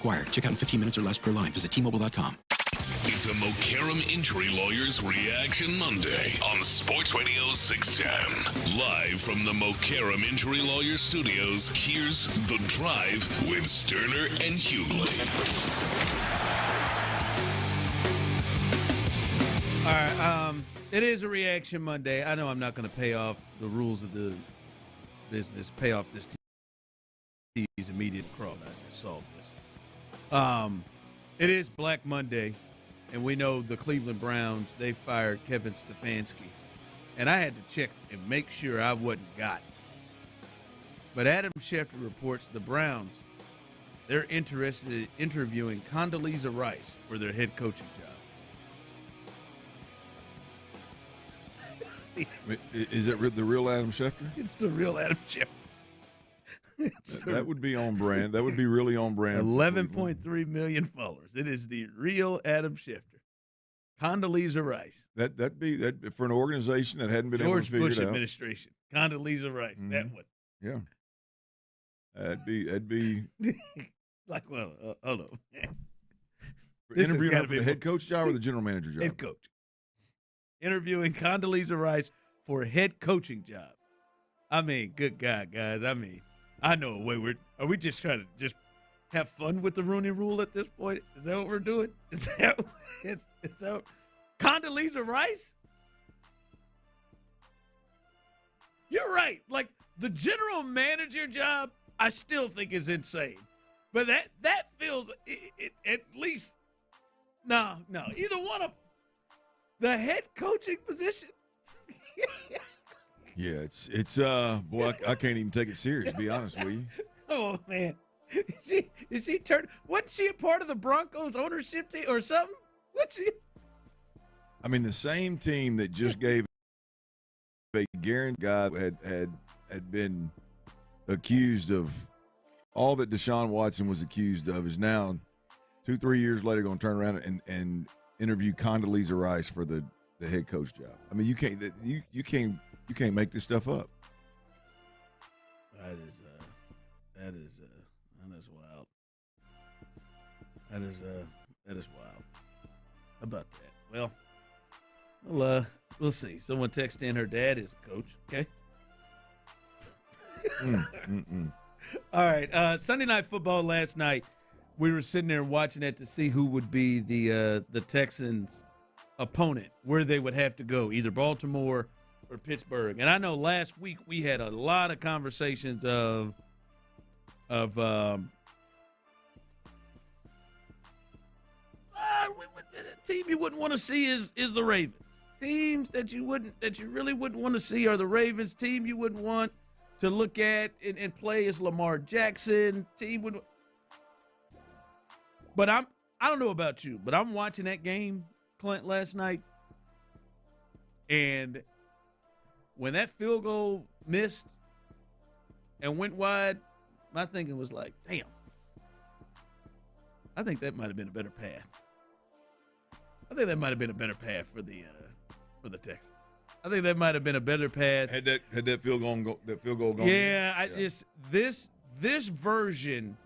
required. Check out in 15 minutes or less per line. Visit T-Mobile.com. It's a Mokaram Injury Lawyers Reaction Monday on Sports Radio 610. Live from the Mokaram Injury Lawyers Studios, here's The Drive with Stoerner and Hughley. All right, it is a Reaction Monday. I know I'm not going to pay off the rules of the business, pay off this team's immediate crawl. I just solved this. It is Black Monday, and we know the Cleveland Browns, they fired Kevin Stefanski. And I had to check and make sure I wasn't got. But Adam Schefter reports the Browns, they're interested in interviewing Condoleezza Rice for their head coaching job. Is it the real Adam Schefter? It's the real Adam Schefter. That would be on brand. That would be really on brand. 11.3 million followers. It is the real Adam Schefter. Condoleezza Rice. That'd be for an organization that hadn't been able to George figure Bush it out. administration. Condoleezza Rice. Mm-hmm. That one. Yeah. That'd be like, well, hold on. Interviewing for the head coach job or the general manager job? Head coach. Interviewing Condoleezza Rice for a head coaching job. I mean, good God, guys. I mean, I know a way are we just trying to just have fun with the Rooney Rule at this point? Is that what we're doing? Is that Condoleezza Rice? You're right. Like, the general manager job, I still think is insane. But that feels at least no. Either one of them. The head coaching position. Yeah, it's boy, I can't even take it serious, to be honest with you. Oh man. Is she turned? Wasn't she a part of the Broncos ownership team or something? What's she? I mean, the same team that just gave a guarantee guy had been accused of all that Deshaun Watson was accused of is now 2-3 years later going to turn around and interview Condoleezza Rice for the head coach job. I mean, you can't make this stuff up. That is wild. That is wild. How about that? Well, we'll see. Someone texted in her dad is a coach. Okay. All right. Sunday Night Football last night. We were sitting there watching it to see who would be the Texans' opponent, where they would have to go, either Baltimore or Pittsburgh. And I know last week we had a lot of conversations of team you wouldn't want to see is the Ravens. Teams that you really wouldn't want to see are the Ravens. Team you wouldn't want to look at and play is Lamar Jackson. But I don't know about you, but I'm watching that game, Clint, last night, and when that field goal missed and went wide, my thinking was like, damn, I think that might have been a better path. I think that might have been a better path for the Texans. I think that might have been a better path. Had that field goal gone. Yeah, this version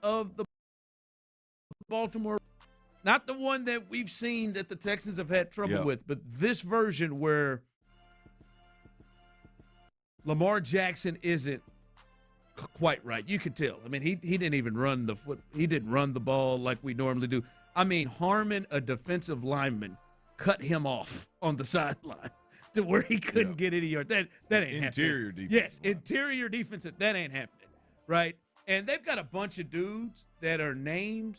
of the Baltimore, not the one that we've seen that the Texans have had trouble with, but this version where Lamar Jackson isn't quite right. You could tell. I mean, he didn't even run he didn't run the ball like we normally do. I mean, Harmon, a defensive lineman, cut him off on the sideline to where he couldn't get any yard. That ain't happening. Interior defense. Yes, interior defense. That ain't happening, right? And they've got a bunch of dudes that are names,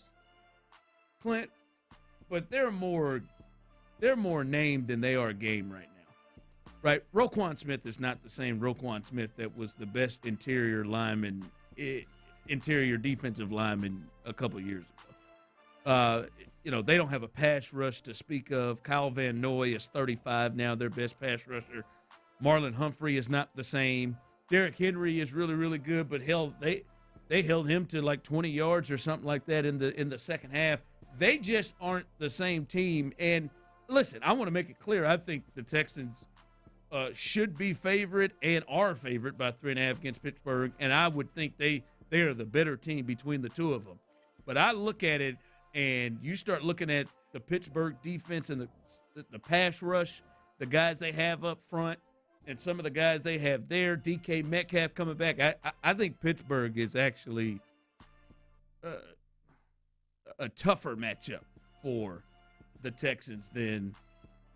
Clint, but they're more named than they are game right now, right? Roquan Smith is not the same Roquan Smith that was the best interior defensive lineman a couple of years ago. They don't have a pass rush to speak of. Kyle Van Noy is 35 now, their best pass rusher. Marlon Humphrey is not the same. Derrick Henry is really, really good, but hell, they held him to like 20 yards or something like that in the second half. They just aren't the same team. And listen, I want to make it clear. I think the Texans should be favored and are favored by 3.5 against Pittsburgh. And I would think they they are the better team between the two of them. But I look at it, and you start looking at the Pittsburgh defense and the pass rush, the guys they have up front, and some of the guys they have there, DK Metcalf coming back. I think Pittsburgh is actually a tougher matchup for the Texans than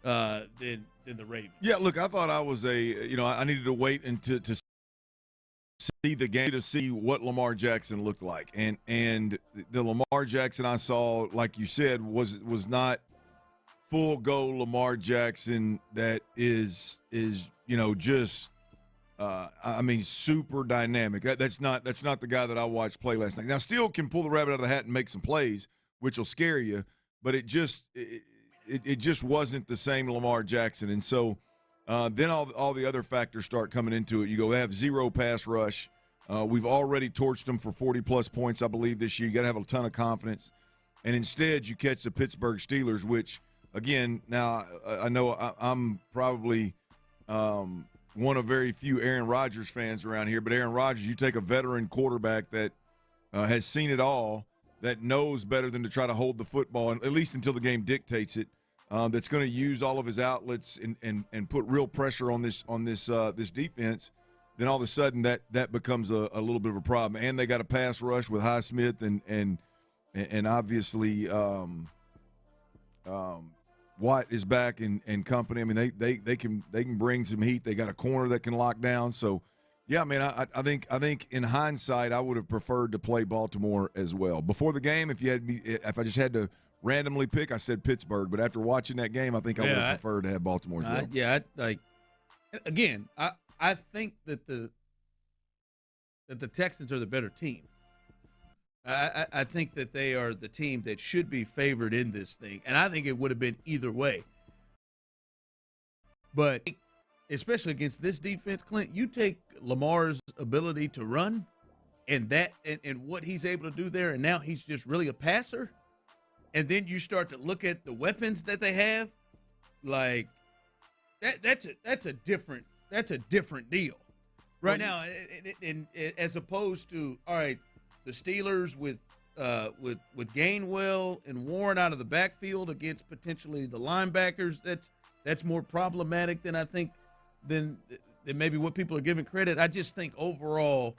the Ravens. Yeah, look, I thought I was I needed to wait to see the game to see what Lamar Jackson looked like. And the Lamar Jackson I saw, like you said, was not full go Lamar Jackson that is just super dynamic. That's not the guy that I watched play last night. Now, still can pull the rabbit out of the hat and make some plays, which will scare you, but it just wasn't the same Lamar Jackson. And so then all the other factors start coming into it. You go, they have zero pass rush. We've already torched them for 40-plus points, I believe, this year. You got to have a ton of confidence. And instead, you catch the Pittsburgh Steelers, which, again, now I know I'm probably one of very few Aaron Rodgers fans around here, but Aaron Rodgers, you take a veteran quarterback that has seen it all, that knows better than to try to hold the football, at least until the game dictates it, that's going to use all of his outlets and put real pressure on this defense, then all of a sudden that becomes a little bit of a problem. And they got a pass rush with Highsmith and obviously Watt is back and company. I mean, they can bring some heat. They got a corner that can lock down. So, yeah, man, I think in hindsight I would have preferred to play Baltimore as well. Before the game, if I just had to randomly pick, I said Pittsburgh. But after watching that game, I think I would have preferred to have Baltimore as well. I think that the Texans are the better team. I think that they are the team that should be favored in this thing, and I think it would have been either way. But especially against this defense, Clint, you take Lamar's ability to run and what he's able to do there, and now he's just really a passer. And then you start to look at the weapons that they have, like that's a different deal right now. As opposed to, all right, the Steelers with Gainwell and Warren out of the backfield against potentially the linebackers, that's more problematic than I think than maybe what people are giving credit. I just think overall,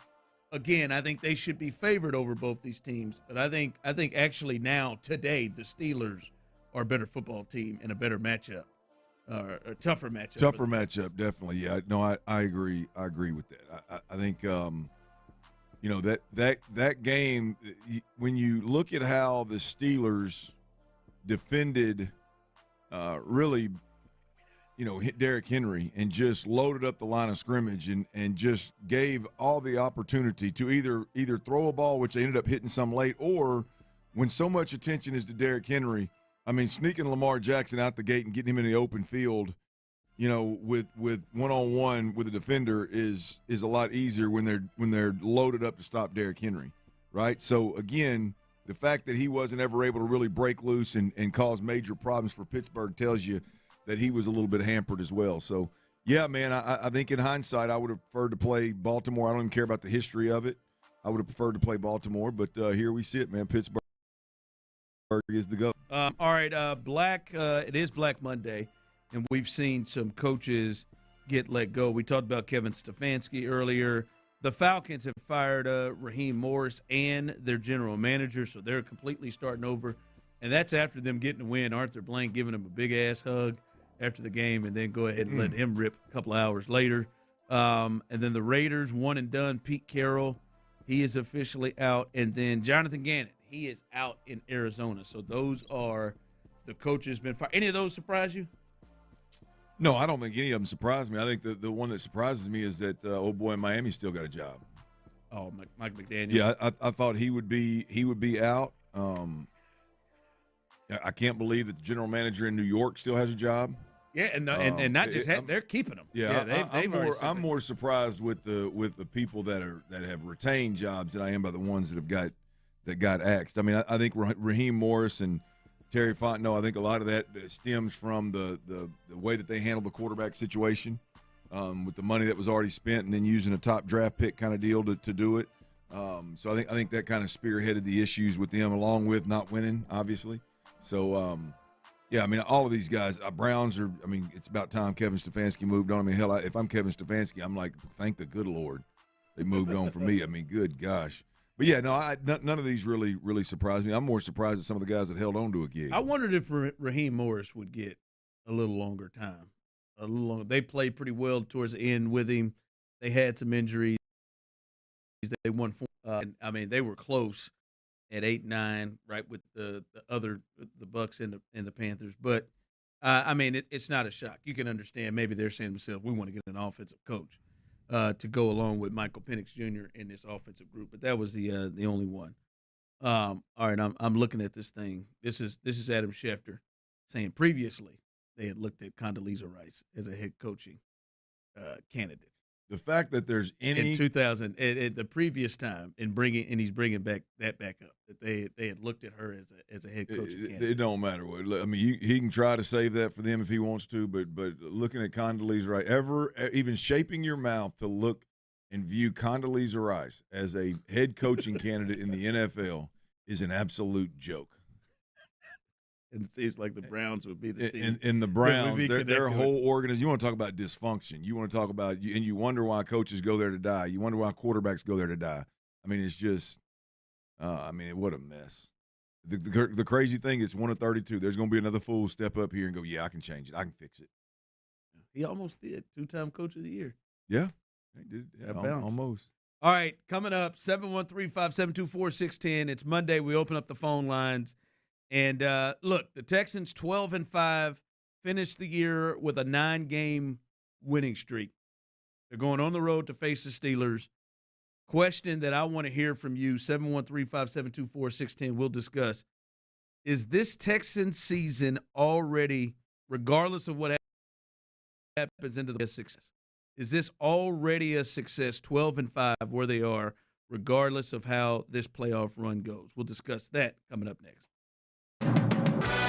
again, I think they should be favored over both these teams. But I think actually now today the Steelers are a better football team and a better matchup, or a tougher matchup. Tougher matchup, definitely. Yeah, no, I agree. I agree with that. I think that game, when you look at how the Steelers defended, really, hit Derrick Henry and just loaded up the line of scrimmage and just gave all the opportunity to either throw a ball, which they ended up hitting some late, or when so much attention is to Derrick Henry, I mean, sneaking Lamar Jackson out the gate and getting him in the open field, with one-on-one with a defender is a lot easier when they're loaded up to stop Derrick Henry, right? So, again, the fact that he wasn't ever able to really break loose and cause major problems for Pittsburgh tells you that he was a little bit hampered as well. So, yeah, man, I think in hindsight I would have preferred to play Baltimore. I don't even care about the history of it. I would have preferred to play Baltimore, but here we sit, man. Pittsburgh is the go. All right, it is Black Monday, and we've seen some coaches get let go. We talked about Kevin Stefanski earlier. The Falcons have fired Raheem Morris and their general manager, so they're completely starting over. And that's after them getting a win. Arthur Blank giving him a big-ass hug after the game, and then go ahead and let him rip a couple of hours later. And then the Raiders, one and done. Pete Carroll, he is officially out. And then Jonathan Gannon, he is out in Arizona. So those are the coaches been fired. Any of those surprise you? No, I don't think any of them surprised me. I think the one that surprises me is that old boy in Miami still got a job. Oh, Mike McDaniel. Yeah, I thought he would be out. I can't believe that the general manager in New York still has a job. Yeah, and not just they're keeping them. Yeah, I'm more surprised with the people that have retained jobs than I am by the ones that got axed. I mean, I think Raheem Morris and Terry Fontenot, I think a lot of that stems from the way that they handled the quarterback situation with the money that was already spent and then using a top draft pick kind of deal to do it. So I think that kind of spearheaded the issues with them, along with not winning, obviously. So, yeah, I mean, all of these guys, Browns are. I mean, it's about time Kevin Stefanski moved on. I mean, hell, if I'm Kevin Stefanski, I'm like, thank the good Lord they moved on for me. I mean, good gosh. But yeah, no, none of these really surprised me. I'm more surprised at some of the guys that held on to a gig. I wondered if Raheem Morris would get a little longer time. A little longer. They played pretty well towards the end with him. They had some injuries. They won 4. I mean, they were close at 8-9, right, with the Bucks and the Panthers. But I mean, it's not a shock. You can understand. Maybe they're saying to themselves, we want to get an offensive coach to go along with Michael Penix Jr. in this offensive group. But that was the only one. All right, I'm looking at this thing. This is Adam Schefter saying previously they had looked at Condoleezza Rice as a head coaching candidate. The fact that there's any in 2000 at the previous time and he's bringing back up that they had looked at her as a head coach. It don't matter what. I mean, he can try to save that for them if he wants to, but looking at Condoleezza Rice, even shaping your mouth to look and view Condoleezza Rice as a head coaching candidate in the NFL is an absolute joke. And it seems like the Browns would be the team. In the Browns, their whole organization. You want to talk about dysfunction. You want to talk about, and you wonder why coaches go there to die. You wonder why quarterbacks go there to die. I mean, it's just, what a mess. The crazy thing is 1 of 32. There's going to be another fool step up here and go, yeah, I can change it. I can fix it. He almost did. 2-time coach of the year. Yeah, he did. Yeah, almost. All right, coming up, 713-572-4610. It's Monday. We open up the phone lines. And, look, the Texans 12-5 finished the year with a 9-game winning streak. They're going on the road to face the Steelers. Question that I want to hear from you, 713-572-4610, we'll discuss. Is this Texans season already, regardless of what happens into the success, is this already a success, 12-5, where they are, regardless of how this playoff run goes? We'll discuss that coming up next.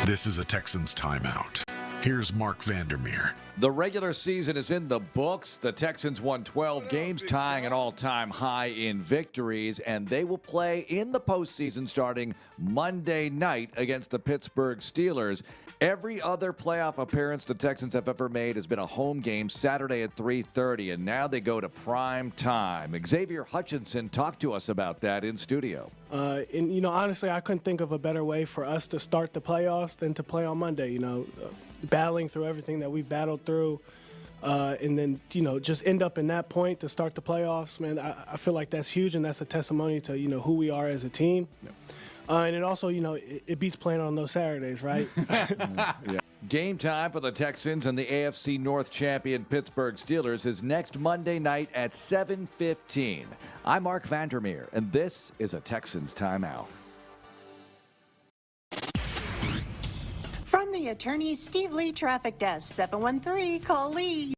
This is a Texans timeout. Here's Mark Vandermeer. The regular season is in the books. The Texans won 12 games, tying an all-time high in victories, and they will play in the postseason starting Monday night against the Pittsburgh Steelers. Every other playoff appearance the Texans have ever made has been a home game Saturday at 3:30, and now they go to prime time. Xavier Hutchinson talked to us about that in studio. Honestly, I couldn't think of a better way for us to start the playoffs than to play on Monday. Battling through everything that we've battled through, and then, just end up in that point to start the playoffs, man, I feel like that's huge, and that's a testimony to, who we are as a team. Yep. And it also, it beats playing on those Saturdays, right? Yeah. Game time for the Texans and the AFC North champion Pittsburgh Steelers is next Monday night at 7:15. I'm Mark Vandermeer, and this is a Texans timeout. From the Attorney Steve Lee Traffic Desk, 713, call Lee.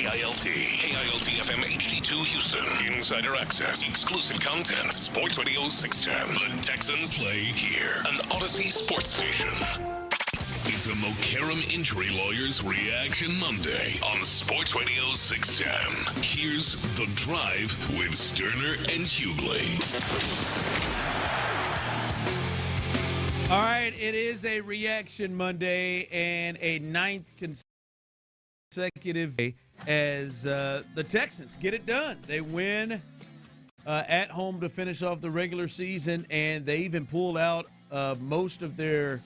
KILT FM HD2 Houston. Insider access, exclusive content. Sports Radio 610. The Texans play here. An Odyssey sports station. It's a Mokaram Injury Lawyers Reaction Monday on Sports Radio 610. Here's The Drive with Stoerner and Hughley. All right, it is a Reaction Monday and a ninth consecutive day as the Texans get it done. They win at home to finish off the regular season, and they even pulled out most of their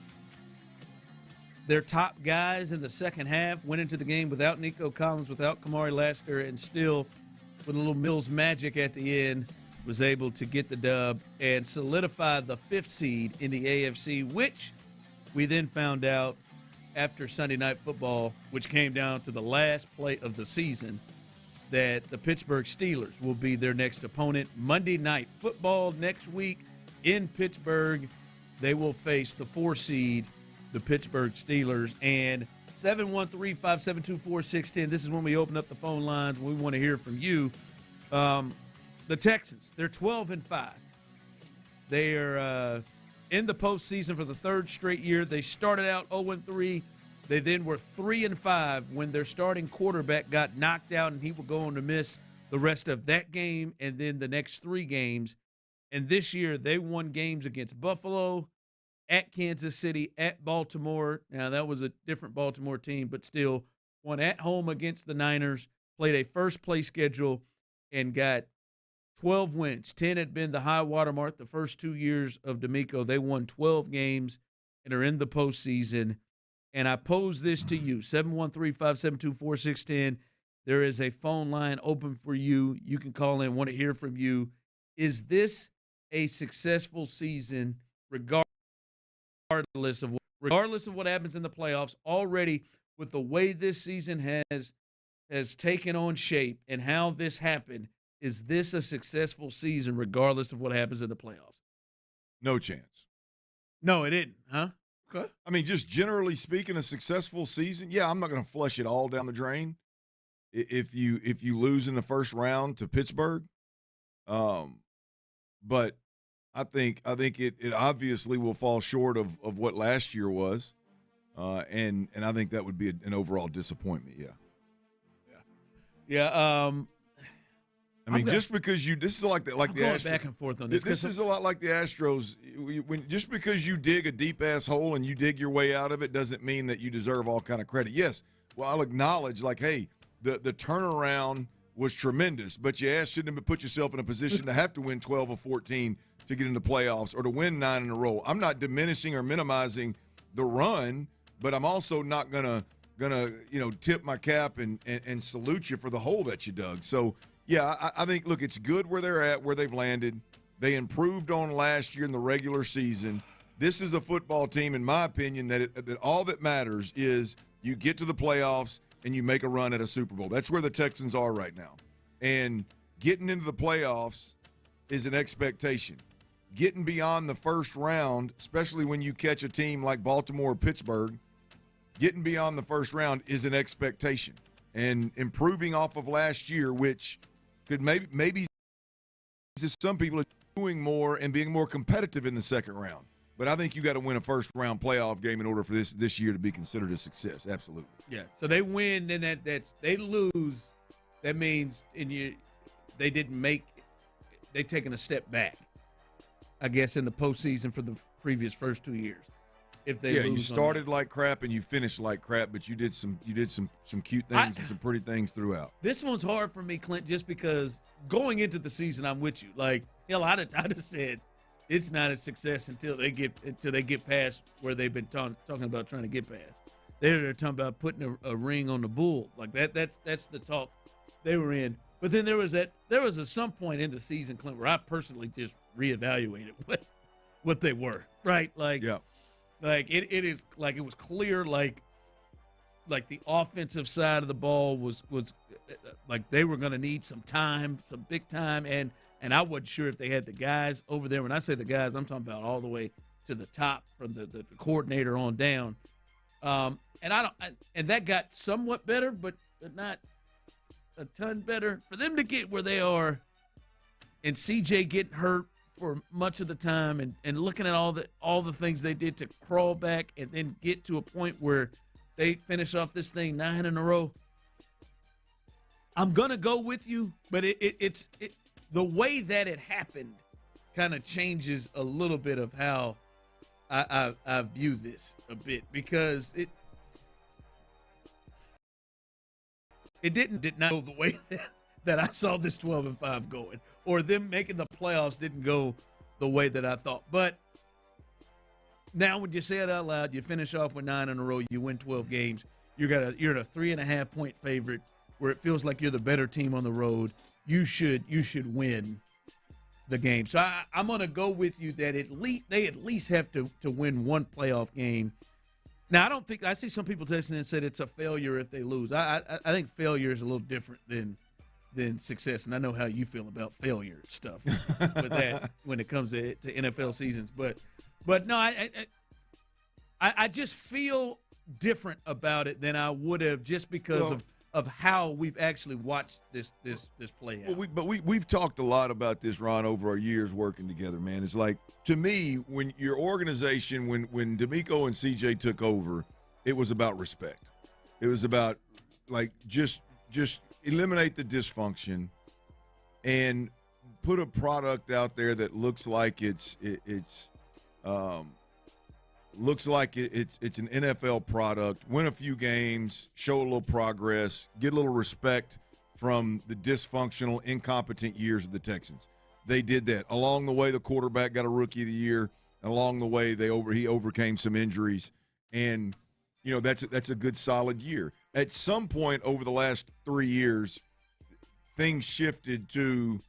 top guys in the second half, went into the game without Nico Collins, without Kamari Lassiter, and still, with a little Mills magic at the end, was able to get the dub and solidify the 5th seed in the AFC, which we then found out after Sunday Night Football, which came down to the last play of the season, that the Pittsburgh Steelers will be their next opponent. Monday Night Football next week in Pittsburgh. They will face the 4 seed, the Pittsburgh Steelers. And 713-572-4610. This is when we open up the phone lines. We want to hear from you. The Texans, they're 12-5. They are in the postseason for the 3rd straight year. They started out 0-3. They then were 3-5 when their starting quarterback got knocked out, and he will go on to miss the rest of that game and then the next 3 games. And this year they won games against Buffalo, at Kansas City, at Baltimore. Now, that was a different Baltimore team, but still won at home against the Niners, played a first-place schedule, and got 12 wins. 10 had been the high watermark the first 2 years of Demeco. They won 12 games and are in the postseason. And I pose this to you, 713-572-4610. There is a phone line open for you. You can call in, want to hear from you. Is this a successful season regardless of what happens in the playoffs? Already with the way this season has taken on shape and how this happened, is this a successful season regardless of what happens in the playoffs? No chance. No, it didn't, huh? Okay. I mean, just generally speaking, a successful season, yeah, I'm not going to flush it all down the drain if you lose in the first round to Pittsburgh. But I think it obviously will fall short of what last year was. And I think that would be an overall disappointment, yeah. Yeah. I mean, just because this is like the Astros. Back and forth on this. This is a lot like the Astros. Just because you dig a deep ass hole and you dig your way out of it doesn't mean that you deserve all kind of credit. Yes, well, I'll acknowledge, like, hey, the turnaround was tremendous, but you shouldn't have put yourself in a position to have to win 12 or 14 to get into playoffs or to win 9 in a row. I'm not diminishing or minimizing the run, but I'm also not gonna tip my cap and salute you for the hole that you dug. So. Yeah, I think, look, it's good where they're at, where they've landed. They improved on last year in the regular season. This is a football team, in my opinion, that all that matters is you get to the playoffs and you make a run at a Super Bowl. That's where the Texans are right now. And getting into the playoffs is an expectation. Getting beyond the first round, especially when you catch a team like Baltimore or Pittsburgh, getting beyond the first round is an expectation. And improving off of last year, which – could maybe some people are doing more and being more competitive in the second round. But I think you got to win a first-round playoff game in order for this year to be considered a success. Absolutely. Yeah. So they win, then they lose. That means they've taken a step back, I guess, in the postseason for the previous first 2 years. If they lose, you started like crap and you finished like crap, but you did some cute things and some pretty things throughout. This one's hard for me, Clint, just because going into the season, I'm with you. Like, hell, I'd have said it's not a success until they get past where they've been talking about trying to get past. They're talking about putting a ring on the bull. Like that's the talk they were in. But then there was some point in the season, Clint, where I personally just reevaluated what they were. Right? Like, yeah. Like it is like it was clear like the offensive side of the ball was like they were going to need some time, some big time, and I wasn't sure if they had the guys over there. When I say the guys, I'm talking about all the way to the top from the coordinator on down. And that got somewhat better, but not a ton better for them to get where they are. And CJ getting hurt for much of the time, and looking at all the things they did to crawl back and then get to a point where they finish off this thing 9 in a row. I'm gonna go with you, but it's the way that it happened kind of changes a little bit of how I view this a bit, because it did not go the way that I saw this 12-5 going, or them making the playoffs didn't go the way that I thought. But now when you say it out loud, you finish off with 9 in a row, you win 12 games, you're a 3.5-point favorite where it feels like you're the better team on the road. You should win the game. So I'm going to go with you that they at least have to win one playoff game. Now, I see some people texting and said it's a failure if they lose. I think failure is a little different than than success. And I know how you feel about failure stuff with that when it comes to NFL seasons. But no, I just feel different about it than I would have just because of how we've actually watched this play out. Well, we've talked a lot about this, Ron, over our years working together, man. It's like, to me, when your organization, when Demeco and CJ took over, it was about respect. It was about, like, just eliminate the dysfunction and put a product out there that looks like it's an NFL product, win a few games, show a little progress, get a little respect from the dysfunctional, incompetent years of the Texans. They did that. Along the way, the quarterback got a Rookie of the Year. Along the way, he overcame some injuries. And, that's a good, solid year. At some point over the last 3 years, things shifted to,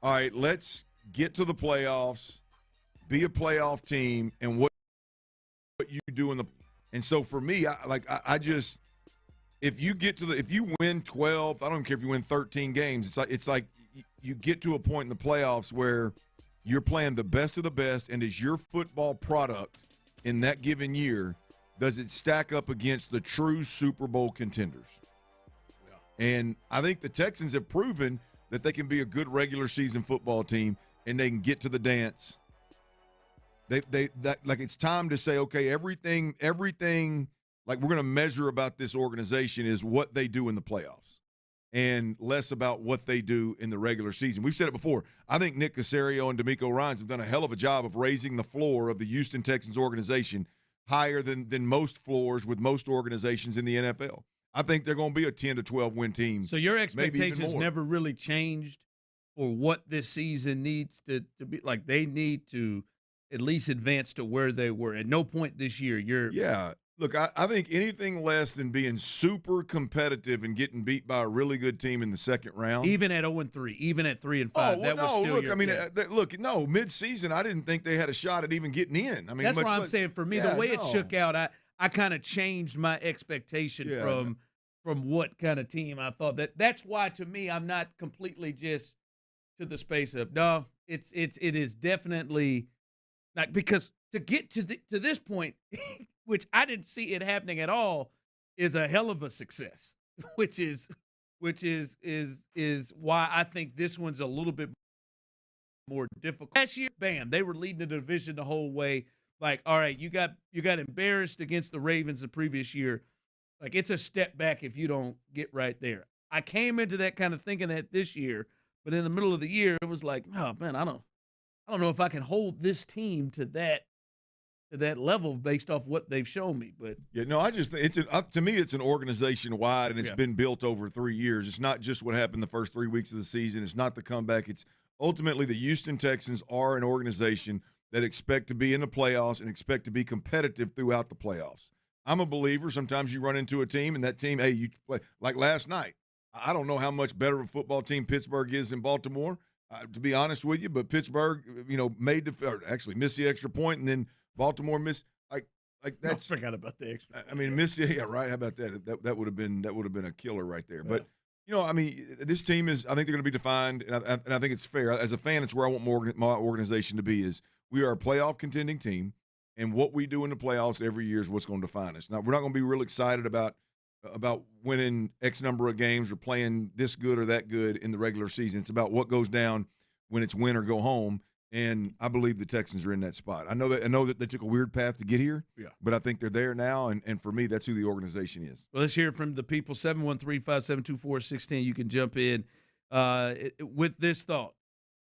all right, let's get to the playoffs, be a playoff team, and what you do and so for me, if you win 12, I don't care if you win 13 games, it's like you get to a point in the playoffs where you're playing the best of the best, and is your football product in that given year, does it stack up against the true Super Bowl contenders? Yeah. And I think the Texans have proven that they can be a good regular season football team and they can get to the dance. It's time to say, okay, everything like we're going to measure about this organization is what they do in the playoffs and less about what they do in the regular season. We've said it before. I think Nick Caserio and Demeco Ryans have done a hell of a job of raising the floor of the Houston Texans organization higher than most floors with most organizations in the NFL. I think they're going to be a 10 to 12 win team. So your expectations never really changed for what this season needs to be. Like, they need to at least advance to where they were. At no point this year Yeah. Look, I think anything less than being super competitive and getting beat by a really good team in the second round. Even at 0-3, even at 3-5. Mid-season, I didn't think they had a shot at even getting in. I mean, that's what I'm saying. For me, the way it shook out, I kind of changed my expectation from what kind of team I thought. That's why, to me, I'm not completely just to the space of, no, it is definitely not, because to get to this point, which I didn't see it happening at all, is a hell of a success, which is why I think this one's a little bit more difficult. Last year, bam, they were leading the division the whole way. Like, all right, you got embarrassed against the Ravens the previous year. Like, it's a step back if you don't get right there. I came into that kind of thinking that this year, but in the middle of the year, it was like, oh man, I don't know if I can hold this team to that level based off what they've shown me. But I just think to me it's an organization wide, and it's been built over 3 years. It's not just what happened the first 3 weeks of the season. It's not the comeback. It's ultimately the Houston Texans are an organization that expect to be in the playoffs and expect to be competitive throughout the playoffs. I'm a believer. Sometimes you run into a team, and that team, hey, you play like last night. I don't know how much better of a football team Pittsburgh is than Baltimore, to be honest with you. But Pittsburgh, missed the extra point, and then Baltimore missed. Like that's. I forgot about the extra. I mean, right. How about that? That would have been a killer right there. Yeah. But this team is. I think they're going to be defined, and I think it's fair. As a fan, it's where I want my organization to be. Is we are a playoff contending team, and what we do in the playoffs every year is what's going to define us. Now, we're not going to be real excited about winning X number of games or playing this good or that good in the regular season. It's about what goes down when it's win or go home. And I believe the Texans are in that spot. I know that they took a weird path to get here, but I think they're there now, and for me, that's who the organization is. Well, let's hear from the people. 713-572-4610. You can jump in with this thought.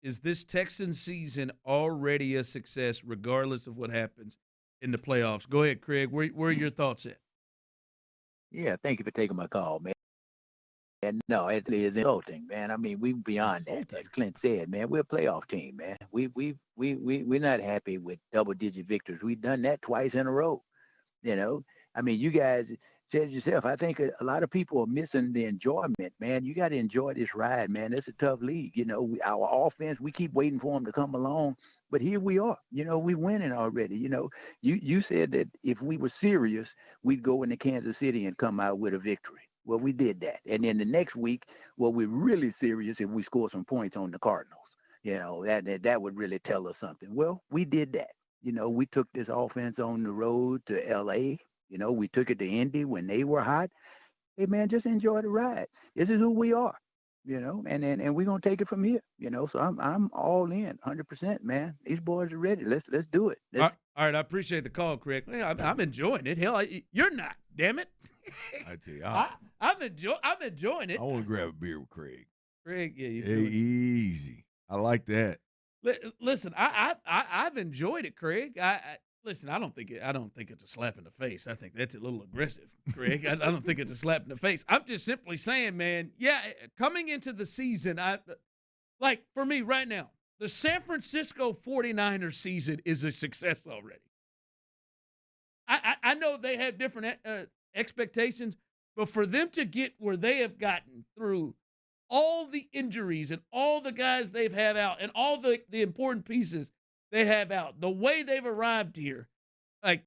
Is this Texans season already a success regardless of what happens in the playoffs? Go ahead, Craig. Where are your thoughts at? Yeah, thank you for taking my call, man. And no, it is insulting, man. I mean, we're beyond that. As Clint said, man, we're a playoff team, man. We're not happy with double-digit victories. We've done that twice in a row. I mean, you guys said it yourself. I think a lot of people are missing the enjoyment, man. You got to enjoy this ride, man. It's a tough league. Our offense, we keep waiting for them to come along, but here we are. We winning already. You said that if we were serious, we'd go into Kansas City and come out with a victory. Well, we did that. And then the next week, well, we're really serious if we score some points on the Cardinals. You know, that would really tell us something. Well, we did that. You know, we took this offense on the road to L.A. You know, we took it to Indy when they were hot. Hey, man, just enjoy the ride. This is who we are, you know, and we're going to take it from here, you know. So I'm all in 100%, man. These boys are ready. Let's do it. All right, I appreciate the call, Craig. I'm enjoying it. Hell, you're not, damn it. I tell you, I'm enjoying it. I want to grab a beer with Craig. Craig, yeah, easy. I like that. Listen, I've enjoyed it, Craig. Listen, I don't think it's a slap in the face. I think that's a little aggressive, Craig. I don't think it's a slap in the face. I'm just simply saying, man, yeah, coming into the season, like for me right now, the San Francisco 49ers season is a success already. I know they have different expectations, but for them to get where they have gotten through all the injuries and all the guys they've had out and all the important pieces they have out, the way they've arrived here, like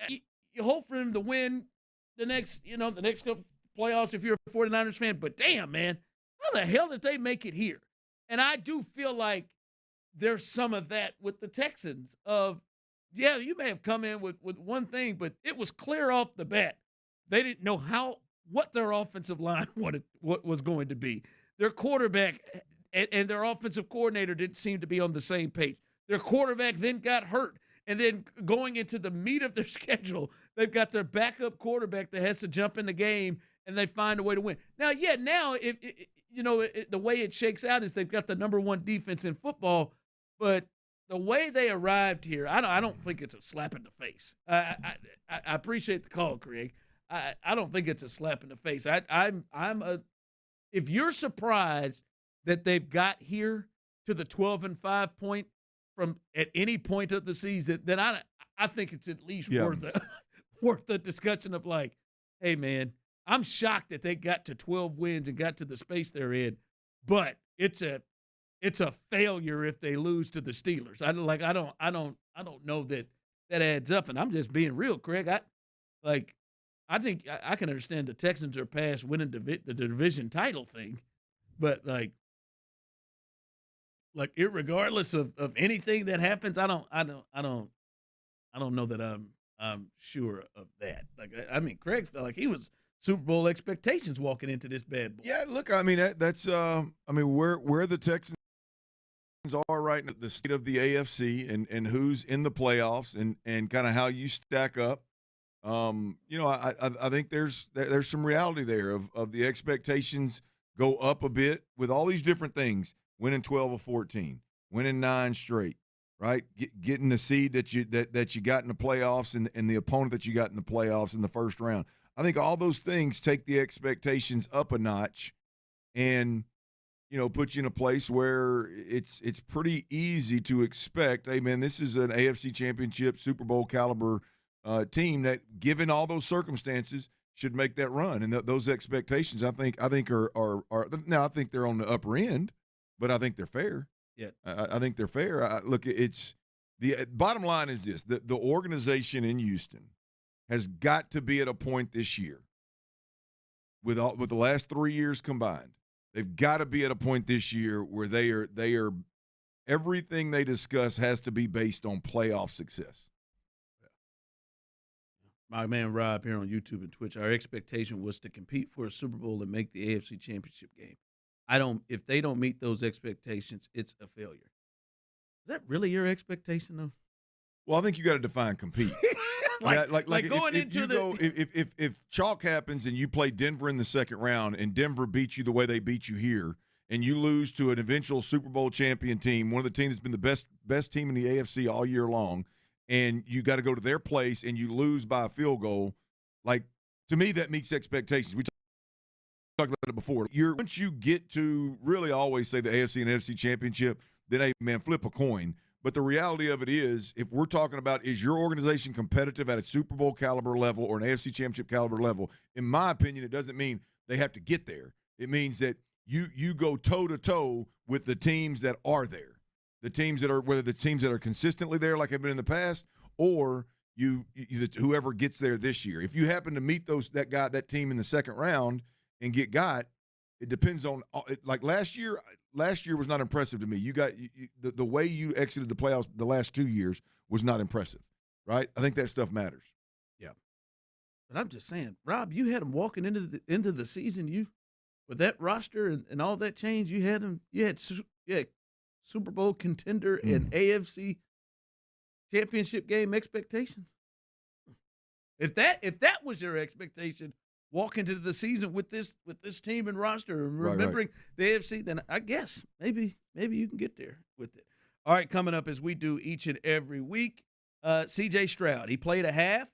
you hope for them to win the next couple playoffs if you're a 49ers fan, but damn, man, how the hell did they make it here? And I do feel like there's some of that with the Texans of, yeah, you may have come in with one thing, but it was clear off the bat. They didn't know what their offensive line what was going to be. Their quarterback and their offensive coordinator didn't seem to be on the same page. Their quarterback then got hurt. And then going into the meat of their schedule, they've got their backup quarterback that has to jump in the game, and they find a way to win. Now, the way it shakes out is they've got the number one defense in football, but the way they arrived here, I don't think it's a slap in the face. I appreciate the call, Craig. I don't think it's a slap in the face. If you're surprised that they've got here to the 12-5 point from at any point of the season, then I think it's at least worth the discussion of like, hey man, I'm shocked that they got to 12 wins and got to the space they're in, but it's a failure if they lose to the Steelers. I don't know that adds up, and I'm just being real, Craig. I think I can understand the Texans are past winning the division title thing, but like irregardless of anything that happens, I don't know that I'm sure of that. Like I mean, Craig felt like he was Super Bowl expectations walking into this bad boy. Yeah, look, I mean that's where the Texans are right now, the state of the AFC and who's in the playoffs and kind of how you stack up. I think there's some reality there of the expectations go up a bit with all these different things, winning 12 of 14, winning 9 straight, right? Getting the seed that you got in the playoffs and the opponent that you got in the playoffs in the first round. I think all those things take the expectations up a notch and, put you in a place where it's pretty easy to expect, hey, man, this is an AFC Championship, Super Bowl caliber team that, given all those circumstances, should make that run. And those expectations, I think are now. I think they're on the upper end, but I think they're fair. Yeah, I think they're fair. Look, it's the bottom line is this: the organization in Houston has got to be at a point this year, with the last 3 years combined, they've got to be at a point this year where they are everything they discuss has to be based on playoff success. My man Rob here on YouTube and Twitch, our expectation was to compete for a Super Bowl and make the AFC Championship game. If they don't meet those expectations, it's a failure. Is that really your expectation, though? Well, I think you got to define compete. If chalk happens and you play Denver in the second round and Denver beats you the way they beat you here, and you lose to an eventual Super Bowl champion team, one of the teams that's been the best team in the AFC all year long, and you got to go to their place and you lose by a field goal, to me that meets expectations. We talked about it before. Once you get to really always say the AFC and NFC championship, then, hey, man, flip a coin. But the reality of it is, if we're talking about is your organization competitive at a Super Bowl caliber level or an AFC championship caliber level, in my opinion, it doesn't mean they have to get there. It means that you go toe-to-toe with the teams that are there. The teams that are, whether the teams that are consistently there like have been in the past, or whoever gets there this year. If you happen to meet that team in the second round and get got, it depends on like last year. Last year was not impressive to me. You got the way you exited the playoffs the last 2 years was not impressive, right? I think that stuff matters. Yeah, but I'm just saying, Rob, you had them walking into the season. With that roster and all that change, you had Super Bowl contender and AFC championship game expectations. If that was your expectation, walk into the season with this team and roster and remembering the AFC, then I guess maybe you can get there with it. All right, coming up as we do each and every week, C.J. Stroud. He played a half,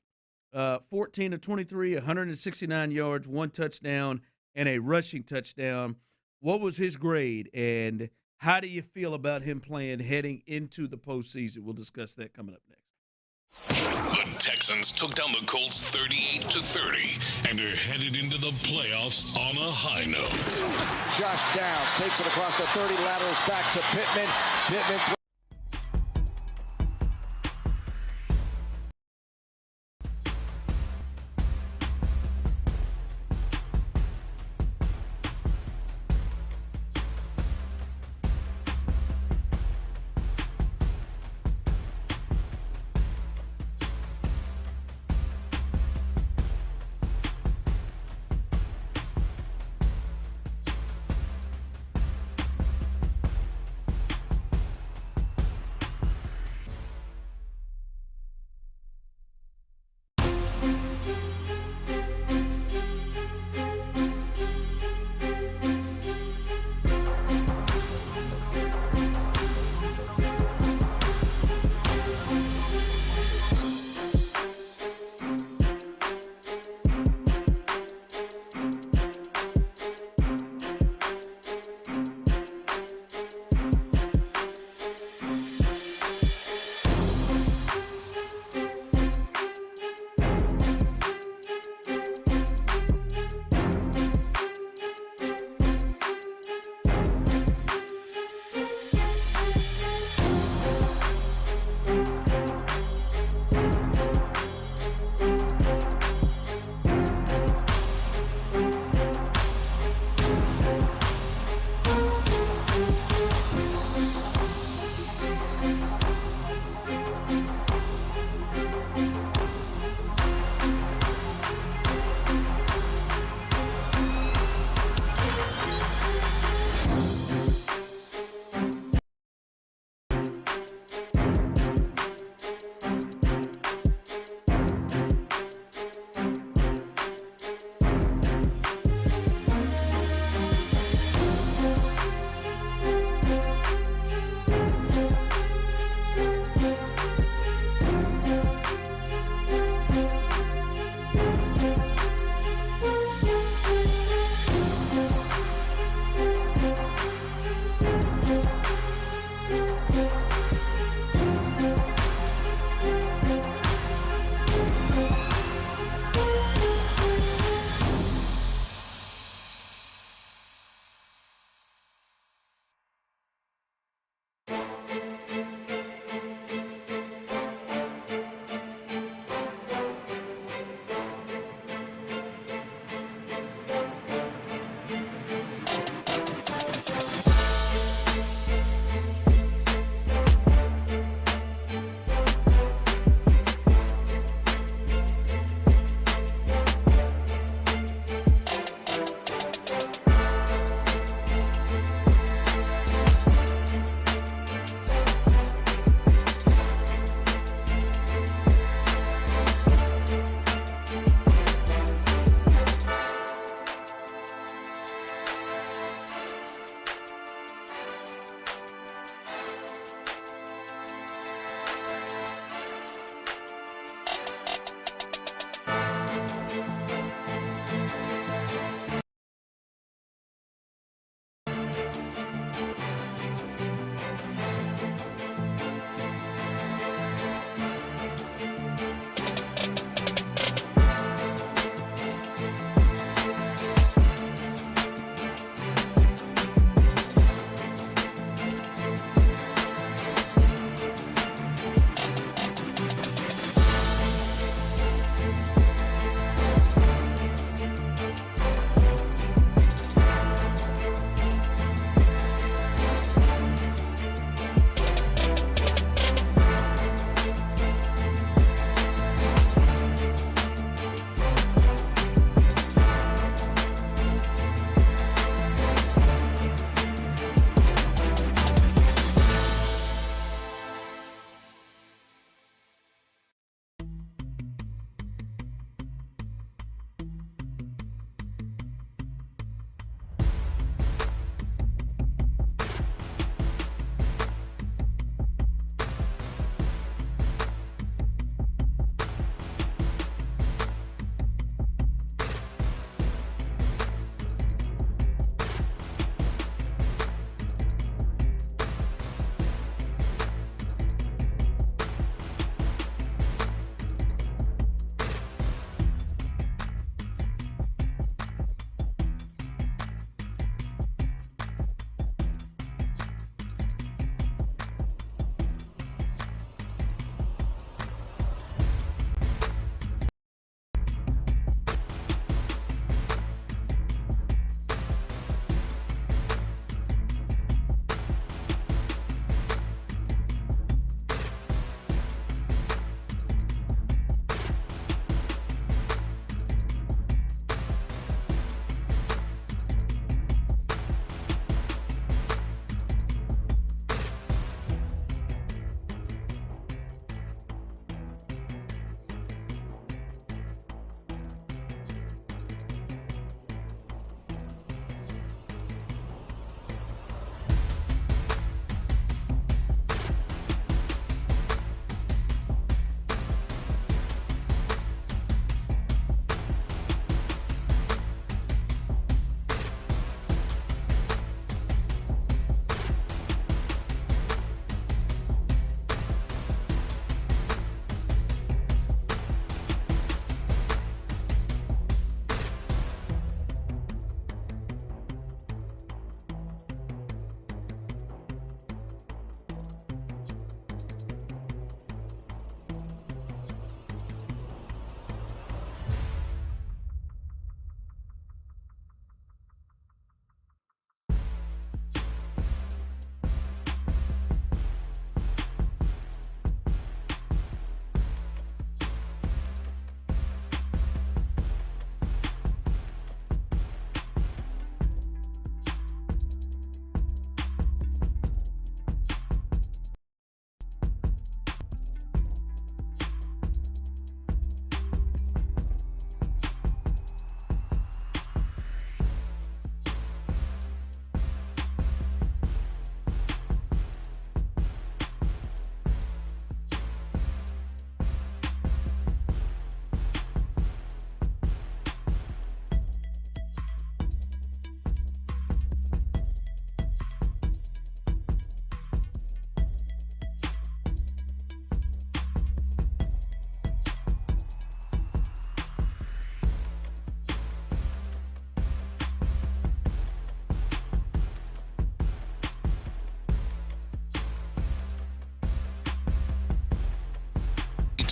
14 of 23, 169 yards, 1 touchdown, and a rushing touchdown. What was his grade, and how do you feel about him playing heading into the postseason? We'll discuss that coming up next. The Texans took down the Colts 38-30 and are headed into the playoffs on a high note. Josh Downs takes it across the 30, laterals back to Pittman. Pittman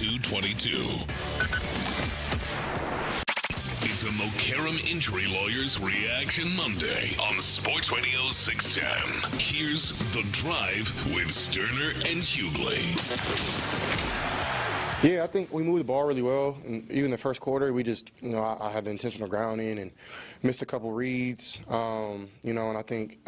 7222. It's a Mokaram Injury Lawyers Reaction Monday on Sports Radio 610. Here's The Drive with Stoerner and Hughley. Yeah, I think we moved the ball really well. And even the first quarter, we just, I had the intentional grounding and missed a couple reads, and I think,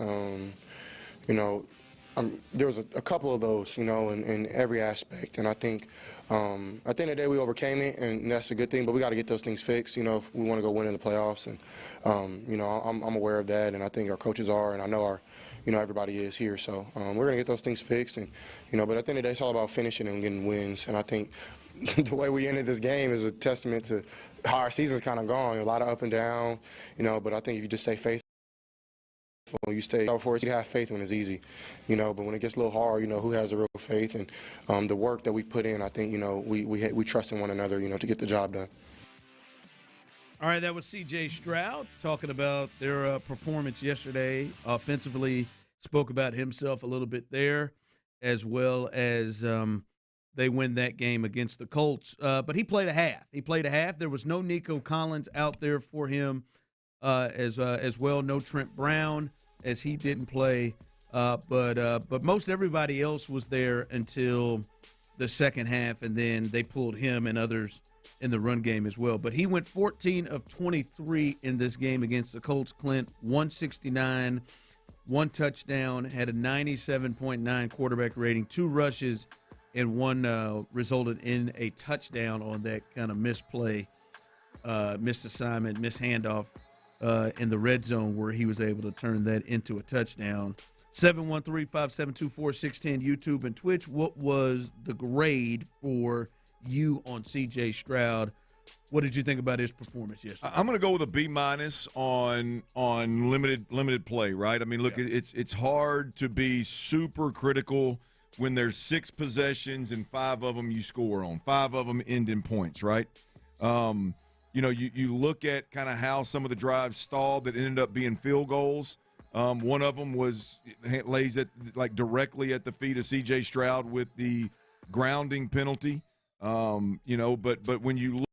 there was a couple of those, in every aspect. And I think at the end of the day, we overcame it, and that's a good thing. But we got to get those things fixed, if we want to go win in the playoffs. And, I'm aware of that, and I think our coaches are, and I know our, everybody is here. So we're going to get those things fixed. And, but at the end of the day, it's all about finishing and getting wins. And I think the way we ended this game is a testament to how our season's kind of gone. A lot of up and down, but I think if you just stay faithful, you stay for it, you have faith when it's easy, but when it gets a little hard, who has the real faith, and the work that we put in, I think, we trust in one another, to get the job done. All right, that was C.J. Stroud talking about their performance yesterday offensively, spoke about himself a little bit there, as well as they win that game against the Colts. But he played a half. There was no Nico Collins out there for him as well. No Trent Brown, as he didn't play. But most everybody else was there until the second half, and then they pulled him and others in the run game as well. But he went 14 of 23 in this game against the Colts. Clint, 169, 1 touchdown, had a 97.9 quarterback rating, 2 rushes, and 1 resulted in a touchdown on that kind of misplay, missed assignment, missed handoff in the red zone, where he was able to turn that into a touchdown. 713-572-4610, YouTube and Twitch. What was the grade for you on C.J. Stroud? What did you think about his performance yesterday? I'm going to go with a B- on limited play, right? I mean, look, it's hard to be super critical when there's 6 possessions and 5 of them you score on, 5 of them end in points, right? You look at kind of how some of the drives stalled that ended up being field goals. One of them lays directly at the feet of C.J. Stroud with the grounding penalty. But when you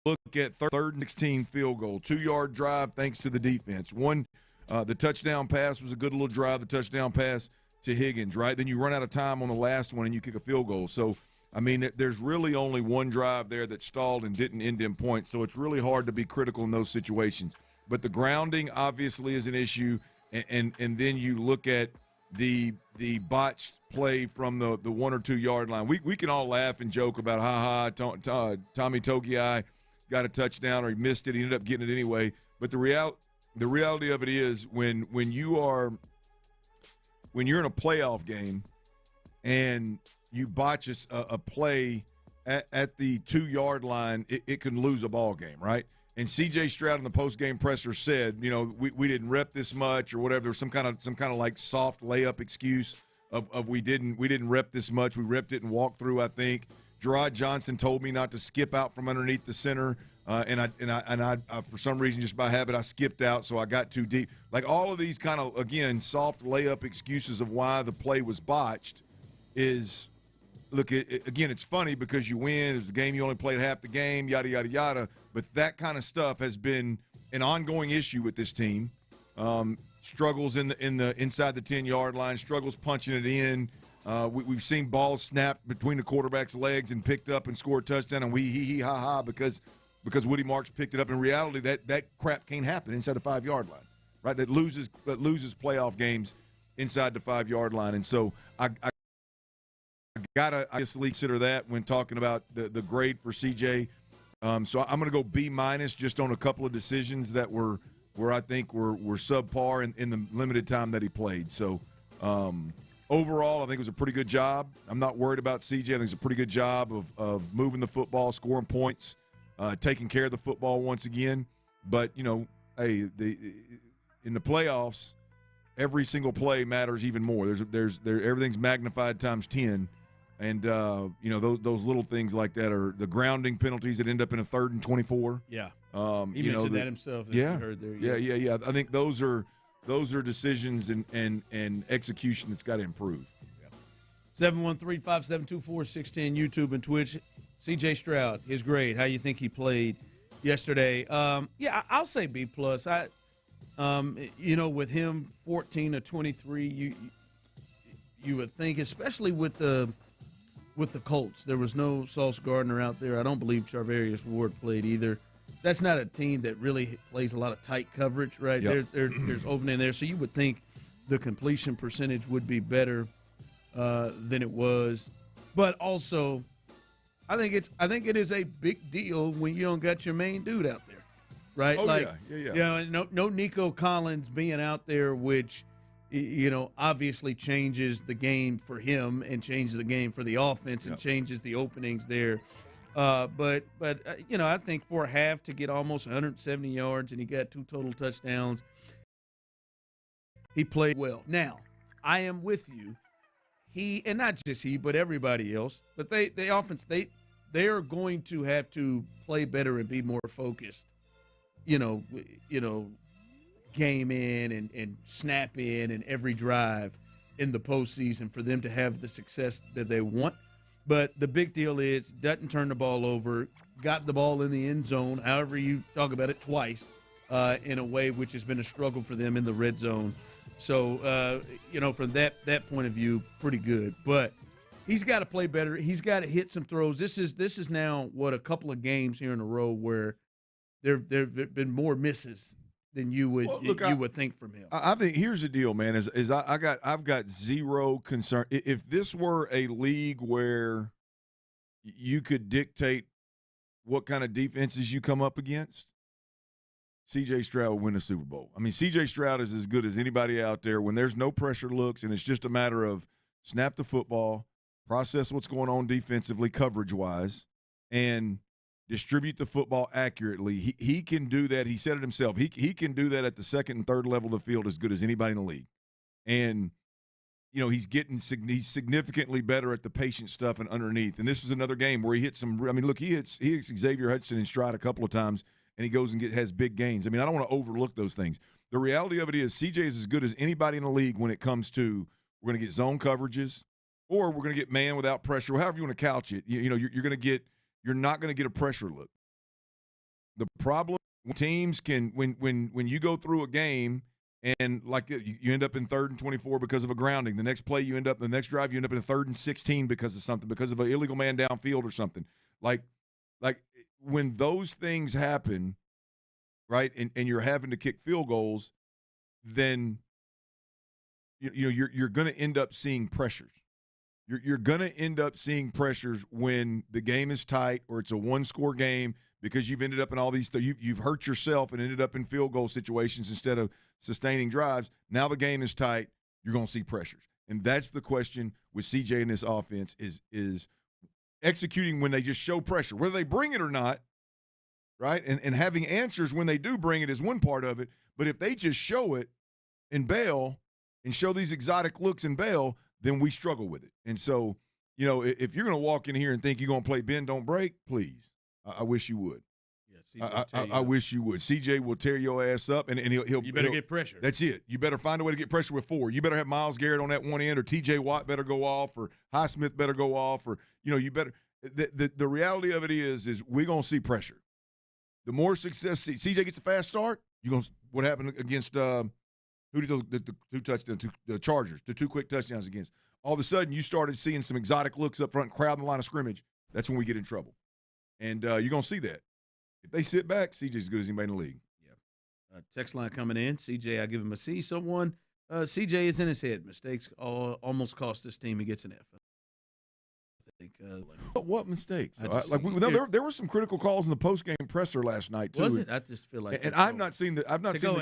look at 3rd and 16 field goal, 2-yard drive thanks to the defense. The touchdown pass was a good little drive, the touchdown pass to Higgins, right? Then you run out of time on the last one and you kick a field goal. So, I mean, there's really only one drive there that stalled and didn't end in points. So it's really hard to be critical in those situations. But the grounding obviously is an issue. And then you look at the botched play from the 1 or 2 yard line. We can all laugh and joke about, Tommy Togei got a touchdown or he missed it. He ended up getting it anyway. But the reality of it is when you're in a playoff game and you botch a play at the 2 yard line, it can lose a ball game, right? And C.J. Stroud in the post-game presser said, we didn't rep this much or whatever. There was some kind of like soft layup excuse of we didn't rep this much. We repped it and walked through, I think. Gerard Johnson told me not to skip out from underneath the center, and I for some reason, just by habit, I skipped out, so I got too deep. Like all of these kind of, again, soft layup excuses of why the play was botched is, look, again, it's funny because you win. It's the game you only played half the game, yada, yada, yada. But that kind of stuff has been an ongoing issue with this team. Struggles in the inside the 10-yard line, struggles punching it in. We've seen balls snapped between the quarterback's legs and picked up and scored a touchdown, and we hee-hee-ha-ha because Woody Marks picked it up. In reality, that crap can't happen inside the 5-yard line, right? That loses playoff games inside the 5-yard line. And so I got to obviously consider that when talking about the grade for CJ. So I'm going to go B- just on a couple of decisions that were I think were subpar in the limited time that he played. So overall, I think it was a pretty good job. I'm not worried about CJ. I think it's a pretty good job of moving the football, scoring points, taking care of the football once again. But, hey, in the playoffs, every single play matters even more. Everything's magnified times 10. And, those little things like that are the grounding penalties that end up in a 3rd and 24. Yeah. He mentioned that himself. That you heard there. Yeah. I think those are decisions and execution that's got to improve. 713-572-4610, YouTube and Twitch. C.J. Stroud, his grade. How you think he played yesterday? I'll say B+. With him 14 of 23, you would think, especially with the Colts, there was no Sauce Gardner out there. I don't believe Charvarius Ward played either. That's not a team that really plays a lot of tight coverage, right? Yep. There's opening there, so you would think the completion percentage would be better than it was. But also, I think it is a big deal when you don't got your main dude out there, right? Oh, yeah. No Nico Collins being out there, which obviously changes the game for him and changes the game for the offense and changes the openings there. But I think for a half to get almost 170 yards and he got 2 total touchdowns, he played well. Now, I am with you. He, and not just he, but everybody else, but they are going to have to play better and be more focused, game in and snap in and every drive in the postseason for them to have the success that they want. But the big deal is doesn't turn the ball over, got the ball in the end zone, however you talk about it, twice in a way which has been a struggle for them in the red zone. So, from that point of view, pretty good. But he's got to play better. He's got to hit some throws. This is now, a couple of games here in a row where there have been more misses than you would think from him. I think here's the deal, man. I've got zero concern. If this were a league where you could dictate what kind of defenses you come up against, C.J. Stroud will win the Super Bowl. I mean, C.J. Stroud is as good as anybody out there when there's no pressure looks and it's just a matter of snap the football, process what's going on defensively, coverage-wise, and distribute the football accurately. He can do that. He said it himself. He can do that at the second and third level of the field as good as anybody in the league. And, he's significantly better at the patient stuff and underneath. And this was another game where he hit he hits Xavier Hudson in stride a couple of times, and he goes and has big gains. I mean, I don't want to overlook those things. The reality of it is CJ is as good as anybody in the league when it comes to we're going to get zone coverages or we're going to get man without pressure, however you want to couch it. You're not going to get a pressure look. The problem teams can when you go through a game and like you end up in 3rd and 24 because of a grounding. The next drive you end up in a 3rd and 16 because of something, because of an illegal man downfield or something. Like when those things happen, right, and you're having to kick field goals, then you're going to end up seeing pressures. You're going to end up seeing pressures when the game is tight or it's a one-score game because you've ended up in all these you've hurt yourself and ended up in field goal situations instead of sustaining drives. Now the game is tight, you're going to see pressures. And that's the question with CJ in this offense is executing when they just show pressure, whether they bring it or not, right? And having answers when they do bring it is one part of it. But if they just show it and bail and show these exotic looks and bail, then we struggle with it. And so, if you're going to walk in here and think you're going to play bend, don't break, please, I wish you would. Yeah, I wish you would. CJ will tear your ass up, and he'll you better get pressure. That's it. You better find a way to get pressure with 4. You better have Myles Garrett on that one end, or T.J. Watt better go off, or Highsmith better go off, or you better. The reality of it is we're going to see pressure. The more success CJ gets a fast start, what happened against who did the 2 touchdowns, the Chargers, the 2 quick touchdowns against. All of a sudden, you started seeing some exotic looks up front, crowding the line of scrimmage. That's when we get in trouble. And you're going to see that. If they sit back, CJ's as good as anybody in the league. Yeah. Text line coming in. CJ, I give him a C. Someone, CJ is in his head. Mistakes almost cost this team. He gets an F. I think. What mistakes? There were some critical calls in the post-game presser last night, too. Was it? I just feel like. And I've not seen the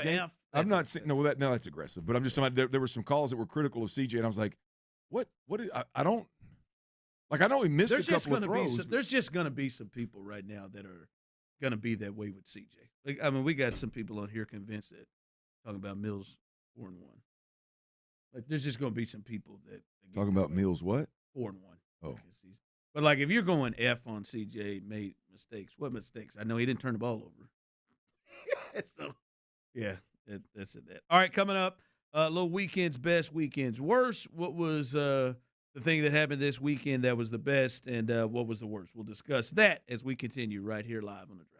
game. F, I've not seen. No, that's aggressive. But I'm just talking about there were some calls that were critical of CJ, and I was like, what? I don't. Like, I know he missed a couple of throws. There's just going to be some people right now that are going to be that way with CJ. We got some people on here convinced that talking about Mills 4-1. Like, there's just going to be some people that talking about Mills what? 4-1. Oh. But, like, if you're going F on CJ, made mistakes. What mistakes? I know he didn't turn the ball over. So, yeah, that's it. All right, coming up, little weekends best, weekends worst. What was the thing that happened this weekend that was the best and what was the worst. We'll discuss that as we continue right here live on The Drive.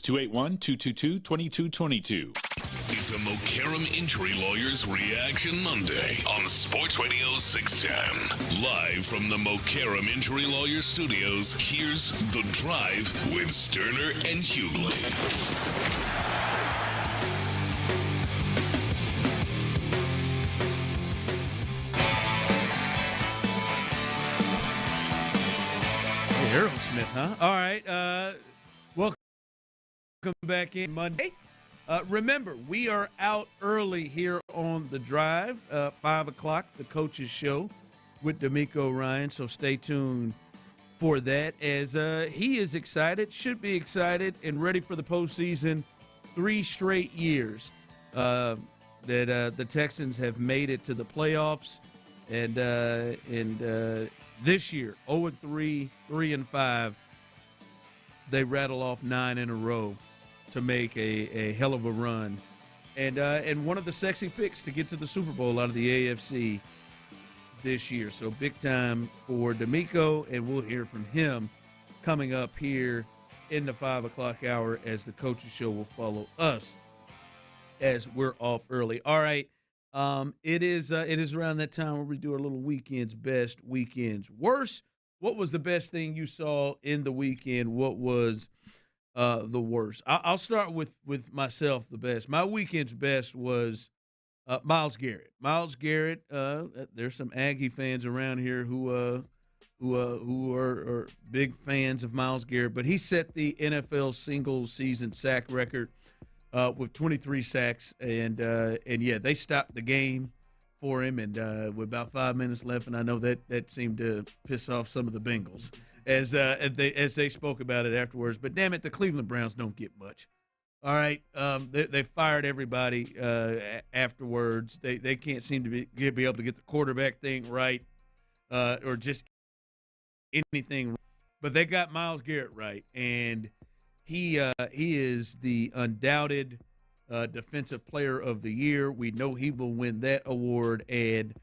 281-222-2222. It's a McCarran Injury Lawyers Reaction Monday on Sports Radio 610. Live from the McCarran Injury Lawyers Studios, here's The Drive with Stoerner and Hughley. Aerosmith, huh? All right. Welcome back in Monday. Remember, we are out early here on The Drive, 5 o'clock, the coach's show with Demeco Ryans. So stay tuned for that as he is excited, should be excited, and ready for the postseason. 3 straight years that the Texans have made it to the playoffs. And this year, 0-3, 3-5, they rattle off 9 in a row to make a hell of a run. And one of the sexy picks to get to the Super Bowl out of the AFC this year. So big time for Demeco, and we'll hear from him coming up here in the 5 o'clock hour as the coach's show will follow us as we're off early. All right. It is around that time where we do our little weekend's best, weekend's worst. What was the best thing you saw in the weekend? What was the worst? I'll start with myself. The best. My weekend's best was Myles Garrett. Myles Garrett. There's some Aggie fans around here who are big fans of Myles Garrett, but he set the NFL single season sack record with 23 sacks, and yeah, they stopped the game for him, and with about 5 minutes left, and I know that seemed to piss off some of the Bengals as they spoke about it afterwards. But damn it, the Cleveland Browns don't get much. All right, they fired everybody afterwards. They can't seem to be able to get the quarterback thing right, or just anything. But they got Myles Garrett right, and he is the undoubted Defensive Player of the Year. We know he will win that award, and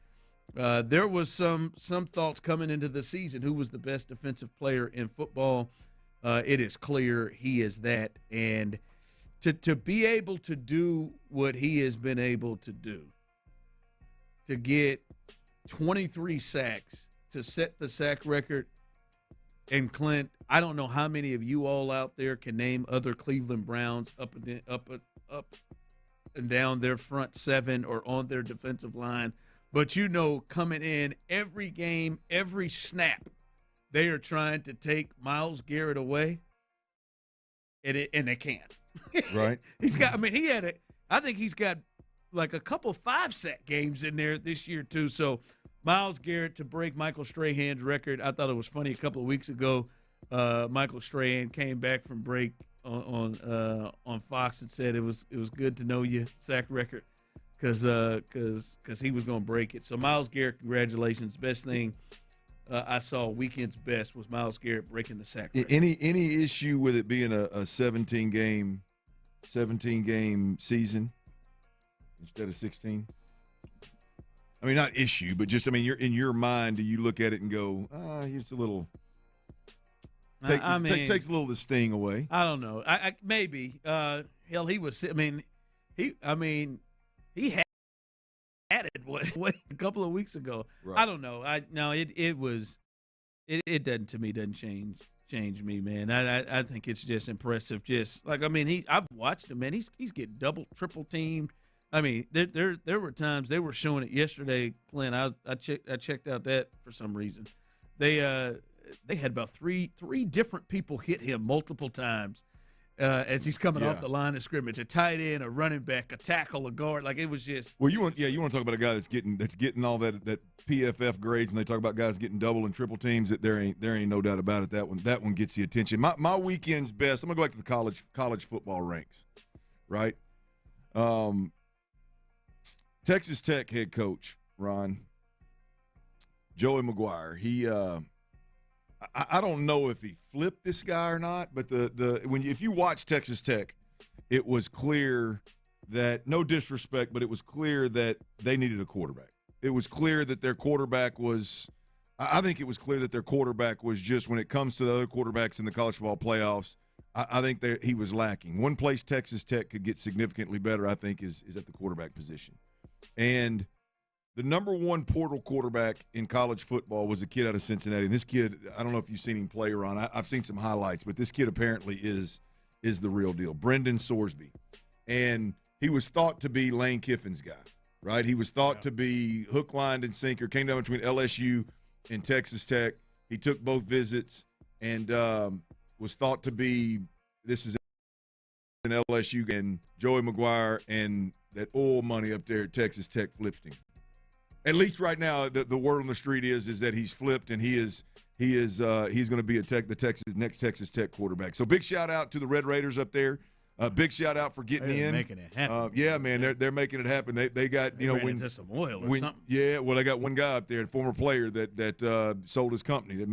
there was some thoughts coming into the season who was the best defensive player in football. It is clear he is that, and to be able to do what he has been able to do, to get 23 sacks, to set the sack record. And Clint, I don't know how many of you all out there can name other Cleveland Browns up and down their front seven or on their defensive line, but you know, coming in every game, every snap, they are trying to take Myles Garrett away, and they can't. Right? I think he's got like a couple 5-sack games in there this year too. So Myles Garrett to break Michael Strahan's record. I thought it was funny a couple of weeks ago. Michael Strahan came back from break on Fox and said it was good to know you sack record because he was going to break it. So Myles Garrett, congratulations! Best thing I saw weekend's best was Myles Garrett breaking the sack record. Any issue with it being a 17 game season instead of 16? I mean, not issue, but just, I mean, you're in your mind, do you look at it and go, here's a little takes a little of the sting away. I don't know. I maybe. Hell, he was. I mean, he had it a couple of weeks ago. Right. I don't know. It doesn't change me, man. I think it's just impressive. Just like, I mean, I've watched him, man. He's getting double, triple teamed. I mean, there were times they were showing it yesterday, Clint. I checked out that for some reason. They had about three different people hit him multiple times as he's coming off the line of scrimmage. A tight end, a running back, a tackle, a guard. Like, it was just. Well, you want to talk about a guy that's getting all that PFF grades, and they talk about guys getting double and triple teams. That there ain't no doubt about it. That one gets the attention. My weekend's best. I'm gonna go back to the college football ranks, right? Texas Tech head coach Ron Joey McGuire. He I don't know if he flipped this guy or not, but if you watch Texas Tech, it was clear that, no disrespect, but it was clear that they needed a quarterback. It was clear that their quarterback was – I think it was clear that their quarterback was just, when it comes to the other quarterbacks in the college football playoffs, I think that he was lacking. One place Texas Tech could get significantly better, I think, is at the quarterback position. And the number one portal quarterback in college football was a kid out of Cincinnati. And this kid, I don't know if you've seen him play or on. I've seen some highlights, but this kid apparently is the real deal. Brendan Sorsby. And he was thought to be Lane Kiffin's guy, right? He was thought to be hook, line, and sinker. Came down between LSU and Texas Tech. He took both visits and was thought to be this is an LSU and Joey McGuire and that oil money up there at Texas Tech flipped him. At least right now, the word on the street is that he's flipped and he's going to be the next Texas Tech quarterback. So big shout out to the Red Raiders up there. Big shout out for getting in. Making it happen. Yeah, man, they're making it happen. They got into some oil or something. Yeah, well, they got one guy up there, a former player that sold his company is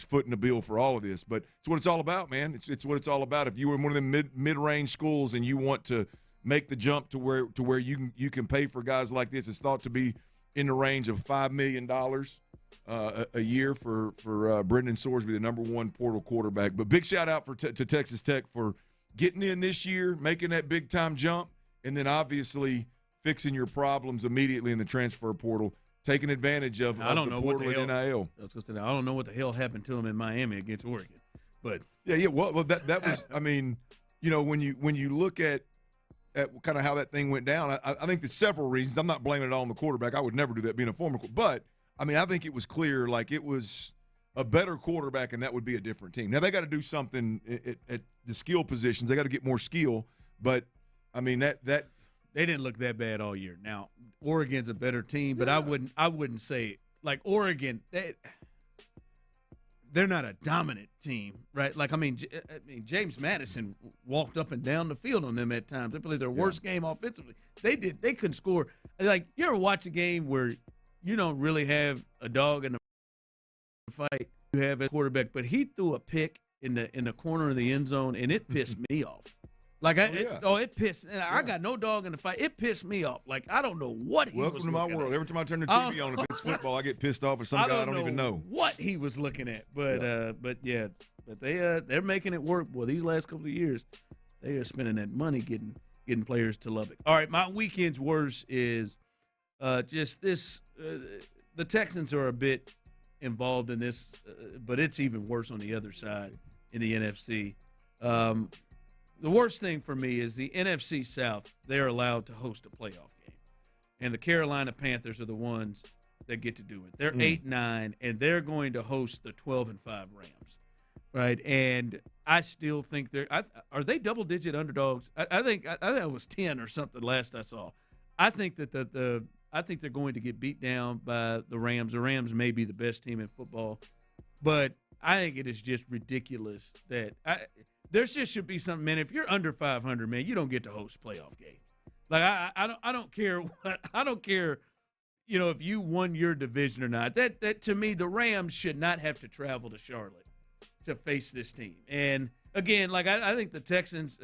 footing the bill for all of this. But it's what it's all about, man. It's what it's all about. If you were in one of the mid-range schools and you want to make the jump to where you can pay for guys like this, it's thought to be in the range of $5 million a year for Brendan Sorsby, the number one portal quarterback. But big shout out to Texas Tech for getting in this year, making that big time jump, and then obviously fixing your problems immediately in the transfer portal, taking advantage of the portal and NIL. I don't know what the hell happened to him in Miami against Oregon, but yeah. Well, that was. I mean, when you look at kind of how that thing went down, I think there's several reasons. I'm not blaming it all on the quarterback. I would never do that being a former, but I mean, I think it was clear, like it was a better quarterback, and that would be a different team. Now, they got to do something at the skill positions. They got to get more skill, but, I mean, that they didn't look that bad all year. Now, Oregon's a better team, but I wouldn't say like Oregon. They're not a dominant team, right? Like, I mean, James Madison walked up and down the field on them at times. They played their worst game offensively. They couldn't score. Like, you ever watch a game where you don't really have a dog in the fight? You have a quarterback, but he threw a pick in the corner of the end zone, and it pissed me off. Like, it pissed. And I got no dog in the fight. It pissed me off. Like, I don't know what he was looking at. Welcome to my world. Every time I turn the TV on, if it's football, I get pissed off at some guy I don't even know what he was looking at. But they're making it work. Well, these last couple of years, they are spending that money getting players to Lubbock. All right, my weekend's worst is just this. The Texans are a bit involved in this, but it's even worse on the other side in the NFC. The worst thing for me is the NFC South. They're allowed to host a playoff game, and the Carolina Panthers are the ones that get to do it. They're 8-9, and they're going to host the 12-5 Rams, right? And I still think are they double-digit underdogs? I think it was 10 or something last I saw. I think that I think they're going to get beat down by the Rams. The Rams may be the best team in football, but I think it is just ridiculous that there just should be something, man. If you're under 500, man, you don't get to host playoff games. Like I don't care if you won your division or not. That to me, the Rams should not have to travel to Charlotte to face this team. And again, like I think the Texans,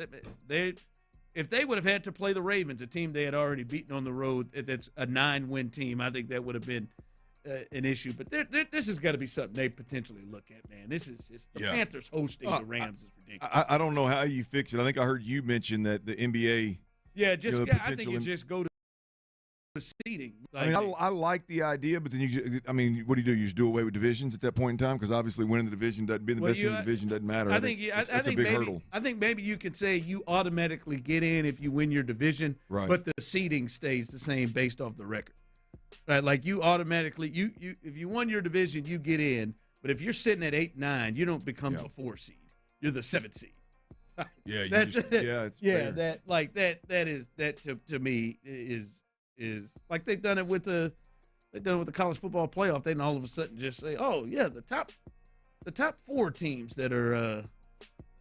if they would have had to play the Ravens, a team they had already beaten on the road, that's a 9-win team, I think that would have been an issue. But this has got to be something they potentially look at, man. The Panthers hosting the Rams is ridiculous. I don't know how you fix it. I think I heard you mention that the NBA. Yeah, I think you just go to seeding. Like, I mean, I like the idea, but then what do? You just do away with divisions at that point in time? Because obviously winning the division doesn't being the best in the division doesn't matter. I think it's a big hurdle. I think maybe you could say you automatically get in if you win your division, right, but the seeding stays the same based off the record. Right, like you automatically if you won your division, you get in, but if you're sitting at 8-9, you don't become the 4 seed. You're the 7th seed. Yeah, it's fair. That to me is like they've done it with the college football playoff. They all of a sudden just say, oh yeah, the top 4 teams that are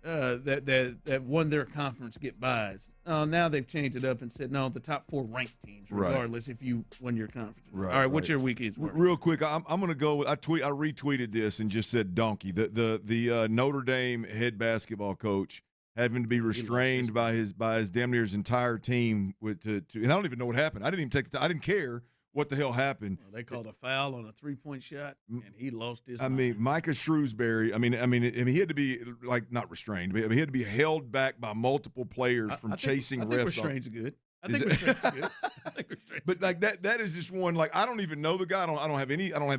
that won their conference get buys. Now they've changed it up and said no, the top 4 ranked teams, regardless if you won your conference. Right. All right, what's your weekend's work? Real quick, I'm going to go with I retweeted this and just said donkey. The Notre Dame head basketball coach having to be restrained by his damn near his entire team and I don't even know what happened. I didn't care what the hell happened. Well, they called a foul on a three-point shot, and he lost his I mind. mean, Micah Shrewsbury, he had to be, like, not restrained, but he had to be held back by multiple players from chasing refs. I think restraint's good. I think restraint's But, like, that is just one, like, I don't even know the guy. I don't have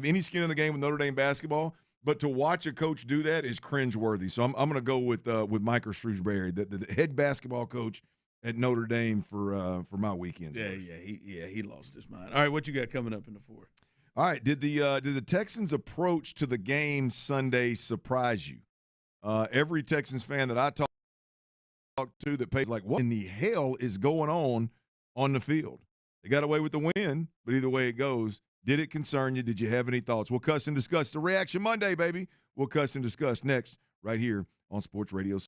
any skin in the game with Notre Dame basketball. But to watch a coach do that is cringeworthy. So I'm going to go with Micah Shrewsbury, the head basketball coach at Notre Dame for my weekend. He lost his mind. All right, what you got coming up in the fourth? All right, did the Texans' approach to the game Sunday surprise you? Every Texans fan that I talk to that pays like, what in the hell is going on the field? They got away with the win, but either way it goes, did it concern you? Did you have any thoughts? We'll cuss and discuss. The Reaction Monday, baby. We'll cuss and discuss next right here on Sports Radio.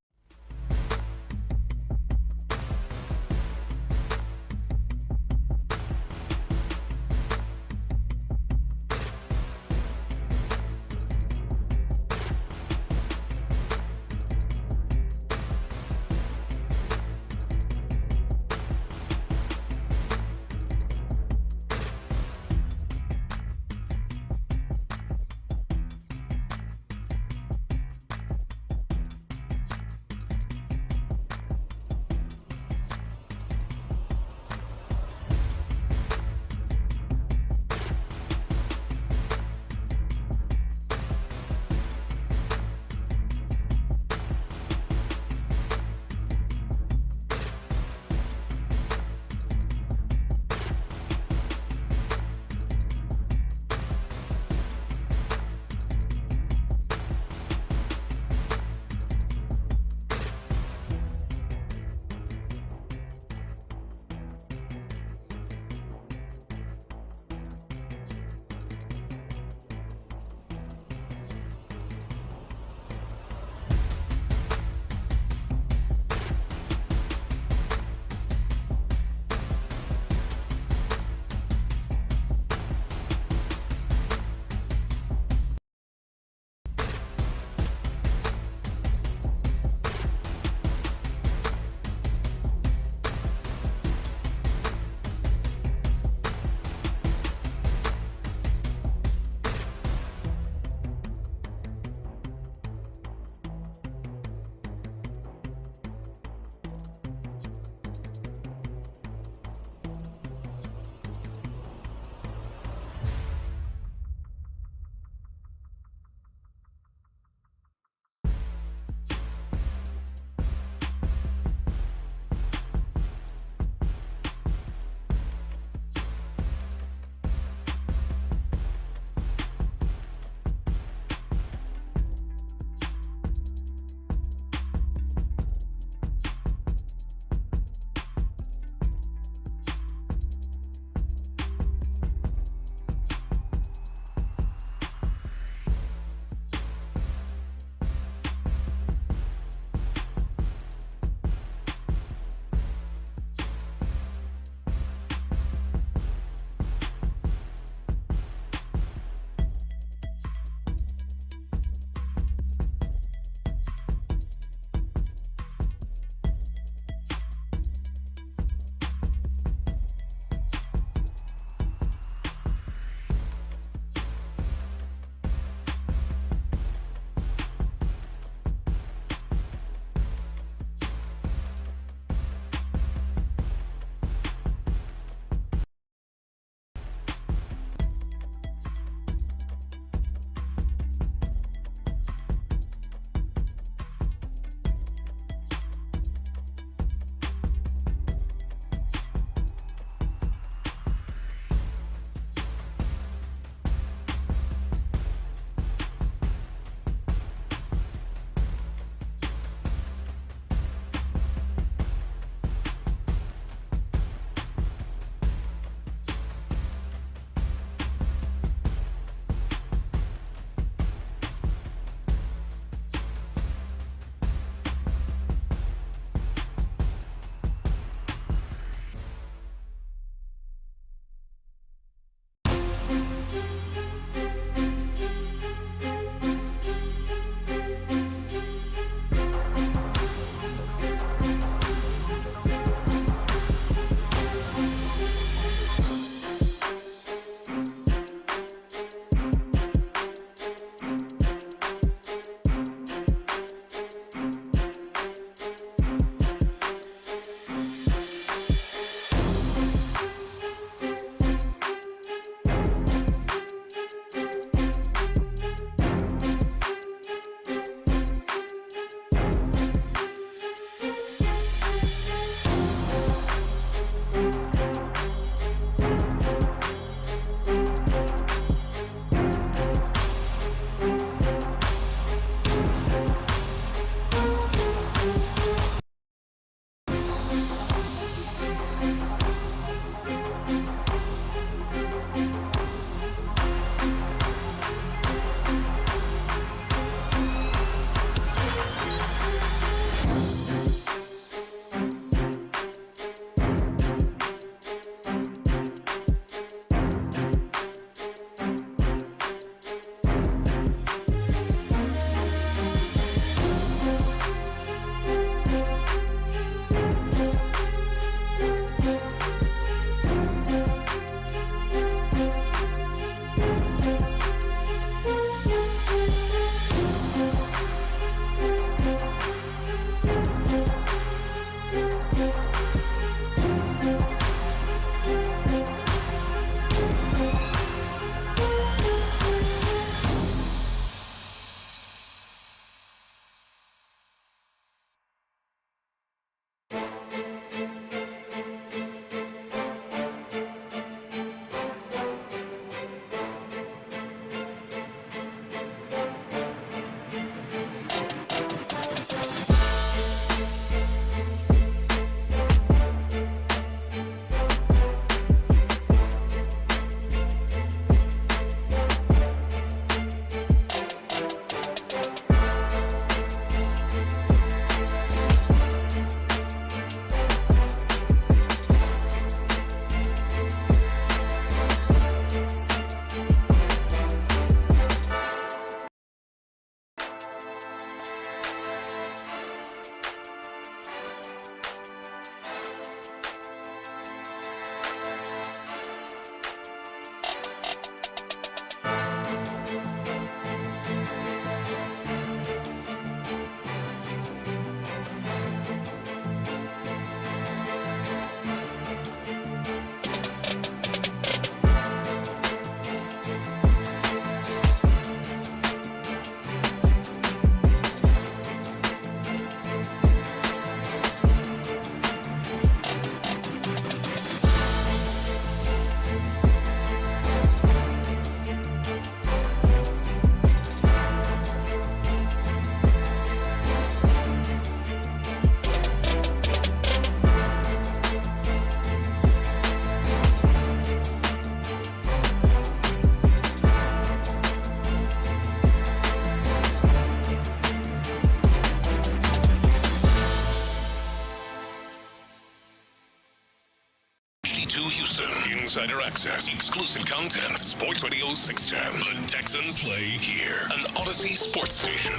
Houston. Insider access, exclusive content. Sports Radio 610. The Texans play here. An Odyssey sports station.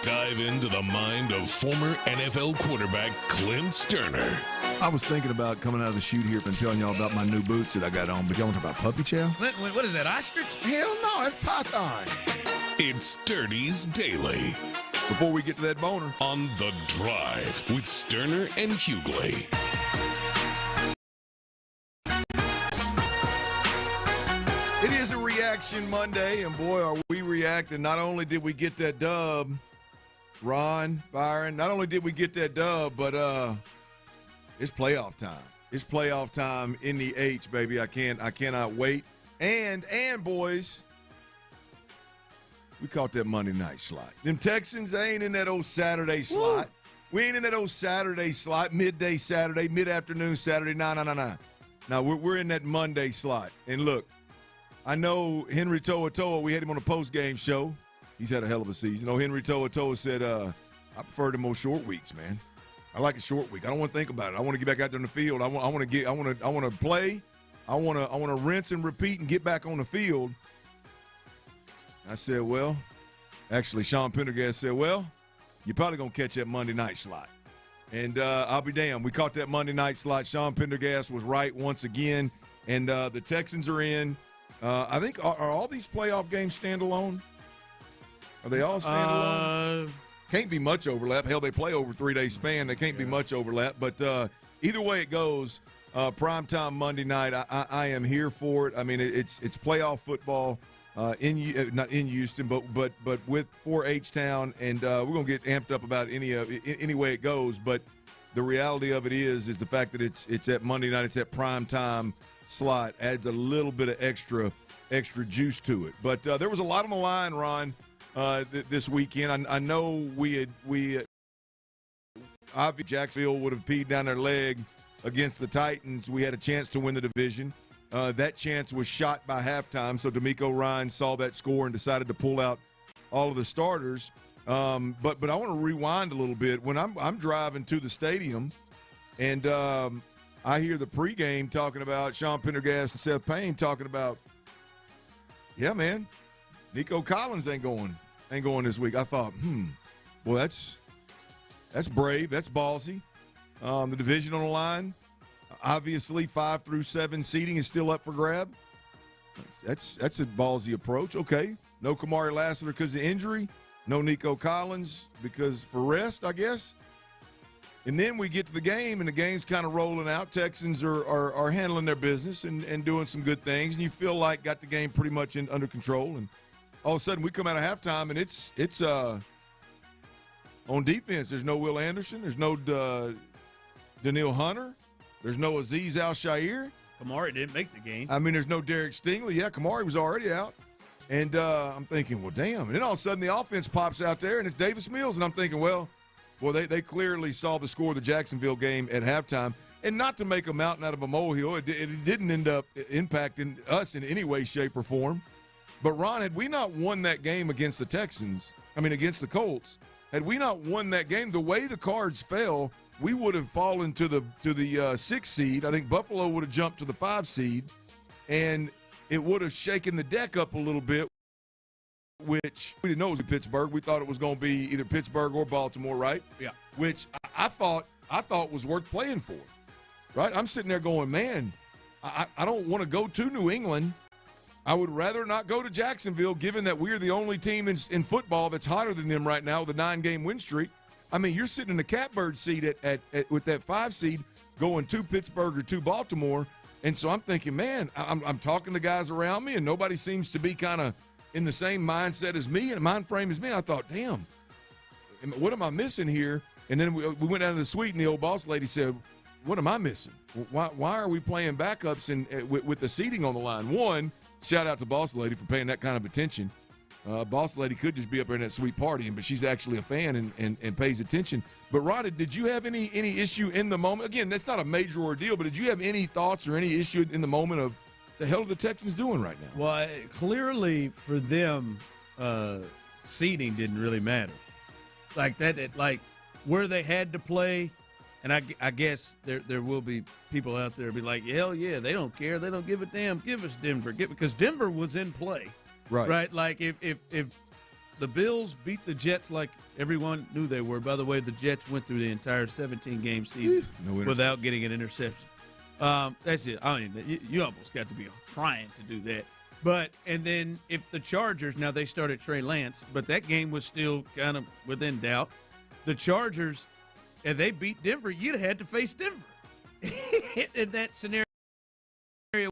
Dive into the mind of former NFL quarterback Clint Stoerner. I was thinking about coming out of the chute here and telling y'all about my new boots that I got on, but y'all want to talk about puppy chow? What is that, ostrich? Hell no, that's python. It's Sturdy's Daily. Before we get to that boner. On The Drive with Stoerner and Hughley. It is a Reaction Monday, and boy, are we reacting. Not only did we get that dub, Ron, Byron, not only did we get that dub, but it's playoff time. It's playoff time in the H, baby. I cannot wait. And boys, we caught that Monday night slot. Them Texans, they ain't in that old Saturday slot. We ain't in that old Saturday slot, midday Saturday, mid-afternoon Saturday. No. Now, we're in that Monday slot. And look, I know Henry Toa, we had him on a post-game show. He's had a hell of a season. Henry Toa said, I prefer the more short weeks, man. I like a short week. I don't want to think about it. I want to get back out there in the field. I want to play. I want to rinse and repeat and get back on the field. I said, well, actually, Sean Pendergast said, well, you're probably going to catch that Monday night slot. And I'll be damned. We caught that Monday night slot. Sean Pendergast was right once again. And the Texans are in. I think, are all these playoff games standalone? Are they all standalone? Can't be much overlap. Hell, they play over a 3-day span. There can't be much overlap. But either way it goes, primetime Monday night, I am here for it. I mean, it's playoff football not in Houston, but with for H-Town, and we're gonna get amped up about any way it goes. But the reality of it is the fact that it's at Monday night, it's at primetime slot, adds a little bit of extra juice to it. But there was a lot on the line, Ron. This weekend, I know we obviously Jacksonville would have peed down their leg against the Titans. We had a chance to win the division. That chance was shot by halftime, so Demeco Ryans saw that score and decided to pull out all of the starters. But I want to rewind a little bit. When I'm driving to the stadium, and I hear the pregame talking about Sean Pendergast and Seth Payne talking about, yeah, man, Nico Collins ain't going this week. I thought, well, that's brave. That's ballsy. The division on the line. Obviously, 5 through 7 seeding is still up for grab. That's a ballsy approach. Okay. No Kamari Lassiter because of injury. No Nico Collins because for rest, I guess. And then we get to the game, and the game's kind of rolling out. Texans are handling their business and doing some good things, and you feel like got the game pretty much under control. And all of a sudden, we come out of halftime, and it's on defense. There's no Will Anderson. There's no Daniil Hunter. There's no Azeez Al-Shaair. Kamari didn't make the game. I mean, there's no Derek Stingley. Yeah, Kamari was already out. And I'm thinking, well, damn. And then all of a sudden, the offense pops out there, and it's Davis Mills. And I'm thinking, well, they clearly saw the score of the Jacksonville game at halftime. And not to make a mountain out of a molehill, it didn't end up impacting us in any way, shape, or form. But, Ron, had we not won that game against the against the Colts, had we not won that game, the way the cards fell, we would have fallen to the 6th seed. I think Buffalo would have jumped to the 5 seed, and it would have shaken the deck up a little bit, which we didn't know it was Pittsburgh. We thought it was going to be either Pittsburgh or Baltimore, right? Yeah. Which I thought was worth playing for, right? I'm sitting there going, man, I don't want to go to New England. I would rather not go to Jacksonville, given that we're the only team in football that's hotter than them right now with a 9-game win streak. I mean, you're sitting in the catbird seat at with that 5 seed going to Pittsburgh or to Baltimore. And so I'm thinking, man, I'm talking to guys around me, and nobody seems to be kind of in the same mindset as me and mind frame as me. I thought, damn, what am I missing here? And then we went down to the suite, and the old boss lady said, what am I missing? Why are we playing backups with the seating on the line? One, shout out to boss lady for paying that kind of attention. Boss lady could just be up there in that sweet partying, but she's actually a fan and pays attention. But, Ron, did you have any issue in the moment? Again, that's not a major ordeal, but did you have any thoughts or any issue in the moment of the hell are the Texans doing right now? Well, clearly for them, seeding didn't really matter. Like that, like where they had to play And I guess there will be people out there be like, hell yeah, they don't care. They don't give a damn. Give us Denver. Because Denver was in play. Right? Like, if the Bills beat the Jets like everyone knew they were. By the way, the Jets went through the entire 17-game season without getting an interception. That's it. I mean, you almost got to be trying to do that. But, and then if the Chargers, now they started Trey Lance, but that game was still kind of within doubt. The Chargers, if they beat Denver, you'd have had to face Denver in that scenario,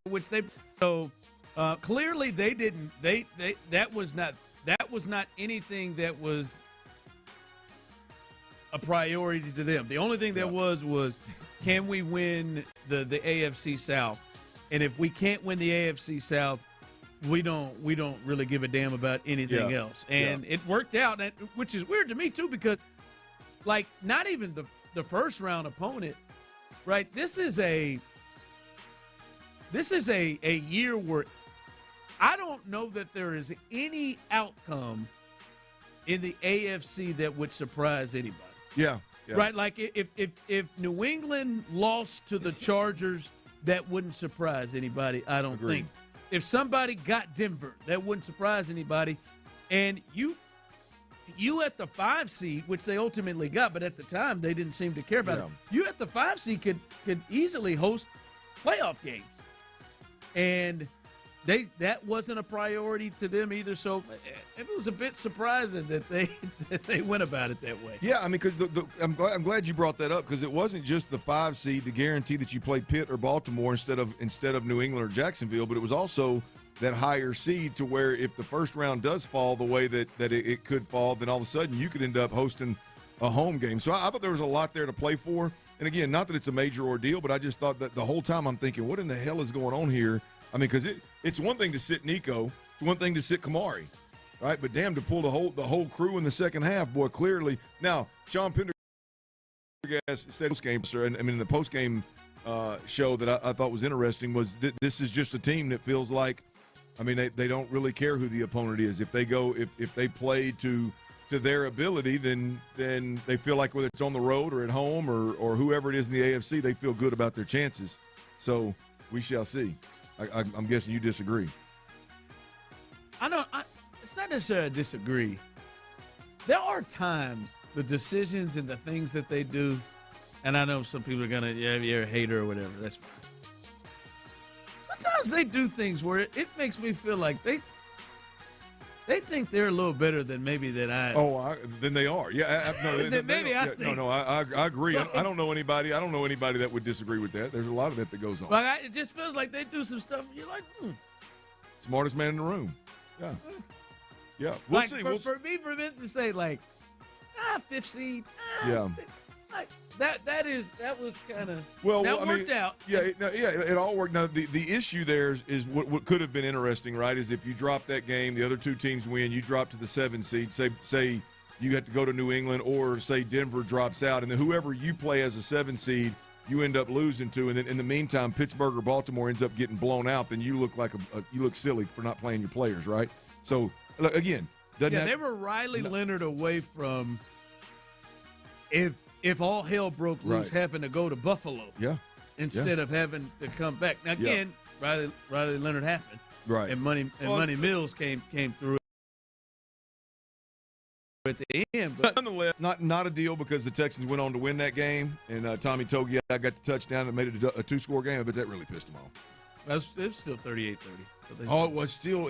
which they, so clearly they didn't, that was not anything that was a priority to them. The only thing that was can we win the AFC South? And if we can't win the AFC South, we don't really give a damn about anything else. And it worked out, which is weird to me too, because like not even the first round opponent, right? This is a year where I don't know that there is any outcome in the AFC that would surprise anybody. Yeah. Right? Like if New England lost to the Chargers, that wouldn't surprise anybody, I don't think. If somebody got Denver, that wouldn't surprise anybody. And you at the 5 seed, which they ultimately got, but at the time they didn't seem to care about it. You at the 5 seed could easily host playoff games. And that wasn't a priority to them either. So it was a bit surprising that they went about it that way. Yeah, I mean, because I'm glad you brought that up, because it wasn't just the 5 seed to guarantee that you play Pitt or Baltimore instead of New England or Jacksonville, but it was also that higher seed to where if the first round does fall the way that it could fall, then all of a sudden you could end up hosting a home game. So I thought there was a lot there to play for. And again, not that it's a major ordeal, but I just thought that the whole time I'm thinking, what in the hell is going on here? I mean, because it's one thing to sit Nico, it's one thing to sit Kamari, right? But damn, to pull the whole crew in the second half, boy, clearly. Now, Sean Pendergast said post-game, and I mean, in the post-game show that I thought was interesting was this is just a team that feels like, I mean, they don't really care who the opponent is. If they go, if they play to their ability, then they feel like whether it's on the road or at home or whoever it is in the AFC, they feel good about their chances. So we shall see. I'm guessing you disagree. It's not necessarily I disagree. There are times the decisions and the things that they do, and I know some people are going to, you're a hater or whatever. That's fine. Sometimes they do things where it makes me feel like they think they're a little better than maybe that I. Then they are. Yeah, I agree. I don't know anybody. That would disagree with that. There's a lot of that goes on. Like it just feels like they do some stuff. And you're like, smartest man in the room. Yeah. We'll see. For me to say like, 5th seed. Yeah. Like that was kind of worked out. Yeah, it all worked. Now the issue there is what could have been interesting, right? Is if you drop that game, the other two teams win, you drop to the 7 seed. Say you have to go to New England, or say Denver drops out, and then whoever you play as a 7 seed, you end up losing to, and then in the meantime, Pittsburgh or Baltimore ends up getting blown out. Then you look like you look silly for not playing your players, right? So again, they were Riley Leonard away from if all hell broke loose, having to go to Buffalo, instead of having to come back. Now again, Riley Leonard happened, right? And Money Mills came through at the end, but nonetheless, not a deal, because the Texans went on to win that game, and Tommy Togei got the touchdown that made it a 2-score game. But that really pissed him off. It was still 38-30. It was still.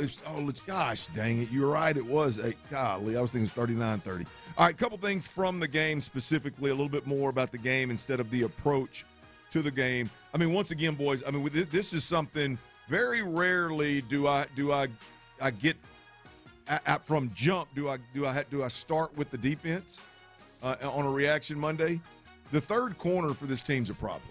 Gosh, dang it! You're right. It was golly. I was thinking it was 39-30. All right, a couple things from the game specifically, a little bit more about the game instead of the approach to the game. I mean, once again, boys, I mean, this is something very rarely do I get from jump. Do I start with the defense on a reaction Monday? The third corner for this team's a problem.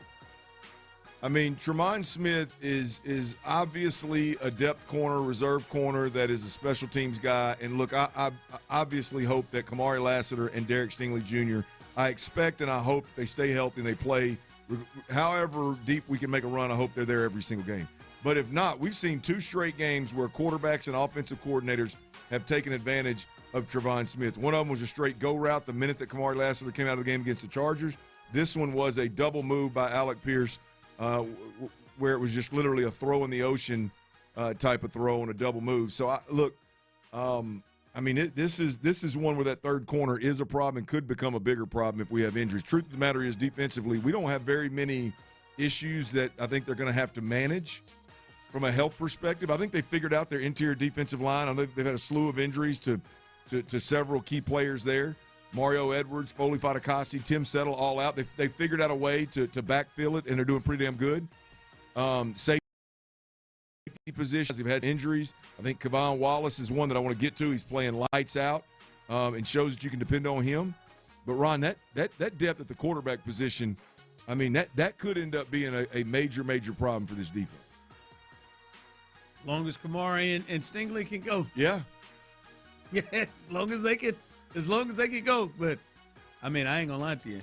I mean, Tremont Smith is obviously a depth corner, reserve corner that is a special teams guy. And look, I obviously hope that Kamari Lassiter and Derek Stingley Jr., I expect and I hope they stay healthy and they play. However deep we can make a run, I hope they're there every single game. But if not, we've seen 2 straight games where quarterbacks and offensive coordinators have taken advantage of Trevon Smith. One of them was a straight go route the minute that Kamari Lassiter came out of the game against the Chargers. This one was a double move by Alec Pierce, where it was just literally a throw in the ocean type of throw and a double move. So, this is one where that third corner is a problem and could become a bigger problem if we have injuries. Truth of the matter is, defensively, we don't have very many issues that I think they're going to have to manage from a health perspective. I think they figured out their interior defensive line. I know they've had a slew of injuries to several key players there. Mario Edwards, Foley Fatukasi, Tim Settle, all out. They figured out a way to backfill it, and they're doing pretty damn good. Safety positions, they've had injuries. I think Kevon Wallace is one that I want to get to. He's playing lights out and shows that you can depend on him. But, Ron, that depth at the quarterback position, that could end up being a major, major problem for this defense. As long as Kamari and Stingley can go. Yeah. Yeah, as long as they can go. But I ain't gonna lie to you.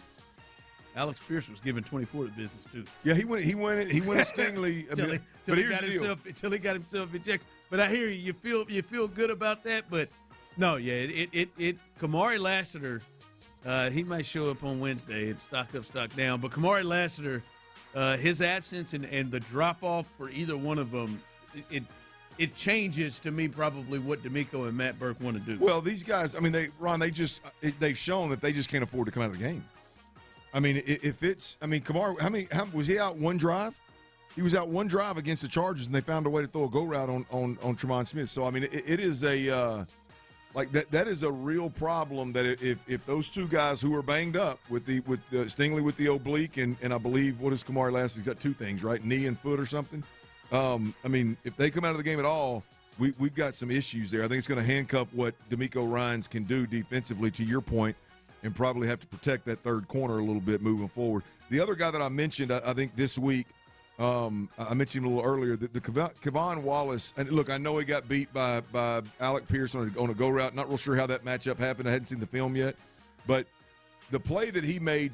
Alex Pierce was giving 24 the business too. Yeah, he went at Stingley. Until he got himself ejected. But I hear you. You feel good about that. But no, yeah, it Kamari Lassiter, he might show up on Wednesday and stock up, stock down. But Kamari Lassiter, his absence and the drop off for either one of them, it changes to me probably what Demeco and Matt Burke want to do. Well, these guys, they've shown that they just can't afford to come out of the game. Kamari, how was he out one drive? He was out one drive against the Chargers, and they found a way to throw a go route on Tremont Smith. So, it is that is a real problem that if those two guys who are banged up with Stingley with the oblique, and I believe, what is Kamari last? He's got two things, right? Knee and foot or something. If they come out of the game at all, we've got some issues there. I think it's going to handcuff what Demeco Ryans can do defensively, to your point, and probably have to protect that third corner a little bit moving forward. The other guy that I mentioned, I think this week, I mentioned him a little earlier, the Kevon Wallace. And look, I know he got beat by Alec Pierce on a go route. Not real sure how that matchup happened. I hadn't seen the film yet, but the play that he made,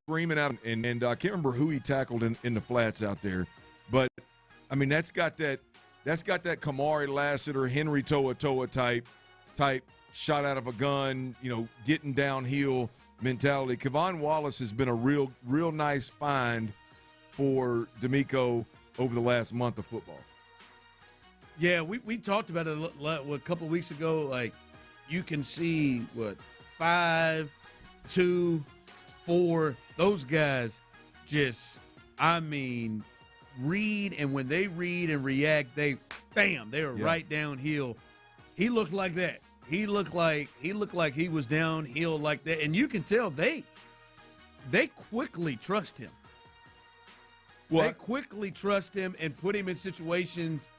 screaming out, and I can't remember who he tackled in the flats out there. But that's got that Kamari Lassiter, Henry Toa type shot out of a gun, getting downhill mentality. Kevon Wallace has been a real nice find for Demeco over the last month of football. Yeah, we talked about it a couple of weeks ago. Like, you can see 5, 2, 4. Those guys just, read, and when they read and react, they are right downhill. He looked like that. He looked like he was downhill like that, and you can tell they quickly trust him. Well, they quickly trust him and put him in situations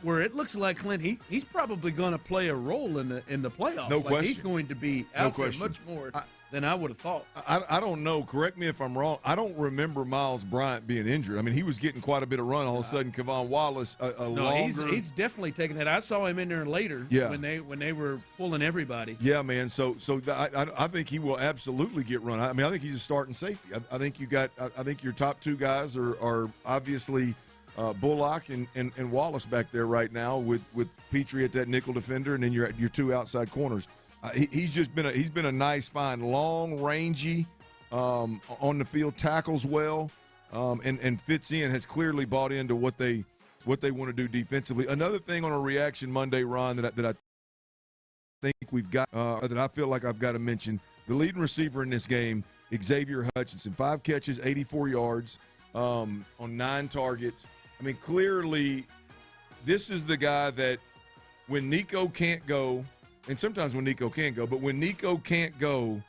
where it looks like Clint, he's probably going to play a role in the playoffs. No question. He's going to be out there much more than I would have thought. I don't know. Correct me if I'm wrong. I don't remember Miles Bryant being injured. He was getting quite a bit of run. All of a sudden, Kevon Wallace, he's definitely taking that. I saw him in there later when they were pulling everybody. Yeah, man. So I think he will absolutely get run. I think he's a starting safety. I think your top two guys are obviously Bullock and Wallace back there right now with Petrie at that nickel defender, and then your two outside corners. He's been a nice find, long, rangy, on the field, tackles well, and fits in. Has clearly bought into what they want to do defensively. Another thing on a reaction Monday, Ron, that I think we've got that I feel like I've got to mention: the leading receiver in this game, Xavier Hutchinson, 5 catches, 84 yards, on 9 targets. Clearly, this is the guy that when Nico can't go. And sometimes when Nico can go, but when Nico can't go,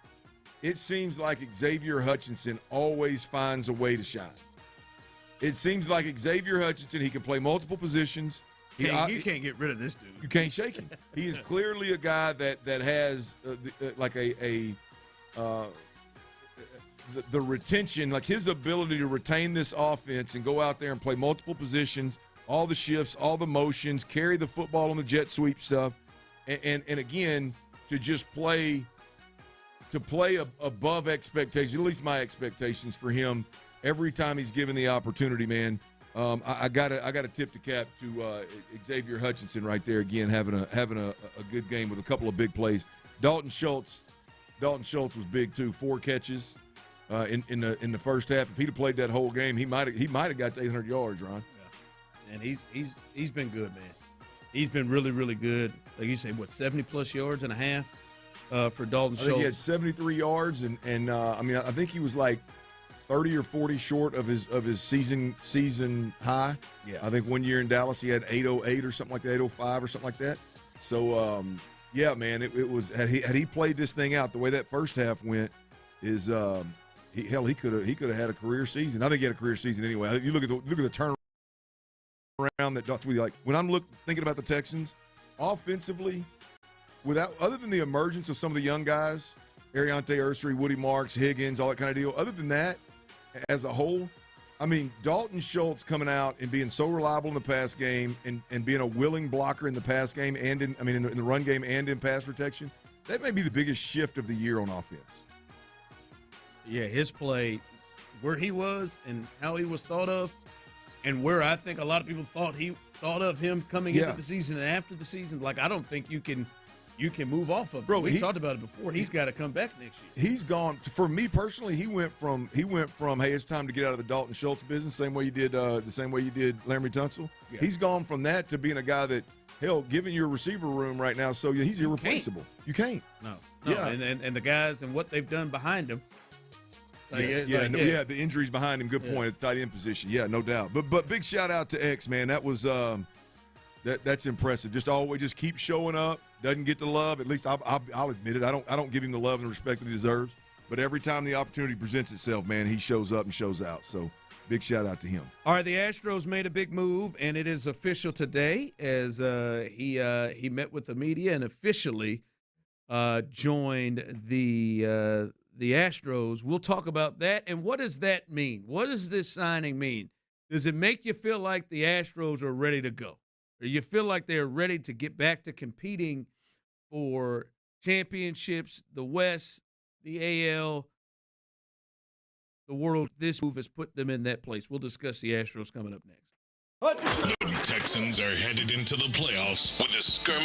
it seems like Xavier Hutchinson always finds a way to shine. It seems like Xavier Hutchinson, he can play multiple positions. You can't get rid of this dude. You can't shake him. He is clearly a guy that has the retention, like his ability to retain this offense and go out there and play multiple positions, all the shifts, all the motions, carry the football on the jet sweep stuff. And again, to just play above expectations, at least my expectations for him every time he's given the opportunity, man. I got to tip the cap to Xavier Hutchinson right there again, having a good game with a couple of big plays. Dalton Schultz, Dalton Schultz was big too. 4 catches in the first half. If he'd have played that whole game, he might have got to 800 yards, Ron. Yeah. And he's been good, man. He's been really, really good. Like you say, 70-plus yards and a half for Dalton Schultz. I think he had 73 yards, and I mean, I think he was like 30 or 40 short of his season high. Yeah. I think one year in Dallas he had 808 or something like that, 805 or something like that. So yeah, man, it was had he played this thing out the way that first half went, he could have had a career season. I think he had a career season anyway. You look at the turnaround that like when I'm thinking about the Texans offensively, other than the emergence of some of the young guys, Ariante Ursery, Woody Marks, Higgins, all that kind of deal. Other than that, as a whole, I mean, Dalton Schultz coming out and being so reliable in the pass game and being a willing blocker in the pass game and in the run game and in pass protection, that may be the biggest shift of the year on offense. Yeah, his play, where he was and how he was thought of, and where I think a lot of people thought of him coming into the season and after the season. Like, I don't think you can move off of him. Bro, we talked about it before. He's got to come back next year. He's gone. For me personally, he went from hey, it's time to get out of the Dalton Schultz business, the same way you did Laramie Tunsil. Yeah. He's gone from that to being a guy that, hell, given your receiver room right now, so he's irreplaceable. You can't. No. Yeah. And the guys and what they've done behind him. The injuries behind him. Good point at the tight end position. Yeah, no doubt. But big shout out to X, man. That was that's impressive. Just keep showing up. Doesn't get the love. At least I'll admit it. I don't give him the love and respect that he deserves. But every time the opportunity presents itself, man, he shows up and shows out. So big shout out to him. All right, the Astros made a big move, and it is official today as he met with the media and officially joined the Astros. We'll talk about that. And what does that mean? What does this signing mean? Does it make you feel like the Astros are ready to go? Or you feel like they're ready to get back to competing for championships, the West, the AL, the world? This move has put them in that place. We'll discuss the Astros coming up next. The Texans are headed into the playoffs with a skirmish.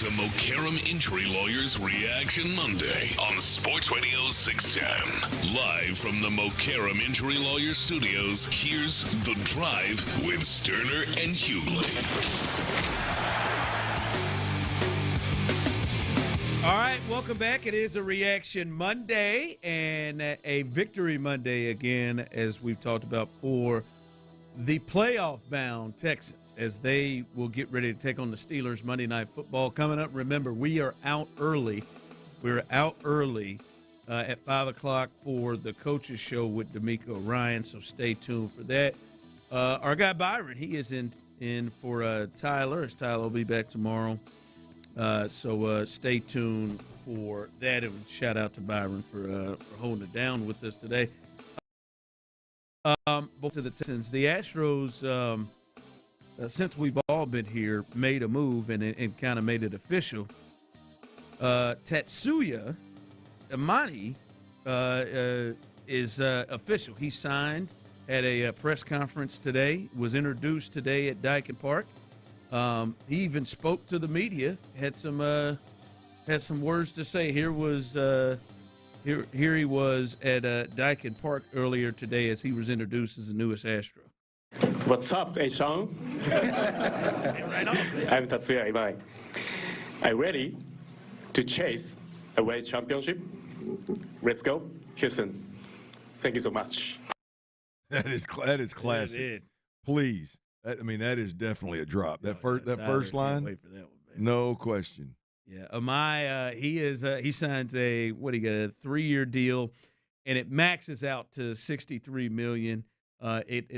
to Mokaram Injury Lawyers Reaction Monday on Sports Radio 610. Live from the Mokaram Injury Lawyers studios, here's The Drive with Stoerner and Hughley. All right, welcome back. It is a Reaction Monday and a Victory Monday again, as we've talked about, for the playoff-bound Texans, as they will get ready to take on the Steelers Monday Night Football. Coming up, remember, we are out early. We're out early at 5 o'clock for the Coaches Show with Demeco Ryans, so stay tuned for that. Our guy Byron, he is in for Tyler, as Tyler will be back tomorrow. So stay tuned for that, and shout out to Byron for holding it down with us today. Both to the Texans, the Astros, since we've all been here, made a move and kind of made it official. Tatsuya Imani is official. He signed at a press conference today, was introduced today at Dyken Park. He even spoke to the media, had some words to say. Here he was at Dyken Park earlier today as he was introduced as the newest Astro. What's up, Sean? I'm Tatsuya Imai. I'm ready to chase a world championship. Let's go, Houston. Thank you so much. That is classic. Please. That is definitely a drop. That first line, wait for that one, baby. No question. Yeah, Amai, he signs a 3-year deal, and it maxes out to $63 million.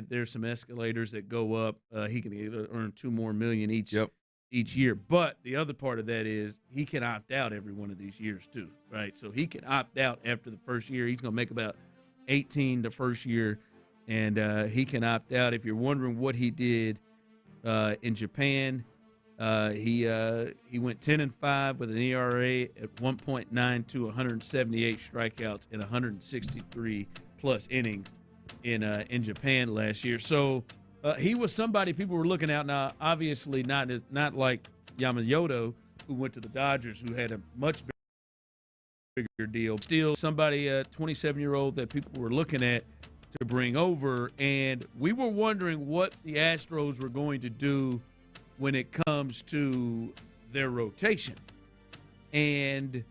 There's some escalators that go up. He can earn $2 more million each year. But the other part of that is he can opt out every one of these years too, right? So he can opt out after the first year. He's going to make about $18 the first year. And he can opt out. If you're wondering what he did in Japan, he went 10-5 with an ERA at 1.92, 178 strikeouts, and 163 plus innings in Japan last year. So he was somebody people were looking at. Now, obviously not like Yamamoto, who went to the Dodgers, who had a much bigger deal. Still somebody, a 27-year-old that people were looking at to bring over, and we were wondering what the Astros were going to do when it comes to their rotation. And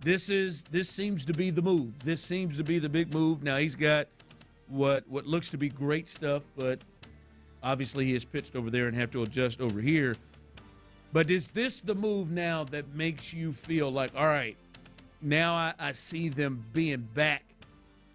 this seems to be the move. This seems to be the big move. Now he's got what looks to be great stuff, but obviously he has pitched over there and have to adjust over here. But is this the move now that makes you feel like, all right, now I see them being back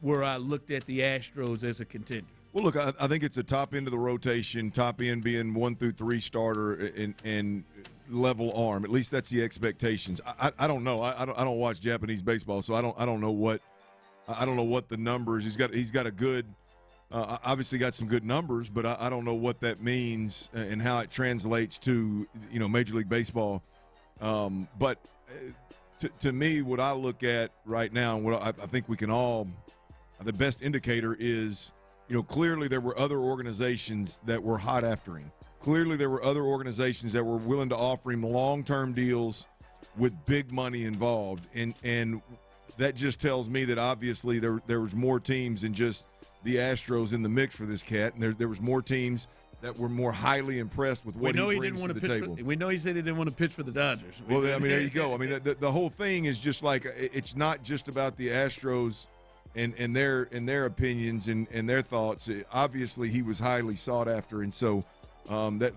where I looked at the Astros as a contender? Well, look, I think it's a top end of the rotation, top end being 1 through 3 starter and level arm. At least that's the expectations. I don't know. I don't watch Japanese baseball, so I don't know what the numbers. He's got a good, obviously got some good numbers, but I don't know what that means and how it translates to Major League Baseball. But to me, what I look at right now, and what I think we can all. The best indicator is, clearly there were other organizations that were hot after him. Clearly there were other organizations that were willing to offer him long-term deals with big money involved. And that just tells me that obviously there was more teams than just the Astros in the mix for this cat. And there was more teams that were more highly impressed with what he brings to the table. We know he said he didn't want to pitch for the Dodgers. Well, there you go. The whole thing is just like, it's not just about the Astros and their opinions and their thoughts. Obviously, he was highly sought after, and so that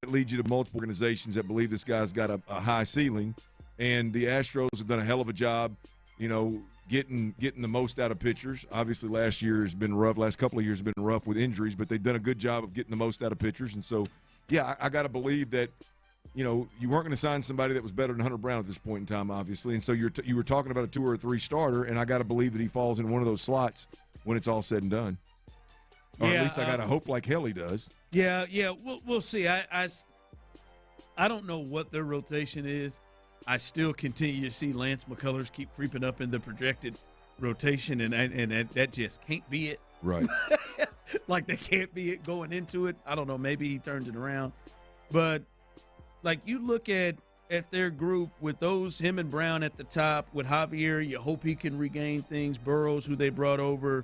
leads you to multiple organizations that believe this guy's got a high ceiling. And the Astros have done a hell of a job, getting the most out of pitchers. Obviously, last year has been rough. Last couple of years have been rough with injuries, but they've done a good job of getting the most out of pitchers. And so, yeah, I got to believe that. You weren't going to sign somebody that was better than Hunter Brown at this point in time, obviously. And so you were talking about a 2 or a 3 starter, and I got to believe that he falls in one of those slots when it's all said and done. Or at least I got to hope like hell he does. Yeah, we'll see. I don't know what their rotation is. I still continue to see Lance McCullers keep creeping up in the projected rotation, and that just can't be it. Right. Like they can't be it going into it. I don't know. Maybe he turns it around. But like you look at their group with him and Brown at the top, with Javier, you hope he can regain things. Burrows, who they brought over.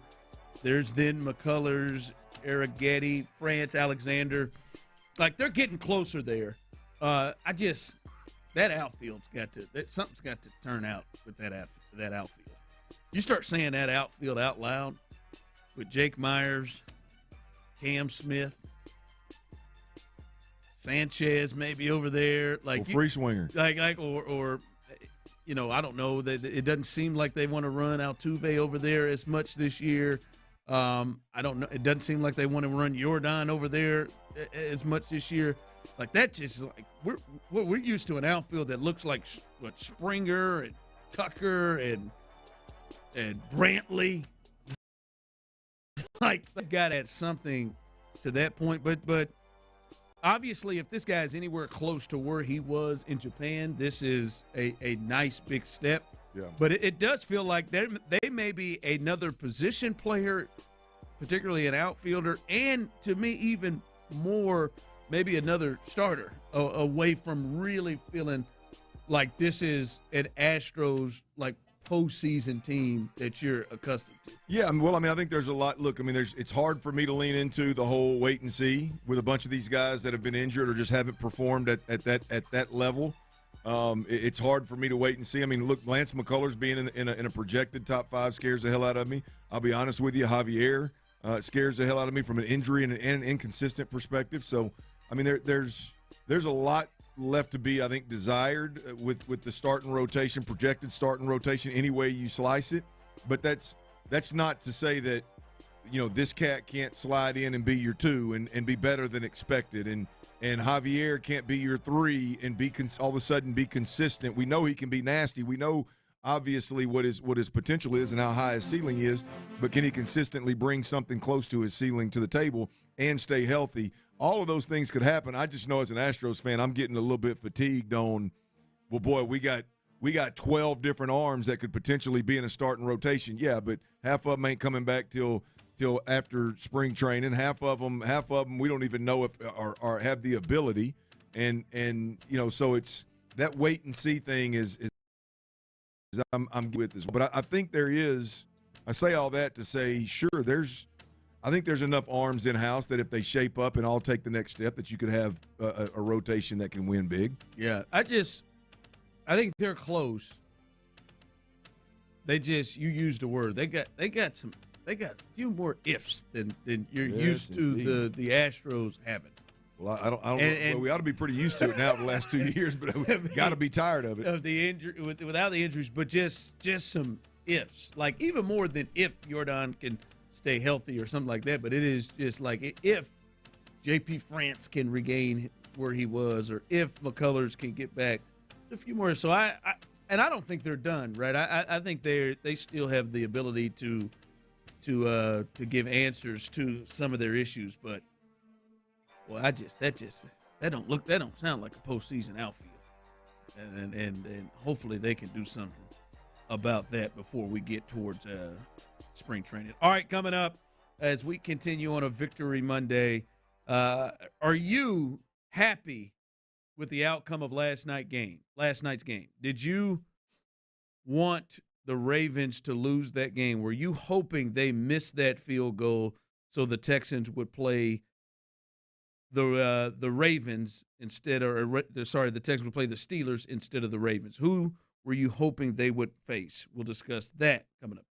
There's then McCullers, Arrighetti, France, Alexander. Like, they're getting closer there. That outfield's something's got to turn out with that outfield. You start saying that outfield out loud with Jake Myers, Cam Smith, Sanchez maybe over there, like free swinger, or I don't know, that it doesn't seem like they want to run Altuve over there as much this year. I don't know. It doesn't seem like they want to run Jordan over there as much this year. Like, that just like we're used to an outfield that looks like what Springer and Tucker and Brantley. Like, they got at something to that point, but. Obviously, if this guy is anywhere close to where he was in Japan, this is a nice big step. Yeah. But it does feel like they may be another position player, particularly an outfielder, and to me even more, maybe another starter away from really feeling like this is an Astros like postseason team that you're accustomed to. Yeah, well, I think there's a lot. Look, it's hard for me to lean into the whole wait and see with a bunch of these guys that have been injured or just haven't performed at that level. It's hard for me to wait and see. Look, Lance McCullers being in a projected top 5 scares the hell out of me. I'll be honest with you, Javier scares the hell out of me from an injury and an inconsistent perspective. So, there's a lot left to be, I think, desired with the projected starting rotation, any way you slice it. But that's not to say that, this cat can't slide in and be your 2 and be better than expected. And Javier can't be your 3 and all of a sudden be consistent. We know he can be nasty. We know, obviously, what his potential is and how high his ceiling is. But can he consistently bring something close to his ceiling to the table and stay healthy? All of those things could happen. I just know as an Astros fan, I'm getting a little bit fatigued on, well, boy, we got 12 different arms that could potentially be in a starting rotation. Yeah, but half of them ain't coming back till after spring training. Half of them we don't even know if or have the ability. And so it's that wait and see thing is I'm with this. But I think there is. I say all that to say, sure, I think there's enough arms in-house that if they shape up and all take the next step, that you could have a rotation that can win big. Yeah, I think they're close. You used the word. They got a few more ifs than you're used to the Astros having. Well, I don't know. We ought to be pretty used to it now the last 2 years, but we've got to be tired of it. Of the injury, without the injuries, but just some ifs. Like, even more than if Jordan can stay healthy or something like that, but it is just like if J.P. France can regain where he was, or if McCullers can get back a few more. So I don't think they're done, right? I think they still have the ability to give answers to some of their issues, but well, that don't sound like a postseason outfield, and hopefully they can do something about that before we get towards spring training. All right, coming up as we continue on a Victory Monday, are you happy with the outcome of last night's game? Did you want the Ravens to lose that game? Were you hoping they missed that field goal so the Texans would play the Ravens instead, the Texans would play the Steelers instead of the Ravens? Who were you hoping they would face? We'll discuss that coming up.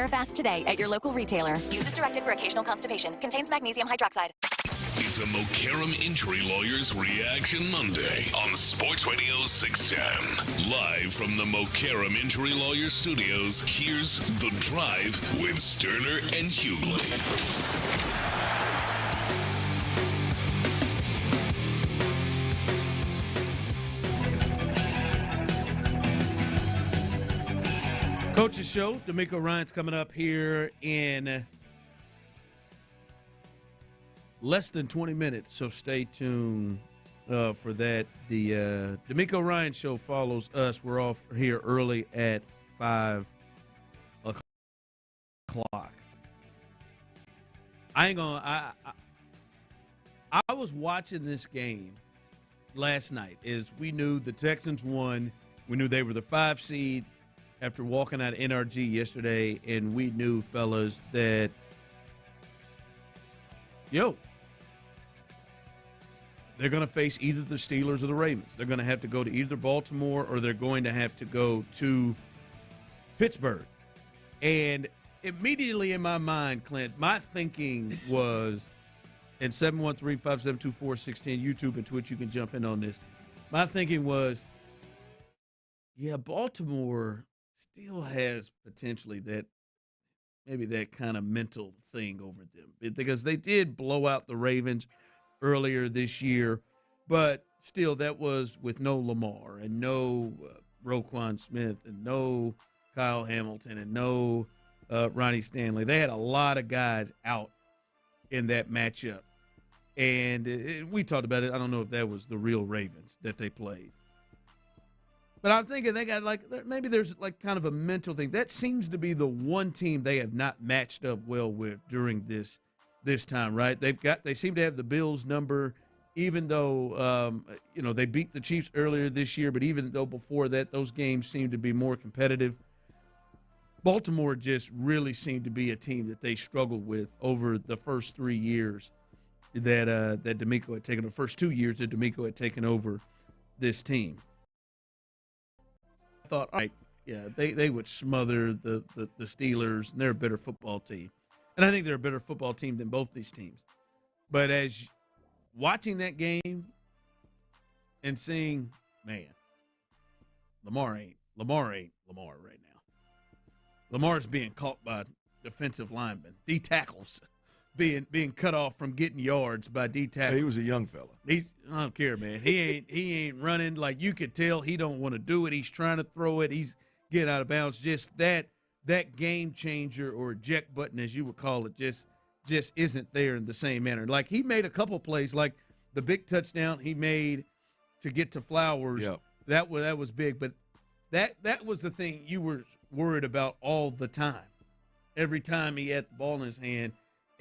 Fast today at your local retailer. Use as directed for occasional constipation. Contains magnesium hydroxide. It's a Mokaram Injury Lawyers Reaction Monday on Sports Radio 610. Live from the Mokaram Injury Lawyers Studios, here's The Drive with Stoerner and Hughley. Coach's Show, Demeco Ryans coming up here in less than 20 minutes, so stay tuned for that. The Demeco Ryans Show follows us. We're off here early at 5 o'clock. I was watching this game last night as we knew the Texans won. We knew they were the 5 seed after walking out of NRG yesterday, and we knew, fellas, that, they're going to face either the Steelers or the Ravens. They're going to have to go to either Baltimore or they're going to have to go to Pittsburgh. And immediately in my mind, Clint, my thinking was, and 713-572-4610, YouTube and Twitch, you can jump in on this. My thinking was, Baltimore still has potentially that kind of mental thing over them, because they did blow out the Ravens earlier this year, but still that was with no Lamar and no Roquan Smith and no Kyle Hamilton and no Ronnie Stanley. They had a lot of guys out in that matchup, and we talked about it. I don't know if that was the real Ravens that they played. But I'm thinking they got maybe there's kind of a mental thing. That seems to be the one team they have not matched up well with during this time, right? They seem to have the Bills number, even though they beat the Chiefs earlier this year. But even though before that, those games seemed to be more competitive. Baltimore just really seemed to be a team that they struggled with over the first 3 years that Demeco had taken. The first 2 years that Demeco had taken over this team. Thought, all right, they would smother the Steelers, and they're a better football team. And I think they're a better football team than both these teams. But as watching that game and seeing, man, Lamar ain't Lamar right now. Lamar's being caught by defensive linemen, D tackles, being cut off from getting yards by D tackles. He was a young fella. I don't care, man. He ain't running. Like, you could tell he don't want to do it. He's trying to throw it. He's getting out of bounds. Just that game changer, or eject button, as you would call it, just isn't there in the same manner. Like, he made a couple plays, like the big touchdown he made to get to Flowers. Yep. That was big, but that was the thing you were worried about all the time. Every time he had the ball in his hand.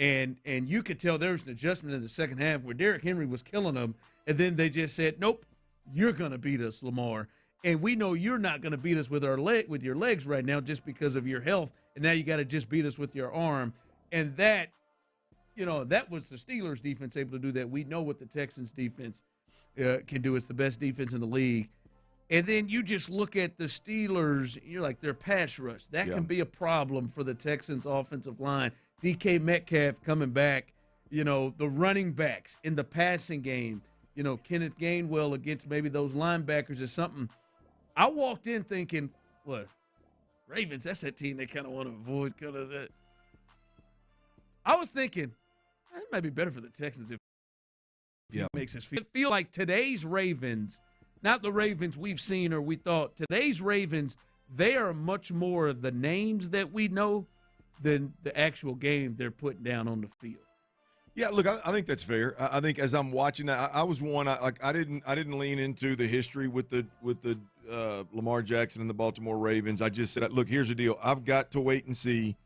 And you could tell there was an adjustment in the second half where Derrick Henry was killing them, and then they just said, nope, you're going to beat us, Lamar. And we know you're not going to beat us with your legs right now just because of your health, and now you got to just beat us with your arm. And that was the Steelers' defense able to do that. We know what the Texans' defense can do. It's the best defense in the league. And then you just look at the Steelers, you're like, their pass rush. That can be a problem for the Texans' offensive line. DK Metcalf coming back, the running backs in the passing game, Kenneth Gainwell against maybe those linebackers or something. I walked in thinking, what, Ravens, that's that team they kind of want to avoid, kind of that. I was thinking, it might be better for the Texans if it makes us feel like today's Ravens, not the Ravens we've seen or we thought, today's Ravens, they are much more of the names that we know than the actual game they're putting down on the field. Yeah, look, I think that's fair. I think as I'm watching that, I was one. I didn't lean into the history with the Lamar Jackson and the Baltimore Ravens. I just said, look, here's the deal. I've got to wait and see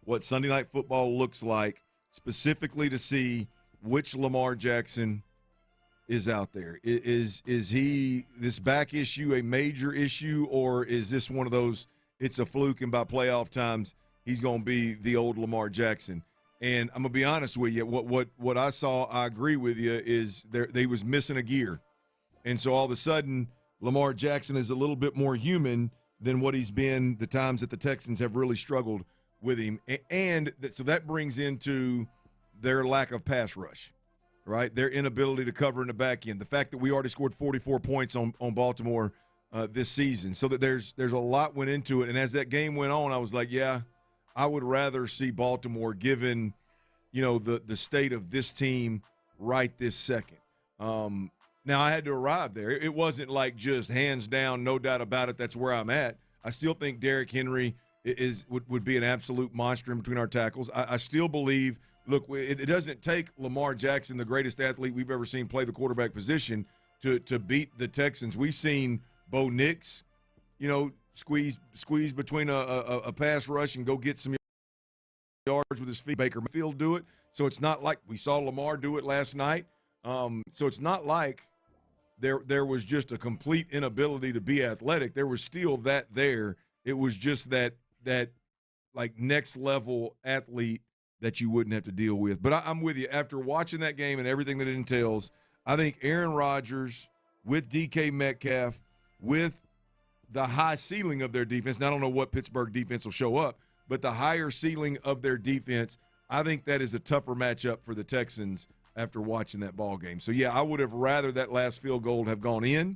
what Sunday Night Football looks like, specifically to see which Lamar Jackson is out there. Is he this back issue a major issue, or is this one of those? It's a fluke, and by playoff times, he's going to be the old Lamar Jackson. And I'm going to be honest with you. What I saw, I agree with you, is they was missing a gear. And so all of a sudden, Lamar Jackson is a little bit more human than what he's been the times that the Texans have really struggled with him. So that brings into their lack of pass rush, right? Their inability to cover in the back end. The fact that we already scored 44 points on Baltimore this season. So that there's a lot went into it. And as that game went on, I was like, yeah, I would rather see Baltimore given, the state of this team right this second. Now, I had to arrive there. It wasn't like just hands down, no doubt about it, that's where I'm at. I still think Derrick Henry would be an absolute monster in between our tackles. I still believe, look, it doesn't take Lamar Jackson, the greatest athlete we've ever seen play the quarterback position, to beat the Texans. We've seen Bo Nix, squeeze between a pass rush and go get some yards with his feet. Baker Mayfield do it. So it's not like we saw Lamar do it last night. So it's not like there was just a complete inability to be athletic. There was still that there. It was just that like next level athlete that you wouldn't have to deal with. But I'm with you. After watching that game and everything that it entails, I think Aaron Rodgers with DK Metcalf, with the high ceiling of their defense, and I don't know what Pittsburgh defense will show up, but the higher ceiling of their defense, I think that is a tougher matchup for the Texans after watching that ball game. So, yeah, I would have rather that last field goal have gone in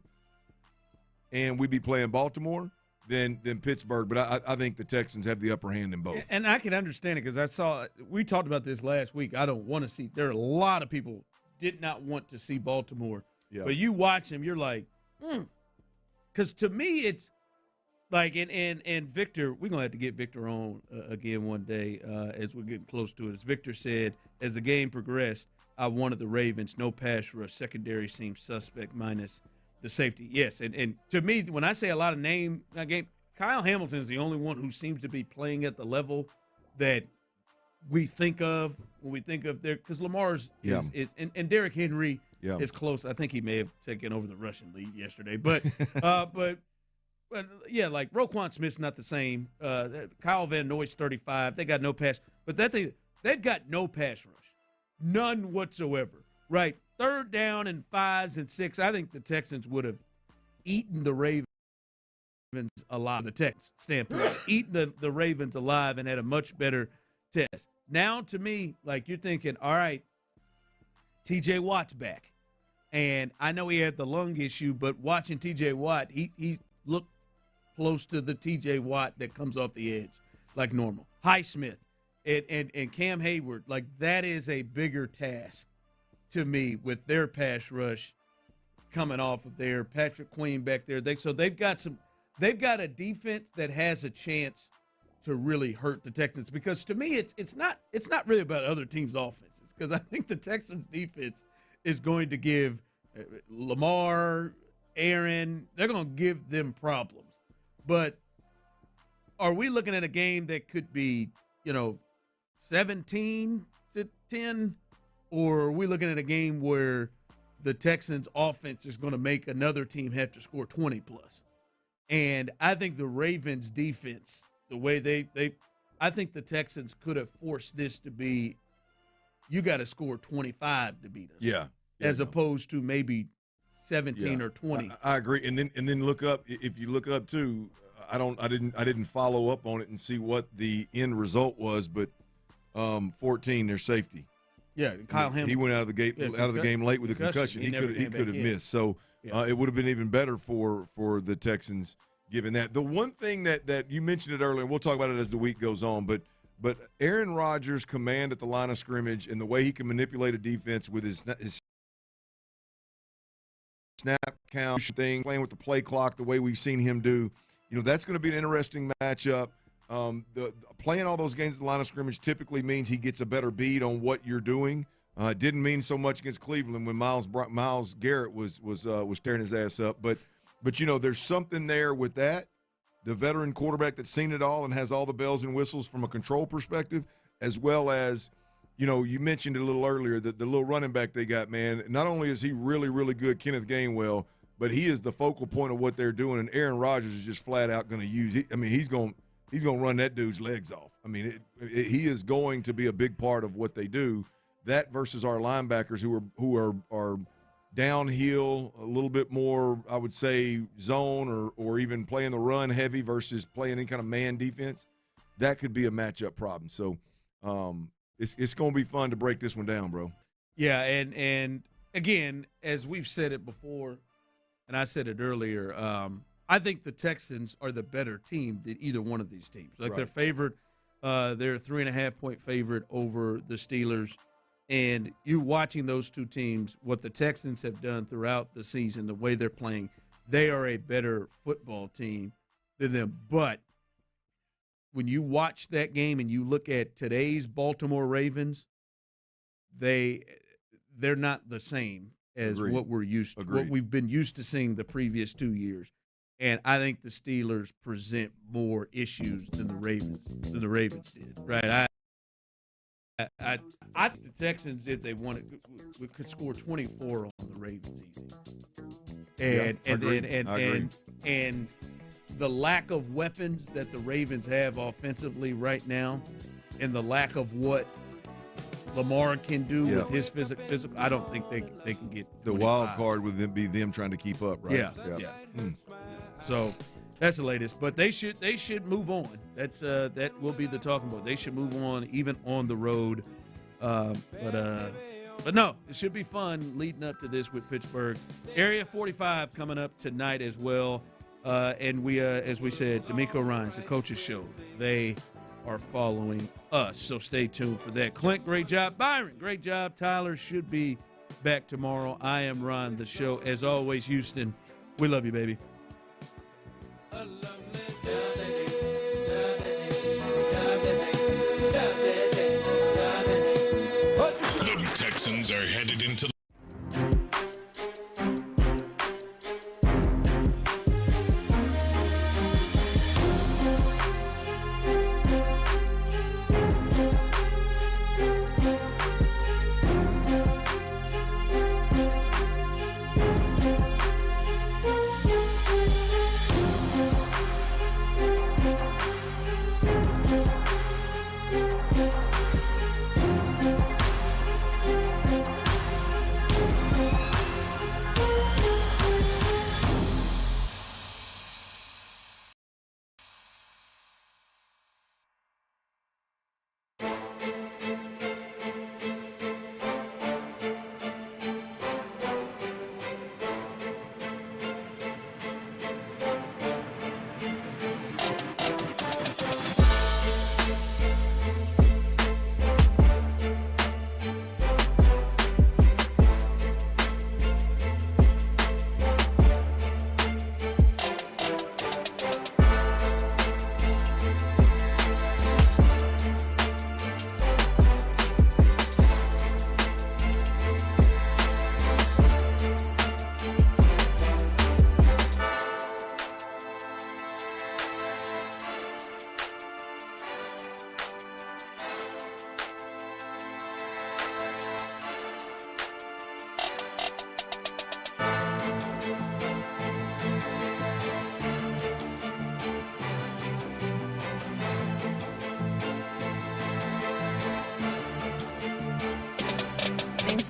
and we'd be playing Baltimore than Pittsburgh. But I think the Texans have the upper hand in both. And I can understand it because we talked about this last week. I don't want to see – there are a lot of people did not want to see Baltimore. Yeah. But you watch them, you're like, Because to me it's like – and Victor – we're going to have to get Victor on again one day as we're getting close to it. As Victor said, as the game progressed, I wanted the Ravens, no pass rush. Secondary seems suspect minus the safety. Yes, and to me, when I say a lot of game, Kyle Hamilton is the only one who seems to be playing at the level that we think of when we think of because Lamar's is and Derrick Henry is close. I think he may have taken over the rushing lead yesterday, but yeah, like Roquan Smith's not the same. Kyle Van Noy's 35. They got no pass, but they've got no pass rush. None whatsoever, right? 3rd down and 5s and 6. I think the Texans would have eaten the Ravens alive. The Texans standpoint, eaten the Ravens alive and had a much better test. Now, to me, like you're thinking, all right, T.J. Watt's back, and I know he had the lung issue, but watching T.J. Watt, he looked close to the T.J. Watt that comes off the edge like normal. Highsmith. And Cam Hayward, like that is a bigger task to me with their pass rush coming off of there. Patrick Queen back there. They've got a defense that has a chance to really hurt the Texans because to me it's not really about other teams' offenses because I think the Texans defense is going to give Lamar, Aaron, they're going to give them problems. But are we looking at a game that could be, 17-10, or are we looking at a game where the Texans offense is going to make another team have to score 20 plus? And I think the Ravens defense, the way I think the Texans could have forced this to be, you got to score 25 to beat us. Yeah. As opposed to maybe 17 or 20. I agree. And then look up, if you look up too, I didn't follow up on it and see what the end result was, but 14, their safety. Yeah, Kyle Hamilton. He went out of the game late with a concussion. He could have missed. So it would have been even better for the Texans given that. The one thing that you mentioned it earlier, and we'll talk about it as the week goes on, but Aaron Rodgers' command at the line of scrimmage and the way he can manipulate a defense with his snap count thing, playing with the play clock, the way we've seen him do, that's going to be an interesting matchup. Playing all those games at the line of scrimmage typically means he gets a better bead on what you're doing. It didn't mean so much against Cleveland when Myles Garrett was tearing his ass up. But there's something there with that. The veteran quarterback that's seen it all and has all the bells and whistles from a control perspective, as well as, you mentioned it a little earlier, that the little running back they got, man, not only is he really, really good, Kenneth Gainwell, but he is the focal point of what they're doing, and Aaron Rodgers is just flat out going to use it. I mean, he's going to run that dude's legs off. I mean, he is going to be a big part of what they do. That versus our linebackers who are downhill, a little bit more, I would say, zone or even playing the run heavy versus playing any kind of man defense. that could be a matchup problem. So it's going to be fun to break this one down, bro. Yeah, and again, as we've said it before, and I said it earlier, I think the Texans are the better team than either one of these teams. Like, they're favored. They're a 3.5-point favorite over the Steelers. And you watching those two teams, what the Texans have done throughout the season, the way they're playing, they are a better football team than them. But when you watch that game and you look at today's Baltimore Ravens, they're not the same as what we've been used to seeing the previous 2 years. And I think the Steelers present more issues than the Ravens did. Right? I think the Texans, if they wanted, could score 24 on the Ravens easy. And the lack of weapons that the Ravens have offensively right now, and the lack of what Lamar can do with his physical, I don't think they can get 25. The wild card would then be them trying to keep up, right? Yeah. So that's the latest. But they should move on. That will be the talking point. They should move on, even on the road. But no, it should be fun leading up to this with Pittsburgh. Area 45 coming up tonight as well. And we, as we said, Demeco Ryans, the coaches show, they are following us. So stay tuned for that. Clint, great job. Byron, great job. Tyler should be back tomorrow. I am Ron, the show. As always, Houston, we love you, baby. The Texans are headed into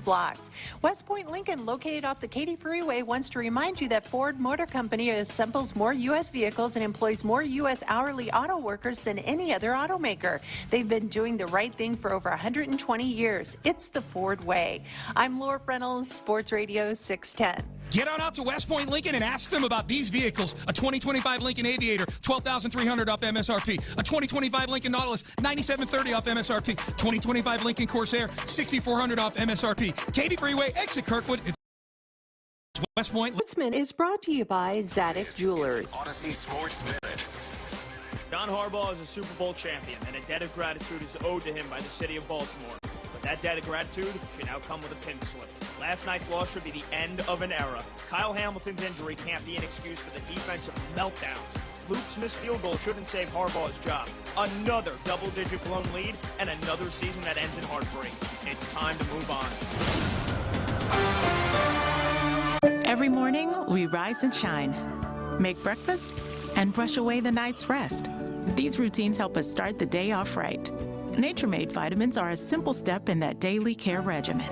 blocked. West Point Lincoln, located off the Katy Freeway, wants to remind you that Ford Motor Company assembles more U.S. vehicles and employs more U.S. hourly auto workers than any other automaker. They've been doing the right thing for over 120 years. It's the Ford way. I'm Laura Reynolds, Sports Radio 610. Get on out to West Point Lincoln and ask them about these vehicles. A 2025 Lincoln Aviator, $12,300 off MSRP. A 2025 Lincoln Nautilus, $9,730 off MSRP. 2025 Lincoln Corsair, $6,400 off MSRP. Katy Freeway, exit Kirkwood. It's West Point. Sportsman is brought to you by Zadig Jewelers. Odyssey Sports Minute. John Harbaugh is a Super Bowl champion, and a debt of gratitude is owed to him by the city of Baltimore. But that debt of gratitude should now come with a pin slip. Last night's loss should be the end of an era. Kyle Hamilton's injury can't be an excuse for the defensive meltdowns. Luke Smith's field goal shouldn't save Harbaugh's job. Another double-digit blown lead, and another season that ends in heartbreak. It's time to move on. Every morning, we rise and shine, make breakfast, and brush away the night's rest. These routines help us start the day off right. Nature-Made vitamins are a simple step in that daily care regimen.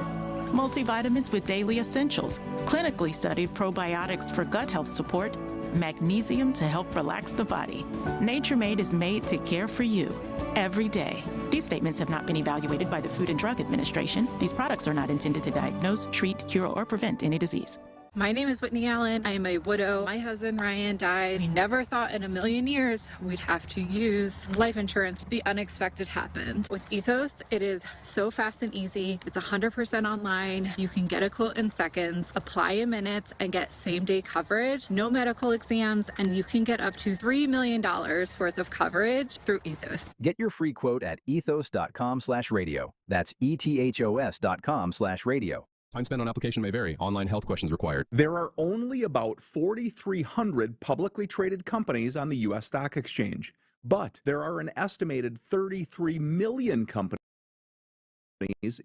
Multivitamins with daily essentials, clinically studied probiotics for gut health support, magnesium to help relax the body. Nature Made is made to care for you every day. These statements have not been evaluated by the Food and Drug Administration. These products are not intended to diagnose, treat, cure, or prevent any disease. My name is Whitney Allen. I am a widow. My husband Ryan died. We never thought in a million years we'd have to use life insurance. The unexpected happened. With Ethos, it is so fast and easy. It's 100% online. You can get a quote in seconds, apply in minutes, and get same-day coverage, no medical exams, and you can get up to $3 million worth of coverage through Ethos. Get your free quote at ethos.com/radio. That's ethos.com/radio. Time spent on application may vary. Online health questions required. There are only about 4,300 publicly traded companies on the U.S. Stock Exchange, but there are an estimated 33 million companies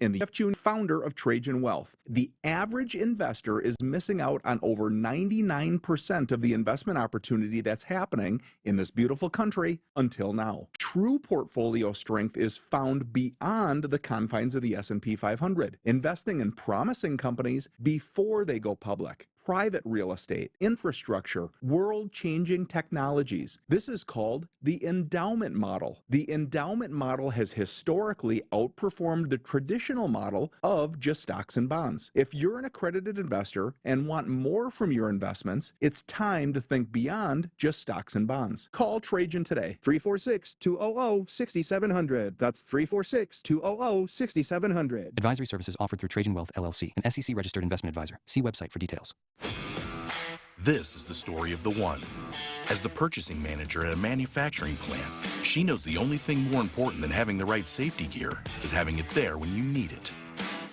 in the Jeff June, founder of Trajan Wealth. The average investor is missing out on over 99% of the investment opportunity that's happening in this beautiful country until now. True portfolio strength is found beyond the confines of the S&P 500, investing in promising companies before they go public. Private real estate, infrastructure, world-changing technologies. This is called the endowment model. The endowment model has historically outperformed the traditional model of just stocks and bonds. If you're an accredited investor and want more from your investments, it's time to think beyond just stocks and bonds. Call Trajan today, 346-200-6700. That's 346-200-6700. Advisory services offered through Trajan Wealth, LLC, an SEC-registered investment advisor. See website for details. This is the story of the one. As the purchasing manager at a manufacturing plant, she knows the only thing more important than having the right safety gear is having it there when you need it.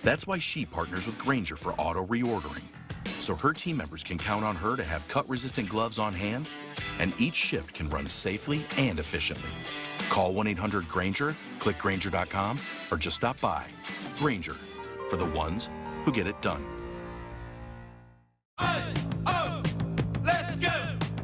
That's why she partners with Grainger for auto reordering, so her team members can count on her to have cut-resistant gloves on hand, and each shift can run safely and efficiently. Call 1-800-GRAINGER, click Grainger.com, or just stop by. Grainger, for the ones who get it done.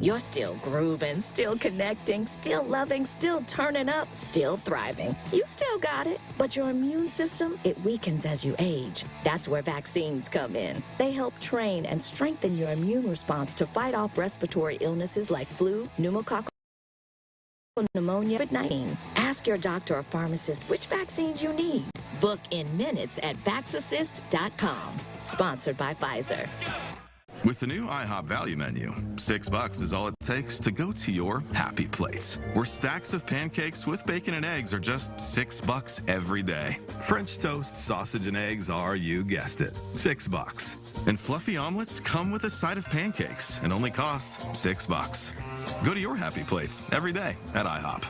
You're still grooving, still connecting, still loving, still turning up, still thriving. You still got it, but your immune system, it weakens as you age. That's where vaccines come in. They help train and strengthen your immune response to fight off respiratory illnesses like flu, pneumococcal pneumonia, COVID-19. Ask your doctor or pharmacist which vaccines you need. Book in minutes at vaxassist.com. Sponsored by Pfizer. With the new IHOP value menu, $6 is all it takes to go to your happy place, where stacks of pancakes with bacon and eggs are just $6 every day. French toast, sausage, and eggs are, you guessed it, $6. And fluffy omelets come with a side of pancakes and only cost $6. Go to your happy plates every day at IHOP.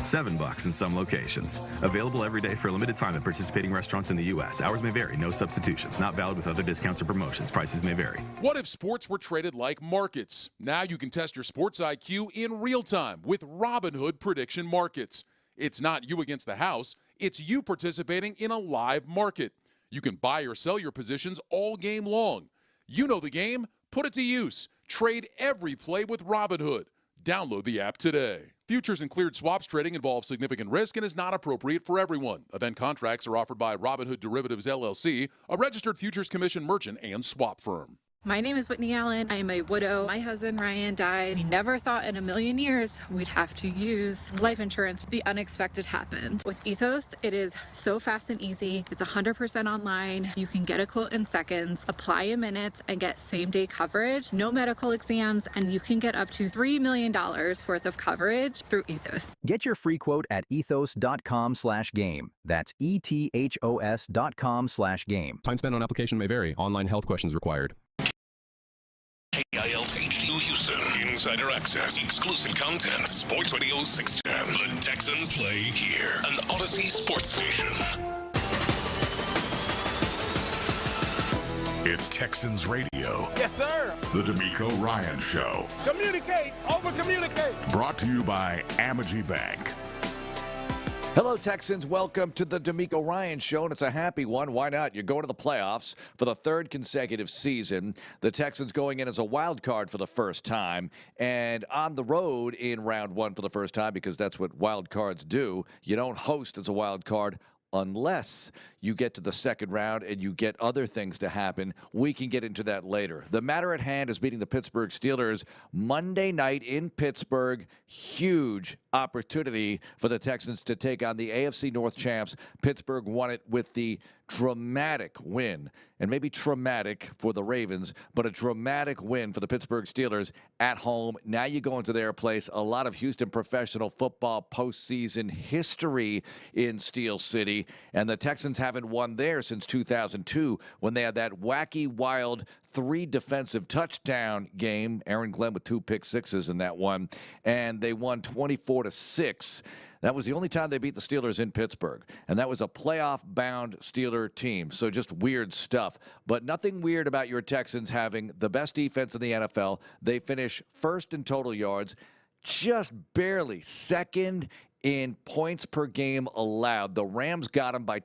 $7 in some locations. Available every day for a limited time at participating restaurants in the U.S. Hours may vary. No substitutions. Not valid with other discounts or promotions. Prices may vary. What if sports were traded like markets? Now you can test your sports IQ in real time with Robinhood Prediction Markets. It's not you against the house. It's you participating in a live market. You can buy or sell your positions all game long. You know the game. Put it to use. Trade every play with Robinhood. Download the app today. Futures and cleared swaps trading involves significant risk and is not appropriate for everyone. Event contracts are offered by Robinhood Derivatives, LLC, a registered futures commission merchant and swap firm. My name is Whitney Allen. I am a widow. My husband Ryan died. We never thought in a million years we'd have to use life insurance. The unexpected happened. With Ethos, it is so fast and easy. It's 100% online. You can get a quote in seconds, apply in minutes, and get same-day coverage, no medical exams, and you can get up to $3 million worth of coverage through Ethos. Get your free quote at ethos.com/game. That's ethos.com/game. Time spent on application may vary. Online health questions required. KILTH Houston. Insider access. Exclusive content. Sports Radio 610. The Texans play here. An Odyssey sports station. It's Texans Radio. Yes, sir. The Demeco Ryans Show. Communicate. Over-communicate. Brought to you by Amity Bank. Hello, Texans. Welcome to the Demeco Ryans Show, and it's a happy one. Why not? You're going to the playoffs for the third consecutive season. The Texans going in as a wild card for the first time, and on the road in round one for the first time, because that's what wild cards do. You don't host as a wild card unless you get to the second round and you get other things to happen. We can get into that later. The matter at hand is beating the Pittsburgh Steelers Monday night in Pittsburgh. Huge opportunity for the Texans to take on the AFC North champs. Pittsburgh won it with the dramatic win, and maybe traumatic for the Ravens, but a dramatic win for the Pittsburgh Steelers at home. Now you go into their place. A lot of Houston professional football postseason history in Steel City, and the Texans haven't won there since 2002 when they had that wacky, wild 3 defensive touchdown game. Aaron Glenn with 2 pick sixes in that one, and they won 24-6. That was the only time they beat the Steelers in Pittsburgh, and that was a playoff-bound Steeler team. So just weird stuff. But nothing weird about your Texans having the best defense in the NFL. They finish first in total yards, just barely second in points per game allowed. The Rams got them by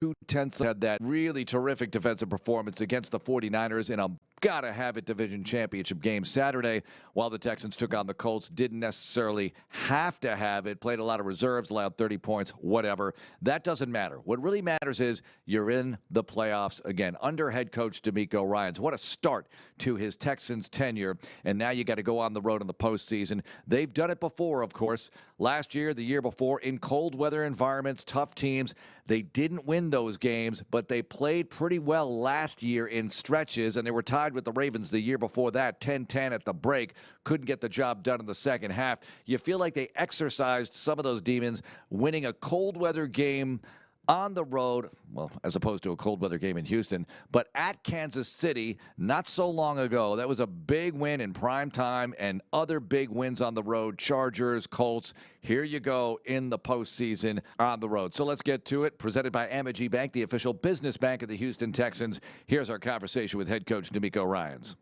2/10. Had that really terrific defensive performance against the 49ers in a gotta-have-it division championship game Saturday, while the Texans took on the Colts. Didn't necessarily have to have it. Played a lot of reserves, allowed 30 points, whatever. That doesn't matter. What really matters is you're in the playoffs again under head coach Demeco Ryans. What a start to his Texans tenure, and now you got to go on the road in the postseason. They've done it before, of course. Last year, the year before, in cold weather environments, tough teams. They didn't win those games, but they played pretty well last year in stretches, and they were tied with the Ravens the year before that, 10-10 at the break. Couldn't get the job done in the second half. You feel like they exercised some of those demons, winning a cold weather game on the road, well, as opposed to a cold weather game in Houston, but at Kansas City not so long ago. That was a big win in prime time, and other big wins on the road. Chargers, Colts. Here you go in the postseason on the road. So let's get to it. Presented by Amegy Bank, the official business bank of the Houston Texans. Here's our conversation with head coach Demeco Ryans.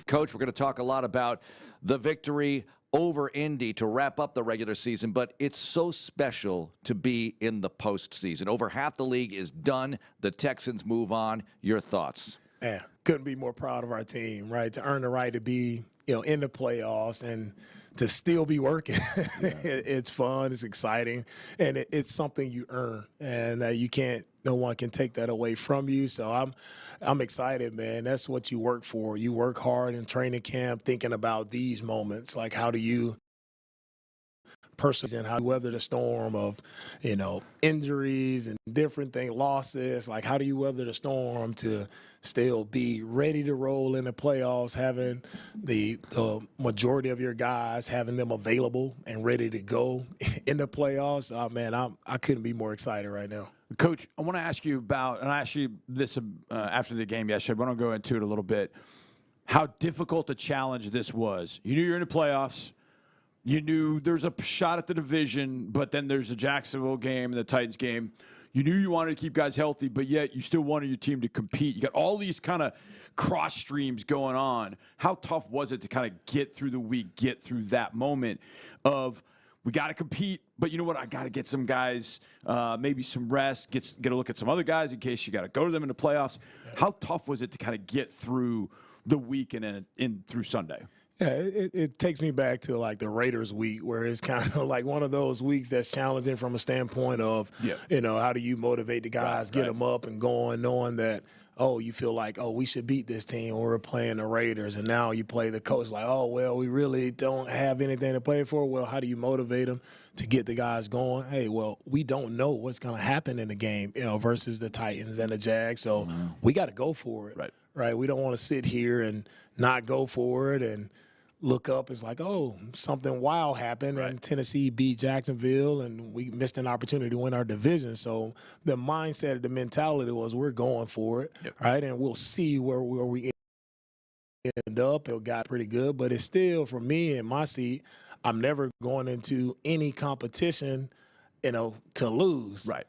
Coach, we're going to talk a lot about the victory over Indy to wrap up the regular season, but it's so special to be in the postseason. Over half the league is done. The Texans move on. Your thoughts? Yeah, couldn't be more proud of our team, right? To earn the right to be, in the playoffs and to still be working. It's fun, it's exciting, and it's something you earn, and no one can take that away from you. So I'm excited, man. That's what you work for. You work hard in training camp thinking about these moments, like how do you personally and how you weather the storm of, injuries and different things, losses. Like how do you weather the storm to still be ready to roll in the playoffs, having the majority of your guys, having them available and ready to go in the playoffs. Oh, man, I couldn't be more excited right now. Coach, I want to ask you about, and I asked you this after the game yesterday, but I want to go into it a little bit, how difficult a challenge this was. You knew you were in the playoffs. You knew there's a shot at the division, but then there's the Jacksonville game and the Titans game. You knew you wanted to keep guys healthy, but yet you still wanted your team to compete. You got all these kind of cross streams going on. How tough was it to kind of get through the week, get through that moment of we got to compete, but you know what? I got to get some guys, maybe some rest, get a look at some other guys in case you got to go to them in the playoffs. How tough was it to kind of get through the week and in through Sunday? Yeah, it takes me back to like the Raiders week where it's kind of like one of those weeks that's challenging from a standpoint of, how do you motivate the guys, get them up and going, knowing that, you feel like, we should beat this team when we're playing the Raiders. And now you play the coach like, we really don't have anything to play for. Well, how do you motivate them to get the guys going? Hey, well, we don't know what's going to happen in the game, versus the Titans and the Jags. So we got to go for it. Right. We don't want to sit here and not go for it and look up, it's like, something wild happened, and Tennessee beat Jacksonville, and we missed an opportunity to win our division. So the mindset, the mentality was we're going for it, right? And we'll see where we end up. It got pretty good, but it's still, for me in my seat, I'm never going into any competition, to lose. Right?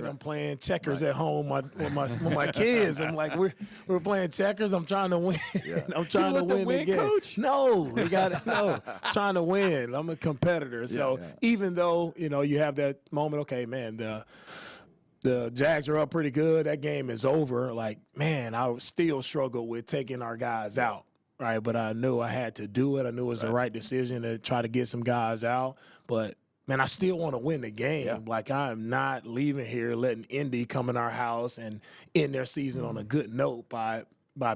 I'm playing checkers at home with my kids. I'm like, we're playing checkers. I'm trying to win. I'm trying to win the game. Coach? No, we got it. No, I'm trying to win. I'm a competitor. So even though you have that moment, okay, man, the Jags are up pretty good. That game is over. Like, man, I still struggle with taking our guys out. Right, but I knew I had to do it. I knew it was the right decision to try to get some guys out. But man, I still want to win the game. Yeah. Like, I am not leaving here letting Indy come in our house and end their season on a good note by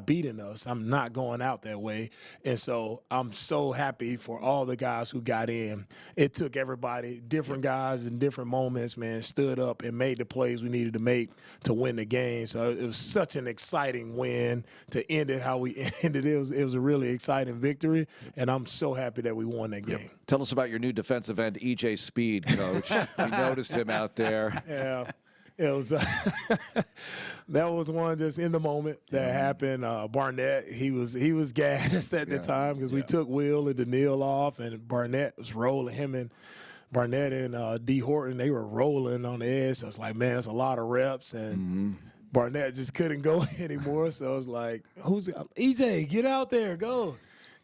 beating us. I'm not going out that way. And so I'm so happy for all the guys who got in. It took everybody, different guys in different moments, man, stood up and made the plays we needed to make to win the game. So it was such an exciting win to end it how we ended it. It was a really exciting victory, and I'm so happy that we won that game. Tell us about your new defensive end, E.J. Speed, Coach. We noticed him out there. Yeah. It was that was one just in the moment that happened. Barnett, he was gassed at the time because we took Will and Daniil off, and Barnett was rolling. Him and Barnett and D. Horton, they were rolling on the edge. So it's like, man, it's a lot of reps, and Barnett just couldn't go anymore. So it's like, who's EJ? Get out there, go.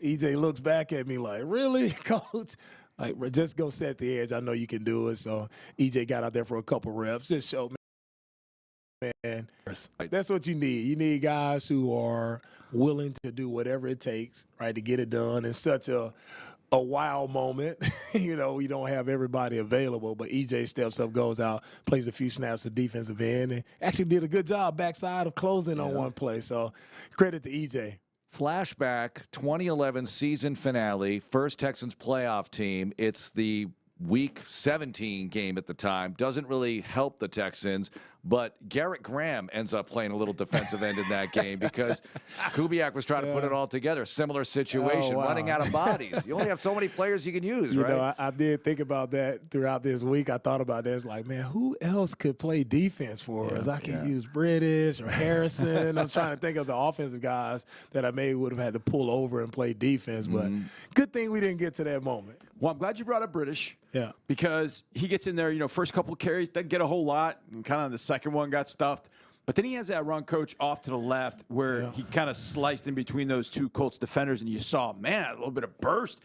EJ looks back at me like, really, Coach? Like, just go set the edge. I know you can do it. So EJ got out there for a couple reps. Just showed me. Man, that's what you need. You need guys who are willing to do whatever it takes, right, to get it done in such a wow moment. You know, we don't have everybody available, but EJ steps up, goes out, plays a few snaps of defensive end, and actually did a good job backside of closing on one play. So credit to EJ. Flashback, 2011 season finale, first Texans playoff team. It's the Week 17 game at the time. Doesn't really help the Texans, but Garrett Graham ends up playing a little defensive end in that game because Kubiak was trying to put it all together. Similar situation, running out of bodies. You only have so many players you can use, right? You know, I did think about that throughout this week. I thought about that. It's like, man, who else could play defense for us? I could use British or Harrison. I was trying to think of the offensive guys that I maybe would have had to pull over and play defense, but good thing we didn't get to that moment. Well, I'm glad you brought up British. Yeah. Because he gets in there, you know, first couple of carries, doesn't get a whole lot, and kind of the second one got stuffed. But then he has that run, Coach, off to the left where he kind of sliced in between those two Colts defenders, and you saw, man, a little bit of burst.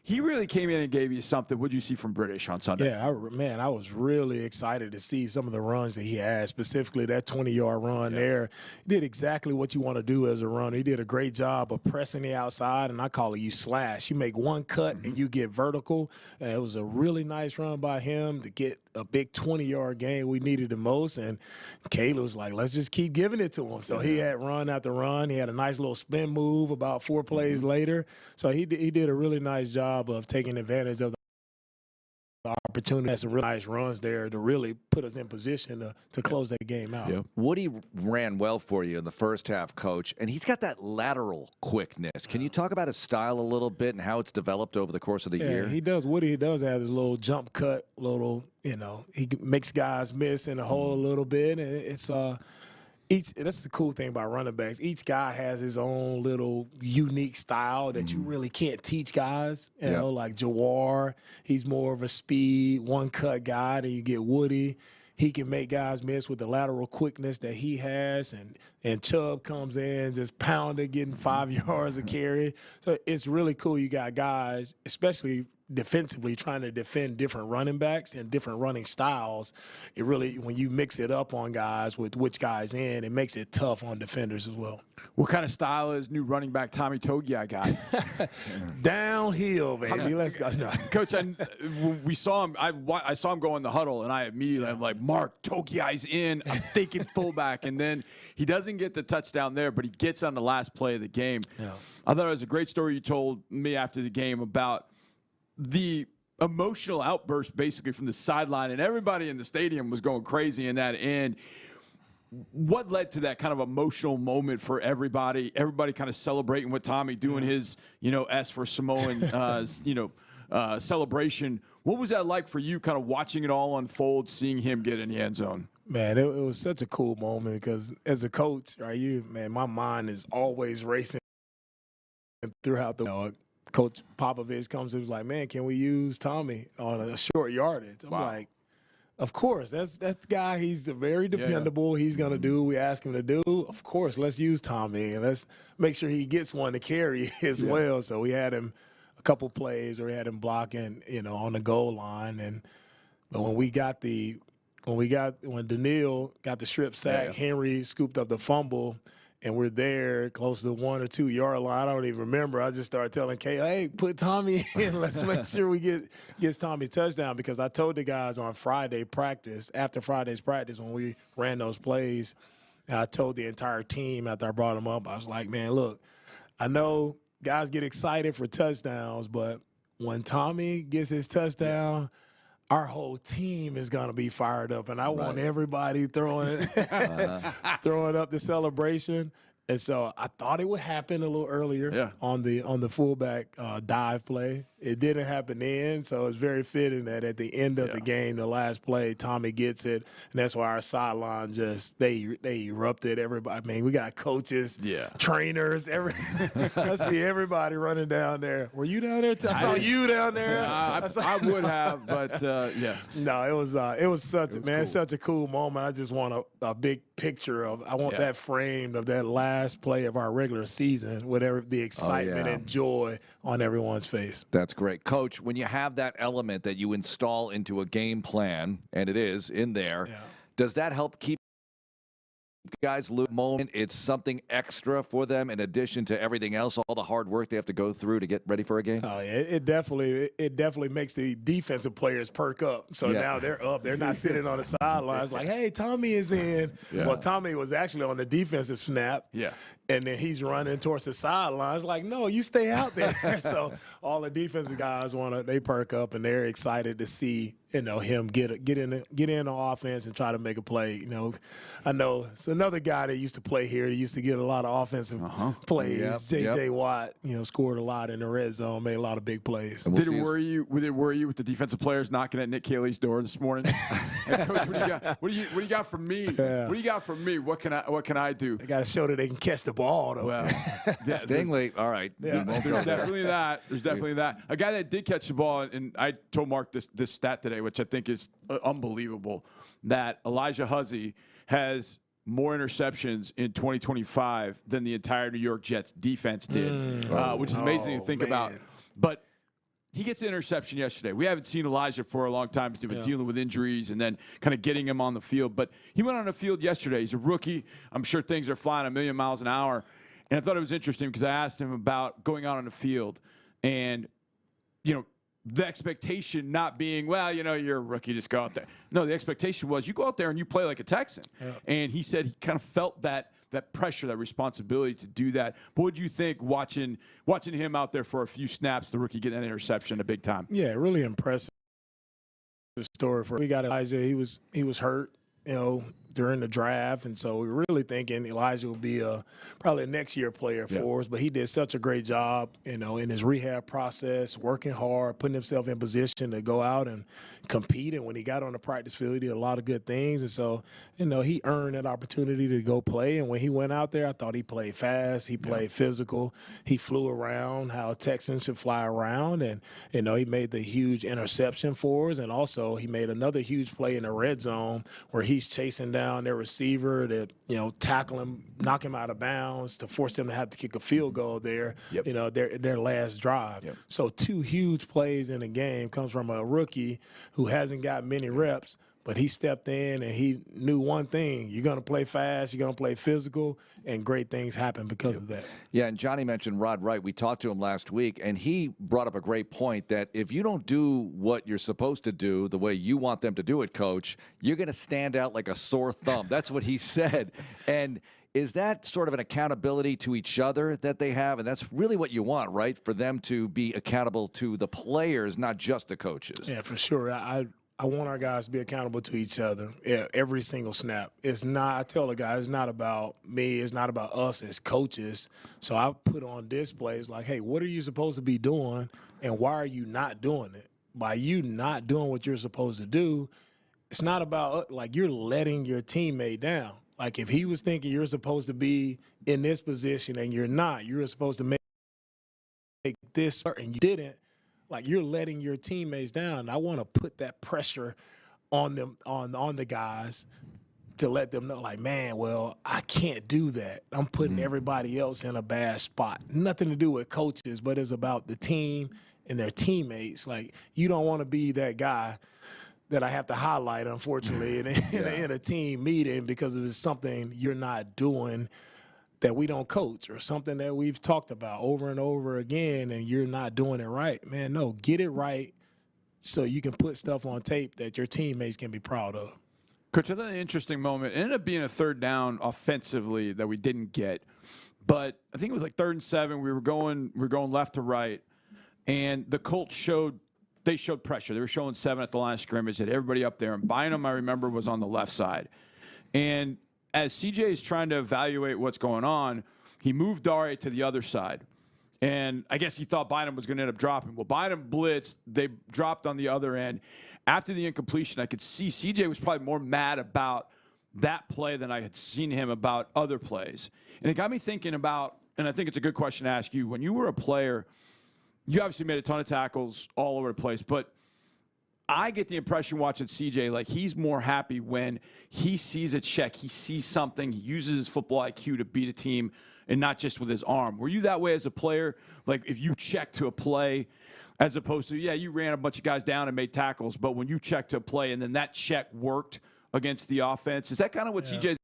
He really came in and gave you something. What did you see from British on Sunday? Yeah, I was really excited to see some of the runs that he had, specifically that 20-yard run there. He did exactly what you want to do as a runner. He did a great job of pressing the outside, and I call it you slash. You make one cut and you get vertical. And it was a really nice run by him to get a big 20-yard gain we needed the most. And Kayla was like, let's just keep giving it to him. So he had run after run. He had a nice little spin move about 4 plays later. So he did a really nice job of taking advantage of the opportunity. Had some really nice runs there to really put us in position to close that game out. Woody ran well for you in the first half, Coach, and he's got that lateral quickness. Can you talk about his style a little bit and how it's developed over the course of the year? He does. Woody does have his little jump cut, he makes guys miss in the hole a little bit, and it's that's the cool thing about running backs. Each guy has his own little unique style that you really can't teach guys. You know, like Jawar, he's more of a speed, one-cut guy. Then you get Woody. He can make guys miss with the lateral quickness that he has. And Chubb comes in just pounding, getting 5 yards a carry. So it's really cool. You got guys, especially defensively, trying to defend different running backs and different running styles. It really, when you mix it up on guys with which guys in, it makes it tough on defenders as well. What kind of style is new running back Tommy Togei got? Downhill, baby. Let's go. No. Coach, we saw him. I saw him go in the huddle, and I immediately I'm like, Mark, Togei's in. I'm thinking fullback. And then he doesn't get the touchdown there, but he gets on the last play of the game. Yeah. I thought it was a great story you told me after the game about the emotional outburst basically from the sideline, and everybody in the stadium was going crazy in that end. What led to that kind of emotional moment for everybody? Everybody kind of celebrating with Tommy, doing his, S for Samoan, celebration. What was that like for you, kind of watching it all unfold, seeing him get in the end zone? Man, it was such a cool moment because as a coach, right, my mind is always racing throughout the Coach Popovich comes and was like, man, can we use Tommy on a short yardage? I'm like, of course. That's the guy. He's very dependable. He's going to do what we ask him to do. Of course, let's use Tommy, and let's make sure he gets one to carry as well. So we had him a couple plays where we had him blocking, on the goal line. But when Daniil got the strip sack, Henry scooped up the fumble. and we're there close to the 1 or 2 yard line. I don't even remember. I just started telling Kay, hey, put Tommy in. Let's make sure we get Tommy touchdown, because I told the guys on Friday practice, after Friday's practice when we ran those plays, and I told the entire team after I brought them up, I was like, man, look, I know guys get excited for touchdowns, but when Tommy gets his touchdown, our whole team is going to be fired up, and I want everybody throwing up the celebration. And so I thought it would happen a little earlier on the fullback dive play. It didn't happen then, so it's very fitting that at the end of the game, the last play, Tommy gets it, and that's why our sideline just they erupted. Everybody, I mean, we got coaches, trainers, I see everybody running down there. Were you down there? I saw you down there. I would have, but No, it was such cool. Such a cool moment. I just want a big picture of. I want that framed of that last play of our regular season, with the excitement and joy on everyone's face. That's great. Coach, when you have that element that you install into a game plan, and it is in there, does that help keep guys lose moment? It's something extra for them in addition to everything else, all the hard work they have to go through to get ready for a game? Oh, yeah, it definitely makes the defensive players perk up. So now they're up. They're not sitting on the sidelines like, hey, Tommy is in. Well, Tommy was actually on the defensive snap. And then he's running towards the sidelines like, no, you stay out there. So all the defensive guys they perk up, and they're excited to see him get in on offense and try to make a play. I know it's another guy that used to play here. He used to get a lot of offensive plays. J.J. Watt, scored a lot in the red zone, made a lot of big plays. Did it worry you with the defensive players knocking at Nick Caley's door this morning? Hey, Coach, what do you got from me? What do you got from me? What can I do? They got to show that they can catch the ball, though. Well, Stingley, all right. There's definitely that. There's definitely that. A guy that did catch the ball, and I told Mark this stat today, which I think is unbelievable, that Elijah Huzzie has more interceptions in 2025 than the entire New York Jets defense did, which is amazing to think about. But he gets an interception yesterday. We haven't seen Elijah for a long time. He's been dealing with injuries and then kind of getting him on the field. But he went on the field yesterday. He's a rookie. I'm sure things are flying a million miles an hour. And I thought it was interesting because I asked him about going out on the field and, the expectation not being, well, you're a rookie, just go out there. No, the expectation was you go out there and you play like a Texan. And he said he kind of felt that pressure, that responsibility to do that. But what did you think watching him out there for a few snaps, the rookie getting that interception at big time? Yeah, really impressive story. We got Elijah. He was hurt, during the draft, and so we were really thinking Elijah will be probably a next year player for us, but he did such a great job, in his rehab process, working hard, putting himself in position to go out and compete. And when he got on the practice field, he did a lot of good things, and so, he earned that opportunity to go play. And when he went out there, I thought he played fast, he played physical, he flew around how Texans should fly around, and, he made the huge interception for us, and also he made another huge play in the red zone where he's chasing down their receiver to, tackle him, knock him out of bounds to force them to have to kick a field goal there, their last drive. So 2 huge plays in the game comes from a rookie who hasn't got many reps, but he stepped in and he knew one thing: you're going to play fast, you're going to play physical, and great things happen because of that. Yeah, and Johnny mentioned Rod Wright. We talked to him last week, and he brought up a great point that if you don't do what you're supposed to do the way you want them to do it, Coach, you're going to stand out like a sore thumb. That's what he said. And is that sort of an accountability to each other that they have? And that's really what you want, right? For them to be accountable to the players, not just the coaches. Yeah, for sure. I want our guys to be accountable to each other every single snap. It's not, I tell the guys, it's not about me. It's not about us as coaches. So I put on displays like, hey, what are you supposed to be doing, and why are you not doing it? By you not doing what you're supposed to do, it's not about, like, you're letting your teammate down. Like, if he was thinking you're supposed to be in this position and you're not, you're supposed to make this and you didn't, like, you're letting your teammates down. I want to put that pressure on them, on the guys, to let them know, like, man, well, I can't do that. I'm putting everybody else in a bad spot. Nothing to do with coaches, but it's about the team and their teammates. Like, you don't want to be that guy that I have to highlight, unfortunately, in a team meeting because of something you're not doing that we don't coach or something that we've talked about over and over again and you're not doing it right, man, no, get it right so you can put stuff on tape that your teammates can be proud of. Coach, I thought an interesting moment. It ended up being a third down offensively that we didn't get. But I think it was like 3rd and 7. We were going left to right. And the Colts showed pressure. They were showing 7 at the line of scrimmage, had everybody up there. And Bynum, I remember, was on the left side. And as CJ is trying to evaluate what's going on, he moved Dare to the other side. And I guess he thought Bynum was going to end up dropping. Well, Bynum blitzed. They dropped on the other end. After the incompletion, I could see CJ was probably more mad about that play than I had seen him about other plays. And it got me thinking about, and I think it's a good question to ask you, when you were a player, you obviously made a ton of tackles all over the place, but I get the impression watching CJ, like he's more happy when he sees a check, he sees something, he uses his football IQ to beat a team and not just with his arm. Were you that way as a player? Like if you check to a play, as opposed to, yeah, you ran a bunch of guys down and made tackles, but when you checked to a play and then that check worked against the offense, is that kind of what CJ's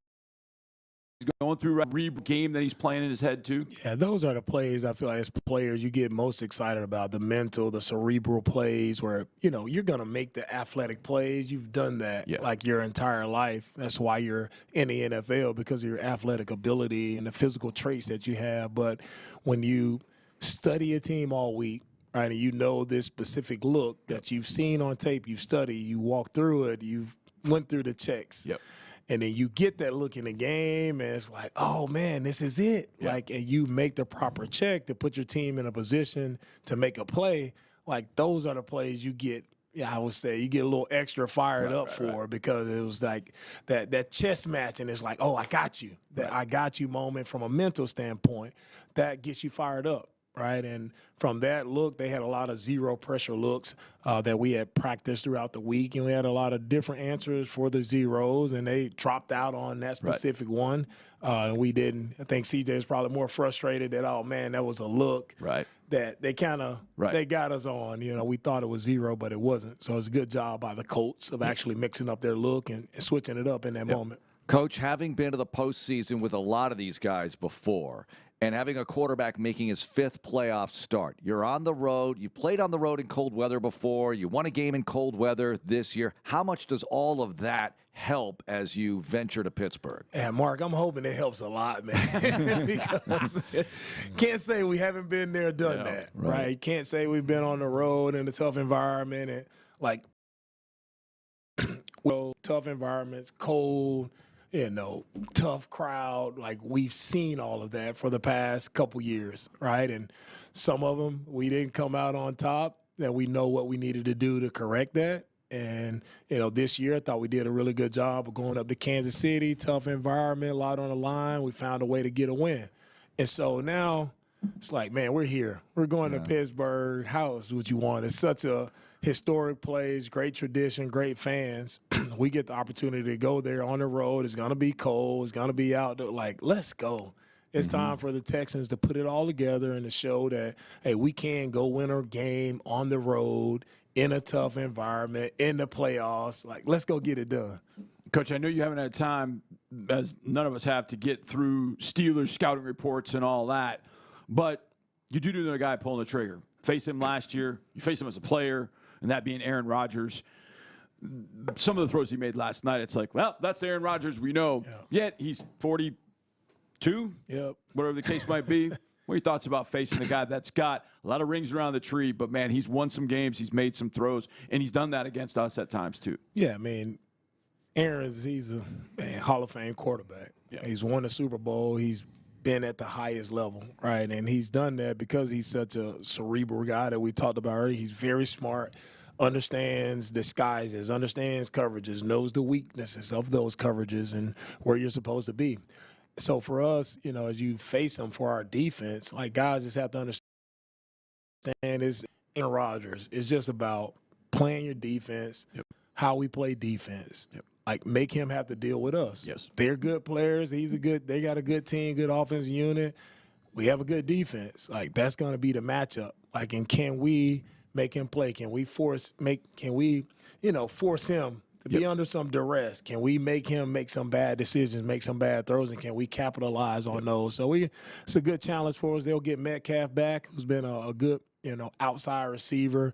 going through right game that he's playing in his head too? Yeah, those are the plays I feel like as players you get most excited about, the mental, the cerebral plays where, you know, you're going to make the athletic plays. You've done that like your entire life. That's why you're in the NFL, because of your athletic ability and the physical traits that you have. But when you study a team all week, right, and you know this specific look that you've seen on tape, you've studied, you walked through it, you've went through the checks. And then you get that look in the game, and it's like, oh, man, this is it. Like, and you make the proper check to put your team in a position to make a play. Like, those are the plays you get, I would say, you get a little extra fired up for because it was like that chess match, and it's like, oh, I got you. That I got you moment from a mental standpoint, that gets you fired up. Right, and from that look, they had a lot of zero pressure looks that we had practiced throughout the week, and we had a lot of different answers for the zeros, and they dropped out on that specific one, and we didn't. I think CJ is probably more frustrated that, oh man, that was a look that they kind of they got us on. You know, we thought it was zero, but it wasn't. So it's a good job by the Colts of actually mixing up their look and switching it up in that moment. Coach, having been to the postseason with a lot of these guys before, and having a quarterback making his 5th playoff start. You're on the road. You've played on the road in cold weather before. You won a game in cold weather this year. How much does all of that help as you venture to Pittsburgh? Yeah, Mark, I'm hoping it helps a lot, man. Because can't say we haven't been there, done that, right? Can't say we've been on the road in a tough environment and, like, well, tough environments, cold, you know, tough crowd. Like, we've seen all of that for the past couple years, right? And some of them we didn't come out on top, and we know what we needed to do to correct that. And, you know, this year I thought we did a really good job of going up to Kansas City, tough environment, a lot on the line. We found a way to get a win. And so now it's like, man, we're here. We're going to Pittsburgh. How else would you want? It's such a historic place, great tradition, great fans. We get the opportunity to go there on the road. It's going to be cold. It's going to be out there. Like, let's go. It's time for the Texans to put it all together and to show that, hey, we can go win a game on the road in a tough environment, in the playoffs. Like, let's go get it done. Coach, I know you haven't had time, as none of us have, to get through Steelers scouting reports and all that, but you do know the guy pulling the trigger. Faced him last year. You faced him as a player, and that being Aaron Rodgers. Some of the throws he made last night, it's like, well, that's Aaron Rodgers, we know. Yet he's 42, whatever the case might be. What are your thoughts about facing a guy that's got a lot of rings around the tree, but, man, he's won some games, he's made some throws, and he's done that against us at times too? Yeah, I mean, he's a Hall of Fame quarterback. He's won the Super Bowl. He's been at the highest level, right? And he's done that because he's such a cerebral guy that we talked about earlier. He's very smart, understands disguises, understands coverages, knows the weaknesses of those coverages and where you're supposed to be. So for us, you know, as you face them for our defense, like, guys just have to understand it's Aaron Rodgers. It's just about playing your defense, how we play defense. Like, make him have to deal with us. They're good players. They got a good team, good offensive unit. We have a good defense. Like, that's going to be the matchup. Like, and can we make him play? Can we force him to be under some duress. Can we make him make some bad decisions, make some bad throws, and can we capitalize on those? So it's a good challenge for us. They'll get Metcalf back, who's been a good outside receiver,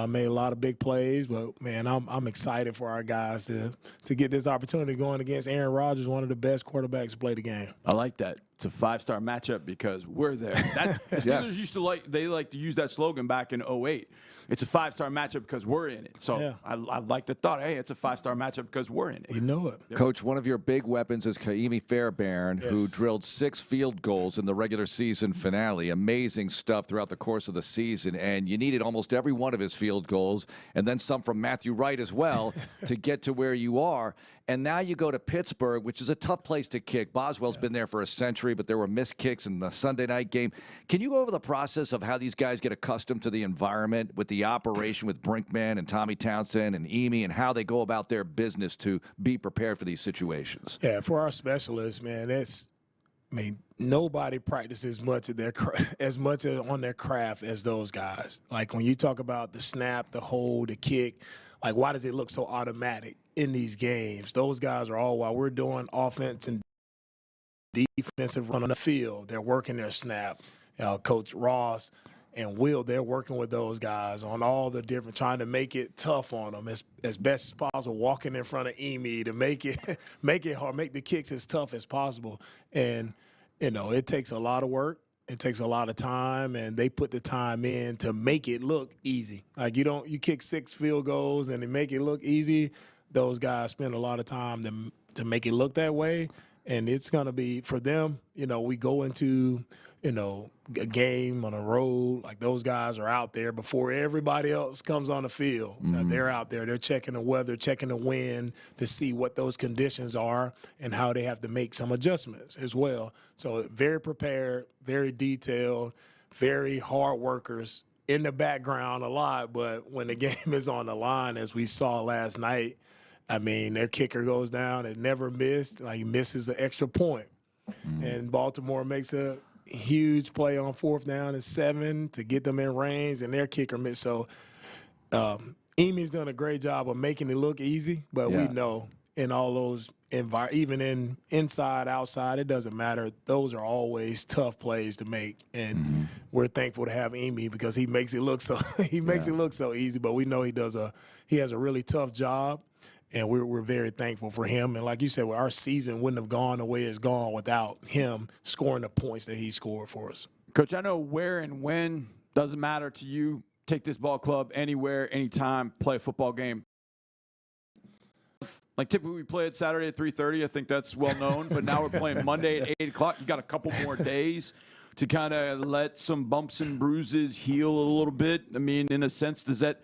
made a lot of big plays. But, man, I'm excited for our guys to get this opportunity going against Aaron Rodgers, one of the best quarterbacks to play the game. I like that. It's a 5-star matchup because we're there. That's, Steelers used to like to use that slogan back in 2008. It's a 5-star matchup because we're in it. So I like the thought, hey, it's a 5-star matchup because we're in it. You know it. Coach, one of your big weapons is Kaimi Fairbairn, who drilled 6 field goals in the regular season finale. Amazing stuff throughout the course of the season. And you needed almost every one of his field goals, and then some from Matthew Wright as well, to get to where you are. And now you go to Pittsburgh, which is a tough place to kick. Boswell's been there for a century, but there were missed kicks in the Sunday night game. Can you go over the process of how these guys get accustomed to the environment with the operation with Brinkman and Tommy Townsend and Emi, and how they go about their business to be prepared for these situations? Yeah, for our specialists, man, nobody practices as much on their craft as those guys. Like when you talk about the snap, the hold, the kick, like why does it look so automatic in these games? Those guys are all, while we're doing offense and defensive run on the field, they're working their snap. Coach Ross and Will, they're working with those guys on all the different, trying to make it tough on them as best as possible, walking in front of Emi to make it hard, make the kicks as tough as possible. And, it takes a lot of work. It takes a lot of time, and they put the time in to make it look easy. Like you kick 6 field goals and they make it look easy. Those guys spend a lot of time to make it look that way. And it's going to be, for them, we go into, a game on a road, like those guys are out there before everybody else comes on the field. They're out there. They're checking the weather, checking the wind to see what those conditions are and how they have to make some adjustments as well. So very prepared, very detailed, very hard workers in the background a lot. But when the game is on the line, as we saw last night, their kicker goes down and never missed. Like, he misses an extra point. And Baltimore makes a huge play on 4th down and 7 to get them in range, and their kicker missed. So Emi's done a great job of making it look easy, but we know in all those even in inside, outside, it doesn't matter. Those are always tough plays to make, and we're thankful to have Emi because he makes it look so it look so easy. But we know he has a really tough job. And we're very thankful for him. And like you said, our season wouldn't have gone the way it's gone without him scoring the points that he scored for us. Coach, I know where and when doesn't matter to you. Take this ball club anywhere, anytime, play a football game. Like typically we play it Saturday at 3:30. I think that's well known. But now we're playing Monday at 8 o'clock. You got a couple more days to kind of let some bumps and bruises heal a little bit. In a sense, does that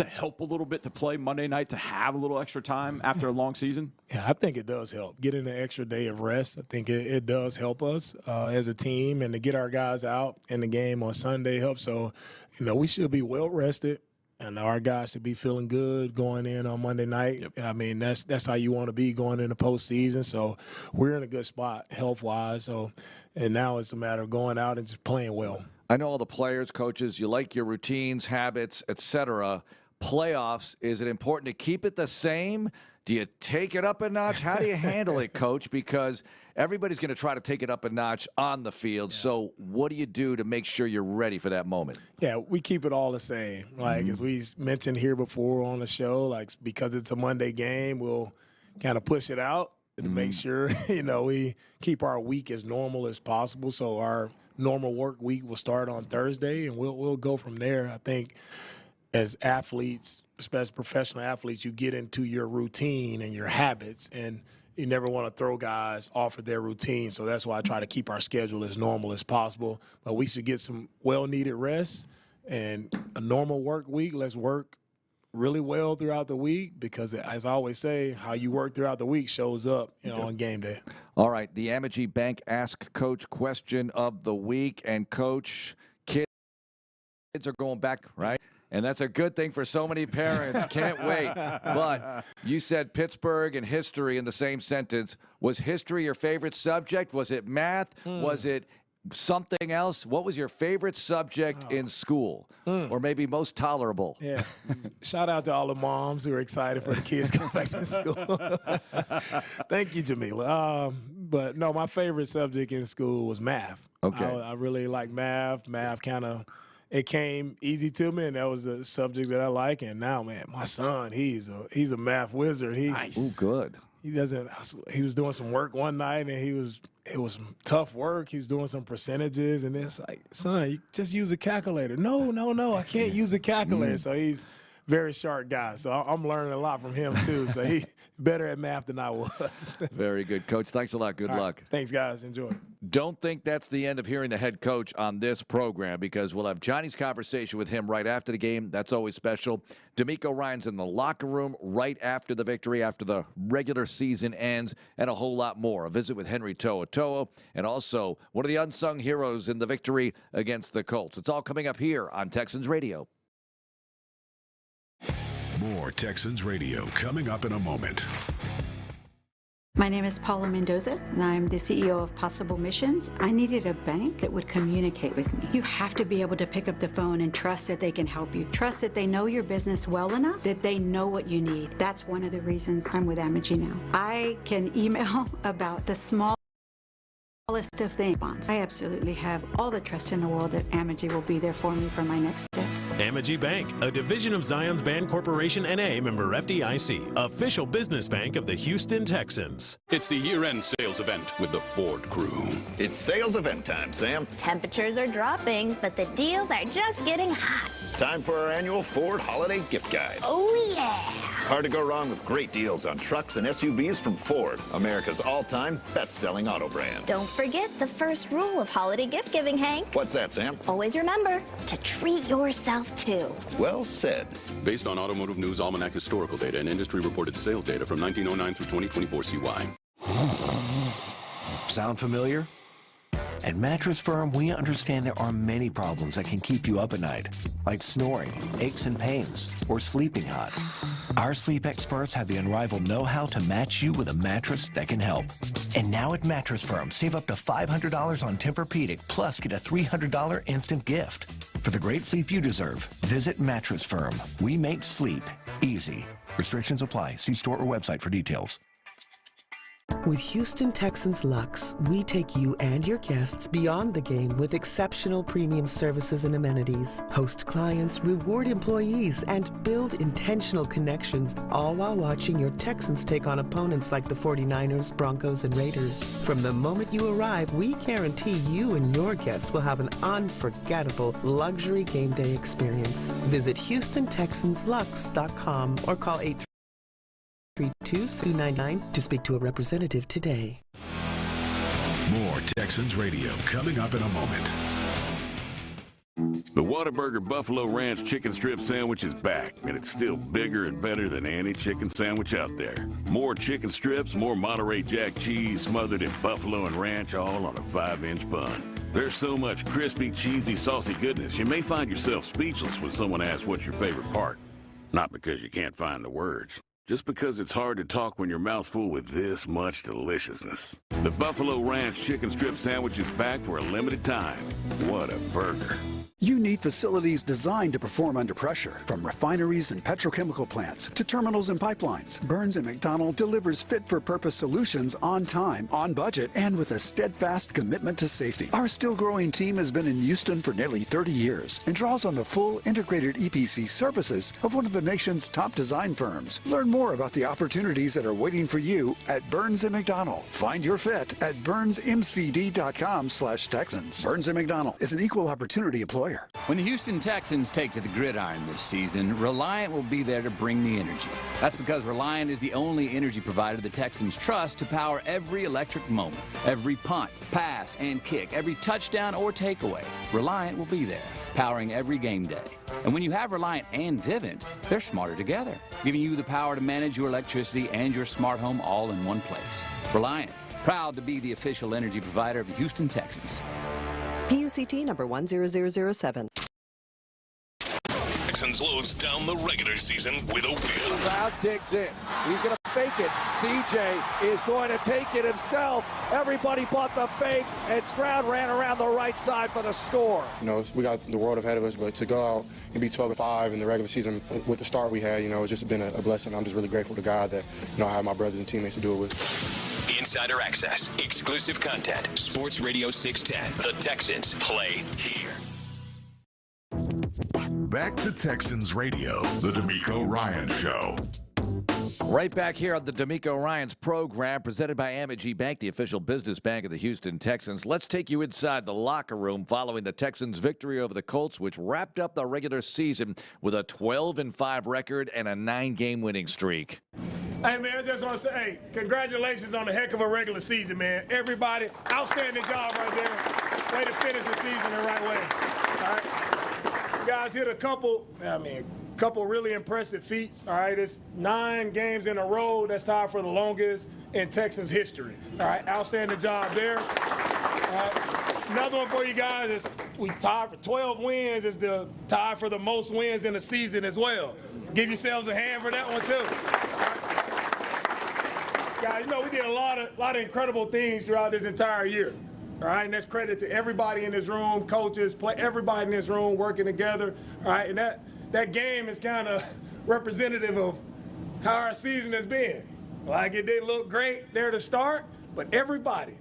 help a little bit to play Monday night, to have a little extra time after a long season? Yeah, I think it does help. Getting an extra day of rest, I think it does help us as a team, and to get our guys out in the game on Sunday helps. So, we should be well rested, and our guys should be feeling good going in on Monday night. Yep. That's how you want to be going into postseason. So we're in a good spot health-wise. So, and now it's a matter of going out and just playing well. I know all the players, coaches, you like your routines, habits, etc. Playoffs, is it important to keep it the same? Do you take it up a notch? How do you handle it, Coach? Because everybody's going to try to take it up a notch on the field. Yeah. So what do you do to make sure you're ready for that moment? Yeah, we keep it all the same. Like as we mentioned here before on the show, like because it's a Monday game, we'll kind of push it out to make sure, we keep our week as normal as possible. So our normal work week will start on Thursday, and we'll go from there. I think as athletes, especially professional athletes, you get into your routine and your habits, and you never want to throw guys off of their routine. So that's why I try to keep our schedule as normal as possible. But we should get some well-needed rest and a normal work week. Let's work really well throughout the week because, as I always say, how you work throughout the week shows up, on game day. All right, the Amegy Bank Ask Coach question of the week. And, Coach, kids are going back, right? And that's a good thing for so many parents. Can't wait. But you said Pittsburgh and history in the same sentence. Was history your favorite subject? Was it math? Was it something else. What was your favorite subject in school? Or maybe most tolerable? Yeah. Shout out to all the moms who are excited for the kids coming back to school. Thank you, Jamila. But no, my favorite subject in school was math. Okay. I really like math. Math it came easy to me, and that was a subject that I like. And now, man, my son, he's a math wizard. Nice. Ooh, good. He was doing some work one night, and it was some tough work. He was doing some percentages, and it's like, son, you just use a calculator. No, I can't use a calculator. So he's a very sharp guy. So I'm learning a lot from him too. So he's better at math than I was. Very good, Coach. Thanks a lot. Good luck. Thanks, guys. Enjoy. Don't think that's the end of hearing the head coach on this program, because we'll have Johnny's conversation with him right after the game. That's always special. Demeco Ryans in the locker room right after the victory, after the regular season ends, and a whole lot more. A visit with Henry To'oTo'o, and also one of the unsung heroes in the victory against the Colts. It's all coming up here on Texans Radio. More Texans Radio coming up in a moment. My name is Paula Mendoza, and I'm the CEO of Possible Missions. I needed a bank that would communicate with me. You have to be able to pick up the phone and trust that they can help you. Trust that they know your business well enough that they know what you need. That's one of the reasons I'm with Amegy now. I can email about the smallest of things. I absolutely have all the trust in the world that Amegy will be there for me for my next steps. Amegy Bank, a division of Zions Band Corporation N.A., member FDIC, official business bank of the Houston Texans. It's the year-end sales event with the Ford crew. It's sales event time, Sam. Temperatures are dropping, but the deals are just getting hot. Time for our annual Ford Holiday Gift Guide. Oh, yeah. Hard to go wrong with great deals on trucks and SUVs from Ford, America's all-time best-selling auto brand. Don't forget the first rule of holiday gift giving, Hank. What's that, Sam? Always remember to treat yourself, too. Well said. Based on Automotive News Almanac historical data and industry-reported sales data from 1909 through 2024 CY. Sound familiar? At Mattress Firm, we understand there are many problems that can keep you up at night, like snoring, aches and pains, or sleeping hot. Our sleep experts have the unrivaled know-how to match you with a mattress that can help. And now at Mattress Firm, save up to $500 on Tempur-Pedic, plus get a $300 instant gift. For the great sleep you deserve, visit Mattress Firm. We make sleep easy. Restrictions apply. See store or website for details. With Houston Texans Lux, we take you and your guests beyond the game with exceptional premium services and amenities. Host clients, reward employees, and build intentional connections, all while watching your Texans take on opponents like the 49ers, Broncos, and Raiders. From the moment you arrive, we guarantee you and your guests will have an unforgettable luxury game day experience. Visit HoustonTexansLux.com or call 832-299 to speak to a representative today. More Texans Radio coming up in a moment. The Whataburger Buffalo Ranch Chicken Strip Sandwich is back, and it's still bigger and better than any chicken sandwich out there. More chicken strips, more Monterey Jack cheese smothered in buffalo and ranch, all on a 5-inch bun. There's so much crispy, cheesy, saucy goodness, you may find yourself speechless when someone asks what's your favorite part. Not because you can't find the words, just because it's hard to talk when your mouth's full with this much deliciousness. The Buffalo Ranch Chicken Strip Sandwich is back for a limited time. What a burger. You need facilities designed to perform under pressure, from refineries and petrochemical plants to terminals and pipelines. Burns & McDonnell delivers fit-for-purpose solutions on time, on budget, and with a steadfast commitment to safety. Our still-growing team has been in Houston for nearly 30 years and draws on the full integrated EPC services of one of the nation's top design firms. Learn more about the opportunities that are waiting for you at Burns & McDonnell. Find your fit at burnsmcd.com/Texans. Burns & McDonnell is an equal opportunity employer. When the Houston Texans take to the gridiron this season, Reliant will be there to bring the energy. That's because Reliant is the only energy provider the Texans trust to power every electric moment, every punt, pass, and kick, every touchdown or takeaway. Reliant will be there, powering every game day. And when you have Reliant and Vivint, they're smarter together, giving you the power to manage your electricity and your smart home all in one place. Reliant, proud to be the official energy provider of the Houston Texans. PUCT number 10007. Texans close down the regular season with a win. Crowd digs in. He's going to fake it. CJ is going to take it himself. Everybody bought the fake, and Stroud ran around the right side for the score. You know, we got the world ahead of us, but to go out and be 12-5 in the regular season with the start we had, you know, it's just been a blessing. I'm just really grateful to God that, you know, I have my brothers and teammates to do it with. Insider access, exclusive content. Sports Radio 610. The Texans play here. Back to Texans Radio, the Demeco Ryans Show. Right back here on the Demeco Ryans program, presented by Amegy Bank, the official business bank of the Houston Texans. Let's take you inside the locker room following the Texans' victory over the Colts, which wrapped up the regular season with a 12-5 record and a 9-game winning streak. Hey, man, I just want to say, hey, congratulations on a heck of a regular season, man. Everybody, outstanding job right there. Way to finish the season the right way. All right. You guys hit a couple really impressive feats. All right, it's 9 games in a row. That's tied for the longest in Texans history. All right, outstanding job there. All right. Another one for you guys is we tied for 12 wins. Is the tie for the most wins in the season as well. Give yourselves a hand for that one too. All right. Guys, you know we did a lot of incredible things throughout this entire year. All right, and that's credit to everybody in this room, coaches, everybody in this room working together. All right, and that game is kind of representative of how our season has been. Like, it didn't look great there to start, but nobody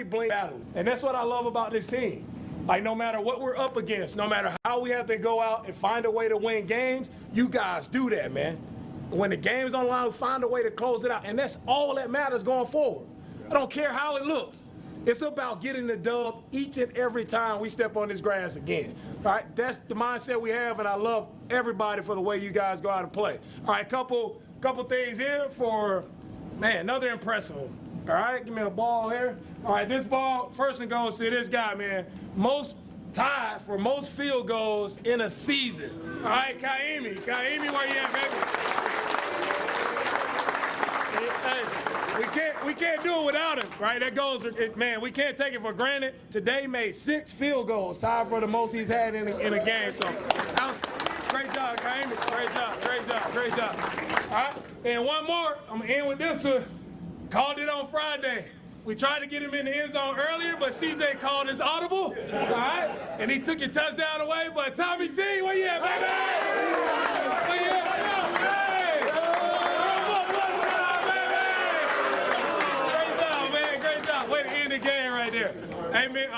blinked battle. And that's what I love about this team. Like, no matter what we're up against, no matter how we have to go out and find a way to win games, you guys do that, man. When the game's on the line, find a way to close it out. And that's all that matters going forward. I don't care how it looks. It's about getting the dub each and every time we step on this grass again. All right, that's the mindset we have, and I love everybody for the way you guys go out and play. All right, couple things here for, man, another impressive one. All right, give me a ball here. All right, this ball, first one goes to this guy, man. Tied for most field goals in a season. All right, Kaimi, where you at, baby? Hey. We can't do it without him, right? That goes, man, we can't take it for granted. Today made 6 field goals, tied for the most he's had in a game. So, great job, Kaimi. Great job. All right, and one more. I'm going to end with this one. Called it on Friday. We tried to get him in the end zone earlier, but CJ called his audible, all right? And he took your touchdown away, but Tommy T, where you at, baby? Where you at? Game right there. Hey, man,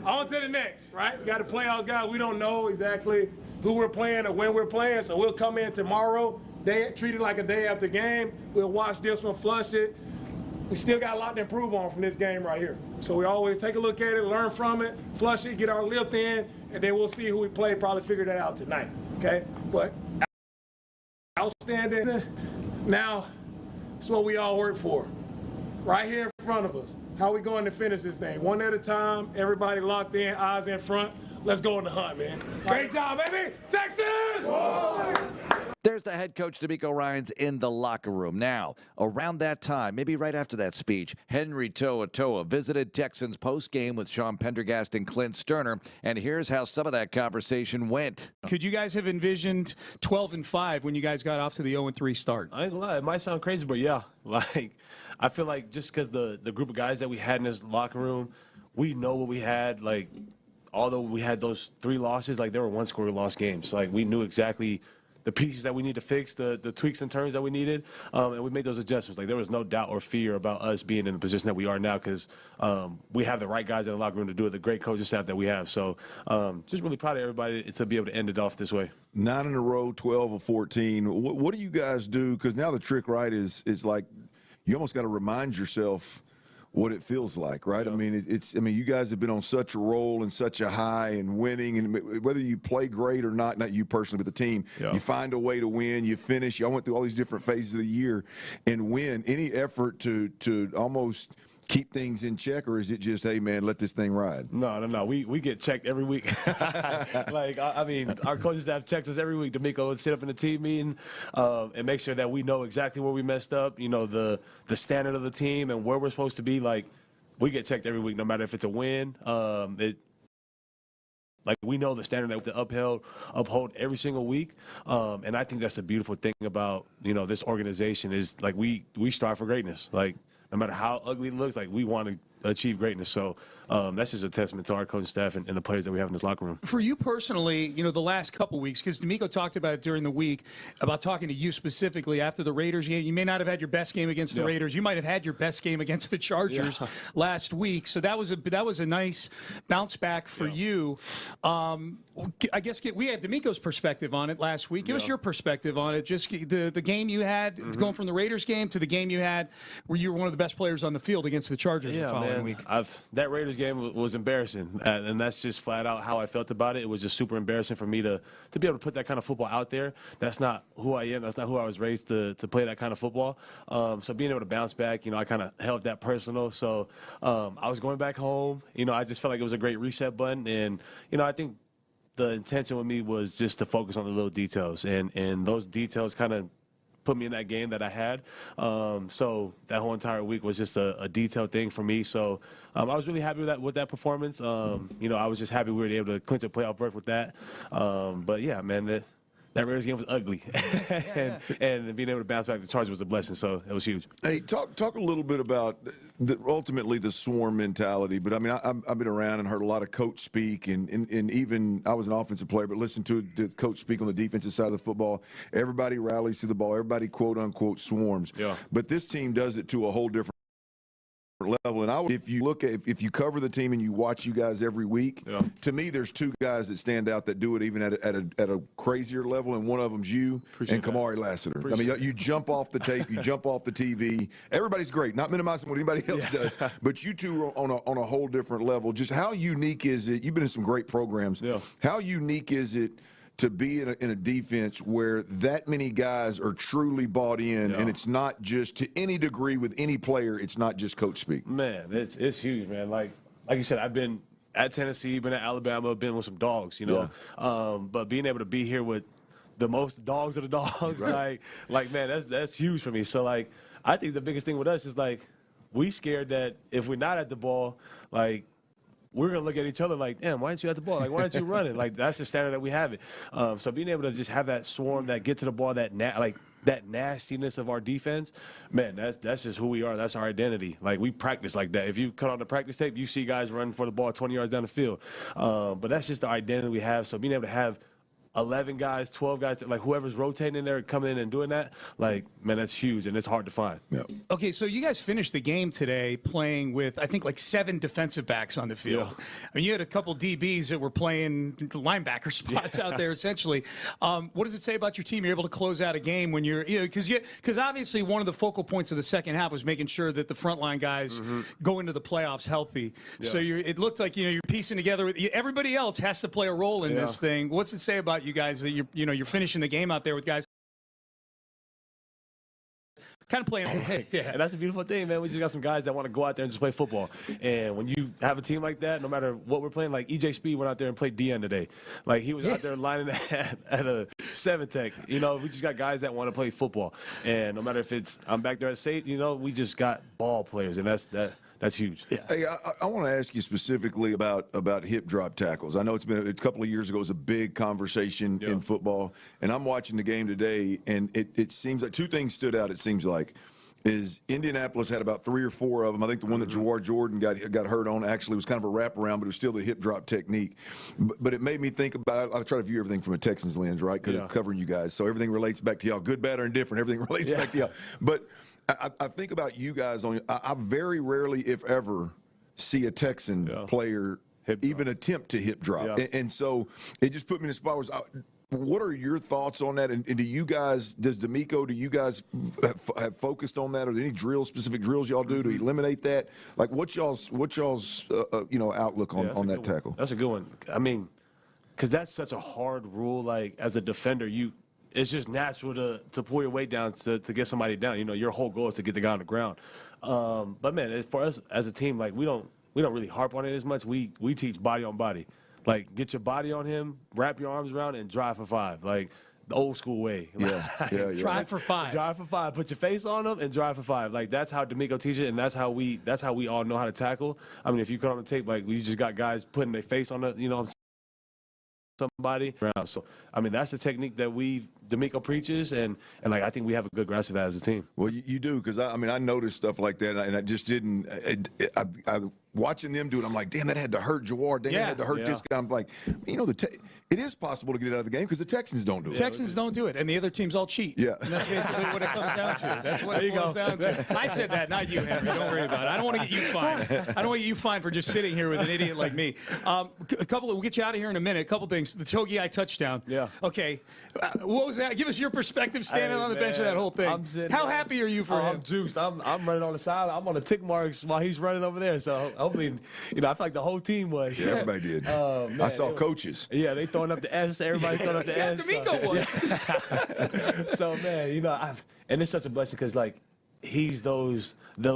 on to the next, right? We got the playoffs, guys. We don't know exactly who we're playing or when we're playing, so we'll come in tomorrow, treat it like a day after game. We'll watch this one, flush it. We still got a lot to improve on from this game right here. So we always take a look at it, learn from it, flush it, get our lift in, and then we'll see who we play, probably figure that out tonight, okay? But outstanding. Now, it's what we all work for. Right here in front of us. How are we going to finish this thing? One at a time, everybody locked in, eyes in front. Let's go in the hunt, man. Great job, baby. Texans! There's the head coach, Demeco Ryans, in the locker room. Now, around that time, maybe right after that speech, Henry To'oTo'o visited Texans post-game with Sean Pendergast and Clint Stoerner, and here's how some of that conversation went. Could you guys have envisioned 12-5 when you guys got off to the 0-3 start? I ain't gonna lie, it might sound crazy, but yeah. Like, I feel like just because the group of guys that we had in this locker room, we know what we had. Like, although we had those 3 losses, like, they were one-score loss games. Like, we knew exactly the pieces that we need to fix, the tweaks and turns that we needed, and we made those adjustments. Like, there was no doubt or fear about us being in the position that we are now because we have the right guys in the locker room to do it, the great coaching staff that we have. So just really proud of everybody to be able to end it off this way. 9 in a row, 12 of 14. What do you guys do? Because now the trick, right, is like you almost got to remind yourself what it feels like, right? Yeah. I mean, you guys have been on such a roll and such a high and winning, and whether you play great or not you personally, but the team, you find a way to win, you finish. Y'all went through all these different phases of the year and win. Any effort to almost keep things in check, or is it just, hey, man, let this thing ride? No. We get checked every week. Like, I mean, our coaching staff checks us every week. Demeco would sit up in the team meeting and make sure that we know exactly where we messed up, you know, the standard of the team and where we're supposed to be. Like, we get checked every week, no matter if it's a win. Like, we know the standard that we have to uphold every single week. And I think that's the beautiful thing about, this organization is, like, we strive for greatness. Like, no matter how ugly it looks, like, we want to achieve greatness. So that's just a testament to our coaching staff and the players that we have in this locker room. For you personally, the last couple weeks, because Demeco talked about it during the week, about talking to you specifically after the Raiders game. You may not have had your best game against the Raiders. You might have had your best game against the Chargers last week. So that was a nice bounce back for you. I guess we had Demeco's perspective on it last week. Give us your perspective on it. Just the game you had, going from the Raiders game to the game you had where you were one of the best players on the field against the Chargers the following week. That Raiders game was embarrassing, and that's just flat out how I felt about it. It was just super embarrassing for me to be able to put that kind of football out there. That's not who I am. That's not who I was raised to play that kind of football. So being able to bounce back, I kind of held that personal. So I was going back home. I just felt like it was a great reset button, and I think the intention with me was just to focus on the little details, and those details kind of put me in that game that I had. So that whole entire week was just a detailed thing for me. So I was really happy with that performance. I was just happy we were able to clinch a playoff berth with that. But yeah, man, that Raiders game was ugly, and being able to bounce back the Chargers was a blessing. So it was huge. Hey, talk a little bit about ultimately the swarm mentality. But I mean, I've been around and heard a lot of coach speak, and even I was an offensive player, but listened to the coach speak on the defensive side of the football. Everybody rallies to the ball. Everybody quote unquote swarms. Yeah. But this team does it to a whole different level. And if you cover the team and you watch you guys every week, to me there's two guys that stand out that do it even at a crazier level, and one of them's you and Kamari Lassiter. I mean, you jump off the tape, you jump off the TV. Everybody's great, not minimizing what anybody else does, but you two are on a whole different level. Just how unique is it? You've been in some great programs. How unique is it to be in a defense where that many guys are truly bought in, and it's not just to any degree with any player, it's not just coach speak? Man, it's huge, man. Like you said, I've been at Tennessee, been at Alabama, been with some dogs, but being able to be here with the most dogs of the dogs, like man, that's huge for me. So like, I think the biggest thing with us is like, we scared that if we're not at the ball, like, we're going to look at each other like, damn, why aren't you at the ball? Like, why aren't you running? Like, that's the standard that we have it. So being able to just have that swarm, that get to the ball, that nastiness of our defense, man, that's just who we are. That's our identity. Like, we practice like that. If you cut on the practice tape, you see guys running for the ball 20 yards down the field. But that's just the identity we have. So being able to have 11 guys, 12 guys, like whoever's rotating in there, coming in and doing that, like, man, that's huge, and it's hard to find. Okay, so you guys finished the game today playing with, I think, like 7 defensive backs on the field. I mean, you had a couple DBs that were playing linebacker spots out there, essentially. What does it say about your team? You're able to close out a game when you're, because obviously one of the focal points of the second half was making sure that the frontline guys go into the playoffs healthy. So it looked like, you're piecing together. Everybody else has to play a role in this thing. What's it say about you guys that you're finishing the game out there with guys kind of playing? And that's a beautiful thing, man. We just got some guys that want to go out there and just play football. And when you have a team like that, no matter what we're playing, like EJ Speed went out there and played DN today. Like, he was out there lining at a 7-tech. We just got guys that want to play football. And no matter if I'm back there at safety, we just got ball players, and that's huge. Hey, I want to ask you specifically about hip drop tackles. I know it's been a couple of years ago. It was a big conversation in football, and I'm watching the game today, and it seems like two things stood out. It seems like is Indianapolis had about 3 or 4 of them. I think the one that Jawar Jordan got hurt on actually was kind of a wraparound, but it was still the hip drop technique. But it made me think about, I try to view everything from a Texans lens, right? Because I'm covering you guys, so everything relates back to y'all, good, bad, or indifferent. Everything relates back to y'all. But I think about you guys. I very rarely, if ever, see a Texan player even attempt to hip drop. And so it just put me in a spot where what are your thoughts on that? And do you guys have focused on that? Are there any specific drills y'all do to eliminate that? Like, what's y'all's outlook on that tackle? That's a good one. I mean, because that's such a hard rule. Like, as a defender, it's just natural to pull your weight down to get somebody down. Your whole goal is to get the guy on the ground. But man, for us as a team, like, we don't really harp on it as much. We teach body on body. Like, get your body on him, wrap your arms around, and drive for 5. Like, the old school way. Drive for 5. Drive for 5. Put your face on them and drive for 5. Like, that's how Demeco teaches it, and that's how we all know how to tackle. I mean, if you cut on the tape, like, we just got guys putting their face on the, somebody around. So, I mean, that's the technique that Demeco preaches, and I think we have a good grasp of that as a team. Well, you do, because I noticed stuff like that, and I just didn't. I watching them do it, I'm like, damn, that had to hurt Jawar. Damn, that had to hurt this guy. I'm like, it is possible to get it out of the game because the Texans don't do it. Texans don't do it, and the other teams all cheat. Yeah. And that's basically what it comes down to. That's what it comes down to. I said that, not you, Henry. Don't worry about it. I don't want to get you fined. I don't want to get you fined for just sitting here with an idiot like me. We'll get you out of here in a minute. A couple things. The Togei touchdown. Yeah. Okay. What was that? Give us your perspective standing on the bench of that whole thing. How happy are you for him? I'm juiced. I'm running on the side. I'm on the tick marks while he's running over there. So hopefully, I feel like the whole team was. Yeah, everybody did. I saw coaches. Yeah, they throwing up the S. Everybody throwing up the S. Demeco was. So man, and it's such a blessing because he's those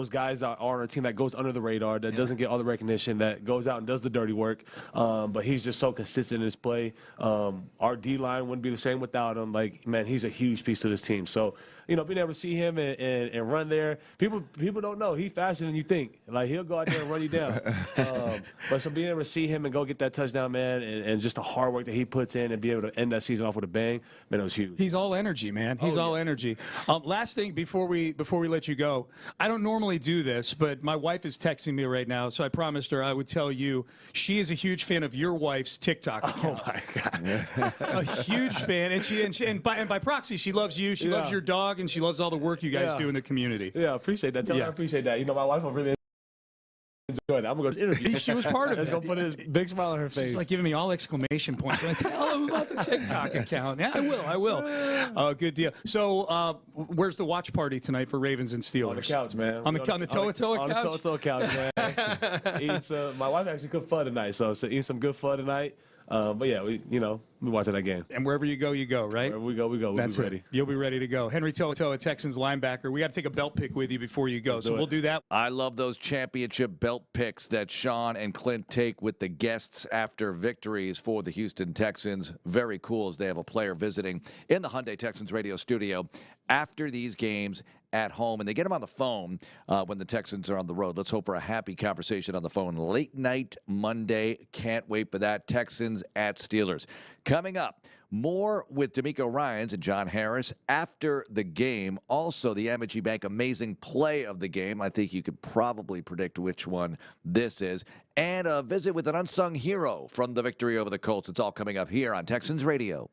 guys that are on a team that goes under the radar, that doesn't get all the recognition, that goes out and does the dirty work. But he's just so consistent in his play. Our D-line wouldn't be the same without him. Man, he's a huge piece to this team. So, being able to see him and run there, people don't know. He's faster than you think. He'll go out there and run you down. But so being able to see him and go get that touchdown, man, and just the hard work that he puts in and be able to end that season off with a bang, man, it was huge. He's all energy, man. He's all energy. Last thing before we let you go, I don't normally do this, but my wife is texting me right now, so I promised her I would tell you she is a huge fan of your wife's TikTok account. Oh my God, a huge fan, and by proxy, she loves you. She loves your dog, and she loves all the work you guys do in the community. Yeah, I appreciate that. Tell her I appreciate that. My wife will really enjoy that. I'm going to go to this interview. She was part of it. It's going to put a big smile on her face. She's giving me all exclamation points. I tell him about the TikTok account. Yeah, I will. Good deal. So, where's the watch party tonight for Ravens and Steelers? On the couch, man. On the Toa couch? On the Toa couch, man. My wife actually cooked pho tonight, so eat some good pho tonight. But yeah, we watching that game. And wherever you go, right? Wherever we go. We'll be ready. You'll be ready to go. Henry Toa, Texans linebacker. We got to take a belt pick with you before you go, we'll do that. I love those championship belt picks that Sean and Clint take with the guests after victories for the Houston Texans. Very cool as they have a player visiting in the Hyundai Texans radio studio after these games at home, and they get them on the phone when the Texans are on the road. Let's hope for a happy conversation on the phone late night Monday. Can't wait for that. Texans at Steelers. Coming up, more with Demeco Ryans and John Harris after the game. Also, the M&G Bank amazing play of the game. I think you could probably predict which one this is. And a visit with an unsung hero from the victory over the Colts. It's all coming up here on Texans Radio.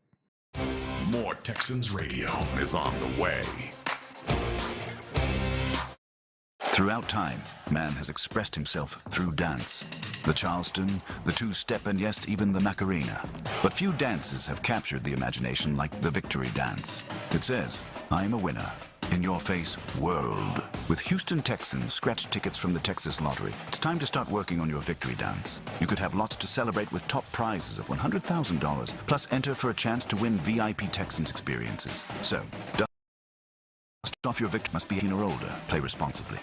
More Texans Radio is on the way. Throughout time, man has expressed himself through dance. The Charleston, the two-step, and yes, even the Macarena. But few dances have captured the imagination like the victory dance. It says, I'm a winner. In your face, world. With Houston Texans scratch tickets from the Texas Lottery, it's time to start working on your victory dance. You could have lots to celebrate with top prizes of $100,000, plus enter for a chance to win VIP Texans experiences. So, dust off your victory. Must be 18 or older. Play responsibly.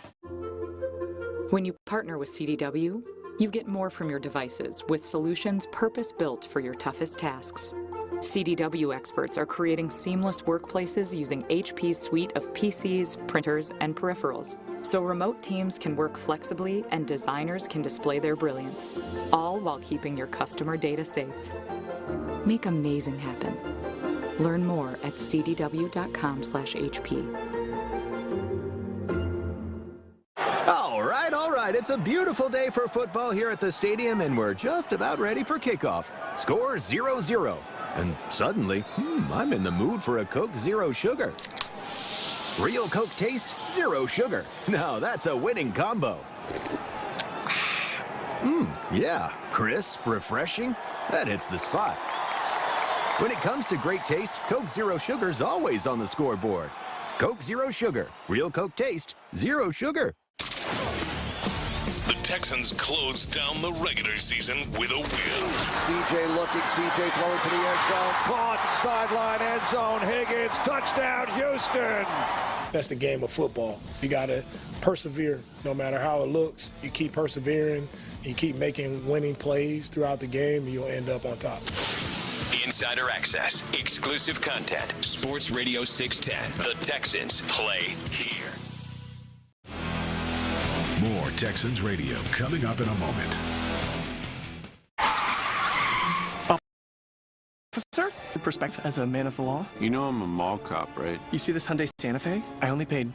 When you partner with CDW, you get more from your devices with solutions purpose-built for your toughest tasks. CDW experts are creating seamless workplaces using HP's suite of PCs, printers, and peripherals, so remote teams can work flexibly and designers can display their brilliance, all while keeping your customer data safe. Make amazing happen. Learn more at cdw.com/HP. All right. It's a beautiful day for football here at the stadium, and we're just about ready for kickoff. Score 0-0. And suddenly, I'm in the mood for a Coke Zero Sugar. Real Coke taste, zero sugar. Now that's a winning combo. Yeah, crisp, refreshing. That hits the spot. When it comes to great taste, Coke Zero Sugar's always on the scoreboard. Coke Zero Sugar. Real Coke taste, zero sugar. The Texans close down the regular season with a win. CJ looking, CJ throwing to the end zone. Caught, sideline, end zone. Higgins, touchdown, Houston. That's the game of football. You got to persevere no matter how it looks. You keep persevering, you keep making winning plays throughout the game, and you'll end up on top. Insider access, exclusive content, Sports Radio 610. The Texans play here. More Texans Radio coming up in a moment. Officer, perspective as a man of the law. You know I'm a mall cop, right? You see this Hyundai Santa Fe? I only paid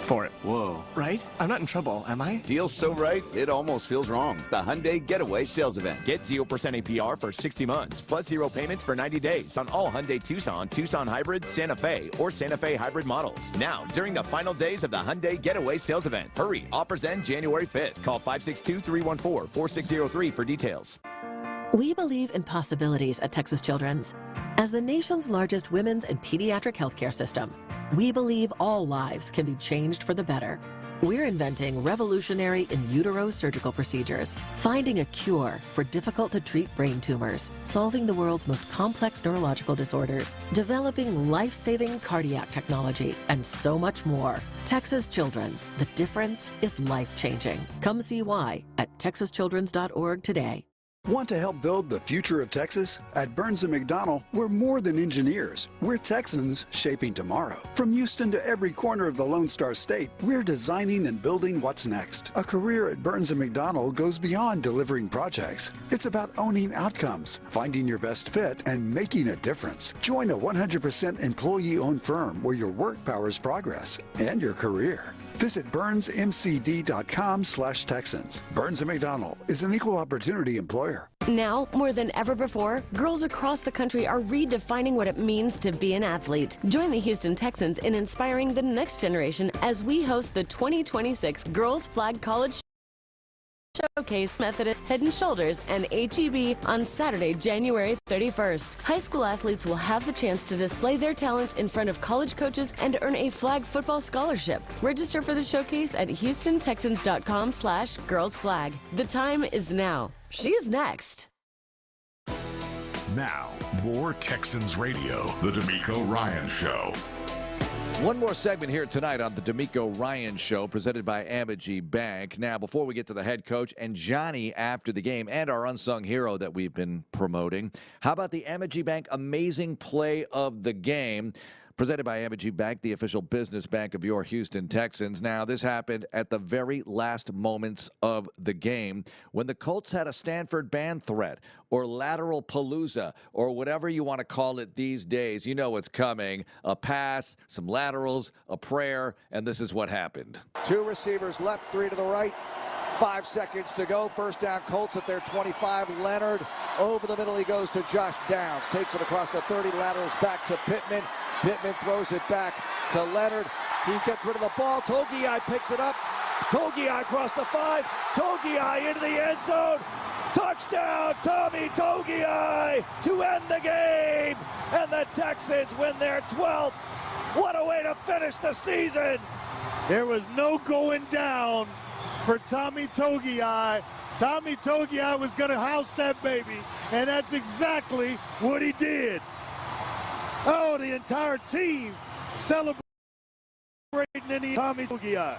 for it. Whoa. Right? I'm not in trouble, am I? Deal's so right, it almost feels wrong. The Hyundai Getaway Sales Event. Get 0% APR for 60 months, plus 0 payments for 90 days on all Hyundai Tucson, Tucson Hybrid, Santa Fe, or Santa Fe Hybrid models. Now, during the final days of the Hyundai Getaway Sales Event. Hurry, offers end January 5th. Call 562-314-4603 for details. We believe in possibilities at Texas Children's. As the nation's largest women's and pediatric healthcare system, we believe all lives can be changed for the better. We're inventing revolutionary in utero surgical procedures, finding a cure for difficult-to-treat brain tumors, solving the world's most complex neurological disorders, developing life-saving cardiac technology, and so much more. Texas Children's. The difference is life-changing. Come see why at texaschildrens.org today. Want to help build the future of Texas? At Burns & McDonnell, we're more than engineers. We're Texans shaping tomorrow. From Houston to every corner of the Lone Star State, we're designing and building what's next. A career at Burns & McDonnell goes beyond delivering projects. It's about owning outcomes, finding your best fit, and making a difference. Join a 100% employee-owned firm where your work powers progress and your career. Visit burnsmcd.com/Texans. Burns & McDonnell is an equal opportunity employer. Now, more than ever before, girls across the country are redefining what it means to be an athlete. Join the Houston Texans in inspiring the next generation as we host the 2026 Girls Flag College Showcase Methodist, Head & Shoulders, and HEB on Saturday, January 31st. High school athletes will have the chance to display their talents in front of college coaches and earn a flag football scholarship. Register for the showcase at HoustonTexans.com/girlsflag. The time is now. She's next. Now, more Texans Radio, the Demeco Ryans Show. One more segment here tonight on the Demeco Ryans Show, presented by Amegy Bank. Now, before we get to the head coach and Johnny after the game and our unsung hero that we've been promoting, how about the Amegy Bank Amazing Play of the Game? Presented by Amegy Bank, the official business bank of your Houston Texans. Now, this happened at the very last moments of the game when the Colts had a Stanford band threat or lateral palooza or whatever you want to call it these days. You know what's coming. A pass, some laterals, a prayer, and this is what happened. Two receivers left, three to the right. 5 seconds to go. First down, Colts at their 25. Leonard over the middle. He goes to Josh Downs. Takes it across the 30. Laterals back to Pittman. Pittman throws it back to Leonard. He gets rid of the ball. Togei picks it up. Togei across the 5. Togei into the end zone. Touchdown, Tommy Togei to end the game. And the Texans win their 12th. What a way to finish the season. There was no going down for Tommy Togei. Tommy Togei was going to house that baby, and that's exactly what he did. Oh, the entire team celebrating Tommy Togei.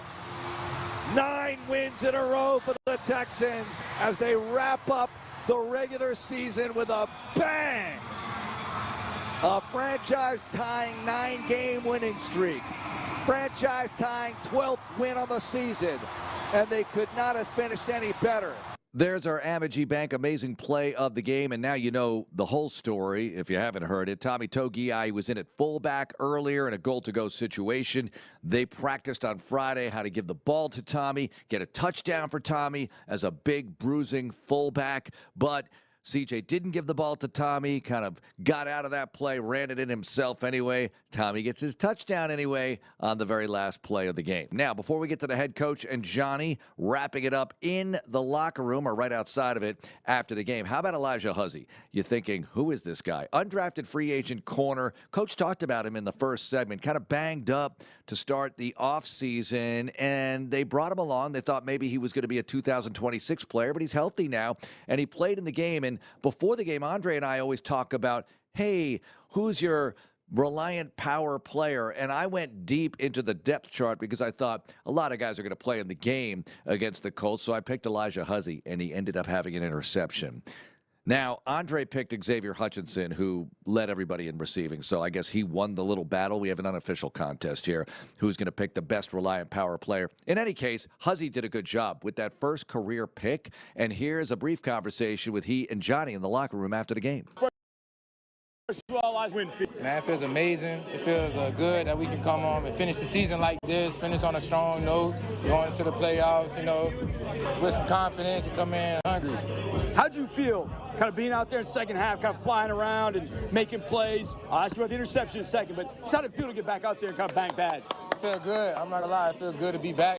9 wins in a row for the Texans as they wrap up the regular season with a bang. A franchise-tying 9-game winning streak. Franchise-tying 12th win on the season. And they could not have finished any better. There's our Amegy Bank amazing play of the game, and now you know the whole story if you haven't heard it. Tommy Togei was in at fullback earlier in a goal-to-go situation. They practiced on Friday how to give the ball to Tommy, get a touchdown for Tommy as a big bruising fullback, but CJ didn't give the ball to Tommy, kind of got out of that play, ran it in himself anyway. Tommy gets his touchdown anyway on the very last play of the game. Now, before we get to the head coach and Johnny wrapping it up in the locker room or right outside of it after the game, how about Elijah Huzzie? You're thinking, who is this guy? Undrafted free agent corner. Coach talked about him in the first segment, kind of banged up to start the offseason, and they brought him along. They thought maybe he was going to be a 2026 player, but he's healthy now, and he played in the game. And before the game, Andre and I always talk about, hey, who's your reliant power player? And I went deep into the depth chart because I thought a lot of guys are going to play in the game against the Colts, so I picked Elijah Huzzie, and he ended up having an interception. Now, Andre picked Xavier Hutchinson, who led everybody in receiving, so I guess he won the little battle. We have an unofficial contest here. Who's going to pick the best reliant power player? In any case, Huzzie did a good job with that first career pick, and here's a brief conversation with he and Johnny in the locker room after the game. Man, it feels amazing. It feels good that we can come home and finish the season like this, finish on a strong note, going into the playoffs, with some confidence and come in hungry. How'd you feel kind of being out there in the second half, kind of flying around and making plays? I'll ask you about the interception in a second, but how did it feel to get back out there and kind of bang pads? It feels good. I'm not going to lie. It feels good to be back.